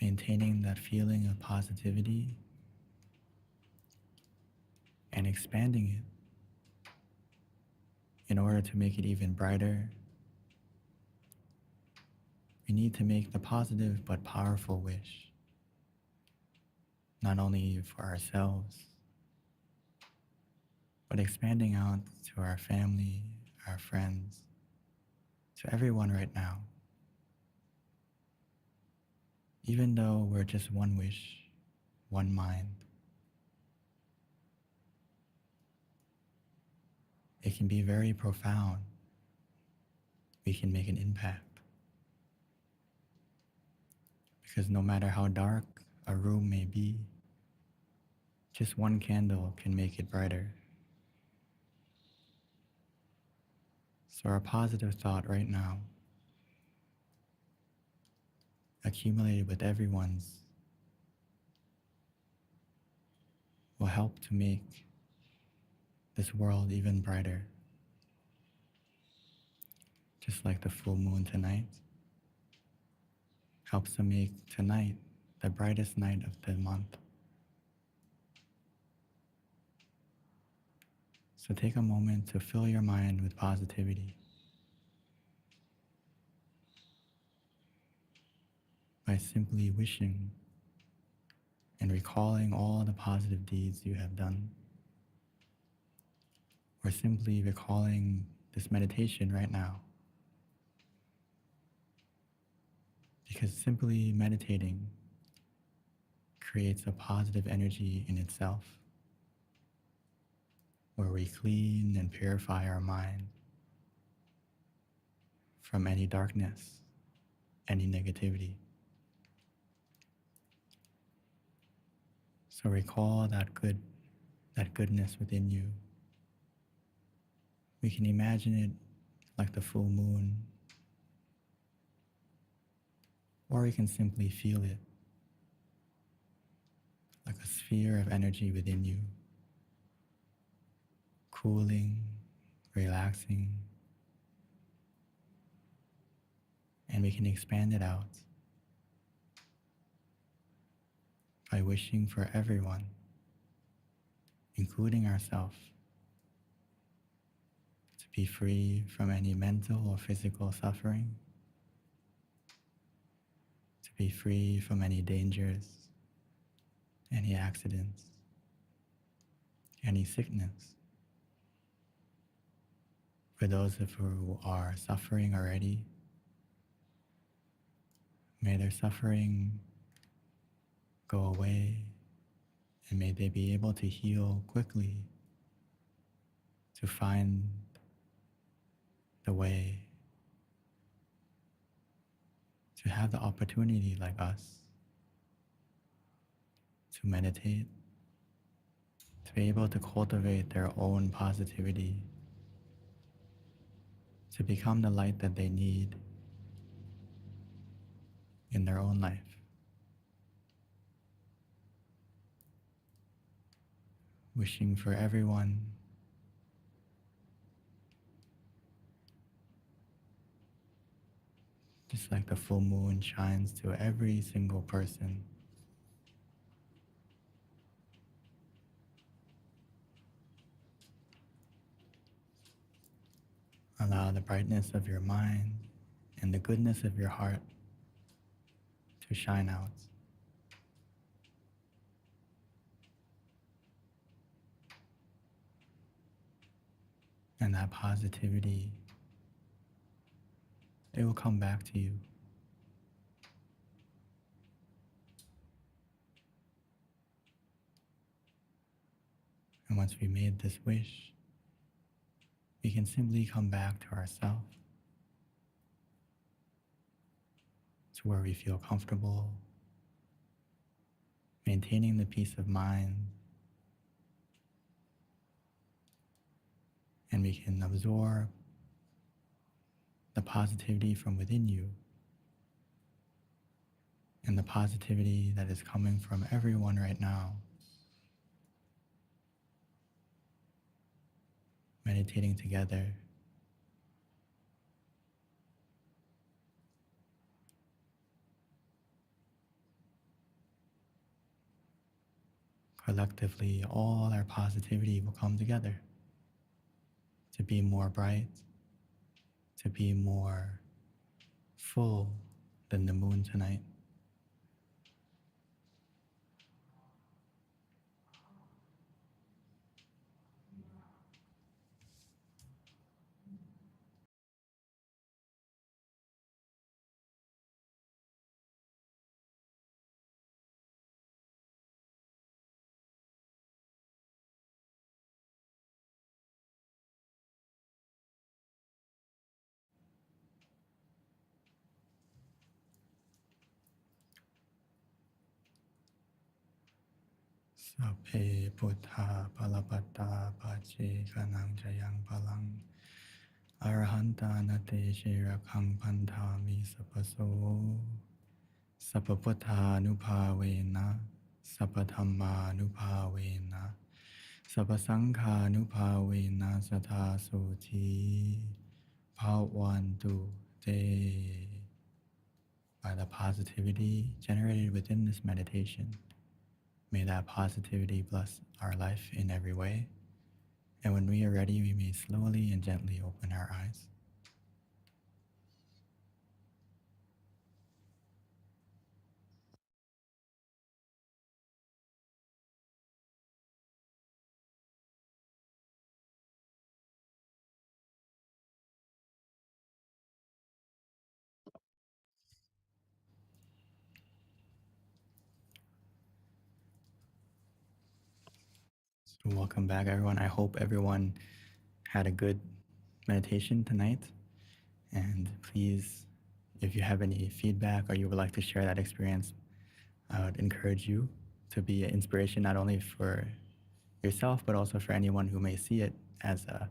maintaining that feeling of positivity and expanding it in order to make it even brighter. We need to make the positive but powerful wish, not only for ourselves, but expanding out to our family, our friends, to everyone right now. Even though we're just one wish, one mind, it can be very profound. We can make an impact. Because no matter how dark a room may be, just one candle can make it brighter. So our positive thought right now, accumulated with everyone's, will help to make this world even brighter. Just like the full moon tonight helps to make tonight the brightest night of the month. So take a moment to fill your mind with positivity by simply wishing and recalling all the positive deeds you have done, or simply recalling this meditation right now. Because simply meditating creates a positive energy in itself, where we clean and purify our mind from any darkness, any negativity. So recall that goodness within you. We can imagine it like the full moon, or we can simply feel it like a sphere of energy within you, cooling, relaxing, and we can expand it out by wishing for everyone, including ourselves, to be free from any mental or physical suffering, to be free from any dangers, any accidents, any sickness. For those of you who are suffering already, may their suffering go away, and may they be able to heal quickly, to find the way, to have the opportunity like us to meditate, to be able to cultivate their own positivity, to become the light that they need in their own life. Wishing for everyone just like the full moon shines to every single person. Allow the brightness of your mind and the goodness of your heart to shine out. And that positivity, it will come back to you. And once we made this wish, we can simply come back to ourselves, to where we feel comfortable, maintaining the peace of mind, and we can absorb the positivity from within you, and the positivity that is coming from everyone right now. Meditating together. Collectively, all our positivity will come together to be more bright, to be more full than the moon tonight. Sape Buddha Palapata Pachi Kanang Jayang Palang Arahanta Nate Shirakang Pantami Sapaso Sapaputtha Nupavena Sapathamma Nupavena Sapasangha Nupavena Satha Soti Bhavantu Te. By the positivity generated within this meditation, may that positivity bless our life in every way. And when we are ready, we may slowly and gently open our eyes. So welcome back, everyone. I hope everyone had a good meditation tonight. And please, if you have any feedback or you would like to share that experience, I would encourage you to be an inspiration not only for yourself, but also for anyone who may see it as a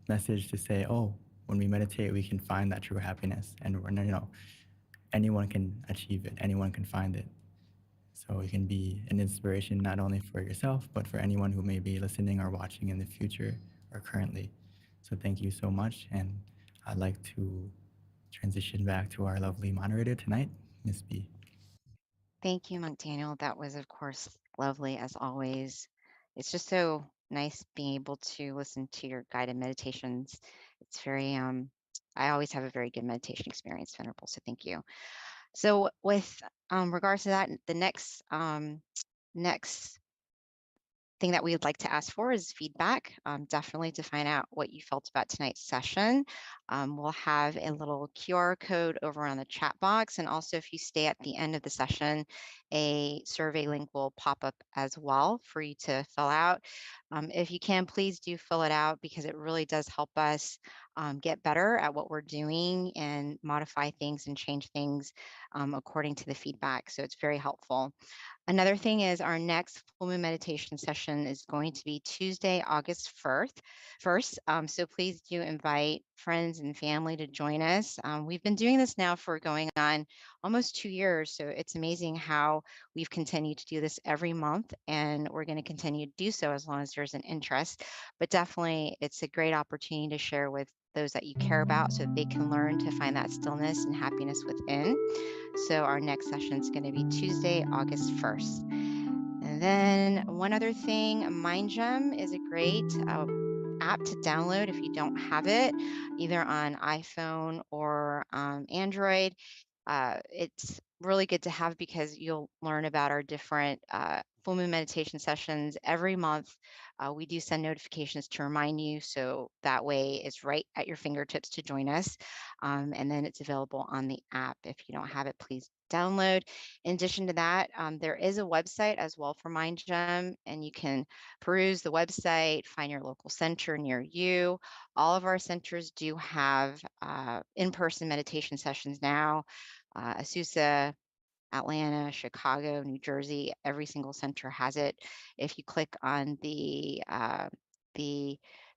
message to say, oh, when we meditate, we can find that true happiness. And we're, anyone can achieve it, anyone can find it. So it can be an inspiration not only for yourself, but for anyone who may be listening or watching in the future or currently. So thank you so much. And I'd like to transition back to our lovely moderator tonight, Miss B. Thank you, Monk Daniel. That was, of course, lovely as always. It's just so nice being able to listen to your guided meditations. It's very, I always have a very good meditation experience, Venerable. So thank you. So with regards to that, the next thing that we would like to ask for is feedback, definitely to find out what you felt about tonight's session. We'll have a little QR code over on the chat box. And also if you stay at the end of the session, a survey link will pop up as well for you to fill out. If you can, please do fill it out because it really does help us get better at what we're doing and modify things and change things according to the feedback. So it's very helpful. Another thing is our next full moon meditation session is going to be Tuesday, August 1st. So please do invite friends and family to join us. We've been doing this now for going on almost 2 years. So it's amazing how we've continued to do this every month, and we're going to continue to do so as long as there's an interest. But definitely it's a great opportunity to share with those that you care about so that they can learn to find that stillness and happiness within. So our next session is going to be Tuesday, August 1st. And then one other thing, MindGem is a great app to download if you don't have it, either on iPhone or Android. It's really good to have because you'll learn about our different full moon meditation sessions every month. We do send notifications to remind you, so that way it's right at your fingertips to join us. And then it's available on the app. If you don't have it, please download. In addition to that, there is a website as well for MindGem, and you can peruse the website, find your local center near you. All of our centers do have in-person meditation sessions now. Azusa, Atlanta, Chicago, New Jersey, every single center has it. If you click on the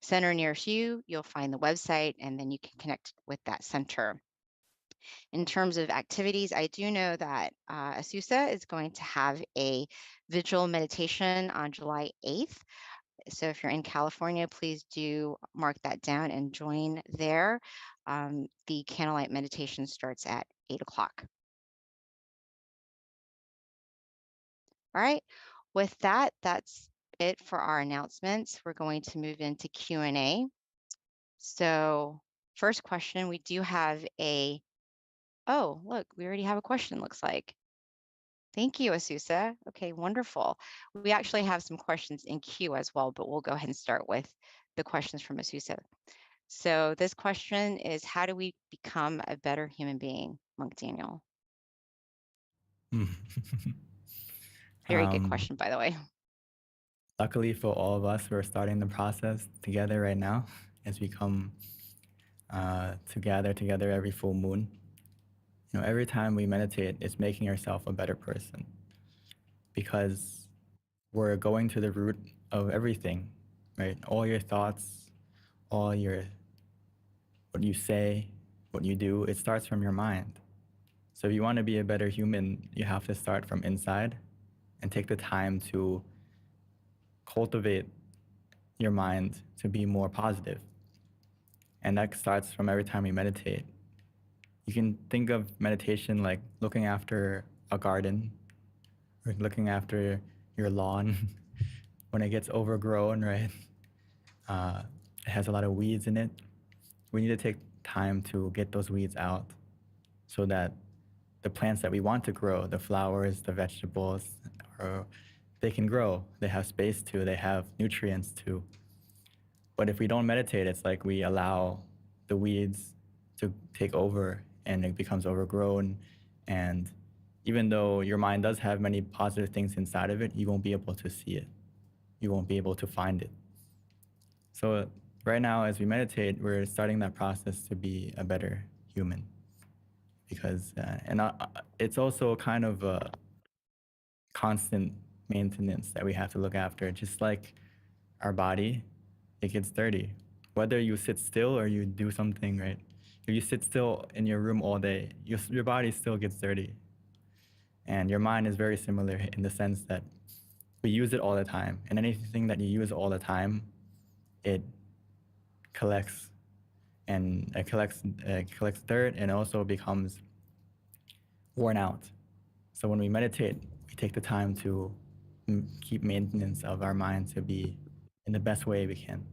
center nearest you, you'll find the website, and then you can connect with that center. In terms of activities, I do know that Asusa is going to have a vigil meditation on July 8th. So if you're in California, please do mark that down and join there. The candlelight meditation starts at 8 o'clock. All right, with that, that's it for our announcements. We're going to move into Q&A. So first question, we do have oh, look, we already have a question, looks like. Thank you, Asusa. Okay, wonderful. We actually have some questions in queue as well, but we'll go ahead and start with the questions from Asusa. So this question is, how do we become a better human being, Monk Daniel? Very good question, by the way. Luckily for all of us, we're starting the process together right now as we come to gather together every full moon. You know, every time we meditate, it's making yourself a better person because we're going to the root of everything, right? All your thoughts, all your, what you say, what you do, it starts from your mind. So if you want to be a better human, you have to start from inside and take the time to cultivate your mind to be more positive. And that starts from every time you meditate. You can think of meditation like looking after a garden or looking after your lawn when it gets overgrown, right? It has a lot of weeds in it. We need to take time to get those weeds out so that the plants that we want to grow, the flowers, the vegetables, or they can grow. They have space to, they have nutrients to. But if we don't meditate, it's like we allow the weeds to take over and it becomes overgrown. And even though your mind does have many positive things inside of it, you won't be able to see it. You won't be able to find it. So right now, as we meditate, we're starting that process to be a better human. Because, it's also kind of a constant maintenance that we have to look after. Just like our body, it gets dirty. Whether you sit still or you do something, right? If you sit still in your room all day, your body still gets dirty. And your mind is very similar in the sense that we use it all the time. And anything that you use all the time, it collects and it collects dirt and also becomes worn out. So when we meditate, we take the time to keep maintenance of our mind to be in the best way we can.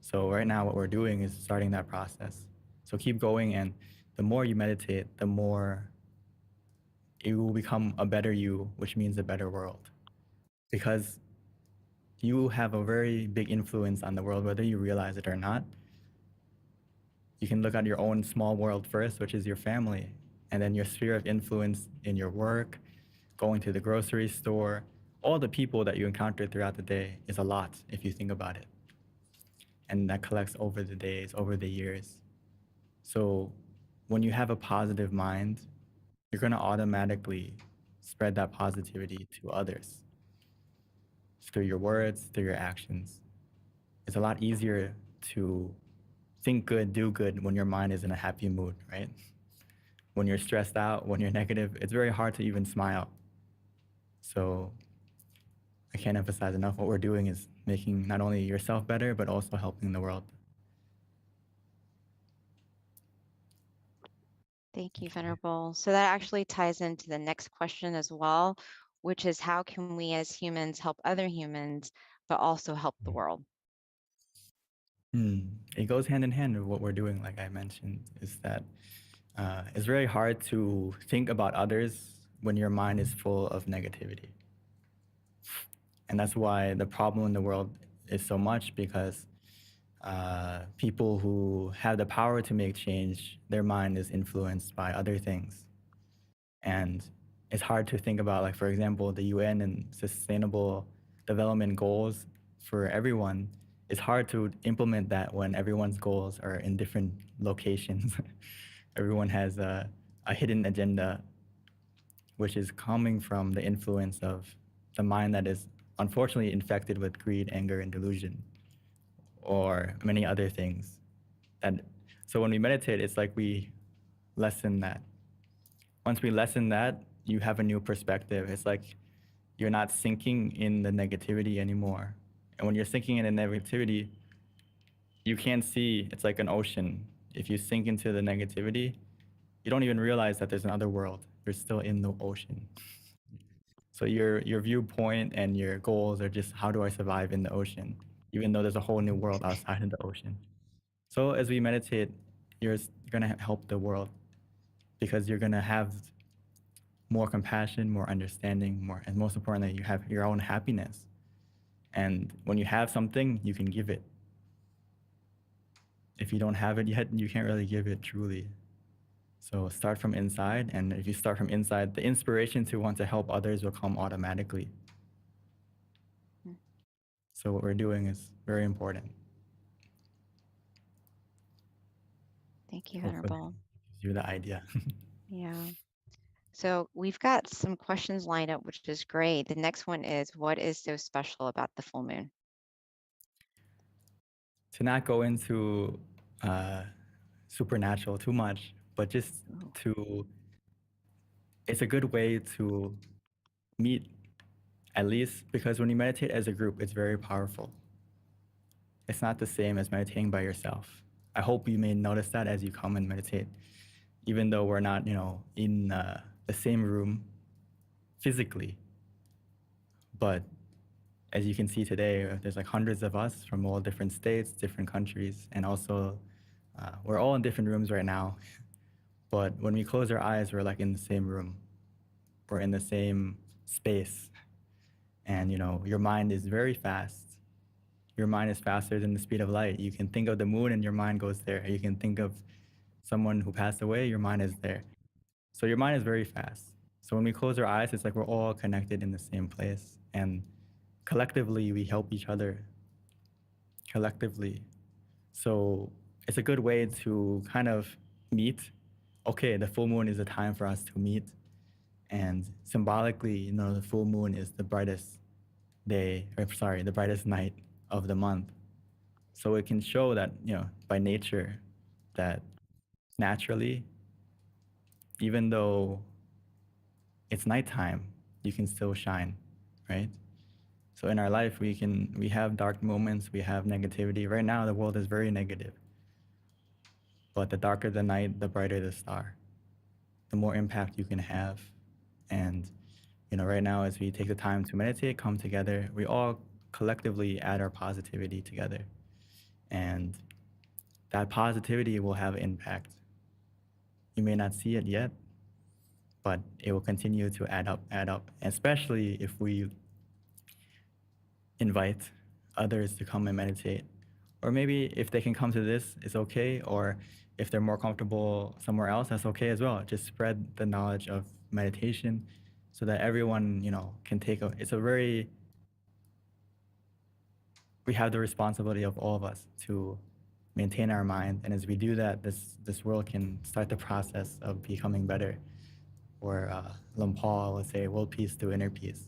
So right now what we're doing is starting that process. So keep going, and the more you meditate, the more you will become a better you, which means a better world. Because you have a very big influence on the world, whether you realize it or not. You can look at your own small world first, which is your family, and then your sphere of influence in your work, going to the grocery store, all the people that you encounter throughout the day is a lot if you think about it. And that collects over the days, over the years. So when you have a positive mind, you're going to automatically spread that positivity to others through your words, through your actions. It's a lot easier to think good, do good when your mind is in a happy mood, right? When you're stressed out, when you're negative, it's very hard to even smile. So I can't emphasize enough what we're doing is making not only yourself better, but also helping the world. Thank you, Venerable. So that actually ties into the next question as well, which is how can we as humans help other humans, but also help the world? It goes hand in hand with what we're doing, like I mentioned, is that it's very hard to think about others when your mind is full of negativity. And that's why the problem in the world is so much, because people who have the power to make change, their mind is influenced by other things. And it's hard to think about, like, for example, the UN and Sustainable Development Goals for everyone. It's hard to implement that when everyone's goals are in different locations. Everyone has a hidden agenda, which is coming from the influence of the mind that is unfortunately infected with greed, anger, and delusion. or many other things. So when we meditate, it's like we lessen that. Once we lessen that, you have a new perspective. It's like you're not sinking in the negativity anymore. And when you're sinking in the negativity, you can't see, it's like an ocean. If you sink into the negativity, you don't even realize that there's another world. You're still in the ocean. So your viewpoint and your goals are just, how do I survive in the ocean, even though there's a whole new world outside of the ocean. So as we meditate, you're gonna help the world, because you're gonna have more compassion, more understanding, and most importantly, you have your own happiness. And when you have something, you can give it. If you don't have it yet, you can't really give it truly. So start from inside, and if you start from inside, the inspiration to want to help others will come automatically. So what we're doing is very important. Thank you, Hopefully Venerable. gives you the idea. Yeah. So we've got some questions lined up, which is great. The next one is, what is so special about the full moon? To not go into supernatural too much, but just it's a good way to meet, at least, because when you meditate as a group, it's very powerful. It's not the same as meditating by yourself. I hope you may notice that as you come and meditate, even though we're not, in the same room physically. But as you can see today, there's like hundreds of us from all different states, different countries, and also we're all in different rooms right now. But when we close our eyes, we're like in the same room. We're in the same space. And your mind is very fast. Your mind is faster than the speed of light. You can think of the moon and your mind goes there. You can think of someone who passed away, your mind is there. So your mind is very fast. So when we close our eyes, it's like we're all connected in the same place. And collectively, we help each other. Collectively. So it's a good way to kind of meet. Okay, the full moon is a time for us to meet. And symbolically, the full moon is the brightest the brightest night of the month. So it can show that, by nature, that naturally, even though it's nighttime, you can still shine, right? So in our life, we have dark moments, we have negativity. Right now, the world is very negative. But the darker the night, the brighter the star, the more impact you can have. And, right now, as we take the time to meditate, come together, we all collectively add our positivity together. And that positivity will have impact. You may not see it yet, but it will continue to add up, especially if we invite others to come and meditate. Or maybe if they can come to this, it's okay. Or if they're more comfortable somewhere else, that's okay as well. Just spread the knowledge of meditation so that everyone, can we have the responsibility of all of us to maintain our mind. And as we do that, this world can start the process of becoming better. Or Lum Paul would say, world peace through inner peace.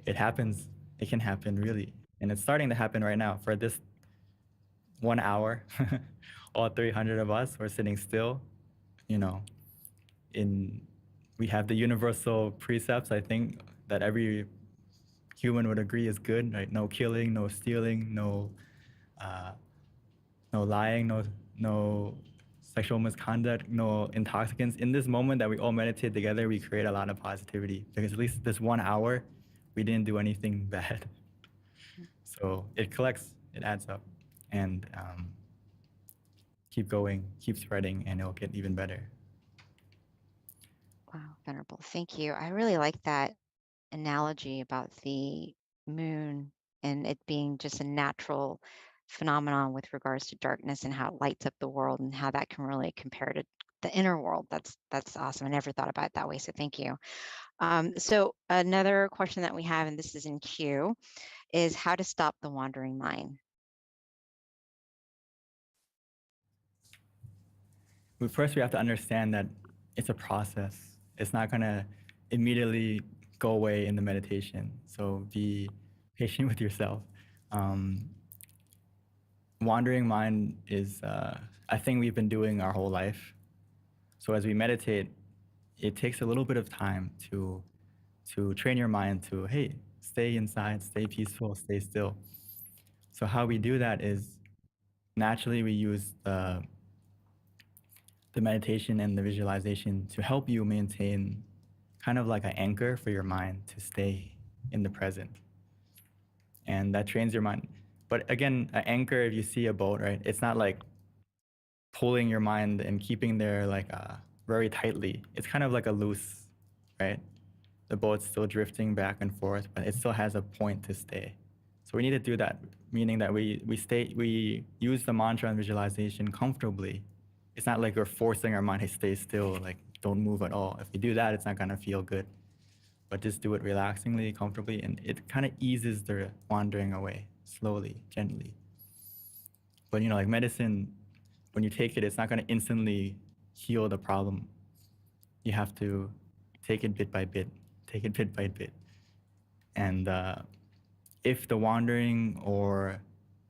It happens. It can happen, really. And it's starting to happen right now. For this 1 hour, all 300 of us, we're sitting still. We have the universal precepts, I think, that every human would agree is good, right? No killing, no stealing, no lying, no sexual misconduct, no intoxicants. In this moment that we all meditate together, we create a lot of positivity, because at least this 1 hour, we didn't do anything bad. So it collects, it adds up, and keep going, keep spreading, and it'll get even better. Wow, Venerable. Thank you. I really like that analogy about the moon and it being just a natural phenomenon with regards to darkness and how it lights up the world and how that can really compare to the inner world. That's awesome. I never thought about it that way. So thank you. So another question that we have, and this is in queue, is how to stop the wandering mind. But first, we have to understand that it's a process. It's not going to immediately go away in the meditation. So be patient with yourself. wandering mind is a thing we've been doing our whole life. So as we meditate, it takes a little bit of time to train your mind to, hey, stay inside, stay peaceful, stay still. So how we do that is naturally we use the meditation and the visualization to help you maintain kind of like an anchor for your mind to stay in the present. And that trains your mind. But again, an anchor, if you see a boat, right, it's not like pulling your mind and keeping there like very tightly. It's kind of like a loose, right? The boat's still drifting back and forth, but it still has a point to stay. So we need to do that, meaning that we use the mantra and visualization comfortably. It's not like we're forcing our mind to stay still, like don't move at all. If you do that, it's not gonna feel good. But just do it relaxingly, comfortably, and it kind of eases the wandering away, slowly, gently. But like medicine, when you take it, it's not gonna instantly heal the problem. You have to take it bit by bit, take it bit by bit. And if the wandering or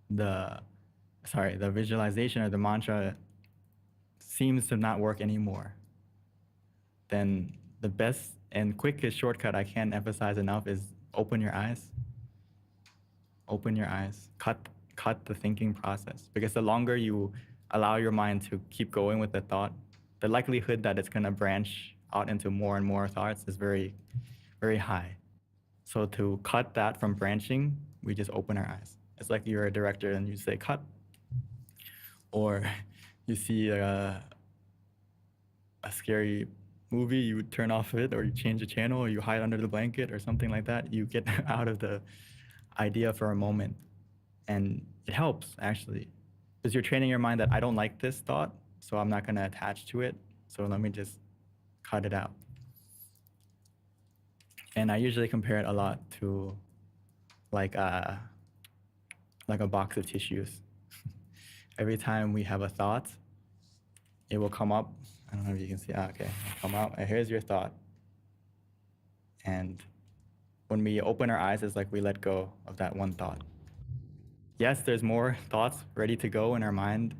the visualization or the mantra seems to not work anymore, then the best and quickest shortcut I can't emphasize enough is open your eyes. Open your eyes. Cut the thinking process. Because the longer you allow your mind to keep going with the thought, the likelihood that it's going to branch out into more and more thoughts is very, very high. So to cut that from branching, we just open our eyes. It's like you're a director and you say cut. Or you see a scary movie, you would turn off it, or you change the channel, or you hide under the blanket or something like that. You get out of the idea for a moment. And it helps, actually, because you're training your mind that I don't like this thought, so I'm not going to attach to it. So let me just cut it out. And I usually compare it a lot to like a box of tissues. Every time we have a thought, it will come up. I don't know if you can see. Okay, it'll come out. And here's your thought. And when we open our eyes, it's like we let go of that one thought. Yes, there's more thoughts ready to go in our mind,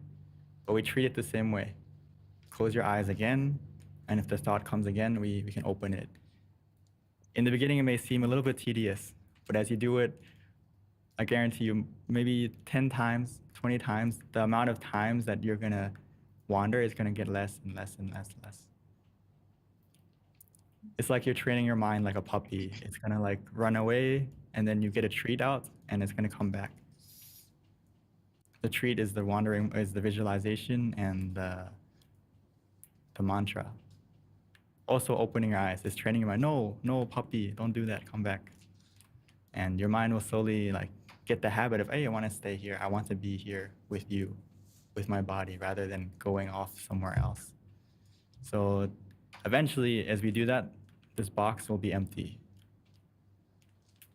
but we treat it the same way. Close your eyes again, and if the thought comes again, we can open it. In the beginning, it may seem a little bit tedious, but as you do it, I guarantee you, maybe 10 times, 20 times, the amount of times that you're gonna wander is gonna get less and less and less and less. It's like you're training your mind like a puppy. It's gonna like run away, and then you get a treat out, and it's gonna come back. The treat is the wandering, is the visualization and the mantra. Also opening your eyes is training your mind. No, puppy, don't do that, come back. And your mind will slowly like get the habit of, hey, I want to stay here. I want to be here with you, with my body, rather than going off somewhere else. So eventually, as we do that, this box will be empty.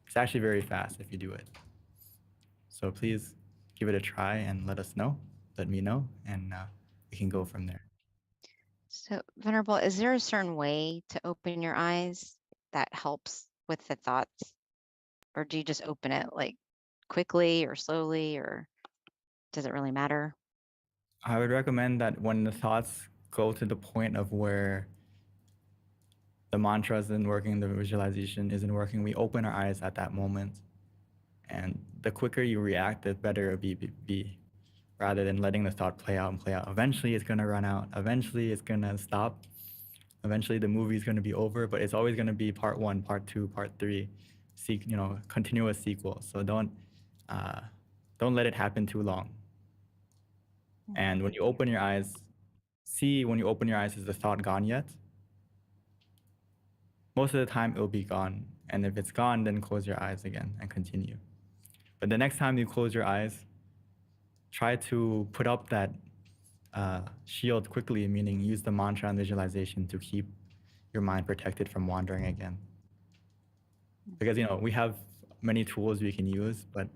It's actually very fast if you do it. So please give it a try and let us know, let me know, and we can go from there. So, Venerable, is there a certain way to open your eyes that helps with the thoughts? Or do you just open it like quickly or slowly, or does it really matter? I would recommend that when the thoughts go to the point of where the mantra isn't working, the visualization isn't working, we open our eyes at that moment. And the quicker you react, the better it'll be, rather than letting the thought play out and play out. Eventually it's gonna run out. Eventually it's gonna stop. Eventually the movie's gonna be over, but it's always gonna be part 1, part 2, part 3, continuous sequel. So don't let it happen too long. And when you open your eyes, when you open your eyes, is the thought gone yet? Most of the time it'll be gone. And if it's gone, then close your eyes again and continue. But the next time you close your eyes, try to put up that shield quickly, meaning use the mantra and visualization to keep your mind protected from wandering again. Because we have many tools we can use, but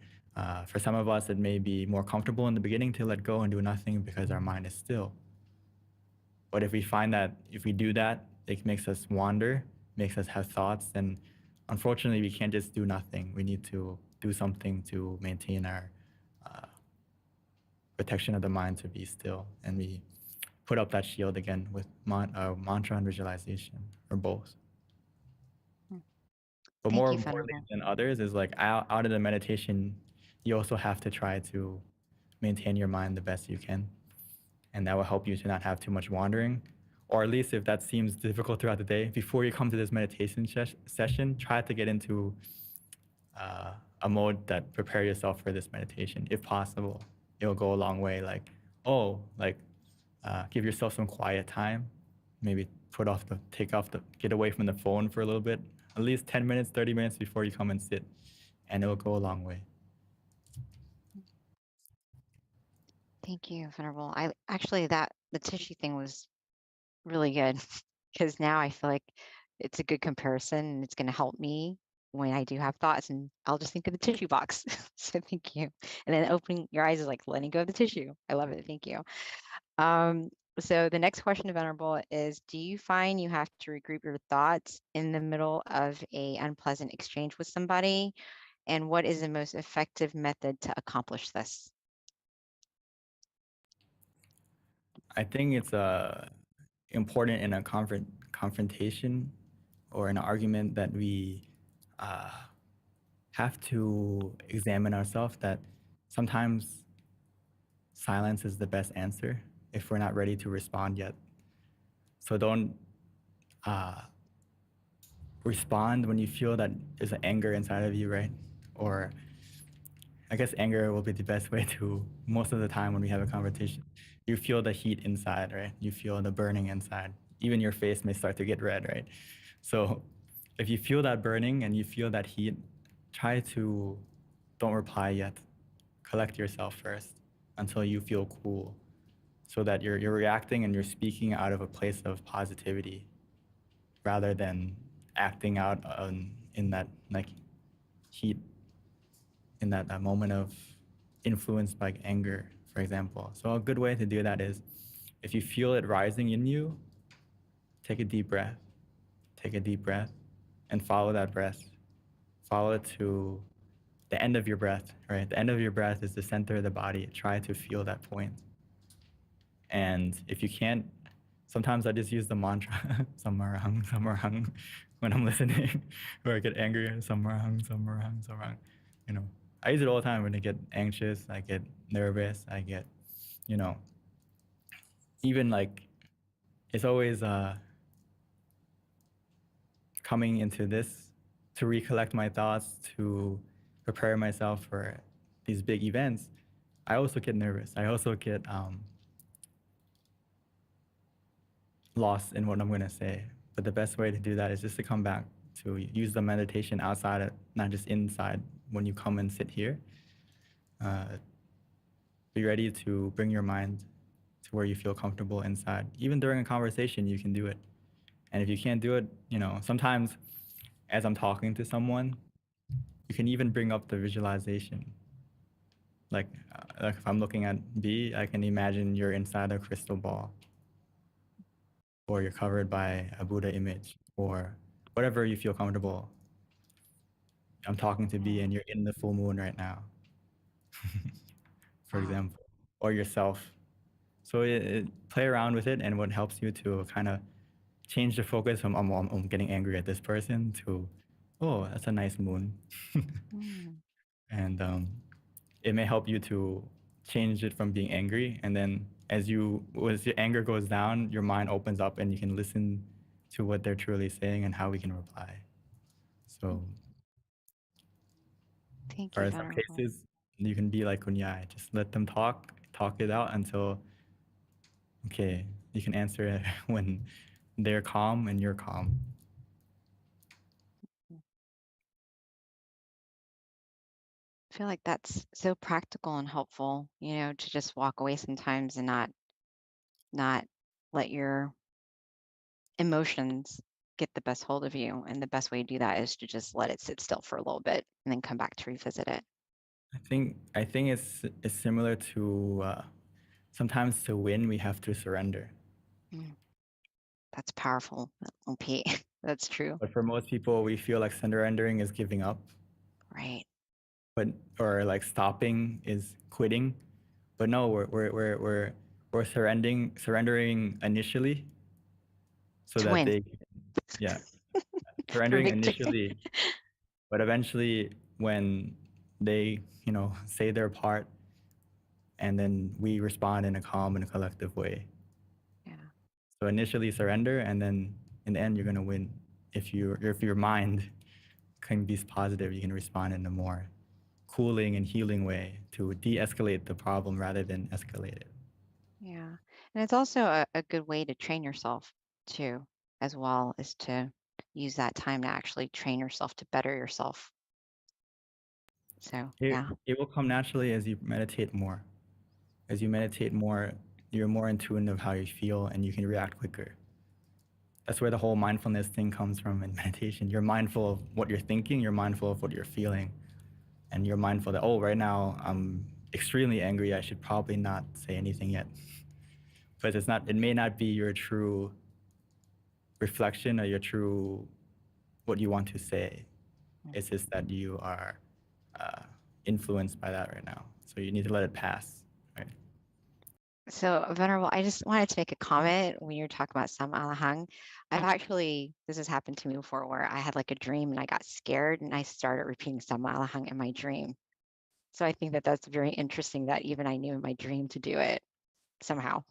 for some of us, it may be more comfortable in the beginning to let go and do nothing because our mind is still. But if we find that if we do that, it makes us wander, makes us have thoughts, then unfortunately we can't just do nothing. We need to do something to maintain our protection of the mind to be still, and we put up that shield again with mantra and visualization, or both. But Thank more you, importantly Venerable. than others is like out of the meditation, you also have to try to maintain your mind the best you can. And that will help you to not have too much wandering. Or at least if that seems difficult throughout the day, before you come to this meditation session, try to get into a mode that prepare yourself for this meditation, if possible. It'll go a long way. Give yourself some quiet time. Maybe get away from the phone for a little bit, at least 10 minutes, 30 minutes before you come and sit, and it'll go a long way. Thank you, Venerable. I actually the tissue thing was really good because now I feel like it's a good comparison and it's going to help me when I do have thoughts, and I'll just think of the tissue box. So thank you. And then opening your eyes is like letting go of the tissue. I love it. Thank you. So the next question to Venerable is, do you find you have to regroup your thoughts in the middle of a unpleasant exchange with somebody? And what is the most effective method to accomplish this? I think it's important in a confrontation or an argument that we have to examine ourselves, that sometimes silence is the best answer if we're not ready to respond yet. So don't respond when you feel that there's an anger inside of you, right? Or I guess anger will be the best way to, most of the time when we have a conversation, you feel the heat inside, right? You feel the burning inside. Even your face may start to get red, right? So if you feel that burning and you feel that heat, don't reply yet. Collect yourself first until you feel cool, so that you're reacting and you're speaking out of a place of positivity rather than acting out in that like heat, in that moment of influenced by anger, for example. So a good way to do that is, if you feel it rising in you, take a deep breath. Take a deep breath and follow that breath. Follow it to the end of your breath, right? The end of your breath is the center of the body. Try to feel that point. And if you can't, sometimes I just use the mantra, samarahang, when I'm listening, or I get angry, samarahang. You know, I use it all the time when I get anxious, I get nervous, I get, even like, it's always coming into this to recollect my thoughts, to prepare myself for these big events. I also get nervous. I also get lost in what I'm going to say. But the best way to do that is just to come back to use the meditation outside, not just inside. When you come and sit here, be ready to bring your mind to where you feel comfortable inside. Even during a conversation, you can do it. And if you can't do it, sometimes as I'm talking to someone, you can even bring up the visualization. Like if I'm looking at B, I can imagine you're inside a crystal ball, or you're covered by a Buddha image, or whatever you feel comfortable. I'm talking to B and you're in the full moon right now, for example, or yourself. So play around with it, and what helps you to kind of change the focus from I'm getting angry at this person to, oh, that's a nice moon. And it may help you to change it from being angry, and then as your anger goes down, your mind opens up and you can listen to what they're truly saying and how we can reply. So Thank you, or in some Venerable. cases, you can be like Kunyai, just let them talk it out until, okay, you can answer it when they're calm and you're calm. I feel like that's so practical and helpful, to just walk away sometimes and not let your emotions get the best hold of you. And the best way to do that is to just let it sit still for a little bit and then come back to revisit it. I think it's similar to sometimes to win we have to surrender. That's powerful, OP. That's true. But for most people, we feel like surrendering is giving up. Right. Or like stopping is quitting. But no, we're surrendering initially so To that win. they, yeah, For surrendering victory. initially, but eventually when they, say their part, and then we respond in a calm and a collective way. Yeah. So initially surrender, and then in the end you're gonna win. If your mind can be positive, you can respond in a more cooling and healing way to de-escalate the problem rather than escalate it. Yeah. And it's also a good way to train yourself too, as well, is to use that time to actually train yourself to better yourself. So, yeah. It will come naturally as you meditate more. As you meditate more, you're more in tune of how you feel and you can react quicker. That's where the whole mindfulness thing comes from in meditation. You're mindful of what you're thinking, you're mindful of what you're feeling, and you're mindful that, oh, right now I'm extremely angry, I should probably not say anything yet. But it may not be your true reflection or your true what you want to say. It's just that you are influenced by that right now. So you need to let it pass, right? So, Venerable, I just wanted to make a comment when you're talking about Sam Alahang. This has happened to me before, where I had like a dream and I got scared and I started repeating Sam Alahang in my dream. So I think that that's very interesting that even I knew in my dream to do it somehow.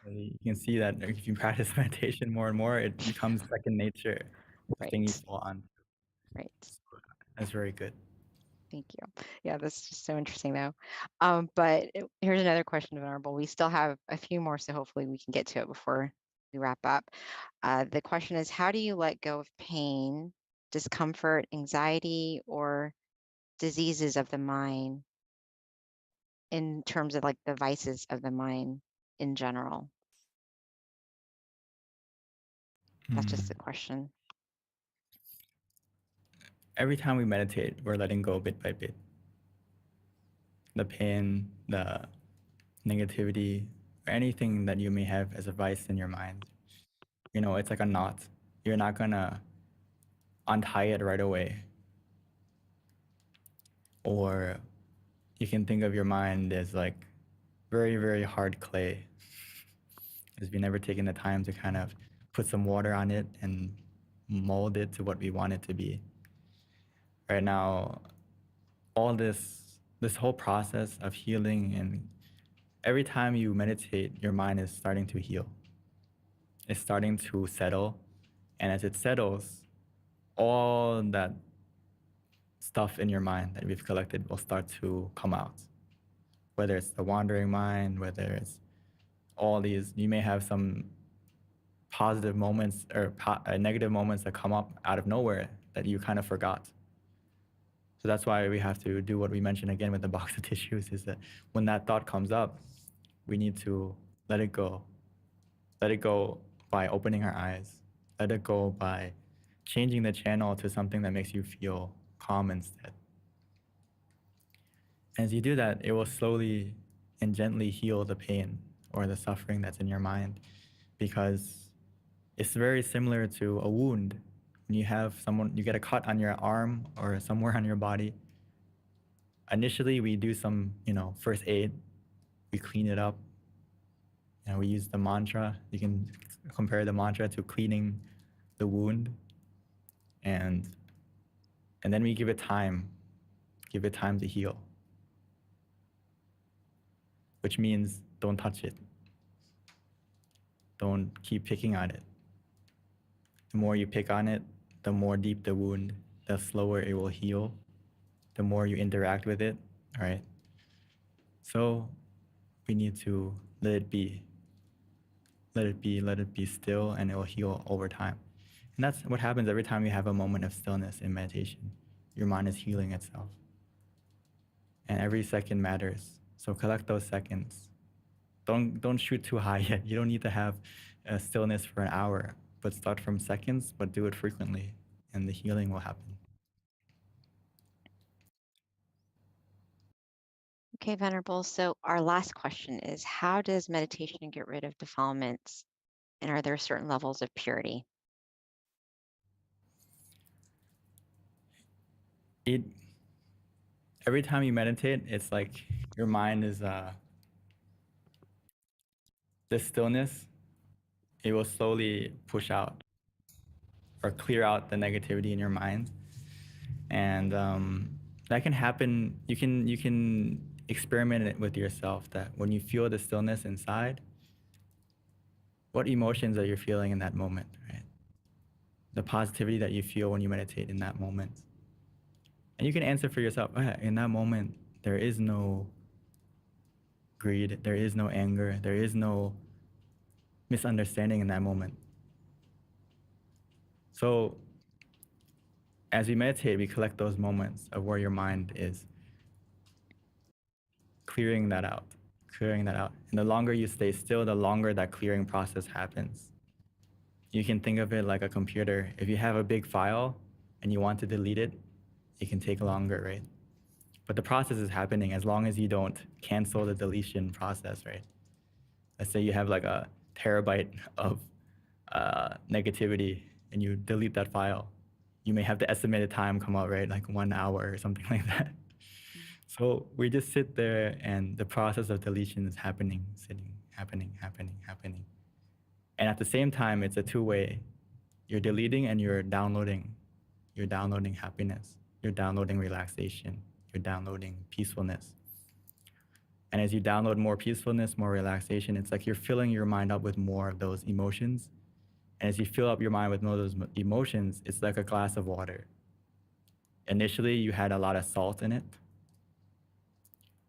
So you can see that if you practice meditation more and more, it becomes second nature, the thing you Right. fall on. Right. That's very good. Thank you. Yeah, that's just so interesting though. But here's another question, Venerable. We still have a few more, so hopefully we can get to it before we wrap up. The question is, how do you let go of pain, discomfort, anxiety, or diseases of the mind in terms of like the vices of the mind in general? That's just the question. Every time we meditate, we're letting go bit by bit. The pain, the negativity, or anything that you may have as a vice in your mind. It's like a knot. You're not gonna untie it right away. Or you can think of your mind as like very, very hard clay. Because we've never taken the time to kind of put some water on it and mold it to what we want it to be. Right now, all this whole process of healing, and every time you meditate, your mind is starting to heal. It's starting to settle. And as it settles, all that stuff in your mind that we've collected will start to come out. Whether it's the wandering mind, whether it's all these, you may have some positive moments or negative moments that come up out of nowhere that you kind of forgot. So that's why we have to do what we mentioned again with the box of tissues, is that when that thought comes up, we need to let it go. Let it go by opening our eyes. Let it go by changing the channel to something that makes you feel calm instead. As you do that, it will slowly and gently heal the pain or the suffering that's in your mind, because it's very similar to a wound. When you get a cut on your arm or somewhere on your body, initially we do some, first aid. We clean it up. We use the mantra. You can compare the mantra to cleaning the wound. And then we give it time to heal. Which means don't touch it. Don't keep picking on it. The more you pick on it, the more deep the wound, the slower it will heal, the more you interact with it, right? So we need to let it be. Let it be still, and it will heal over time. And that's what happens every time you have a moment of stillness in meditation. Your mind is healing itself. And every second matters. So collect those seconds. Don't shoot too high yet. You don't need to have a stillness for an hour, but start from seconds, but do it frequently, and the healing will happen. Okay, Venerable. So our last question is, how does meditation get rid of defilements? And are there certain levels of purity? every time you meditate, it's like your mind is the stillness. It will slowly push out or clear out the negativity in your mind, and that can happen. You can experiment it with yourself. That when you feel the stillness inside, what emotions are you feeling in that moment, right? The positivity that you feel when you meditate in that moment. And you can answer for yourself, oh, yeah, in that moment, there is no greed, there is no anger, there is no misunderstanding in that moment. So as we meditate, we collect those moments of where your mind is clearing that out, clearing that out. And the longer you stay still, the longer that clearing process happens. You can think of it like a computer. If you have a big file and you want to delete it, it can take longer, right? But the process is happening as long as you don't cancel the deletion process, right? Let's say you have like a terabyte of negativity and you delete that file. You may have the estimated time come out, right? Like 1 hour or something like that. So we just sit there and the process of deletion is happening, happening. And at the same time, it's a two-way. You're deleting and you're downloading. You're downloading happiness. You're downloading relaxation. You're downloading peacefulness. And as you download more peacefulness, more relaxation, it's like you're filling your mind up with more of those emotions. And as you fill up your mind with more of those emotions, it's like a glass of water. Initially, you had a lot of salt in it.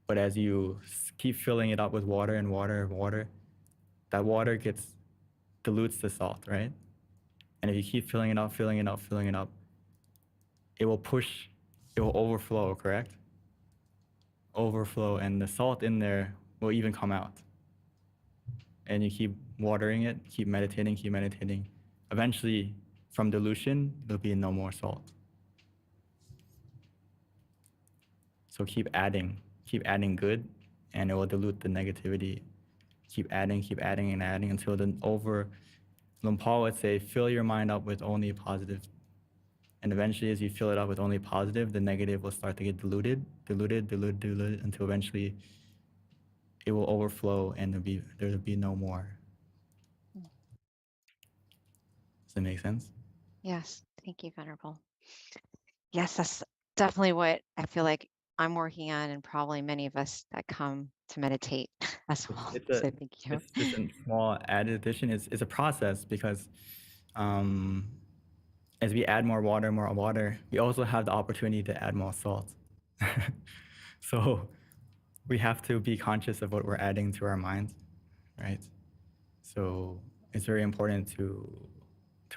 But as you keep filling it up with water and water and water, that water dilutes the salt, right? And if you keep filling it up, it will overflow, correct? Overflow, and the salt in there will even come out. And you keep watering it, keep meditating. Eventually, from dilution, there'll be no more salt. So keep adding good, and it will dilute the negativity. Keep adding and adding until Paul would say, fill your mind up with only positive. And eventually, as you fill it up with only positive, the negative will start to get diluted, until eventually it will overflow and there'll be no more. Does that make sense? Yes, thank you, Venerable. Yes, that's definitely what I feel like I'm working on, and probably many of us that come to meditate as well. So thank you. It's just a small added addition. It's a process because as we add more water, we also have the opportunity to add more salt. So we have to be conscious of what we're adding to our minds, right? So it's very important to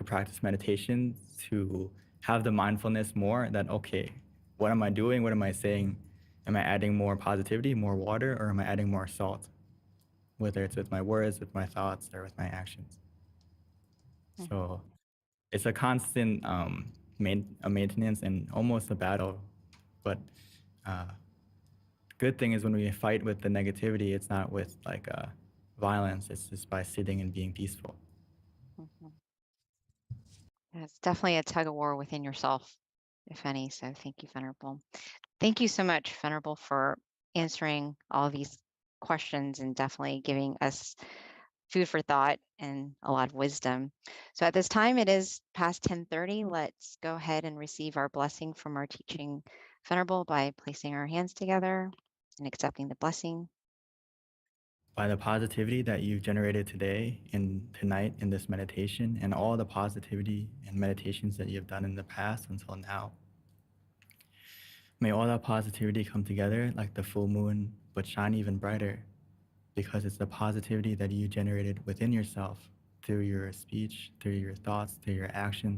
practice meditation, to have the mindfulness more that, okay, what am I doing? What am I saying? Am I adding more positivity, more water, or am I adding more salt? Whether it's with my words, with my thoughts, or with my actions. So it's a constant maintenance and almost a battle. But good thing is when we fight with the negativity, it's not with like violence. It's just by sitting and being peaceful. Yeah, it's definitely a tug of war within yourself, if any. So thank you, Venerable. Thank you so much, Venerable, for answering all these questions and definitely giving us food for thought and a lot of wisdom. So at this time, it is past 10:30. Let's go ahead and receive our blessing from our teaching Venerable by placing our hands together and accepting the blessing. By the positivity that you've generated today and tonight in this meditation, and all the positivity and meditations that you've done in the past until now, may all that positivity come together like the full moon, but shine even brighter, because it's the positivity that you generated within yourself through your speech, through your thoughts, through your actions,